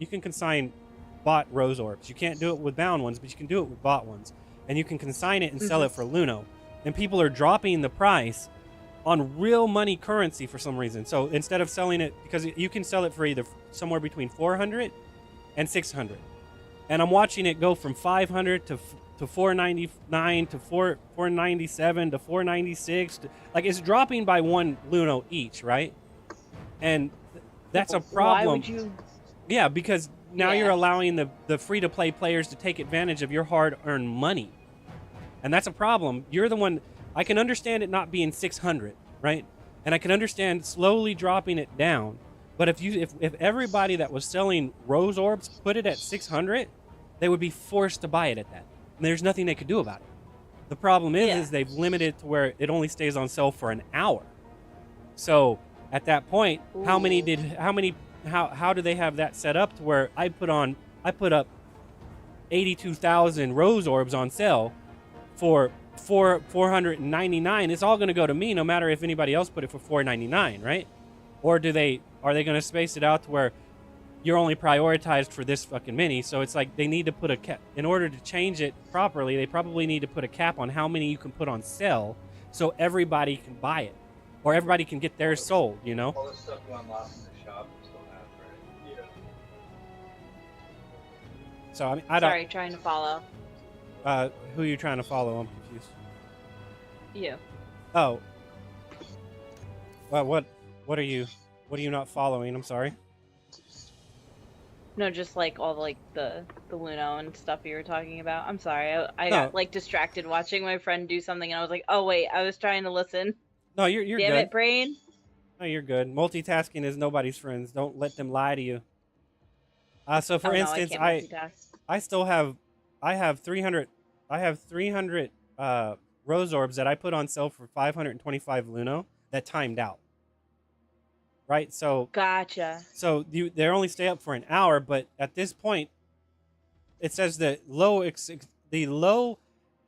bought rose orbs. You can't do it with bound ones, but you can do it with bought ones, and you can consign it and sell it for Luno. And people are dropping the price on real money currency for some reason. So instead of selling it, because you can sell it for either somewhere between 400 and 600. And I'm watching it go from 500 to 499 to 497 to 496. Like, it's dropping by 1 Luno each, right? And that's a problem. Why would you? Yeah, because now you're allowing the free-to-play players to take advantage of your hard-earned money. And that's a problem. You're the one. I can understand it not being 600, right? And I can understand slowly dropping it down. But if everybody that was selling rose orbs put it at 600, they would be forced to buy it at that. And there's nothing they could do about it. The problem is they've limited it to where it only stays on sale for an hour. So at that point, how do they have that set up to where I put up 82,000 rose orbs on sale for 499? It's all going to go to me, no matter if anybody else put it for 499, right? Or are they going to space it out to where you're only prioritized for this fucking many? So it's like they need to put a cap. In order to change it properly, they probably need to put a cap on how many you can put on sale so everybody can buy it, or everybody can get theirs sold, you know? All the stuff you unlock in the shop you still have, right? Yeah. So I mean, I don't. Sorry, trying to follow. Who are you trying to follow? I'm confused. You. Oh. Well, what are you not following? I'm sorry. No, just like all the Luno and stuff you were talking about. I'm sorry, I got like distracted watching my friend do something, and I was like, oh wait, I was trying to listen. No, you're Damn good. it, brain. No, you're good. Multitasking is nobody's friends. Don't let them lie to you. So for Oh, no, instance, I can't multitask. I still have, I have 300 rose orbs that I put on sale for 525 Luno that timed out. Right, so Gotcha. they only stay up for an hour, but at this point, it says the low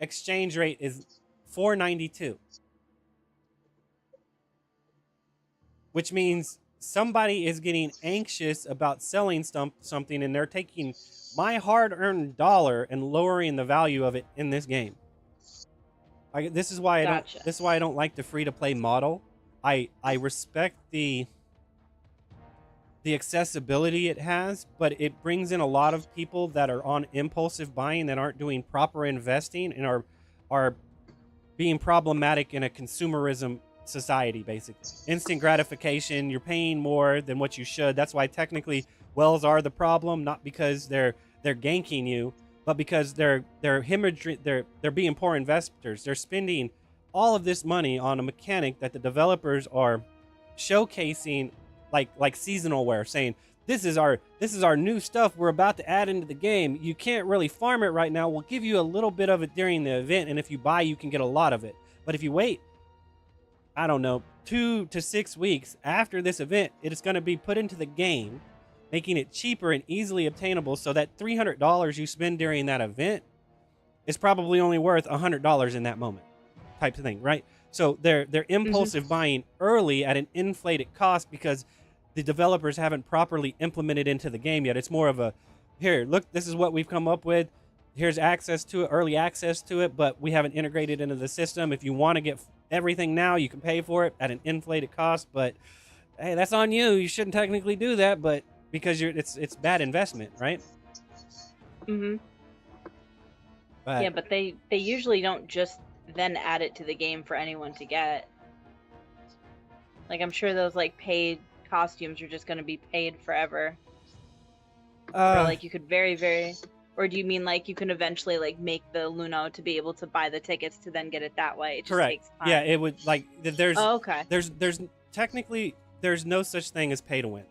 exchange rate is 492, which means somebody is getting anxious about selling something, and they're taking my hard-earned dollar and lowering the value of it in this game. This is why Gotcha. I don't like the free-to-play model. I respect the accessibility it has, but it brings in a lot of people that are on impulsive buying, that aren't doing proper investing, and are being problematic in a consumerism society. Basically, instant gratification. You're paying more than what you should. That's why technically wells are the problem, not because they're ganking you, but because they're being poor investors. They're spending all of this money on a mechanic that the developers are showcasing like seasonal wear, saying this is our new stuff we're about to add into the game. You can't really farm it right now. We'll give you a little bit of it during the event, and if you buy, you can get a lot of it. But if you wait, I don't know, 2 to 6 weeks after this event, it is going to be put into the game, making it cheaper and easily obtainable, so that $300 you spend during that event is probably only worth $100 in that moment, type of thing, right? So they're impulsive buying early at an inflated cost because the developers haven't properly implemented into the game yet. It's more of a, here, look, this is what we've come up with. Here's access to it, early access to it, but we haven't integrated into the system. If you want to get everything now, you can pay for it at an inflated cost, but hey, that's on you. You shouldn't technically do that, but because it's bad investment, right? But, Yeah, but they usually don't just then add it to the game for anyone to get. Like, I'm sure those like paid costumes are just going to be paid forever. Or like you could or do you mean like you can eventually like make the Luno to be able to buy the tickets to then get it that way? It just correct. takes time. Yeah, it would like there's okay. There's technically there's no such thing as pay to win,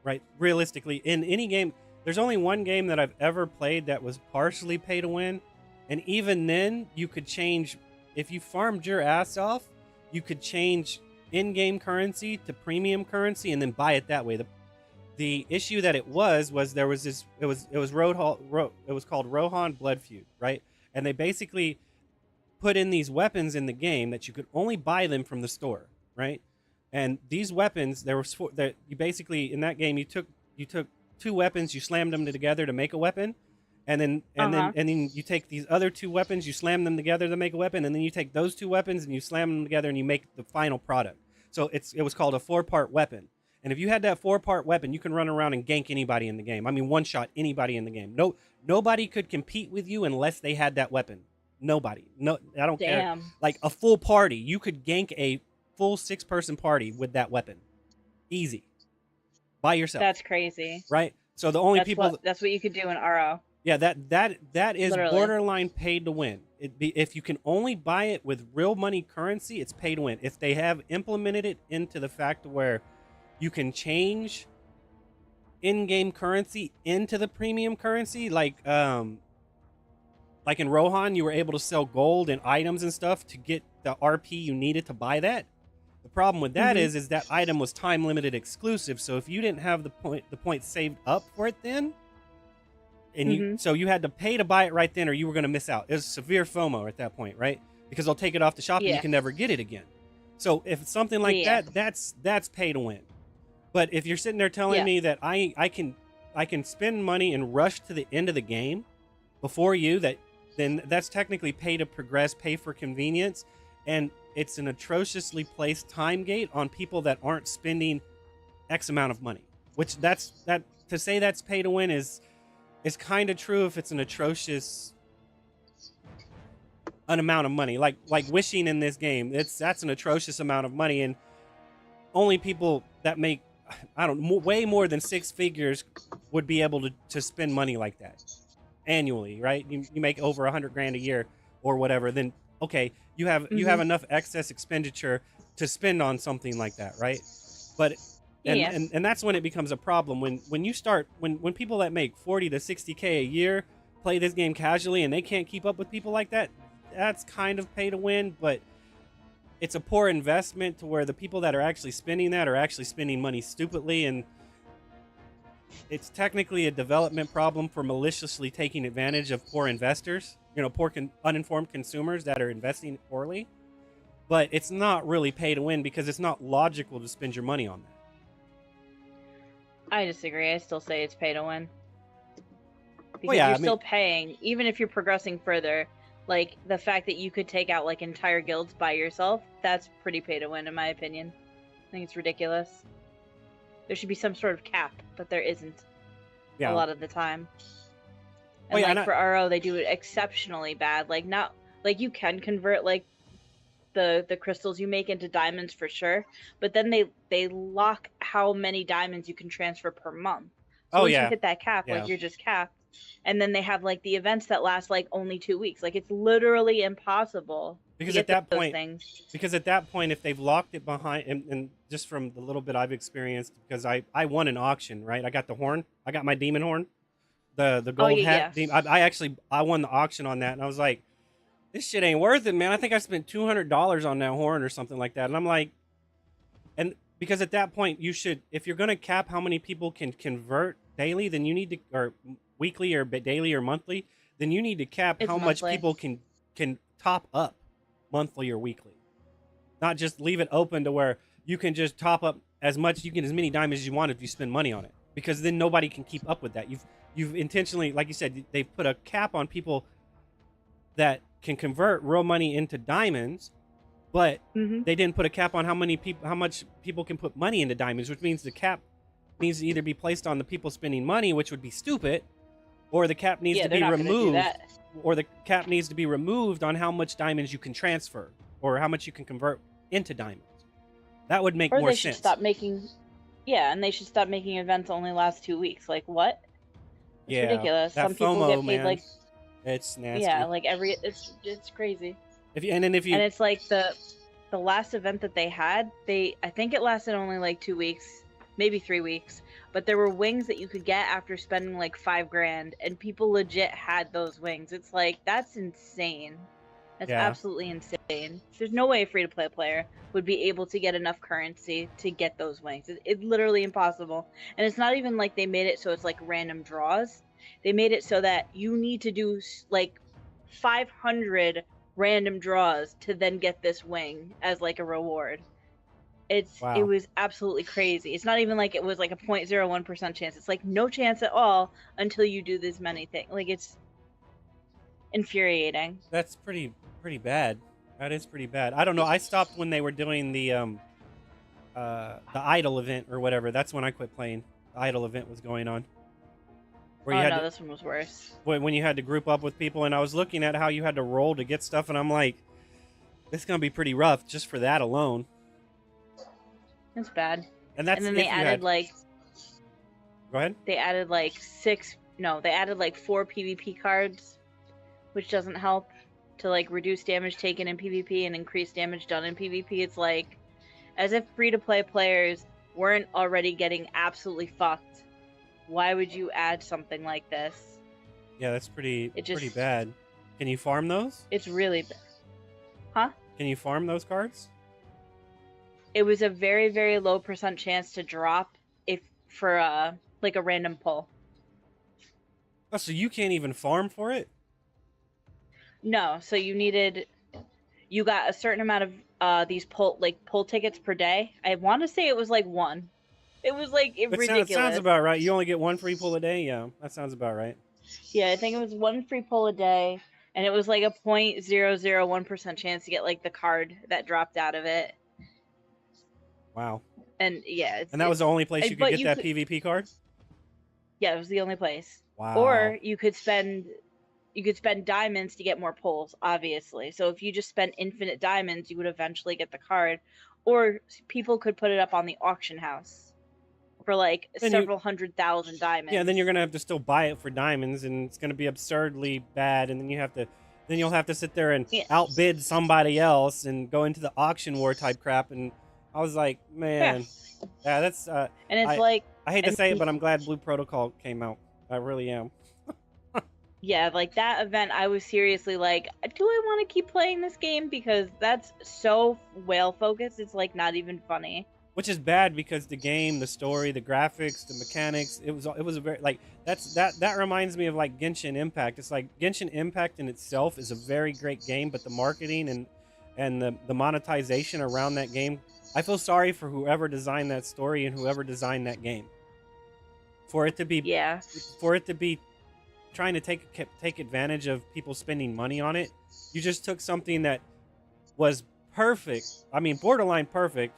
right? Realistically, in any game, there's only one game that I've ever played that was partially pay to win, and even then you could change. If you farmed your ass off, you could change in-game currency to premium currency and then buy it that way. The issue that it was there was this, it was called Rohan Blood Feud, right? And they basically put in these weapons in the game that you could only buy them from the store, right? And these weapons, that you basically in that game you took 2 weapons, you slammed them together to make a weapon. And then you take these other 2 weapons, you slam them together to make a weapon, and then you take those 2 weapons and you slam them together and you make the final product. So it was called a 4-part weapon. And if you had that 4-part weapon, you can run around and gank anybody in the game. I mean, one-shot anybody in the game. Nobody could compete with you unless they had that weapon. Nobody. No, I don't care. Like a full party, you could gank a full 6-person party with that weapon, easy, by yourself. That's crazy, right? So the only that's what you could do in RO. Yeah, that is Literally. borderline paid to win. If you can only buy it with real money currency, it's pay to win. If they have implemented it into the fact where you can change in-game currency into the premium currency, like in Rohan, you were able to sell gold and items and stuff to get the RP you needed to buy that. The problem with that is that item was time limited exclusive. So if you didn't have the point saved up for it then, and so you had to pay to buy it right then, or you were going to miss out. It was severe FOMO at that point, right? Because they'll take it off the shop and you can never get it again. So if it's something like that, that's pay to win. But if you're sitting there telling me that I can spend money and rush to the end of the game before you, then that's technically pay to progress, pay for convenience, and it's an atrociously placed time gate on people that aren't spending X amount of money. Which to say that's pay to win is kind of true if it's an atrocious amount of money. Like wishing in this game, that's an atrocious amount of money, and only people that make way more than 6 figures would be able to spend money like that annually, right? You make over $100,000 a year or whatever, then okay, you have enough excess expenditure to spend on something like that, right? But And, Yes. and that's when it becomes a problem. When you start when people that make 40 to 60K a year play this game casually and they can't keep up with people like that, that's kind of pay to win, but it's a poor investment to where the people that are actually spending that are actually spending money stupidly, and it's technically a development problem for maliciously taking advantage of poor investors, poor uninformed consumers that are investing poorly. But it's not really pay to win because it's not logical to spend your money on that. I disagree. I still say it's pay to win. Because Well, yeah, you're still paying, even if you're progressing further. Like, the fact that you could take out, like, entire guilds by yourself, that's pretty pay to win, in my opinion. I think it's ridiculous. There should be some sort of cap, but there isn't a lot of the time. And, for RO, they do it exceptionally bad. Like, not... Like, you can convert, like, the crystals you make into diamonds for sure, but then they lock how many diamonds you can transfer per month. So once you hit that cap, like, you're just capped. And then they have, like, the events that last, like, only 2 weeks. Like, it's literally impossible because to at get that point, if they've locked it behind, and just from the little bit I've experienced, because I won an auction, right? I got the horn, I got my demon horn, the gold hat. I won the auction on that, and I was like, this shit ain't worth it, man. I think I spent $200 on that horn or something like that. And I'm like, and because at that point you should, if you're going to cap how many people can convert daily, then you need to, or weekly or daily or monthly, then you need to cap how much people can top up monthly or weekly. Not just leave it open to where you can just top up as many diamonds as you want if you spend money on it, because then nobody can keep up with that. You've intentionally, like you said, they've put a cap on people that can convert real money into diamonds, but they didn't put a cap on how much people can put money into diamonds, which means the cap needs to either be placed on the people spending money, which would be stupid, or the cap needs to be removed, or the cap needs to be removed on how much diamonds you can transfer or how much you can convert into diamonds. That would make more sense. Or they should stop making, and they should stop making events only last 2 weeks. Like, what? It's ridiculous. Some people get paid, like, it's nasty. Yeah, like it's crazy. And it's like the last event that they had, I think it lasted only like 2 weeks, maybe 3 weeks, but there were wings that you could get after spending like $5,000, and people legit had those wings. It's like, that's insane. That's absolutely insane. There's no way a free-to-play player would be able to get enough currency to get those wings. It's literally impossible. And it's not even like they made it so it's like random draws. They made it so that you need to do like 500 random draws to then get this wing as like a reward. It was absolutely crazy. It's not even like it was like a 0.01% chance. It's like no chance at all until you do this many things. Like, it's infuriating. That's pretty bad. That is pretty bad. I don't know. I stopped when they were doing the idol event or whatever. That's when I quit playing. The idol event was going on. This one was worse. When you had to group up with people, and I was looking at how you had to roll to get stuff, and I'm like, this is gonna be pretty rough just for that alone. It's bad. And then they added like. Go ahead. They added like 4 PvP cards, which doesn't help to like reduce damage taken in PvP and increase damage done in PvP. It's like as if free-to-play players weren't already getting absolutely fucked. Why would you add something like this? Yeah, that's pretty bad. Can you farm those? It's really bad. Huh? Can you farm those cards? It was a very, very low % chance to drop for like a random pull. Oh, so you can't even farm for it? No, so you got a certain amount of these pull tickets per day. I want to say it was like 1. It was like ridiculous. It sounds about right. You only get 1 free pull a day? Yeah, that sounds about right. Yeah, I think it was 1 free pull a day, and it was like a 0.001% chance to get like the card that dropped out of it. Wow. And yeah. And that was the only place you could get that PvP card? Yeah, it was the only place. Wow. Or you could spend diamonds to get more pulls, obviously. So if you just spent infinite diamonds, you would eventually get the card. Or people could put it up on the auction house for like several 100,000 diamonds. Yeah, then you're gonna have to still buy it for diamonds, and it's gonna be absurdly bad. And then you'll have to sit there and outbid somebody else and go into the auction war type crap. And I was like, man, yeah, that's. And it's I hate to say it, but I'm glad Blue Protocol came out. I really am. yeah, like that event, I was seriously like, do I want to keep playing this game? Because that's so whale focused. It's like not even funny. Which is bad because the game, the story, the graphics, the mechanics, it was a very like that reminds me of like Genshin Impact. It's like Genshin Impact in itself is a very great game, but the marketing and the monetization around that game, I feel sorry for whoever designed that story and whoever designed that game. For it to be trying to take advantage of people spending money on it, you just took something that was perfect. I mean, borderline perfect.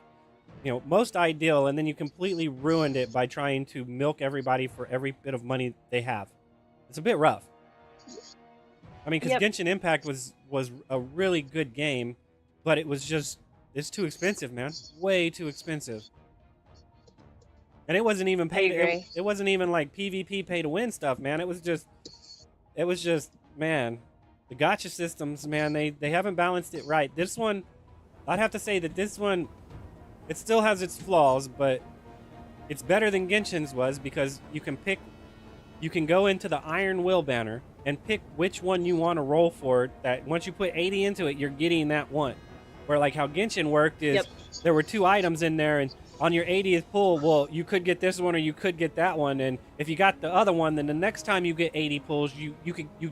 You know, most ideal, and then you completely ruined it by trying to milk everybody for every bit of money they have. It's a bit rough. I mean, because Genshin Impact was a really good game, but it's too expensive, man. Way too expensive. And it wasn't even paid. It wasn't even like PvP pay to win stuff, man. It was just, man, the gacha systems, man, they haven't balanced it right. This one, I'd have to say that this one, it still has its flaws, but it's better than Genshin's was because you can go into the Iron Will banner and pick which one you want to roll for. That once you put 80 into it, you're getting that one. Where like how Genshin worked is there were 2 items in there, and on your 80th pull, well, you could get this one or you could get that one, and if you got the other one, then the next time you get 80 pulls, you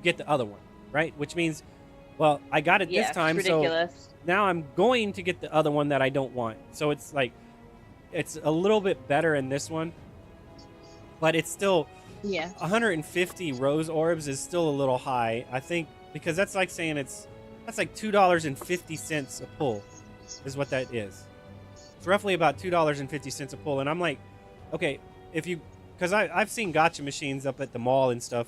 get the other one, right? Which means, well, I got it this time, so now I'm going to get the other one that I don't want. So it's like, it's a little bit better in this one, but it's still, 150 rose orbs is still a little high, I think, because that's like saying that's like $2.50 a pull is what that is. It's roughly about $2.50 a pull, and I'm like, okay, because I've seen gacha machines up at the mall and stuff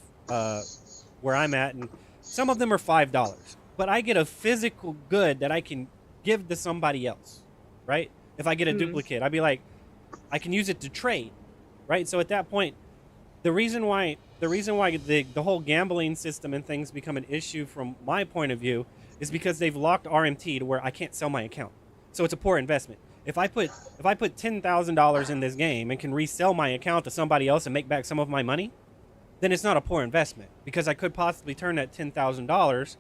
where I'm at, and some of them are $5. But I get a physical good that I can give to somebody else, right? If I get a duplicate, I'd be like, I can use it to trade, right? So at that point, the reason why the whole gambling system and things become an issue from my point of view is because they've locked RMT to where I can't sell my account. So it's a poor investment. If I put $10,000 in this game and can resell my account to somebody else and make back some of my money, then it's not a poor investment because I could possibly turn that $10,000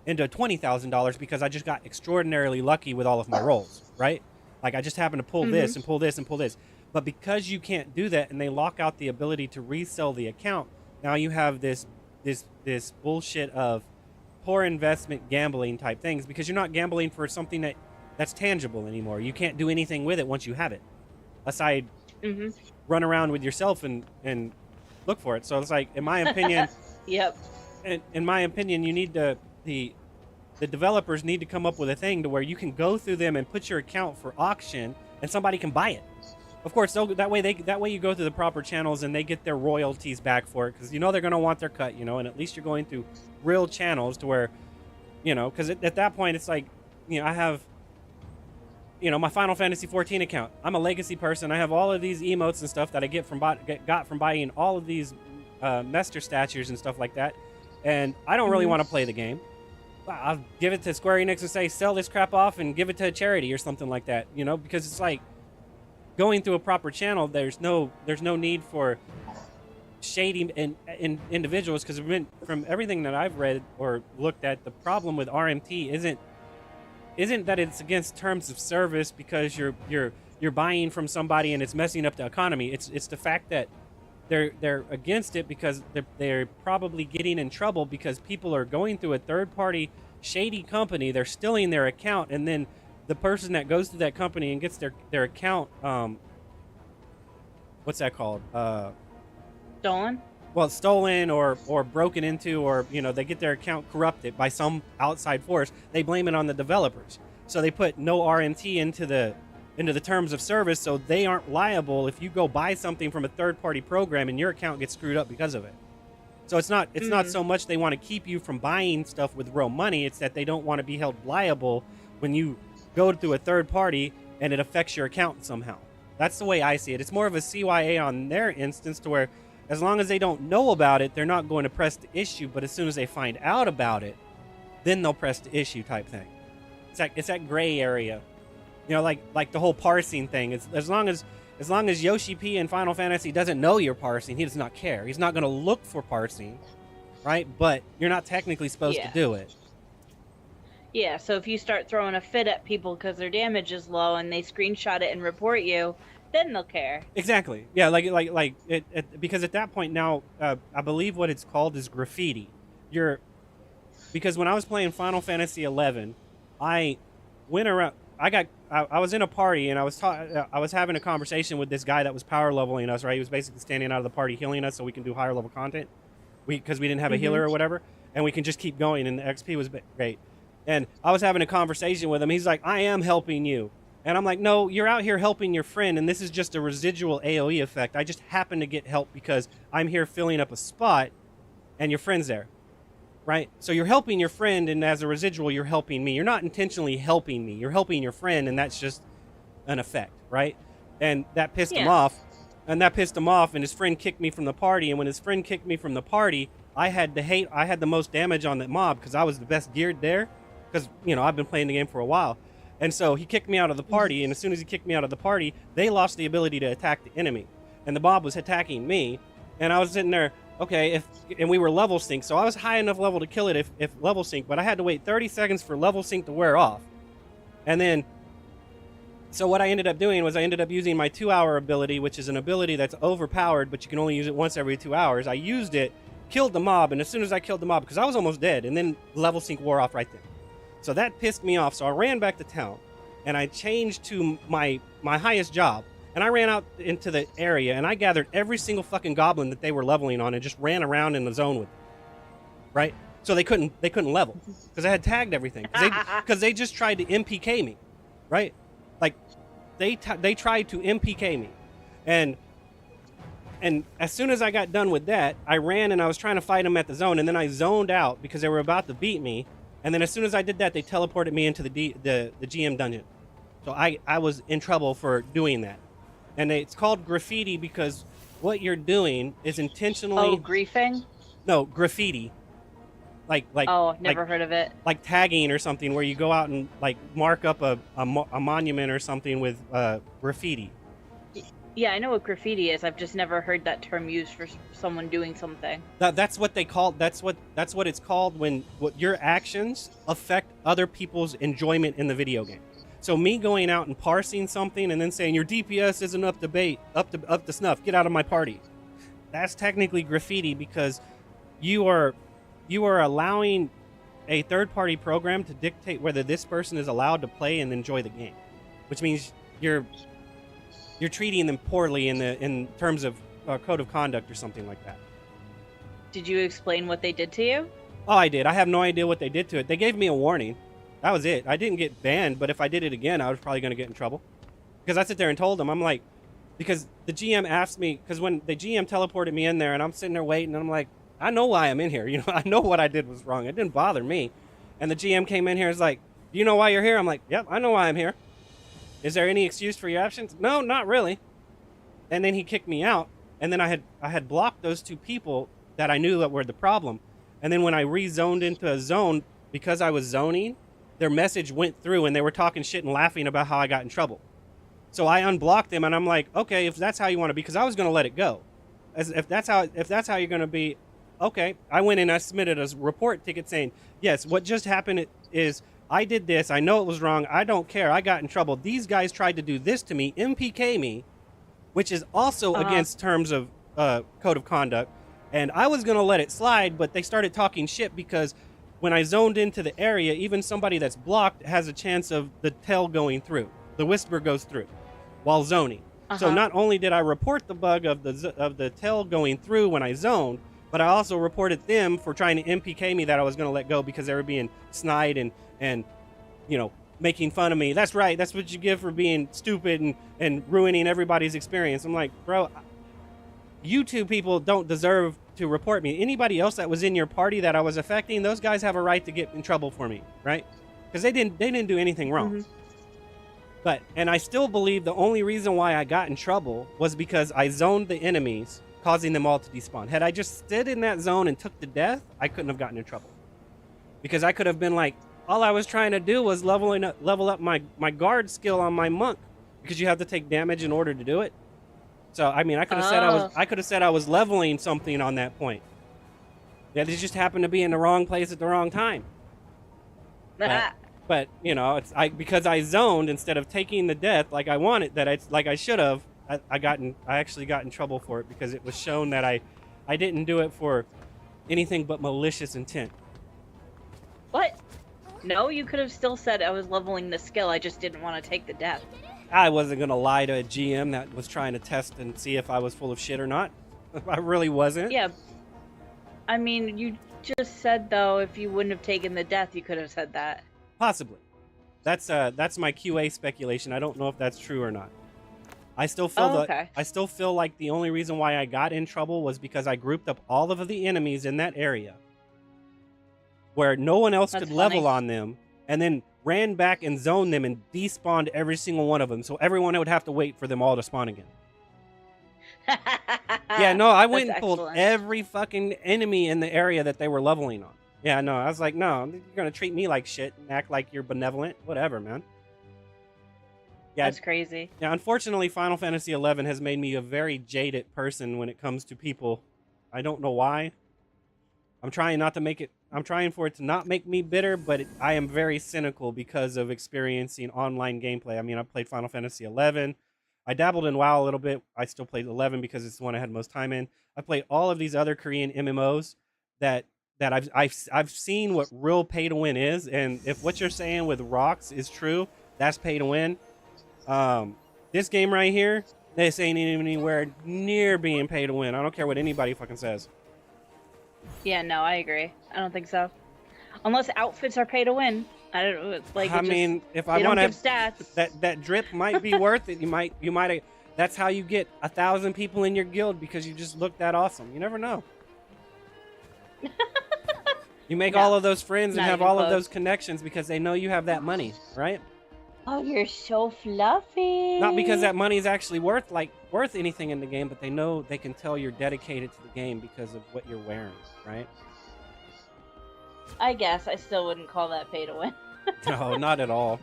into $20,000 because I just got extraordinarily lucky with all of my rolls, right? Like I just happened to pull this and pull this and pull this. But because you can't do that and they lock out the ability to resell the account, now you have this bullshit of poor investment gambling type things because you're not gambling for something that's tangible anymore. You can't do anything with it once you have it, aside run around with yourself and look for it. So it's like, in my opinion, in my opinion, you need the developers need to come up with a thing to where you can go through them and put your account for auction and somebody can buy it. Of course, that way you go through the proper channels and they get their royalties back for it because they're going to want their cut, and at least you're going through real channels to where, because at that point it's like, I have, my Final Fantasy 14 account. I'm a legacy person. I have all of these emotes and stuff that I got from buying all of these Mester statues and stuff like that, and I don't really want to play the game. I'll give it to Square Enix and say, sell this crap off and give it to a charity or something like that, because it's like going through a proper channel. There's no need for shady individuals because from everything that I've read or looked at, the problem with RMT isn't that it's against terms of service because you're buying from somebody and it's messing up the economy. It's the fact that they're against it because they're probably getting in trouble because people are going through a third-party shady company. They're stealing their account, and then the person that goes to that company and gets their account, what's that called? Stolen? Well, stolen or broken into, or they get their account corrupted by some outside force. They blame it on the developers. So they put no RMT into the terms of service, so they aren't liable if you go buy something from a third-party program and your account gets screwed up because of it. So it's not so much they want to keep you from buying stuff with real money, it's that they don't want to be held liable when you go through a third party and it affects your account somehow. That's the way I see it. It's more of a CYA on their instance to where as long as they don't know about it, they're not going to press the issue, but as soon as they find out about it, then they'll press the issue type thing. It's that gray area. You know, like the whole parsing thing. It's as long as Yoshi P in Final Fantasy doesn't know you're parsing, he does not care. He's not going to look for parsing, right? But you're not technically supposed to do it. Yeah, so if you start throwing a fit at people because their damage is low and they screenshot it and report you, then they'll care. Exactly. Yeah, like it because at that point now, I believe what it's called is graffiti. Because when I was playing Final Fantasy 11, I went around. I was in a party and I was having a conversation with this guy that was power leveling us. Right, he was basically standing out of the party healing us so we can do higher level content. Because we didn't have a healer or whatever, and we can just keep going, and the XP was great. And I was having a conversation with him. He's like, I am helping you. And I'm like, no, you're out here helping your friend, and this is just a residual AoE effect. I just happen to get help because I'm here filling up a spot, and your friend's there, right? So you're helping your friend, and as a residual, you're helping me. You're not intentionally helping me. You're helping your friend, and that's just an effect, right? And that pissed him off. And his friend kicked me from the party. And when his friend kicked me from the party, I had the most damage on that mob because I was the best geared there. Because, you know, I've been playing the game for a while. And so he kicked me out of the party. And as soon as he kicked me out of the party, they lost the ability to attack the enemy. And the mob was attacking me. And I was sitting there, okay, and we were level sync. So I was high enough level to kill it if level sync. But I had to wait 30 seconds for level sync to wear off. And then... So what I ended up doing was I ended up using my 2-hour ability, which is an ability that's overpowered, but you can only use it once every 2 hours. I used it, killed the mob, and as soon as I killed the mob, because I was almost dead, and then level sync wore off right then. So that pissed me off, so I ran back to town, and I changed to my highest job, and I ran out into the area, and I gathered every single fucking goblin that they were leveling on and just ran around in the zone with them, right? So they couldn't level, because I had tagged everything, because they just tried to MPK me, right? Like, they tried to MPK me, and as soon as I got done with that, I ran and I was trying to fight them at the zone, and then I zoned out because they were about to beat me, and then as soon as I did that, they teleported me into the GM dungeon. So I was in trouble for doing that, and it's called graffiti because what you're doing is intentionally... Oh, griefing? No, graffiti. Like oh, never heard of it. Like tagging or something, where you go out and like mark up a monument or something with graffiti. Yeah, I know what graffiti is. I've just never heard that term used for someone doing something. That's what they call. That's what it's called when your actions affect other people's enjoyment in the video game. So me going out and parsing something and then saying your DPS isn't up to snuff, get out of my party. That's technically graffiti because you are allowing a third-party program to dictate whether this person is allowed to play and enjoy the game, which means you're treating them poorly in terms of code of conduct or something like that. Did you explain what they did to you? Oh, I did. I have no idea what they did to it. They gave me a warning. That was it. I didn't get banned, but if I did it again, I was probably going to get in trouble. Because I sit there and told them, I'm like, because the GM asked me, because when the GM teleported me in there and I'm sitting there waiting, and I'm like, I know why I'm in here. You know, I know what I did was wrong. It didn't bother me. And the GM came in here and was like, do you know why you're here? I'm like, yep, I know why I'm here. Is there any excuse for your absence? No, not really. And then he kicked me out. And then I had blocked those two people that I knew that were the problem. And then when I rezoned into a zone, because I was zoning, their message went through and they were talking shit and laughing about how I got in trouble. So I unblocked them and I'm like, okay, if that's how you want to be, because I was going to let it go. If that's how you're going to be, okay. I went in, I submitted a report ticket saying, yes, what just happened is I did this. I know it was wrong. I don't care. I got in trouble. These guys tried to do this to me, MPK me, which is also against terms of code of conduct. And I was going to let it slide, but they started talking shit because when I zoned into the area, even somebody that's blocked has a chance of the tail going through. The whisper goes through while zoning. So not only did I report the bug of the tail going through when I zoned, but I also reported them for trying to MPK me that I was going to let go because they were being snide and you know, making fun of me. That's right. That's what you give for being stupid and ruining everybody's experience. I'm like, bro, you two people don't deserve to report me. Anybody else that was in your party that I was affecting, those guys have a right to get in trouble for me, right? Because they didn't do anything wrong. But, and I still believe the only reason why I got in trouble was because I zoned the enemies, causing them all to despawn. Had I just stood in that zone and took the death, I couldn't have gotten in trouble. Because I could have been like, all I was trying to do was level up my guard skill on my monk, because you have to take damage in order to do it. So I mean, I could have said I was leveling something on that point. Yeah, they just happened to be in the wrong place at the wrong time. But you know, because I zoned instead of taking the death like I wanted, I should have. I actually got in trouble for it because it was shown that I didn't do it for anything but malicious intent. What? No, you could have still said I was leveling the skill. I just didn't want to take the death. I wasn't gonna lie to a GM that was trying to test and see if I was full of shit or not. I really wasn't. Yeah. I mean, you just said though, if you wouldn't have taken the death, you could have said that. Possibly. That's my QA speculation. I don't know if that's true or not. I still feel I still feel like the only reason why I got in trouble was because I grouped up all of the enemies in that area where no one else could level on them, and then ran back and zoned them and despawned every single one of them, so everyone would have to wait for them all to spawn again. Yeah, no, I went and pulled every fucking enemy in the area that they were leveling on. Yeah, no, I was like, no, you're gonna treat me like shit and act like you're benevolent, whatever, man. Yeah, that's crazy. Yeah, unfortunately, Final Fantasy XI has made me a very jaded person when it comes to people. I don't know why. I'm trying for it to not make me bitter, but I am very cynical because of experiencing online gameplay. I mean, I played Final Fantasy XI. I dabbled in WoW a little bit. I still played 11 because it's the one I had most time in. I played all of these other Korean MMOs that I've seen what real pay to win is, and if what you're saying with rocks is true, that's pay to win. This game right here, this ain't even anywhere near being pay to win. I don't care what anybody fucking says. Yeah, no, I agree. I don't think so. Unless outfits are pay to win. I don't know. Like, I mean, if I want to, stats. That drip might be worth it. You might. That's how you get 1,000 people in your guild, because you just look that awesome. You never know. You make all of those friends and have all of those connections because they know you have that money, right? Oh, you're so fluffy. Not because that money is actually worth anything in the game, but they know they can tell you're dedicated to the game because of what you're wearing, right? I guess I still wouldn't call that pay to win. No, not at all.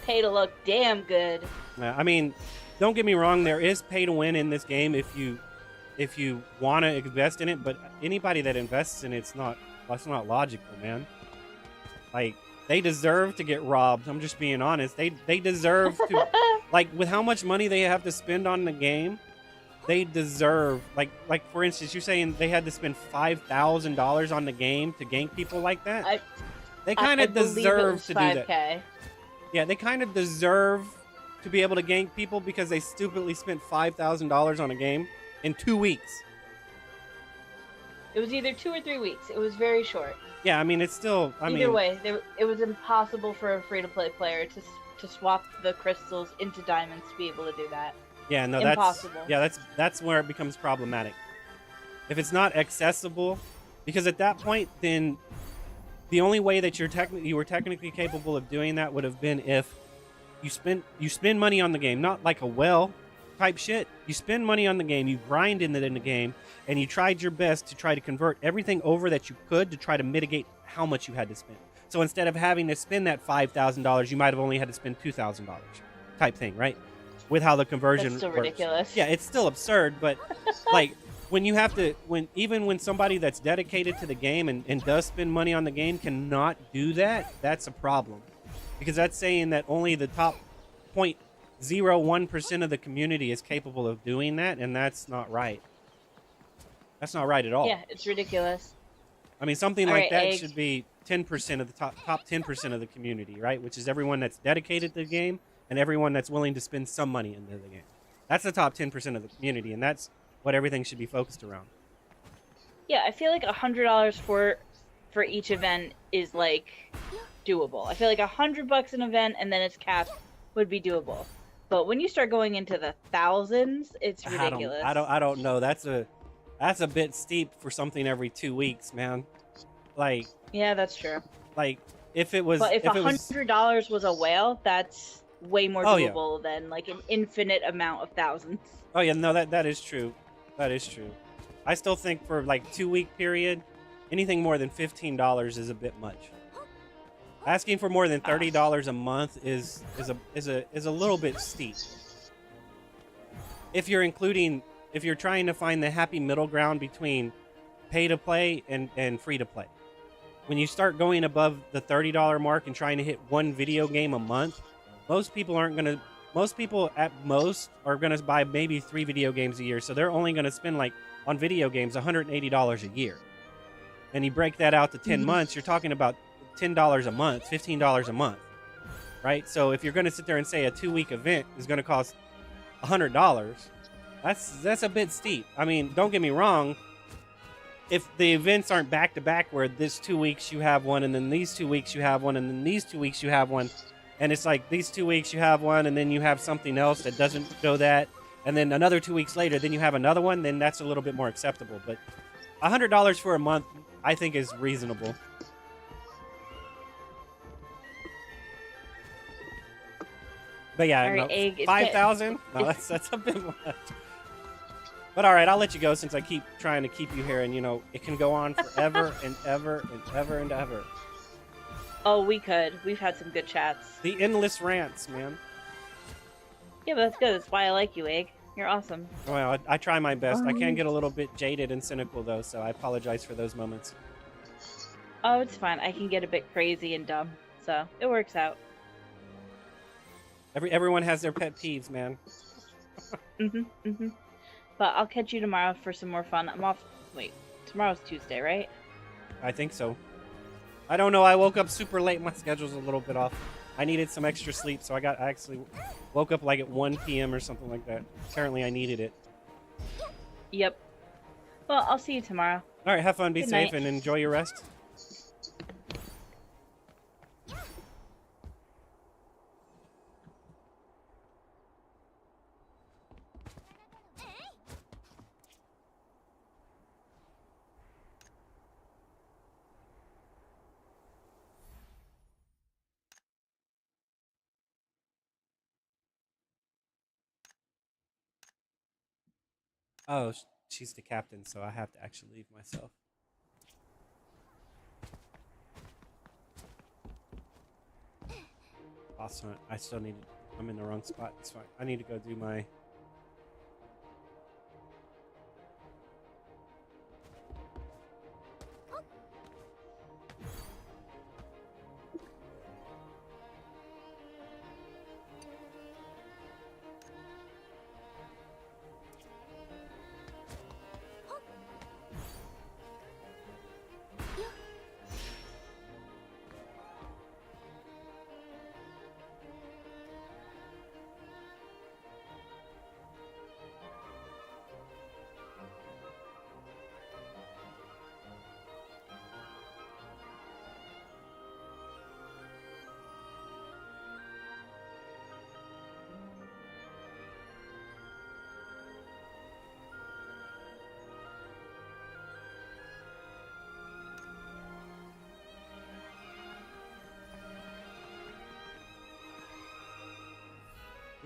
Pay to look damn good. I mean, don't get me wrong, there is pay to win in this game if you want to invest in it, but anybody that invests in that's not logical, man. Like, they deserve to get robbed. I'm just being honest. They deserve to, like, with how much money they have to spend on the game, they deserve, like for instance, you're saying they had to spend $5,000 on the game to gank people like that? They kind of deserve to do that. Yeah, they kind of deserve to be able to gank people because they stupidly spent $5,000 on a game in 2 weeks. It was either 2 or 3 weeks. It was very short. Yeah, I mean, it's still... Either way, it was impossible for a free-to-play player to swap the crystals into diamonds to be able to do that. Yeah, no, impossible. That's where it becomes problematic. If it's not accessible, because at that point, then the only way that you were technically capable of doing that would have been if you spend money on the game, not like a well type shit. You spend money on the game, you grind in the game, and you tried your best to try to convert everything over that you could to try to mitigate how much you had to spend. So instead of having to spend that $5,000, you might have only had to spend $2,000 type thing, right? With how the conversion That's still works. ridiculous. Yeah, it's still absurd, but like when somebody that's dedicated to the game and does spend money on the game cannot do that, that's a problem. Because that's saying that only the top 0.01% of the community is capable of doing that, and that's not right. That's not right at all. Yeah, it's ridiculous. I mean, something like that should be 10% of the top 10% of the community, right? Which is everyone that's dedicated to the game and everyone that's willing to spend some money into the game. That's the top 10% of the community, and that's what everything should be focused around. Yeah, I feel like $100 for each event is like doable. I feel like $100 an event and then it's capped would be doable. But when you start going into the thousands, it's ridiculous. I don't know. That's a bit steep for something every 2 weeks, man. Like, yeah, that's true. Like, if it was, but if $100 was a whale, that's way more doable than like an infinite amount of thousands. Oh yeah, no, that is true. That is true. I still think for like 2 week period, anything more than $15 is a bit much. Asking for more than $30 a month is a little bit steep. If you're trying to find the happy middle ground between pay to play and free to play. When you start going above the $30 mark and trying to hit one video game a month, most people at most are gonna buy maybe 3 video games a year. So they're only gonna spend like on video games $180 a year. And you break that out to 10 months, you're talking about $10 a month, $15 a month, right? So if you're going to sit there and say a 2-week event is going to cost $100, that's a bit steep. I mean, don't get me wrong. If the events aren't back to back, where this 2 weeks you have one, and then these 2 weeks you have one, and then these 2 weeks you have one, and it's like these 2 weeks you have one, and then you have something else that doesn't go that, and then another 2 weeks later, then you have another one, then that's a little bit more acceptable. But $100 for a month, I think, is reasonable. But yeah, All right, Egg, it's 5,000? No, that's a bit much. But all right, I'll let you go since I keep trying to keep you here, and you know it can go on forever and ever and ever and ever. Oh, we could. We've had some good chats. The endless rants, man. Yeah, but that's good. That's why I like you, Egg. You're awesome. Well, I try my best. I can get a little bit jaded and cynical though, so I apologize for those moments. Oh, it's fine. I can get a bit crazy and dumb, so it works out. Everyone has their pet peeves, man. But I'll catch you tomorrow for some more fun. I'm off. Wait, tomorrow's Tuesday, right? I think so. I don't know. I woke up super late. My schedule's a little bit off. I needed some extra sleep, so I actually woke up like at 1 p.m. or something like that. Apparently, I needed it. Yep. Well, I'll see you tomorrow. All right, have fun, be Good safe, night. and enjoy your rest. Oh, she's the captain, so I have to actually leave myself. Awesome. I still need. I'm in the wrong spot. It's fine. I need to go do my.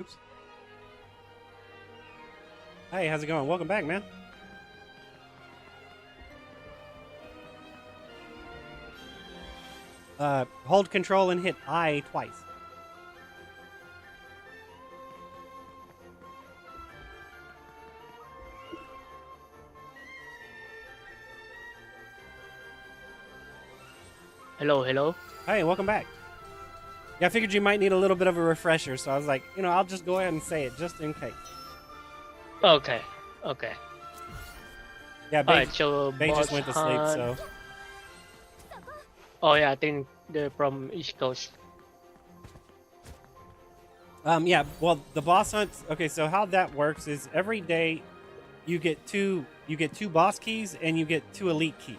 Oops. Hey, how's it going? Welcome back, man. Hold control and hit I twice. Hello. Hey, welcome back. Yeah, I figured you might need a little bit of a refresher, so I was like, you know, I'll just go ahead and say it just in case. Okay. Yeah, Alright, so Bay just went to sleep, boss so. Oh yeah, I think they're from East Coast. Yeah, well, the boss hunts. Okay, so how that works is every day you get two boss keys and you get 2 elite keys.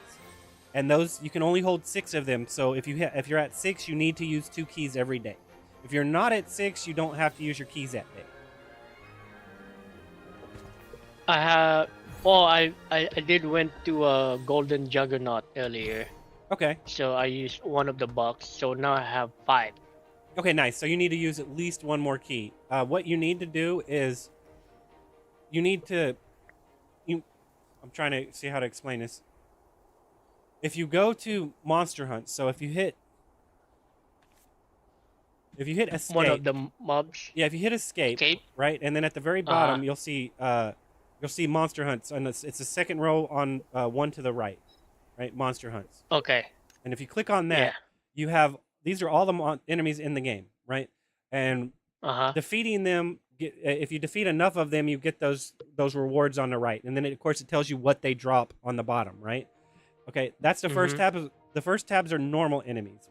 And those, you can only hold 6 of them. So if you're at 6, you need to use 2 keys every day. If you're not at 6, you don't have to use your keys that day. I did went to a golden juggernaut earlier. Okay. So I used one of the box. So now I have 5. Okay, nice. So you need to use at least 1 more key. What you need to do is I'm trying to see how to explain this. If you go to Monster Hunt, so if you hit If you hit escape, one of the mobs. yeah, if you hit escape, Escape. right, and then at the very bottom Uh-huh. you'll see monster hunts, and it's the second row on one to the right, right, monster hunts. Okay. And if you click on that, Yeah. you have these are all the enemies in the game, right? And Uh-huh. defeating them, if you defeat enough of them, you get those rewards on the right, and then of course it tells you what they drop on the bottom, right? Okay, that's the first tab. The first tabs are normal enemies.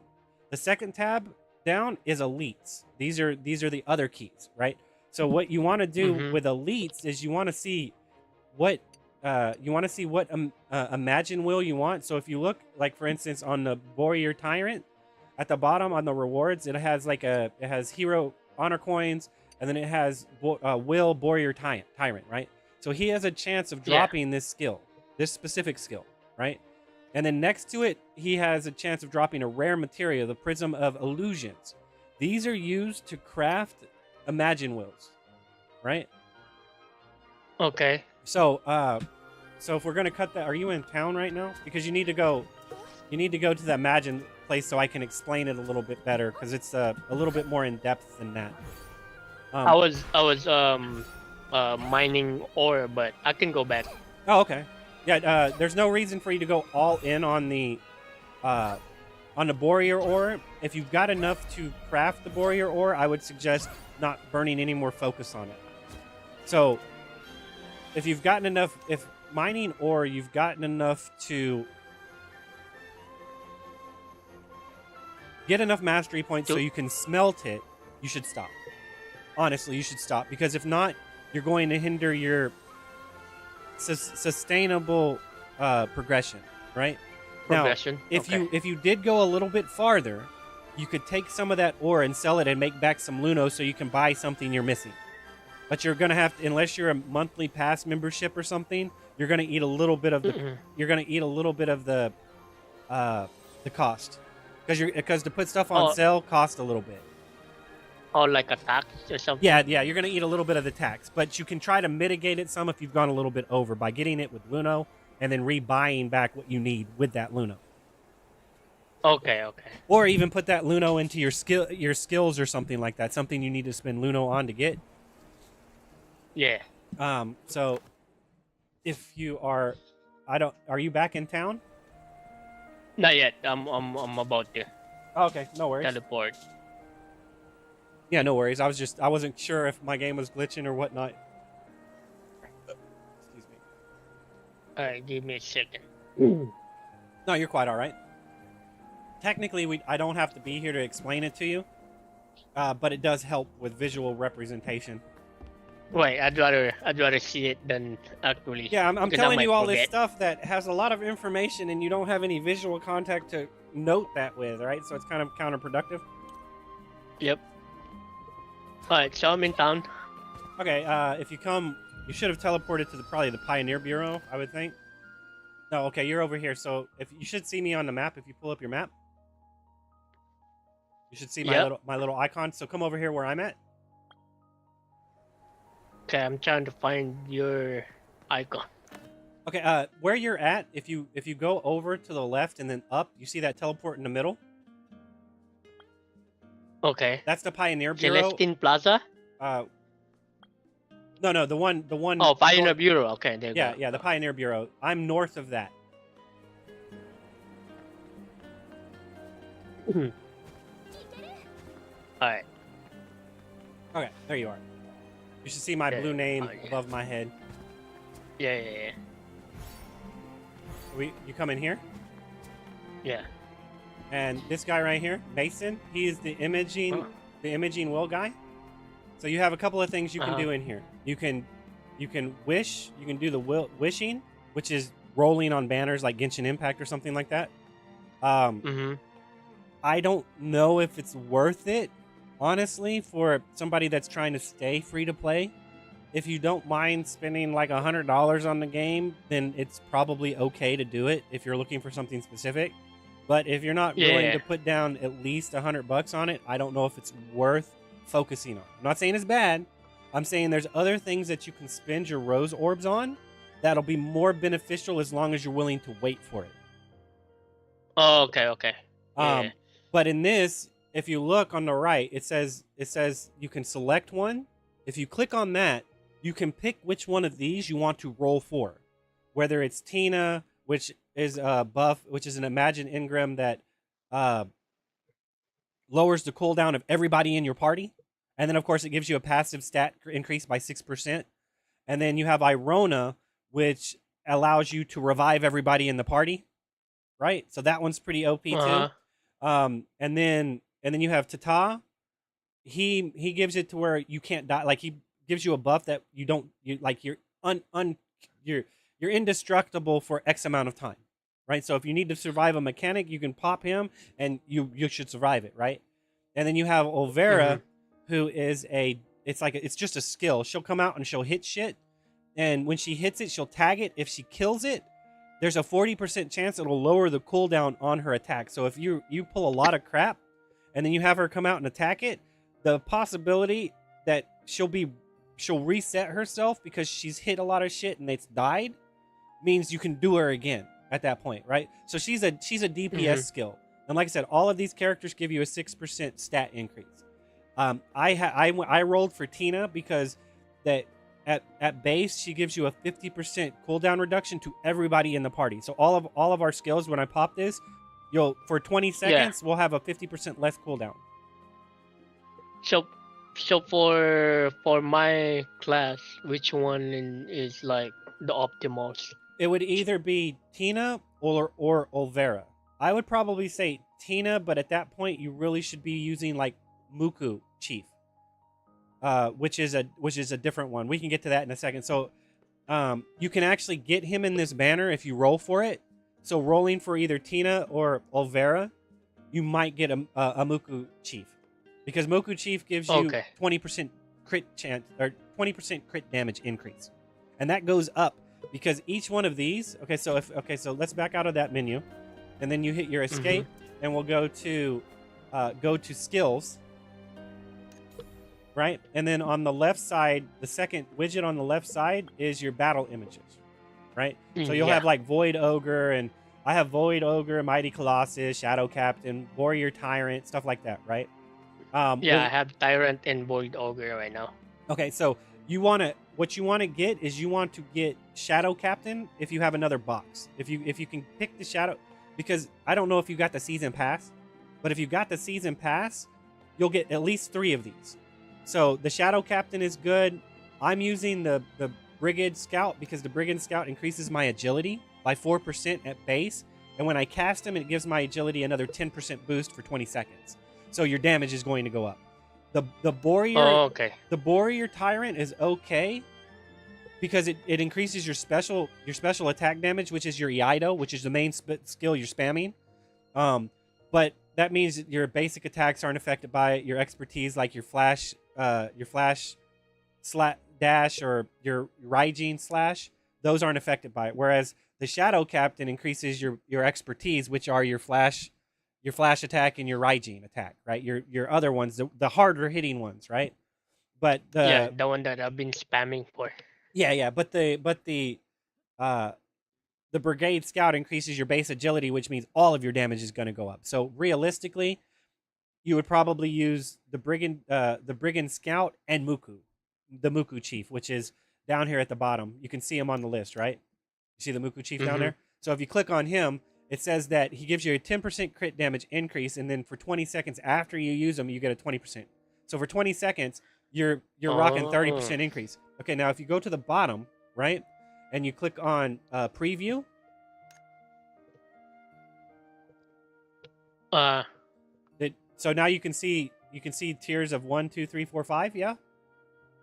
The second tab down is elites. These are the other keys, right? So what you want to do with elites is you want to see what imagine will you want. So if you look, like for instance, on the warrior tyrant, at the bottom on the rewards, it has hero honor coins, and then it has will warrior tyrant, right? So he has a chance of dropping this skill, this specific skill, right? And then next to it, he has a chance of dropping a rare material, the Prism of Illusions. These are used to craft imagine wills, right? Okay. So if we're gonna cut that, are you in town right now? Because you need to go to the imagine place so I can explain it a little bit better, because it's a little bit more in depth than that. I was mining ore, but I can go back. Oh, okay. Yeah, there's no reason for you to go all in on the warrior ore. If you've got enough to craft the warrior ore, I would suggest not burning any more focus on it. So, if you've gotten enough, if mining ore, you've gotten enough to get enough mastery points so you can smelt it, you should stop. Honestly, you should stop, because if not, you're going to hinder your sustainable progression, right? Progression. Now, if you did go a little bit farther, you could take some of that ore and sell it and make back some luno so you can buy something you're missing. But you're gonna have to, unless you're a monthly pass membership or something, you're gonna eat a little bit of the the cost, because to put stuff on sale costs a little bit. Or like a tax or something. Yeah, you're gonna eat a little bit of the tax, but you can try to mitigate it some if you've gone a little bit over by getting it with luno and then rebuying back what you need with that luno. Okay. Or even put that luno into your skills or something like that, something you need to spend luno on to get. Yeah. So if you are, are you back in town? Not yet. I'm about to Oh, okay, no worries. teleport. Yeah, no worries. I wasn't sure if my game was glitching or whatnot. Excuse me. Alright, give me a second. No, you're quite all right. Technically, I don't have to be here to explain it to you, but it does help with visual representation. Wait, I'd rather see it than actually. Yeah, I'm because I telling might you all this forget. stuff that has a lot of information, and you don't have any visual contact to note that with, right? So it's kind of counterproductive. Yep. Alright, so I'm in town. Okay, if you come, you should have teleported to probably the Pioneer Bureau, I would think. No, okay, you're over here. So if you should see me on the map if you pull up your map. You should see my little icon. So come over here where I'm at. Okay, I'm trying to find your icon. Okay, where you're at, if you go over to the left and then up, you see that teleport in the middle? Okay. That's the Pioneer Bureau. Celestine Plaza? No, the one. Oh, Pioneer Bureau. Okay, there you go. Yeah, the Pioneer Bureau. I'm north of that. Alright. Okay, there you are. You should see my blue name above my head. Yeah. You come in here, Yeah. and this guy right here, Mason, he is the imaging will guy. So you have a couple of things you can do in here. You can wish. You can do the wishing, which is rolling on banners like Genshin Impact or something like that. I don't know if it's worth it, honestly, for somebody that's trying to stay free to play. If you don't mind spending like $100 on the game, then it's probably okay to do it if you're looking for something specific. But if you're not willing to put down at least $100 on it, I don't know if it's worth focusing on. I'm not saying it's bad. I'm saying there's other things that you can spend your rose orbs on that'll be more beneficial as long as you're willing to wait for it. Oh, okay. Yeah. But in this, if you look on the right, it says you can select one. If you click on that, you can pick which one of these you want to roll for. Whether it's Tina, which is a buff, which is an Imagine Engram that lowers the cooldown of everybody in your party. And then, of course, it gives you a passive stat increase by 6%. And then you have Airona, which allows you to revive everybody in the party, right? So that one's pretty OP too. And then you have Tatta. He gives it to where you can't die. Like he gives you a buff that you're indestructible for X amount of time, right? So if you need to survive a mechanic, you can pop him and you should survive it, right? And then you have Olvera, who is it's just a skill. She'll come out and she'll hit shit, and when she hits it, she'll tag it. If she kills it, there's a 40% chance it'll lower the cooldown on her attack. So if you pull a lot of crap, and then you have her come out and attack it, the possibility that she'll reset herself because she's hit a lot of shit and it's died means you can do her again at that point, right? So she's a DPS skill. And like I said, all of these characters give you a 6% stat increase. I rolled for Tina because that at base she gives you a 50% cooldown reduction to everybody in the party. So all of our skills, when I pop this, for 20 seconds we'll have a 50% less cooldown. So for my class, which one is like the optimal? It would either be Tina or Olvera. I would probably say Tina, but at that point you really should be using like Muku Chief, which is a different one. We can get to that in a second. So you can actually get him in this banner if you roll for it. So rolling for either Tina or Olvera, you might get a Muku Chief, because Muku Chief gives you 20% crit chance or 20% crit damage increase, and that goes up because each one of these. So let's back out of that menu, and then you hit your escape, and we'll go to skills. Right, and then on the left side, the second widget on the left side is your battle images, right? So you'll have like Void Ogre, and I have Void Ogre, Mighty Colossus, Shadow Captain, Warrior Tyrant, stuff like that, right? I have Tyrant and Void Ogre right now. Okay, so what you want to get is you want to get Shadow Captain if you have another box. If you can pick the Shadow, because I don't know if you got the season pass, but if you got the season pass, you'll get at least 3 of these. So the Shadow Captain is good. I'm using the Brigand Scout because the Brigand Scout increases my agility by 4% at base. And when I cast him, it gives my agility another 10% boost for 20 seconds. So your damage is going to go up. The Warrior Tyrant is okay because it increases your special attack damage, which is your Iaido, which is the main skill you're spamming. But that means that your basic attacks aren't affected by it. Your expertise, like your flash dash or your Raijin slash, those aren't affected by it. Whereas the Shadow Captain increases your expertise, which are your flash attack and your Raijin attack, right? Your other ones, the harder hitting ones, right? But the one that I've been spamming for. But the Brigade Scout increases your base agility, which means all of your damage is going to go up. So realistically, you would probably use the Brigand Scout and the Muku Chief, which is down here at the bottom. You can see him on the list, right? You see the Muku Chief down there? So if you click on him, it says that he gives you a 10% crit damage increase, and then for 20 seconds after you use him, you get a 20%. So for 20 seconds, you're rocking 30% increase. Okay, now if you go to the bottom, right, and you click on preview. So now you can see tiers of 1, 2, 3, 4, 5. Yeah.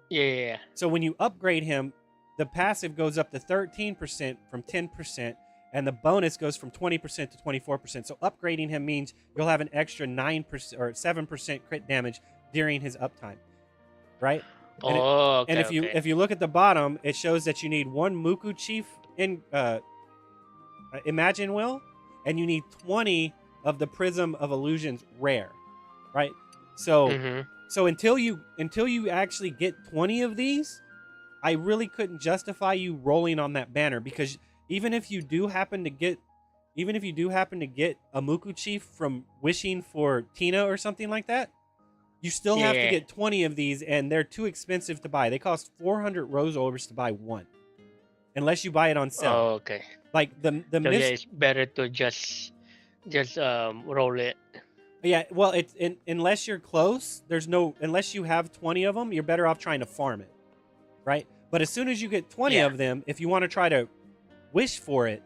Yeah. So when you upgrade him, the passive goes up to 13% from 10%, and the bonus goes from 20% to 24%. So upgrading him means you'll have an extra 9% or 7% crit damage during his uptime, right? And if you look at the bottom, it shows that you need 1 Muku Chief in Imagine Will, and you need 20 of the Prism of Illusions rare, right? So so until you actually get 20 of these, I really couldn't justify you rolling on that banner, because even if you do happen to get even if you do happen to get a Muku Chief from wishing for Tina or something like that, you still have to get 20 of these, and they're too expensive to buy. They cost 400 rose orbs to buy one, unless you buy it on sale. Oh, okay. Like the So yeah, it's better to just roll it. Yeah, well, it's unless you're close, unless you have 20 of them, you're better off trying to farm it, right? But as soon as you get 20 of them, if you want to try to wish for it,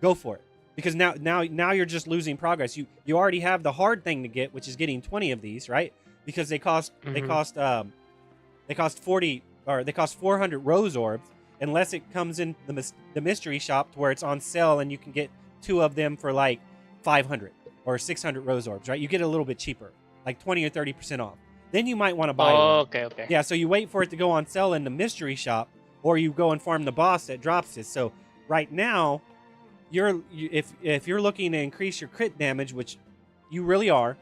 go for it. Because now you're just losing progress. You already have the hard thing to get, which is getting 20 of these, right? Because they cost 400 rose orbs, unless it comes in the mystery shop to where it's on sale and you can get 2 of them for like 500 or 600 rose orbs, right? You get a little bit cheaper, like 20 or 30% off. Then you might want to buy one. Okay. Yeah, so you wait for it to go on sale in the mystery shop, or you go and farm the boss that drops this. So right now, if you're looking to increase your crit damage, which you really are,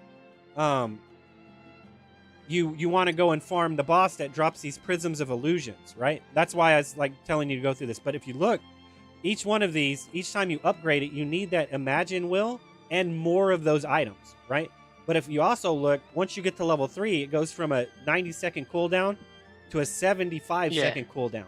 you want to go and farm the boss that drops these prisms of illusions, right? That's why I was like telling you to go through this. But if you look, each one of these, each time you upgrade it, you need that imagine will and more of those items, right? But if you also look, once you get to level 3, it goes from a 90-second cooldown to a 75-second cooldown.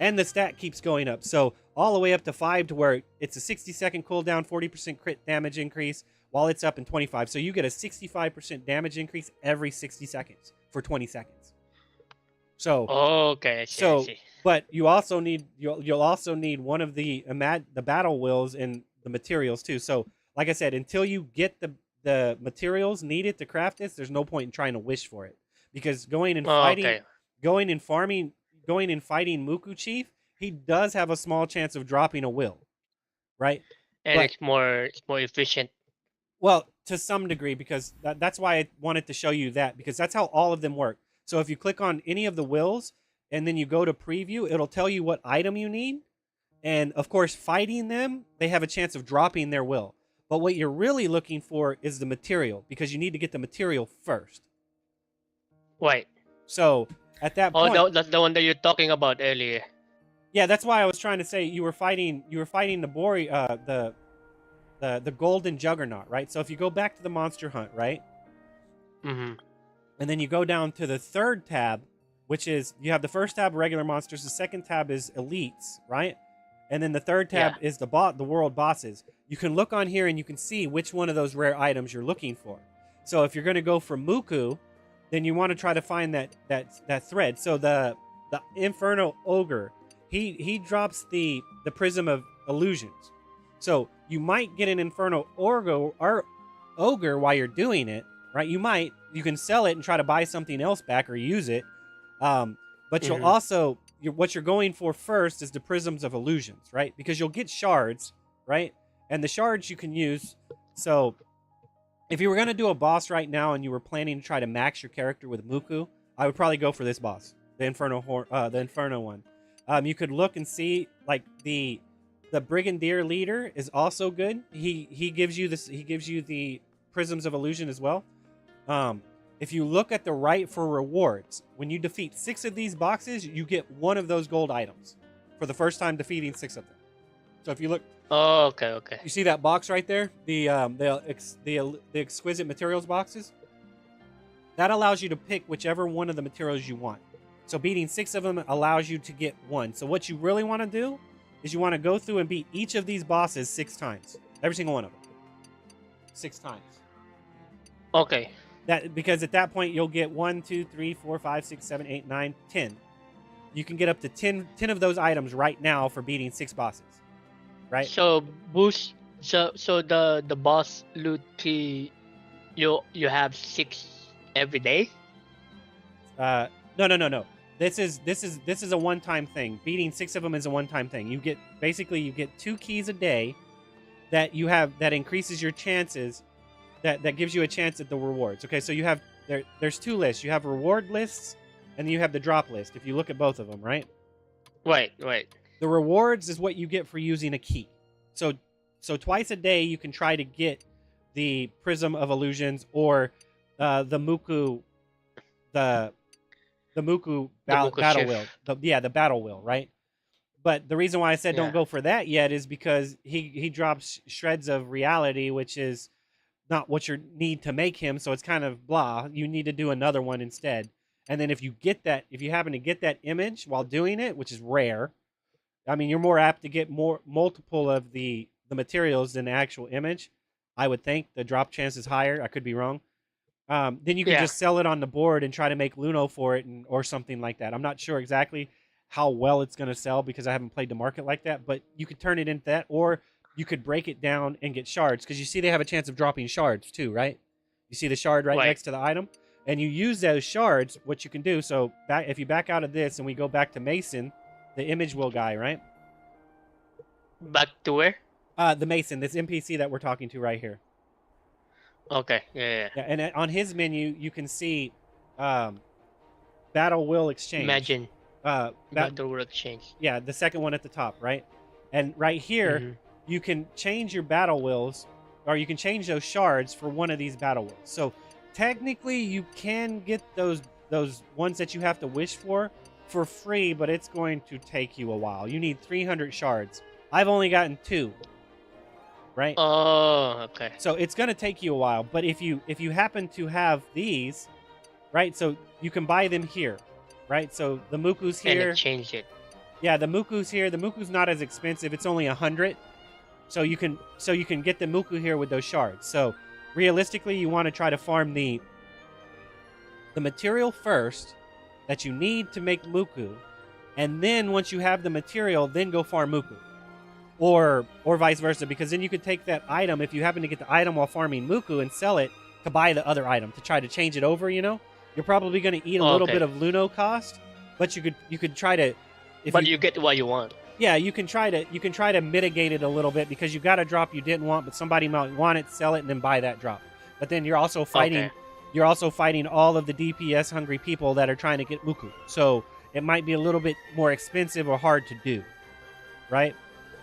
And the stat keeps going up. So all the way up to 5 to where it's a 60-second cooldown, 40% crit damage increase, while it's up in 25. So you get a 65% damage increase every 60 seconds for 20 seconds. So okay, I see. But you also need you'll also need one of the battle wills and the materials too. So like I said, until you get the materials needed to craft this, there's no point in trying to wish for it, because going and fighting Muku Chief, he does have a small chance of dropping a will, right? And it's more efficient. Well, to some degree, because that's why I wanted to show you that, because that's how all of them work. So if you click on any of the wills and then you go to preview, it'll tell you what item you need. And of course, fighting them, they have a chance of dropping their will. But what you're really looking for is the material, because you need to get the material first. Right. So at that point, that's the one that you're talking about earlier. Yeah, that's why I was trying to say you were fighting the golden juggernaut, right? So if you go back to the monster hunt, right? Mm-hmm. And then you go down to the third tab, which is, you have the first tab, regular monsters. The second tab is elites, right? And then the third tab is the world bosses. You can look on here and you can see which one of those rare items you're looking for. So if you're going to go for Muku, then you want to try to find that thread. So the Infernal Ogre, he drops the Prism of Illusions. So you might get an Infernal Ogre while you're doing it, right? You can sell it and try to buy something else back or use it. But you'll also, what you're going for first is the Prisms of Illusions, right? Because you'll get shards, right? And the shards you can use. So if you were going to do a boss right now and you were planning to try to max your character with Muku, I would probably go for this boss, the Inferno one. You could look and see, like, the Brigadier leader is also good. He gives you this. He gives you the Prisms of Illusion as well. If you look at the right for rewards, when you defeat 6 of these boxes, you get one of those gold items for the first time defeating 6 of them. So if you look, okay. You see that box right there, the exquisite materials boxes. That allows you to pick whichever one of the materials you want. So beating 6 of them allows you to get one. So what you really want to do is you want to go through and beat each of these bosses 6 times, every single one of them, 6 times. Okay. Because at that point you'll get 1, 2, 3, 4, 5, 6, 7, 8, 9, 10. You can get up to 10 of those items right now for beating 6 bosses, right? So boost. So the boss loot key, you have 6 every day. No. This is a one-time thing. Beating 6 of them is a one-time thing. You get 2 keys a day that you have that increases your chances. That gives you a chance at the rewards. Okay, so you have there's 2 lists. You have reward lists, and you have the drop list. If you look at both of them, right? Right. The rewards is what you get for using a key. So twice a day you can try to get the Prism of Illusions or the Muku, the Muku battle wheel. The battle wheel, right? But the reason why I said Yeah. don't go for that yet is because he drops shreds of reality, which is not what you need to make him. So it's kind of blah. You need to do another one instead. And then if you happen to get that image while doing it, which is rare, I mean, you're more apt to get multiple of the materials than the actual image. I would think the drop chance is higher. I could be wrong. Then you can Yeah. just sell it on the board and try to make Luno for it or something like that. I'm not sure exactly how well it's going to sell because I haven't played the market like that, but you could turn it into that, or you could break it down and get shards, because you see they have a chance of dropping shards too, right? You see the shard right Right. next to the item, and you use those shards. What you can do, so if you back out of this and we go back to Mason, the image will guy, right? Back to where? The Mason, this NPC that we're talking to right here. Okay. Yeah. Yeah, and on his menu, you can see Battle Will Exchange. Imagine Bat- battle will exchange. yeah, the second one at the top, right? And right here, Mhm. you can change your battle wills, or you can change those shards for one of these battle wills. So technically, you can get those ones that you have to wish for free, but it's going to take you a while. You need 300 shards. I've only gotten 2, right? Oh, okay. So it's going to take you a while. But if you happen to have these, right? So you can buy them here, right? So the Muku's And here. exchange it. Yeah, the Muku's here. The Muku's not as expensive. It's only 100. So you can get the Muku here with those shards. So realistically, you want to try to farm the material first that you need to make Muku, and then once you have the material, then go farm Muku. Or vice versa, because then you could take that item, if you happen to get the item while farming Muku, and sell it to buy the other item to try to change it over, you know? You're probably going to eat a little Okay. bit of Luno cost, but you could try to But you get what you want. yeah, you can try to mitigate it a little bit, because you got a drop you didn't want, but somebody might want it, sell it, and then buy that drop. But then you're also fighting Okay. you're also fighting all of the DPS hungry people that are trying to get Muku. So it might be a little bit more expensive or hard to do, right?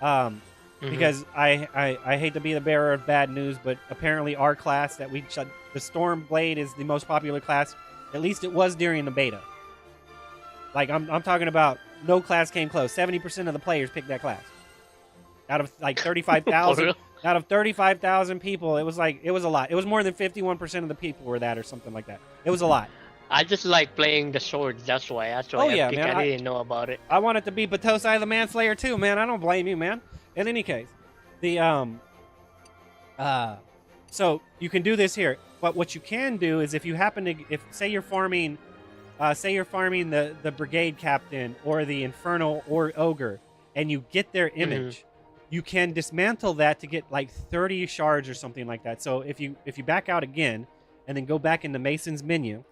Mhm. Because I hate to be the bearer of bad news, but apparently our class that the Stormblade is the most popular class. At least it was during the beta. Like I'm talking about, no class came close. 70% of the players picked that class. Out of like 35,000, real? out of 35,000 people, it was a lot. It was more than 51% of the people were that, or something like that. It was a lot. I just like playing the swords. That's why. Oh, I yeah, picked. man, I didn't know about it. I want it to be Batosai the Manslayer too, man. I don't blame you, man. In any case, so you can do this here. But what you can do is, if you happen to, say you're farming the brigade captain or the infernal or ogre, and you get their image, you can dismantle that to get like 30 shards or something like that. So if you back out again and then go back into Mason's menu,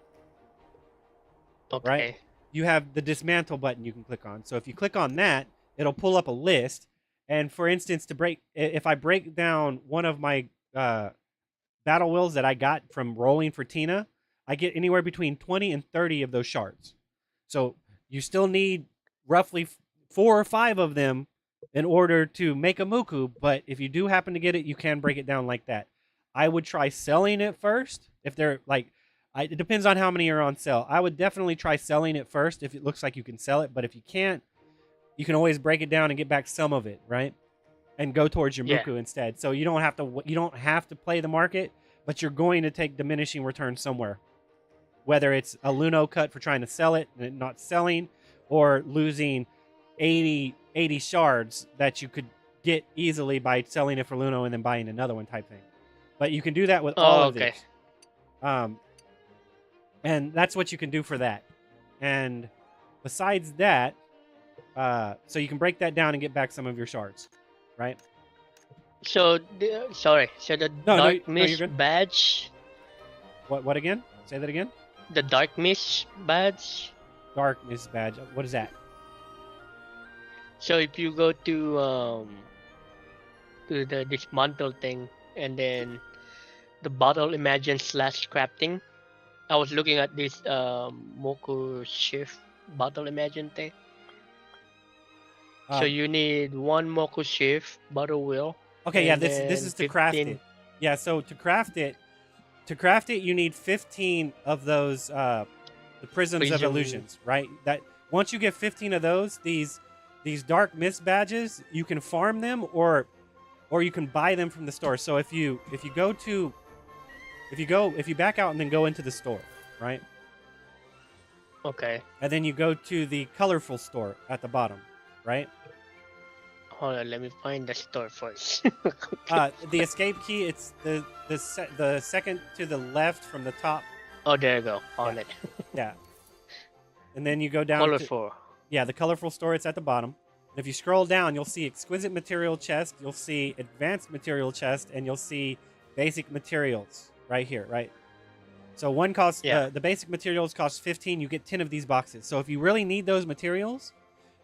Okay. right? You have the dismantle button you can click on. So if you click on that, it'll pull up a list. And for instance, if I break down one of my battle wills that I got from rolling for Tina, I get anywhere between 20 and 30 of those shards. So you still need roughly 4 or 5 of them in order to make a Muku. But if you do happen to get it, you can break it down like that. I would try selling it first. If they're like, it depends on how many are on sale. I would definitely try selling it first if it looks like you can sell it. But if you can't, you can always break it down and get back some of it, right? And go towards your Muku instead. So you don't have to play the market, but you're going to take diminishing returns somewhere. Whether it's a Luno cut for trying to sell it and not selling, or losing 80 shards that you could get easily by selling it for Luno and then buying another one type thing. But you can do that with all of these. And that's what you can do for that. And besides that, so you can break that down and get back some of your shards, right? So So the No, dark you're mist good. badge. What again? Say that again. The dark mist badge. Darkness badge. What is that? So if you go to the dismantle thing, and then the bottle imagine / crafting, I was looking at this Moku shift bottle imagine thing. So you need 1 Moku shift bottle wheel. Okay, yeah, and this then is to craft 15 it. Yeah, so to craft it, you need 15 of those the prisms of Prism. illusions, right? That once you get 15 of those, these these dark mist badges, you can farm them or you can buy them from the store. So if you back out and then go into the store, right? Okay. And then you go to the colorful store at the bottom, right? Hold on, let me find the store first. The escape key, it's the second to the left from the top. Oh, there you go. On it. Yeah. And then you go down Colorful. the colorful store, it's at the bottom. And if you scroll down, you'll see exquisite material chest, you'll see advanced material chest, and you'll see basic materials right here, right? So one costs, the basic materials cost 15, you get 10 of these boxes. So if you really need those materials,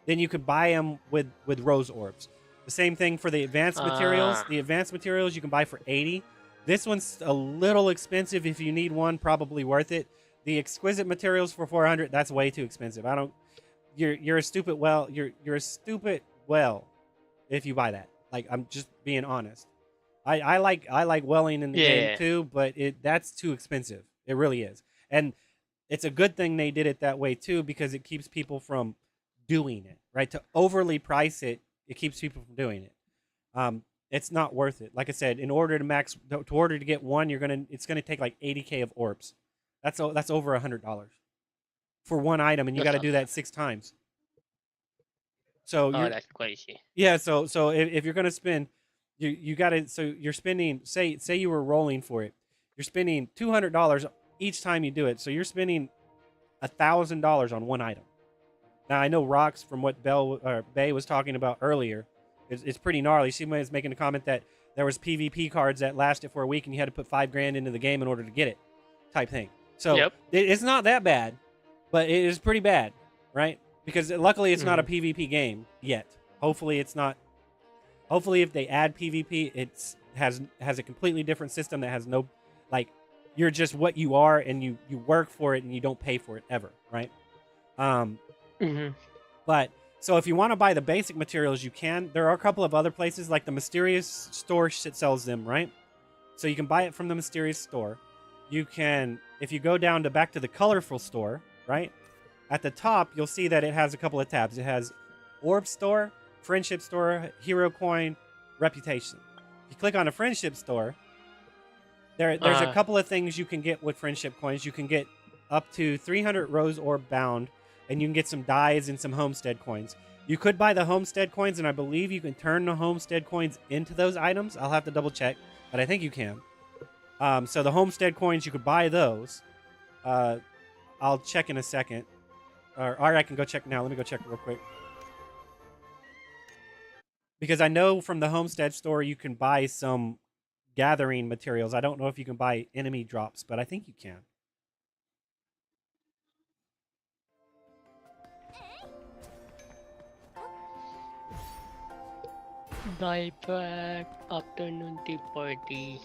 then you could buy them with rose orbs. The same thing for the advanced materials. The advanced materials you can buy for 80. This one's a little expensive. If you need one, probably worth it. The exquisite materials for 400, that's way too expensive. You're a stupid you're a stupid if you buy that. Like, I'm just being honest. I like welling in the game too, but that's too expensive. It really is. And it's a good thing they did it that way too, because it keeps people from doing it, right? To overly price it, it keeps people from doing it. It's not worth it. Like I said, in order to get one, it's gonna take like 80k of orbs. That's over $100 for one item, and you got to do that 6 times. So that's crazy. Yeah. So if you're gonna spend, you got to. So you're spending. Say you were rolling for it. You're spending $200 each time you do it. So you're spending $1,000 on one item. Now, I know Rocks, from what Bay was talking about earlier, it's pretty gnarly. She was making a comment that there was PvP cards that lasted for a week and you had to put $5,000 into the game in order to get it, type thing. So it's not that bad, but it is pretty bad, right? Because luckily it's not a PvP game yet. Hopefully it's not. Hopefully if they add PvP, it has a completely different system that has no, like, you're just what you are and you work for it and you don't pay for it ever, right? But so if you want to buy the basic materials, you can. There are a couple of other places, like the Mysterious store sells them, right? So you can buy it from the Mysterious store. You can, if you go down back to the Colorful store, right? At the top, you'll see that it has a couple of tabs. It has Orb store, Friendship store, Hero coin, Reputation. If you click on a Friendship store, there's a couple of things you can get with Friendship coins. You can get up to 300 Rose Orb bound, and you can get some dyes and some Homestead coins. You could buy the Homestead coins, and I believe you can turn the Homestead coins into those items. I'll have to double check, but I think you can. So the Homestead coins, you could buy those. I'll check in a second. Or I can go check now. Let me go check real quick. Because I know from the Homestead store you can buy some gathering materials. I don't know if you can buy enemy drops, but I think you can. Dieback afternoon tea party.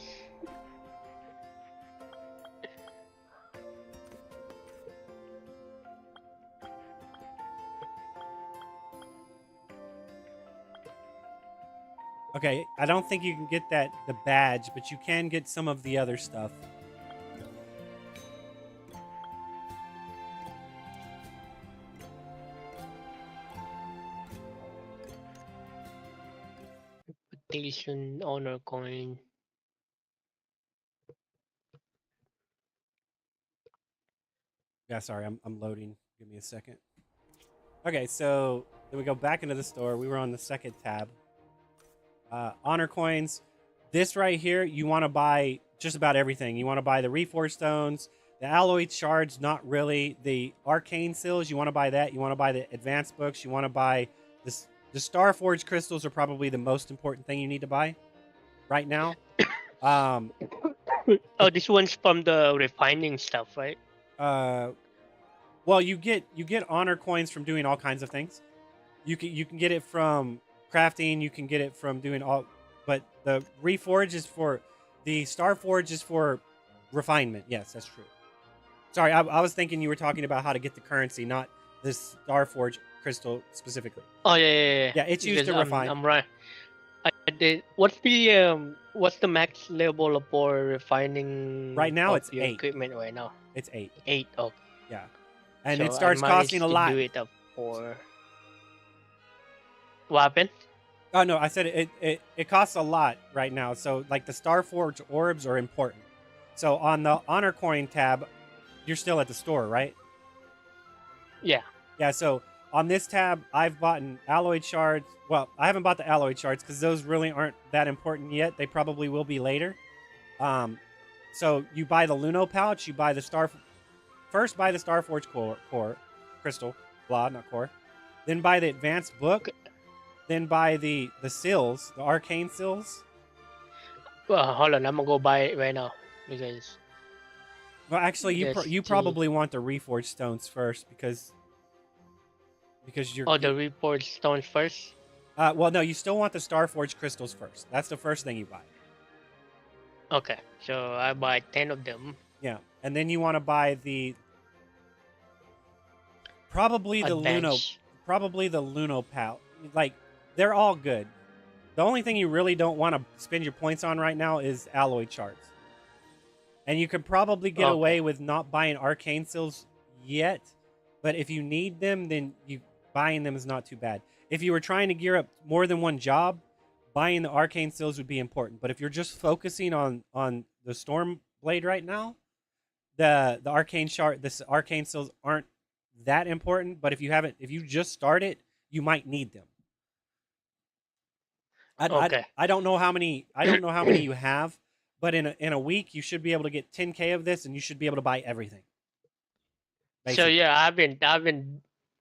Okay, I don't think you can get the badge, but you can get some of the other stuff. Reputation, honor coin. Yeah, sorry, I'm loading. Give me a second. Okay, so then we go back into the store. We were on the second tab. Honor coins. This right here, you want to buy just about everything. You want to buy the Reforged stones, the alloy shards, not really. The arcane seals, you want to buy that. You want to buy the advanced books. You want to buy this. The Starforged crystals are probably the most important thing you need to buy right now. Oh, this one's from the refining stuff, right? Well, you get honor coins from doing all kinds of things. You can get it from crafting. You can get it from doing all, but the Reforge is for the Starforge is for refinement. Yes, that's true. Sorry, I was thinking you were talking about how to get the currency, not this Starforge crystal specifically. Oh yeah. Yeah, it's used to refine. I'm right. I did. What's the max level for refining? Right now, it's 8. Equipment right now. It's 8. 8. Oh. Yeah, and So it starts I costing a managed lot. to do it up for. What happened? Oh no, I said it costs a lot right now. So like the Starforge orbs are important. So on the honor coin tab, you're still at the store, right? Yeah. Yeah. So on this tab, I've bought alloyed shards. Well, I haven't bought the alloyed shards because those really aren't that important yet. They probably will be later. So you buy the Luno pouch. You buy the First buy the Starforge core crystal, not core. Then buy the advanced book. Then buy the seals, the arcane seals. Well, hold on. I'm gonna go buy it right now because. Well, actually, you probably want the reforged stones first because you're. Oh, the reforged stones first. Well, no, you still want the Starforge crystals first. That's the first thing you buy. Okay, so I buy 10 of them. Yeah, and then you want to buy probably the Luno pouch. Like, they're all good. The only thing you really don't want to spend your points on right now is alloy shards. And you could probably get away with not buying arcane seals yet, but if you need them, then buying them is not too bad. If you were trying to gear up more than one job, buying the arcane seals would be important. But if you're just focusing on the storm blade right now, the arcane seals aren't that important. But if you just start it, you might need them. I don't know how many you have, but in a week you should be able to get 10k of this, and you should be able to buy everything. Basically. So yeah,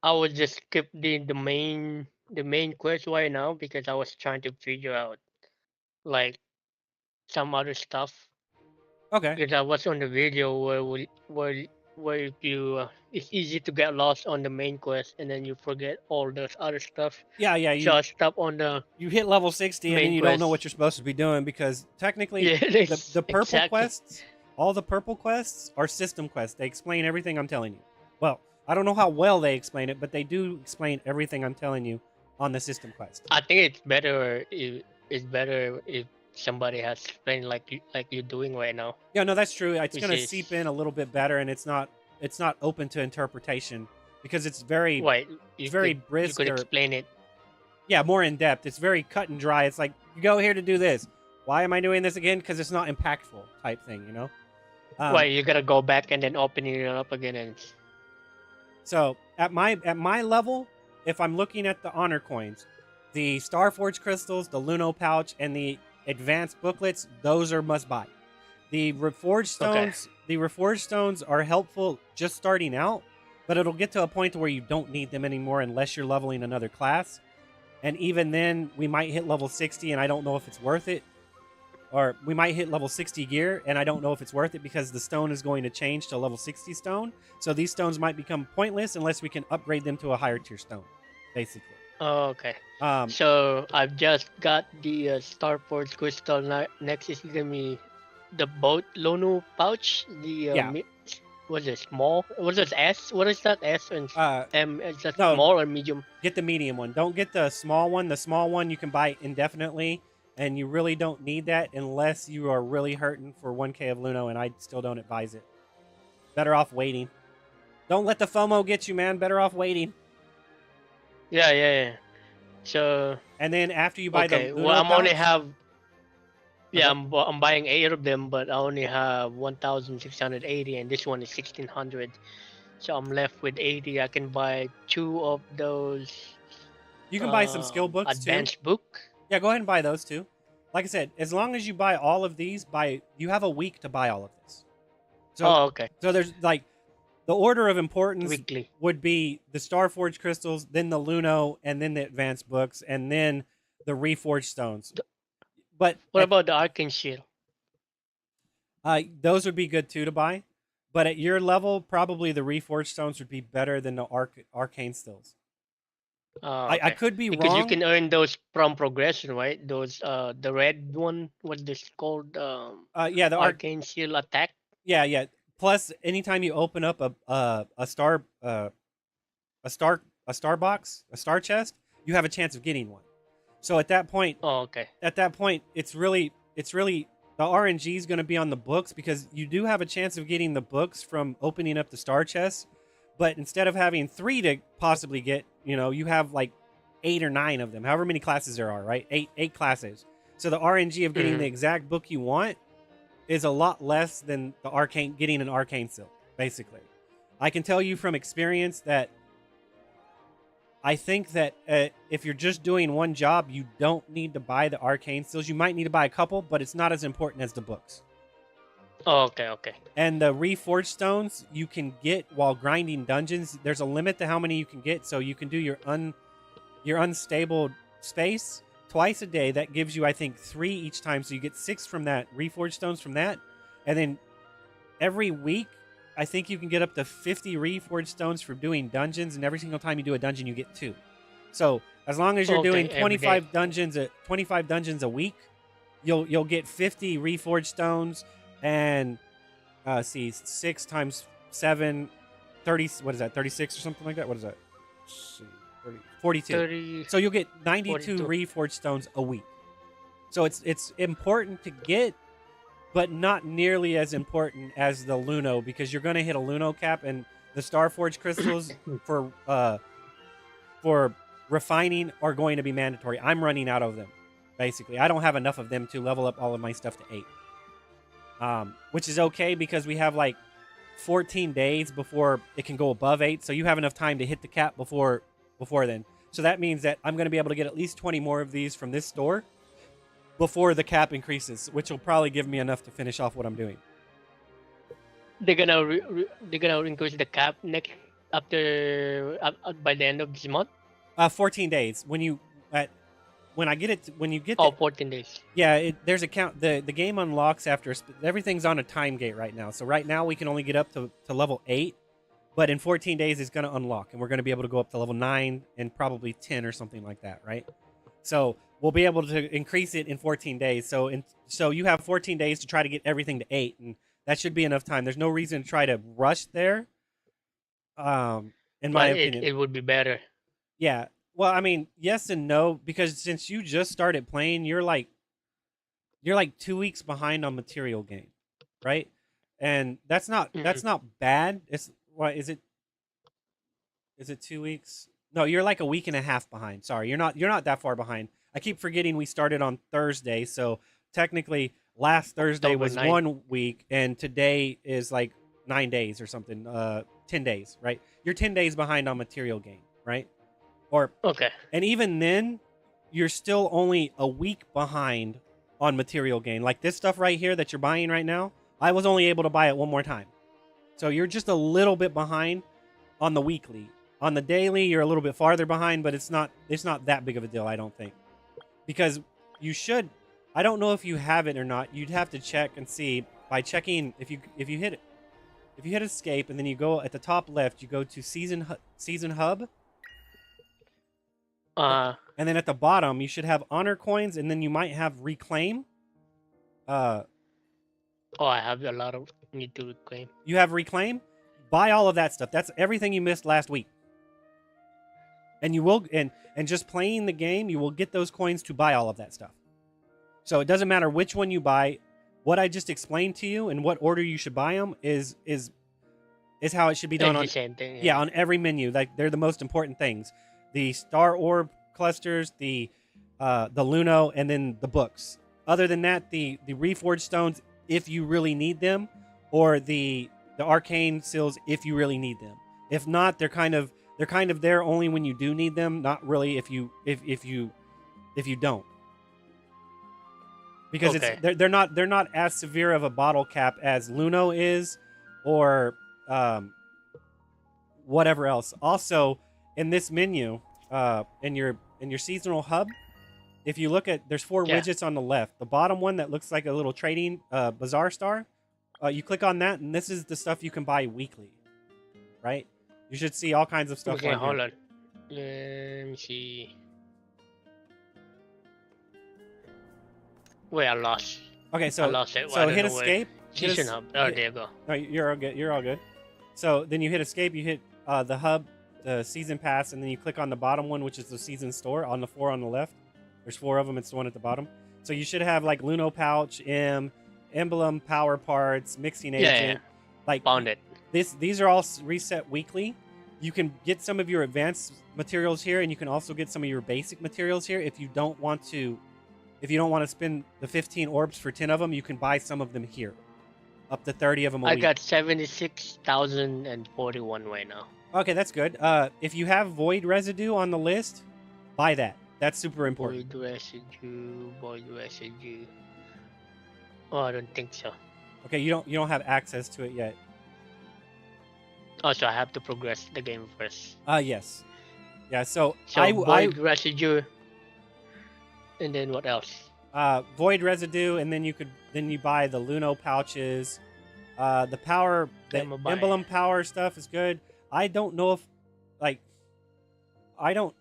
I was just skip the main quest right now because I was trying to figure out like some other stuff. Okay. Because I was on the video where you it's easy to get lost on the main quest and then you forget all those other stuff. Yeah. So I stopped on the. You hit level 60 and then you don't know what you're supposed to be doing because technically the purple quests, all the purple quests are system quests. They explain everything I'm telling you. Well, I don't know how well they explain it, but they do explain everything I'm telling you on the system quest. I think it's better if somebody has explained like you're doing right now. Yeah, no, that's true. It's going to seep in a little bit better, and it's not open to interpretation because it's very brisk. You could explain it. Yeah, more in depth. It's very cut and dry. It's like, you go here to do this. Why am I doing this again? Because it's not impactful type thing, you know? You gotta go back and then opening it up again and. So at my level, if I'm looking at the honor coins, the Starforge crystals, the Luno pouch, and the advanced booklets, those are must buy. The reforged stones are helpful just starting out, but it'll get to a point where you don't need them anymore unless you're leveling another class. And even then, we might hit level 60, and I don't know if it's worth it. Or we might hit level 60 gear, and I don't know if it's worth it because the stone is going to change to level 60 stone. So these stones might become pointless unless we can upgrade them to a higher tier stone, basically. Oh, okay. So I've just got the Starforge crystal. Next is gonna be the boat Luno pouch. Was it small? Was it S? What is that? S and M? Is that small or medium? Get the medium one. Don't get the small one. The small one you can buy indefinitely. And you really don't need that unless you are really hurting for 1k of Luno, and I still don't advise it. Better off waiting. Don't let the FOMO get you, man. Better off waiting. Yeah. So. And then after you buy the Luno I'm pouch, only have. Yeah, I'm buying 8 of them, but I only have 1,680, and this one is 1,600. So I'm left with 80. I can buy 2 of those. You can buy some skill books advanced book. Yeah, go ahead and buy those too. Like I said, as long as you buy all of these, you have a week to buy all of this. So, okay. So there's like the order of importance weekly would be the Starforge crystals, then the Luno, and then the advanced books, and then the reforged stones. But what about the arcane shield? Those would be good too to buy. But at your level, probably the reforged stones would be better than the arcane stills. Okay. I could be because wrong. You can earn those from progression, right? Those the red one, what's this called? The arcane shield attack. Yeah. Plus, anytime you open up a star box, a star chest, you have a chance of getting one. So at that point, At that point, it's really the RNG is going to be on the books because you do have a chance of getting the books from opening up the star chest. But instead of having 3 to possibly get, you have like 8 or 9 of them, however many classes there are, right? Eight classes. So the RNG of getting the exact book you want is a lot less than getting an arcane seal, basically. I can tell you from experience that I think that if you're just doing one job, you don't need to buy the arcane seals. You might need to buy a couple, but it's not as important as the books. Oh, okay. And the reforged stones you can get while grinding dungeons. There's a limit to how many you can get, so you can do your unstable space twice a day. That gives you, I think, 3 each time. So you get 6 from that, reforged stones from that. And then every week, I think you can get up to 50 reforged stones for doing dungeons. And every single time you do a dungeon, you get 2. So as long as you're doing 25 dungeons a week, you'll get 50 reforged stones. And 6 times 7, 30. What is that? 36 or something like that? What is that? 30, 42. 30, so you'll get 92 42. reforged stones a week. So it's important to get, but not nearly as important as the Luno, because you're going to hit a Luno cap, and the Starforged crystals for refining are going to be mandatory. I'm running out of them, basically. I don't have enough of them to level up all of my stuff to 8. Which is okay because we have like 14 days before it can go above 8. So you have enough time to hit the cap before then. So that means that I'm going to be able to get at least 20 more of these from this store before the cap increases, which will probably give me enough to finish off what I'm doing. They're gonna increase the cap next after by the end of this month. 14 days. When you get 14 days. Yeah, there's a count. The game unlocks after everything's on a time gate right now. So right now we can only get up to level 8, but in 14 days it's going to unlock, and we're going to be able to go up to level 9 and probably 10 or something like that, right? So we'll be able to increase it in 14 days. So you have 14 days to try to get everything to 8, and that should be enough time. There's no reason to try to rush there. In my opinion, it would be better. Yeah. Well, I mean, yes and no, because since you just started playing, you're like 2 weeks behind on material gain, right? And that's not bad. It's what is it? Is it 2 weeks? No, you're like a week and a half behind. Sorry, you're not that far behind. I keep forgetting we started on Thursday, so technically last Thursday was 1 week, and today is like 9 days or something. 10 days, right? You're 10 days behind on material gain, right? And even then, you're still only a week behind on material gain. Like this stuff right here that you're buying right now, I was only able to buy it one more time. So you're just a little bit behind on the weekly. On the daily, you're a little bit farther behind, but it's not that big of a deal, I don't think. Because you should, I don't know if you have it or not. You'd have to check and see by checking if you hit it. If you hit escape and then you go at the top left, you go to season hub. And then at the bottom, you should have honor coins, and then you might have reclaim. I have a lot of need to reclaim. You have reclaim. Buy all of that stuff. That's everything you missed last week. And you will, and just playing the game, you will get those coins to buy all of that stuff. So it doesn't matter which one you buy. What I just explained to you and what order you should buy them is how it should be done on the same thing. Yeah, on every menu. Like they're the most important things. The star orb clusters, the Luno, and then the books. Other than that, the reforged stones, if you really need them, or the arcane seals, if you really need them. If not, they're kind of there only when you do need them, not really if you don't. Because they're not as severe of a bottle cap as Luno is, or whatever else. Also, in this menu, in your seasonal hub, if you look at, there's 4 widgets on the left. The bottom one that looks like a little trading bazaar star, you click on that, and this is the stuff you can buy weekly, right? You should see all kinds of stuff. Okay, hold on. Let me see. Wait, I lost. Okay, so I lost it. So hit escape. Season hub. Oh, there you go. No, you're all good. You're all good. So then you hit escape. You hit the hub, the season pass, and then you click on the bottom one, which is the season store. On the 4 on the left, there's 4 of them. It's the one at the bottom. So you should have like Luno pouch, emblem, power parts, mixing agent. Like found it. These are all reset weekly. You can get some of your advanced materials here, and you can also get some of your basic materials here. If you don't want to spend the 15 orbs for 10 of them, you can buy some of them here. Up to 30 of them a I week. got 76,041 right now. Okay, that's good. If you have void residue on the list, buy that. That's super important. Void residue. Oh, I don't think so. Okay, you don't have access to it yet. Oh, so I have to progress the game first. Yes. Yeah, so void residue. And then what else? Void residue, and then you buy the Luno pouches. The power, the emblem power stuff is good. I don't know if, like, I don't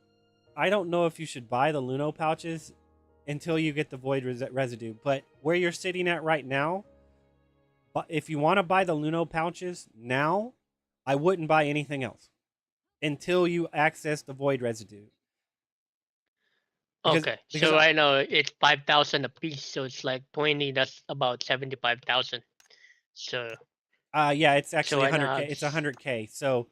know if you should buy the Luno pouches until you get the void residue. But where you're sitting at right now, if you want to buy the Luno pouches now, I wouldn't buy anything else until you access the void residue. Because so right now it's 5,000 a piece, so it's like 20. That's about 75,000. So. Yeah, it's actually 100K. It's 100K. So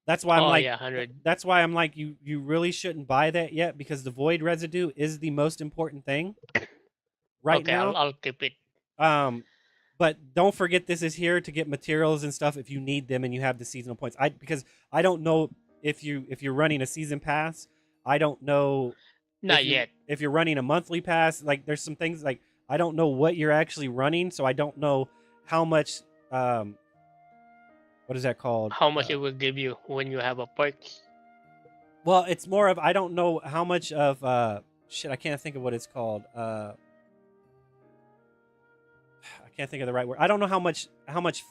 that's why I'm 100. That's why I'm like, you really shouldn't buy that yet, because the void residue is the most important thing right now. I'll keep it. But don't forget, this is here to get materials and stuff if you need them and you have the seasonal points. Because I don't know if you're running a season pass. I don't know. Not yet. If you're running a monthly pass, like there's some things like I don't know what you're actually running, so I don't know how much. What is that called? How much it will give you when you have a perk? Well, it's more of I don't know how much of shit. I can't think of what it's called. I can't think of the right word. I don't know how much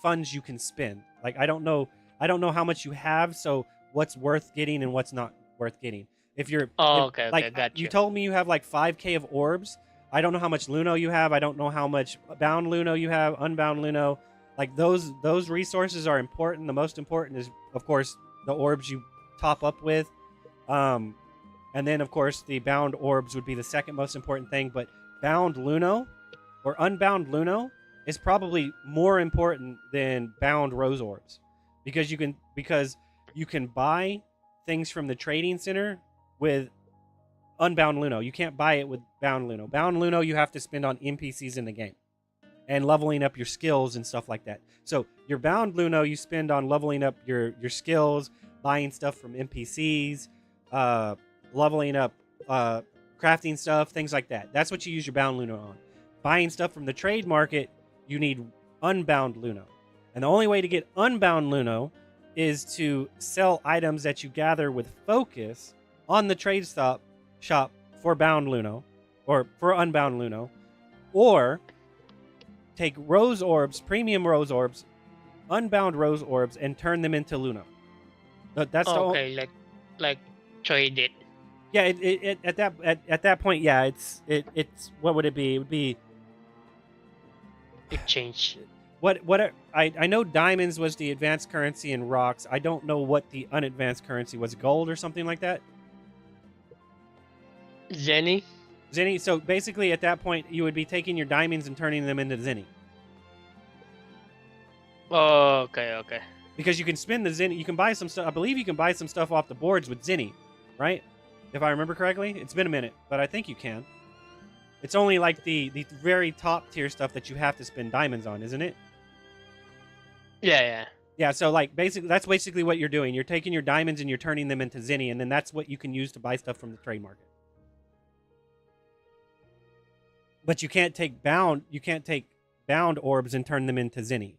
funds you can spend. Like I don't know how much you have. So what's worth getting and what's not worth getting. If you're okay, got you told me you have like 5K of orbs. I don't know how much Luno you have. I don't know how much bound Luno you have, unbound Luno. Like those resources are important. The most important is of course the orbs you top up with. And then of course the bound orbs would be the second most important thing, but bound Luno or unbound Luno is probably more important than bound rose orbs because you can buy things from the trading center with unbound Luno. You can't buy it with bound Luno. Bound Luno you have to spend on NPCs in the game and leveling up your skills and stuff like that. So your bound Luno you spend on leveling up your skills, buying stuff from NPCs, leveling up crafting stuff, things like that. That's what you use your bound Luno on. Buying stuff from the trade market, you need unbound Luno. And the only way to get unbound Luno is to sell items that you gather with focus on the trade shop for bound Luno or for unbound Luno, or take rose orbs, premium rose orbs, unbound rose orbs, and turn them into Luno. That's like trade it. Yeah, at that point, yeah, it's what would it be? It would be exchange. What I know diamonds was the advanced currency and rocks. I don't know what the unadvanced currency was. Gold or something like that. Zenny. So basically, at that point, you would be taking your diamonds and turning them into Zenny. Oh, okay. Because you can spend the Zenny. You can buy some stuff. I believe you can buy some stuff off the boards with Zenny, right? If I remember correctly. It's been a minute, but I think you can. It's only like the very top tier stuff that you have to spend diamonds on, isn't it? Yeah. Yeah, so like that's basically what you're doing. You're taking your diamonds and you're turning them into Zenny, and then that's what you can use to buy stuff from the trade market. But you can't take bound orbs and turn them into Zenny.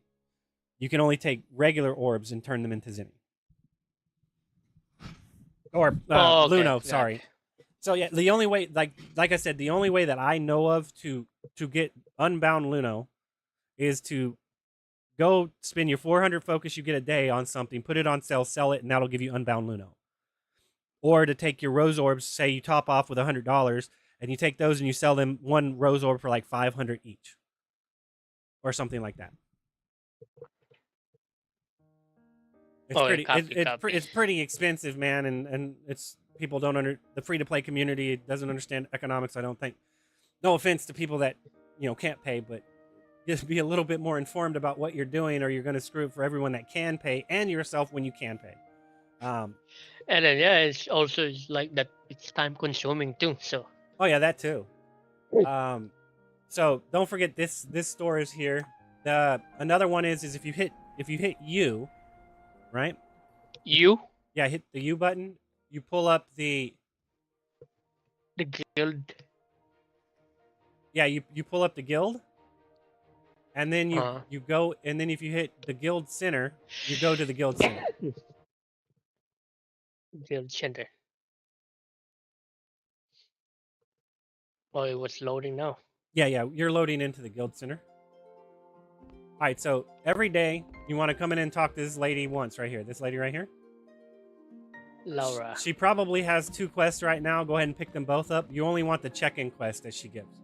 You can only take regular orbs and turn them into Zenny. Or Luno, sorry. So yeah, the only way, like I said, the only way that I know of to get unbound Luno is to go spend your 400 focus you get a day on something, put it on sale, sell it, and that'll give you unbound Luno. Or to take your rose orbs, say you top off with $100, and you take those and you sell them one rose orb for like 500 each, or something like that. It's pretty expensive, man, and it's people don't the free to play community doesn't understand economics. I don't think. No offense to people that can't pay, but just be a little bit more informed about what you're doing, or you're going to screw it for everyone that can pay and yourself when you can pay. And then yeah, it's also like that. It's time consuming too. So Oh yeah, that too. So don't forget this store is here. Another one is if you hit U, right? you, Yeah, hit the U button. You pull up the guild. Yeah, you pull up the guild, and then you Uh, you go, and then if you hit the guild center, you go to the guild center. guild center. Oh, it was loading now. Yeah, you're loading into the guild center. All right, so every day you want to come in and talk to this lady once right here. This lady right here. Laura. She probably has 2 quests right now. Go ahead and pick them both up. You only want the check-in quest that she gives.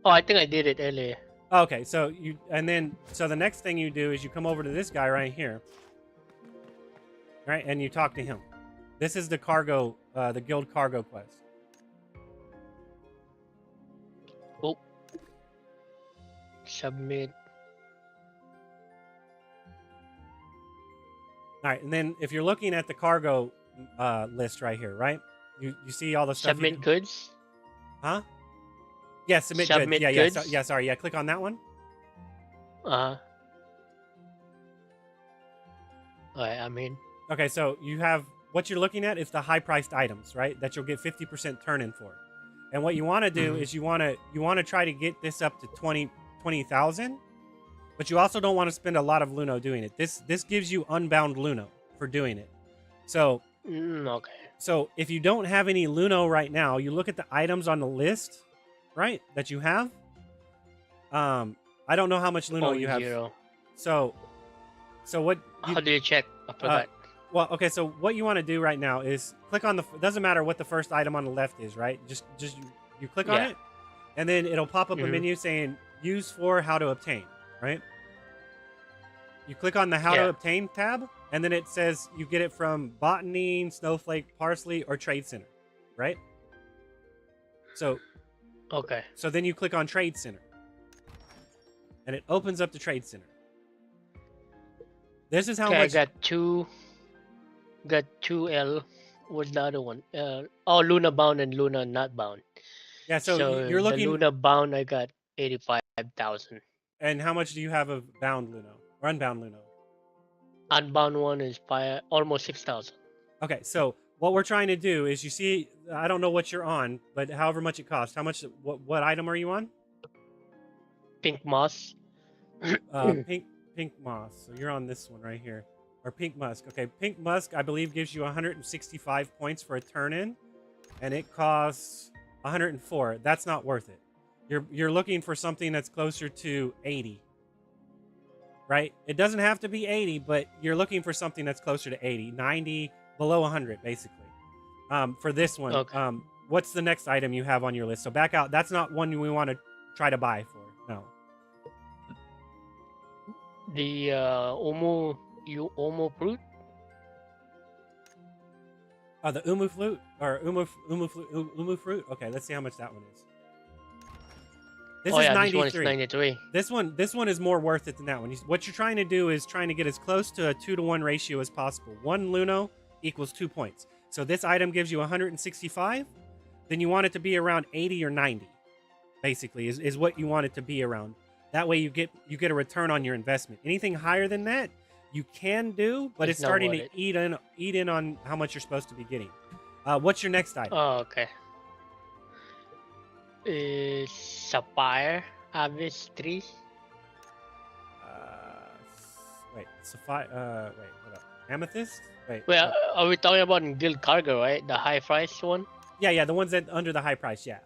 Oh, I think I did it earlier. Okay, so the next thing you do is you come over to this guy right here. Right, and you talk to him. This is the cargo, the guild cargo quest. Oh. Submit. All right, and then if you're looking at the cargo list right here, right? You see all the stuff. Submit goods. Huh? Yeah, submit Submit goods. goods. Yeah, sorry. Yeah, click on that one. Alright, I'm in. Okay, so you have what you're looking at is the high-priced items, right? That you'll get 50% turn-in for. And what you want to do is you want to try to get this up to 20,000, but you also don't want to spend a lot of Luno doing it. This gives you unbound Luno for doing it. So Okay. So if you don't have any Luno right now, you look at the items on the list, right? That you have. I don't know how much Luno you have. 0. So what? How do you check? I forgot. Well, okay. So what you want to do right now is click on the. Doesn't matter what the first item on the left is, right? Just you click on it, and then it'll pop up a menu saying "Use for how to obtain," right? You click on the How to Obtain tab, and then it says you get it from Botany, Snowflake, Parsley, or Trade Center, right? So, Okay. so then you click on Trade Center, and it opens up the Trade Center. This is how Okay, much. I got two L. What's the other one? Luna bound and Luna not bound. Yeah, so you're looking. The Luna bound, I got 85,000. And how much do you have of bound Luno or unbound Luno? Unbound one is almost 6,000. Okay, so what we're trying to do is, you see, I don't know what you're on, but however much it costs. How much? What item are you on? Pink moss. Pink moss. So you're on this one right here, or pink musk. Okay, pink musk I believe gives you 165 points for a turn in, and it costs 104. That's not worth it. You're looking for something that's closer to 80. Right? It doesn't have to be 80, but you're looking for something that's closer to 80, 90, below 100 basically. For this one, Okay. What's the next item you have on your list? So back out. That's not one we want to try to buy for. No. The Umu fruit. The Umu flute or Umu fruit. Okay, let's see how much that one is. This is 93. This one is 93. This one is more worth it than that one. What you're trying to do is trying to get as close to a 2-to-1 ratio as possible. 1 Luno equals 2 points. So this item gives you 165. Then you want it to be around 80 or 90. Basically, is what you want it to be around. That way you get a return on your investment. Anything higher than that, you can do, but it's starting to eat in on how much you're supposed to be getting. What's your next item? Oh, okay. Is Sapphire Abyss 3. Wait, Sapphire. Wait, hold up. Amethyst. Wait. Well, are we talking about in Guild Cargo, right? The high price one. Yeah, the ones that under the high price. Yeah.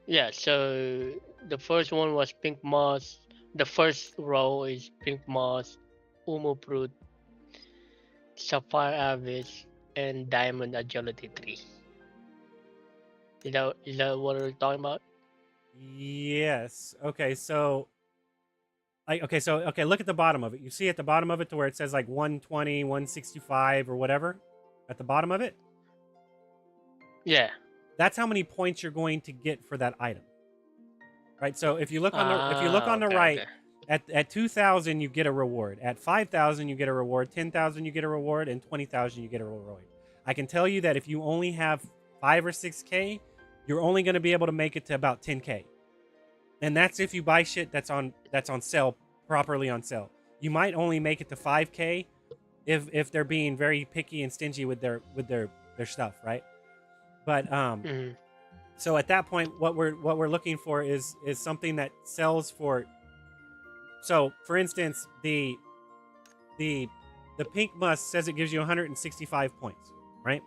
Yeah. So the first one was pink moss. The first row is pink moss, Umu fruit, Sapphire Abyss, and Diamond Agility 3. Is that what we're talking about? Yes. Okay. So. Okay. Look at the bottom of it. You see at the bottom of it to where it says like 120, 165, or whatever, at the bottom of it. Yeah. That's how many points you're going to get for that item. Right. So if you look on the right, at 2,000 you get a reward. At 5,000 you get a reward. 10,000 you get a reward, and 20,000 you get a reward. I can tell you that if you only have 5 or 6k, you're only going to be able to make it to about 10k, and that's if you buy shit that's on sale, properly on sale. You might only make it to 5k if they're being very picky and stingy with their stuff, right? But so at that point, what we're looking for is something that sells for. So, for instance, the pink musk says it gives you 165 points, right?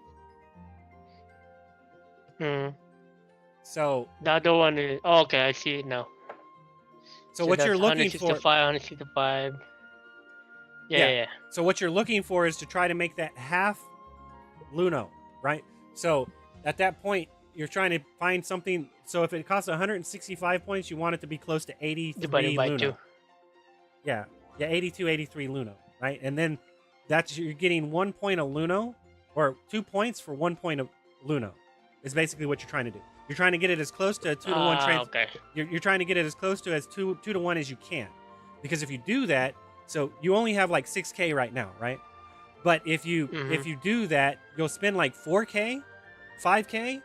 So the other one is okay. I see it now. So what you're looking for, 165. Yeah. So what you're looking for is to try to make that half Luno, right? So at that point, you're trying to find something. So if it costs 165 points, you want it to be close to 83 divided by Luno. 2. Yeah, 82, 83 Luno, right? And then you're getting 1 point of Luno, or 2 points for 1 point of Luno, is basically what you're trying to do. You're trying to get it as close to a 2 to 1 trans. Okay. You're trying to get it as close to as 2 to 1 as you can, because if you do that, so you only have like 6k right now, right? But if you do that, you'll spend like 4k, 5k,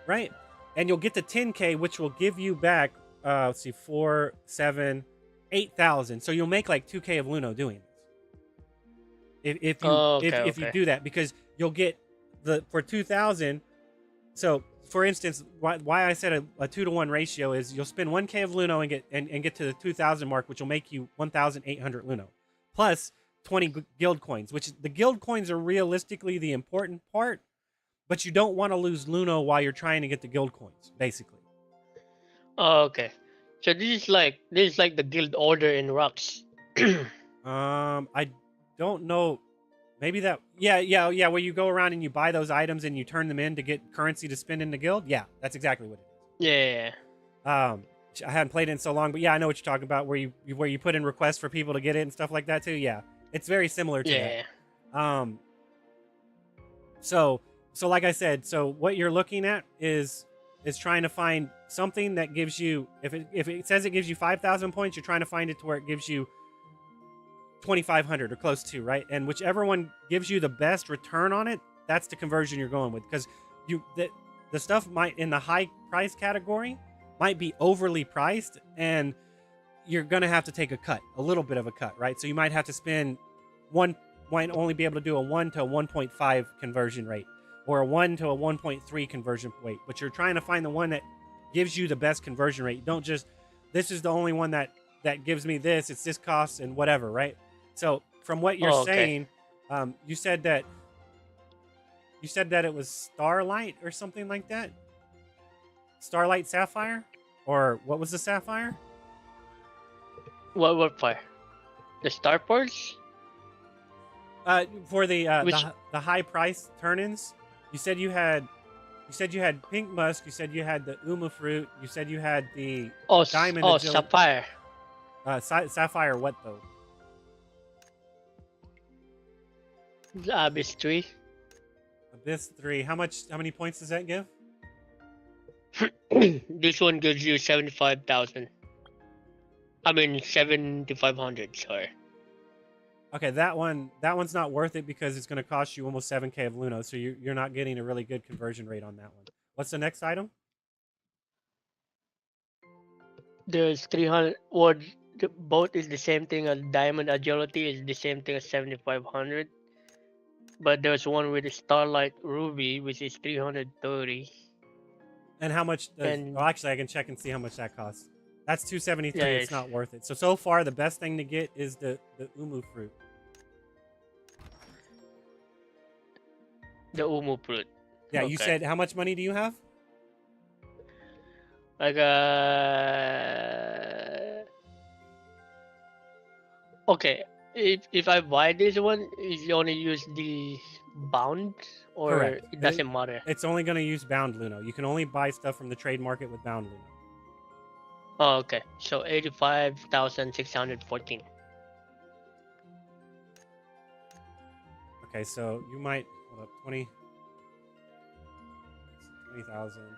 right? And you'll get to 10k, which will give you back let's see, 4, 7, 8,000. So you'll make like 2k of Luno doing this. If you do that, because you'll get for 2,000. So for instance, why I said a 2 to 1 ratio is you'll spend 1k of Luno and get to the 2,000 mark, which will make you 1,800 Luno plus 20 guild coins, which the guild coins are realistically the important part, but you don't want to lose Luno while you're trying to get the guild coins, basically. Oh, okay. So this is like the guild order in Rocks. I don't know. Maybe that. Yeah. Where you go around and you buy those items and you turn them in to get currency to spend in the guild. Yeah, that's exactly what it is. Yeah. I hadn't played it in so long, but yeah, I know what you're talking about. Where you put in requests for people to get it and stuff like that too. Yeah, it's very similar to that. So like I said, so what you're looking at is trying to find something that gives you, if it says it gives you 5,000 points, you're trying to find it to where it gives you 2,500 or close to, right? And whichever one gives you the best return on it, that's the conversion you're going with, because the stuff might in the high price category might be overly priced, and you're gonna have to take a little bit of a cut, right? So you might have to might only be able to do a 1 to a 1.5 conversion rate, or a 1 to a 1.3 conversion rate, but you're trying to find the one that gives you the best conversion rate. Don't just, this is the only one that gives me this, it's this cost and whatever, right? So from what you're saying, you said that it was Starlight or something like that? Starlight Sapphire? Or what was the Sapphire? What fire? The Star Pearls? For the high price turn-ins, you said you had pink musk. You said you had the Uma fruit. You said you had the diamond. Sapphire. Sapphire. What though? The Abyss 3. Abyss 3. How many points does that give? This one gives you 75,000. I mean 7,500. Sorry. Okay, that one's not worth it because it's going to cost you almost 7k of Luno, so you're not getting a really good conversion rate on that one. What's the next item? There's 300. Both is the same thing as Diamond Agility is the same thing as 7,500. But there's one with the Starlight Ruby, which is 330. And how much? Well, actually, I can check and see how much that costs. That's 273. Yeah, it's not worth it. So far, the best thing to get is the Umu fruit. The Umu fruit. Yeah, okay. You said how much money do you have? I got. Okay, if I buy this one, is you only use the bound, or correct. It doesn't matter? It's only going to use bound Luno. You can only buy stuff from the trade market with bound Luno. Oh, okay. So 85,614. Okay, so you might hold up 20,000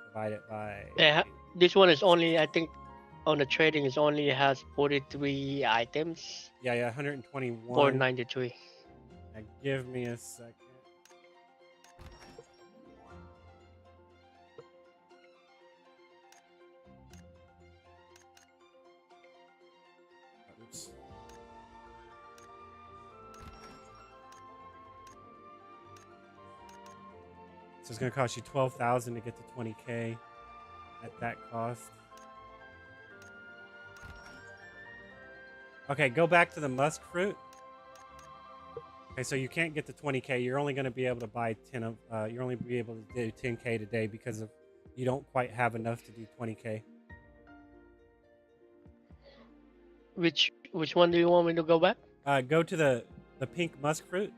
divided by. Yeah, this one is only, I think, on the trading it only has 43 items. Yeah, 121. 493. Now give me a second. Oops. So it's going to cost you 12,000 to get to 20k at that cost. Okay, go back to the musk fruit. Okay, so you can't get to 20k. You're only going to be able to buy 10 of. You're only be able to do 10k today because of you don't quite have enough to do 20k. Which one do you want me to go back? Go to the pink musk fruit.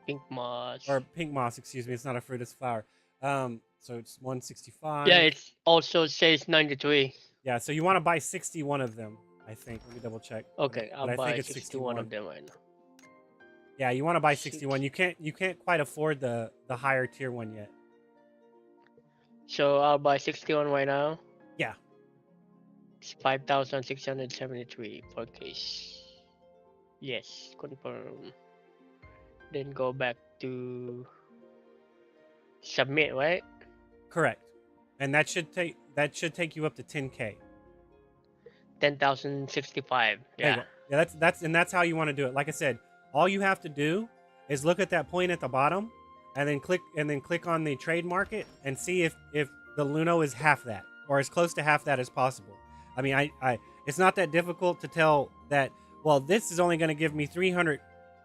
Pink moss. Or pink moss, excuse me. It's not a fruit, it's a flower. So it's 165. Yeah, it also says 93. Yeah, so you want to buy 61 of them, I think. Let me double check. Okay, But I'll buy 61 of them right now. Yeah, you want to buy 61. You can't quite afford the higher tier one yet. So I'll buy 61 right now. Yeah. It's 5,673 per case. Yes, confirm. Then go back to submit, right? Correct. And that should take you up to 10k. 10,065. There you Yeah. go. Yeah, that's how you want to do it. Like I said, all you have to do is look at that point at the bottom and then click on the trade market and see if the Luno is half that or as close to half that as possible. I mean, I it's not that difficult to tell that, well, this is only going to give me 300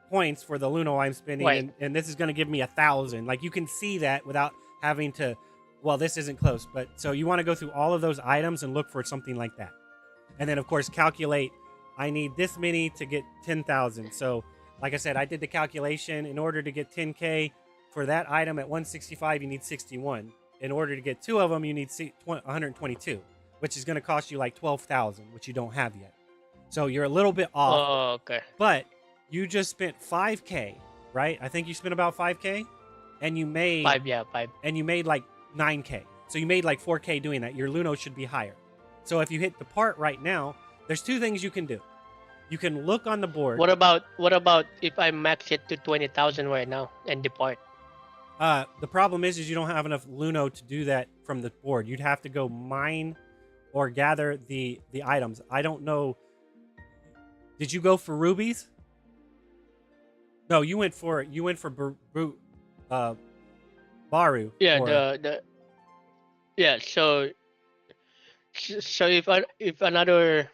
points for the Luno I'm spending, Right. and this is going to give me 1,000. Like, you can see that without having to, well, this isn't close. But so you want to go through all of those items and look for something like that. And then, of course, calculate, I need this many to get 10,000. So, like I said, I did the calculation. In order to get 10k for that item at 165, you need 61. In order to get 2 of them, you need 122, which is going to cost you like 12,000, which you don't have yet. So you're a little bit off. Oh, okay. But you just spent 5k, right? I think you spent about 5k, and you made 5. and you made like 9k. So you made like 4k doing that. Your Luno should be higher. So if you hit depart right now, there's 2 things you can do. You can look on the board. What about if I max it to 20,000 right now and depart? The problem is you don't have enough Luno to do that from the board. You'd have to go mine or gather the items. I don't know. Did you go for rubies? No, you went for Baru. Yeah, or- yeah. So if another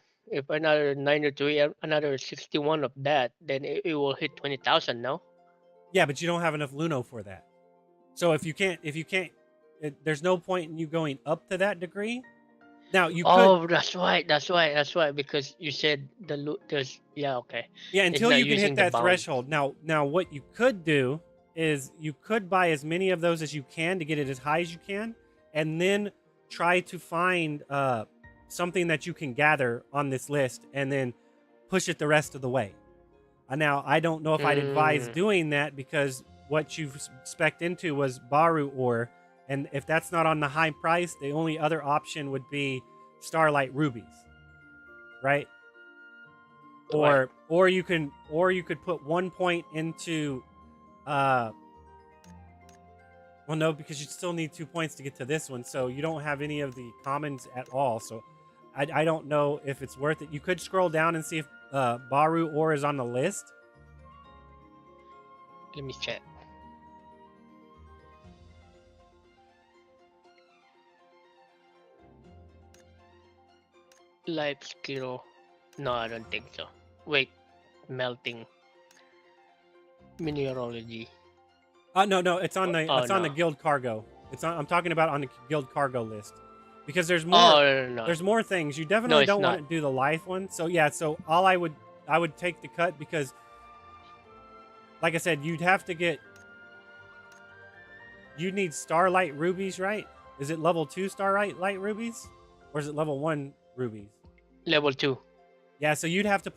93, another 61 of that, then it will hit 20,000. No. Yeah, but you don't have enough Luno for that. So if you can't, there's no point in you going up to that degree. Now you could. Oh, that's right. Because you said there's okay. Yeah, It's until not you can using hit the that bounds. threshold. Now what you could do is you could buy as many of those as you can to get it as high as you can, and then try to find something that you can gather on this list, and then push it the rest of the way. Now I don't know if I'd advise doing that because what you've spec'd into was Baru ore, and if that's not on the high price, the only other option would be Starlight rubies, right? Or you could put 1 point into well, no, because you still need 2 points to get to this one, so you don't have any of the commons at all. So I don't know if it's worth it. You could scroll down and see if Baru ore is on the list. Let me check. Life skill. No, I don't think so. Wait, melting. Mineralogy. No, it's on the on the no. guild cargo. I'm talking about on the guild cargo list, because there's more. Oh no. There's more things. You definitely it's don't not. want to do the life one. So yeah, so I would take the cut, because like I said, you'd need Starlight rubies, right? Is it level 2 Starlight rubies, or is it level 1 rubies? Level 2. Yeah, so you'd have to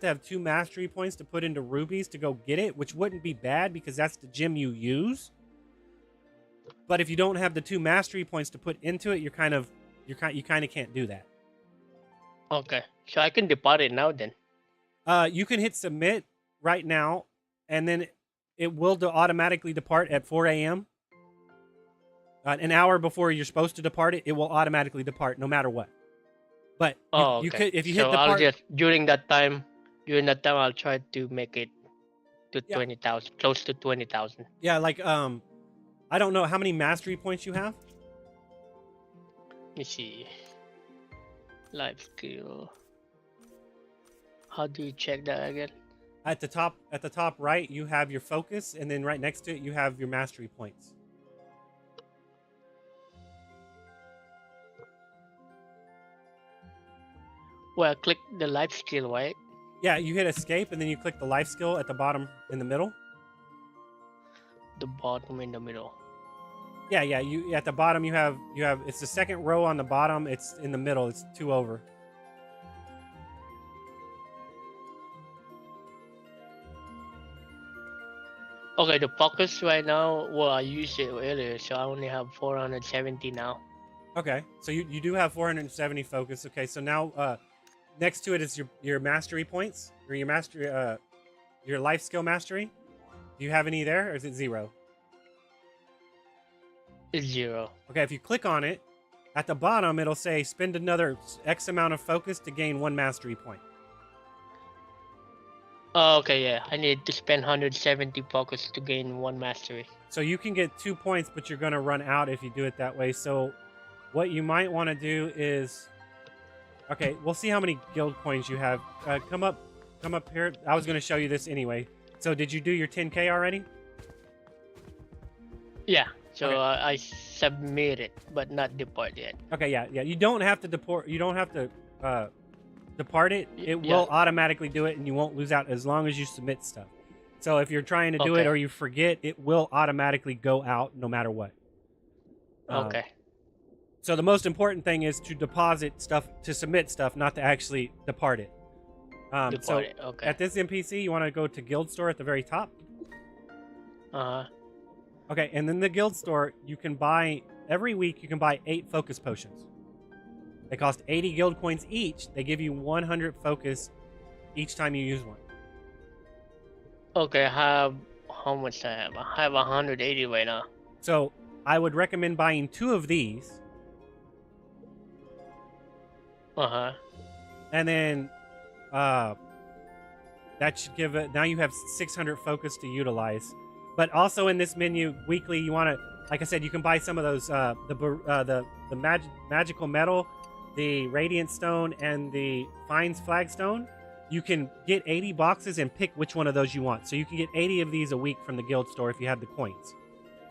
have 2 mastery points to put into rubies to go get it, which wouldn't be bad because that's the gem you use. But if you don't have the 2 mastery points to put into it, you're You kind of can't do that. Okay, so I can depart it now then. You can hit submit right now, and then it will automatically depart at 4 a.m. An hour before you're supposed to depart it, it will automatically depart no matter what. But you could, if you hit I'll depart, just during that time, I'll try to make it to 20,000, close to 20,000. Yeah, like I don't know how many mastery points you have. Let me see. Life skill. How do you check that again? At the top right, you have your focus, and then right next to it, you have your mastery points. Well, click the life skill, right? Yeah, you hit escape, and then you click the life skill at the bottom in the middle. The bottom in the middle. Yeah. You at the bottom you have it's the second row on the bottom. It's in the middle. It's 2 over. Okay, the focus right now. Well, I used it earlier, so I only have 470 now. Okay, so you do have 470 focus. Okay, so now next to it is your mastery points or your mastery your life skill mastery. Do you have any there, or is it 0? It's 0. Okay, if you click on it, at the bottom it'll say spend another X amount of focus to gain 1 mastery point. Oh, okay, yeah. I need to spend 170 focus to gain 1 mastery. So you can get 2 points, but you're going to run out if you do it that way. So what you might want to do is, okay, we'll see how many guild coins you have. Come up here. I was going to show you this anyway. So did you do your 10K already? Yeah. So Okay. I submitted, but not depart yet. Okay, yeah. You don't have to deport. You don't have to depart it. It Yeah. will automatically do it, and you won't lose out as long as you submit stuff. So if you're trying to do it Okay. or you forget, it will automatically go out no matter what. Okay. So the most important thing is to deposit stuff, to submit stuff, not to actually depart it. Depart it. Okay. At this NPC, you want to go to Guild Store at the very top. Okay, and then the Guild Store, you can buy, every week you can buy 8 focus potions. They cost 80 guild coins each. They give you 100 focus each time you use one. Okay, how much I have? I have 180 right now. So I would recommend buying 2 of these. And then that should give it, now you have 600 focus to utilize. But also in this menu, weekly, you want to, like I said, you can buy some of those, the magical metal, the radiant stone, and the fines flagstone. You can get 80 boxes and pick which one of those you want. So you can get 80 of these a week from the guild store if you have the coins,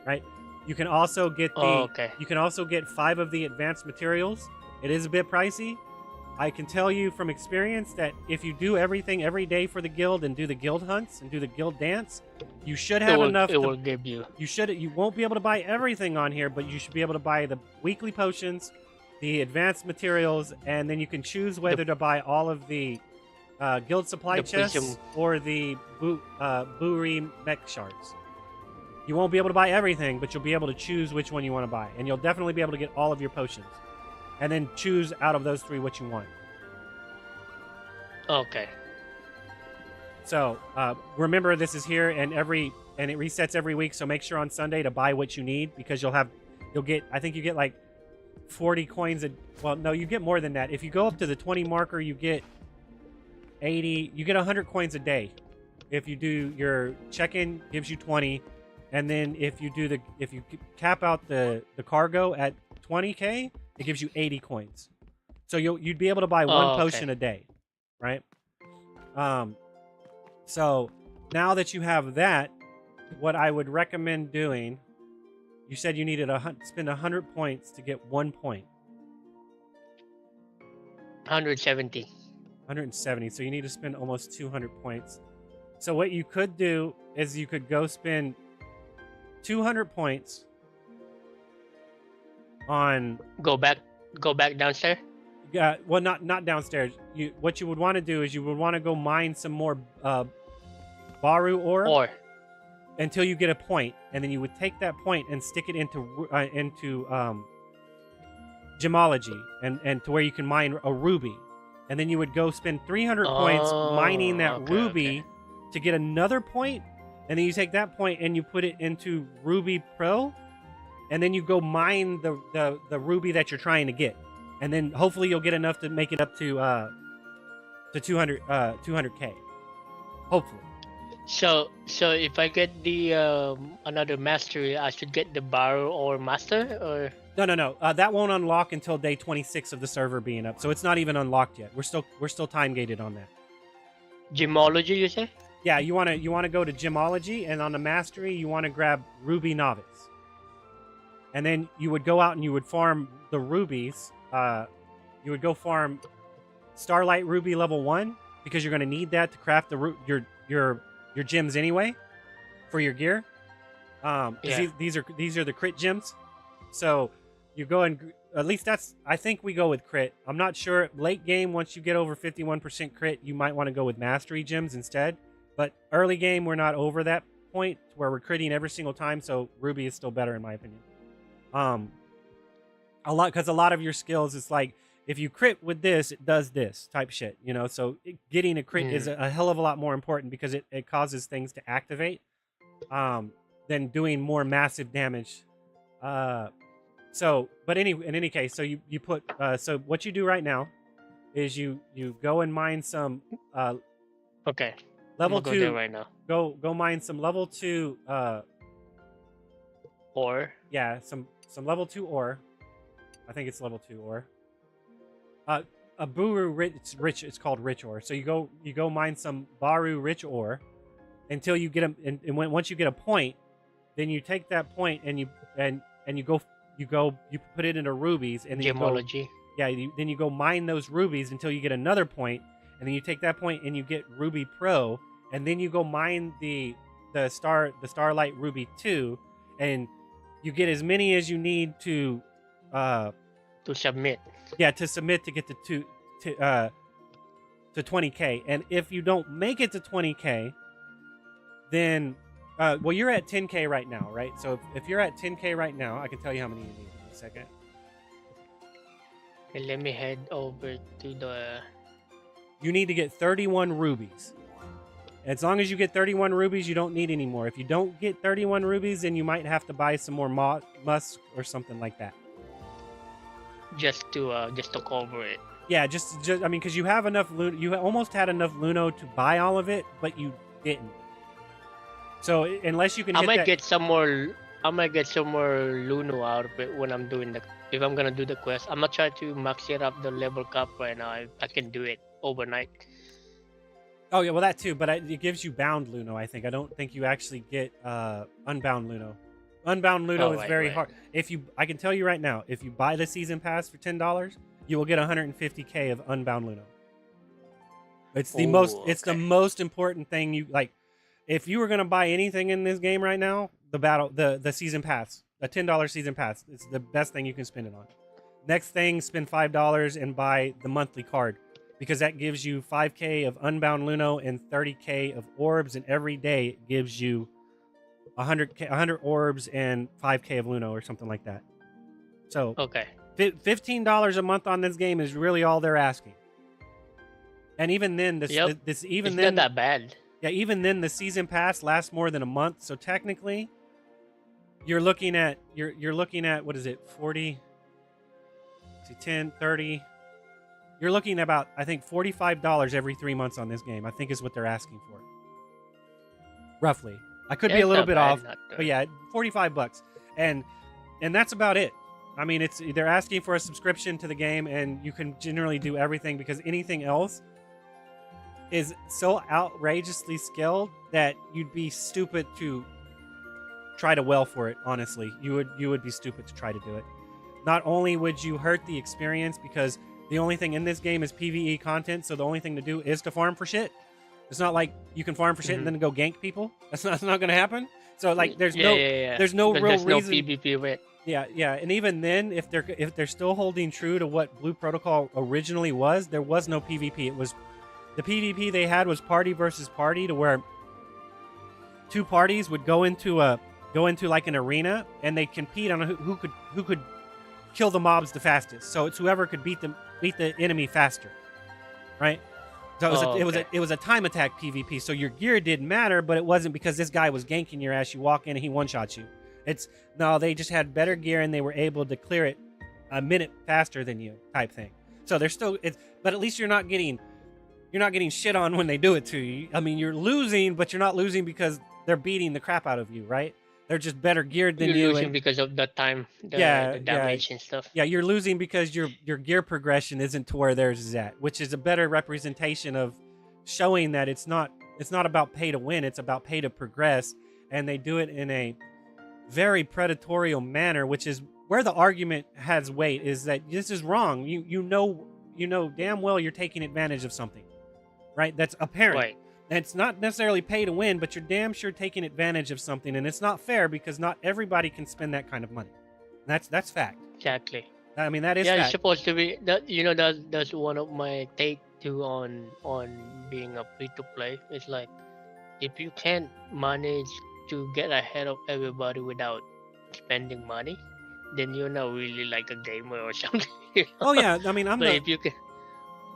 right? You can also get you can also get 5 of the advanced materials. It is a bit pricey. I can tell you from experience that if you do everything every day for the guild and do the guild hunts and do the guild dance, you should have enough. It will give you. You won't be able to buy everything on here, but you should be able to buy the weekly potions, the advanced materials, and then you can choose whether to buy all of the guild supply chests or the Buri mech shards. You won't be able to buy everything, but you'll be able to choose which one you want to buy, and you'll definitely be able to get all of your potions. And then choose out of those 3 what you want. Okay. So remember, this is here, and it resets every week. So make sure on Sunday to buy what you need, because you'll get. I think you get like 40 coins. Well, no, you get more than that. If you go up to the 20 marker, you get 80. You get 100 coins a day. If you do your check-in, gives you 20, and then if you cap out the cargo at 20K. It gives you 80 coins. So you'd be able to buy 1 potion a day, right? So now that you have that, what I would recommend doing, you said you needed spend 100 points to get 1 point. 170. 170. So you need to spend almost 200 points. So what you could do is you could go spend 200 points on go back downstairs. Yeah, well, not downstairs. What you would want to do is you would want to go mine some more Baru ore until you get a point, and then you would take that point and stick it into gemology and to where you can mine a ruby, and then you would go spend 300 points mining that ruby to get another point, and then you take that point and you put it into Ruby Pro, and then you go mine the ruby that you're trying to get, and then hopefully you'll get enough to make it up to 200k, hopefully. So if I get the another mastery, I should get the borrow or master, or No. That won't unlock until day 26 of the server being up, so it's not even unlocked yet. We're still time gated on that. gemology, you say? Yeah, you wanna go to gemology, and on the mastery you want to grab Ruby Novice, and then you would go out and you would farm the rubies. You would go farm Starlight Ruby level 1 because you're gonna need that to craft your gems anyway for your gear. These are the crit gems. So you go and at least I think we go with crit. I'm not sure. Late game, once you get over 51% crit, you might want to go with mastery gems instead. But early game, we're not over that point where we're critting every single time. So Ruby is still better in my opinion. A lot of your skills, it's like if you crit with this, it does this type shit, you know. So getting a crit is a hell of a lot more important because it causes things to activate than doing more massive damage. But in any case, so you put so what you do right now is you go and mine some Okay. level I'm gonna 2 go there right now. Go mine some level 2 Or some level 2 ore. I think it's level 2 ore. A Buru rich. It's called rich ore. So you go mine some Baru rich ore until you get once you get a point, then you take that point and you put it into rubies and then gemology. then you go mine those rubies until you get another point, and then you take that point and you get Ruby Pro, and then you go mine the Starlight Ruby 2, and you get as many as you need to submit. Yeah, to submit to get to 20k. And if you don't make it to 20k, then well, you're at 10k right now, right? So if you're at 10k right now, I can tell you how many you need in a second. Okay, let me head over to the. You need to get 31 rubies. As long as you get 31 rubies, you don't need any more. If you don't get 31 rubies, then you might have to buy some more musk or something like that. Just to cover it. Yeah, just I mean, because you have enough. You almost had enough Luno to buy all of it, but you didn't. So unless you can, I might get some more Luno out of it when I'm doing if I'm gonna do the quest. I'm not trying to max it up the level cap right now. I can do it overnight. Oh yeah, well that too, but it gives you bound Luno. I think. I don't think you actually get unbound Luno. Unbound Luno is very hard. I can tell you right now, if you buy the season pass for $10, you will get 150k of unbound Luno. It's the the most important thing you like. If you were gonna buy anything in this game right now, the season pass, a $10 season pass, it's the best thing you can spend it on. Next thing, spend $5 and buy the monthly card, because that gives you 5k of unbound Luno and 30k of orbs, and every day it gives you 100 orbs and 5k of Luno or something like that. So $15 a month on this game is really all they're asking. And even then, it's not that bad. Yeah, even then the season pass lasts more than a month. So technically, you're looking at what is it, 40, 10, 30. You're looking at about, I think, $45 every 3 months on this game, I think is what they're asking for. Roughly. I could be a little bit off, but yeah, $45. And that's about it. I mean, they're asking for a subscription to the game, and you can generally do everything, because anything else is so outrageously skilled that you'd be stupid to try to well for it, honestly. You would be stupid to try to do it. Not only would you hurt the experience, because the only thing in this game is PvE content, so the only thing to do is to farm for shit. It's not like you can farm for shit and then go gank people. That's not going to happen. So like, there's no real reason. No PvP with. Yeah, and even then, if they're still holding true to what Blue Protocol originally was, there was no PvP. It was the PvP they had was party versus party, to where two parties would go into like an arena, and they compete on who could kill the mobs the fastest. So it's whoever could beat the enemy faster, right? So it was a time attack PvP. So your gear didn't matter, but it wasn't because this guy was ganking your ass. You walk in and he one-shots you. They just had better gear and they were able to clear it a minute faster than you, type thing. So they're still but at least you're not getting shit on when they do it to you. I mean, you're losing, but you're not losing because they're beating the crap out of you, right? They're just better geared than you. You're losing because of the time, the damage and stuff. Yeah, you're losing because your gear progression isn't to where theirs is at, which is a better representation of showing that it's not about pay to win, it's about pay to progress, and they do it in a very predatory manner, which is where the argument has weight, is that this is wrong. You know damn well you're taking advantage of something, right? That's apparent. Right. And it's not necessarily pay to win, but you're damn sure taking advantage of something, and it's not fair because not everybody can spend that kind of money. That's fact. Exactly. I mean, that is Yeah, fact. it's supposed to be that. That's one of my take too on being a free to play. It's like if you can't manage to get ahead of everybody without spending money, then you're not really like a gamer or something. You know? Oh yeah, I mean, But if you can,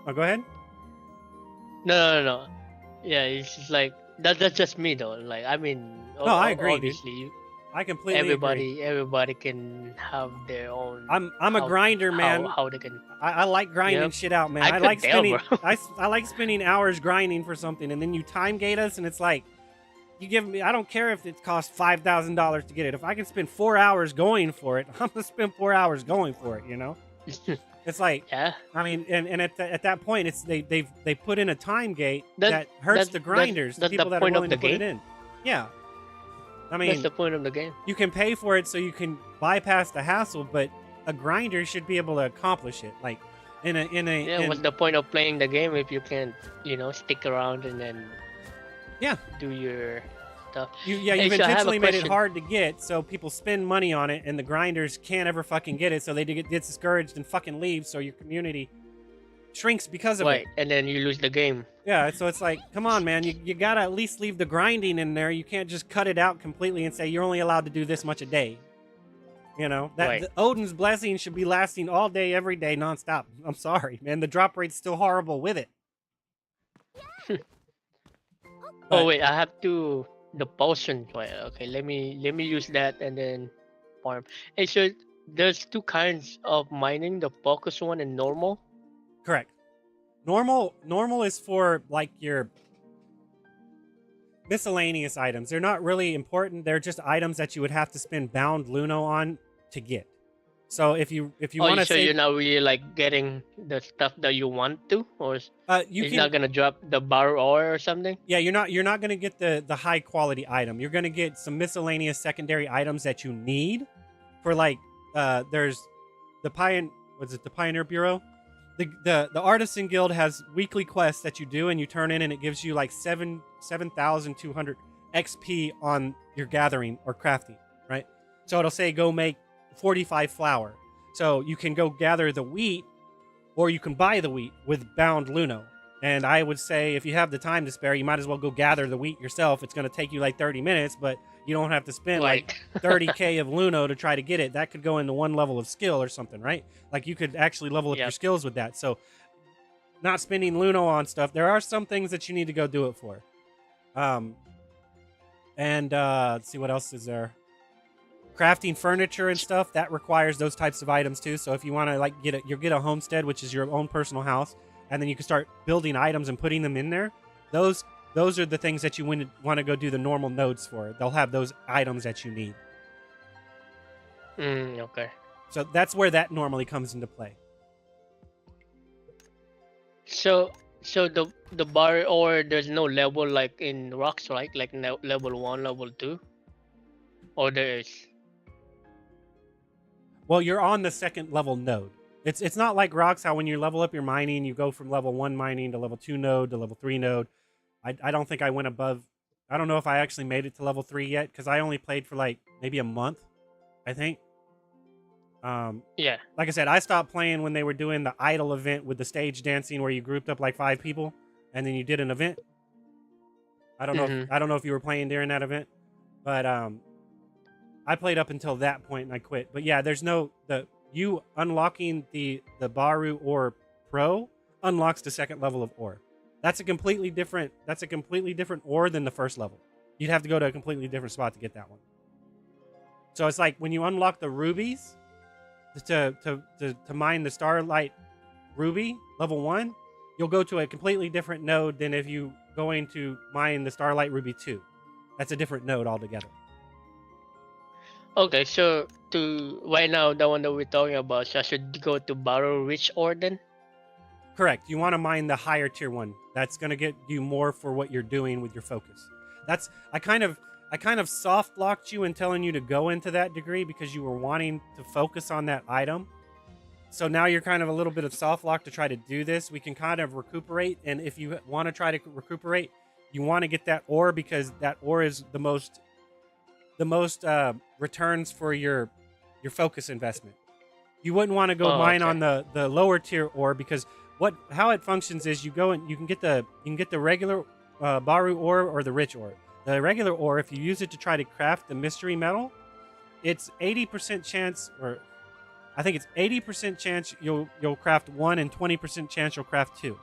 Oh, go ahead. no. Yeah, it's just like that's just me though. Like I mean, I agree, dude. obviously, I completely agree. everybody can have their own. I'm a grinder, man. How they can. I like grinding shit out, man. I I could like tell, spending bro. I like spending hours grinding for something, and then you time gate us, and it's like you give me. I don't care if it costs $5,000 to get it. If I can spend 4 hours going for it, I'm gonna spend 4 hours going for it. You know. It's like, Yeah. I mean, and at that point, it's they put in a time gate that hurts the grinders, the that's people the that are point of willing the to put it game. in. Yeah, I That's mean, the point of the game. you can pay for it so you can bypass the hassle, but a grinder should be able to accomplish it. Like What's the point of playing the game if you can't, stick around and then do your stuff? you've Hey, so I have a intentionally made it question. hard to get, so people spend money on it, and the grinders can't ever fucking get it, so they get discouraged and fucking leave. So your community shrinks because of Right, it. and then you lose the game. Yeah, so it's like, come on, man, you gotta at least leave the grinding in there. You can't just cut it out completely and say you're only allowed to do this much a day. Right. The Odin's blessing should be lasting all day, every day, nonstop. I'm sorry, man. The drop rate's still horrible with it. Oh wait, I have to the potion. Right, okay, let me use that and then farm. Hey, so there's two kinds of mining: the focus one and normal. Correct. Normal is for like your miscellaneous items. They're not really important. They're just items that you would have to spend bound Luno on to get. So if you want to So you're not really like getting the stuff that you want to, or you not gonna drop the bar ore or something. Yeah, you're not going to get the high quality item. You're going to get some miscellaneous secondary items that you need for like there's the Pioneer Bureau. The Artisan Guild has weekly quests that you do and you turn in, and it gives you like 7,200 XP on your gathering or crafting, right? So it'll say go make 45 flour. So you can go gather the wheat, or you can buy the wheat with bound Luno. And I would say if you have the time to spare, you might as well go gather the wheat yourself. It's going to take you like 30 minutes, but you don't have to spend like 30k of Luno to try to get it. That could go into one level of skill or something, right? Like you could actually level up your skills with that. So not spending Luno on stuff. There are some things that you need to go do it for. Let's see, what else is there? Crafting furniture and stuff, that requires those types of items too. So if you want to like get a homestead, which is your own personal house, and then you can start building items and putting them in there. Those are the things that you want to go do the normal nodes for. They'll have those items that you need. Okay. So that's where that normally comes into play. So the bar ore, there's no level like in rocks, right? Like level 1, level 2, or there is. Well, you're on the second level node. It's not like rocks, how when you level up your mining, you go from level 1 mining to level 2 node to level 3 node. I don't think I went above. I don't know if I actually made it to level 3 yet, because I only played for like maybe a month, I think. Yeah. Like I said, I stopped playing when they were doing the idol event with the stage dancing where you grouped up like 5 people and then you did an event. I don't know. I don't know if you were playing during that event, but I played up until that point and I quit. But yeah, there's no the you unlocking the Baru Ore Pro unlocks the second level of ore. That's a completely different ore than the first level. You'd have to go to a completely different spot to get that one. So it's like when you unlock the rubies to mine the Starlight Ruby level 1, you'll go to a completely different node than if you going to mine the Starlight Ruby 2. That's a different node altogether. Okay, so right now the one that we're talking about, so I should go to Barrow Rich Ore then? Correct. You want to mine the higher tier one. That's going to get you more for what you're doing with your focus. That's I kind of soft locked you in telling you to go into that degree because you were wanting to focus on that item. So now you're kind of a little bit of soft lock to try to do this. We can kind of recuperate, and if you want to try to recuperate, you want to get that ore because that ore is the most returns for your focus investment. You wouldn't want to go mine on the lower tier ore because how it functions is you go and you can get the regular Baru ore or the rich ore. The regular ore, if you use it to try to craft the mystery metal, it's 80% chance, or I think it's 80% chance you'll craft 1 and 20% chance you'll craft 2.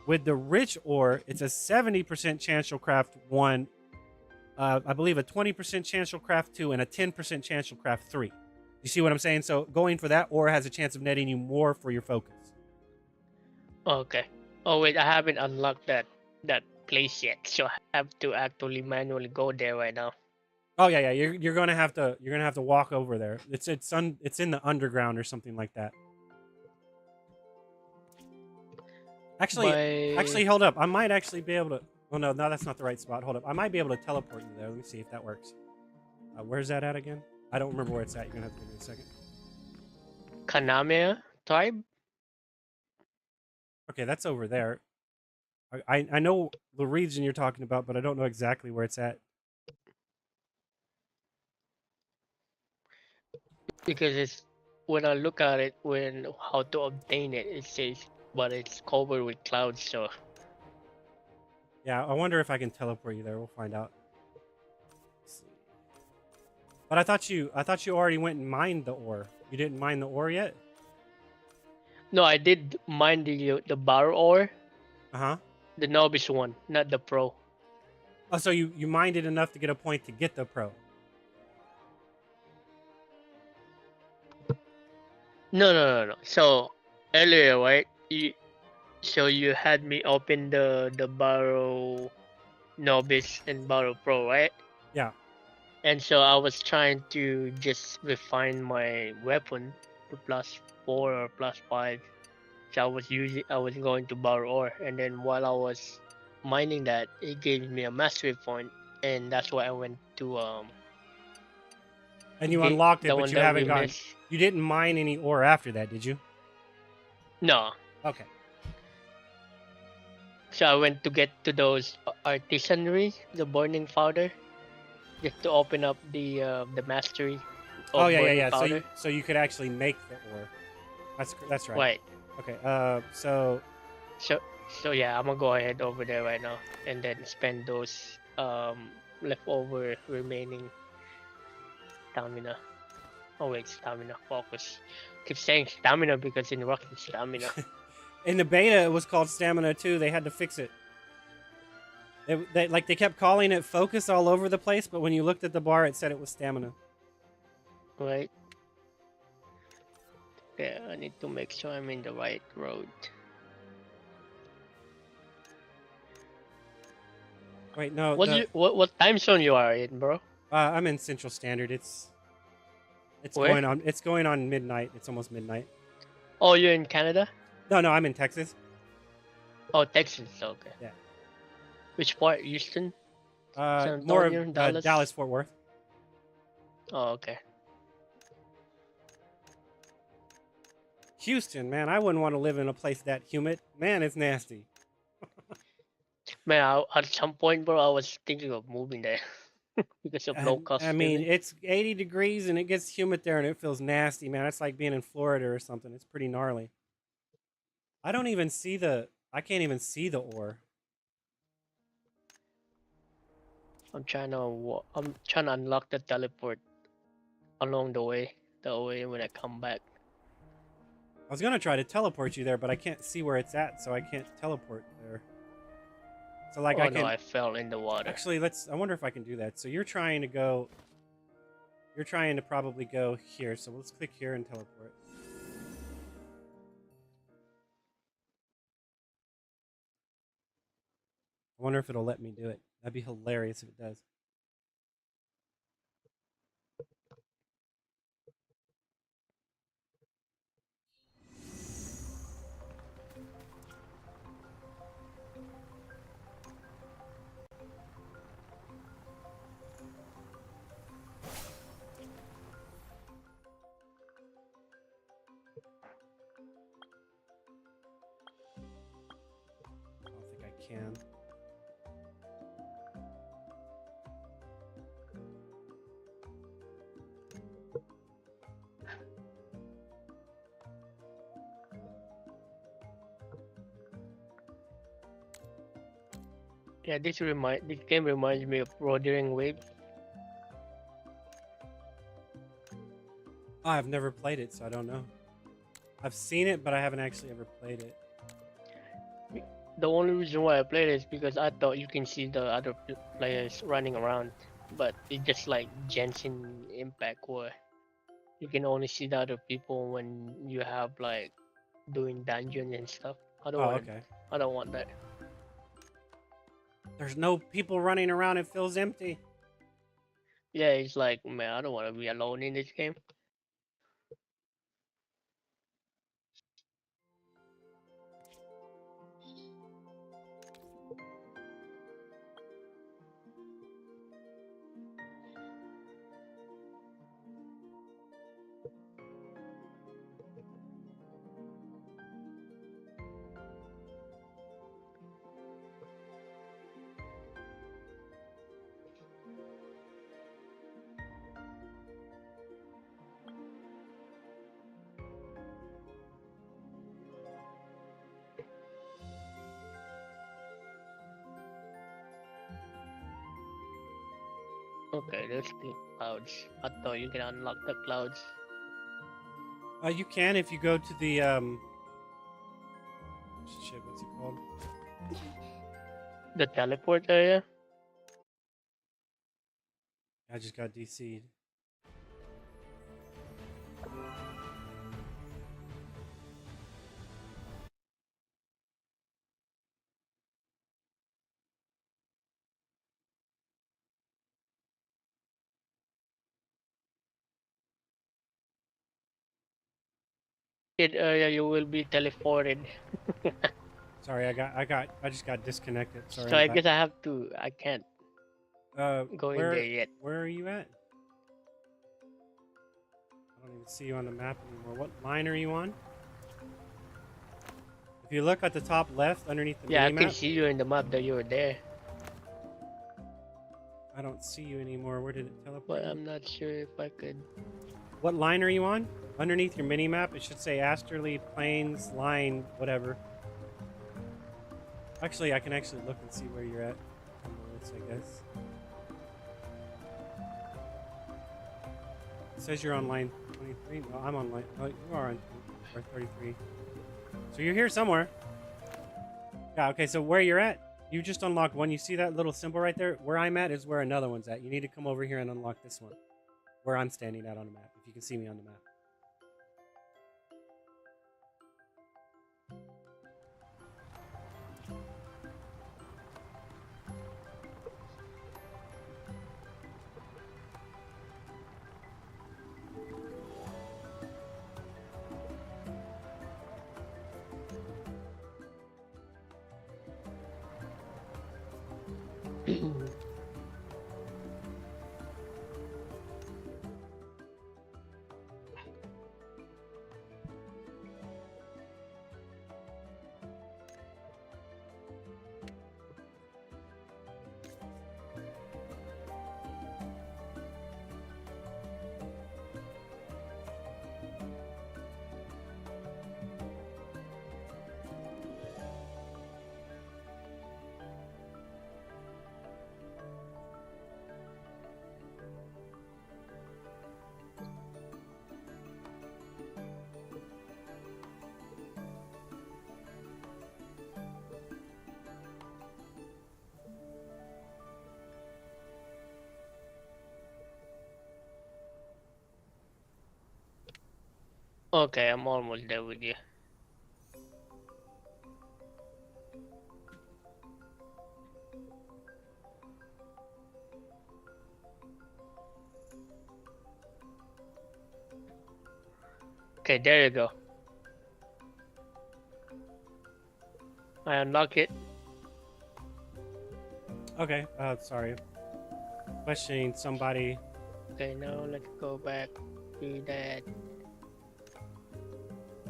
With the rich ore, it's a 70% chance you'll craft 1. I believe a 20% chance you'll craft 2 and a 10% chance you'll craft 3. You see what I'm saying? So going for that ore has a chance of netting you more for your focus. Okay. Oh wait, I haven't unlocked that place yet, so I have to actually manually go there right now. Oh yeah. You're gonna have to walk over there. It's in the underground or something like that. Actually, hold up. I might actually be able to. Oh no, that's not the right spot. Hold up. I might be able to teleport you there. Let me see if that works. Where's that at again? I don't remember where it's at. You're gonna have to give me a second. Kaname tribe? Okay, that's over there. I know the region you're talking about, but I don't know exactly where it's at. Because it's when I look at it, how to obtain it, it says, but it's covered with clouds. So Yeah, I wonder if I can teleport you there. We'll find out. Let's see. But I thought you already went and mined the ore. You didn't mine the ore yet? no, I did mine the bar ore, Uh-huh. the novice one, not the pro. Oh, so you mined it enough to get a point to get the pro. No. So earlier, right? So you had me open the Barrow Novice and Barrow Pro, right? Yeah. And so I was trying to just refine my weapon to +4 or +5. So I was going to Barrow Ore, and then while I was mining that, it gave me a mastery point, and that's why I went to And you unlocked it, the but one you that haven't we gotten. missed. You didn't mine any ore after that, did you? No. Okay. So I went to get to those artisanry, the burning powder, just to open up the mastery. Of Oh yeah. burning powder. So you could actually make the ore. That's right. Right. Okay. So So yeah, I'm gonna go ahead over there right now and then spend those leftover remaining stamina. Oh wait, stamina focus. Keep saying stamina because in rock it's stamina. in the beta it was called stamina too. They had to fix it. They kept calling it focus all over the place, but when you looked at the bar, it said it was stamina. Right. Yeah, I need to make sure I'm in the right road. Wait, no. What time zone you are in, bro? I'm in Central Standard. It's Where? going on. It's going on midnight. It's almost midnight. Oh, you're in Canada? No, I'm in Texas. Oh, Texas. Okay. Yeah. Which part? Houston? San More Antonio, of Dallas? Dallas, Fort Worth. Oh, okay. Houston, man, I wouldn't want to live in a place that humid. Man, it's nasty. Man, at some point, bro, I was thinking of moving there because of low cost. I mean, living. it's 80 degrees and it gets humid there and it feels nasty, man. It's like being in Florida or something. It's pretty gnarly. I can't even see the ore. I'm trying to unlock the teleport along the way when I come back. I was gonna try to teleport you there, but I can't see where it's at, so I can't teleport there. So like Oh I no, can I fell in the water. actually I wonder if I can do that. So you're trying to probably go here. So let's click here and teleport. I wonder if it'll let me do it. That'd be hilarious if it does. I don't think I can. Yeah, this game reminds me of Rodering Wave. Oh, I've never played it, so I don't know. I've seen it, but I haven't actually ever played it. The only reason why I played it is because I thought you can see the other players running around, but it's just like Genshin Impact where you can only see the other people when you have like doing dungeons and stuff. I don't Oh, want. okay. I don't want that. There's no people running around. It feels empty. Yeah, it's like, man, I don't want to be alone in this game. Okay, there's the clouds. I thought you can unlock the clouds. You can if you go to the shit. What's it called? The teleport area? I just got DC'd. It area you will be teleported. Sorry, I just got disconnected. Sorry. So I'm I back. guess I can't go in where, there yet. Where are you at? I don't even see you on the map anymore. What line are you on? If you look at the top left underneath the Yeah, I mini can map, see you in the map that you were there, I don't see you anymore. Where did it teleport? but you? I'm not sure if I could. What line are you on? Underneath your mini map, it should say Asterly, Plains, Line, whatever. Actually, I can actually look and see where you're at on the list, I guess. It says you're on line 23. No, I'm on line. Oh, you are on or 33. So you're here somewhere. Yeah. Okay. So where you're at, you just unlocked one. You see that little symbol right there? Where I'm at is where another one's at. You need to come over here and unlock this one, where I'm standing at on the map. If you can see me on the map. Okay, I'm almost there with you. Okay, there you go. I unlock it. Okay. Sorry. Questioning somebody. Okay, now let's go back to that.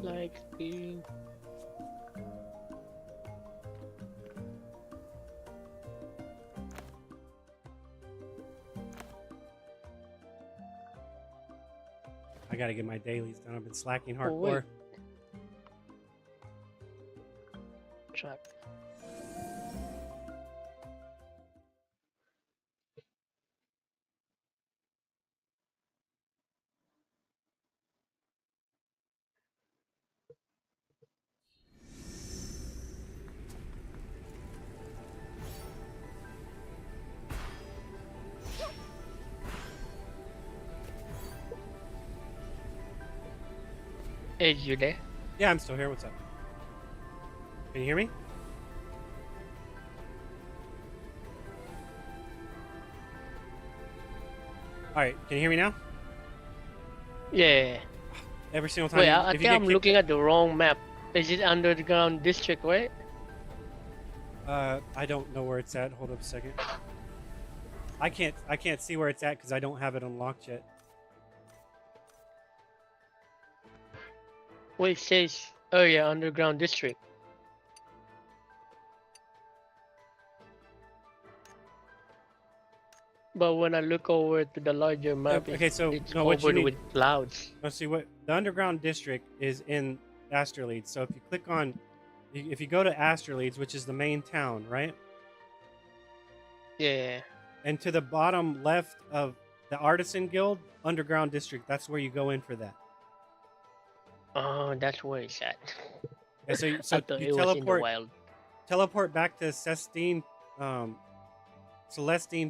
Like the. I gotta get my dailies done. I've been slacking Oh, wait. hardcore. Track. Hey, you there? Yeah, I'm still here. What's up? Can you hear me? All right. Can you hear me now? Yeah. Every single time. Wait, I if you think get I'm looking at the wrong map. Is it underground district, right? I don't know where it's at. Hold up a second. I can't see where it's at because I don't have it unlocked yet. Wait, it says, oh yeah, underground district. But when I look over to the larger map, Okay, so it's no, what you covered need. with clouds. Let's see what the underground district is in Astraleeds. So if you click on, if you go to Astraleeds, which is the main town, right? Yeah. And to the bottom left of the Artisan Guild underground district, that's where you go in for that. Oh, that's where it's at. Yeah, so I thought it was in the wild. teleport back to Celestine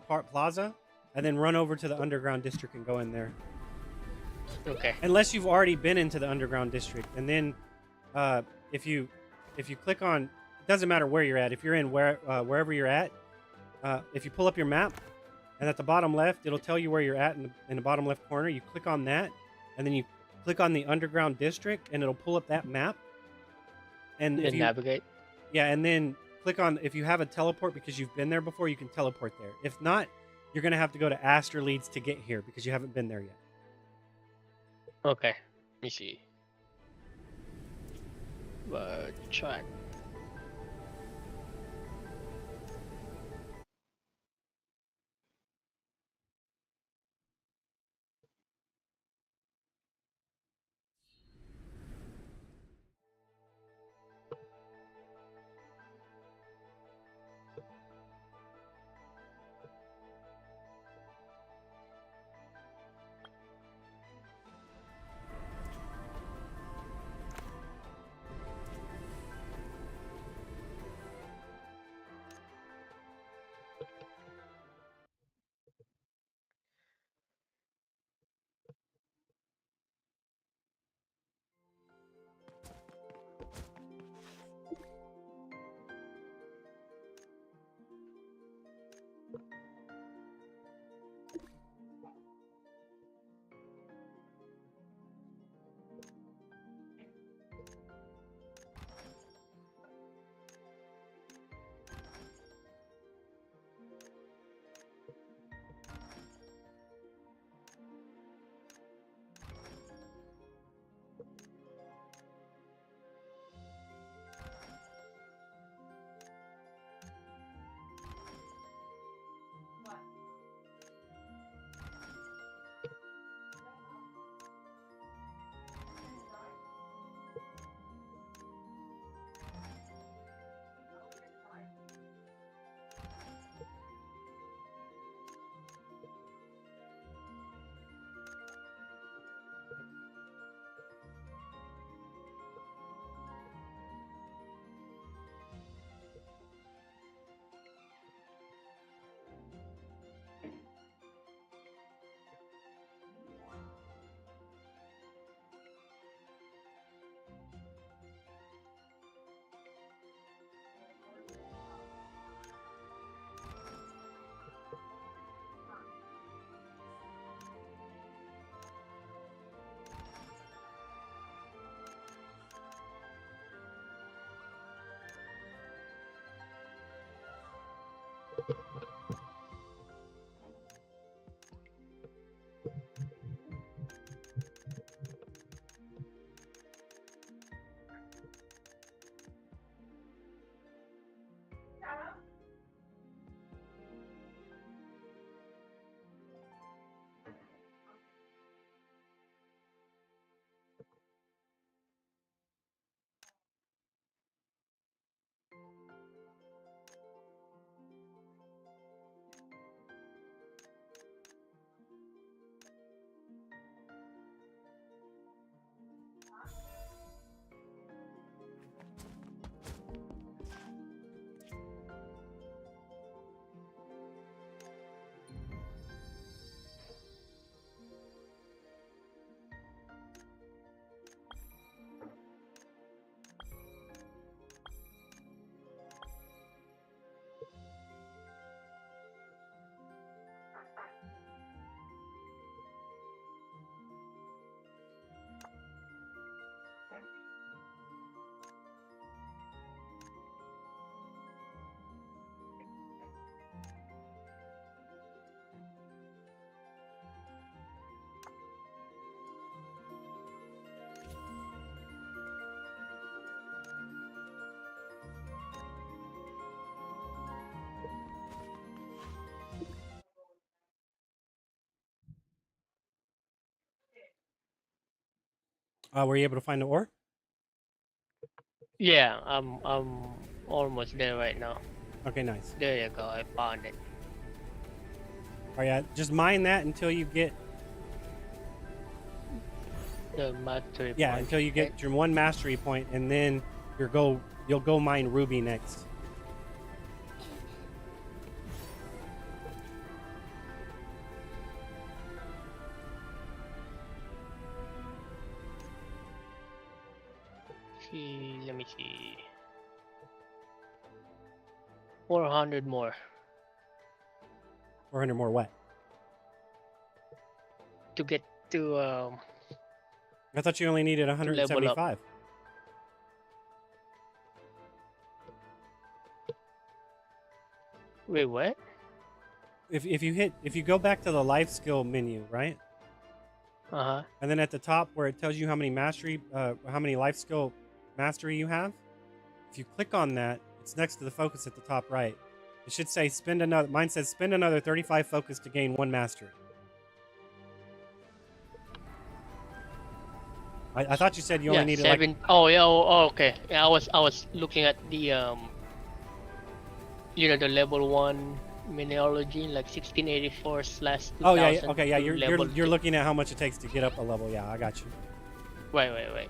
Park Plaza, and then run over to the underground district and go in there. Okay. Unless you've already been into the underground district, and then if you click on, it doesn't matter where you're at. If you're in wherever you're at, if you pull up your map, and at the bottom left, it'll tell you where you're at in the bottom left corner. You click on that, and then you click on the underground district, and it'll pull up that map. And if you navigate. yeah, and then click on, if you have a teleport because you've been there before, you can teleport there. If not, you're gonna have to go to Astraleeds to get here because you haven't been there yet. Okay. Let me see. Track. Were you able to find the ore? Yeah, I'm almost there right now. Okay, nice. There you go. I found it. All right, yeah, just mine that until you get The mastery. yeah point, until you right? get your 1 mastery point, and then you'll go mine ruby next. See, let me see. 400 more 400 more what? to get to I thought you only needed level up. 175. Wait, what? If you go back to the life skill menu, right? Uh-huh. And then at the top where it tells you how many life skill mastery you have, if you click on that, it's next to the focus at the top right. It should say mine says spend another 35 focus to gain 1 mastery. I thought you said you only needed 7. Oh yeah. Oh, okay. Yeah, I was looking at the the level 1 mineralogy, like 1684/2000. Oh yeah, okay, yeah. to You're level 2. looking at how much it takes to get up a level. Yeah, I got you. Wait.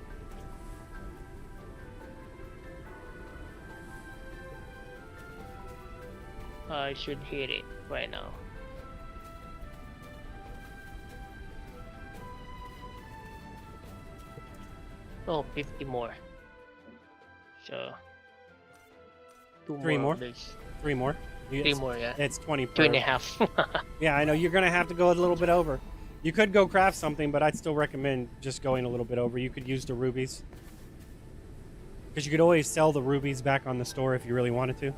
I should hit it right now. Oh, 50 more. So 3 more? of this. 3 more. 3 more, yeah. It's 20 per. 2.5. Yeah, I know you're gonna have to go a little bit over. You could go craft something, but I'd still recommend just going a little bit over. You could use the rubies, because you could always sell the rubies back on the store if you really wanted to.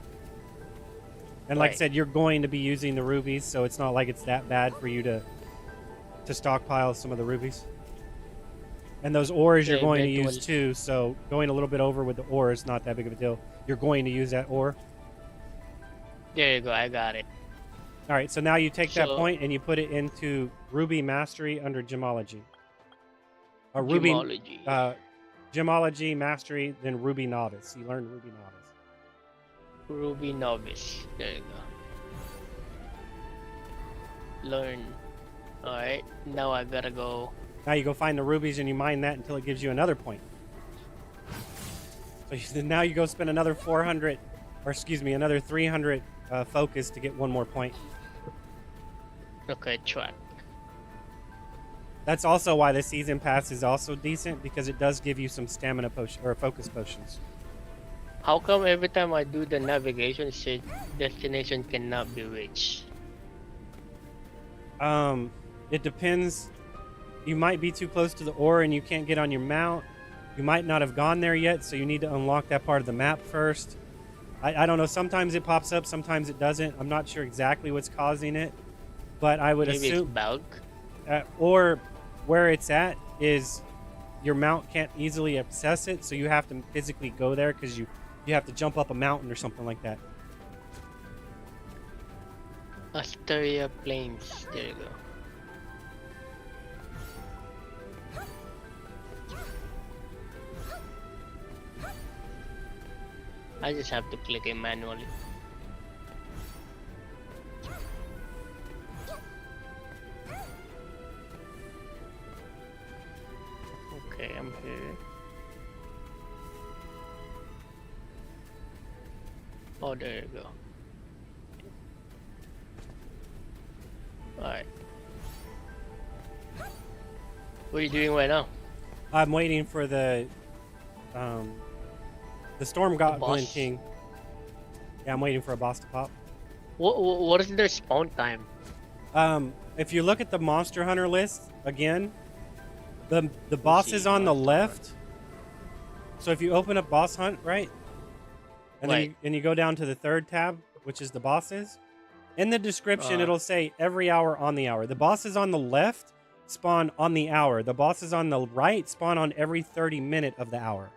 And like I Right. said, you're going to be using the rubies, so it's not like it's that bad for you to stockpile some of the rubies. And those ores you're Yeah, going to use eventually. too, so going a little bit over with the ore is not that big of a deal. You're going to use that ore. There you go, I got it. All right, so now you take that So- point and you put it into Ruby Mastery under Gemology. Ruby Gemology. Gemology Mastery, then Ruby Novice. You learn Ruby Novice. Ruby Novice. There you go. Learn. Alright, now I gotta go. Now you go find the rubies and you mine that until it gives you another point. So now you go spend another 400, or excuse me, another 300 focus to get 1 more point. Okay, track. That's also why the season pass is also decent, because it does give you some stamina potion or focus potions. How come every time I do the navigation, it says destination cannot be reached? It depends. You might be too close to the ore and you can't get on your mount. You might not have gone there yet, so you need to unlock that part of the map first. I don't know. Sometimes it pops up, sometimes it doesn't. I'm not sure exactly what's causing it, but I would Maybe it's assume, bug. or where it's at is your mount can't easily access it, so you have to physically go there because you have to jump up a mountain or something like that. Asteria Plains. There you go. I just have to click it manually. Okay, I'm here. Oh, there you go. Alright. What are you doing right now? I'm waiting for the Storm Goblin boss? King. Yeah, I'm waiting for a boss to pop. What is their spawn time? If you look at the Monster Hunter list again, the boss see, is on the Monster left. So if you open up Boss Hunt, right, and Right. then you go down to the 3rd tab, which is the bosses, in the description it'll say every hour on the hour. The bosses on the left spawn on the hour. The bosses on the right spawn on every 30 minute of the hour.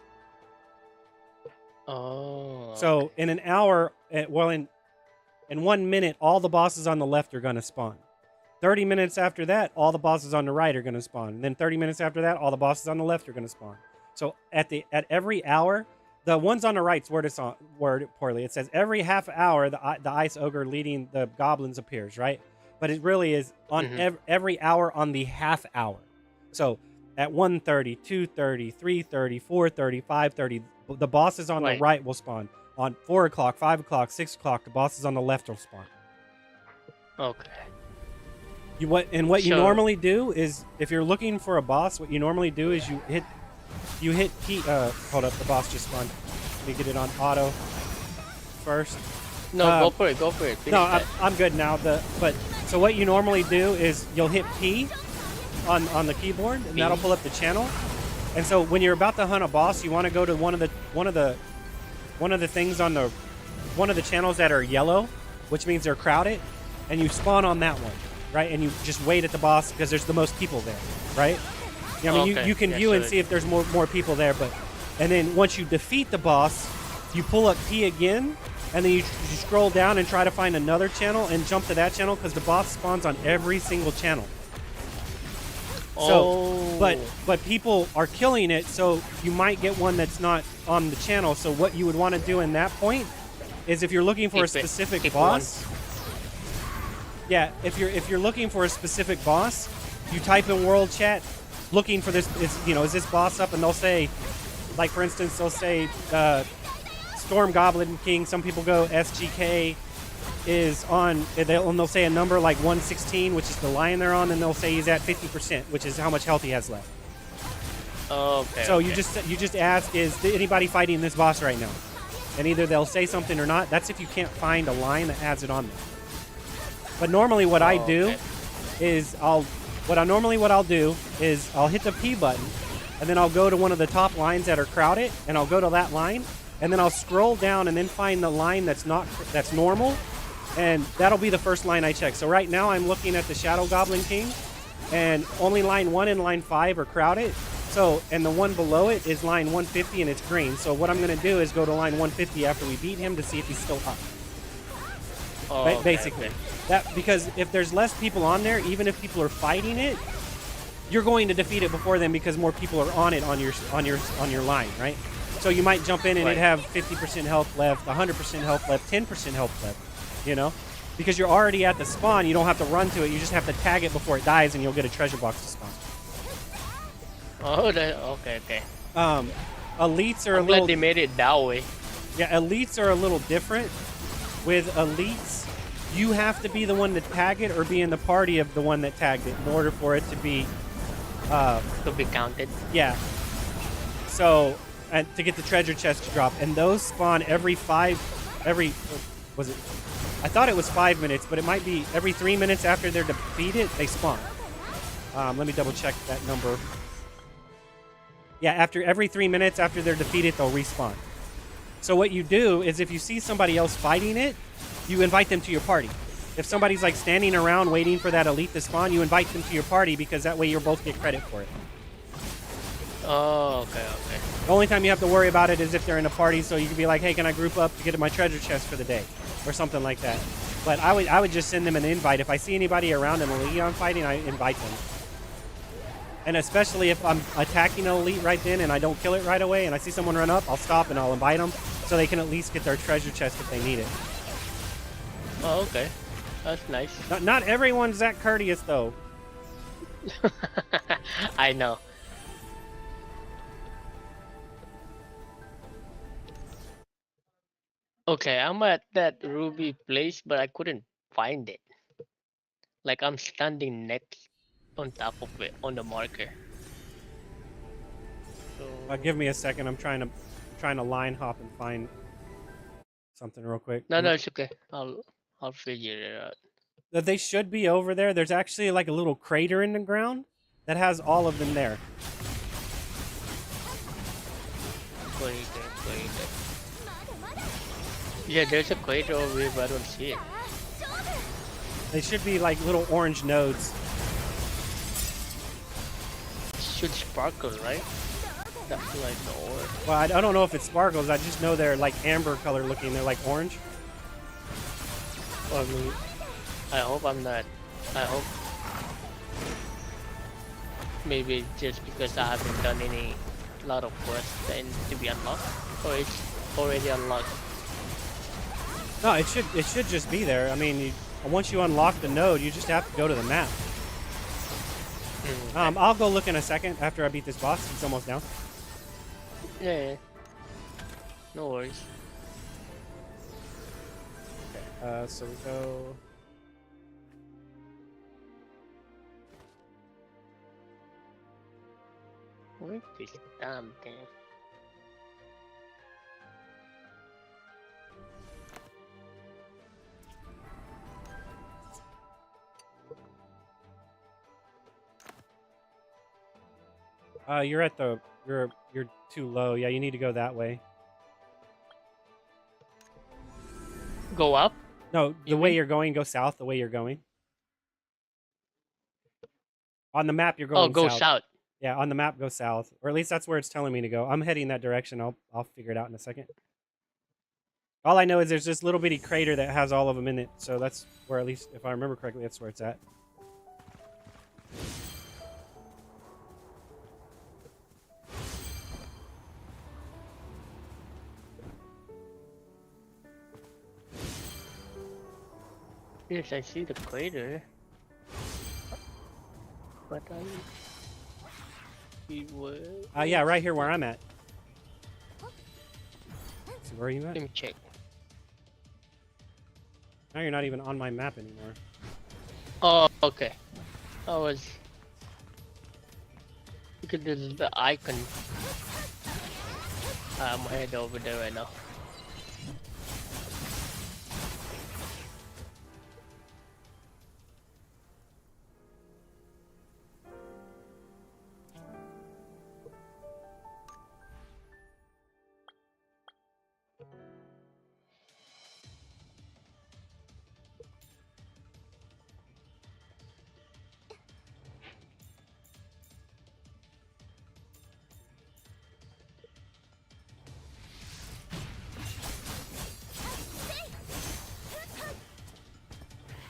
Oh. So in an hour, in 1 minute, all the bosses on the left are going to spawn. 30 minutes after that, all the bosses on the right are going to spawn. And then 30 minutes after that, all the bosses on the left are going to spawn. So at every hour, the ones on the right's worded poorly. It says every half hour, the ice ogre leading the goblins appears, right? But it really is on every hour on the half hour. So at 1:30, 2:30, 3:30, 4:30, 5:30, the bosses on the right will spawn. On 4 o'clock, 5 o'clock, 6 o'clock, the bosses on the left will spawn. Okay. What you normally do is, if you're looking for a boss, what you normally do is you hit P. Hold up, the boss just spawned. Let me get it on auto first. No, go for it. Go for it. No, I'm good now. So what you normally do is you'll hit P on the keyboard, and that'll pull up the channel. And so when you're about to hunt a boss, you want to go to one of the things on one of the channels that are yellow, which means they're crowded, and you spawn on that one, right? And you just wait at the boss because there's the most people there, right? I mean, you can view and see if there's more people there, and then once you defeat the boss, you pull up P again, and then you scroll down and try to find another channel and jump to that channel because the boss spawns on every single channel. So, but people are killing it, so you might get one that's not on the channel. So what you would want to do in that point is, if you're looking for a specific boss, if you're looking for a specific boss, you type in world chat, looking for this. Is this boss up? And they'll say, like for instance, they'll say Storm Goblin King. Some people go SGK is on, they'll say a number like 116, which is the lion they're on, and they'll say he's at 50%, which is how much health he has left. Okay. So you just ask, is anybody fighting this boss right now? And either they'll say something or not. That's if you can't find a line that has it on there. But normally what I do is I'll hit the P button, and then I'll go to one of the top lines that are crowded, and I'll go to that line, and then I'll scroll down and then find the line that's normal. And that'll be the first line I check. So right now I'm looking at the Shadow Goblin King, and only line 1 and line 5 are crowded. So, and the one below it is line 150 and it's green. So what I'm going to do is go to line 150 after we beat him to see if he's still up. Basically. Because if there's less people on there, even if people are fighting it, you're going to defeat it before them because more people are on it on your line, right? So you might jump in and it'd have 50% health left, 100% health left, 10% health left. Because you're already at the spawn, you don't have to run to it. You just have to tag it before it dies, and you'll get a treasure box to spawn. Okay. Elites are I'm glad they made it that way. Yeah, elites are a little different. With elites, you have to be the one to tag it or be in the party of the one that tagged it in order for it to be counted. Yeah. So, and to get the treasure chest to drop, and those spawn I thought it was 5 minutes, but it might be every 3 minutes after they're defeated, they spawn. Let me double check that number. Yeah, every 3 minutes after they're defeated, they'll respawn. So what you do is, if you see somebody else fighting it, you invite them to your party. If somebody's like standing around waiting for that elite to spawn, you invite them to your party, because that way you'll both get credit for it. Oh, okay. The only time you have to worry about it is if they're in a party, so you can be like, hey, can I group up to get my treasure chest for the day? Or something like that. But I would just send them an invite. If I see anybody around an elite I'm fighting, I invite them. And especially if I'm attacking an elite right then and I don't kill it right away, and I see someone run up, I'll stop and I'll invite them so they can at least get their treasure chest if they need it. Oh, okay. That's nice. Not everyone's that courteous, though. I know. Okay, I'm at that ruby place, but I couldn't find it. Like, I'm standing next on top of it on the marker. So... give me a second. I'm trying to line hop and find something real quick. No, it's okay. I'll figure it out. That they should be over there. There's actually like a little crater in the ground that has all of them there. Wait. Yeah, there's a crater over here, but I don't see it. They should be like little orange nodes. It should sparkle, right? That's like the ore. Well, I don't know if it sparkles. I just know they're like amber color looking. They're like orange. I mean, I hope I'm not. I hope Maybe just because I haven't done any lot of quests and to be unlocked, or it's already unlocked. No, it should just be there. I mean, once you unlock the node, you just have to go to the map. I'll go look in a second after I beat this boss. It's almost down. Yeah. No worries. Okay, so we go. Where is the damn thing? You're at the you're too low. Yeah, you need to go that way. Go up? No, the way you're going, go south. The way you're going. On the map, you're going. Oh, go south. Yeah, on the map, go south, or at least that's where it's telling me to go. I'm heading that direction. I'll figure it out in a second. All I know is there's this little bitty crater that has all of them in it, so that's where, at least if I remember correctly, that's where it's at. Yes, I see the crater. But Yeah, right here where I'm at. So where are you at? Let me check. Now you're not even on my map anymore. Oh, okay. I was. Because this is the icon. I'm head over there right now.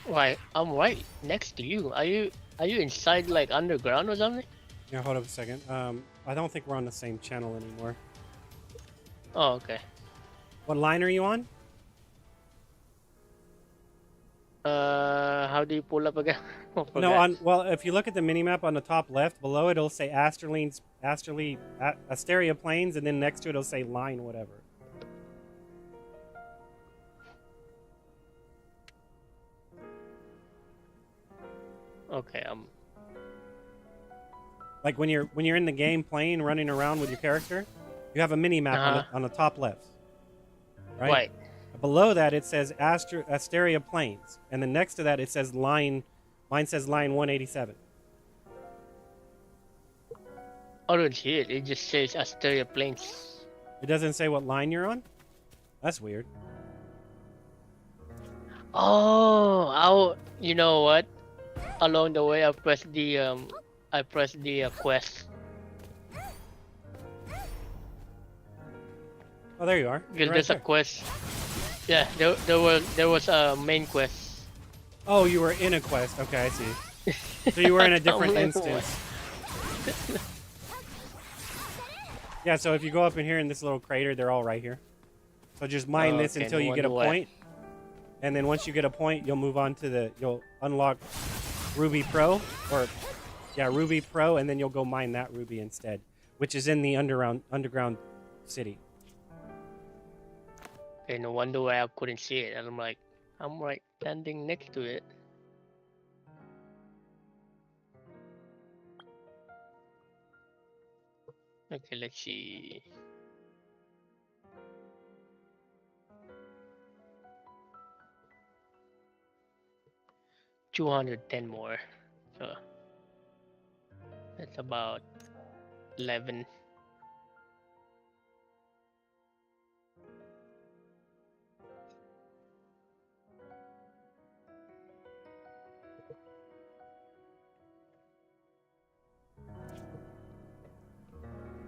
Why? I'm right next to you. Are you inside like underground or something? Yeah, hold up a second. I don't think we're on the same channel anymore. Oh, okay. What line are you on? How do you pull up again? No, well, if you look at the minimap on the top left, below it, it'll say Asteria Plains, and then next to it, it'll say line whatever. Okay, Like when you're in the game playing, running around with your character, you have a mini map on the top left. Right? Below that it says Asteria Plains, and then next to that it says line. Mine says line 187. I don't see it. It just says Asteria Plains. It doesn't say what line you're on. That's weird. Oh, you know what? Along the way, I pressed the quest. Oh, there you are. Because You're there's right a quest. Yeah, there was a main quest. Oh, you were in a quest. Okay, I see. So you were in a different instance. Yeah, so if you go up in here in this little crater, they're all right here. So just mine this until you get a point. And then once you get a point, you'll move on to you'll unlock Ruby Pro, Ruby Pro, and then you'll go mine that Ruby instead, which is in the underground city. Okay, no wonder why I couldn't see it. And I'm right standing next to it. Okay, let's see. $210 more. So that's about 11.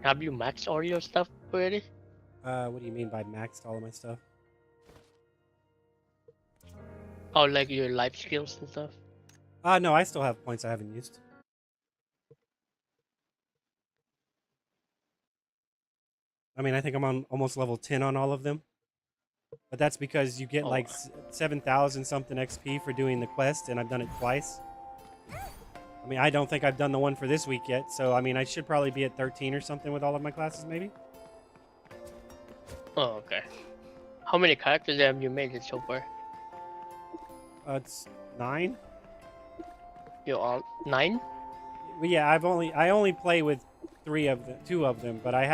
Have you maxed all your stuff already? What do you mean by maxed all of my stuff? Oh, like your life skills and stuff? No, I still have points I haven't used. I mean, I think I'm on almost level 10 on all of them. But that's because you get Oh. like 7,000 something XP for doing the quest, and I've done it twice. I mean, I don't think I've done the one for this week yet, so I mean, I should probably be at 13 or something with all of my classes, maybe. Oh, okay. How many characters have you made it so far? It's 9. You all 9? Well, yeah, I only play with 2 of them, but I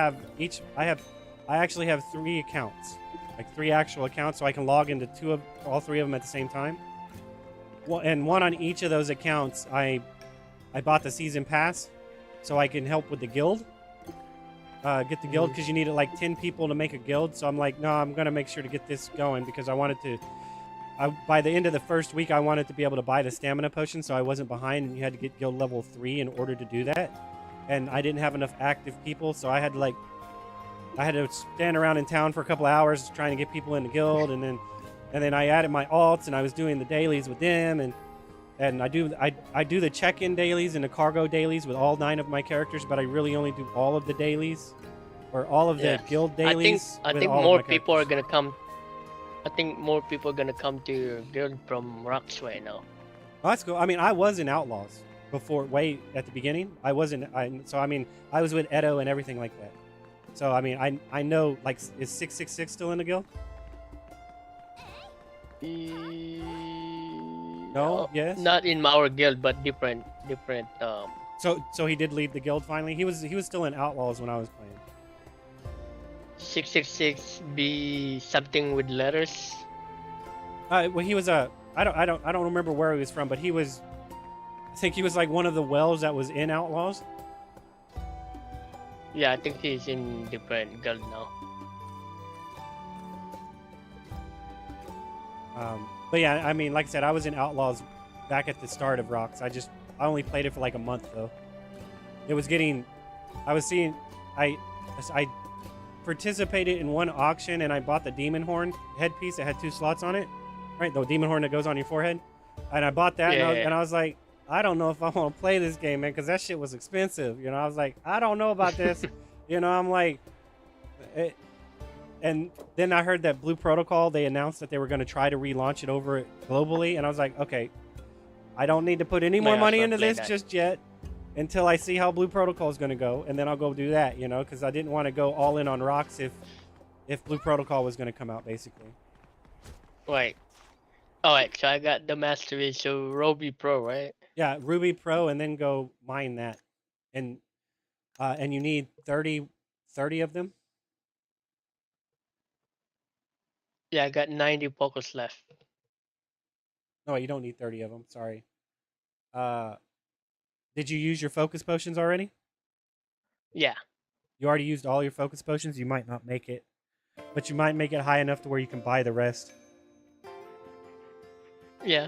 actually have 3 accounts, like 3 actual accounts, so I can log into all 3 of them at the same time. Well, and one on each of those accounts, I bought the season pass, so I can help with the guild. Get the guild, because you needed like 10 people to make a guild. So I'm like, no, I'm gonna make sure to get this going, because I wanted to. By the end of the first week, I wanted to be able to buy the stamina potion, so I wasn't behind, and you had to get guild level 3 in order to do that. And I didn't have enough active people, so I had to stand around in town for a couple hours trying to get people in the guild, and then I added my alts, and I was doing the dailies with them, and I do the check-in dailies and the cargo dailies with all 9 of my characters, but I really only do all of the dailies, or all of the guild dailies. I think more people are gonna come. I think more people are gonna come to your guild from Roxway now. Oh, that's cool. I mean, I was in Outlaws before, way at the beginning. I was with Edo and everything like that. So I mean, I know, like, is 666 still in the guild? No. Yes. Not in our guild, but different. So he did leave the guild finally. He was still in Outlaws when I was playing. 666 be something with letters. Well, he was I don't remember where he was from, but I think he was like one of the wells that was in Outlaws. Yeah, I think he's in different guild now. But yeah, I mean, like I said, I was in Outlaws back at the start of Rocks. I only played it for like a month though. I participated in one auction, and I bought the demon horn headpiece that had 2 slots on it, right? The demon horn that goes on your forehead. And I bought that, and I was like, I don't know if I want to play this game, man, because that shit was expensive. You know, I was like, I don't know about this. You know, I'm like, and then I heard that Blue Protocol, they announced that they were going to try to relaunch it over globally, and I was like, okay, I don't need to put any more money into this just yet until I see how Blue Protocol is going to go, and then I'll go do that, you know, because I didn't want to go all in on Rocks if Blue Protocol was going to come out, basically. Right. Alright, so I got the mastery, so Ruby Pro, right? Yeah, Ruby Pro, and then go mine that, and you need 30 of them. Yeah, I got 90 focus left. No, you don't need 30 of them. Sorry. Did you use your focus potions already? Yeah. You already used all your focus potions? You might not make it. But you might make it high enough to where you can buy the rest. Yeah,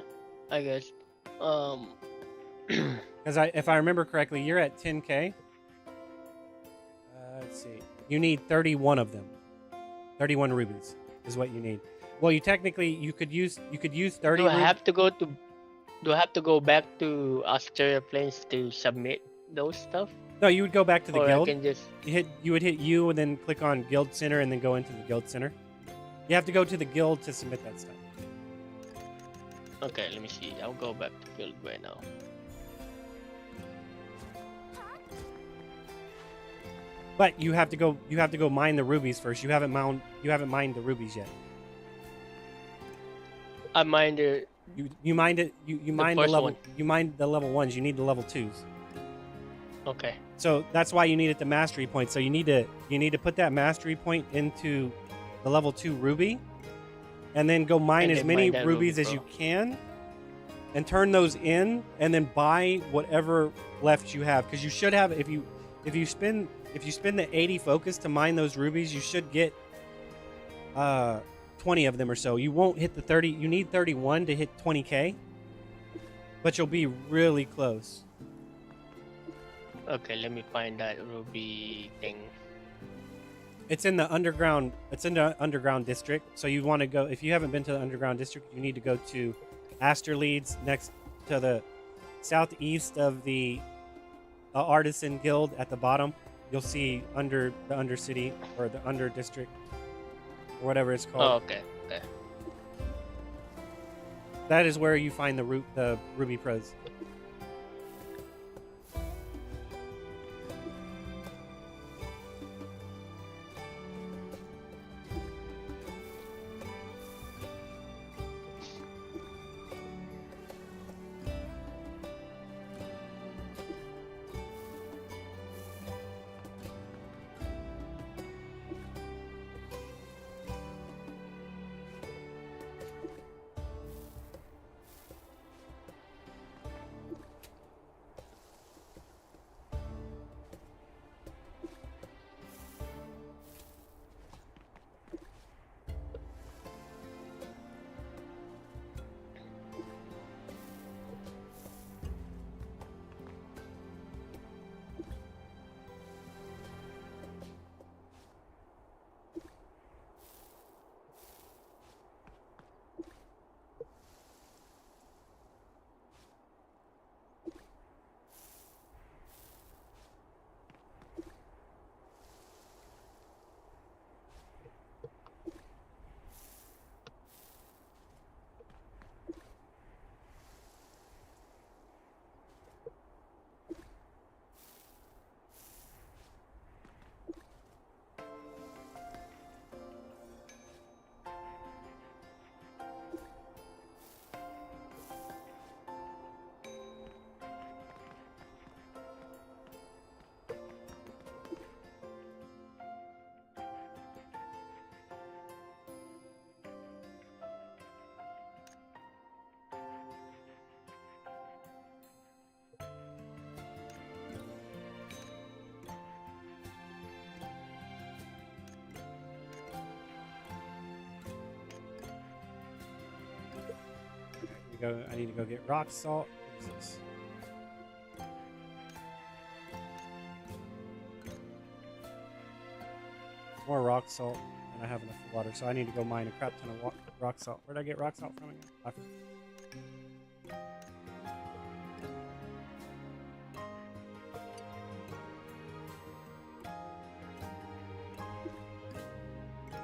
I guess. Because if I remember correctly, you're at 10k. Let's see. You need 31 of them. 31 rubies is what you need. Well, you could use 30. Do I have to go back to Australia Plains to submit those stuff? No, you would go back to the or guild. I can just... You would hit U and then click on Guild Center and then go into the Guild Center. You have to go to the guild to submit that stuff. Okay, let me see. I'll go back to guild right now. But you have to go mine the rubies first. You haven't mined the rubies yet. I mined the... You mined it. You mined the first level. one. You mined the level 1s. You need the level 2s. Okay. So that's why you needed the mastery point. So you need to put that mastery point into the level 2 ruby, and then go mine as many rubies as you can, and turn those in, and then buy whatever left you have. Because you should have, if you spend the 80 focus to mine those rubies, you should get 20 of them or so. You won't hit the 30. You need 31 to hit 20k, but you'll be really close. Okay, let me find that ruby thing. It's in the underground. It's in the underground district. So you want to go. If you haven't been to the underground district, you need to go to Asterleeds, next to the southeast of the Artisan Guild at the bottom. you'll see under the Undercity or the Under District or whatever it's Oh, called. okay. Okay. That is where you find the Ruby Pros. I need to go get rock salt. What is this? More rock salt, and I have enough water, so I need to go mine a crap ton of rock salt. Where'd I get rock salt from again? I forget.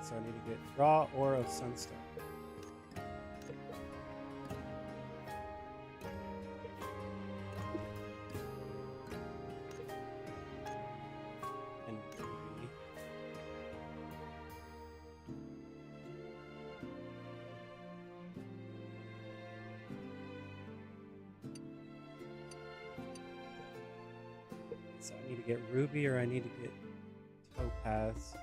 So I need to get raw ore of sunstone. So I need to get ruby or I need to get topaz.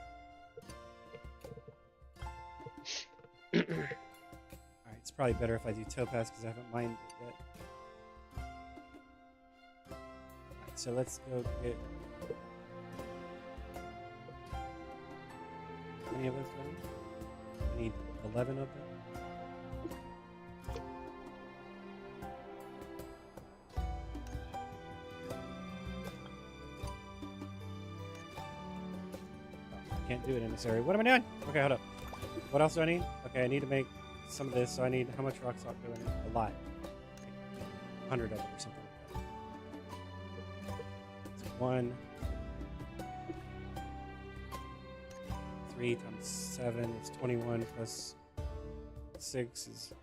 Alright, it's probably better if I do topaz because I haven't mined it yet. Alright, so let's go get... How many of those do I need? I need 11 of them. Can't do it in this area. What am I doing? Okay, hold up. What else do I need? Okay, I need to make some of this, so I need... How much rock salt do I need? A lot. 100 of it or something like that. So 1... 3 times 7 is 21 plus 6 is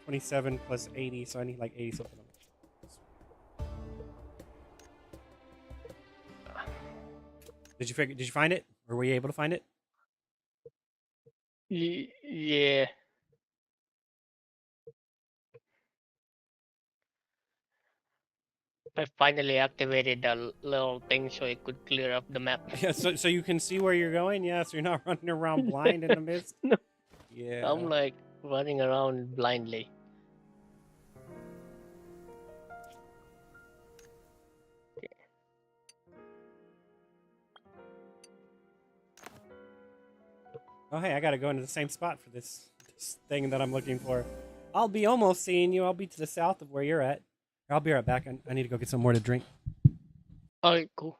27 plus 80, so I need like 80 something of it. Did you find it? Or were you able to find it? Yeah. I finally activated the little thing so it could clear up the map. Yeah, so you can see where you're going? Yeah, so you're not running around blind in the mist? No. Yeah. I'm like running around blindly. Oh, hey, I gotta go into the same spot for this thing that I'm looking for. I'll be almost seeing you. I'll be to the south of where you're at. I'll be right back. I need to go get some more to drink. Alright, cool.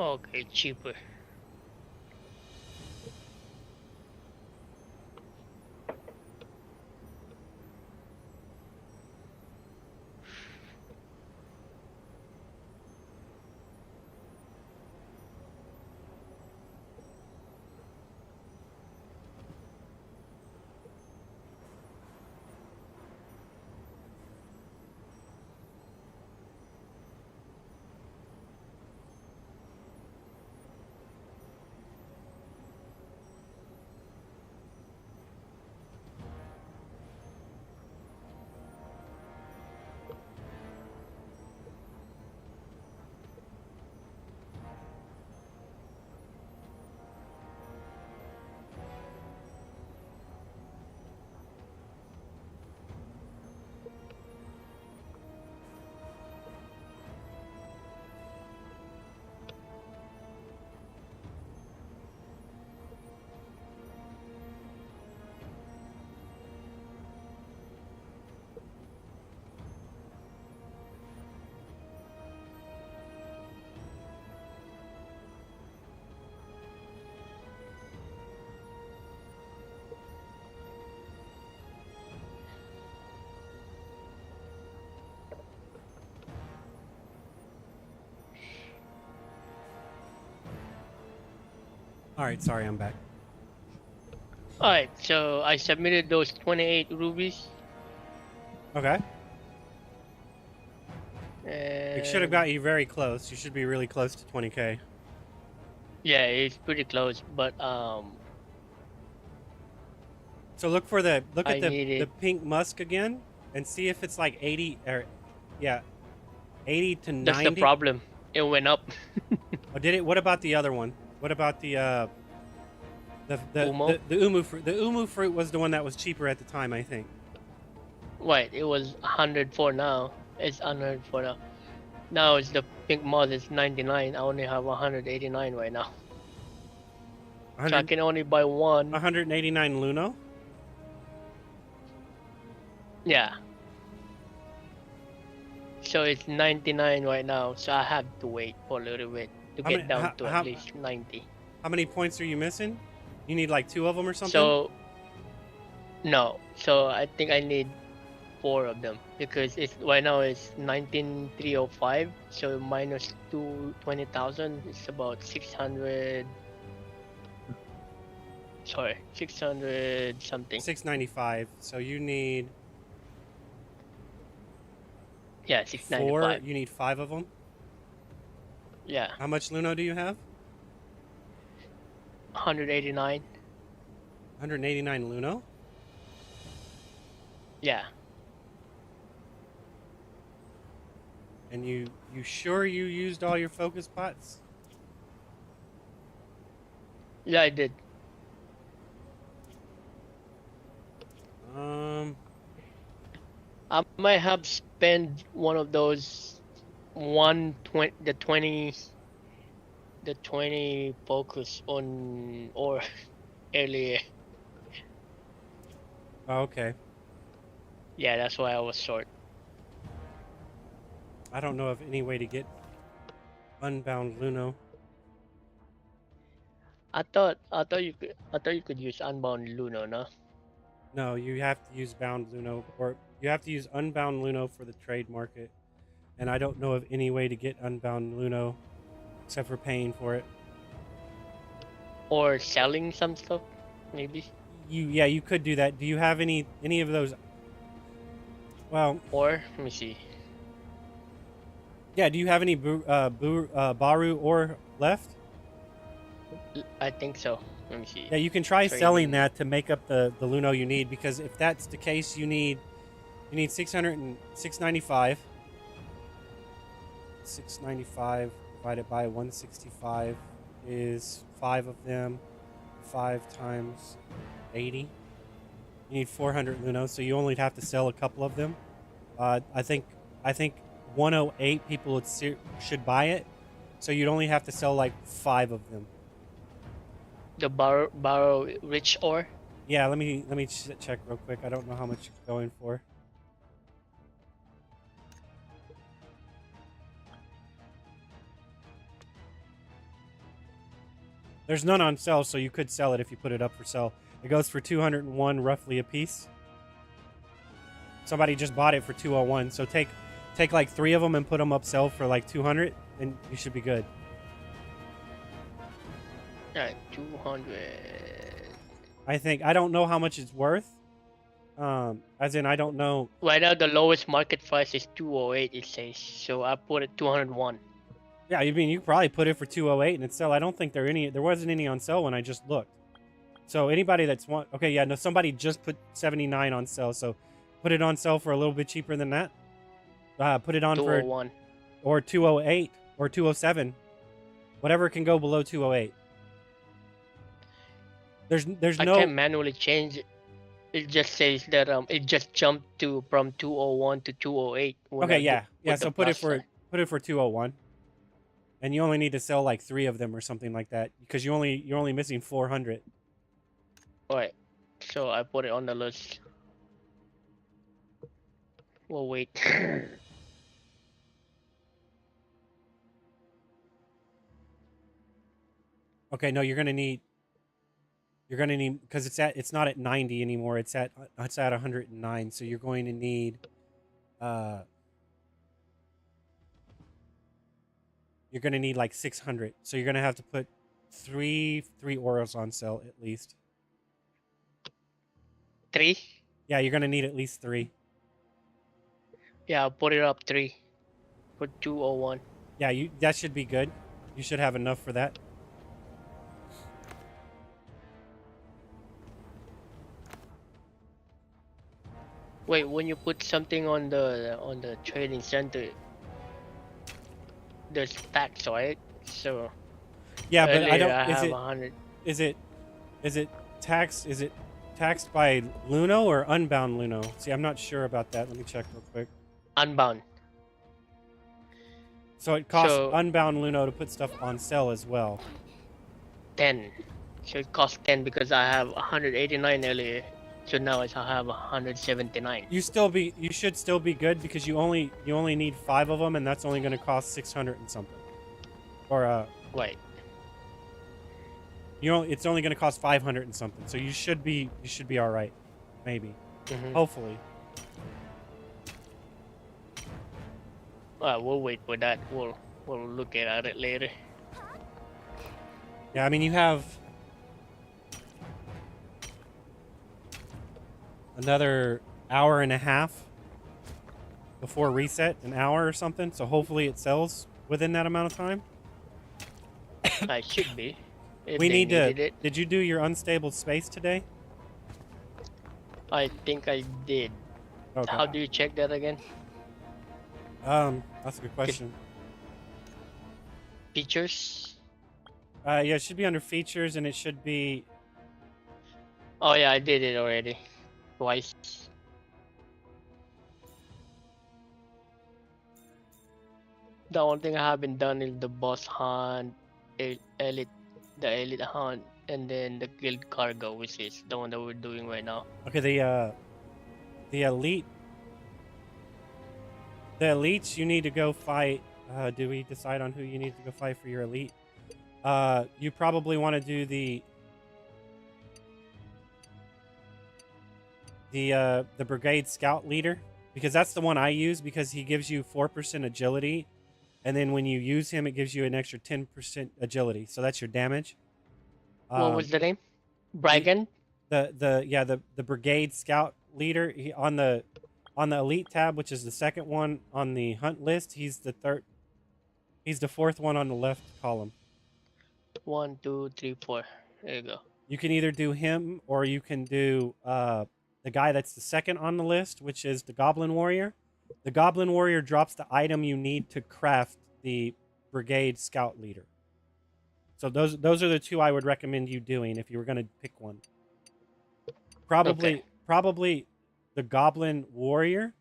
Okay, cheaper. All right, sorry, I'm back. Alright, so I submitted those 28 rubies. Okay. And It should have got you very close. You should be really close to 20k. yeah, it's pretty close, but So look for the I at the needed- pink musk again and see if it's like 80 or yeah, 80 to 90. that's the problem. It went up. Oh, did it? What about the other one? What about the Umo? the umu fruit? The umu fruit was the one that was cheaper at the time, I think. Wait, it was 104 now. It's 104 now. Now it's the pink moth is 99. I only have 189 right now. So I 100, can only buy one. 189 Luno. Yeah. So it's 99 right now. So I have to wait for a little bit to How get many- down how- to how- at least 90. How many points are you missing? You need like 2 of them or something. So no. So I think I need 4 of them because it's right now it's 19,305. So minus 20,000 it's about 600. Sorry, 600 something. 695. So you need Yeah, 4. 695. You need 5 of them. Yeah, How much Luno do you have? 189. 189 Luno. Yeah, And you sure you used all your focus pots? yeah, I did. I might have spent one of those 20 focus on or earlier. Oh, okay. Yeah, that's why I was short. I don't know of any way to get unbound Luno. I thought you could use Unbound Luno, no? No, you have to use bound Luno, or you have to use unbound Luno for the trade market. And I don't know of any way to get unbound Luno except for paying for it. Or selling some stuff, maybe. You could do that. Do you have any of those? Well, Or let me see. yeah. Do you have any Baru ore left? I think so. Let me see. Yeah, you can try Trading. selling that to make up the Luno you need, because if that's the case, you need 695. 695 divided by 165 is 5 of them. 5 times 80. You need 400 Luno, so you only have to sell a couple of them. I think 108 people should buy it, so you'd only have to sell like 5 of them. The borrow rich ore. Yeah, let me check real quick. I don't know how much it's going for. There's none on sale, so you could sell it if you put it up for sale. It goes for 201 roughly a piece. Somebody just bought it for 201, so take like 3 of them and put them up sale for like 200, and you should be good. Alright, 200. I don't know how much it's worth. As in, I don't know. Right now, the lowest market price is 208. It says so. I put it 201. Yeah, I mean, you could probably put it for 208 and it's sell. I don't think there wasn't any on sale when I just looked. So anybody that's okay, yeah, no, somebody just put 79 on sale. So put it on sale for a little bit cheaper than that. Put it on 201. for or 208 or 207, whatever can go below 208. There's I no. can't manually change it. It just says that it just jumped from 201 to 208. Okay, yeah. So put it for 201, and you only need to sell like 3 of them or something like that because you're only missing 400. Alright, so I put it on the list. We'll wait. Okay, no, you're gonna need because it's not at 90 anymore. It's at 109. So you're going to need like 600. So you're gonna have to put three auras on sale at least. 3? Yeah, you're gonna need at least 3. Yeah, I'll put it up 3 for 201. Yeah, that should be good. You should have enough for that. Wait, when you put something on the trading center, there's tax, right? So Yeah, but I earlier don't. have 100. Is it taxed? Is it taxed by Luno or unbound Luno? See, I'm not sure about that. Let me check real quick. Unbound. So it costs So- unbound Luno to put stuff on sale as well. 10. So it costs 10 because I have 189 earlier. So now I have 179. You should still be good because you only need 5 of them, and that's only going to cost 600 and something. Or Wait. it's only going to cost 500 and something. So you should be all right, maybe, hopefully. We'll wait for that. We'll look at it later. Yeah, I mean you have another hour and a half before reset, an hour or something. So hopefully it sells within that amount of time. I should be. If We they need to. needed it. Did you do your unstable space today? I think I did. Okay. How do you check that again? That's a good question. Features? Yeah, it should be under features, and it should be. Oh yeah, I did it already. Twice. The only thing I haven't done is the boss hunt, the elite hunt, and then the guild cargo, which is the one that we're doing right now. Okay, the elite. The elites, you need to go fight. Do we decide on who you need to go fight for your elite? You probably want to do the brigade scout leader, because that's the one I use, because he gives you 4% agility, and then when you use him, it gives you an extra 10% agility. So that's your damage. What was the name? Brigand? The brigade scout leader, he, on the elite tab, which is the second one on the hunt list, he's the 4th one on the left column. 1, 2, 3, 4. There you go. You can either do him, or you can do the guy that's the second on the list, which is the goblin warrior. The goblin warrior drops the item you need to craft the brigade scout leader. So those are the 2 I would recommend you doing if you were going to pick one. Probably the goblin warrior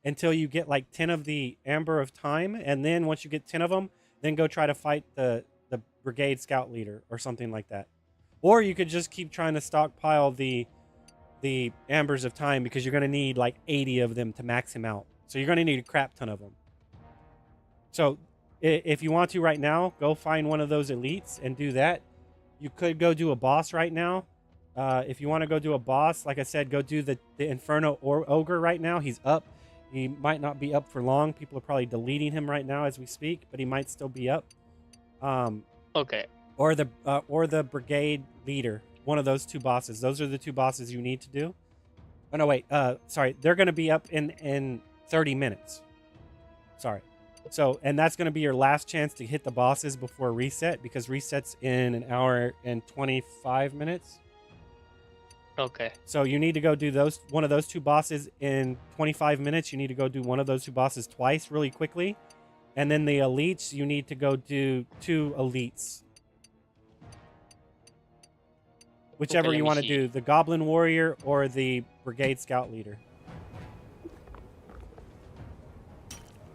until you get like 10 of the amber of time, and then once you get 10 of them, then go try to fight the brigade scout leader or something like that. Or you could just keep trying to stockpile the ambers of time, because you're going to need like 80 of them to max him out. So you're going to need a crap ton of them. So if you want to right now, go find one of those elites and do that. You could go do a boss right now. If you want to go do a boss, like I said, go do the Inferno Ogre right now. He's up. He might not be up for long. People are probably deleting him right now as we speak, but he might still be up. Okay. Or the Brigade Leader. One of those two bosses. Those are the two bosses you need to do. Oh, no, wait. Sorry. They're going to be up in 30 minutes. Sorry. So, and that's going to be your last chance to hit the bosses before reset, because resets in an hour and 25 minutes. Okay. So you need to go do one of those two bosses in 25 minutes. You need to go do one of those two bosses twice really quickly. And then the elites, you need to go do 2 elites. Whichever Okay, you want to do, the Goblin Warrior or the Brigade Scout Leader.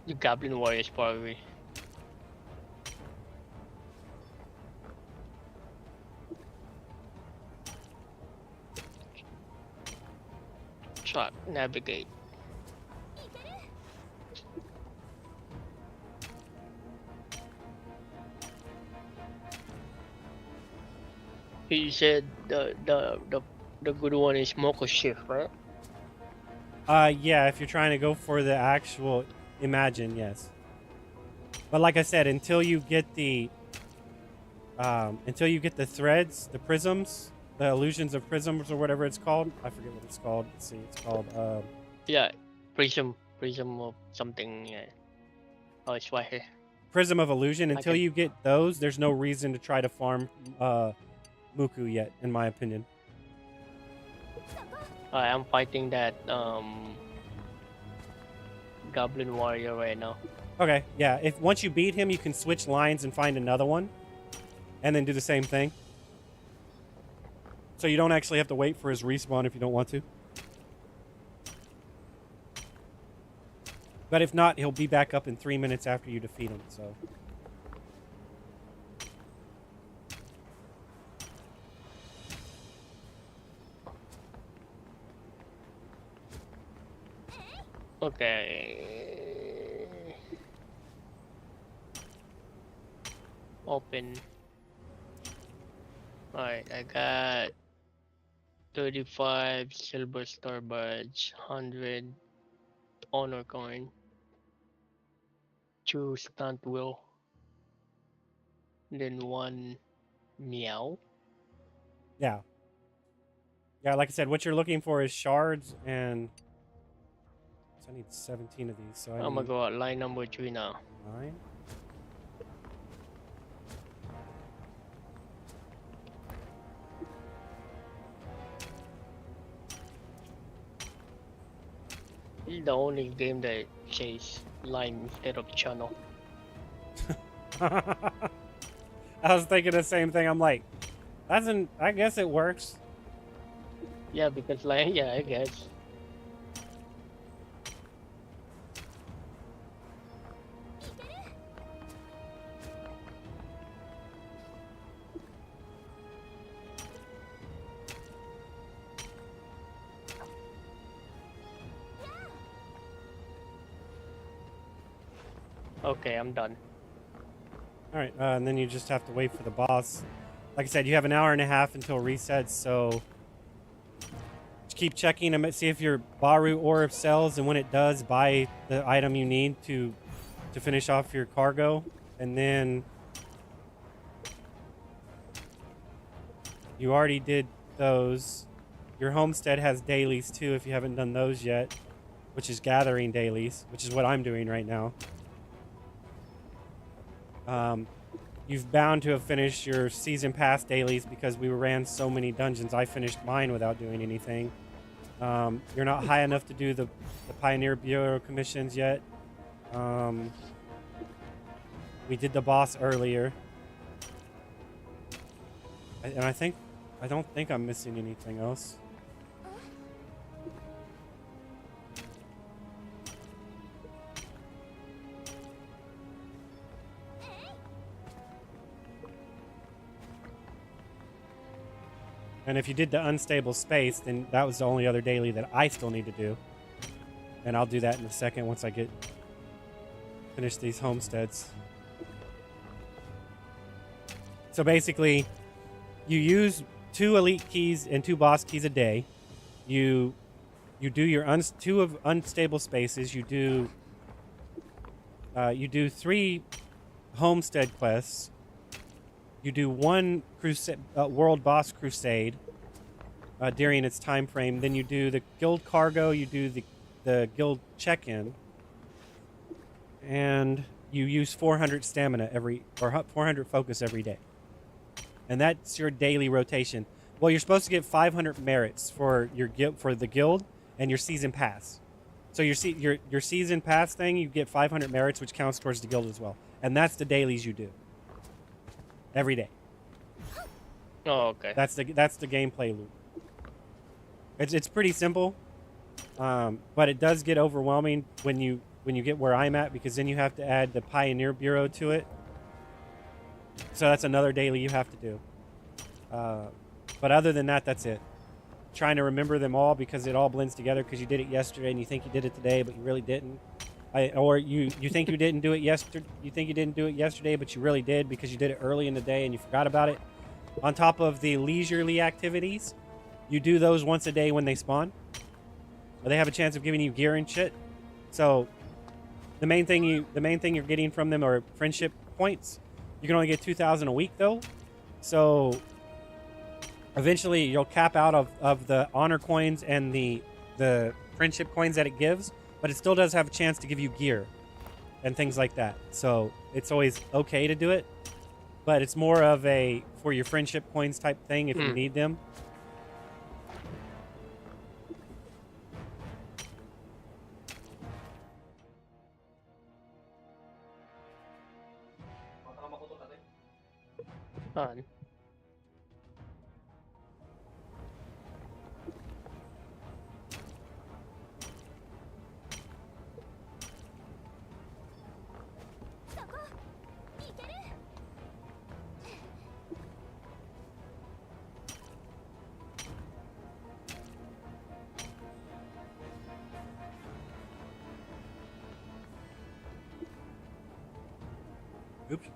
The Goblin Warriors probably. Track, navigate. You said the good one is Moko Shift, right? Yeah, if you're trying to go for the actual Imagine, yes. But like I said, until you get the threads, the prisms, the illusions of prisms, or whatever it's called. I forget what it's called. Let's see, it's called Yeah, prism of something. Yeah. Oh, it's right here. Prism of Illusion. Until Okay. you get those, there's no reason to try to farm Muku yet, in my opinion. I'm fighting that Goblin Warrior right now. Okay, yeah. If once you beat him, you can switch lines and find another one, and then do the same thing. So you don't actually have to wait for his respawn if you don't want to. But if not, he'll be back up in 3 minutes after you defeat him. So. Okay. Open. Alright, I got 35 silver star badge, 100 honor coin, 2 stunt wheel, then 1 meow. Yeah. Yeah, like I said, what you're looking for is shards, and so I need 17 of these. So I'm gonna go at line number 3 now. 9. This is the only game that says line instead of channel. I was thinking the same thing. I'm like, I guess it works. Yeah, because line, yeah, I guess. Okay, I'm done. All right, and then you just have to wait for the boss. Like I said, you have an hour and a half until resets, so just keep checking them, see if your Baru orb sells, and when it does, buy the item you need to finish off your cargo, and then you already did those. Your homestead has dailies too if you haven't done those yet, which is gathering dailies, which is what I'm doing right now. You've bound to have finished your season pass dailies because we ran so many dungeons. I finished mine without doing anything. You're not high enough to do the Pioneer Bureau commissions yet. We did the boss earlier. And I don't think I'm missing anything else. And if you did the unstable space, then that was the only other daily that I still need to do. And I'll do that in a second once I finish these homesteads. So basically, you use 2 elite keys and 2 boss keys a day. You do your 2 of unstable spaces. You do 3 homestead quests. You do 1 world boss crusade during its time frame. Then you do the guild cargo. You do the guild check-in, and you use 400 stamina or 400 focus every day, and that's your daily rotation. Well, you're supposed to get 500 merits for the guild and your season pass. So your season pass thing, you get 500 merits, which counts towards the guild as well, and that's the dailies you do every day. Oh, okay. That's the gameplay loop. It's pretty simple, but it does get overwhelming when you get where I'm at, because then you have to add the Pioneer Bureau to it. So that's another daily you have to do. But other than that, that's it. Trying to remember them all because it all blends together, because you did it yesterday and you think you did it today, but you really didn't. Or you think you didn't do it yesterday. You think you didn't do it yesterday, but you really did because you did it early in the day and you forgot about it. On top of the leisurely activities, you do those once a day when they spawn. Or they have a chance of giving you gear and shit. So the main thing you're getting from them are friendship points. You can only get 2,000 a week though. So eventually you'll cap out of the honor coins and the friendship coins that it gives, but it still does have a chance to give you gear and things like that. So it's always okay to do it, but it's more of a for your friendship coins type thing if you need them. Fun. Oops.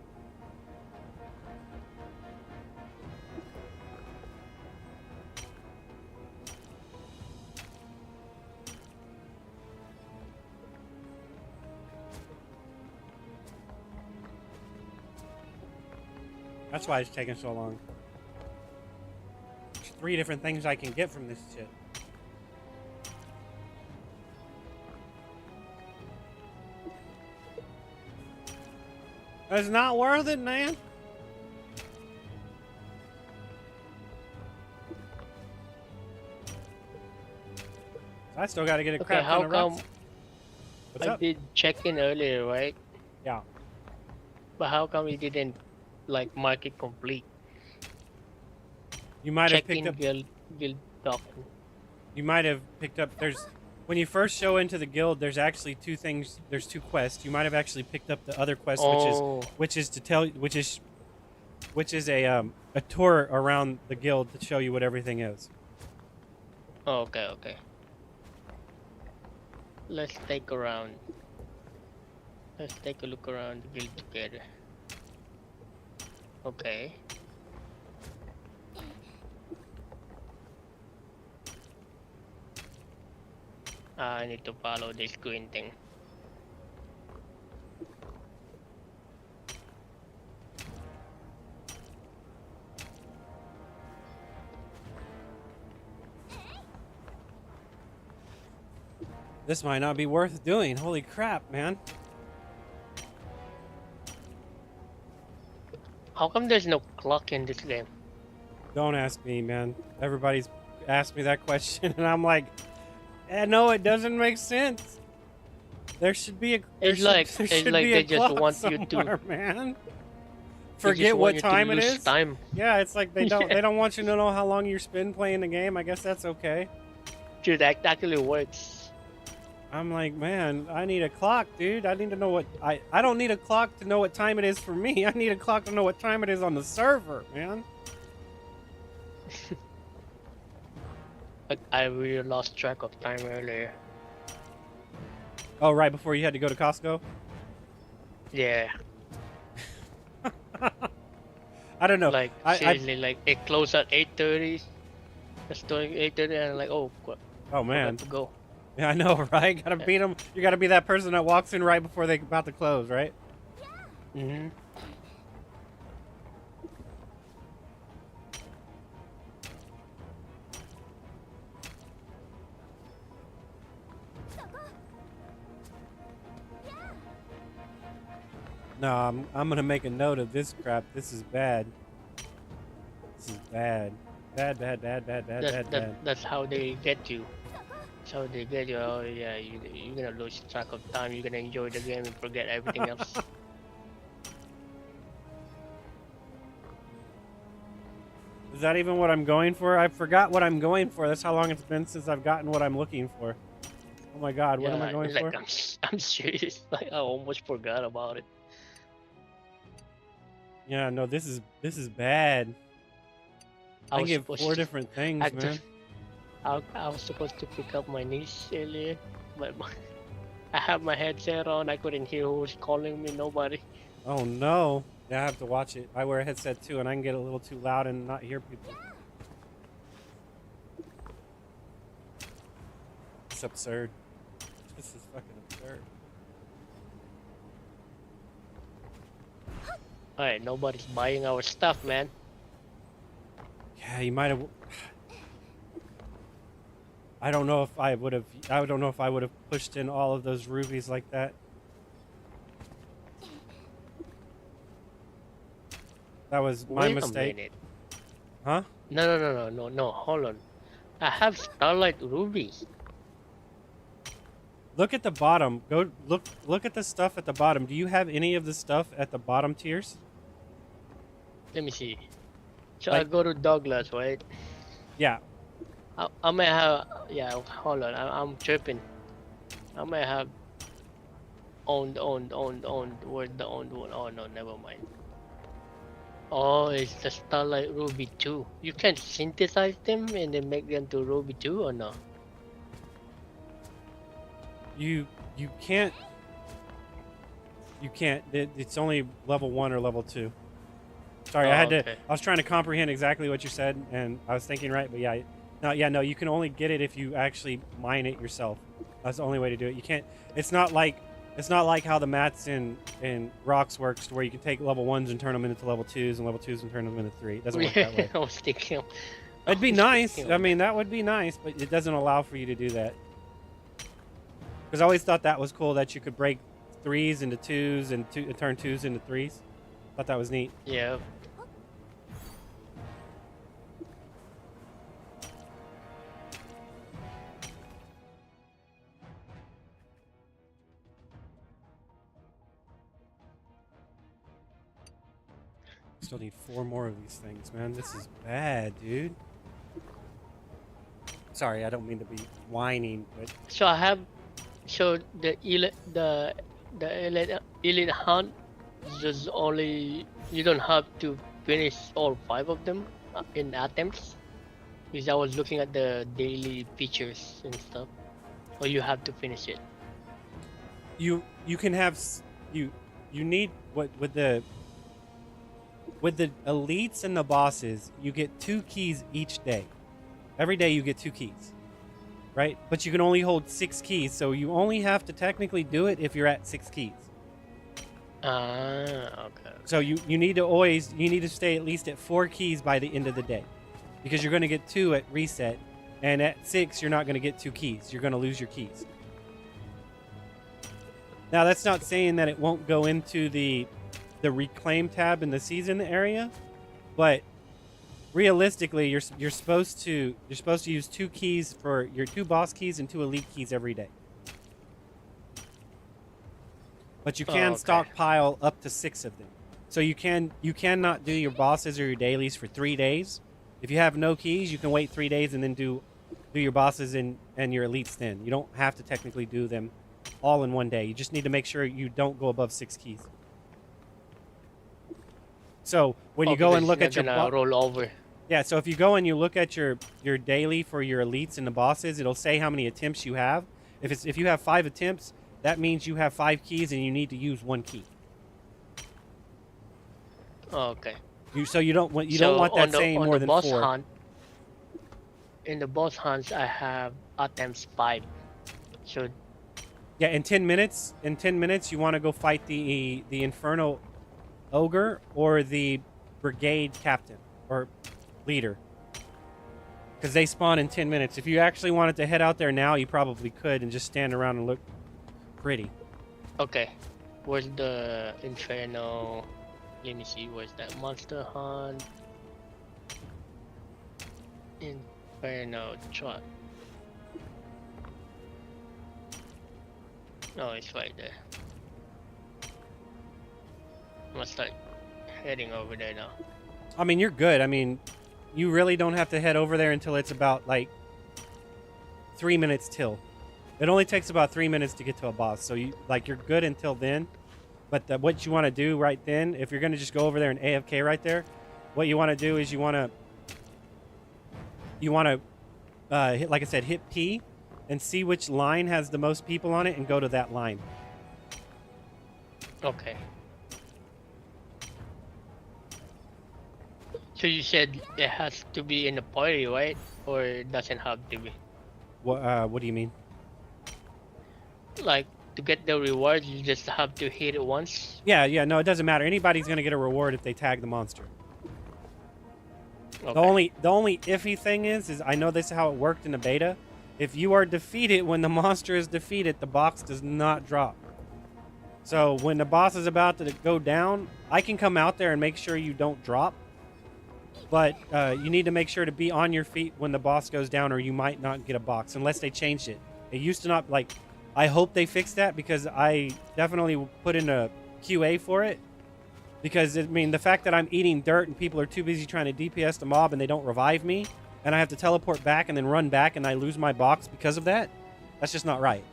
That's why it's taking so long. There's 3 different things I can get from this shit. It's not worth it, man. I still got to get a crap ton of reps. What's I up? did check in earlier, right? Yeah. But how come you didn't like mark it complete? You might have Check picked in up. guild document. You might have picked up. When you first show into the guild, there's actually 2 things. There's 2 quests. You might have actually picked up the other quest, which is a tour around the guild to show you what everything is. Oh, okay, okay. Let's take a round. Let's take a look around the guild together. Okay. I need to follow this green thing. This might not be worth doing. Holy crap, man. How come there's no clock in this game? Don't ask me, man. Everybody's asked me that question, and I'm like, no, it doesn't make sense. There should be a. It's like they just want you to, man. Forget what time it is. Time. Yeah, it's like they don't want you to know how long you spend playing the game. I guess that's okay. Dude, that actually works. I'm like, man, I need a clock, dude. I need to know what I don't need a clock to know what time it is for me. I need a clock to know what time it is on the server, man. I really lost track of time earlier. Oh, right before you had to go to Costco? Yeah. I don't know. Like seriously, like it closed at 8:30. It's doing 8:30, and I'm like, oh, Oh man. to go. Yeah, I know, right? Gotta beat them. You gotta be that person that walks in right before they're about to close, right? Mm-hmm. No, I'm gonna make a note of this crap. This is bad. This is bad. Bad. That's how they get you. That's how they get you. Oh yeah, you're gonna lose track of time. You're gonna enjoy the game and forget everything else. Is that even what I'm going for? I forgot what I'm going for. That's how long it's been since I've gotten what I'm looking for. Oh my god, what am I going for? I'm serious. Like I almost forgot about it. Yeah, no, this is bad. I give 4 different things, man. I was supposed to pick up my niece earlier, but I have my headset on. I couldn't hear who was calling me. Nobody. Oh no. Yeah, I have to watch it. I wear a headset too, and I can get a little too loud and not hear people. It's absurd. This is fucking absurd. Alright, nobody's buying our stuff, man. Yeah, you might have. I don't know if I would have. I don't know if I would have pushed in all of those rubies like that. That was my mistake. Minute. Huh? No. Hold on. I have starlight rubies. Look at the bottom. Go look at the stuff at the bottom. Do you have any of the stuff at the bottom tiers? Let me see. So Like- I go to Douglas, right? Yeah. I may have. Yeah, hold on. I'm tripping. I may have owned. Where's the owned one? Oh no, never mind. Oh, it's the starlight ruby 2. You can synthesize them and then make them to ruby 2 or no? You can't. You can't. It's only level 1 or level 2. Sorry, Oh, I had to. okay. I was trying to comprehend exactly what you said, and I was thinking right, but yeah, no. You can only get it if you actually mine it yourself. That's the only way to do it. You can't. It's not like how the mats in rocks works, to where you can take level 1s and turn them into level 2s, and level 2s and turn them into 3. It doesn't work that way. I was thinking. It'd be nice. I mean, that would be nice, but it doesn't allow for you to do that. Because I always thought that was cool, that you could break 3s into 2s and turn 2s into 3s. Thought that was neat. Yeah. Still need 4 more of these things, man. This is bad, dude. Sorry, I don't mean to be whining, but So I have. So the elite hunt is only. You don't have to finish all 5 of them in attempts. Because I was looking at the daily features and stuff. Or you have to finish it. you can have you need what with the elites and the bosses, you get 2 keys each day. Every day you get 2 keys, right? But you can only hold 6 keys, so you only have to technically do it if you're at 6 keys. Okay. So you need to stay at least at 4 keys by the end of the day, because you're going to get 2 at reset, and at 6 you're not going to get 2 keys. You're going to lose your keys. Now that's not saying that it won't go into the reclaim tab in the season area, but realistically you're supposed to use 2 keys for your 2 boss keys and 2 elite keys every day. But you can stockpile up to 6 of them. So you cannot do your bosses or your dailies for 3 days. If you have no keys, you can wait 3 days and then do your bosses and your elites then. You don't have to technically do them all in one day. You just need to make sure you don't go above 6 keys. So when you go and look at your roll over. Yeah, so if you go and you look at your daily for your elites and the bosses, it'll say how many attempts you have. If you have 5 attempts, that means you have 5 keys and you need to use 1 key. Okay. You don't want that saying more than boss 4. Hunt, in the boss hunts, I have attempts 5. So Yeah, in 10 minutes, you want to go fight the infernal ogre or the brigade captain or leader, because they spawn in 10 minutes. If you actually wanted to head out there now, you probably could and just stand around and look pretty. okay, where's the inferno? Let me see. Where's that monster hunt? Inferno trot. No, it's right there. I'm gonna start heading over there now. I mean, you're good. I mean, you really don't have to head over there until it's about like 3 minutes till. It only takes about 3 minutes to get to a boss, so you're good until then. But what you want to do right then, if you're gonna just go over there and AFK right there, what you want to do is you want to hit, like I said, hit P and see which line has the most people on it and go to that line. Okay. So you said it has to be in the party, right? Or it doesn't have to be? What do you mean? Like, to get the rewards, you just have to hit it once? Yeah, no, it doesn't matter. Anybody's gonna get a reward if they tag the monster. Okay. The only iffy thing is I know this is how it worked in the beta. If you are defeated when the monster is defeated, the box does not drop. So when the boss is about to go down, I can come out there and make sure you don't drop. But you need to make sure to be on your feet when the boss goes down, or you might not get a box unless they changed it. It used to not, like, I hope they fixed that, because I definitely put in a QA for it. Because, I mean, the fact that I'm eating dirt and people are too busy trying to DPS the mob and they don't revive me, and I have to teleport back and then run back and I lose my box because of that, that's just not right.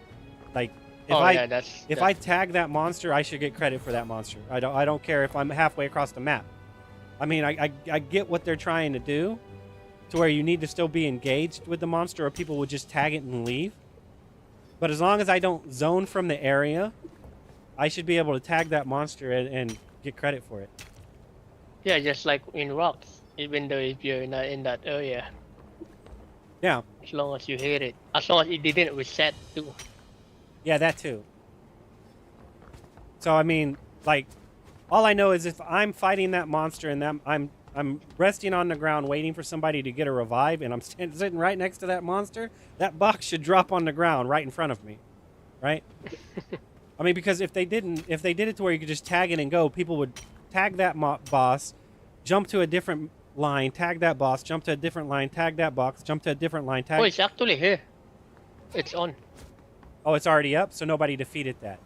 Like, if I tag that monster, I should get credit for that monster. I don't care if I'm halfway across the map. I mean, I get what they're trying to do, to where you need to still be engaged with the monster, or people would just tag it and leave. But as long as I don't zone from the area, I should be able to tag that monster and get credit for it. Yeah, just like in rocks. Even though if you're not in that area. Yeah. As long as you hit it. As long as it didn't reset too. Yeah, that too. So, I mean, like, all I know is if I'm fighting that monster and I'm resting on the ground waiting for somebody to get a revive, and I'm sitting right next to that monster, that box should drop on the ground right in front of me, right? I mean, because if they did it to where you could just tag it and go, people would tag that boss, jump to a different line, tag that boss, jump to a different line, tag that box, jump to a different line, tag. Oh, it's actually here. It's on. Oh, it's already up, so nobody defeated that.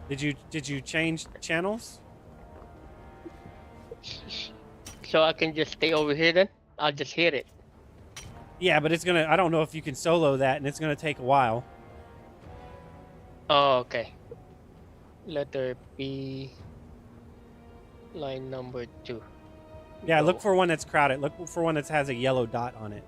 Did you change channels? So I can just stay over here then? I'll just hit it. Yeah, but I don't know if you can solo that, and it's gonna take a while. Oh, okay. Letter B, line number 2. Yeah, Go. look for one that's crowded. Look for one that has a yellow dot on it.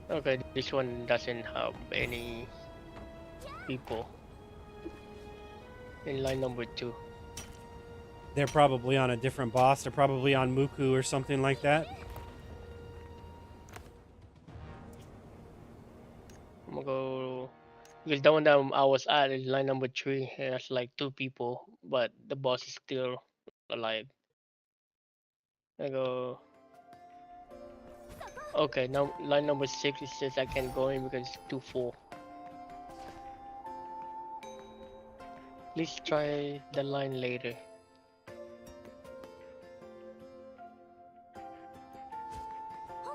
Okay, this one doesn't have any people. In line number 2. They're probably on a different boss. They're probably on Muku or something like that. I'm gonna go, because the one that I was at is line number 3. It has like 2 people, but the boss is still alive. I go. Okay, now line number 6, it says I can't go in because it's too full. Please try the line later.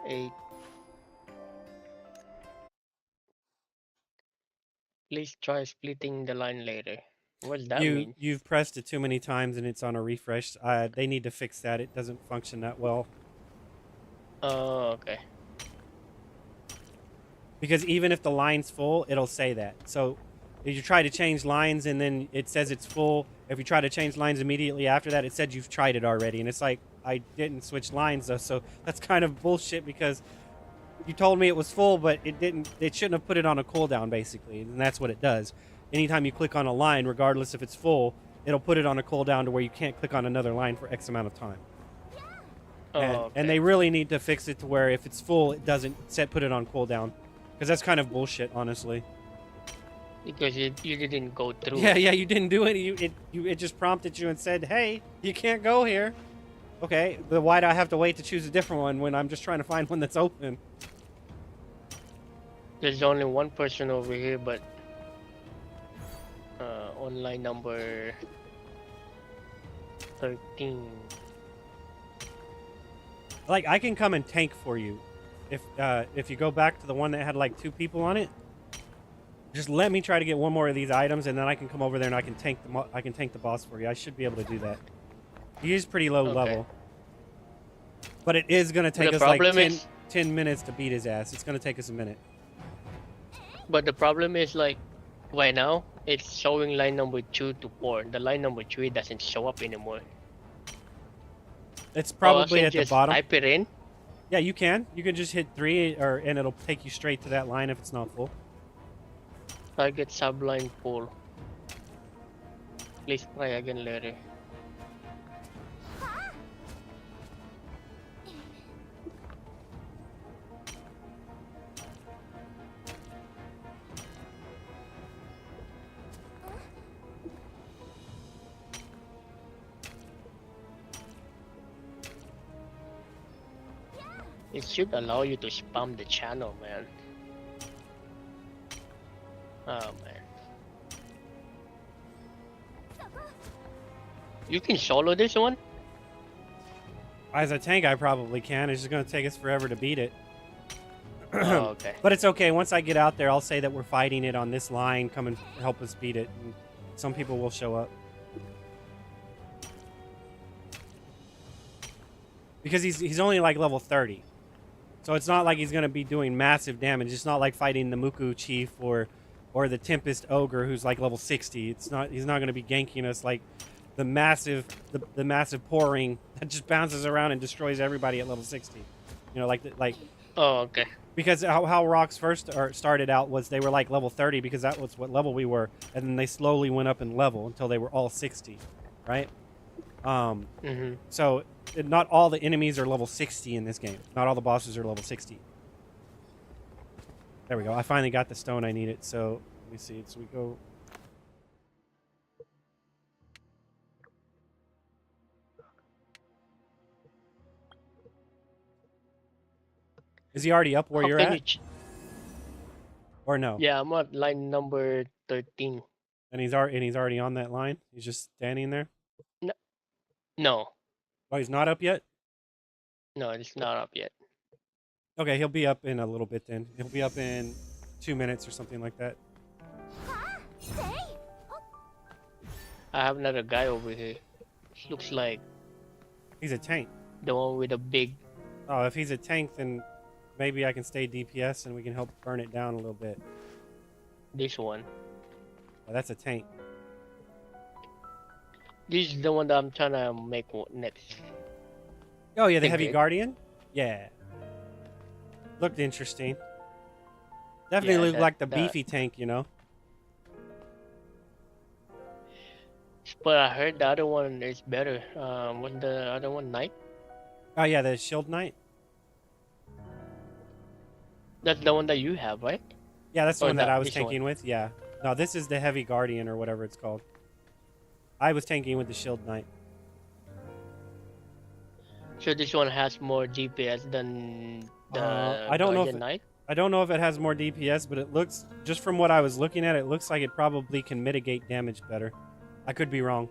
Eight. Please try splitting the line later. What does that mean? You've pressed it too many times and it's on a refresh. They need to fix that. It doesn't function that well. Oh, okay. Because even if the line's full, it'll say that. So if you try to change lines and then it says it's full, if you try to change lines immediately after that, it said you've tried it already. And it's like, I didn't switch lines though. So that's kind of bullshit, because you told me it was full, but it didn't. It shouldn't have put it on a cooldown, basically, and that's what it does. Anytime you click on a line, regardless if it's full, it'll put it on a cooldown to where you can't click on another line for X amount of time. And they really need to fix it to where if it's full, it doesn't put it on cooldown, because that's kind of bullshit, honestly. Because you didn't go through. Yeah, you didn't do it. It just prompted you and said, "Hey, you can't go here." Okay, but why do I have to wait to choose a different one when I'm just trying to find one that's open? There's only one person over here, but online number 13. Like, I can come and tank for you if you go back to the one that had like 2 people on it. Just let me try to get one more of these items, and then I can come over there and I can tank the boss for you. I should be able to do that. He is pretty low level, but it is gonna take us like 10 minutes to beat his ass. It's gonna take us a minute. But the problem is, like, right now it's showing line number 2 to 4. The line number 3 doesn't show up anymore. It's probably at the bottom. Type it in. Yeah, you can. You can just hit 3, and it'll take you straight to that line if it's not full. Target subline full. Please try again later. It should allow you to spam the channel, man. Oh man. You can solo this one? As a tank, I probably can. It's just going to take us forever to beat it. Oh, okay. But it's okay. Once I get out there, I'll say that we're fighting it on this line. Come and help us beat it. And some people will show up. Because he's only like level 30. So it's not like he's going to be doing massive damage. It's not like fighting the Muku Chief or the Tempest Ogre who's like level 60. He's not going to be ganking us like the massive pouring that just bounces around and destroys everybody at level 60. You know, like. Oh, okay. Because how rocks first started out was they were like level 30 because that was what level we were, and then they slowly went up in level until they were all 60, right? So not all the enemies are level 60 in this game. Not all the bosses are level 60. There we go. I finally got the stone I needed. So let me see. So we go. Is he already up where you're at? Or no? Yeah, I'm at line number 13. And he's already on that line? He's just standing there? No. Oh, he's not up yet? No, it's not up yet. Okay, he'll be up in a little bit then. He'll be up in 2 minutes or something like that. I have another guy over here. Looks like he's a tank. The one with a big... Oh, if he's a tank, then maybe I can stay DPS and we can help burn it down a little bit. This one. Oh, that's a tank. This is the one that I'm trying to make next. Oh yeah, the Heavy Guardian? Yeah. Looked interesting. Definitely looked like the beefy tank, you know? But I heard the other one is better. Wasn't the other one Knight? Oh yeah, the Shield Knight? That's the one that you have, right? Yeah, that's the one that I was tanking with, yeah. No, this is the Heavy Guardian or whatever it's called. I was tanking with the Shield Knight. So this one has more DPS than the I don't Guardian Knight? I don't know if it has more DPS, but it looks, just from what I was looking at, it looks like it probably can mitigate damage better. I could be wrong.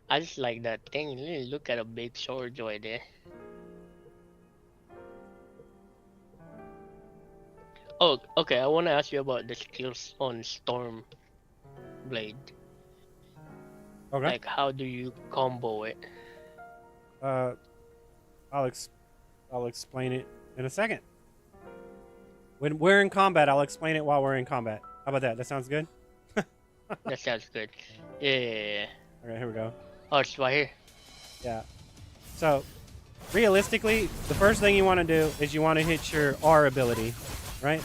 I just like that thing. Look at a big sword right there. Oh, okay. I want to ask you about the skills on Storm Blade. Okay. Like, how do you combo it? I'll explain it in a second. When we're in combat, I'll explain it while we're in combat. How about that? That sounds good? That sounds good. Yeah. Alright, here we go. Oh, it's right here. Yeah. So, realistically, the first thing you want to do is you want to hit your R ability, right?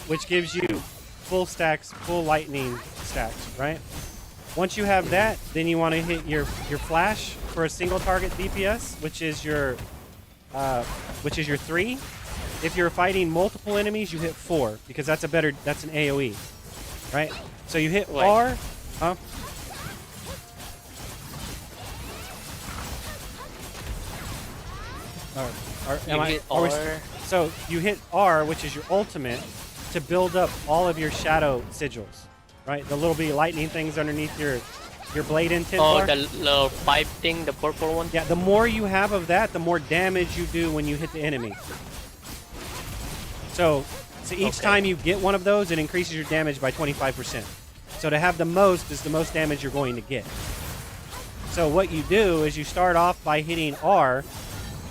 Which gives you full stacks, full lightning stacks, right? Once you have that, then you want to hit your flash for a single target DPS, which is your 3. If you're fighting multiple enemies, you hit 4 because that's an AoE, right? So you hit R, huh? So you hit R, which is your ultimate, to build up all of your shadow sigils, right? The little bitty lightning things underneath your blade intent bar. The little pipe thing, the purple one? Yeah, the more you have of that, the more damage you do when you hit the enemy. So each time you get one of those, it increases your damage by 25%. So to have the most is the most damage you're going to get. So what you do is you start off by hitting R,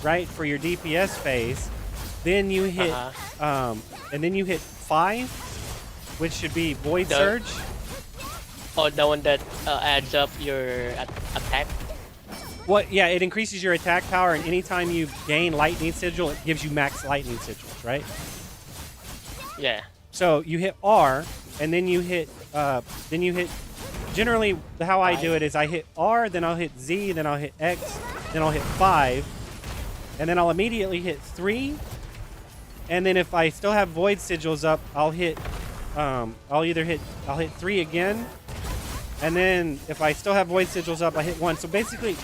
right, for your DPS phase. Then you hit, and then you hit 5, which should be Void Surge. Oh, the one that adds up your attack? Yeah, it increases your attack power, and anytime you gain Lightning Sigil, it gives you max Lightning Sigils, right? Yeah. So you hit R, and then you hit, generally how I do it is I hit R, then I'll hit Z, then I'll hit X, then I'll hit 5, and then I'll immediately hit 3, and then if I still have Void Sigils up, I'll hit, I'll hit 3 again, and then if I still have Void Sigils up, I hit 1. So basically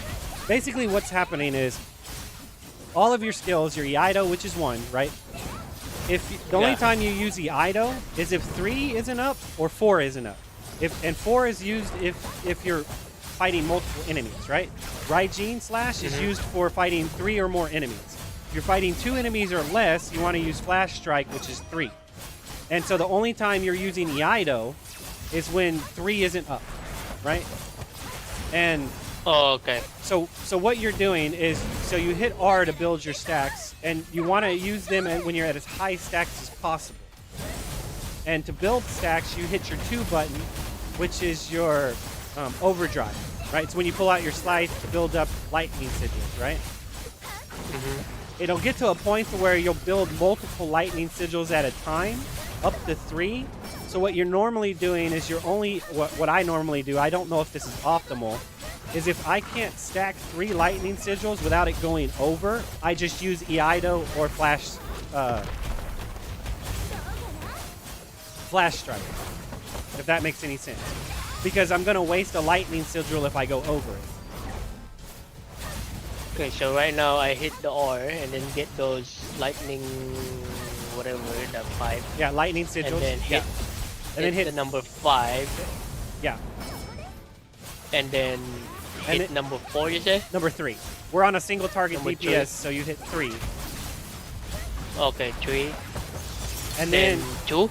what's happening is all of your skills, your Iaido, which is 1, right? If the only time you use the Iaido is if 3 isn't up or 4 isn't up. And 4 is used if you're fighting multiple enemies, right? Raijin Slash is used for fighting 3 or more enemies. If you're fighting 2 enemies or less, you want to use Flash Strike, which is 3. And so the only time you're using Iaido is when 3 isn't up, right? And So what you're doing is, so you hit R to build your stacks, and you want to use them when you're at as high stacks as possible. And to build stacks, you hit your 2 button, which is your overdrive, right? So when you pull out your slice to build up lightning sigils, right? It'll get to a point to where you'll build multiple lightning sigils at a time, up to 3. So what you're normally doing is what I normally do, I don't know if this is optimal, is if I can't stack 3 lightning sigils without it going over, I just use Iaido or Flash Strike, if that makes any sense. Because I'm going to waste a lightning sigil if I go over it. Okay, so right now I hit the R and then get those lightning, whatever, the 5. Yeah, lightning sigils. And then hit the number 5. Yeah. And then hit number 4, you say? Number 3. We're on a single target Number DPS, 3. so you hit 3. Okay, 3. And then 2?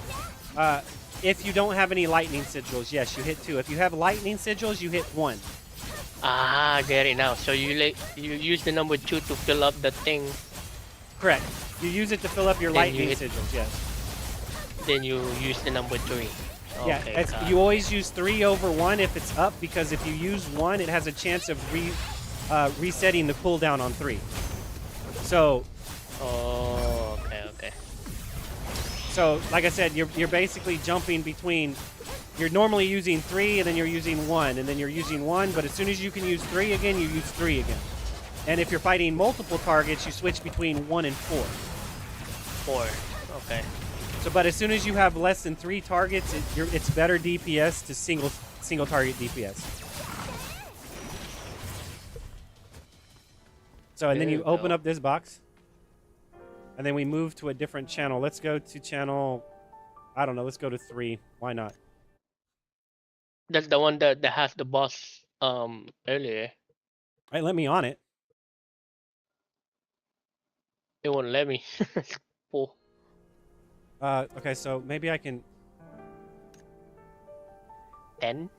If you don't have any lightning sigils, yes, you hit 2. If you have lightning sigils, you hit 1. Ah, get it now. So you use the number 2 to fill up the thing. Correct. You use it to fill up your Then lightning sigils, yes. Then you use the number 3. Yeah, Okay, you always use 3 over 1 if it's up, because if you use 1, it has a chance of resetting the cooldown on 3. So. Oh, okay. So, like I said, you're basically jumping between. You're normally using 3, and then you're using 1, and then you're using 1, but as soon as you can use 3 again, you use 3 again. And if you're fighting multiple targets, you switch between 1 and 4. 4, okay. So, but as soon as you have less than 3 targets, it's better DPS to single target DPS. So, and then you open up this box, and then we move to a different channel. Let's go to channel, I don't know, let's go to 3. Why not? That's the one that has the boss earlier. Right, let me on it. It won't let me. Cool. Okay, so maybe I can. 10.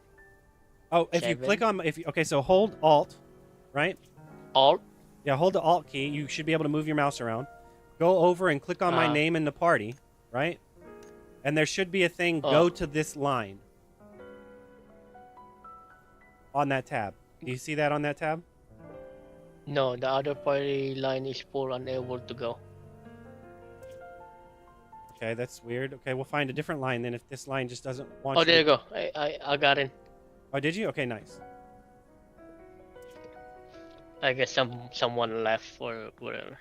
Oh, if 7. you click on, okay, so hold Alt, right? Alt. Yeah, hold the Alt key. You should be able to move your mouse around. Go over and click on my name in the party, right? And there should be a thing. Go to this line. On that tab. Do you see that on that tab? No, the other party line is full, unable to go. Okay, that's weird. Okay, we'll find a different line then if this line just doesn't want Oh, you there to... you go. I got in. Oh, did you? Okay, nice. I guess someone left or whatever.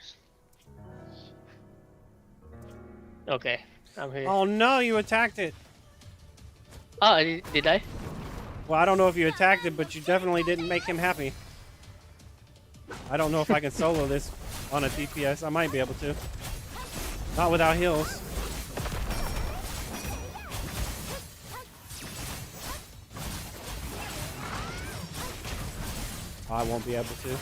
Okay, I'm here. Oh no, you attacked it. Ah, did I? Well, I don't know if you attacked it, but you definitely didn't make him happy. I don't know if I can solo this on a DPS. I might be able to. Not without heals. I won't be able to.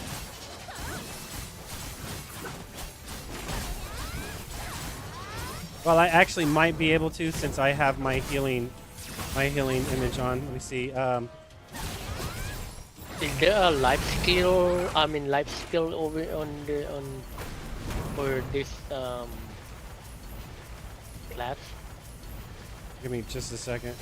Well, I actually might be able to since I have my healing image on. Let me see. Is there a life skill? I mean, life skill over on for this class? Give me just a second.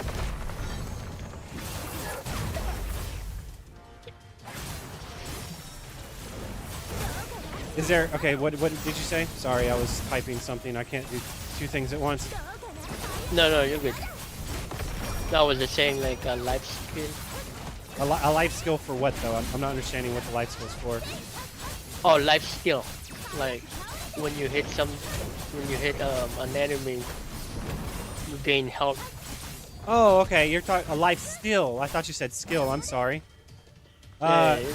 Is there... Okay, what did you say? Sorry, I was typing something. I can't do two things at once. No, you're good. That was the saying like a life skill. A life skill for what, though? I'm not understanding what the life skill's for. Oh, life skill. Like when you hit an enemy, you gain health. Oh, okay. You're talking a life skill. I thought you said skill. I'm sorry. Yeah, you're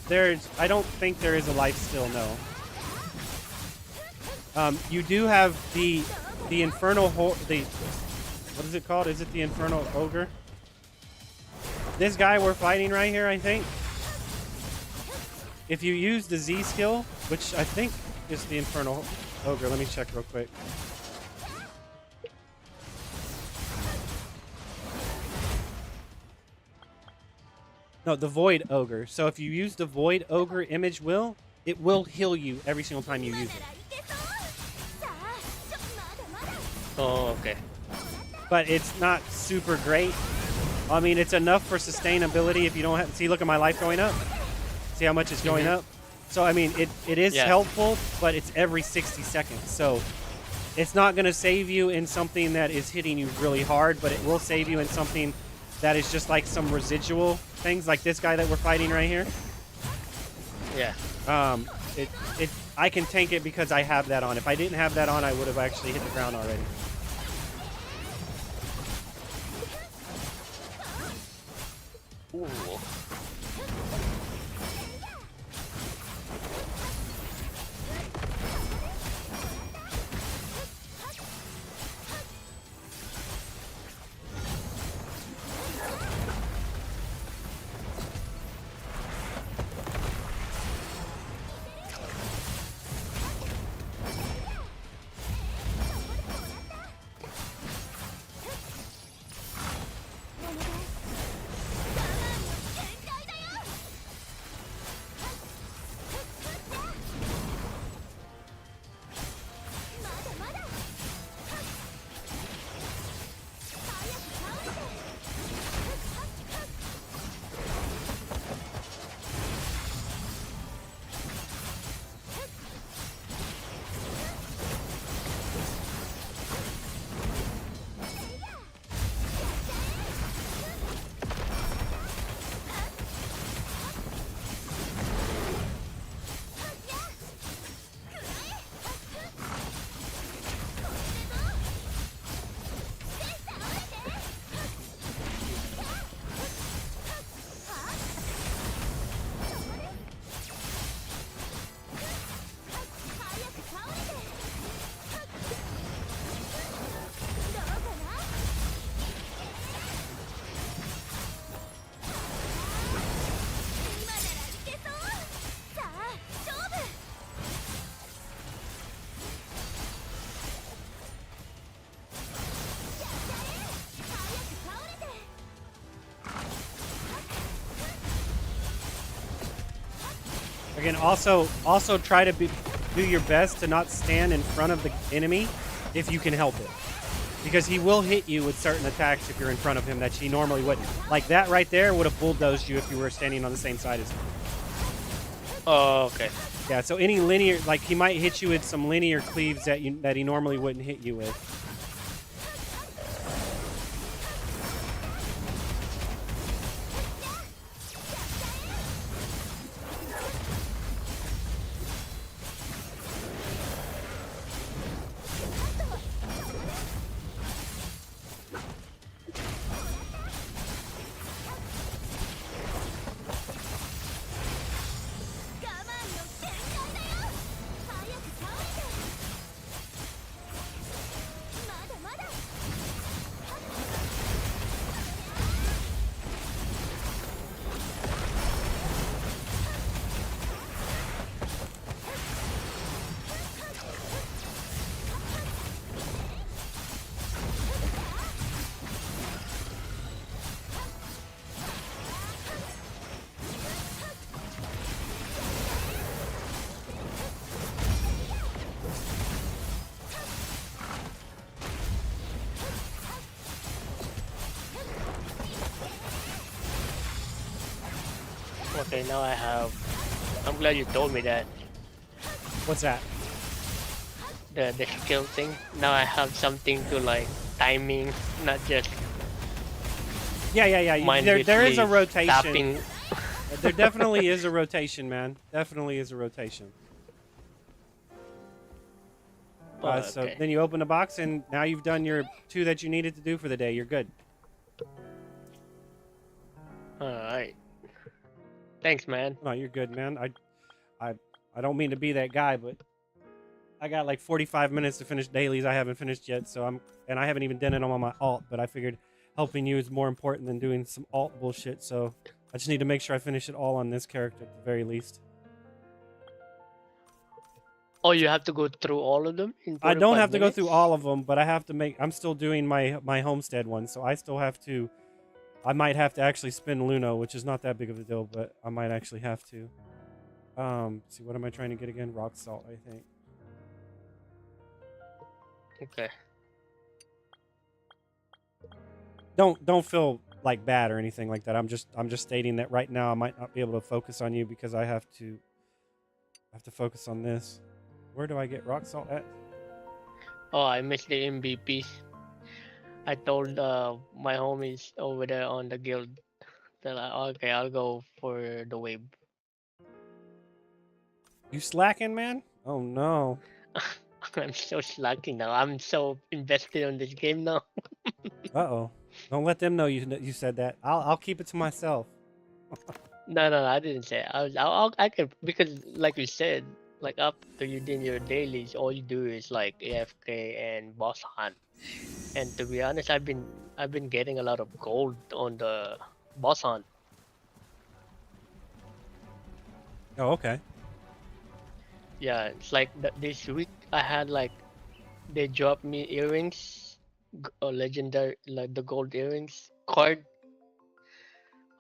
good. I don't think there is a life skill. No. You do have the infernal what is it called? Is it the infernal ogre? This guy we're fighting right here, I think. If you use the Z skill, which I think is the infernal ogre, let me check real quick. No, the void ogre. So if you use the void ogre image it will heal you every single time you use it. Oh, okay. But it's not super great. I mean, it's enough for sustainability if you don't have... See, look at my life going up. See how much it's going up? So, I mean, it is helpful, but it's every 60 seconds. So, it's not going to save you in something that is hitting you really hard, but it will save you in something that is just like some residual things, like this guy that we're fighting right here. Yeah. I can tank it because I have that on. If I didn't have that on, I would have actually hit the ground already. Ooh. Again, also try to do your best to not stand in front of the enemy if you can help it. Because he will hit you with certain attacks if you're in front of him that he normally wouldn't. Like that right there would have bulldozed you if you were standing on the same side as him. Oh, okay. Yeah, so any linear, like he might hit you with some linear cleaves that he normally wouldn't hit you with. Okay, now I have. I'm glad you told me that. What's that? The skill thing. Now I have something to like timing, not just Yeah. There is a mindlessly rotation. tapping. There definitely is a rotation, man. Definitely is a rotation. Oh, So okay. then you open the box, and now you've done your 2 that you needed to do for the day. You're good. All right. Thanks, man. No, you're good, man. I don't mean to be that guy, but I got like 45 minutes to finish dailies I haven't finished yet, so I haven't even done it on my alt, but I figured helping you is more important than doing some alt bullshit, so I just need to make sure I finish it all on this character at the very least. Oh, you have to go through all of them in I don't 45 have to go through minutes? all of them, but I'm still doing my homestead one, so I might have to actually spin Luno, which is not that big of a deal, but I might actually have to. See, what am I trying to get again? Rock salt, I think. Okay. Don't feel like bad or anything like that. I'm just stating that right now I might not be able to focus on you because I have to focus on this. Where do I get rock salt at? Oh, I missed the MVP. I told my homies over there on the guild that okay, I'll go for the wave. You slacking, man? Oh no. I'm so slacking now. I'm so invested on this game now. Uh-oh. Don't let them know you said that. I'll keep it to myself. No, I didn't say it. I can, because like you said, like after you did your dailies, all you do is like AFK and boss hunt. And to be honest, I've been getting a lot of gold on the boss hunt. Oh, okay. Yeah, it's like this week I had like they dropped me earrings, legendary, like the gold earrings card, King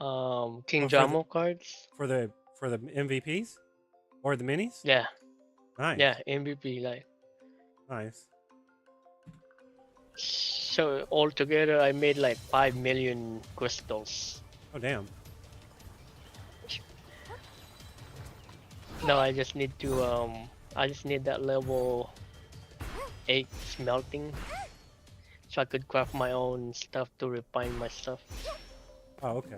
Oh, for the- Jamo cards. For the MVPs or the minis? Yeah, Nice. yeah, MVP like. Nice. So altogether, I made like 5 million crystals. Oh damn. Now I just need to I just need that level 8 smelting, so I could craft my own stuff to refine my stuff. Oh, okay.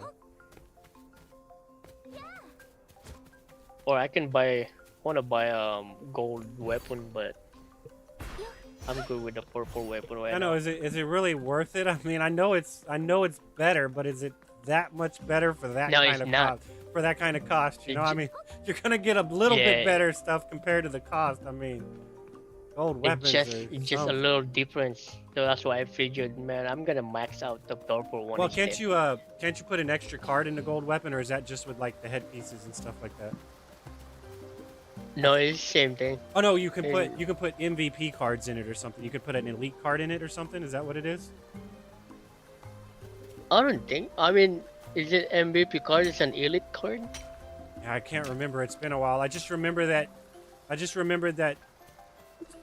Or I can wanna buy gold weapon, but I'm good with the purple weapon right I know. now. Is it really worth it? I mean, I know it's better, but is it that much better for that No, kind it's of not. cost? For that kind of cost, you It know? I ju- mean, you're gonna get a little Yeah. bit better stuff compared to the cost. I mean, gold weapons It's are just a something. little difference. So that's why I figured, man, I'm gonna max out the purple one Well, instead. can't you put an extra card in the gold weapon, or is that just with like the headpieces and stuff like that? No, it's the same thing. Oh no, you can put And- MVP cards in it or something. You could put an elite card in it or something. Is that what it is? I don't think. I mean, is it MVP card? It's an elite card. Yeah, I can't remember. It's been a while. I just remember that.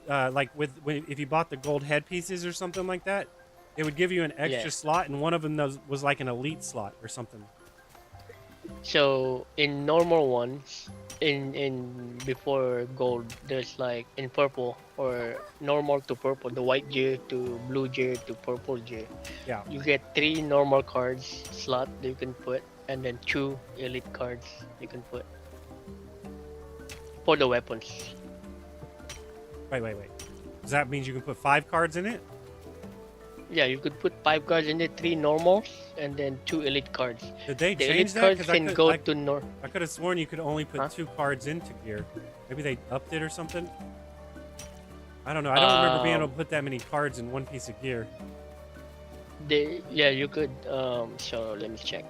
Like if you bought the gold headpieces or something like that, it would give you an extra Yeah. slot, and one of them was like an elite slot or something. So in normal ones, in before gold, there's like in purple or normal to purple, the white gear to blue gear to purple gear. Yeah. You get 3 normal cards slot that you can put, and then 2 elite cards you can put for the weapons. Wait. Does that mean you can put 5 cards in it? Yeah, you could put 5 cards in it, 3 normals, and then 2 elite cards. Did they The change elite that? cards 'Cause can go to nor. I could have sworn you could only put Huh? 2 cards into gear. Maybe they upped it or something. I don't know. I don't remember being able to put that many cards in one piece of gear. Yeah, you could. So let me check.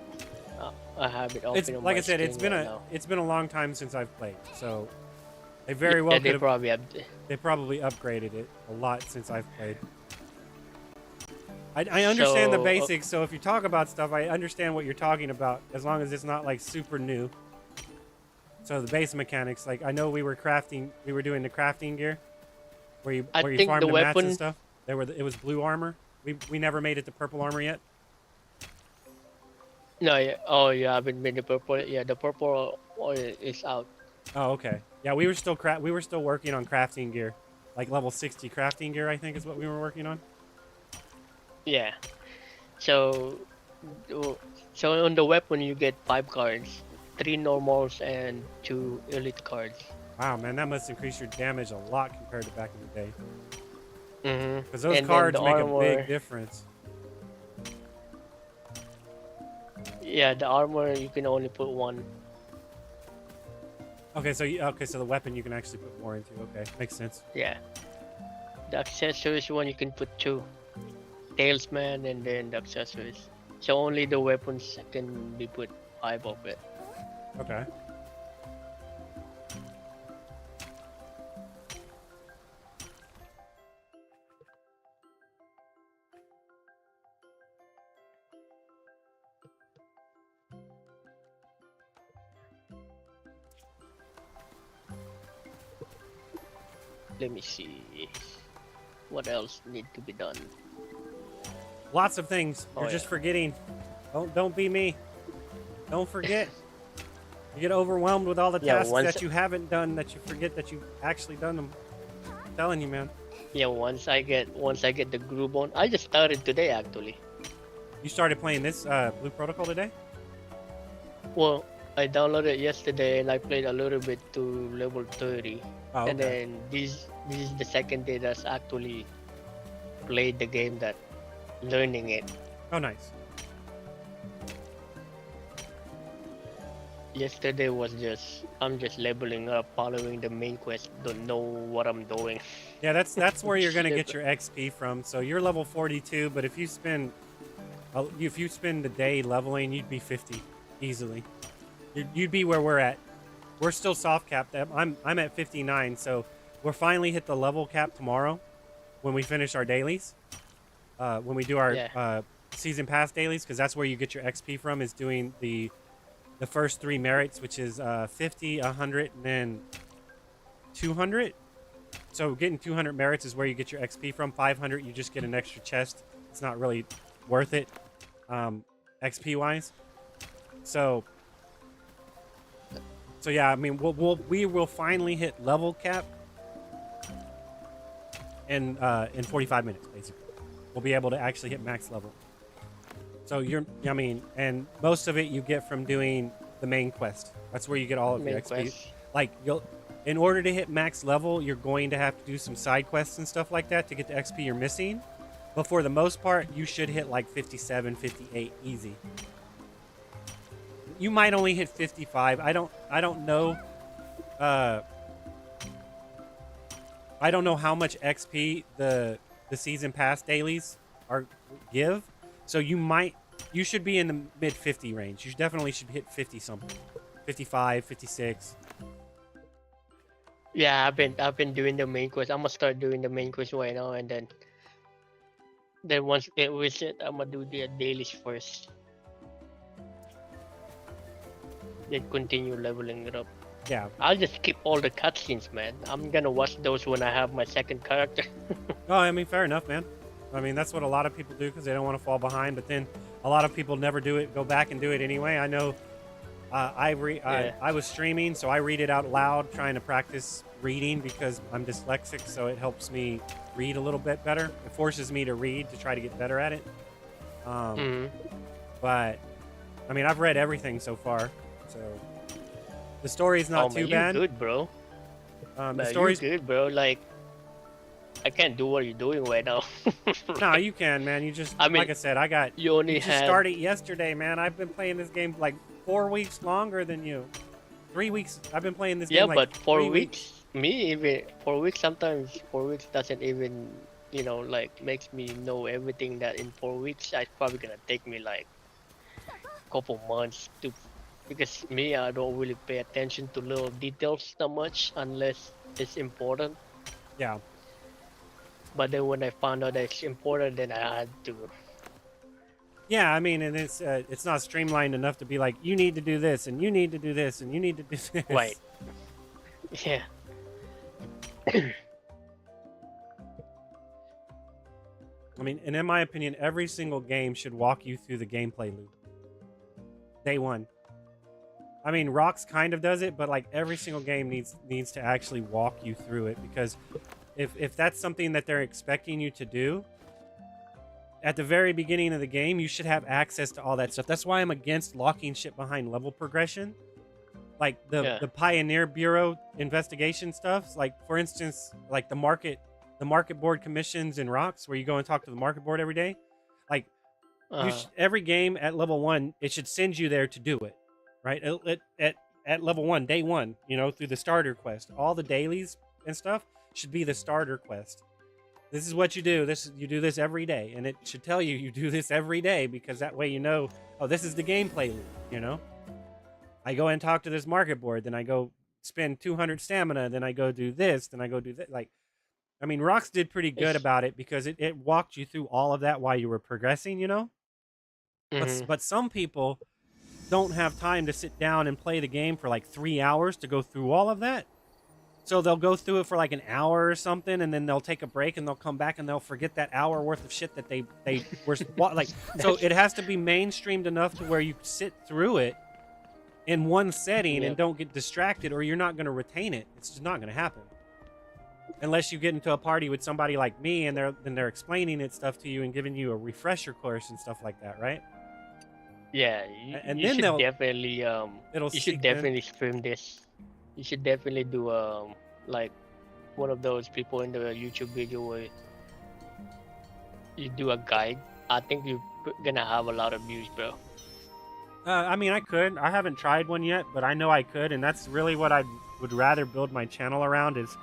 I have it open. It's on like my I said. screen right now. It's been a long time since I've played. So they very well Yeah, could they have. probably have. They probably upgraded it a lot since I've played. I understand the So, basics, so if you talk about stuff, I understand what you're talking about, as long as it's not like super new. So the base mechanics, like I know we were doing the crafting gear, where you I think farmed the the mats and weapon- stuff. It was blue armor. We never made it to purple armor yet. No, yeah. Oh, yeah. I haven't made the purple. Yeah, the purple is out. Oh, okay. Yeah, we were still working on crafting gear, like level 60 crafting gear, I think is what we were working on. Yeah. So on the weapon you get 5 cards, 3 normals and 2 elite cards. Wow, man, that must increase your damage a lot compared to back in the day. Mm-hmm. Because those cards make a big difference. Yeah, the armor you can only put 1. Okay, so the weapon you can actually put more into. Okay, makes sense. Yeah. The accessories one you can put 2. Talesman and then the accessories. So only the weapons can be put 5 of it. Okay. Let me see. What else need to be done? Lots of things. Oh, You're yeah. just forgetting. Don't be me. Don't forget. You get overwhelmed with all the Yeah, tasks once- that you haven't done, that you forget that you've actually done them. I'm telling you, man. Yeah, once I get the groove on, I just started today actually. You started playing this Blue Protocol today? Well, I downloaded it yesterday and I played a little bit to level 30. Oh, And okay. then this is the second day that's actually played the game, that learning it. Oh, nice. Yesterday was I'm just leveling up, following the main quest, don't know what I'm doing. Yeah, that's where you're gonna get your XP from. So you're level 42, but if you spend the day leveling, you'd be 50 easily. You'd be where we're at. We're still soft capped. I'm at 59, so we'll finally hit the level cap tomorrow when we finish our dailies. When we do our season pass dailies, because that's where you get your XP from, is doing the first 3 merits, which is 50, 100, and then 200. So getting 200 merits is where you get your XP from. 500, you just get an extra chest. It's not really worth it, XP wise. So yeah, I mean, we will finally hit level cap in 45 minutes, basically. We'll be able to actually hit max level. So and most of it you get from doing the main quest. That's where you get all of your Main XP. quest. Like in order to hit max level, you're going to have to do some side quests and stuff like that to get the XP you're missing. But for the most part, you should hit like 57, 58 easy. You might only hit 55. I don't know. I don't know how much XP the season pass dailies give. So you should be in the mid 50 range. You definitely should hit 50 something. 55, 56. Yeah, I've been doing the main quest. I'm gonna start doing the main quest right now, and then once it was it, I'm gonna do the dailies first. Then continue leveling it up. Yeah. I'll just skip all the cutscenes, man. I'm gonna watch those when I have my second character. Oh, I mean, fair enough, man. I mean, that's what a lot of people do because they don't want to fall behind. But then a lot of people never do it, go back and do it anyway. I know I was streaming, so I read it out loud, trying to practice reading because I'm dyslexic, so it helps me read a little bit better. It forces me to read to try to get better at it. But I mean, I've read everything so far, so the story's not too bad. You're good, bro. The story's good, bro. Like, I can't do what you're doing right now. No, you can, man. You just, I mean, like I said, you only just started yesterday, man. I've been playing this game like 4 weeks longer than you. 3 weeks. I've been playing this game like but 4 3 weeks. Me even 4 weeks. Sometimes 4 weeks doesn't even, like makes me know everything that in 4 weeks. It's probably gonna take me like a couple months to, because me, I don't really pay attention to little details that much unless it's important. Yeah. But then when I found out that it's important, then I had to. Yeah, I mean, and it's not streamlined enough to be like, you need to do this, and you need to do this, and you need to do this. Right. Yeah. I mean, and in my opinion, every single game should walk you through the gameplay loop. Day one. I mean, Rocks kind of does it, but like every single game needs to actually walk you through it, because if that's something that they're expecting you to do, at the very beginning of the game, you should have access to all that stuff. That's why I'm against locking shit behind level progression. Like the Pioneer Bureau investigation stuff. Like, for instance, like the market board commissions in Rocks, where you go and talk to the market board every day. Like, every game at level 1, it should send you there to do it. Right? At level 1, day 1, through the starter quest. All the dailies and stuff should be the starter quest. This is what you do. You do this every day, and it should tell you do this every day, because that way oh, this is the gameplay loop. I go and talk to this market board, then I go spend 200 stamina, then I go do this, then I go do that. Like, I mean, Rocks did pretty good about it, because it walked you through all of that while you were progressing. But some people don't have time to sit down and play the game for like 3 hours to go through all of that. So they'll go through it for like an hour or something, and then they'll take a break, and they'll come back, and they'll forget that hour worth of shit that they were like. So it has to be mainstreamed enough to where you sit through it in one setting and don't get distracted, or you're not going to retain it. It's just not going to happen unless you get into a party with somebody like me, and they're explaining stuff to you and giving you a refresher course and stuff like that, right? Yeah, you should definitely you should definitely stream this. You should definitely do like one of those people in the YouTube video where you do a guide. I think you're gonna have a lot of views, bro. I mean, I could. I haven't tried one yet, but I know I could, and that's really what I would rather build my channel around is,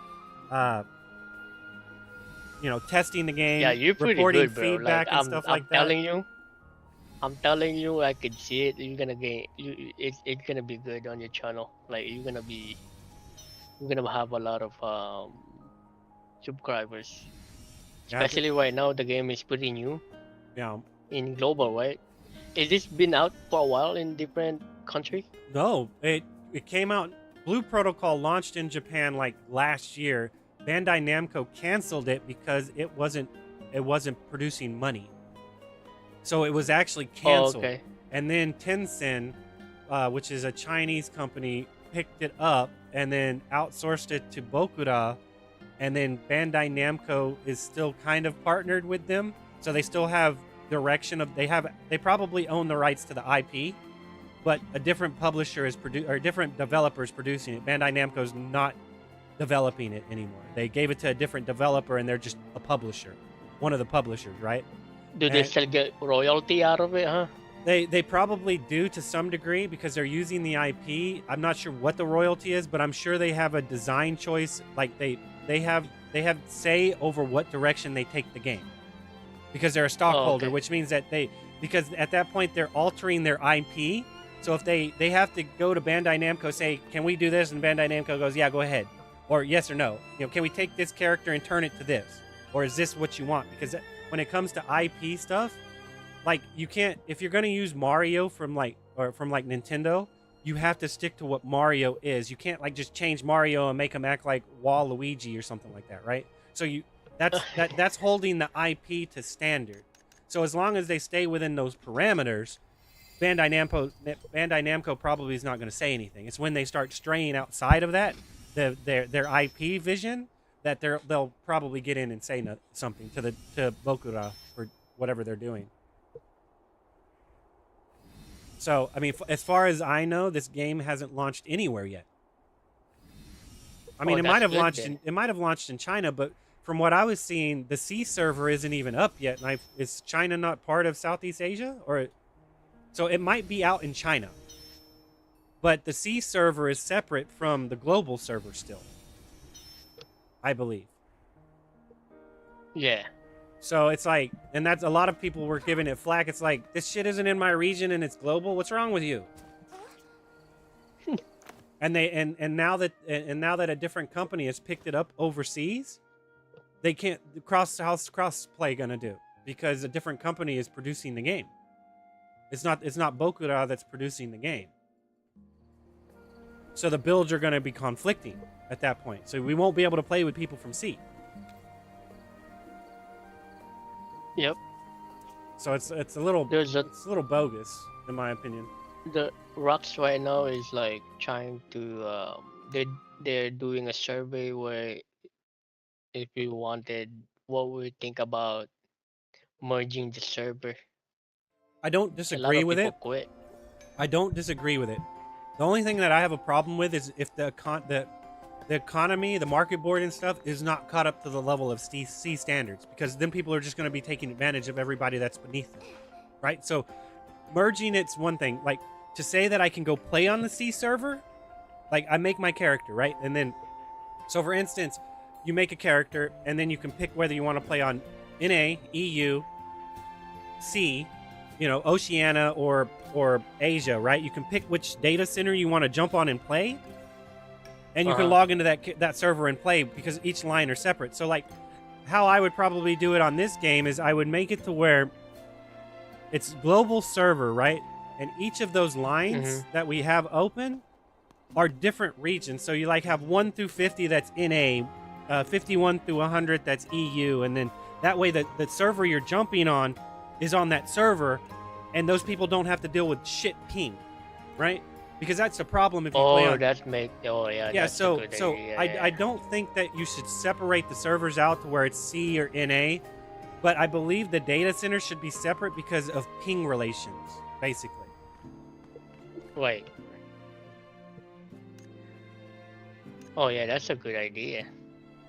testing the game, you're pretty reporting good, bro. feedback and stuff like that. I'm telling you, I could see it. You're gonna get it's gonna be good on your channel. Like you're gonna have a lot of subscribers. Especially right now, the game is pretty new. Yeah. In global, right? Is this been out for a while in different countries? No, it came out. Blue Protocol launched in Japan like last year. Bandai Namco canceled it because it wasn't producing money. So it was actually canceled. Oh, okay. And then Tencent, which is a Chinese company, picked it up and then outsourced it to Bokura. And then Bandai Namco is still kind of partnered with them. So they still have direction of they probably own the rights to the IP, but a different publisher is or different developers producing it. Bandai Namco's not developing it anymore. They gave it to a different developer, and they're just a publisher, one of the publishers, right? Do they still get royalty out of it, huh? They probably do to some degree because they're using the IP. I'm not sure what the royalty is, but I'm sure they have a design choice. Like they have say over what direction they take the game because they're a stockholder, which means that because at that point they're altering their IP. So if they have to go to Bandai Namco, say, can we do this? And Bandai Namco goes, yeah, go ahead. Or yes or no. Can we take this character and turn it to this? Or is this what you want? Because when it comes to IP stuff, like you can't, if you're going to use Mario from Nintendo, you have to stick to what Mario is. You can't like just change Mario and make him act like Waluigi or something like that, right? So that's holding the IP to standard. So as long as they stay within those parameters, Bandai Namco probably is not going to say anything. It's when they start straying outside of that, their IP vision, that they'll probably get in and say something to Bokura for whatever they're doing. So, I mean, as far as I know, this game hasn't launched anywhere yet. I mean, it might have launched in China, but from what I was seeing, the C server isn't even up yet. And is China not part of Southeast Asia? So it might be out in China. But the C server is separate from the global server still, I believe. Yeah. So it's like, and that's a lot of people were giving it flack. It's like, this shit isn't in my region and it's global. What's wrong with you? and now that a different company has picked it up overseas, they can't how's crossplay gonna do? Because a different company is producing the game. It's not Bokura that's producing the game. So the builds are gonna be conflicting at that point. So we won't be able to play with people from C. Yep. So it's a little bogus in my opinion. The Rocks right now is like trying to they're doing a survey where if we wanted, what we think about merging the server. I don't disagree with it. Quit. I don't disagree with it. The only thing that I have a problem with is if the economy, the market board and stuff is not caught up to the level of C standards, because then people are just going to be taking advantage of everybody that's beneath them, right? So merging it's one thing. Like, to say that I can go play on the C server, like I make my character, right? And then, so for instance, you make a character and then you can pick whether you want to play on NA, EU, C, Oceania or Asia, right? You can pick which data center you want to jump on and play. And you can log into that server and play, because each line are separate. So like how I would probably do it on this game is I would make it to where it's global server, right? And each of those lines that we have open are different regions. So you like have 1 through 50 that's NA, 51 through 100 that's EU, and then that way the server you're jumping on is on that server, and those people don't have to deal with shit ping, right? Because that's the problem if you play on... Yeah, so I don't think that you should separate the servers out to where it's C or NA, but I believe the data center should be separate because of ping relations, basically. Wait. Oh yeah, that's a good idea.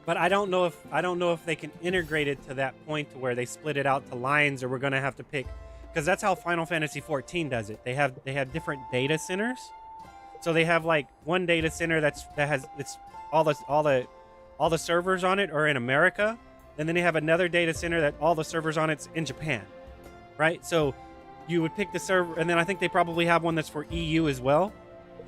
But I don't know if they can integrate it to that point to where they split it out to lines, or we're gonna have to pick, because that's how Final Fantasy XIV does it. They have different data centers. So they have like one data center that has all the servers on it are in America, and then they have another data center that all the servers on it's in Japan, right? So you would pick the server, and then I think they probably have one that's for EU as well.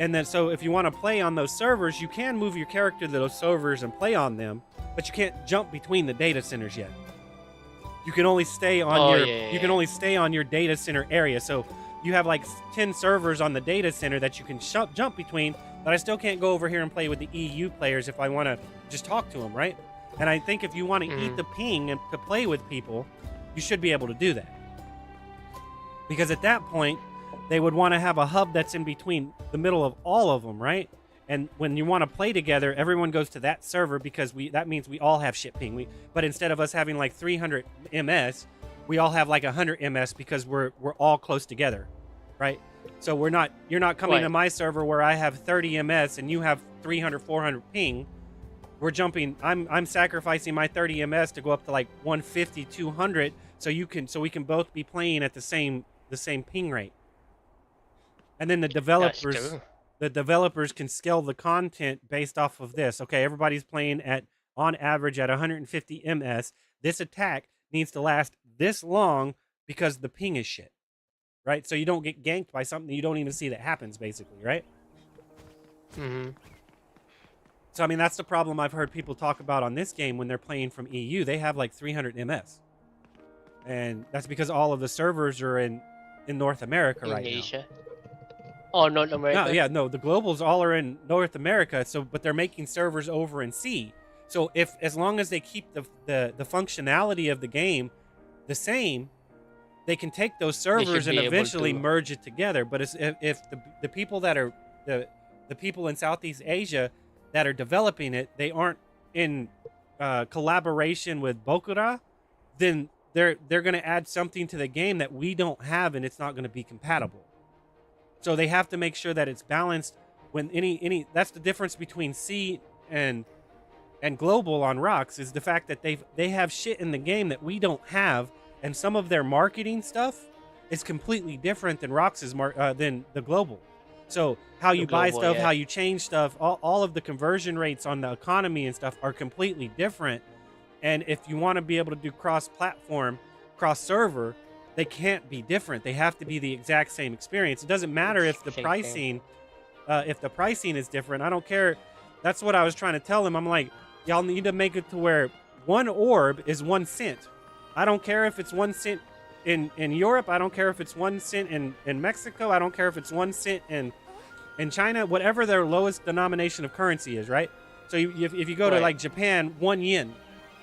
And then so if you want to play on those servers, you can move your character to those servers and play on them, but you can't jump between the data centers yet. You can only stay on can only stay on your data center area. So you have like 10 servers on the data center that you can jump between, but I still can't go over here and play with the EU players if I want to just talk to them, right? And I think if you want to eat the ping and to play with people, you should be able to do that. Because at that point, they would want to have a hub that's in between the middle of all of them, right? And when you want to play together, everyone goes to that server, because that means we all have shit ping. But instead of us having like 300 MS, we all have like 100 MS because we're all close together, right? So you're not coming to my server where I have 30 MS and you have 300, 400 ping. We're jumping. I'm sacrificing my 30 MS to go up to like 150, 200, so we can both be playing at the same ping rate. And then the developers can scale the content based off of this. Okay, everybody's playing on average at 150 MS. This attack needs to last this long because the ping is shit, right? So you don't get ganked by something you don't even see that happens, basically, right? So I mean, that's the problem I've heard people talk about on this game when they're playing from EU. They have like 300 MS, and that's because all of the servers are in North America right Asia. now. Oh, North America? No, the globals all are in North America. So, but they're making servers over in C. So, as long as they keep the functionality of the game the same, they can take those should servers and be able eventually to- merge it together. But if the people that are the people in Southeast Asia that are developing it, they aren't in collaboration with Bokura, then they're going to add something to the game that we don't have, and it's not going to be compatible. So they have to make sure that it's balanced. When any that's the difference between C and global on rocks, is the fact that they have shit in the game that we don't have, and some of their marketing stuff is completely different than Rox's than the global. So how you buy global, stuff, yeah. how you change stuff, all of the conversion rates on the economy and stuff are completely different. And if you want to be able to do cross-platform, cross-server, they can't be different. They have to be the exact same experience. It doesn't matter if the Same pricing, is different. I don't care. That's what I was trying to tell him. I'm like, y'all need to make it to where one orb is 1 cent. I don't care if it's 1 cent in Europe. I don't care if it's 1 cent in Mexico. I don't care if it's 1 cent in China. Whatever their lowest denomination of currency is, right? So if you go to Right. like Japan, 1 yen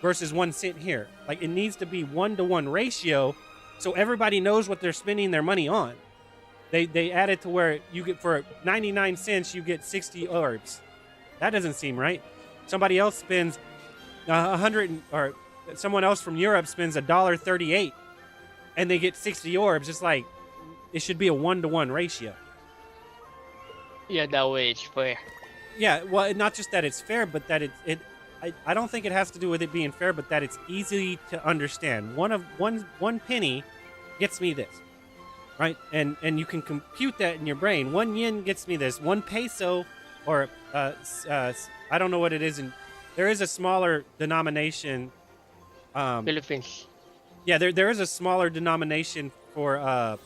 versus 1 cent here. Like, it needs to be 1-to-1 ratio, so everybody knows what they're spending their money on. They add it to where you get, for 99 cents, you get 60 orbs. That doesn't seem right. Somebody else spends 100, or someone else from Europe spends $1.38, and they get 60 orbs. It's like, it should be a 1-to-1 ratio. Yeah, that way it's fair. Yeah, well, not just that it's fair, but that I don't think it has to do with it being fair, but that it's easy to understand. One penny gets me this, right? And you can compute that in your brain. 1 yen gets me this. 1 peso, or I don't know what it is. And there is a smaller denomination. Philippines. Yeah, there is a smaller denomination for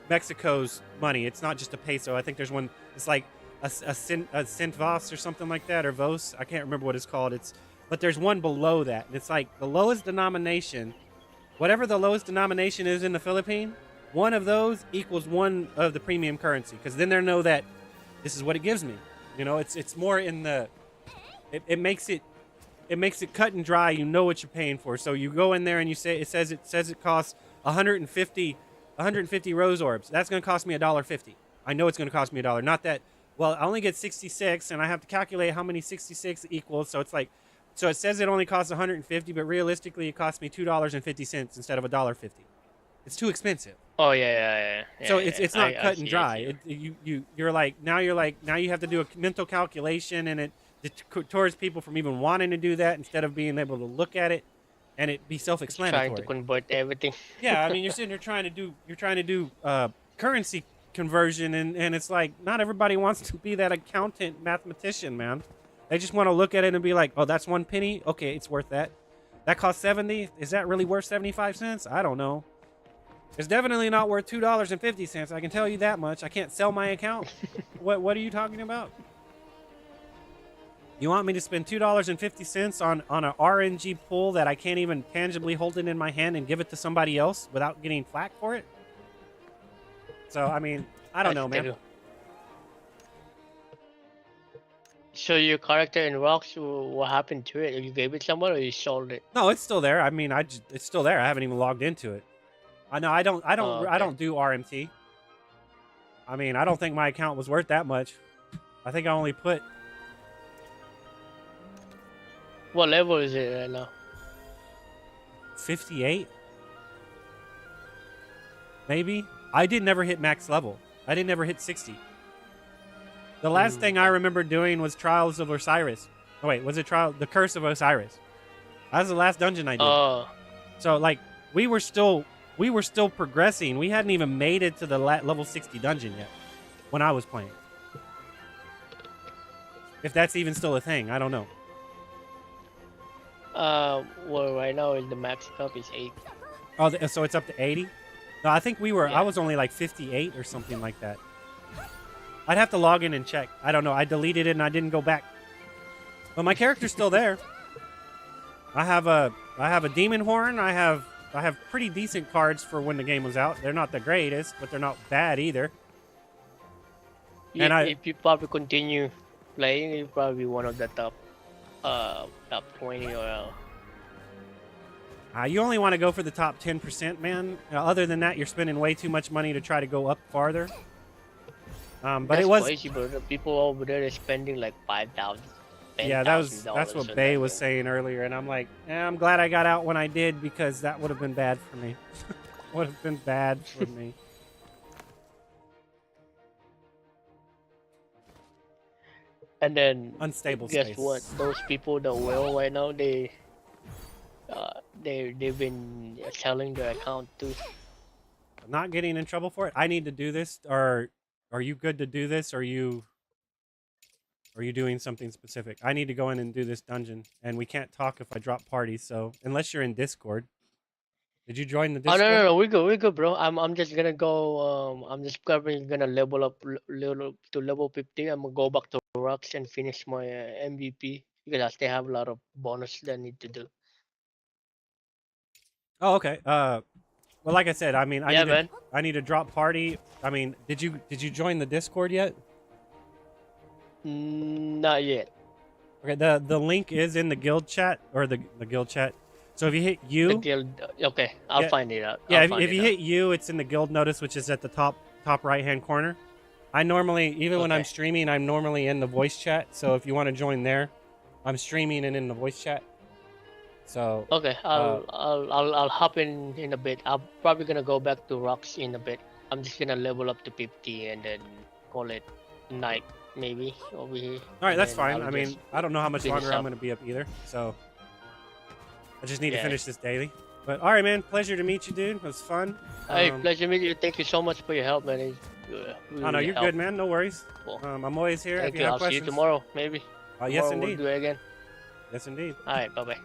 Mexico's money. It's not just a peso. I think there's one. It's like a centvos or something like that, or vos. I can't remember what it's called. But there's one below that, and it's like the lowest denomination. Whatever the lowest denomination is in the Philippines, one of those equals one of the premium currency, because then they know that this is what it gives me. You know, it's more in the. It makes it cut and dry. You know what you're paying for. So you go in there and you say it says it costs 150 rose orbs. That's going to cost me $1.50. I know it's going to cost me $1. Not that. Well, I only get 66, and I have to calculate how many 66 equals. So it's like, so it says it only costs 150, but realistically, it costs me $2.50 instead of $1.50. It's too expensive. Oh yeah. So it's not I cut see, and I dry. see. You're like now you have to do a mental calculation, and it deters people from even wanting to do that instead of being able to look at it and it be Trying self-explanatory. to convert everything. Yeah, I mean, you're sitting there trying to do currency conversion, and it's like, not everybody wants to be that accountant mathematician, man. They just want to look at it and be like, oh, that's 1 penny. Okay, it's worth that. That costs 70. Is that really worth 75 cents? I don't know. It's definitely not worth $2.50. I can tell you that much. I can't sell my account. What are you talking about? You want me to spend $2.50 on an RNG pool that I can't even tangibly hold it in my hand and give it to somebody else without getting flack for it? So, I mean, I don't know, man. So your character in Rocks, what happened to it? You gave it someone, or you sold it? No, it's still there. I mean, it's still there. I haven't even logged into it. I know I don't Oh, okay. I don't do RMT. I mean, I don't think my account was worth that much. I think I only put What level is it right now? 58. Maybe. I did never hit max level. I didn't ever hit 60. The last thing I remember doing was Trials of Osiris. Oh wait, was it the Curse of Osiris? That was the last dungeon I did. Oh, So like we were still progressing. We hadn't even made it to the level 60 dungeon yet when I was playing. If that's even still a thing, I don't know. well, right now the max cup is 8. Oh, so it's up to 80? No, I think Yeah. I was only like 58 or something like that. I'd have to log in and check. I don't know. I deleted it and I didn't go back. But my character's still there. I have a demon horn. I have pretty decent cards for when the game was out. They're not the greatest, but they're not bad either. And If you probably continue playing, you're probably one of the top 20 or. You only want to go for the top 10%, man. Other than that, you're spending way too much money to try to go up farther. But That's it was crazy, bro. The people over there are spending like 5,000. Yeah, that's what Bay was saying earlier, and I'm like, I'm glad I got out when I did because that would have been bad for me. Would have been bad for me. And then Unstable guess space. what? Those people that will right now, they've been selling their account too. I'm not getting in trouble for it. I need to do this, or are you good to do this? Or are you doing something specific? I need to go in and do this dungeon, and we can't talk if I drop parties. So unless you're in Discord, did you join the Oh Discord? no, we're good, bro. I'm just gonna go. I'm just probably gonna level up level to level 50. I'm gonna go back to rocks and finish my MVP because I still have a lot of bonus that I need to do. Oh, okay. Well, like I said, I mean, Yeah, man. I need to drop party. I mean, did you join the Discord yet? Not yet. Okay, the link is in the guild chat or the guild chat. So if you hit The U, guild. Okay, I'll Yeah. find it out. yeah, I'll find if it you out. hit U, it's in the guild notice, which is at the top right hand corner. I normally, even when I'm Okay. streaming, I'm normally in the voice chat. So if you want to join there, I'm streaming and in the voice chat. So Okay, I'll hop in a bit. I'm probably gonna go back to rocks in a bit. I'm just gonna level up to 50 and then call it night maybe over here. all right, and that's then fine. I'll I mean, just I don't know how much finish longer I'm up. going to be up either. So I just need to Yeah. finish this daily. But all right, man, pleasure to meet you, dude. It was fun. Hey, pleasure meeting you. Thank you so much for your help, man. It Oh no, really you're helped. good, man. No worries. Cool. I'm always here Thank if you you. have I'll see you questions. tomorrow, maybe. Yes, Tomorrow indeed. We'll do it again. Yes, indeed. All right. Bye bye.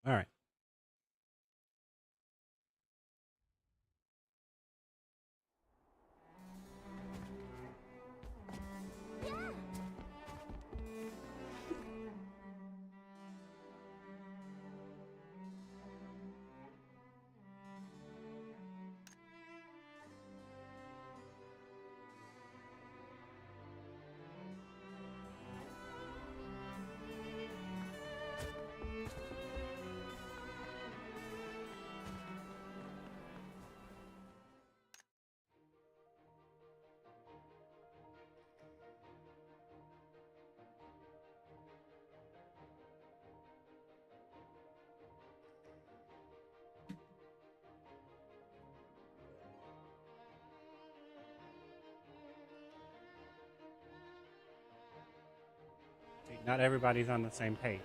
All right. Not everybody's on the same page.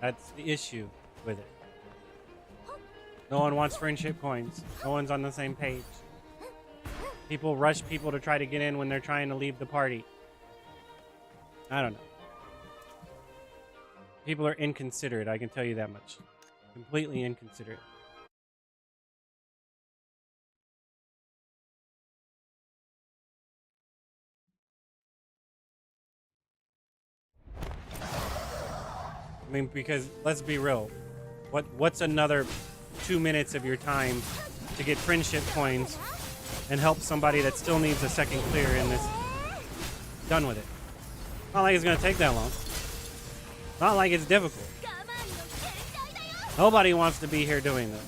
That's the issue with it. No one wants friendship coins. No one's on the same page. People rush people to try to get in when they're trying to leave the party. I don't know. People are inconsiderate, I can tell you that much. Completely inconsiderate. I mean, because let's be real. What's another 2 minutes of your time to get friendship coins and help somebody that still needs a second clear in this? Done with it. Not like it's gonna take that long. Not like it's difficult. Nobody wants to be here doing this.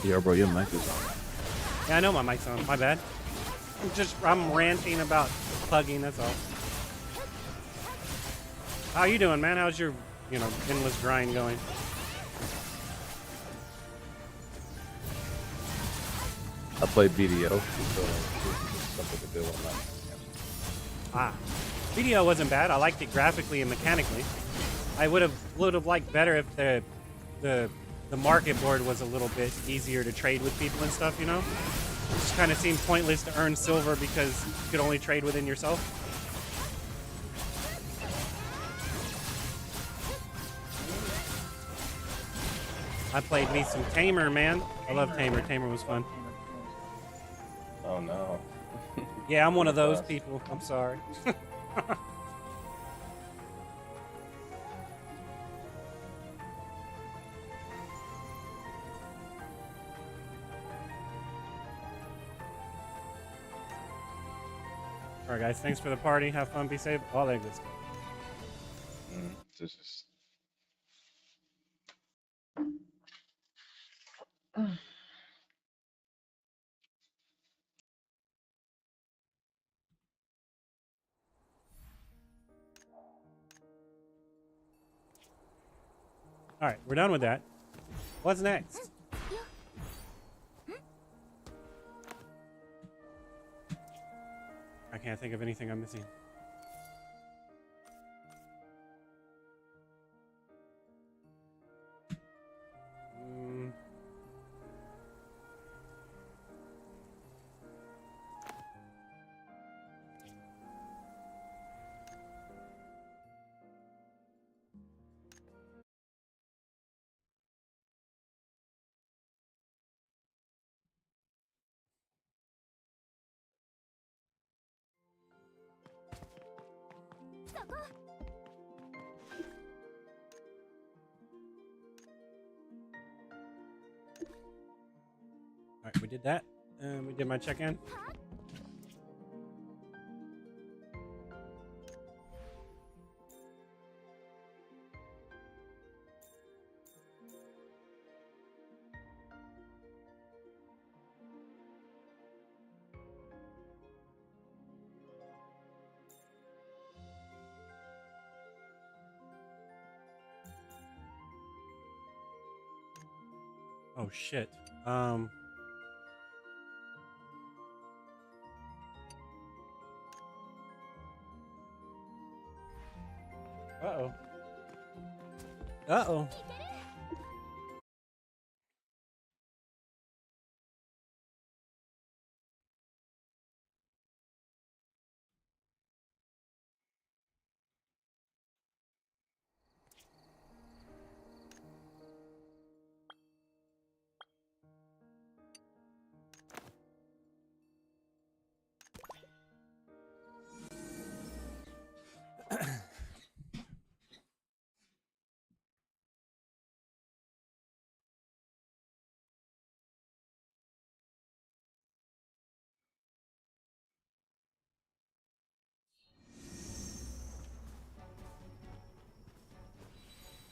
Yo, bro, your mic is on. Yeah, I know my mic's on. My bad. I'm ranting about plugging, that's all. How you doing, man? How's your, endless grind going? I play BDO, so something to do online. Ah, video wasn't bad. I liked it graphically and mechanically. I would have liked better if the market board was a little bit easier to trade with people and stuff. It just kind of seemed pointless to earn silver because you could only trade within yourself. I played me some Tamer, man. I love Tamer. Tamer was fun. Oh no. Yeah, I'm one of those people. I'm sorry. Alright guys, thanks for the party. Have fun, be safe, all that good stuff. This is... Alright, we're done with that. What's next? I can't think of anything I'm missing. Alright, we did that. And we did my check-in. Oh shit. Uh-oh. Uh-oh.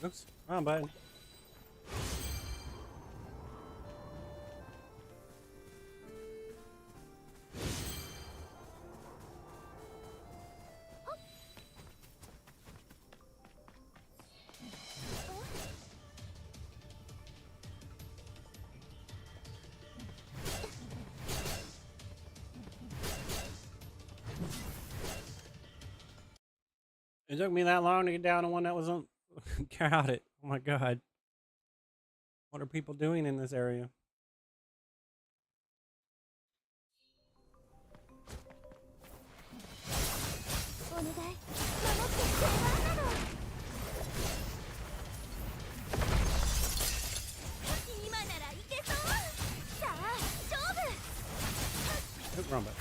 Oops, wrong button. It took me that long to get down to one that wasn't crowded. Oh my god. What are people doing in this area? Hook rumba.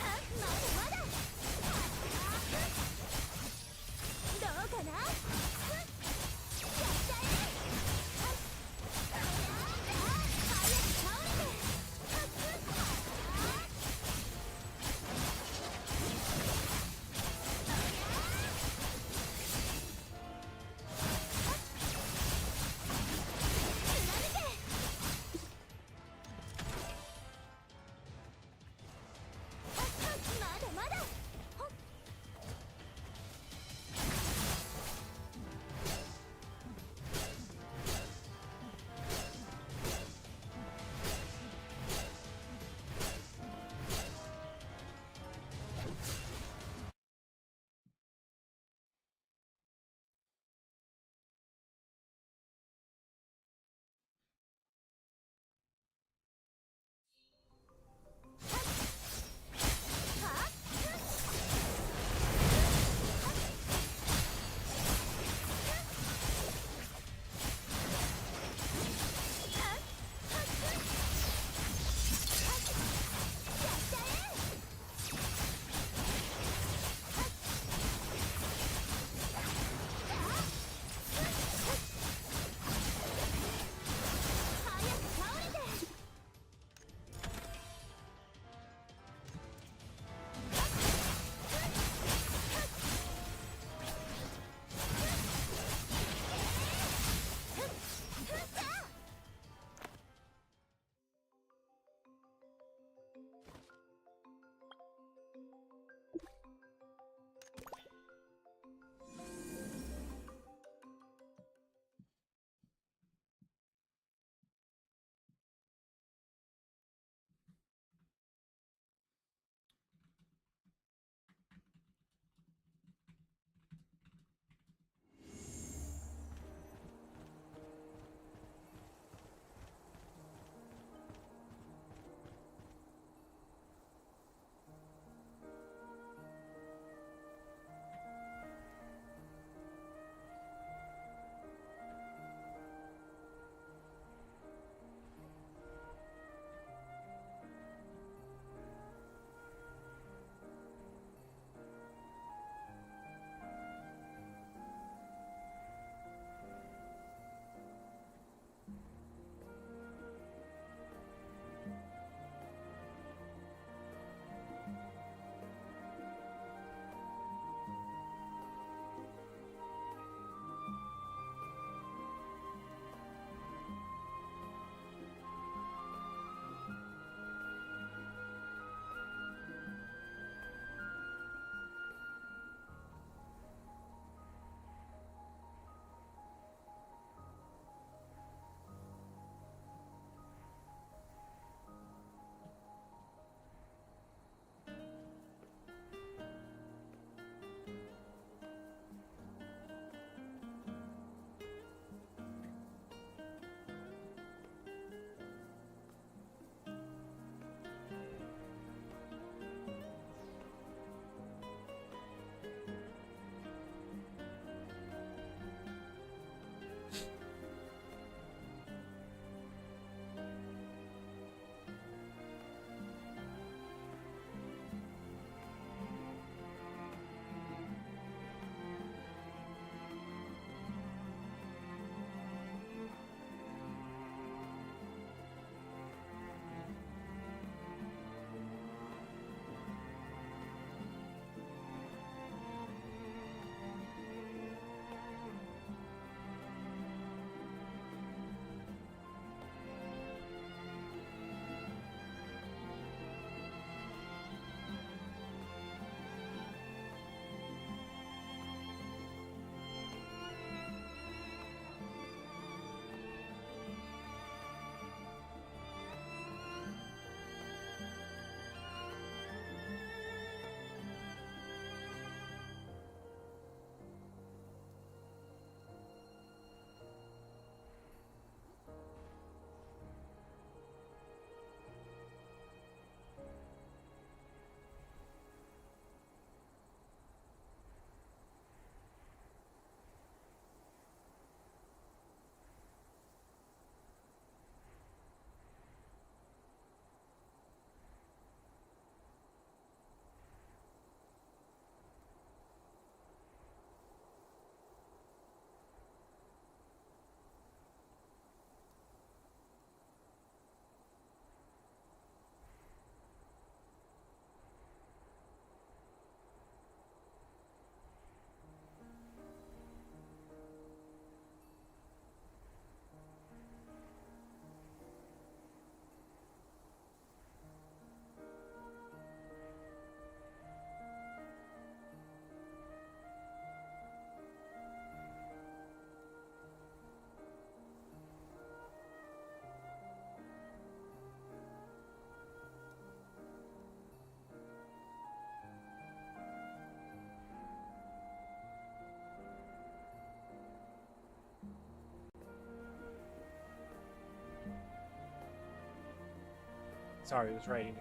Sorry, it was writing.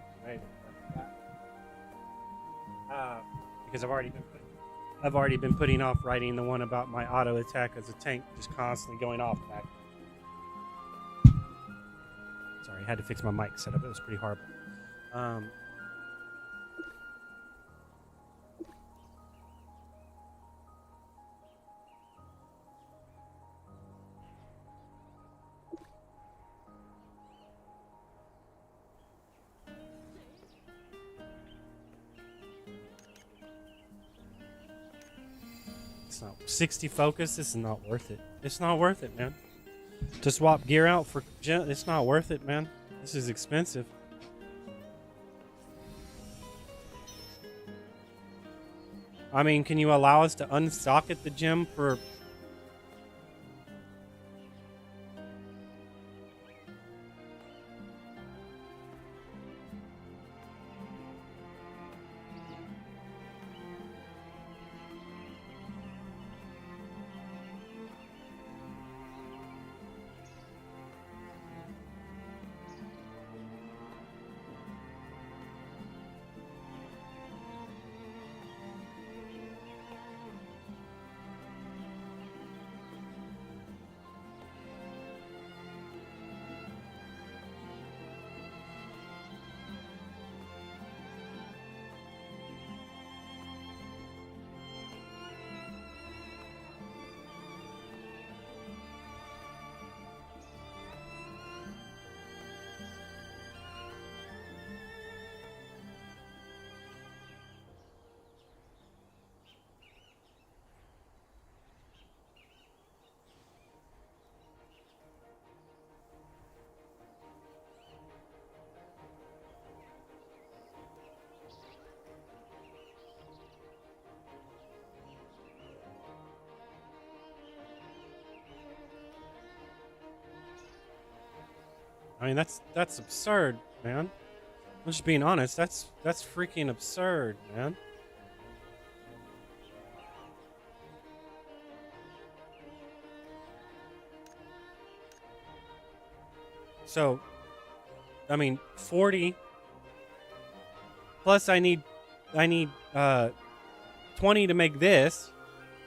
Because I've already been putting off writing the one about my auto attack as a tank, just constantly going off back. Sorry, I had to fix my mic setup. It was pretty horrible. It's not 60 focus. This is not worth it. It's not worth it, man. To swap gear out for it's not worth it, man. This is expensive. I mean, can you allow us to unstock at the gym for... I mean, that's absurd, man. I'm just being honest. That's freaking absurd, man. So, I mean, 40 plus I need 20 to make this.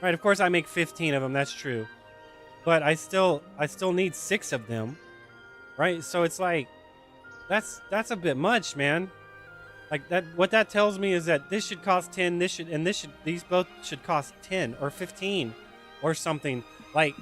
Right, of course I make 15 of them, that's true. But I still need 6 of them. Right? So it's like that's a bit much, man. Like that what that tells me is that this should cost 10, these both should cost 10 or 15 or something. Like